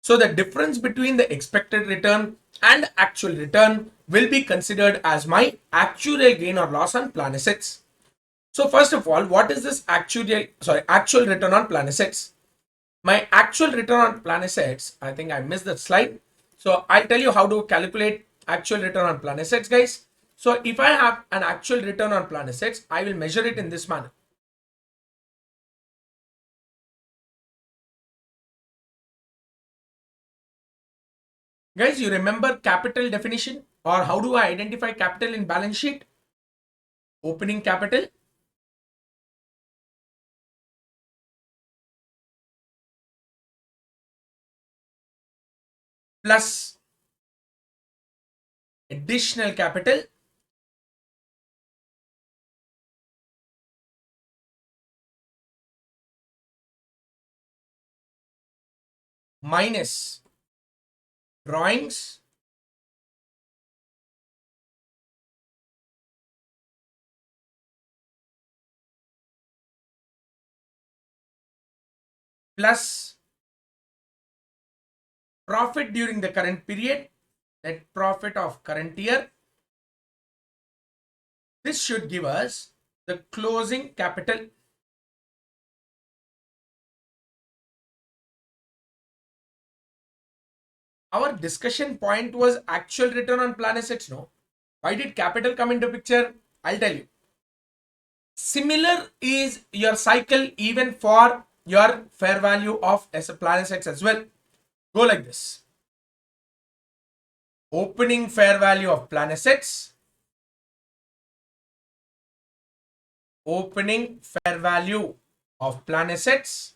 So the difference between the expected return and actual return will be considered as my actual gain or loss on plan assets. So first of all, what is this actual return on plan assets? My actual return on plan assets, I think I missed that slide. So I'll tell you how to calculate actual return on plan assets, guys. So if I have an actual return on plan assets, I will measure it in this manner. Guys, you remember capital definition, or how do I identify capital in balance sheet? Opening capital plus additional capital minus drawings plus profit during the current period, net profit of current year. This should give us the closing capital. Our discussion point was actual return on plan assets. No, why did capital come into picture? I'll tell you. Similar is your cycle even for your fair value of plan assets as well. Go like this. Opening fair value of plan assets, opening fair value of plan assets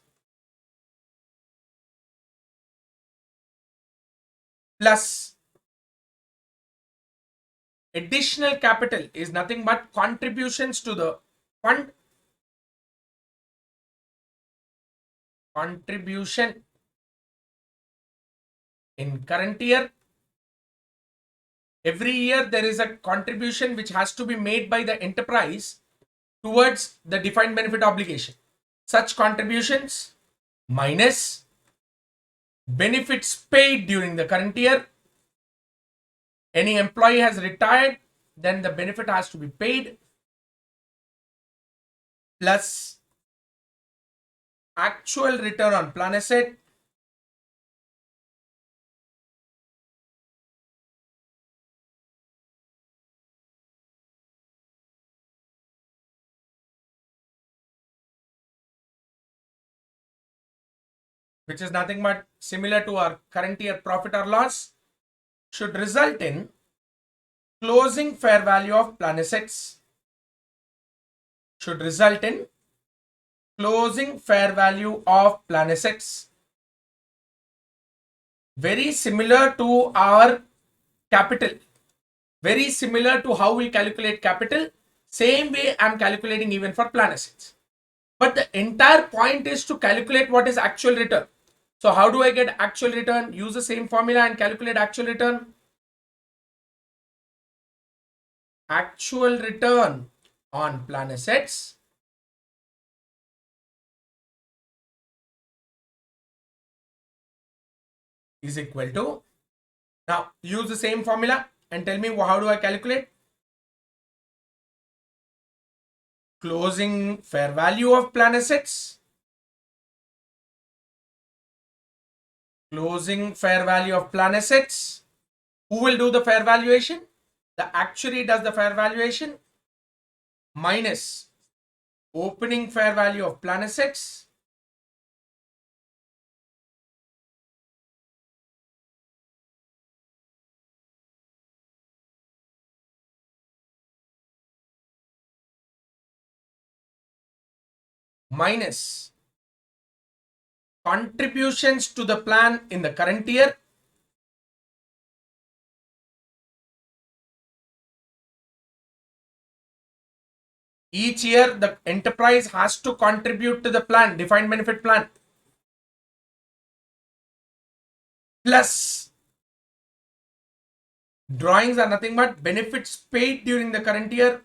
plus additional capital is nothing but contributions to the fund, contribution in current year. Every year there is a contribution which has to be made by the enterprise towards the defined benefit obligation. Such contributions minus benefits paid during the current year. Any employee has retired, then the benefit has to be paid, plus actual return on plan asset which is nothing but similar to our current year profit or loss, should result in closing fair value of plan assets, should result in closing fair value of plan assets. Very similar to our capital, very similar to how we calculate capital, same way I'm calculating even for plan assets. But the entire point is to calculate what is actual return. So how do I get actual return? Use the same formula and calculate actual return. Actual return on plan assets is equal to, now use the same formula and tell me how do I calculate? Closing fair value of plan assets, closing fair value of plan assets. Who will do the fair valuation? The actuary does the fair valuation minus opening fair value of plan assets minus contributions to the plan in the current year each year the enterprise has to contribute to the plan, defined benefit plan, plus drawings are nothing but benefits paid during the current year,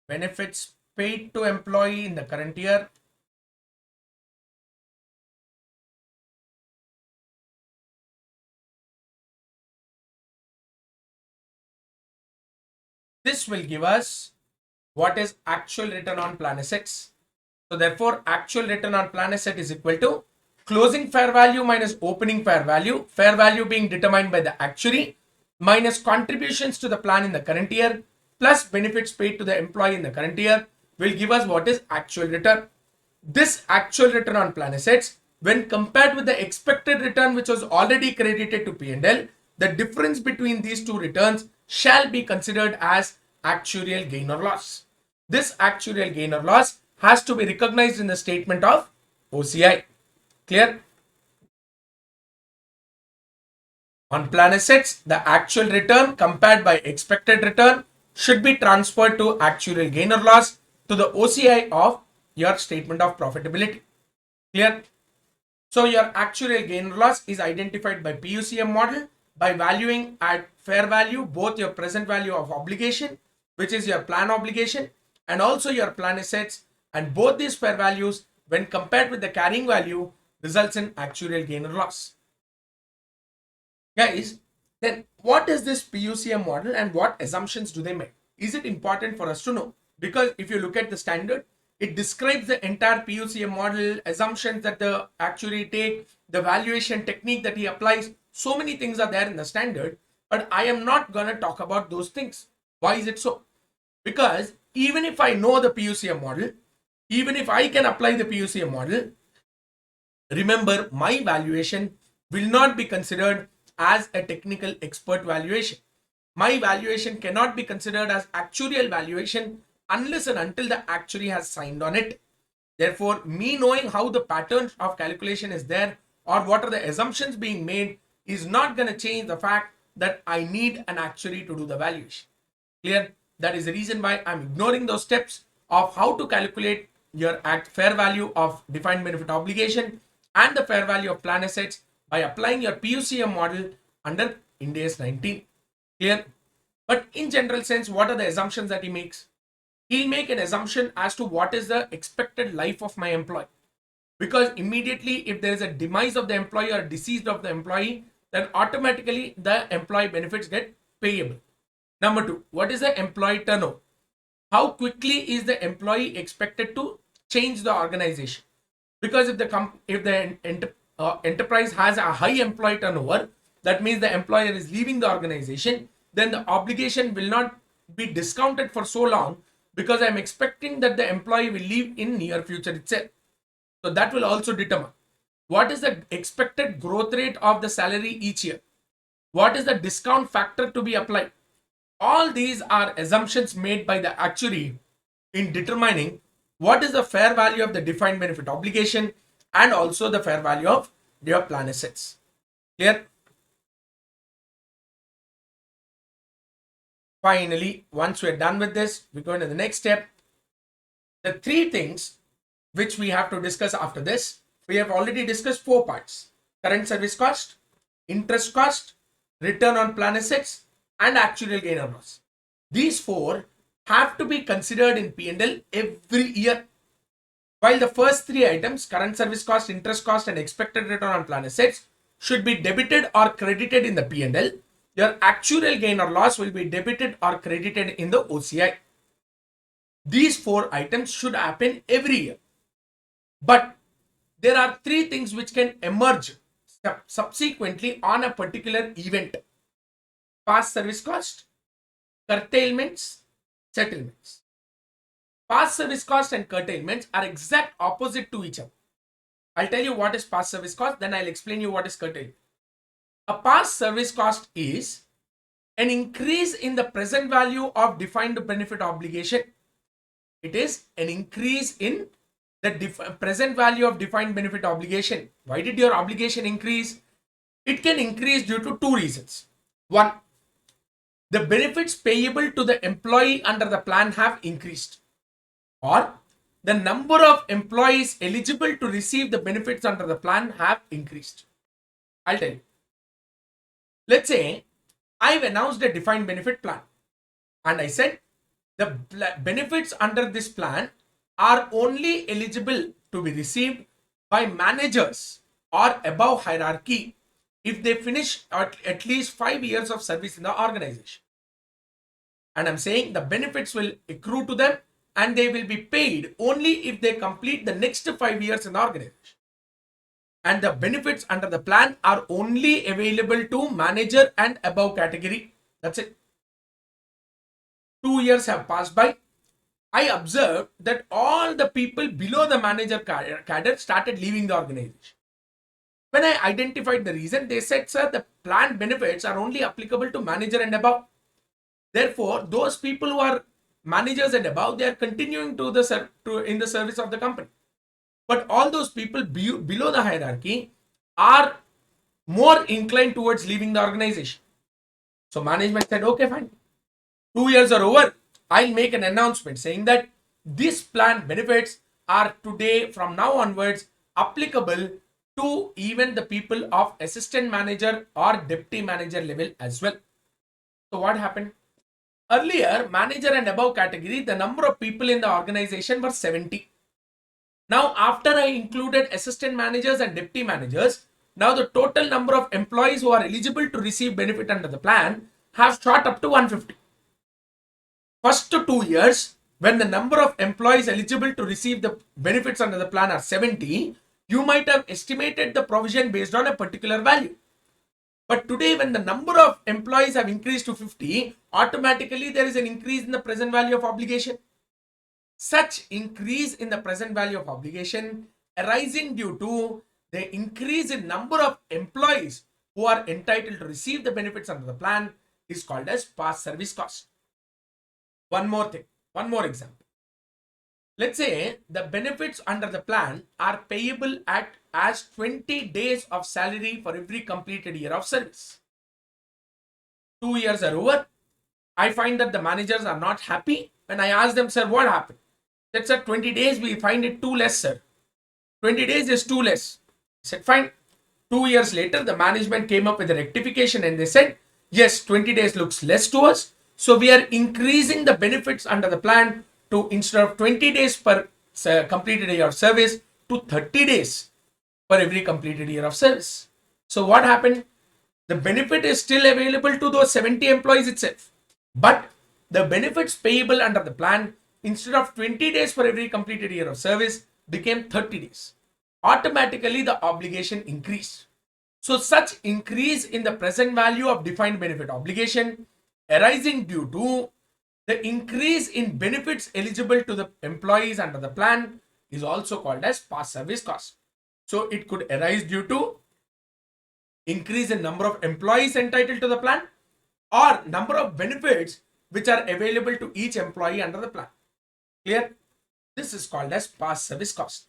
benefits paid to employee in the current year, this will give us what is actual return on plan assets. So therefore actual return on plan asset is equal to closing fair value minus opening fair value being determined by the actuary, minus contributions to the plan in the current year, plus benefits paid to the employee in the current year, will give us what is actual return. This actual return on plan assets, when compared with the expected return which was already credited to P&L, the difference between these two returns shall be considered as actuarial gain or loss. This actuarial gain or loss has to be recognized in the statement of OCI. Clear? On plan assets, the actual return compared by expected return should be transferred to actual gain or loss to the OCI of your statement of profitability. Clear? So your actual gain or loss is identified by PUCM model by valuing at fair value both your present value of obligation, which is your plan obligation, and also your plan assets, and both these fair values when compared with the carrying value results in actual gain or loss. Guys, then what is this PUCM model and what assumptions do they make? Is it important for us to know? Because if you look at the standard, it describes the entire PUCM model, assumptions that the actuary take, the valuation technique that he applies. So many things are there in the standard, but I am not going to talk about those things. Why is it so? Because even if I know the PUCM model, even if I can apply the PUCM model, remember my valuation will not be considered as a technical expert valuation. My valuation cannot be considered as actuarial valuation unless and until the actuary has signed on it. Therefore, me knowing how the pattern of calculation is there or what are the assumptions being made is not going to change the fact that I need an actuary to do the valuation. Clear? That is the reason why I'm ignoring those steps of how to calculate your fair value of defined benefit obligation and the fair value of plan assets by applying your PUCM model under Ind AS 19. Clear? But in general sense, what are the assumptions that he makes? He'll make an assumption as to what is the expected life of my employee. Because immediately if there is a demise of the employee or deceased of the employee, then automatically the employee benefits get payable. Number two, what is the employee turnover? How quickly is the employee expected to change the organization? Because if the enterprise has a high employee turnover, that means the employer is leaving the organization, then the obligation will not be discounted for so long because I'm expecting that the employee will leave in near future itself. So that will also determine what is the expected growth rate of the salary each year. What is the discount factor to be applied? All these are assumptions made by the actuary in determining what is the fair value of the defined benefit obligation and also the fair value of your plan assets. Clear? Finally, once we're done with this, we go into the next step. The three things which we have to discuss after this, we have already discussed 4 parts: current service cost, interest cost, return on plan assets, and actual gain or loss. These 4 have to be considered in P&L every year. While the first 3 items, current service cost, interest cost, and expected return on plan assets, should be debited or credited in the P&L, your actual gain or loss will be debited or credited in the OCI. These 4 items should happen every year. But there are 3 things which can emerge subsequently on a particular event: past service cost, curtailments, settlements. Past service cost and curtailments are exact opposite to each other. I'll tell you what is past service cost, then I'll explain you what is curtailment. A past service cost is an increase in the present value of defined benefit obligation. It is an increase in the present value of defined benefit obligation. Why did your obligation increase? It can increase due to 2 reasons. One, the benefits payable to the employee under the plan have increased, or the number of employees eligible to receive the benefits under the plan have increased. I'll tell you. Let's say I've announced a defined benefit plan and I said the benefits under this plan are only eligible to be received by managers or above hierarchy if they finish at least 5 years of service in the organization. And I'm saying the benefits will accrue to them and they will be paid only if they complete the next 5 years in the organization. And the benefits under the plan are only available to manager and above category. That's it. 2 years have passed by. I observed that all the people below the manager cadre started leaving the organization. When I identified the reason, they said, sir, the plan benefits are only applicable to manager and above. Therefore, those people who are managers and above, they are continuing in the service of the company. But all those people below the hierarchy are more inclined towards leaving the organization. So management said, okay, fine. 2 years are over. I'll make an announcement saying that this plan benefits are today from now onwards applicable to even the people of assistant manager or deputy manager level as well. So what happened? Earlier, manager and above category, the number of people in the organization were 70. Now, after I included assistant managers and deputy managers, now the total number of employees who are eligible to receive benefit under the plan have shot up to 150. First 2 years, when the number of employees eligible to receive the benefits under the plan are 70, you might have estimated the provision based on a particular value. But today, when the number of employees have increased to 50, automatically there is an increase in the present value of obligation. Such increase in the present value of obligation arising due to the increase in number of employees who are entitled to receive the benefits under the plan is called as past service cost. One more thing, one more example. Let's say the benefits under the plan are payable at as 20 days of salary for every completed year of service. 2 years are over. I find that the managers are not happy. When I ask them, sir, what happened? That's at 20 days, we find it too less, sir. 20 days is too less. I said, fine. 2 years later, the management came up with a rectification and they said, yes, 20 days looks less to us. So we are increasing the benefits under the plan to, instead of 20 days per completed year of service, to 30 days for every completed year of service. So what happened? The benefit is still available to those 70 employees itself. But the benefits payable under the plan, instead of 20 days for every completed year of service, became 30 days. Automatically, the obligation increased. So such increase in the present value of defined benefit obligation arising due to the increase in benefits eligible to the employees under the plan is also called as past service cost. So it could arise due to increase in number of employees entitled to the plan or number of benefits which are available to each employee under the plan. Clear? This is called as past service cost.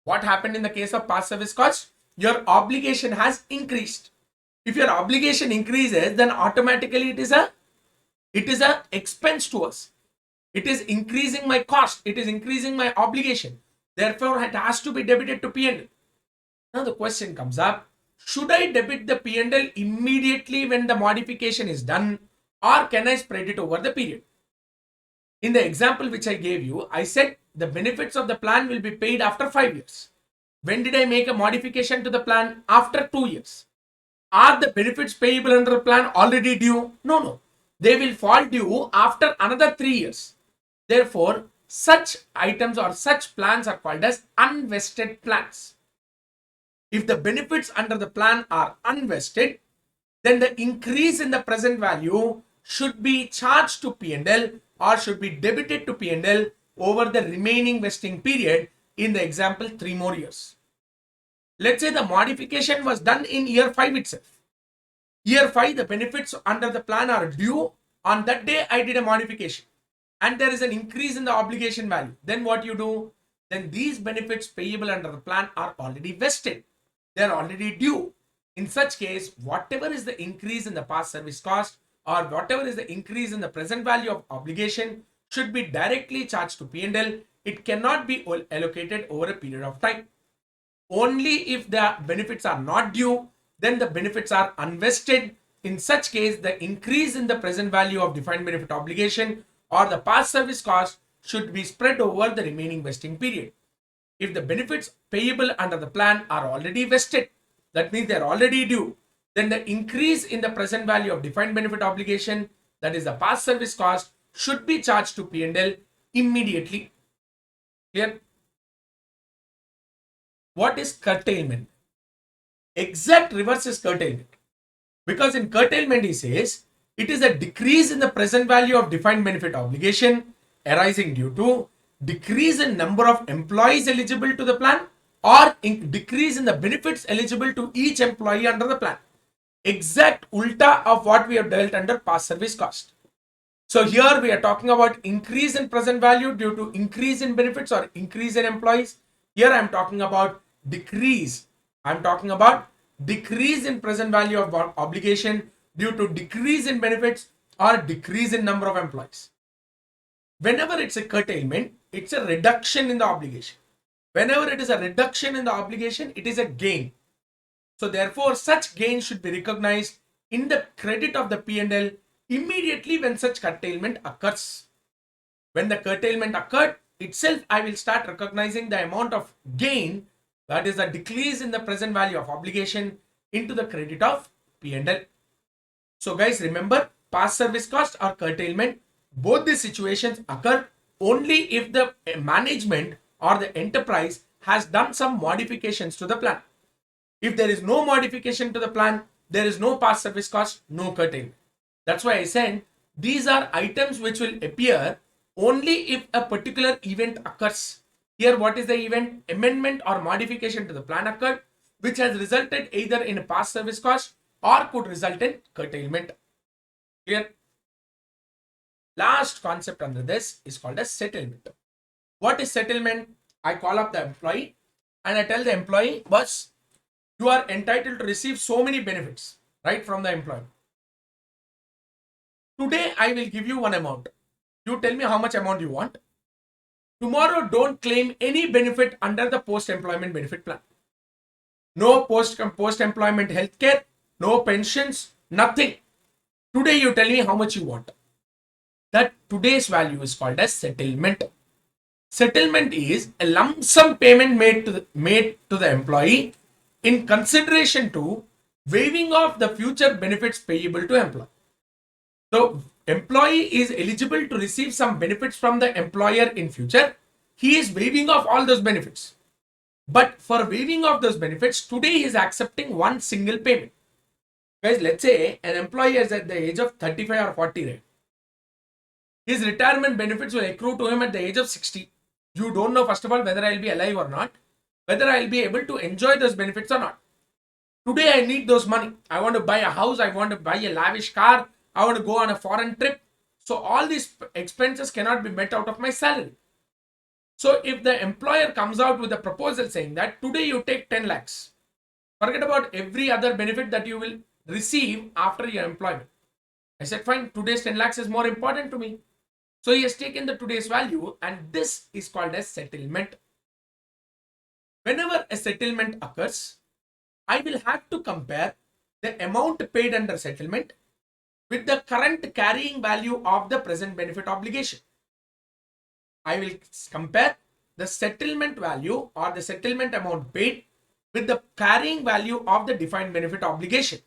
What happened in the case of past service cost? Your obligation has increased. If your obligation increases, then automatically it is a expense to us. It is increasing my cost. It is increasing my obligation. Therefore, it has to be debited to P&L. Now the question comes up, should I debit the P&L immediately when the modification is done, or can I spread it over the period? In the example which I gave you, I said the benefits of the plan will be paid after 5 years. When did I make a modification to the plan? After 2 years. Are the benefits payable under the plan already due? No. They will fall due after another 3 years. Therefore, such items or such plans are called as unvested plans. If the benefits under the plan are unvested, then the increase in the present value should be charged to P&L or should be debited to P&L over the remaining vesting period, in the example 3 more years. Let's say the modification was done in year 5 itself. Year 5, the benefits under the plan are due. On that day, I did a modification and there is an increase in the obligation value. Then what you do? Then these benefits payable under the plan are already vested. They are already due. In such case, whatever is the increase in the past service cost or whatever is the increase in the present value of obligation should be directly charged to P&L. It cannot be allocated over a period of time. Only if the benefits are not due, then the benefits are unvested. In such case, the increase in the present value of defined benefit obligation or the past service cost should be spread over the remaining vesting period. If the benefits payable under the plan are already vested, that means they are already due, then the increase in the present value of defined benefit obligation, that is the past service cost, should be charged to P&L immediately. Clear? What is curtailment? Exact reverse is curtailment. Because in curtailment, he says, it is a decrease in the present value of defined benefit obligation arising due to decrease in number of employees eligible to the plan or decrease in the benefits eligible to each employee under the plan. Exact ulta of what we have dealt under past service cost. So here we are talking about increase in present value due to increase in benefits or increase in employees. Here I am talking about decrease. I am talking about decrease in present value of obligation due to decrease in benefits or decrease in number of employees. Whenever it's a curtailment, it's a reduction in the obligation. Whenever it is a reduction in the obligation, it is a gain. So therefore, such gain should be recognized in the credit of the P&L immediately when such curtailment occurs. When the curtailment occurred itself, I will start recognizing the amount of gain, that is a decrease in the present value of obligation, into the credit of P&L. So guys, remember, past service cost or curtailment, both these situations occur only if the management or the enterprise has done some modifications to the plan. If there is no modification to the plan, there is no past service cost, no curtailment. That's why I said these are items which will appear only if a particular event occurs. Here, what is the event? Amendment or modification to the plan occurred, which has resulted either in a past service cost or could result in curtailment. Clear? Last concept under this is called as settlement. What is settlement? I call up the employee and I tell the employee, boss, you are entitled to receive so many benefits, right, from the employer. Today, I will give you one amount. You tell me how much amount you want. Tomorrow, don't claim any benefit under the post-employment benefit plan. No post-employment healthcare, no pensions, nothing. Today, you tell me how much you want. That today's value is called as settlement. Settlement is a lump sum payment made to the employee in consideration to waiving off the future benefits payable to employee. So, employee is eligible to receive some benefits from the employer in future. He is waiving off all those benefits. But for waiving off those benefits, today he is accepting one single payment. Guys, let's say an employee is at the age of 35 or 40, right? His retirement benefits will accrue to him at the age of 60. You don't know, first of all, whether I'll be alive or not, whether I'll be able to enjoy those benefits or not. Today, I need those money. I want to buy a house. I want to buy a lavish car. I want to go on a foreign trip. So all these expenses cannot be met out of my salary. So if the employer comes out with a proposal saying that today you take 10 lakhs, forget about every other benefit that you will receive after your employment. I said, fine, today's 10 lakhs is more important to me. So he has taken the today's value, and this is called as settlement. Whenever a settlement occurs, I will have to compare the amount paid under settlement with the current carrying value of the present benefit obligation. I will compare the settlement value or the settlement amount paid with the carrying value of the defined benefit obligation.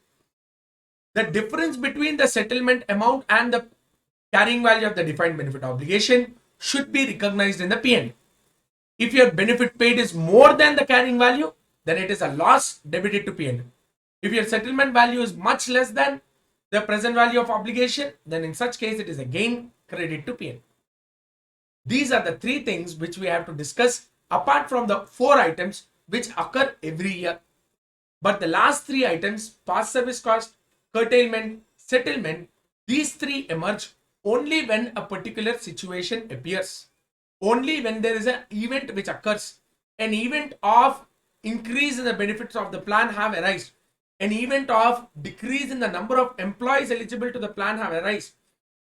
The difference between the settlement amount and the carrying value of the defined benefit obligation should be recognized in the P&L. If your benefit paid is more than the carrying value, then it is a loss debited to P&L. If your settlement value is much less than the present value of obligation, then in such case it is a gain credited to P&L. These are the three things which we have to discuss apart from the four items which occur every year. But the last three items, past service cost, curtailment, settlement, these three emerge only when a particular situation appears. Only when there is an event which occurs. An event of increase in the benefits of the plan have arisen. An event of decrease in the number of employees eligible to the plan have arisen.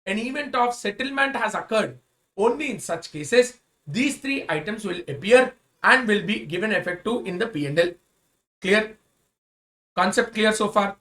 An event of settlement has occurred. Only in such cases, these three items will appear and will be given effect to in the P&L. Clear? Concept clear so far?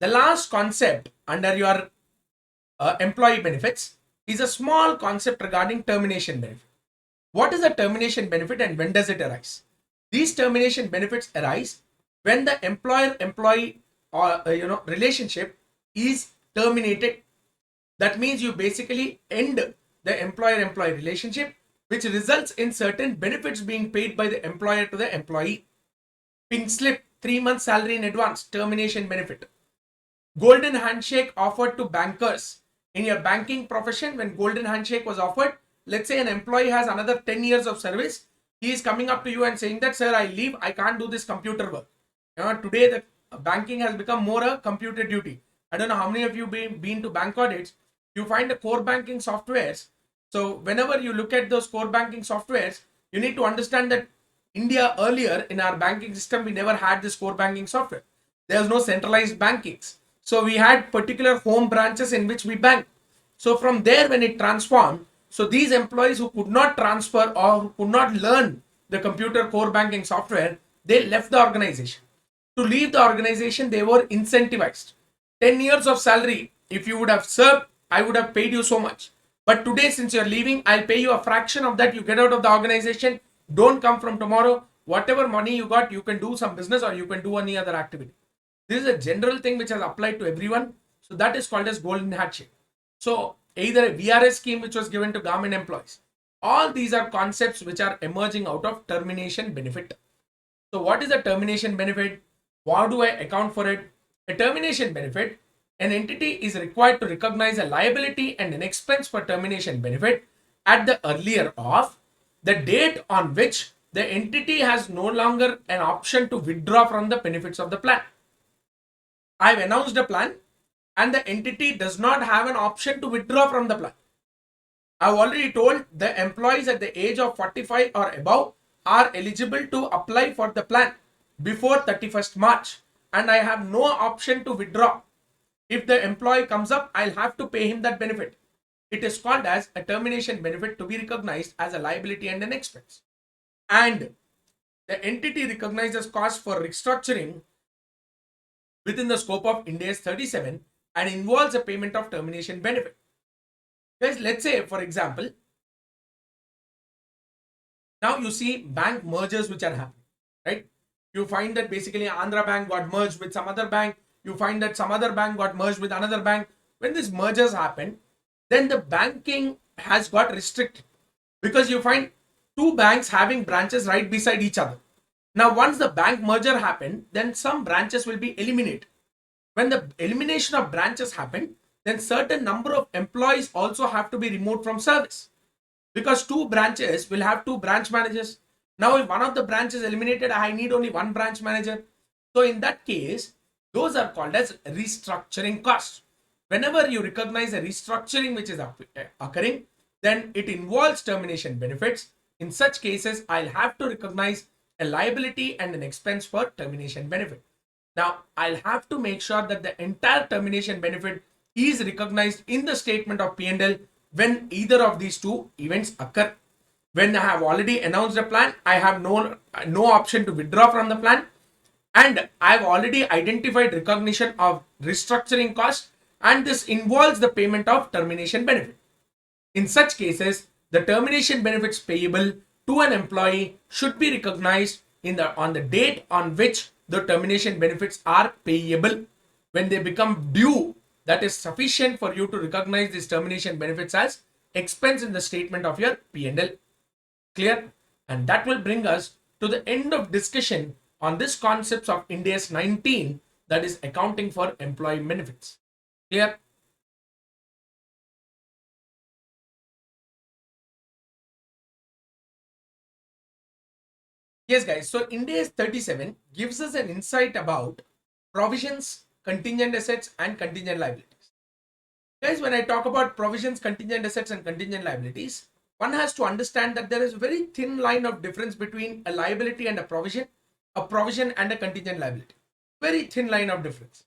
The last concept under your employee benefits is a small concept regarding termination benefit. What is a termination benefit and when does it arise? These termination benefits arise when the employer-employee or relationship is terminated. That means you basically end the employer-employee relationship, which results in certain benefits being paid by the employer to the employee. Pink slip, 3 months salary in advance, termination benefit. Golden handshake offered to bankers. In your banking profession, when golden handshake was offered, let's say an employee has another 10 years of service, he is coming up to you and saying that, sir, I leave, I can't do this computer work. Today the banking has become more a computer duty. I don't know how many of you been to bank audits. You find the core banking softwares. So whenever you look at those core banking softwares, you need to understand that India earlier in our banking system, we never had this core banking software. There was no centralized bankings. So we had particular home branches in which we bank. So from there, when it transformed, so these employees who could not transfer or who could not learn the computer core banking software, they left the organization. To leave the organization, they were incentivized. 10 years of salary, if you would have served, I would have paid you so much. But today, since you're leaving, I'll pay you a fraction of that. You get out of the organization. Don't come from tomorrow. Whatever money you got, you can do some business or you can do any other activity. This is a general thing which has applied to everyone. So that is called as golden handshake. So either a VRS scheme which was given to government employees. All these are concepts which are emerging out of termination benefit. So what is a termination benefit? How do I account for it? A termination benefit, an entity is required to recognize a liability and an expense for termination benefit at the earlier of the date on which the entity has no longer an option to withdraw from the benefits of the plan. I've announced a plan and the entity does not have an option to withdraw from the plan. I've already told the employees at the age of 45 or above are eligible to apply for the plan before 31st March and I have no option to withdraw. If the employee comes up, I'll have to pay him that benefit. It is called as a termination benefit to be recognized as a liability and an expense. And the entity recognizes cost for restructuring within the scope of Ind AS 37 and involves a payment of termination benefit. Guys, let's say, for example, now you see bank mergers which are happening, right? You find that basically Andhra Bank got merged with some other bank. You find that some other bank got merged with another bank. When these mergers happen, then the banking has got restricted because you find two banks having branches right beside each other. Now, once the bank merger happened, then some branches will be eliminated. When the elimination of branches happen, then certain number of employees also have to be removed from service because two branches will have two branch managers. Now, if one of the branches is eliminated, I need only one branch manager. So in that case, those are called as restructuring costs. Whenever you recognize a restructuring which is occurring, then it involves termination benefits. In such cases, I'll have to recognize a liability and an expense for termination benefit. Now, I'll have to make sure that the entire termination benefit is recognized in the statement of P&L when either of these two events occur. When I have already announced a plan, I have no option to withdraw from the plan. And I have already identified recognition of restructuring costs and this involves the payment of termination benefit. In such cases, the termination benefits payable to an employee should be recognized on the date on which the termination benefits are payable. When they become due, that is sufficient for you to recognize these termination benefits as expense in the statement of your P&L. Clear? And that will bring us to the end of discussion on this concepts of Ind AS 19, that is accounting for employee benefits. Clear? Yes, guys. So Ind AS 37 gives us an insight about provisions, contingent assets, and contingent liabilities. Guys, when I talk about provisions, contingent assets, and contingent liabilities, one has to understand that there is a very thin line of difference between a liability and a provision and a contingent liability. Very thin line of difference.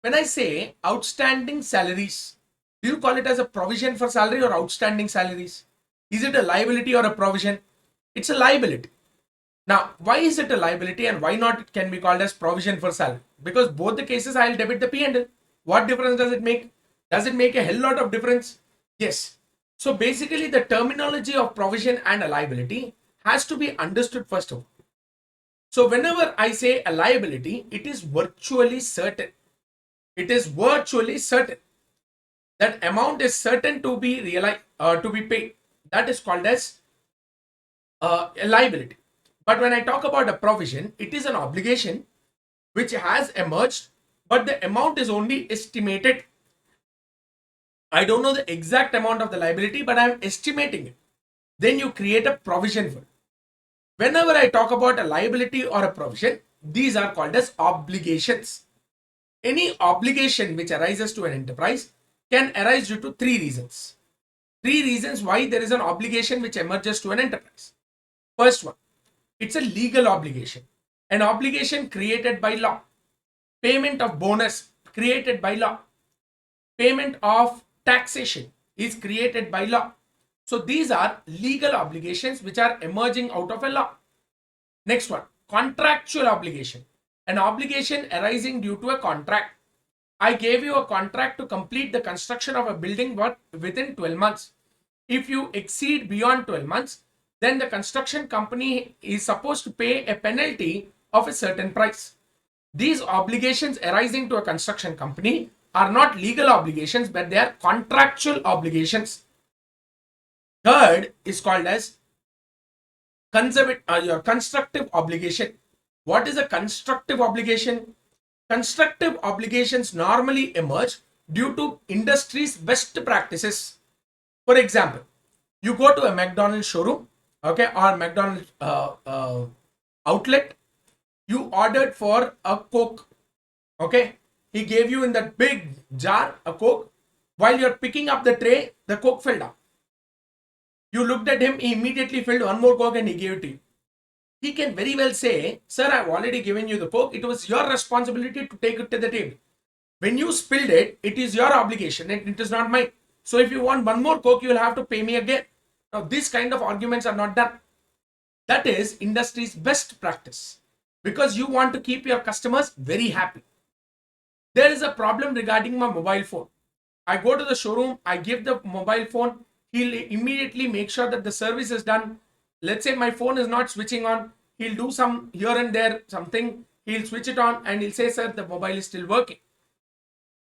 When I say outstanding salaries, do you call it as a provision for salary or outstanding salaries? Is it a liability or a provision? It's a liability. Now, why is it a liability and why not it can be called as provision for salary? Because both the cases I'll debit the P&L. What difference does it make? Does it make a hell lot of difference? Yes. So basically the terminology of provision and a liability has to be understood first of all. So whenever I say a liability, it is virtually certain. It is virtually certain. That amount is certain to be realized, to be paid. That is called as a liability. But when I talk about a provision, it is an obligation which has emerged, but the amount is only estimated. I don't know the exact amount of the liability, but I'm estimating it. Then you create a provision for it. Whenever I talk about a liability or a provision, these are called as obligations. Any obligation which arises to an enterprise can arise due to three reasons. Three reasons why there is an obligation which emerges to an enterprise. First one, it's a legal obligation, an obligation created by law. Payment of bonus created by law. Payment of taxation is created by law. So these are legal obligations which are emerging out of a law. Next one, contractual obligation, an obligation arising due to a contract. I gave you a contract to complete the construction of a building within 12 months. If you exceed beyond 12 months, then the construction company is supposed to pay a penalty of a certain price. These obligations arising to a construction company are not legal obligations, but they are contractual obligations. Third is called as your constructive obligation. What is a constructive obligation? Constructive obligations normally emerge due to industry's best practices. For example, you go to a McDonald's showroom, okay, or McDonald's outlet. You ordered for a Coke, okay. He gave you in that big jar a Coke. While you're picking up the tray, the Coke fell down. You looked at him, he immediately filled one more Coke and he gave it to you. He can very well say, sir, I've already given you the Coke. It was your responsibility to take it to the table. When you spilled it, it is your obligation and it is not mine. So if you want one more Coke, you will have to pay me again. Now, these kind of arguments are not done. That is industry's best practice because you want to keep your customers very happy. There is a problem regarding my mobile phone. I go to the showroom, I give the mobile phone, he'll immediately make sure that the service is done. Let's say my phone is not switching on, he'll do some here and there, something, he'll switch it on and he'll say, sir, the mobile is still working.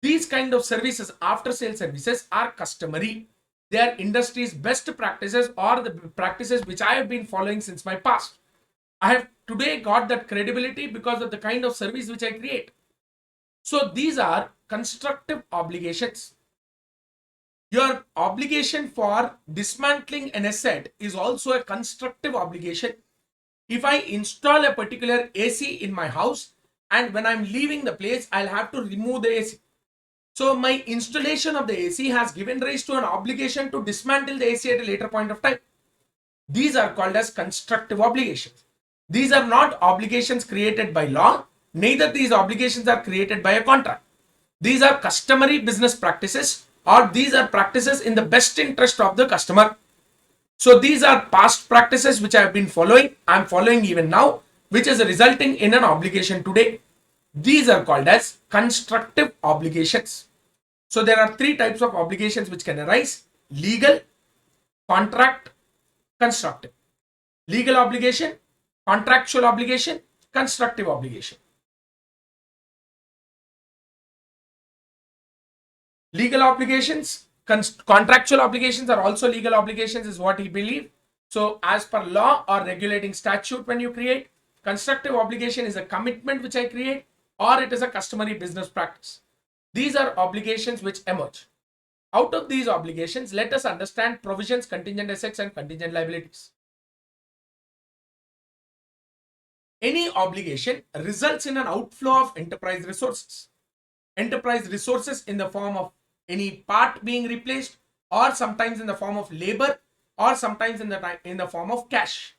These kind of services, after sale services, are customary. They are industry's best practices or the practices which I have been following since my past. I have today got that credibility because of the kind of service which I create. So these are constructive obligations. Your obligation for dismantling an asset is also a constructive obligation. If I install a particular AC in my house and when I'm leaving the place, I'll have to remove the AC. So my installation of the AC has given rise to an obligation to dismantle the AC at a later point of time. These are called as constructive obligations. These are not obligations created by law, neither these obligations are created by a contract. These are customary business practices or these are practices in the best interest of the customer. So these are past practices which I have been following, I am following even now, which is resulting in an obligation today. These are called as constructive obligations. So there are three types of obligations which can arise: legal, contract, constructive. Legal obligation, contractual obligation, constructive obligation. Legal obligations, contractual obligations are also legal obligations is what he believed. So as per law or regulating statute, when you create, constructive obligation is a commitment which I create or it is a customary business practice. These are obligations which emerge. Out of these obligations, let us understand provisions, contingent assets and contingent liabilities. Any obligation results in an outflow of enterprise resources. Enterprise resources in the form of any part being replaced or sometimes in the form of labor or sometimes in the form of cash.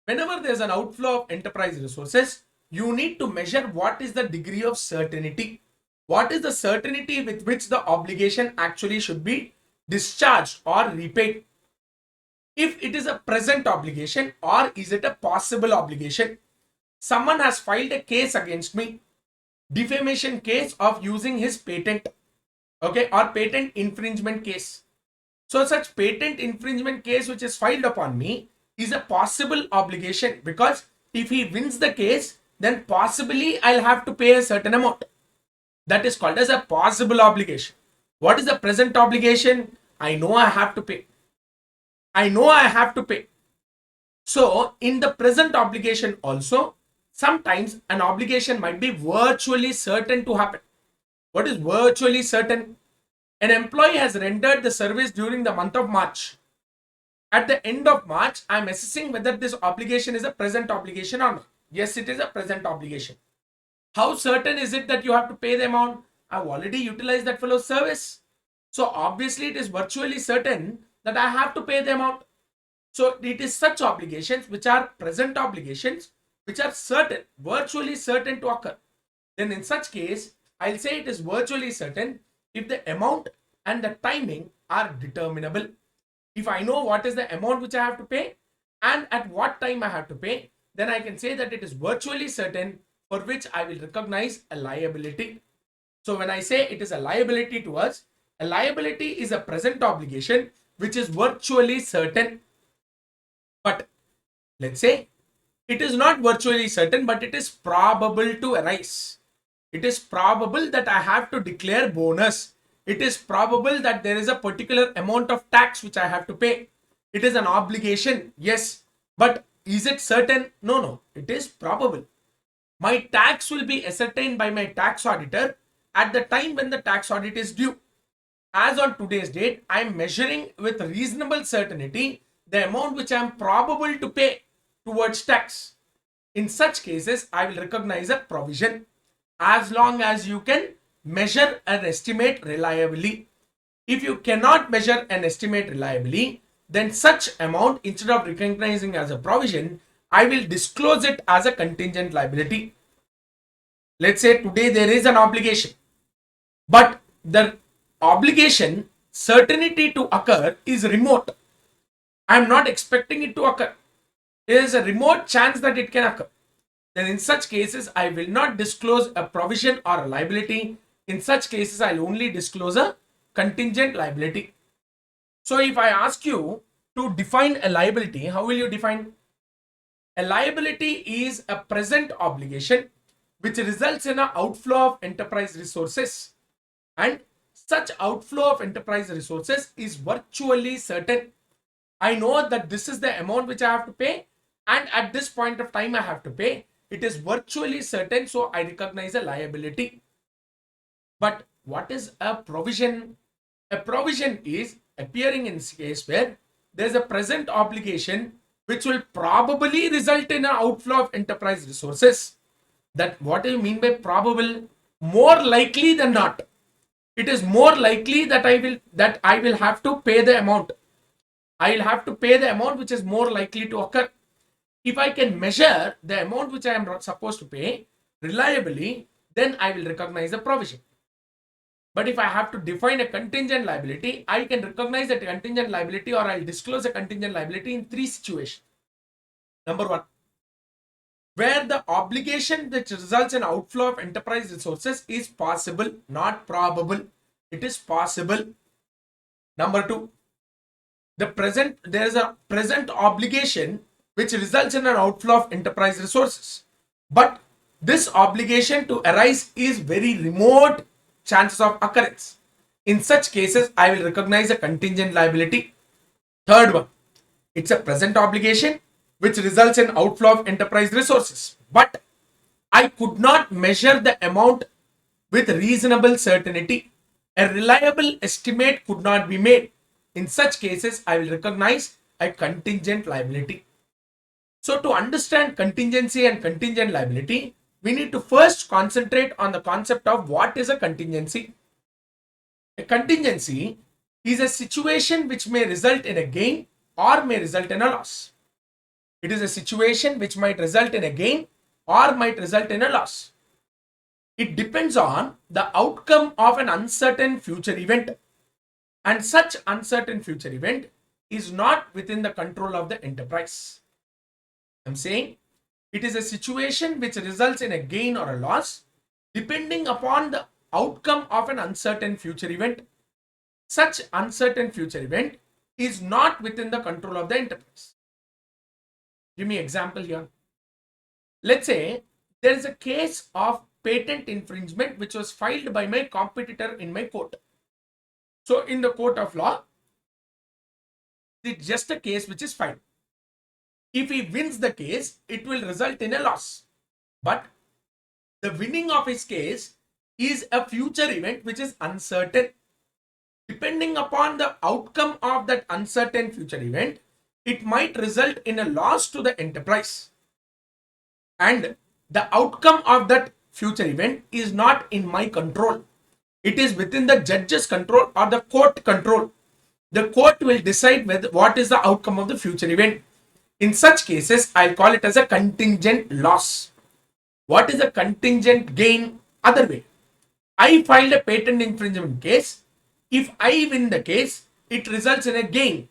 Whenever there's an outflow of enterprise resources, you need to measure what is the degree of certainty. What is the certainty with which the obligation actually should be discharged or repaid? if it is a present obligation or is it a possible obligation. Someone has filed a case against me, defamation case of using his patent, okay, or patent infringement case. So such patent infringement case which is filed upon me is a possible obligation, because if he wins the case, then possibly I'll have to pay a certain amount. That is called as a possible obligation. What is the present obligation? I know I have to pay. I know I have to pay. So in the present obligation also, sometimes an obligation might be virtually certain to happen. What is virtually certain? An employee has rendered the service during the month of March. At the end of March, I am assessing whether this obligation is a present obligation or not. Yes, it is a present obligation. How certain is it that you have to pay the amount? I've already utilized that fellow's service. So obviously it is virtually certain that I have to pay the amount. So it is such obligations which are present obligations which are certain, virtually certain to occur. Then in such case, I'll say it is virtually certain if the amount and the timing are determinable. If I know what is the amount which I have to pay and at what time I have to pay, then I can say that it is virtually certain, for which I will recognize a liability. So when I say it is a liability to us, a liability is a present obligation which is virtually certain. But let's say it is not virtually certain, but it is probable to arise. It is probable that I have to declare bonus. It is probable that there is a particular amount of tax which I have to pay. It is an obligation, yes. But is it certain? No. It is probable. My tax will be ascertained by my tax auditor at the time when the tax audit is due. As on today's date, I am measuring with reasonable certainty the amount which I am probable to pay towards tax. In such cases, I will recognize a provision, as long as you can measure and estimate reliably. If you cannot measure and estimate reliably, then such amount, instead of recognizing as a provision, I will disclose it as a contingent liability. Let's say today there is an obligation, but the obligation certainty to occur is remote. I am not expecting it to occur. There is a remote chance that it can occur. Then in such cases, I will not disclose a provision or a liability. In such cases, I'll only disclose a contingent liability. So if I ask you to define a liability, how will you define? A liability is a present obligation which results in an outflow of enterprise resources, and such outflow of enterprise resources is virtually certain. I know that this is the amount which I have to pay, and at this point of time I have to pay. It is virtually certain, so I recognize a liability. But what is a provision? A provision is appearing in this case where there is a present obligation which will probably result in an outflow of enterprise resources. That what do you mean by probable? More likely than not. It is more likely that I will have to pay the amount. I will have to pay the amount which is more likely to occur. If I can measure the amount which I am not supposed to pay reliably, then I will recognize the provision. But if I have to define a contingent liability, I can recognize that contingent liability, or I'll disclose a contingent liability in three situations. Number one, where the obligation which results in outflow of enterprise resources is possible, not probable. It is possible. Number two, there is a present obligation which results in an outflow of enterprise resources. But this obligation to arise is very remote chances of occurrence. In such cases, I will recognize a contingent liability. Third one, it's a present obligation which results in outflow of enterprise resources, but I could not measure the amount with reasonable certainty. A reliable estimate could not be made. In such cases, I will recognize a contingent liability. So to understand contingency and contingent liability, we need to first concentrate on the concept of what is a contingency. A contingency is a situation which may result in a gain or may result in a loss. It is a situation which might result in a gain or might result in a loss. It depends on the outcome of an uncertain future event. And such uncertain future event is not within the control of the enterprise. I'm saying it is a situation which results in a gain or a loss depending upon the outcome of an uncertain future event. Such uncertain future event is not within the control of the enterprise. Give me an example here. Let's say there is a case of patent infringement which was filed by my competitor in my court. So in the court of law, it's just a case which is filed. If he wins the case, it will result in a loss. But the winning of his case is a future event which is uncertain. Depending upon the outcome of that uncertain future event, it might result in a loss to the enterprise. And the outcome of that future event is not in my control. It is within the judge's control or the court control. The court will decide what is the outcome of the future event. In such cases, I'll call it as a contingent loss. What is a contingent gain? Other way. I filed a patent infringement case. If I win the case, it results in a gain.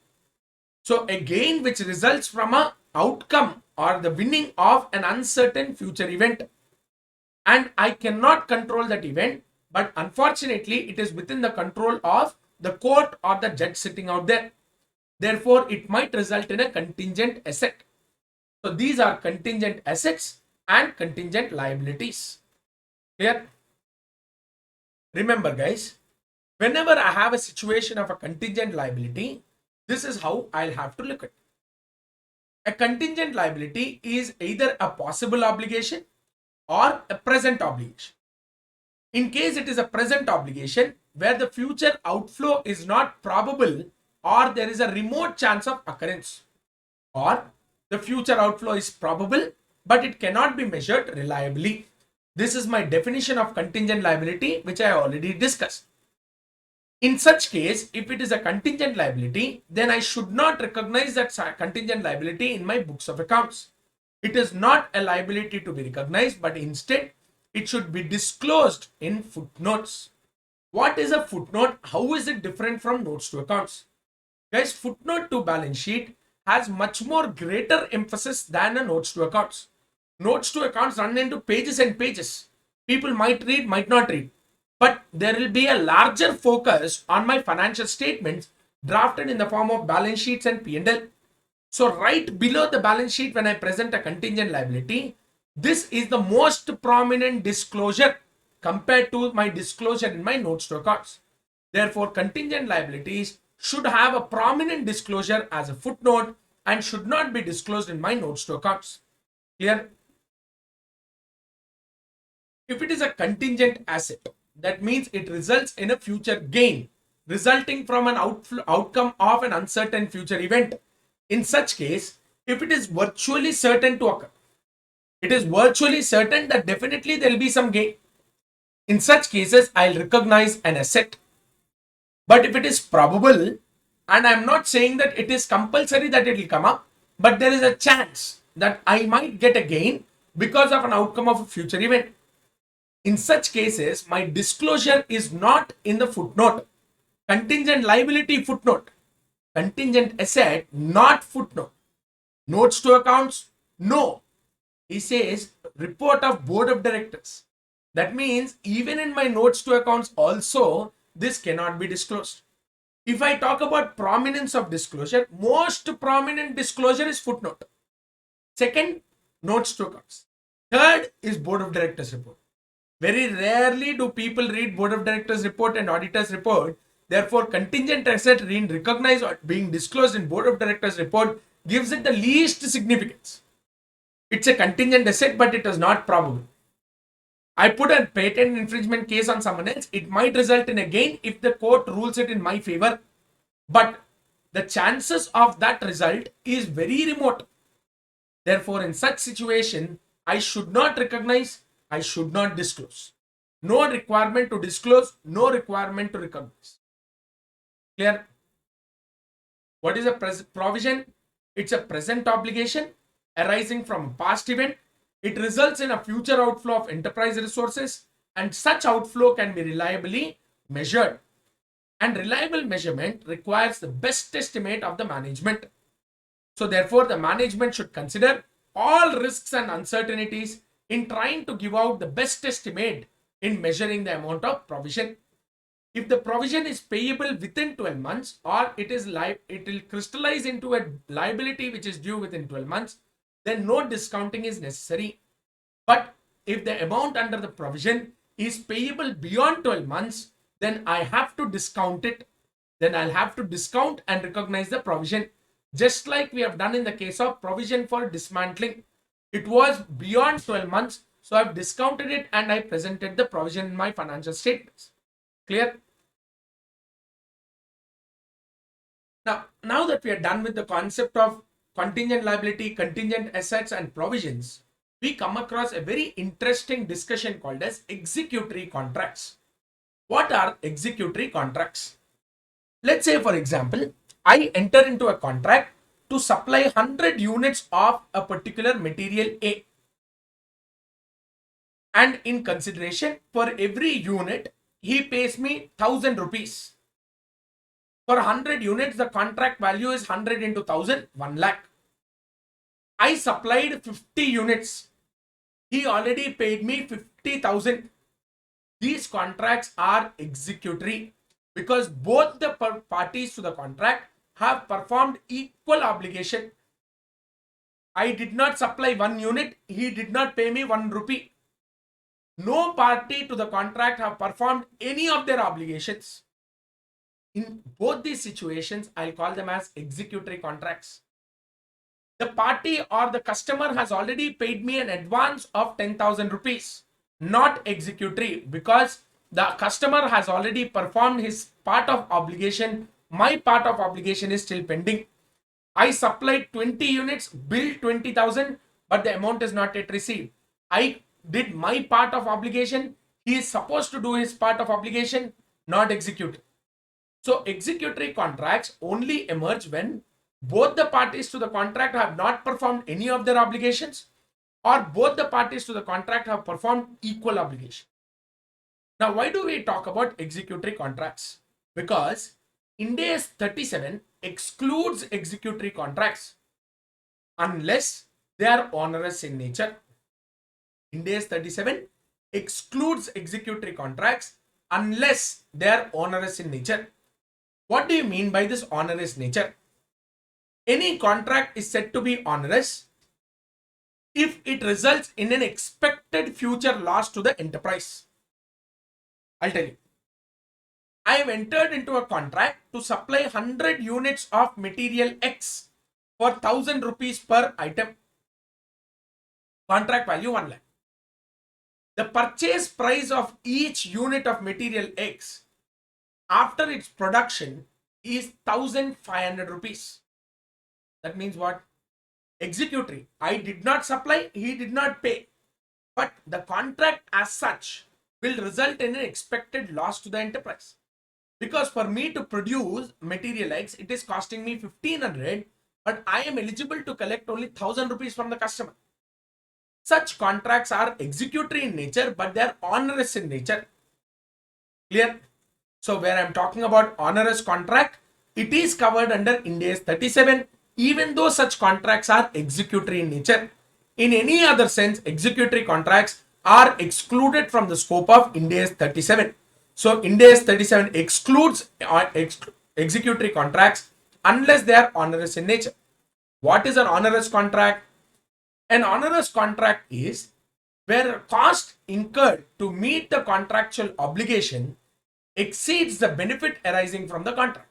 So a gain which results from an outcome or the winning of an uncertain future event. And I cannot control that event, but unfortunately, it is within the control of the court or the judge sitting out there. Therefore, it might result in a contingent asset. So these are contingent assets and contingent liabilities. Clear? Remember, guys, whenever I have a situation of a contingent liability, this is how I'll have to look at it. A contingent liability is either a possible obligation or a present obligation. In case it is a present obligation where the future outflow is not probable or there is a remote chance of occurrence, or the future outflow is probable but it cannot be measured reliably. This is my definition of contingent liability, which I already discussed. In such case, if it is a contingent liability, then I should not recognize that contingent liability in my books of accounts. It is not a liability to be recognized, but instead it should be disclosed in footnotes. What is a footnote? How is it different from notes to accounts? Guys, footnote to balance sheet has much more greater emphasis than a notes to accounts. Notes to accounts run into pages and pages. People might read, might not read. But there will be a larger focus on my financial statements drafted in the form of balance sheets and P&L. So right below the balance sheet, when I present a contingent liability, this is the most prominent disclosure compared to my disclosure in my notes to accounts. Therefore, contingent liabilities should have a prominent disclosure as a footnote and should not be disclosed in my notes to accounts. Clear? If it is a contingent asset, that means it results in a future gain resulting from an outcome of an uncertain future event. In such case, if it is virtually certain to occur, it is virtually certain that definitely there will be some gain. In such cases, I'll recognize an asset. But if it is probable, and I'm not saying that it is compulsory that it will come up, but there is a chance that I might get a gain because of an outcome of a future event. In such cases, my disclosure is not in the footnote. Contingent liability footnote. Contingent asset, not footnote. Notes to accounts, no. He says report of board of directors. That means even in my notes to accounts also, this cannot be disclosed. If I talk about prominence of disclosure, most prominent disclosure is footnote. Second, notes to accounts. Third is board of directors report. Very rarely do people read board of directors report and auditors report. Therefore, contingent asset being recognized or being disclosed in board of directors report gives it the least significance. It's a contingent asset, but it is not probable. I put a patent infringement case on someone else. It might result in a gain if the court rules it in my favor. But the chances of that result is very remote. Therefore, in such situation, I should not recognize, I should not disclose. No requirement to disclose, no requirement to recognize. Clear? What is a provision? It's a present obligation arising from a past event. It results in a future outflow of enterprise resources, and such outflow can be reliably measured. And reliable measurement requires the best estimate of the management. So therefore, the management should consider all risks and uncertainties in trying to give out the best estimate in measuring the amount of provision. If the provision is payable within 12 months or it will crystallize into a liability which is due within 12 months, then no discounting is necessary. But if the amount under the provision is payable beyond 12 months, then I have to discount it. Then I'll have to discount and recognize the provision, just like we have done in the case of provision for dismantling. It was beyond 12 months, so I've discounted it and I presented the provision in my financial statements. Clear? Now that we are done with the concept of contingent liability, contingent assets, and provisions, we come across a very interesting discussion called as executory contracts. What are executory contracts? Let's say, for example, I enter into a contract to supply 100 units of a particular material A. And in consideration, for every unit, he pays me 1000 rupees. For 100 units, the contract value is 100 into 1000, 1 lakh. I supplied 50 units. He already paid me 50,000. These contracts are executory because both the parties to the contract have performed equal obligation. I did not supply 1 unit. He did not pay me 1 rupee. No party to the contract have performed any of their obligations. In both these situations, I'll call them as executory contracts. The party or the customer has already paid me an advance of 10,000 rupees, not executory, because the customer has already performed his part of obligation. My part of obligation is still pending. I supplied 20 units, billed 20,000, but the amount is not yet received. I did my part of obligation. He is supposed to do his part of obligation, not execute. So executory contracts only emerge when both the parties to the contract have not performed any of their obligations, or both the parties to the contract have performed equal obligation. Now, why do we talk about executory contracts? Because Ind AS 37 excludes executory contracts unless they are onerous in nature. Ind AS 37 excludes executory contracts unless they are onerous in nature. What do you mean by this onerous nature? Any contract is said to be onerous if it results in an expected future loss to the enterprise. I'll tell you. I have entered into a contract to supply 100 units of material X for 1000 rupees per item. Contract value 1 lakh. The purchase price of each unit of material X after its production is 1500 rupees. That means what? Executory. I did not supply, he did not pay. But the contract as such will result in an expected loss to the enterprise. Because for me to produce material X, it is costing me 1500, but I am eligible to collect only 1000 rupees from the customer. Such contracts are executory in nature, but they are onerous in nature. Clear? So where I'm talking about onerous contract, it is covered under Ind AS 37, even though such contracts are executory in nature. In any other sense, executory contracts are excluded from the scope of Ind AS 37. So Ind AS 37 excludes executory contracts unless they are onerous in nature. What is an onerous contract? An onerous contract is where a cost incurred to meet the contractual obligation exceeds the benefit arising from the contract.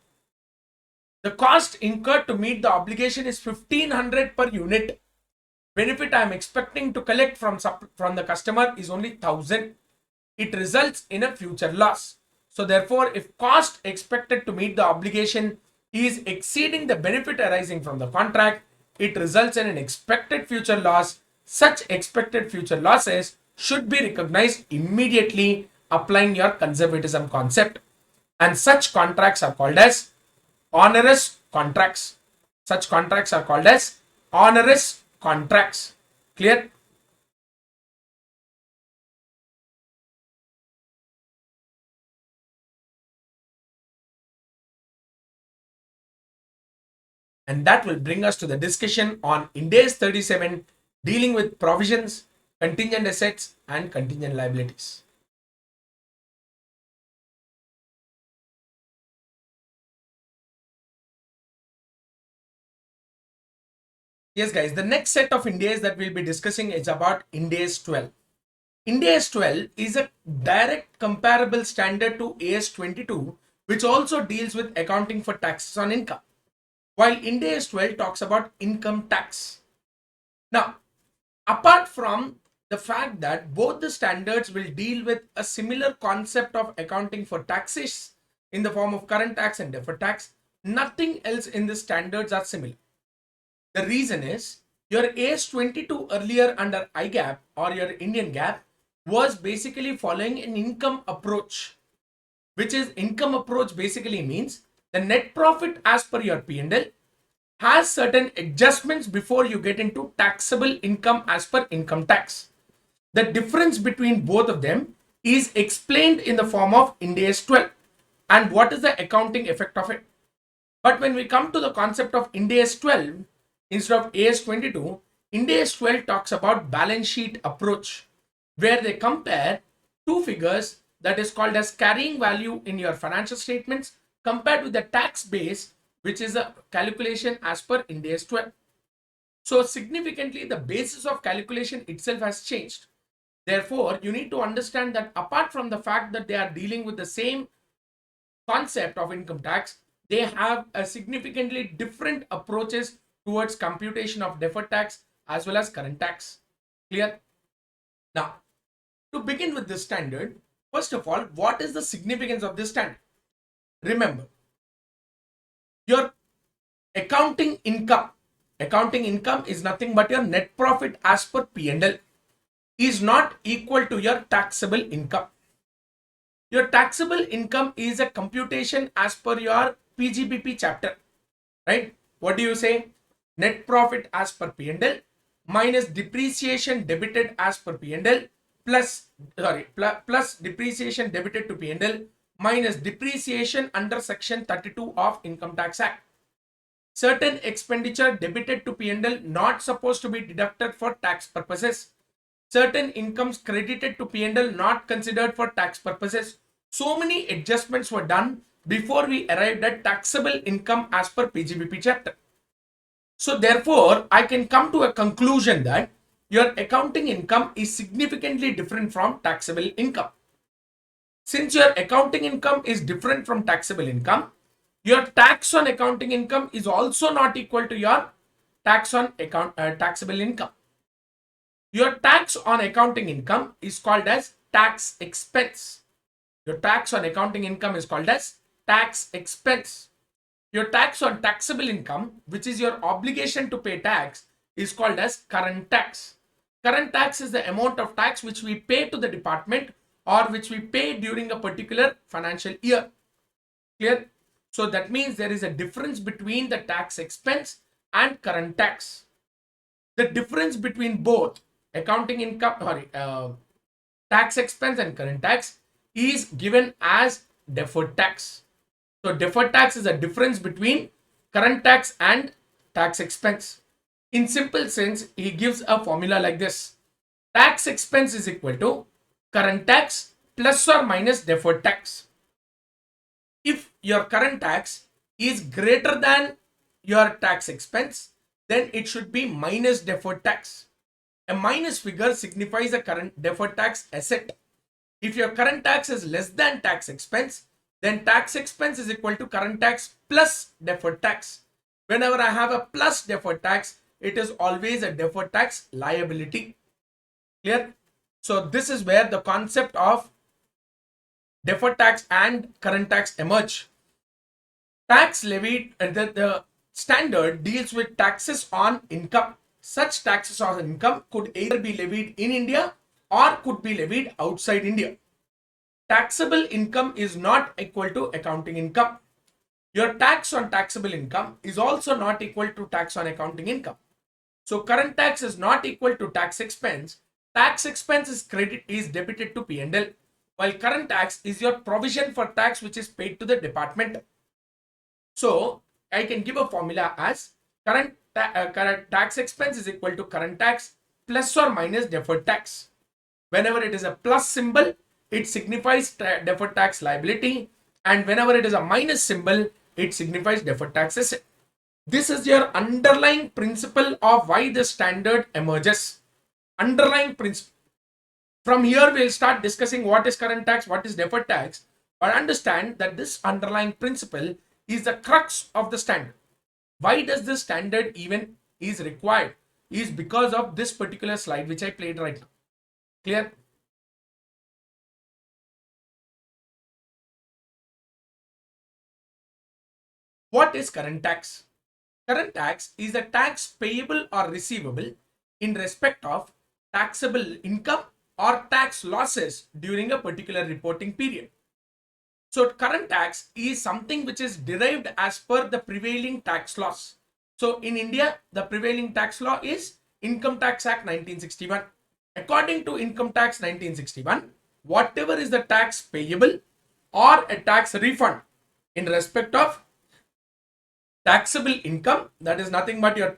The cost incurred to meet the obligation is 1500 per unit. Benefit I am expecting to collect from the customer is only 1000. It results in a future loss. So therefore, if cost expected to meet the obligation is exceeding the benefit arising from the contract, it results in an expected future loss. Such expected future losses should be recognized immediately, applying your conservatism concept. And such contracts are called as onerous contracts. Such contracts are called as onerous contracts. Clear? And that will bring us to the discussion on Ind AS 37 dealing with provisions, contingent assets, and contingent liabilities. Yes, guys, the next set of Ind AS that we'll be discussing is about Ind AS 12. Ind AS 12 is a direct comparable standard to AS 22, which also deals with accounting for taxes on income, while Ind AS 12 talks about income tax. Now, apart from the fact that both the standards will deal with a similar concept of accounting for taxes in the form of current tax and deferred tax, nothing else in the standards are similar. The reason is your AS 22 earlier under IGAP or your Indian GAAP was basically following an income approach, which is income approach basically means the net profit as per your P&L has certain adjustments before you get into taxable income as per income tax. The difference between both of them is explained in the form of Ind AS 12 and what is the accounting effect of it. But when we come to the concept of Ind AS 12 instead of AS 22, Ind AS 12 talks about balance sheet approach, where they compare two figures that is called as carrying value in your financial statements compared with the tax base, which is a calculation as per Ind AS 12. So significantly, the basis of calculation itself has changed. Therefore, you need to understand that apart from the fact that they are dealing with the same concept of income tax, they have a significantly different approaches towards computation of deferred tax as well as current tax. Clear? Now, to begin with this standard, first of all, what is the significance of this standard? Remember, your accounting income is nothing but your net profit as per P&L is not equal to your taxable income. Your taxable income is a computation as per your PGBP chapter, right? What do you say? Net profit as per P&L minus depreciation debited as per P&L plus depreciation debited to P&L minus depreciation under section 32 of Income Tax Act. Certain expenditure debited to P&L not supposed to be deducted for tax purposes. Certain incomes credited to P&L not considered for tax purposes. So many adjustments were done before we arrived at taxable income as per PGBP chapter. So therefore, I can come to a conclusion that your accounting income is significantly different from taxable income. Since your accounting income is different from taxable income, your tax on accounting income is also not equal to your tax on taxable income. Your tax on accounting income is called as tax expense. Your tax on accounting income is called as tax expense. Your tax on taxable income, which is your obligation to pay tax, is called as current tax. Current tax is the amount of tax which we pay to the department or which we pay during a particular financial year. Clear? So that means there is a difference between the tax expense and current tax. The difference between both accounting income, tax expense and current tax is given as deferred tax. So deferred tax is a difference between current tax and tax expense. In simple sense, he gives a formula like this. Tax expense is equal to current tax plus or minus deferred tax. If your current tax is greater than your tax expense, then it should be minus deferred tax. A minus figure signifies a current deferred tax asset. If your current tax is less than tax expense, then tax expense is equal to current tax plus deferred tax. Whenever I have a plus deferred tax, it is always a deferred tax liability. Clear? So this is where the concept of deferred tax and current tax emerge. Tax levied, the standard deals with taxes on income. Such taxes on income could either be levied in India or could be levied outside India. Taxable income is not equal to accounting income. Your tax on taxable income is also not equal to tax on accounting income. So current tax is not equal to tax expense. Tax expense is debited to P&L, while current tax is your provision for tax which is paid to the department. So I can give a formula as Current tax expense is equal to current tax plus or minus deferred tax. Whenever it is a plus symbol, it signifies deferred tax liability, and whenever it is a minus symbol, it signifies deferred tax asset. This is your underlying principle of why the standard emerges. Underlying principle. From here, we'll start discussing what is current tax, what is deferred tax, but understand that this underlying principle is the crux of the standard. Why does this standard even is required? Is because of this particular slide which I played right now. Clear? What is current tax? Current tax is a tax payable or receivable in respect of taxable income or tax losses during a particular reporting period. So current tax is something which is derived as per the prevailing tax laws. So in India, the prevailing tax law is Income Tax Act 1961. According to Income Tax 1961, whatever is the tax payable or a tax refund in respect of taxable income, that is nothing but your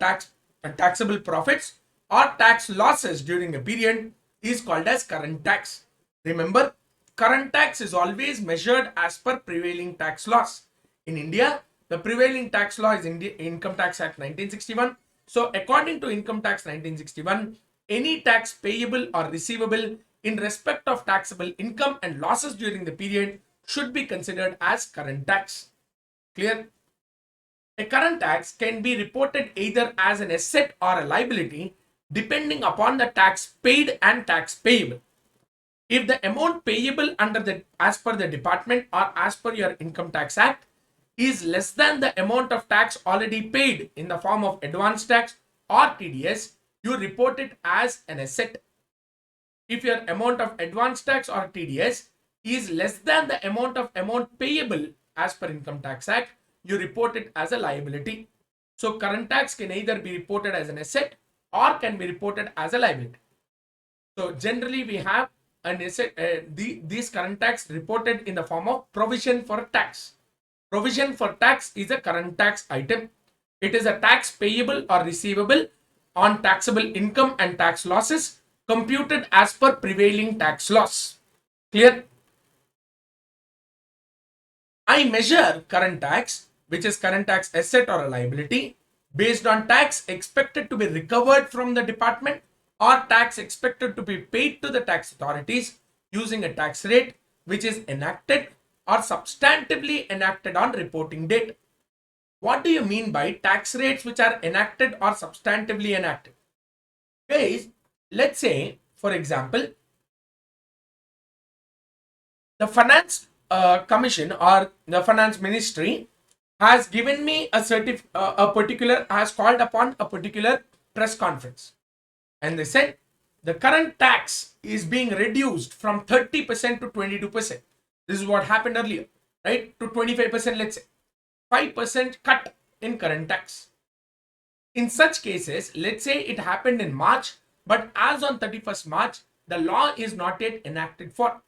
taxable profits or tax losses during a period, is called as current tax. Remember, current tax is always measured as per prevailing tax laws. In India, the prevailing tax law is Income Tax Act 1961. So according to Income Tax 1961, any tax payable or receivable in respect of taxable income and losses during the period should be considered as current tax. Clear? A current tax can be reported either as an asset or a liability depending upon the tax paid and tax payable. If the amount payable as per the department or as per your Income Tax Act is less than the amount of tax already paid in the form of advance tax or TDS, you report it as an asset. If your amount of advance tax or TDS is less than the amount payable as per Income Tax Act, you report it as a liability. So current tax can either be reported as an asset or can be reported as a liability. So generally we have an asset, these current tax reported in the form of provision for tax. Provision for tax is a current tax item. It is a tax payable or receivable on taxable income and tax losses computed as per prevailing tax laws. Clear? I measure current tax, which is current tax asset or a liability, based on tax expected to be recovered from the department or tax expected to be paid to the tax authorities using a tax rate which is enacted or substantively enacted on reporting date. What do you mean by tax rates which are enacted or substantively enacted? Guys, let's say, for example, the finance commission or the finance ministry has given me has called upon a particular press conference, and they said the current tax is being reduced from 30% to 22%. This is what happened earlier, right? To 25%, let's say 5% cut in current tax. In such cases, let's say it happened in March, but as on 31st March, the law is not yet enacted for.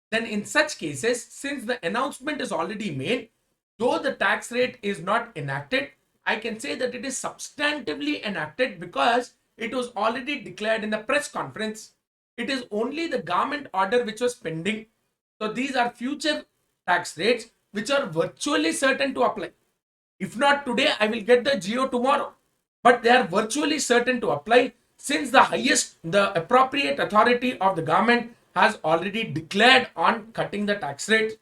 Then in such cases, since the announcement is already made, though the tax rate is not enacted, I can say that it is substantively enacted because it was already declared in the press conference. It is only the government order which was pending. So these are future tax rates which are virtually certain to apply. If not today, I will get the GO tomorrow. But they are virtually certain to apply since the appropriate authority of the government has already declared on cutting the tax rate.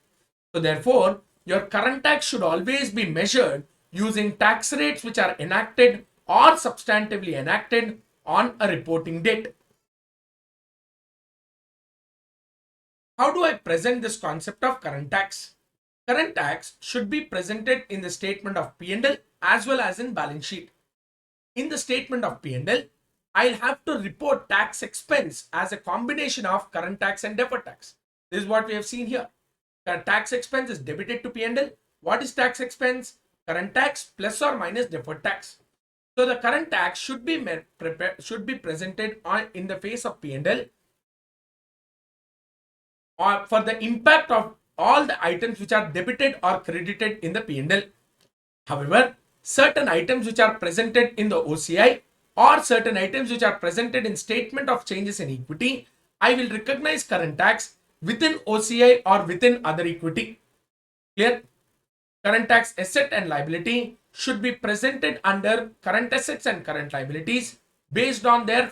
So therefore, your current tax should always be measured using tax rates which are enacted or substantively enacted on a reporting date. How do I present this concept of current tax? Current tax should be presented in the statement of P&L as well as in balance sheet. In the statement of P&L, I'll have to report tax expense as a combination of current tax and deferred tax. This is what we have seen here. The tax expense is debited to P&L. What is tax expense? Current tax plus or minus deferred tax. So the current tax should be presented in the face of P&L or for the impact of all the items which are debited or credited in the P&L. However, certain items which are presented in the OCI or certain items which are presented in statement of changes in equity, I will recognize current tax within OCI or within other equity. Clear? Current tax asset and liability should be presented under current assets and current liabilities based on their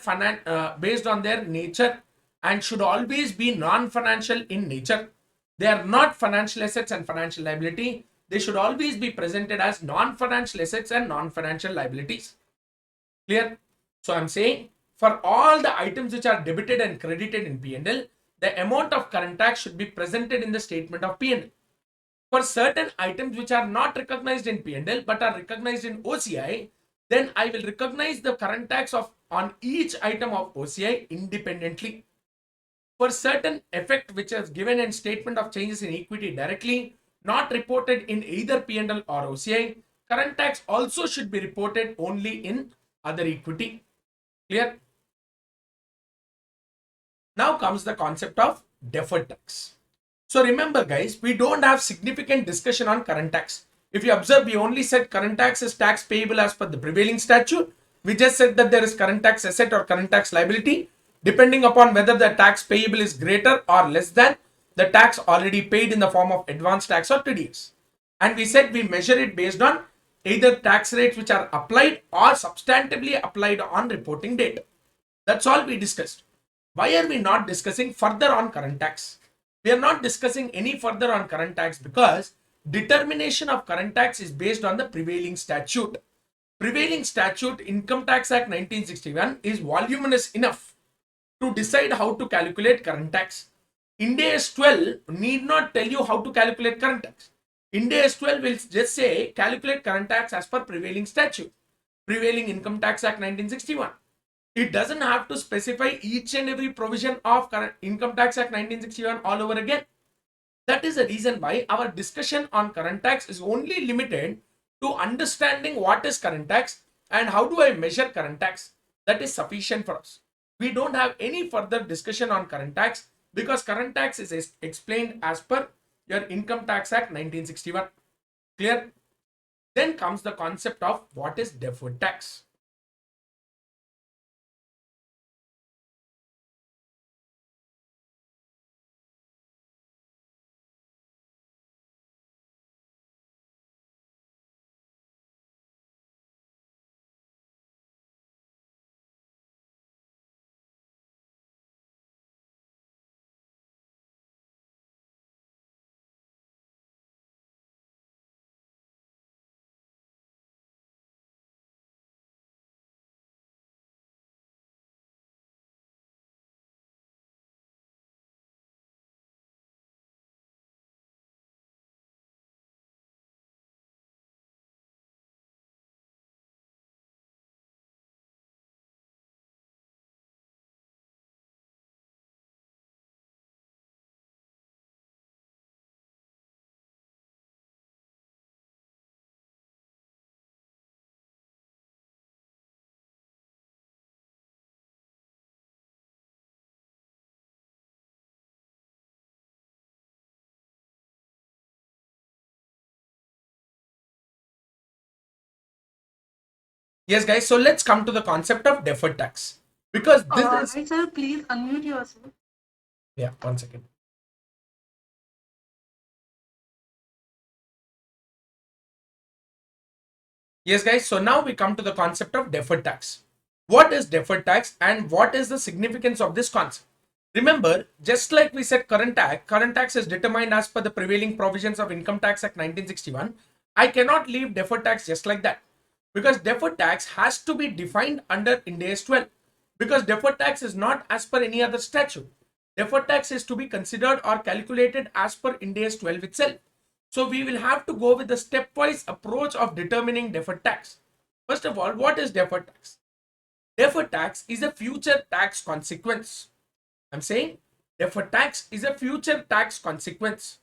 nature, and should always be non-financial in nature. They are not financial assets and financial liability. They should always be presented as non-financial assets and non-financial liabilities. Clear? So I'm saying for all the items which are debited and credited in P&L, the amount of current tax should be presented in the statement of P&L. For certain items which are not recognized in P&L but are recognized in OCI, then I will recognize the current tax on each item of OCI independently. For certain effect which is given in statement of changes in equity directly, not reported in either P&L or OCI, current tax also should be reported only in other equity. Clear? Now comes the concept of deferred tax. So remember guys, we don't have significant discussion on current tax. If you observe, we only said current tax is tax payable as per the prevailing statute. We just said that there is current tax asset or current tax liability, depending upon whether the tax payable is greater or less than the tax already paid in the form of advance tax or TDS. And we said we measure it based on either tax rates which are applied or substantively applied on reporting date. That's all we discussed. Why are we not discussing further on current tax? We are not discussing any further on current tax because determination of current tax is based on the prevailing statute. Prevailing statute, Income Tax Act 1961, is voluminous enough to decide how to calculate current tax. Ind AS 12 need not tell you how to calculate current tax. Ind AS 12 will just say calculate current tax as per prevailing statute, prevailing Income Tax Act 1961. It doesn't have to specify each and every provision of Income Tax Act 1961 all over again. That is the reason why our discussion on current tax is only limited to understanding what is current tax and how do I measure current tax. That is sufficient for us. We don't have any further discussion on current tax because current tax is explained as per your Income Tax Act 1961. Clear? Then comes the concept of what is deferred tax. Yes, guys. So let's come to the concept of deferred tax because this is. Hi, sir. Please unmute yourself. Yeah, 1 second. Yes, guys. So now we come to the concept of deferred tax. What is deferred tax and what is the significance of this concept? Remember, just like we said, current tax is determined as per the prevailing provisions of Income Tax Act 1961. I cannot leave deferred tax just like that because deferred tax has to be defined under Ind AS 12 because deferred tax is not as per any other statute. Deferred tax is to be considered or calculated as per Ind AS 12 itself. So we will have to go with the stepwise approach of determining deferred tax. First of all, what is deferred tax? Deferred tax is a future tax consequence. I'm saying deferred tax is a future tax consequence.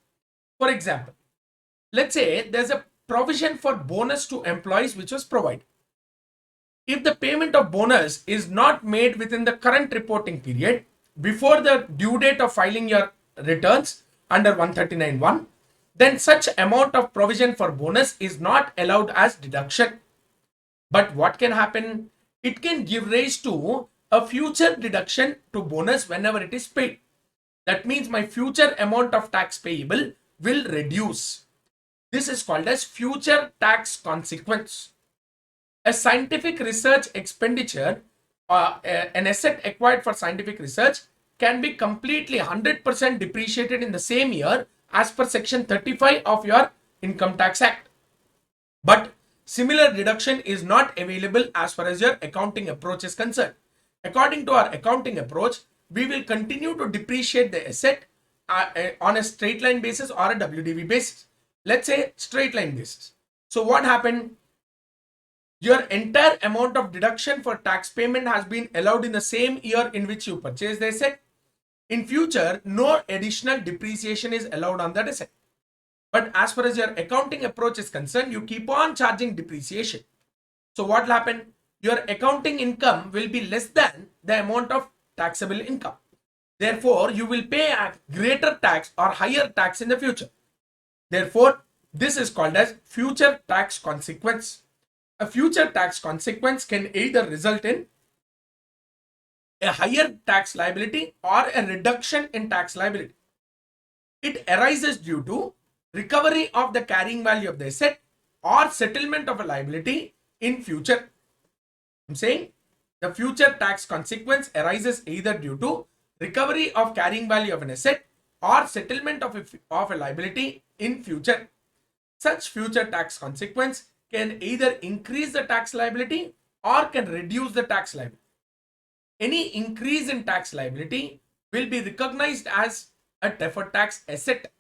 For example, let's say there's a provision for bonus to employees which was provided. If the payment of bonus is not made within the current reporting period before the due date of filing your returns under 139(1), then such amount of provision for bonus is not allowed as deduction. But what can happen? It can give rise to a future deduction to bonus whenever it is paid. That means my future amount of tax payable will reduce. This is called as future tax consequence. A scientific research expenditure, an asset acquired for scientific research, can be completely 100% depreciated in the same year as per section 35 of your Income Tax Act. But similar deduction is not available as far as your accounting approach is concerned. According to our accounting approach, we will continue to depreciate the asset on a straight line basis or a WDV basis. Let's say straight line basis. So what happened? Your entire amount of deduction for tax payment has been allowed in the same year in which you purchased the asset. In future, no additional depreciation is allowed on that asset. But as far as your accounting approach is concerned, you keep on charging depreciation. So what will happen? Your accounting income will be less than the amount of taxable income. Therefore, you will pay a greater tax or higher tax in the future. Therefore, this is called as future tax consequence. A future tax consequence can either result in a higher tax liability or a reduction in tax liability. It arises due to recovery of the carrying value of the asset or settlement of a liability in future. I'm saying the future tax consequence arises either due to recovery of carrying value of an asset or settlement of a liability in future. Such future tax consequence can either increase the tax liability or can reduce the tax liability. Any increase in tax liability will be recognized as a deferred tax asset.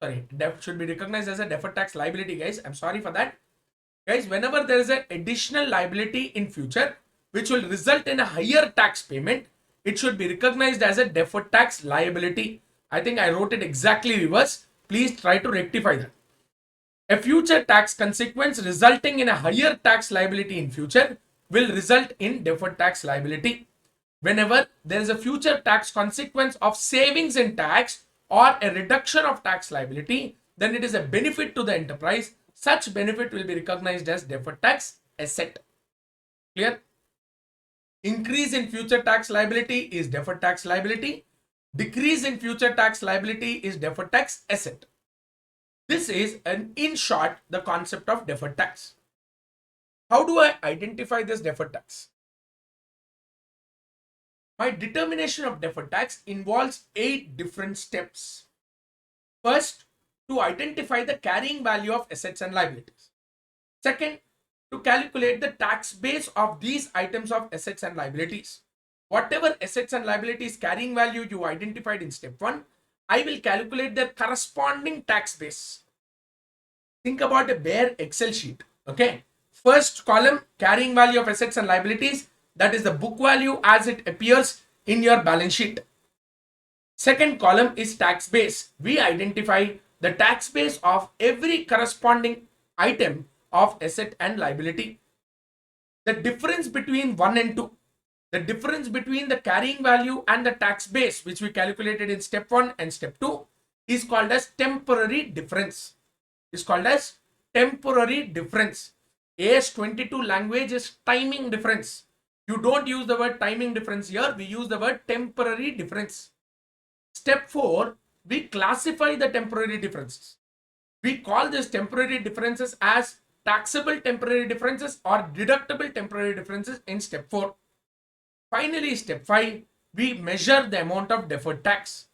Sorry, should be recognized as a deferred tax liability, guys. I'm sorry for that. Guys, whenever there is an additional liability in future which will result in a higher tax payment, it should be recognized as a deferred tax liability. I think I wrote it exactly reverse. Please try to rectify that. A future tax consequence resulting in a higher tax liability in future will result in deferred tax liability. Whenever there is a future tax consequence of savings in tax or a reduction of tax liability, then it is a benefit to the enterprise. Such benefit will be recognized as deferred tax asset. Clear? Increase in future tax liability is deferred tax liability. Decrease in future tax liability is deferred tax asset. This is, in short, the concept of deferred tax. How do I identify this deferred tax? My determination of deferred tax involves 8 different steps. First, to identify the carrying value of assets and liabilities. Second, to calculate the tax base of these items of assets and liabilities. Whatever assets and liabilities carrying value you identified in step 1, I will calculate their corresponding tax base. Think about a bare Excel sheet. Okay. First column, carrying value of assets and liabilities. That is the book value as it appears in your balance sheet. Second column is tax base. We identify the tax base of every corresponding item of asset and liability. The difference between 1 and 2, the difference between the carrying value and the tax base, which we calculated in step 1 and step 2, is called as temporary difference. Is called as temporary difference. AS22 language is timing difference. You don't use the word timing difference here. We use the word temporary difference. Step 4, we classify the temporary differences. We call these temporary differences as taxable temporary differences or deductible temporary differences in step 4. Finally, step 5, we measure the amount of deferred tax.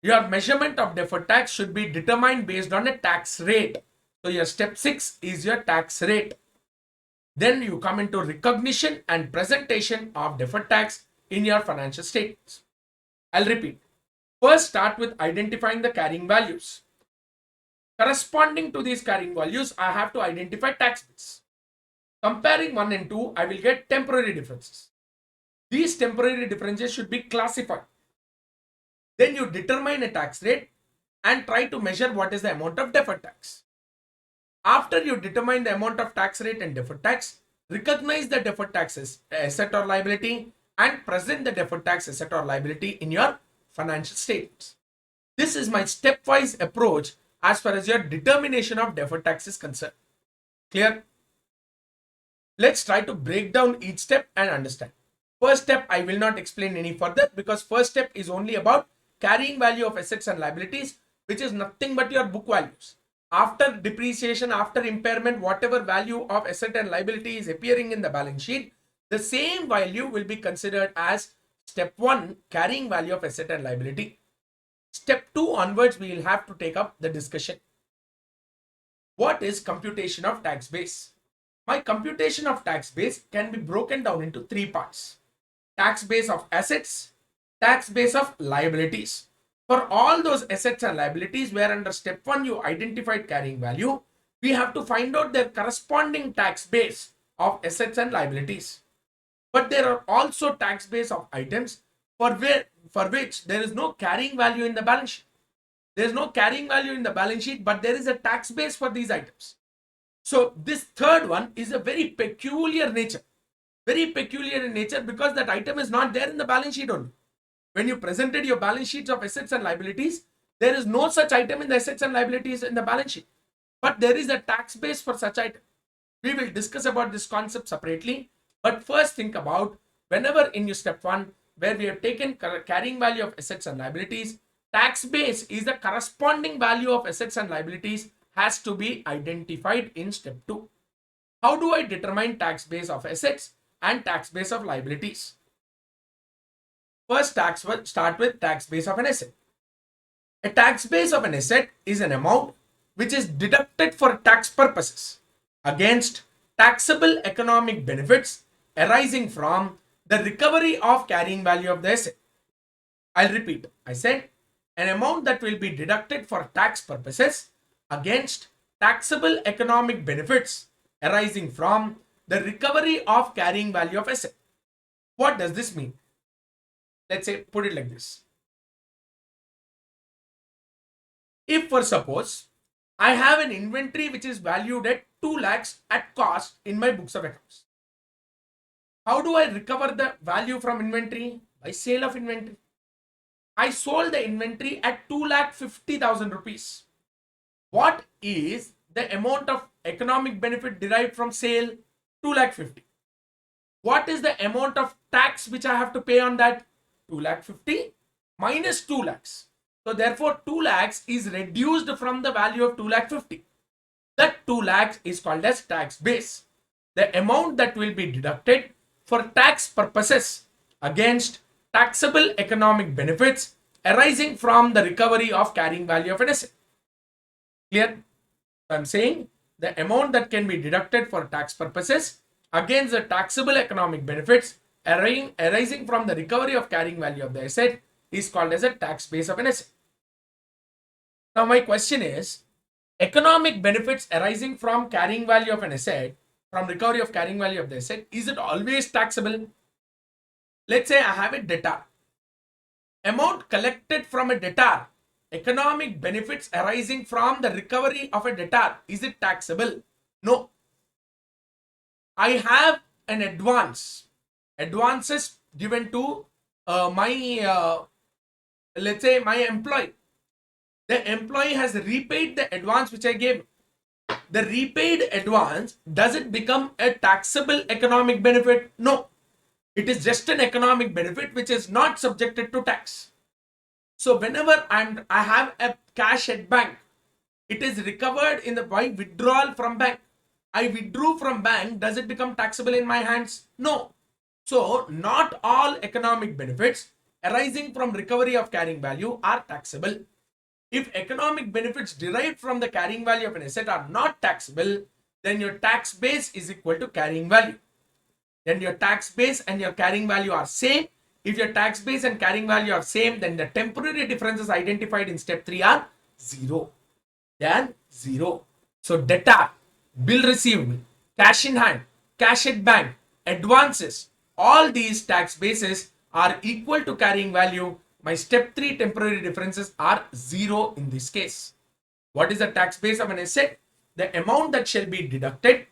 Your measurement of deferred tax should be determined based on a tax rate. So your step 6 is your tax rate. Then you come into recognition and presentation of deferred tax in your financial statements. I'll repeat. First, start with identifying the carrying values. Corresponding to these carrying values, I have to identify tax base. Comparing 1 and 2, I will get temporary differences. These temporary differences should be classified. Then you determine a tax rate and try to measure what is the amount of deferred tax. After you determine the amount of tax rate and deferred tax, recognize the deferred taxes asset or liability and present the deferred tax asset or liability in your financial statements. This is my stepwise approach as far as your determination of deferred tax is concerned. Clear? Let's try to break down each step and understand. First step, I will not explain any further because first step is only about carrying value of assets and liabilities, which is nothing but your book values. After depreciation, after impairment, whatever value of asset and liability is appearing in the balance sheet, the same value will be considered as step 1, carrying value of asset and liability. Step 2 onwards, we will have to take up the discussion. What is computation of tax base? My computation of tax base can be broken down into 3 parts. Tax base of assets, tax base of liabilities. For all those assets and liabilities where under step 1 you identified carrying value, we have to find out their corresponding tax base of assets and liabilities. But there are also tax base of items for which there is no carrying value in the balance sheet. There is no carrying value in the balance sheet, but there is a tax base for these items. So this third one is a very peculiar nature. Very peculiar in nature because that item is not there in the balance sheet only. When you presented your balance sheets of assets and liabilities, there is no such item in the assets and liabilities in the balance sheet. But there is a tax base for such item. We will discuss about this concept separately. But first think about whenever in your step 1 where we have taken carrying value of assets and liabilities, tax base is the corresponding value of assets and liabilities has to be identified in step 2. How do I determine tax base of assets and tax base of liabilities? First, start with tax base of an asset. A tax base of an asset is an amount which is deducted for tax purposes against taxable economic benefits arising from the recovery of carrying value of the asset. I'll repeat. I said an amount that will be deducted for tax purposes against taxable economic benefits arising from the recovery of carrying value of asset. What does this mean? Let's say, put it like this. If for suppose I have an inventory which is valued at 2 lakhs at cost in my books of accounts. How do I recover the value from inventory? By sale of inventory. I sold the inventory at 2,50,000 rupees. What is the amount of economic benefit derived from sale? 2,50,000. What is the amount of tax which I have to pay on that? 2,50,000 minus 2 lakhs. So therefore 2 lakhs is reduced from the value of 2,50,000. That 2 lakhs is called as tax base. The amount that will be deducted for tax purposes against taxable economic benefits arising from the recovery of carrying value of an asset. Clear? So I'm saying the amount that can be deducted for tax purposes against the taxable economic benefits arising from the recovery of carrying value of the asset is called as a tax base of an asset. Now my question is, economic benefits arising from carrying value of an asset, from recovery of carrying value of the asset, is it always taxable? Let's say I have a debtor. Amount collected from a debtor, economic benefits arising from the recovery of a debtor, is it taxable? No. I have an advances given to let's say my employee. The employee has repaid the advance which I gave. The repaid advance, does it become a taxable economic benefit? No. It is just an economic benefit which is not subjected to tax. So whenever I have a cash at bank, it is recovered by withdrawal from bank. I withdrew from bank, does it become taxable in my hands? No. So not all economic benefits arising from recovery of carrying value are taxable. If economic benefits derived from the carrying value of an asset are not taxable, then your tax base is equal to carrying value. Then your tax base and your carrying value are same. If your tax base and carrying value are same, then the temporary differences identified in step 3 are 0. Then 0. So debtor, bill received, cash in hand, cash at bank, advances, all these tax bases are equal to carrying value. My step 3 temporary differences are 0 in this case. What is the tax base of an asset? The amount that shall be deducted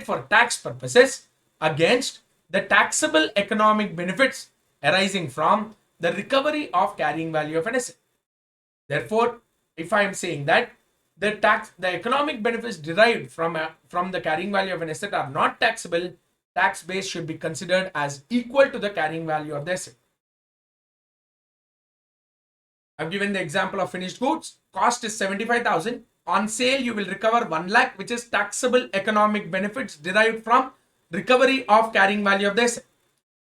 for tax purposes against the taxable economic benefits arising from the recovery of carrying value of an asset. Therefore, if I am saying that the economic benefits derived from the carrying value of an asset are not taxable, tax base should be considered as equal to the carrying value of the asset. I've given the example of finished goods. Cost is 75,000. On sale, you will recover 1 lakh, which is taxable economic benefits derived from recovery of carrying value of the asset.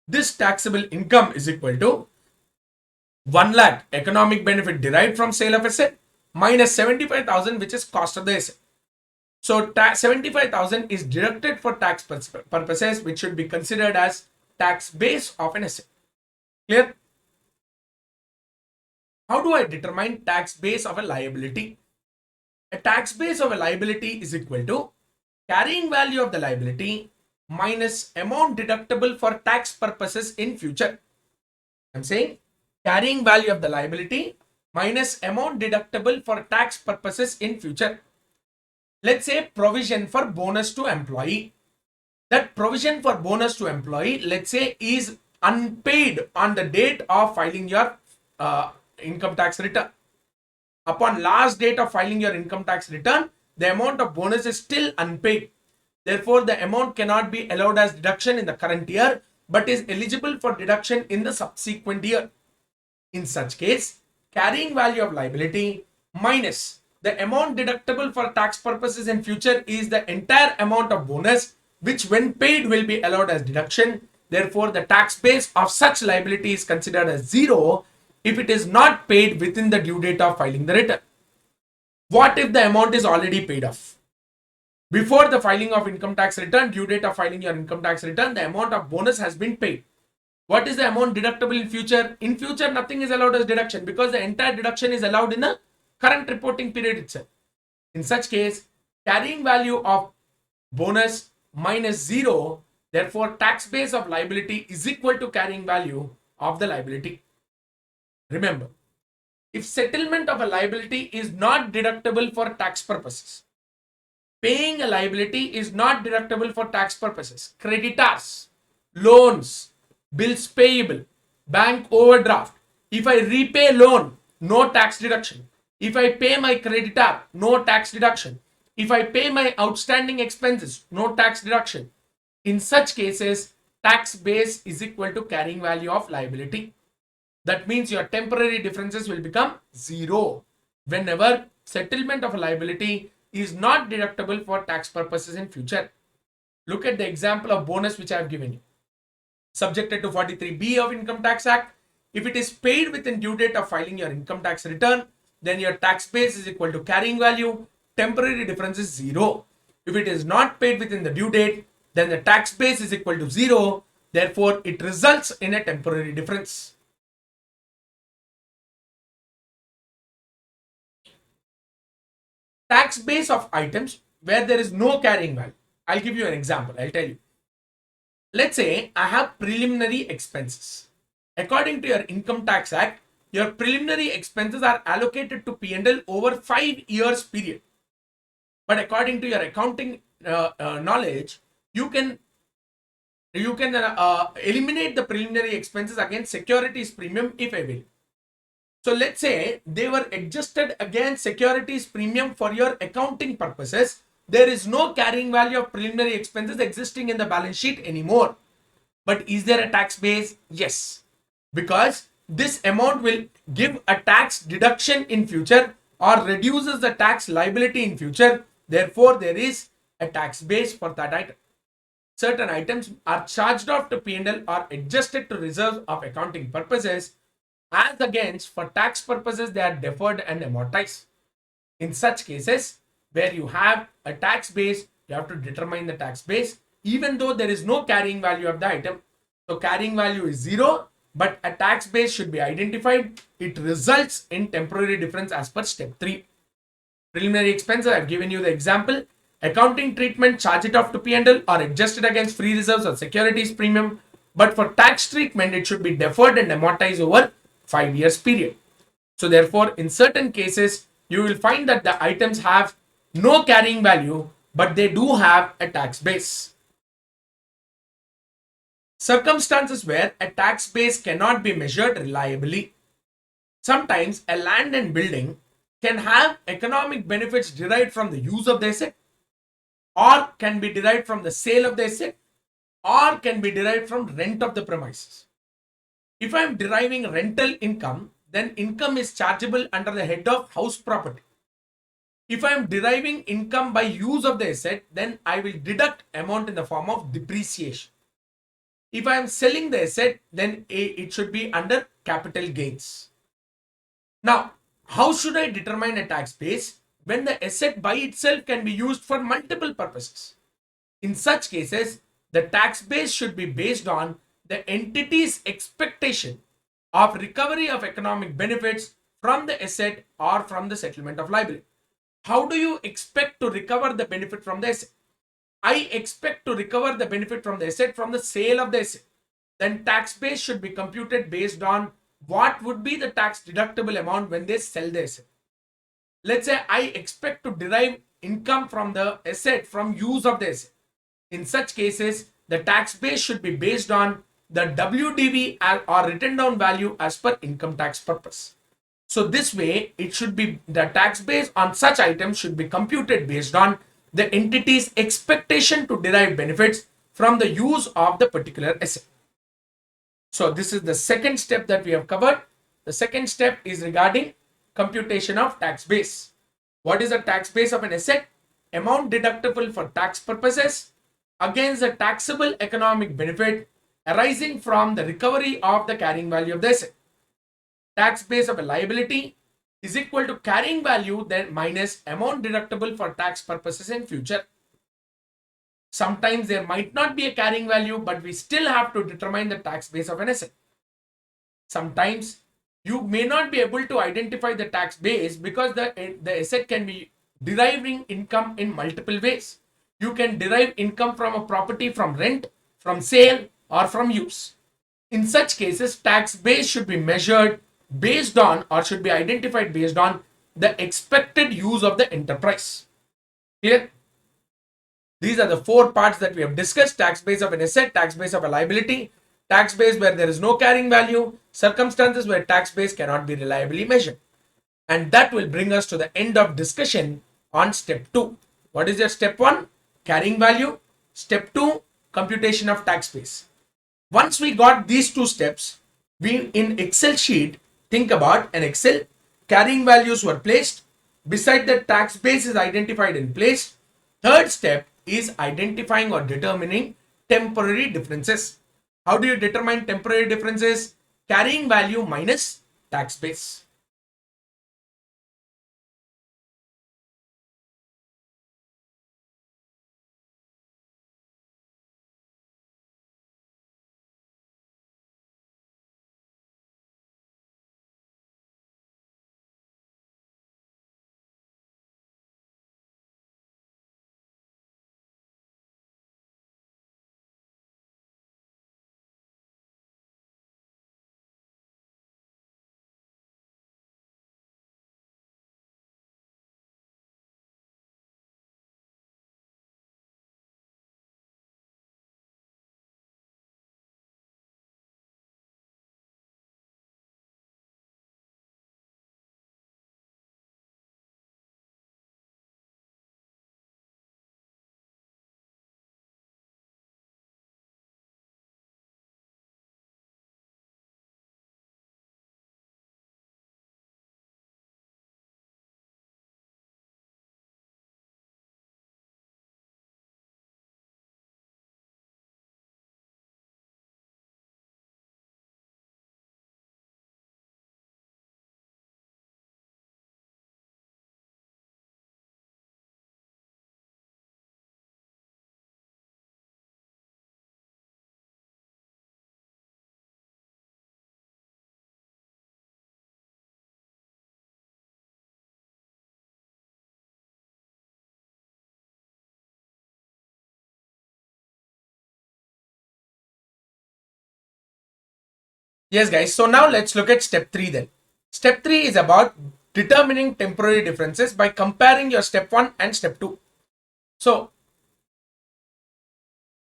This taxable income is equal to 1 lakh economic benefit derived from sale of asset minus 75,000, which is cost of the asset. So 75,000 is deducted for tax purposes, which should be considered as tax base of an asset. Clear? How do I determine tax base of a liability? A tax base of a liability is equal to carrying value of the liability minus amount deductible for tax purposes in future. I'm saying carrying value of the liability minus amount deductible for tax purposes in future. Let's say provision for bonus to employee. That provision for bonus to employee, let's say, is unpaid on the date of filing your income tax return. Upon last date of filing your income tax return, the amount of bonus is still unpaid. Therefore, the amount cannot be allowed as deduction in the current year, but is eligible for deduction in the subsequent year. In such case, carrying value of liability minus the amount deductible for tax purposes in future is the entire amount of bonus, which when paid will be allowed as deduction. Therefore, the tax base of such liability is considered as zero if it is not paid within the due date of filing the return. What if the amount is already paid off? Before the filing of income tax return, due date of filing your income tax return, the amount of bonus has been paid. What is the amount deductible in future? In future, nothing is allowed as deduction because the entire deduction is allowed in the current reporting period itself. In such case, carrying value of bonus minus zero, therefore tax base of liability is equal to carrying value of the liability. Remember, if settlement of a liability is not deductible for tax purposes, paying a liability is not deductible for tax purposes, creditors, loans, bills payable, bank overdraft. If I repay loan, no tax deduction. If I pay my creditor, no tax deduction. If I pay my outstanding expenses, no tax deduction. In such cases, tax base is equal to carrying value of liability. That means your temporary differences will become zero whenever settlement of a liability is not deductible for tax purposes in future. Look at the example of bonus which I have given you. Subjected to 43B of Income Tax Act, if it is paid within due date of filing your income tax return, then your tax base is equal to carrying value. Temporary difference is zero. If it is not paid within the due date, then the tax base is equal to zero. Therefore, it results in a temporary difference. Tax base of items where there is no carrying value. I'll give you an example. I'll tell you. Let's say I have preliminary expenses. According to your Income Tax Act, your preliminary expenses are allocated to P&L over 5 years period. But according to your accounting knowledge, you can eliminate the preliminary expenses against securities premium if available. So let's say they were adjusted against securities premium for your accounting purposes. There is no carrying value of preliminary expenses existing in the balance sheet anymore. But is there a tax base? Yes. Because this amount will give a tax deduction in future or reduces the tax liability in future. Therefore, there is a tax base for that item. Certain items are charged off to P&L or adjusted to reserves of accounting purposes. As against, for tax purposes, they are deferred and amortized. In such cases, where you have a tax base, you have to determine the tax base, even though there is no carrying value of the item. So carrying value is zero, but a tax base should be identified. It results in temporary difference as per step 3. Preliminary expenses, I have given you the example. Accounting treatment, charge it off to P&L or adjusted against free reserves or securities premium. But for tax treatment, it should be deferred and amortized over 5 years period. So therefore, in certain cases, you will find that the items have no carrying value, but they do have a tax base. Circumstances where a tax base cannot be measured reliably. Sometimes a land and building can have economic benefits derived from the use of the asset, or can be derived from the sale of the asset, or can be derived from rent of the premises. If I am deriving rental income, then income is chargeable under the head of house property. If I am deriving income by use of the asset, then I will deduct amount in the form of depreciation. If I am selling the asset, then it should be under capital gains. Now, how should I determine a tax base when the asset by itself can be used for multiple purposes? In such cases, the tax base should be based on the entity's expectation of recovery of economic benefits from the asset or from the settlement of liability. How do you expect to recover the benefit from the asset? I expect to recover the benefit from the asset from the sale of the asset. Then tax base should be computed based on what would be the tax deductible amount when they sell the asset. Let's say I expect to derive income from the asset from use of the asset. In such cases, the tax base should be based on the WDV or written down value as per income tax purpose. So this way, it should be the tax base on such items should be computed based on the entity's expectation to derive benefits from the use of the particular asset. So this is the second step that we have covered. The second step is regarding computation of tax base. What is the tax base of an asset? Amount deductible for tax purposes against the taxable economic benefit arising from the recovery of the carrying value of the asset. Tax base of a liability is equal to carrying value then minus amount deductible for tax purposes in future. Sometimes there might not be a carrying value, but we still have to determine the tax base of an asset. Sometimes you may not be able to identify the tax base because the asset can be deriving income in multiple ways. You can derive income from a property from rent, from sale, or from use. In such cases, tax base should be measured based on or should be identified based on the expected use of the enterprise. Clear? These are the four parts that we have discussed: tax base of an asset, tax base of a liability, tax base where there is no carrying value, circumstances where tax base cannot be reliably measured. And that will bring us to the end of discussion on step 2. What is your step 1? Carrying value. Step 2, computation of tax base. Once we got these two steps, we in Excel sheet think about an Excel carrying values were placed. Beside the tax base is identified and placed. Third step is identifying or determining temporary differences. How do you determine temporary differences? Carrying value minus tax base. Yes, guys. So now let's look at step 3 then. Step 3 is about determining temporary differences by comparing your step 1 and step 2. So,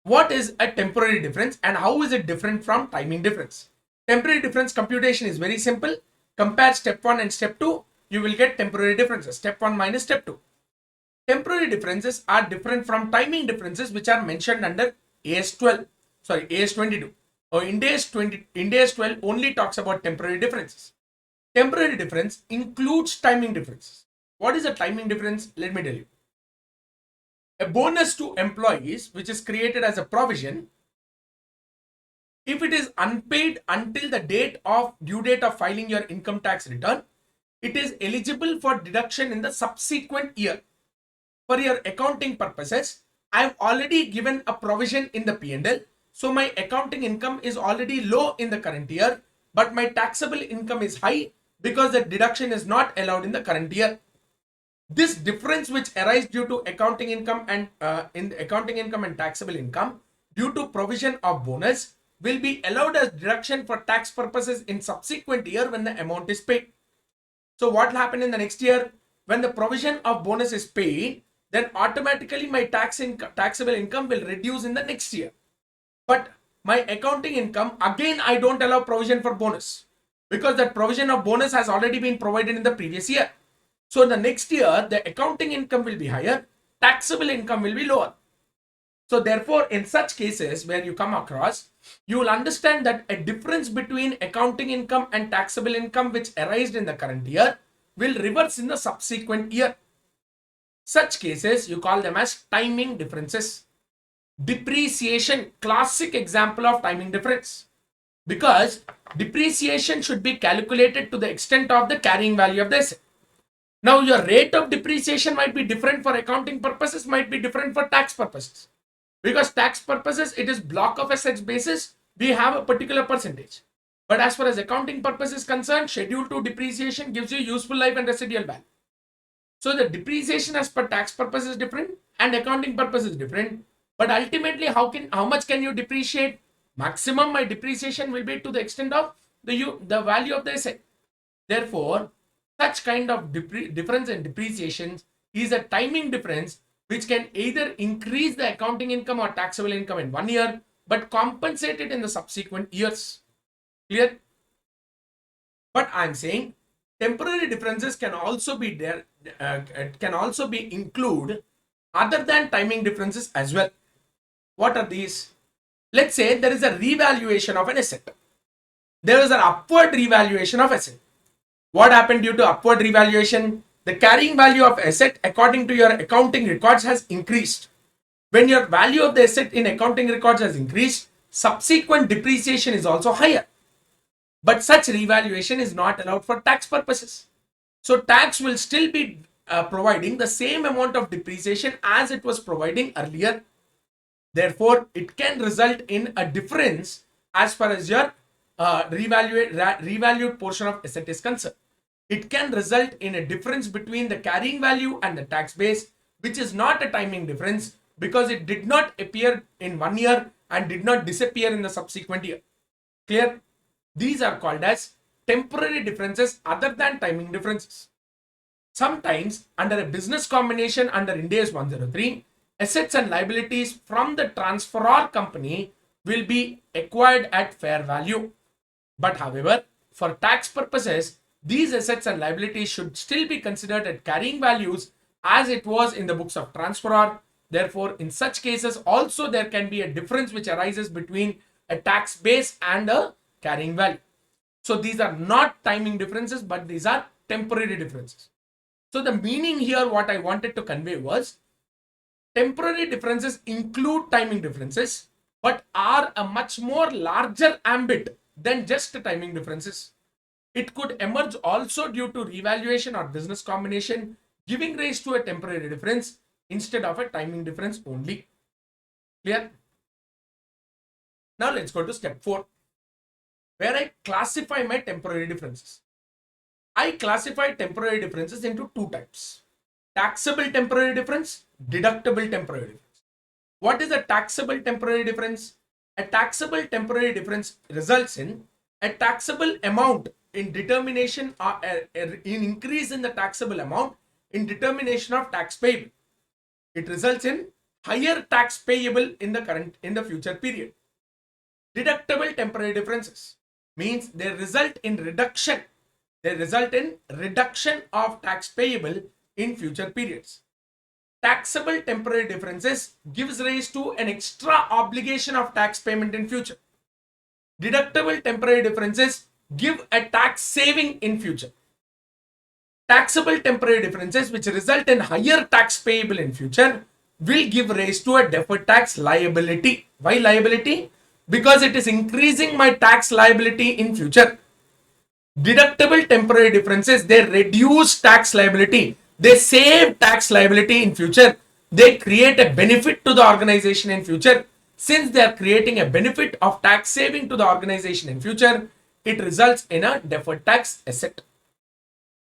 what is a temporary difference and how is it different from timing difference? Temporary difference computation is very simple. Compare step 1 and step 2. you will get temporary differences. Step 1 minus step 2. Temporary differences are different from timing differences which are mentioned under AS12. Sorry, AS22. Or in AS 12 only talks about temporary differences. Temporary difference includes timing differences. What is a timing difference? Let me tell you. A bonus to employees which is created as a provision, if it is unpaid until the due date of filing your income tax return, it is eligible for deduction in the subsequent year. For your accounting purposes, I have already given a provision in the P&L. So my accounting income is already low in the current year, but my taxable income is high because the deduction is not allowed in the current year. This difference which arises due to accounting income and taxable income due to provision of bonus will be allowed as deduction for tax purposes in subsequent year when the amount is paid. So what will happen in the next year? When the provision of bonus is paid, then automatically my taxable income will reduce in the next year. But my accounting income, again, I don't allow provision for bonus because that provision of bonus has already been provided in the previous year. So in the next year, the accounting income will be higher, taxable income will be lower. So therefore, in such cases where you come across, you will understand that a difference between accounting income and taxable income which arose in the current year will reverse in the subsequent year. Such cases, you call them as timing differences. Depreciation, classic example of timing difference. Because depreciation should be calculated to the extent of the carrying value of the asset. Now, your rate of depreciation might be different for accounting purposes, might be different for tax purposes. Because tax purposes, it is block of assets basis, we have a particular percentage. But as far as accounting purpose is concerned, schedule 2 depreciation gives you useful life and residual value. So the depreciation as per tax purpose is different and accounting purpose is different. But ultimately, how much can you depreciate? Maximum my depreciation will be to the extent of the value of the asset. Therefore, such kind of difference in depreciation is a timing difference which can either increase the accounting income or taxable income in 1 year, but compensate it in the subsequent years. Clear? But I'm saying temporary differences can also be there, can also be include other than timing differences as well. What are these? Let's say there is a revaluation of an asset. There is an upward revaluation of asset. What happened due to upward revaluation? The carrying value of asset according to your accounting records has increased. When your value of the asset in accounting records has increased, subsequent depreciation is also higher. But such revaluation is not allowed for tax purposes. So tax will still be providing the same amount of depreciation as it was providing earlier. Therefore, it can result in a difference as far as your revalued portion of asset is concerned. It can result in a difference between the carrying value and the tax base, which is not a timing difference because it did not appear in 1 year and did not disappear in the subsequent year. Clear? These are called as temporary differences other than timing differences. Sometimes under a business combination under Ind AS 103, assets and liabilities from the transferor company will be acquired at fair value. But however, for tax purposes, these assets and liabilities should still be considered at carrying values as it was in the books of transferor. Therefore, in such cases also there can be a difference which arises between a tax base and a carrying value. So these are not timing differences, but these are temporary differences. So the meaning here, what I wanted to convey was temporary differences include timing differences, but are a much more larger ambit than just timing differences. It could emerge also due to revaluation or business combination, giving rise to a temporary difference instead of a timing difference only. Clear? Now let's go to step 4, where I classify my temporary differences. I classify temporary differences into 2 types: taxable temporary difference, deductible temporary difference. What is a taxable temporary difference? A taxable temporary difference results in a taxable amount in determination in increase in the taxable amount in determination of tax payable. It results in higher tax payable in the future period. Deductible temporary differences means they result in reduction They result in reduction of tax payable in future periods. Taxable temporary differences gives rise to an extra obligation of tax payment in future. Deductible temporary differences give a tax saving in future. Taxable temporary differences which result in higher tax payable in future will give rise to a deferred tax liability. Why liability? Because it is increasing my tax liability in future. Deductible temporary differences, they reduce tax liability. They save tax liability in future. They create a benefit to the organization in future. Since they are creating a benefit of tax saving to the organization in future, it results in a deferred tax asset.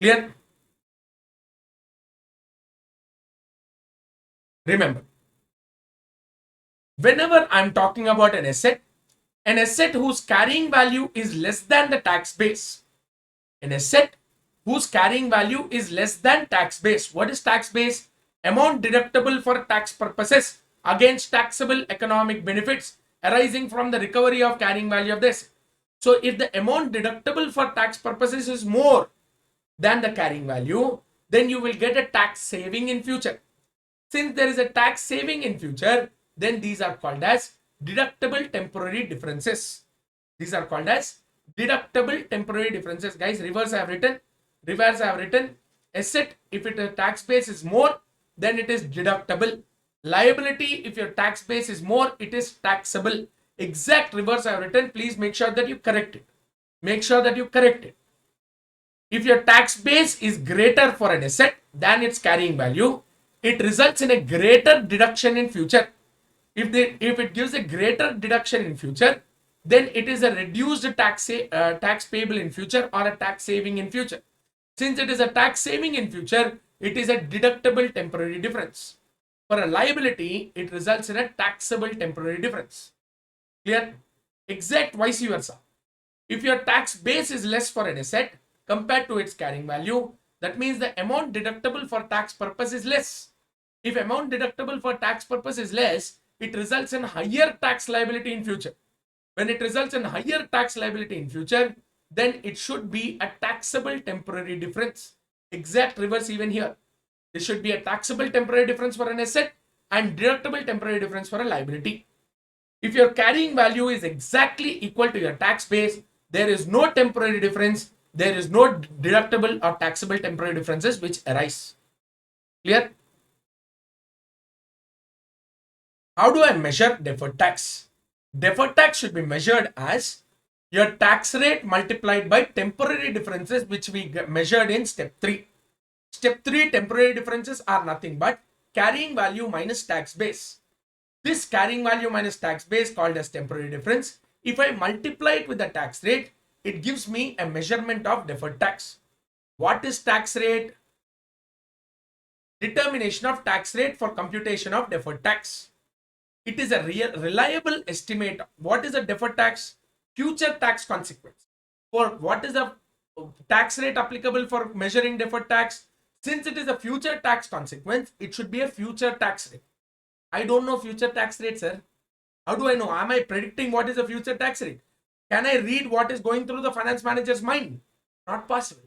Clear? Remember, whenever I'm talking about an asset whose carrying value is less than the tax base, an asset whose carrying value is less than tax base. What is tax base? Amount deductible for tax purposes against taxable economic benefits arising from the recovery of carrying value of this. So if the amount deductible for tax purposes is more than the carrying value, then you will get a tax saving in future. Since there is a tax saving in future, then these are called as deductible temporary differences. These are called as deductible temporary differences. Guys, reverse I have written. Reverse I have written. Asset, if the tax base is more, then it is deductible. Liability, if your tax base is more, it is taxable. Exact reverse I have written. Please make sure that you correct it. Make sure that you correct it. If your tax base is greater for an asset than its carrying value, it results in a greater deduction in future. If it gives a greater deduction in future, then it is a reduced tax payable in future or a tax saving in future. Since it is a tax saving in future, it is a deductible temporary difference. For a liability, it results in a taxable temporary difference. Clear? Exact vice versa. If your tax base is less for an asset compared to its carrying value, that means the amount deductible for tax purpose is less. If amount deductible for tax purpose is less, it results in higher tax liability in future. When it results in higher tax liability in future, then it should be a taxable temporary difference. Exact reverse even here. This should be a taxable temporary difference for an asset and deductible temporary difference for a liability. If your carrying value is exactly equal to your tax base, there is no temporary difference. There is no deductible or taxable temporary differences which arise. Clear? How do I measure deferred tax? Deferred tax should be measured as your tax rate multiplied by temporary differences which we measured in step 3. Step 3 temporary differences are nothing but carrying value minus tax base. This carrying value minus tax base called as temporary difference. If I multiply it with the tax rate, it gives me a measurement of deferred tax. What is tax rate? Determination of tax rate for computation of deferred tax. It is a reliable estimate. What is a deferred tax? Future tax consequence. For what is the tax rate applicable for measuring deferred tax? Since it is a future tax consequence, it should be a future tax rate. I don't know future tax rate, sir. How do I know? Am I predicting what is the future tax rate? Can I read what is going through the finance manager's mind? Not possible.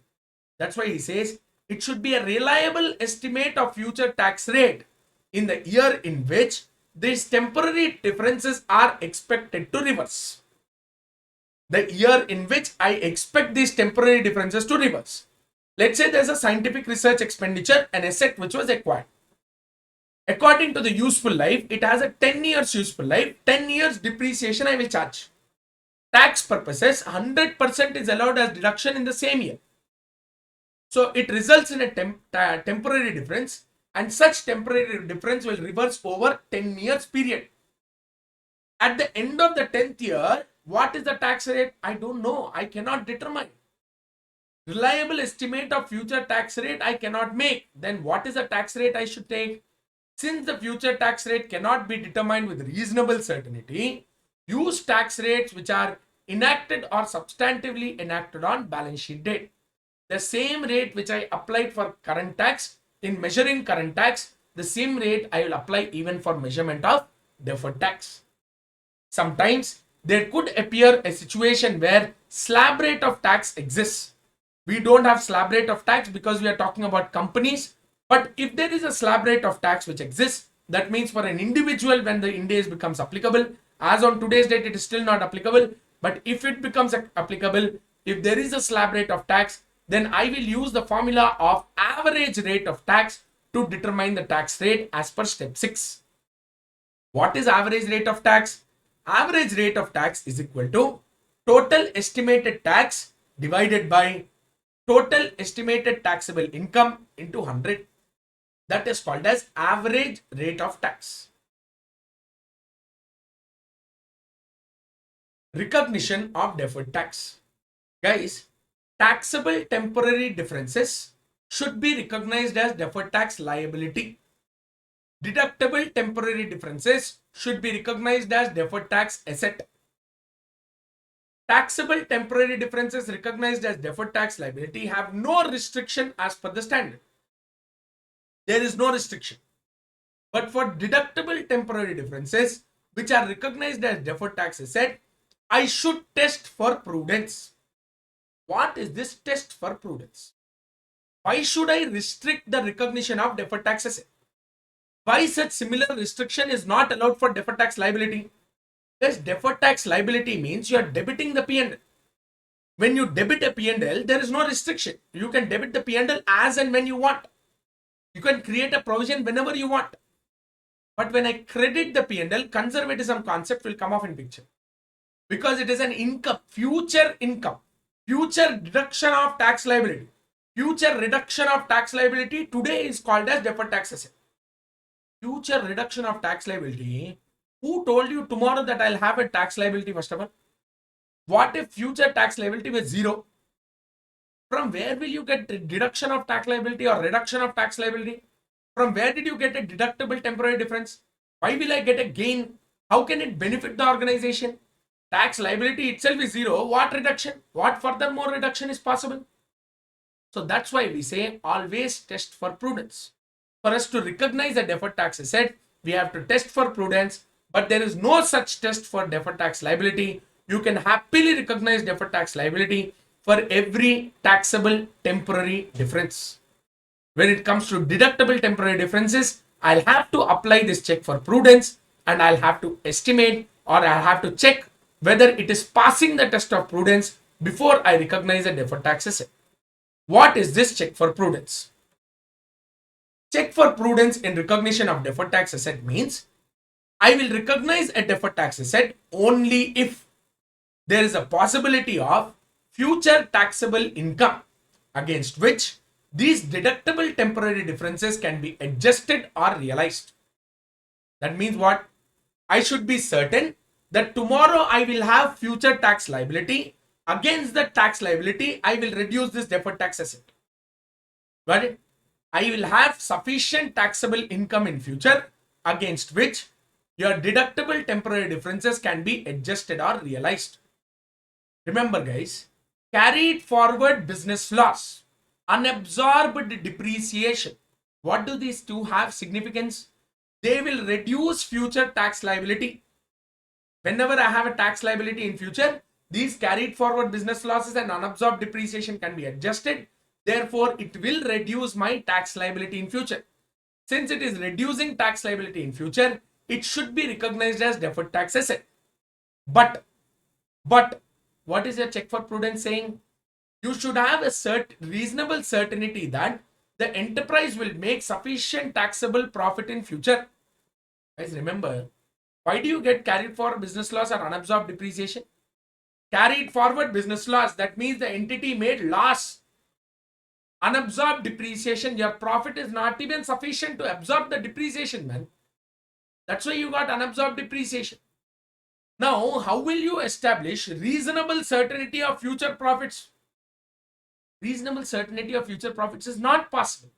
That's why he says it should be a reliable estimate of future tax rate in the year in which these temporary differences are expected to reverse. The year in which I expect these temporary differences to reverse. Let's say there's a scientific research expenditure, an asset which was acquired. According to the useful life, it has a 10 years useful life, 10 years depreciation I will charge. Tax purposes, 100% is allowed as deduction in the same year. So it results in a temporary difference, and such temporary difference will reverse over 10 years period. At the end of the 10th year, what is the tax rate? I don't know. I cannot determine. Reliable estimate of future tax rate I cannot make. Then what is the tax rate I should take? Since the future tax rate cannot be determined with reasonable certainty, use tax rates which are enacted or substantively enacted on balance sheet date. The same rate which I applied for current tax in measuring current tax, the same rate I will apply even for measurement of deferred tax. Sometimes there could appear a situation where slab rate of tax exists. We don't have slab rate of tax because we are talking about companies. But if there is a slab rate of tax which exists, that means for an individual, when the Ind AS becomes applicable, as on today's date, it is still not applicable. But if it becomes applicable, if there is a slab rate of tax, then I will use the formula of average rate of tax to determine the tax rate as per step 6. What is average rate of tax? Average rate of tax is equal to total estimated tax divided by total estimated taxable income into 100. That is called as average rate of tax. Recognition of deferred tax. Guys, taxable temporary differences should be recognized as deferred tax liability. Deductible temporary differences should be recognized as deferred tax asset. Taxable temporary differences recognized as deferred tax liability have no restriction as per the standard. There is no restriction. But for deductible temporary differences, which are recognized as deferred tax asset, I should test for prudence. What is this test for prudence? Why should I restrict the recognition of deferred tax asset? Why such similar restriction is not allowed for deferred tax liability? Because deferred tax liability means you are debiting the P&L. When you debit a P&L, there is no restriction. You can debit the P&L as and when you want. You can create a provision whenever you want. But when I credit the P&L, conservatism concept will come off in picture. Because it is an income, future deduction of tax liability. Future reduction of tax liability today is called as deferred tax asset. Future reduction of tax liability. Who told you tomorrow that I'll have a tax liability first of all? What if future tax liability was 0? From where will you get deduction of tax liability or reduction of tax liability? From where did you get a deductible temporary difference? Why will I get a gain? How can it benefit the organization? Tax liability itself is 0. What reduction? What further more reduction is possible? So that's why we say always test for prudence. For us to recognize a deferred tax asset, we have to test for prudence, but there is no such test for deferred tax liability. You can happily recognize deferred tax liability for every taxable temporary difference. When it comes to deductible temporary differences, I'll have to apply this check for prudence and I'll have to estimate or I'll have to check whether it is passing the test of prudence before I recognize a deferred tax asset. What is this check for prudence? Check for prudence in recognition of deferred tax asset means I will recognize a deferred tax asset only if there is a possibility of future taxable income against which these deductible temporary differences can be adjusted or realized. That means what? I should be certain that tomorrow I will have future tax liability. Against the tax liability, I will reduce this deferred tax asset. Got it? I will have sufficient taxable income in future against which your deductible temporary differences can be adjusted or realized. Remember guys, carried forward business loss, unabsorbed depreciation. What do these two have significance? They will reduce future tax liability. Whenever I have a tax liability in future, these carried forward business losses and unabsorbed depreciation can be adjusted. Therefore, it will reduce my tax liability in future. Since it is reducing tax liability in future, it should be recognized as deferred tax asset. But what is your check for prudence saying? You should have a reasonable certainty that the enterprise will make sufficient taxable profit in future. Guys, remember, why do you get carried forward business loss or unabsorbed depreciation? Carried forward business loss, that means the entity made loss. Unabsorbed depreciation, your profit is not even sufficient to absorb the depreciation, man. That's why you got unabsorbed depreciation. Now, how will you establish reasonable certainty of future profits? Reasonable certainty of future profits is not possible.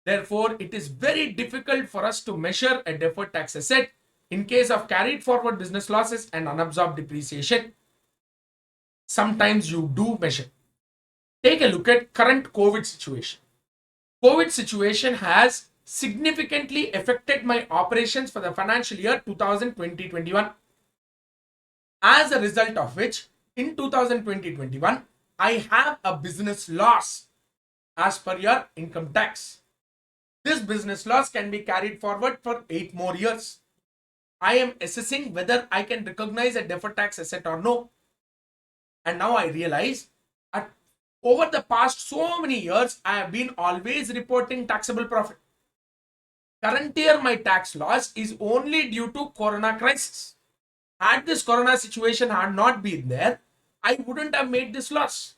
Therefore, it is very difficult for us to measure a deferred tax asset in case of carried forward business losses and unabsorbed depreciation. Sometimes you do measure. Take a look at current COVID situation. COVID situation has significantly affected my operations for the financial year 2020-21. As a result of which, in 2020-21, I have a business loss as per your income tax. This business loss can be carried forward for 8 more years. I am assessing whether I can recognize a deferred tax asset or no. And now I realize at over the past so many years, I have been always reporting taxable profit. Current year, my tax loss is only due to corona crisis. Had this corona situation had not been there, I wouldn't have made this loss.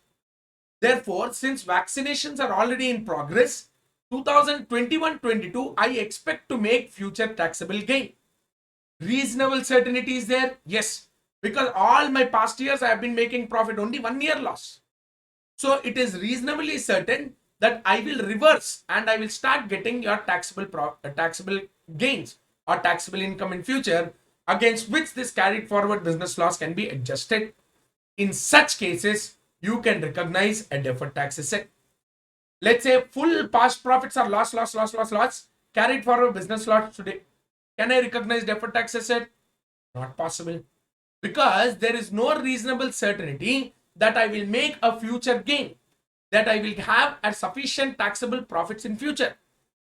Therefore, since vaccinations are already in progress, 2021-22, I expect to make future taxable gain. Reasonable certainty is there? Yes. Because all my past years I have been making profit, only 1 year loss. So it is reasonably certain that I will reverse and I will start getting your taxable gains or taxable income in future, against which this carried forward business loss can be adjusted. In such cases, you can recognize a deferred tax asset. Let's say full past profits are loss, carried forward business loss today. Can I recognize deferred tax asset? Not possible. Because there is no reasonable certainty that I will make a future gain, that I will have a sufficient taxable profits in future.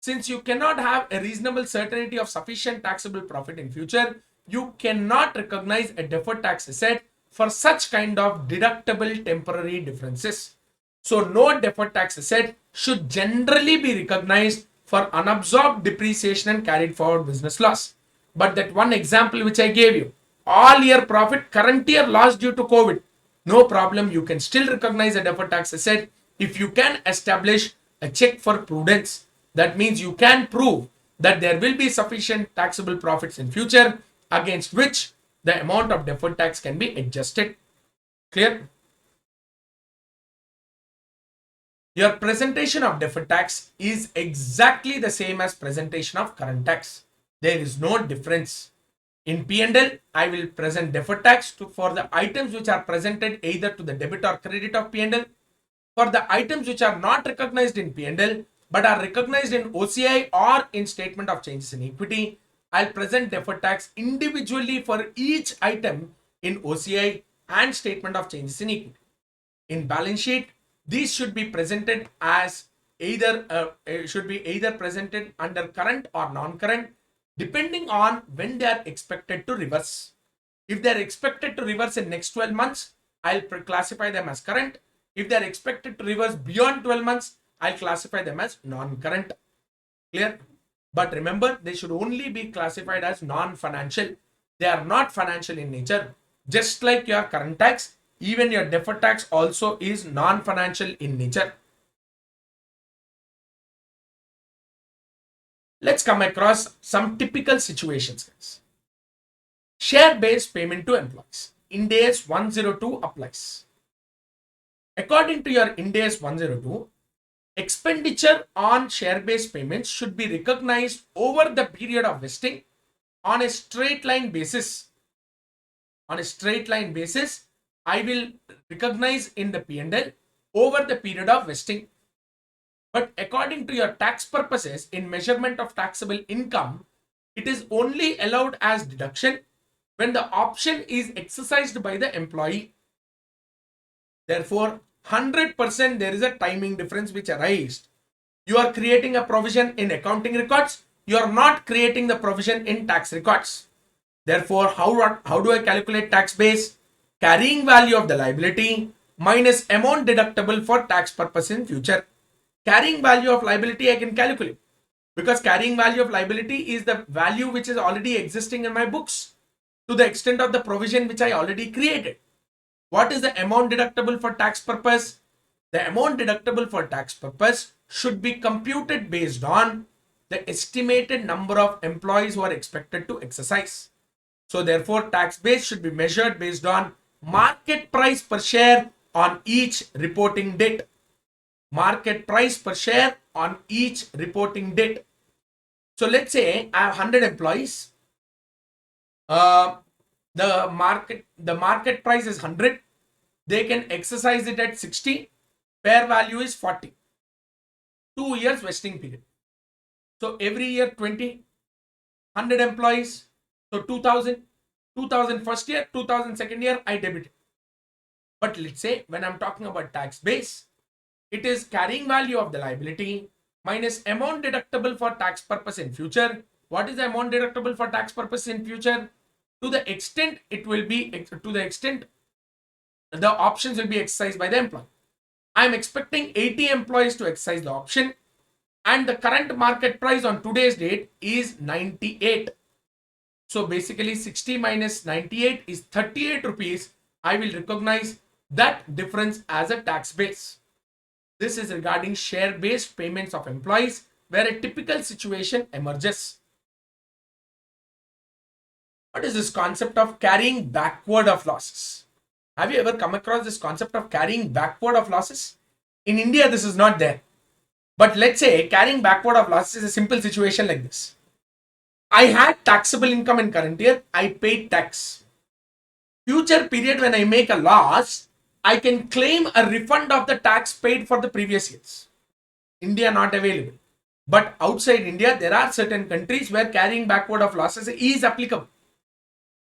Since you cannot have a reasonable certainty of sufficient taxable profit in future, you cannot recognize a deferred tax asset for such kind of deductible temporary differences. So no deferred tax asset should generally be recognized for unabsorbed depreciation and carried forward business loss. But that one example which I gave you, all year profit, current year loss due to COVID, no problem. You can still recognize a deferred tax asset if you can establish a check for prudence. That means you can prove that there will be sufficient taxable profits in future, against which the amount of deferred tax can be adjusted. Clear? Your presentation of deferred tax is exactly the same as presentation of current tax. There is no difference. In P&L, I will present deferred tax for the items which are presented either to the debit or credit of P&L. For the items which are not recognized in P&L but are recognized in OCI or in statement of changes in equity, I'll present deferred tax individually for each item in OCI and statement of changes in equity. In balance sheet, these should be presented as either presented under current or non-current, depending on when they are expected to reverse. If they are expected to reverse in next 12 months, I'll classify them as current. If they are expected to reverse beyond 12 months, I'll classify them as non-current. Clear? But remember, they should only be classified as non-financial. They are not financial in nature. Just like your current tax, even your deferred tax also is non-financial in nature. Let's come across some typical situations, guys. Share-based payment to employees. Ind AS 102 applies. According to your Ind AS 102, expenditure on share-based payments should be recognized over the period of vesting on a straight line basis. On a straight line basis, I will recognize in the P&L over the period of vesting. But according to your tax purposes in measurement of taxable income, it is only allowed as deduction when the option is exercised by the employee. Therefore, 100% there is a timing difference which arises. You are creating a provision in accounting records. You are not creating the provision in tax records. Therefore, how do I calculate tax base? Carrying value of the liability minus amount deductible for tax purpose in future. Carrying value of liability I can calculate, because carrying value of liability is the value which is already existing in my books to the extent of the provision which I already created. What is the amount deductible for tax purpose? The amount deductible for tax purpose should be computed based on the estimated number of employees who are expected to exercise. So therefore, tax base should be measured based on market price per share on each reporting date. Market price per share on each reporting date. So let's say I have 100 employees. The market price is 100. They can exercise it at 60. Fair value is 40. 2 years vesting period. So every year 20. 100 employees. So 2000. 2000 first year, 2000 second year, I debit it. But let's say when I'm talking about tax base, it is carrying value of the liability minus amount deductible for tax purpose in future. What is the amount deductible for tax purpose in future? To the extent it will be, to the extent the options will be exercised by the employee. I'm expecting 80 employees to exercise the option, and the current market price on today's date is 98. So basically 60 minus 98 is 38 rupees. I will recognize that difference as a tax base. This is regarding share-based payments of employees where a typical situation emerges. What is this concept of carrying backward of losses? Have you ever come across this concept of carrying backward of losses? In India, this is not there. But let's say carrying backward of losses is a simple situation like this. I had taxable income in current year. I paid tax. Future period when I make a loss, I can claim a refund of the tax paid for the previous years. India not available. But outside India, there are certain countries where carrying backward of losses is applicable.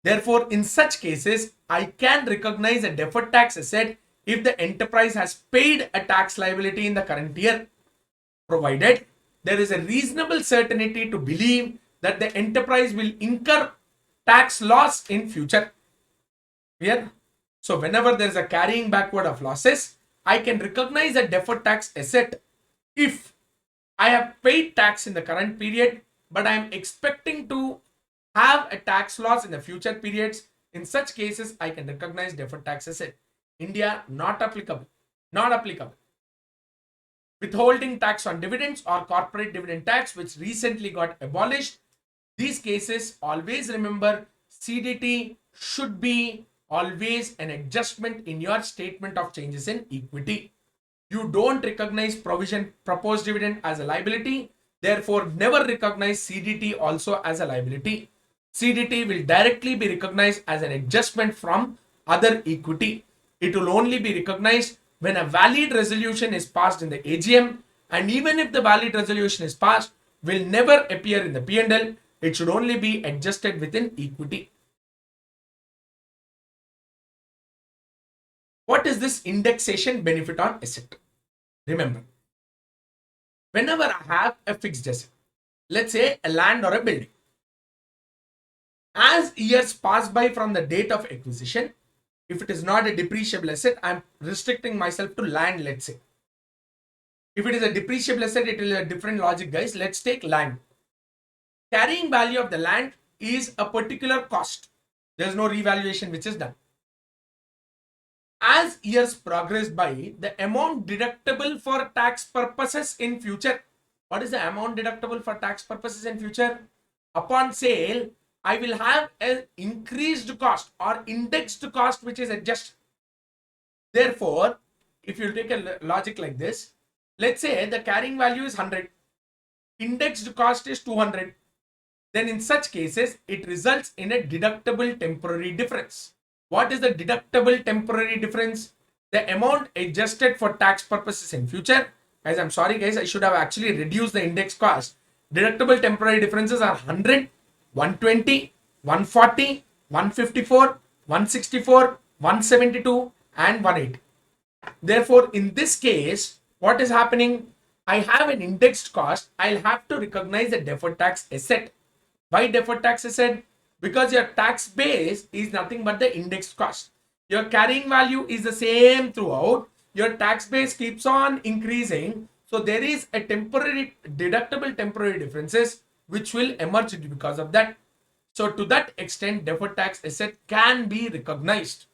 Therefore, in such cases, I can recognize a deferred tax asset if the enterprise has paid a tax liability in the current year, provided there is a reasonable certainty to believe that the enterprise will incur tax loss in future. Clear? So whenever there is a carrying backward of losses, I can recognize a deferred tax asset if I have paid tax in the current period, but I am expecting to have a tax loss in the future periods. In such cases, I can recognize deferred tax asset. India, not applicable. Not applicable. Withholding tax on dividends or corporate dividend tax, which recently got abolished. These cases, always remember, CDT should be always an adjustment in your statement of changes in equity. You don't recognize proposed dividend as a liability. Therefore, never recognize CDT also as a liability. CDT will directly be recognized as an adjustment from other equity. It will only be recognized when a valid resolution is passed in the AGM, and even if the valid resolution is passed, will never appear in the P&L. It should only be adjusted within equity. What is this indexation benefit on asset? Remember, whenever I have a fixed asset, let's say a land or a building, as years pass by from the date of acquisition, if it is not a depreciable asset, I'm restricting myself to land, let's say. If it is a depreciable asset, it will be a different logic, guys. Let's take land. Carrying value of the land is a particular cost. There's no revaluation which is done. As years progress by, the amount deductible for tax purposes in future. What is the amount deductible for tax purposes in future? Upon sale, I will have an increased cost or indexed cost which is adjusted. Therefore, if you take a logic like this, let's say the carrying value is 100, indexed cost is 200. Then in such cases, it results in a deductible temporary difference. What is the deductible temporary difference? The amount adjusted for tax purposes in future. Guys, I'm sorry guys, I should have actually reduced the index cost. Deductible temporary differences are 100, 120, 140, 154, 164, 172 and 180. Therefore, in this case, what is happening? I have an indexed cost. I'll have to recognize the deferred tax asset. Why deferred tax asset? Because your tax base is nothing but the indexed cost. Your carrying value is the same throughout. Your tax base keeps on increasing. So there is a temporary deductible temporary differences which will emerge because of that. So to that extent, deferred tax asset can be recognized.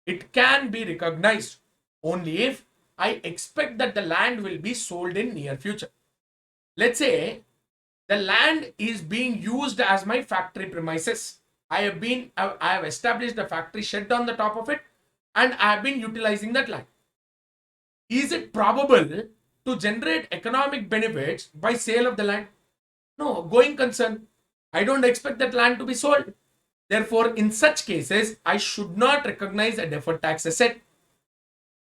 It can be recognized only if I expect that the land will be sold in near future. Let's say the land is being used as my factory premises. I have established a factory shed on the top of it, and I have been utilizing that land. Is it probable to generate economic benefits by sale of the land? No, going concern. I don't expect that land to be sold. Therefore, in such cases, I should not recognize a deferred tax asset.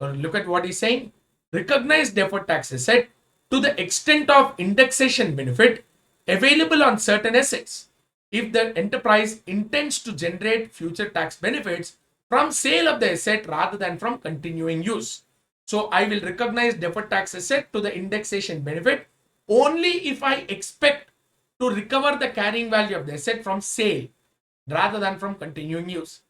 So look at what he's saying. Recognize deferred tax asset to the extent of indexation benefit available on certain assets. If the enterprise intends to generate future tax benefits from sale of the asset rather than from continuing use. So I will recognize deferred tax asset to the indexation benefit only if I expect to recover the carrying value of the asset from sale rather than from continuing use.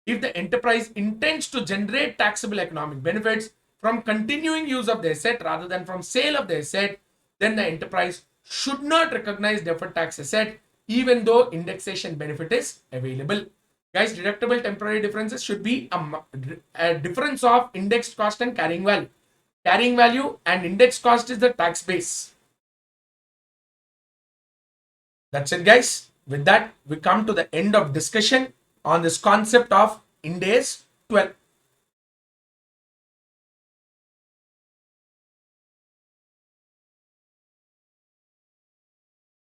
If the enterprise intends to generate taxable economic benefits from continuing use of the asset rather than from sale of the asset, then the enterprise should not recognize deferred tax asset even though indexation benefit is available. Guys, deductible temporary differences should be a difference of indexed cost and carrying value. Carrying value and index cost is the tax base. That's it, guys. With that, we come to the end of discussion on this concept of Ind AS 12.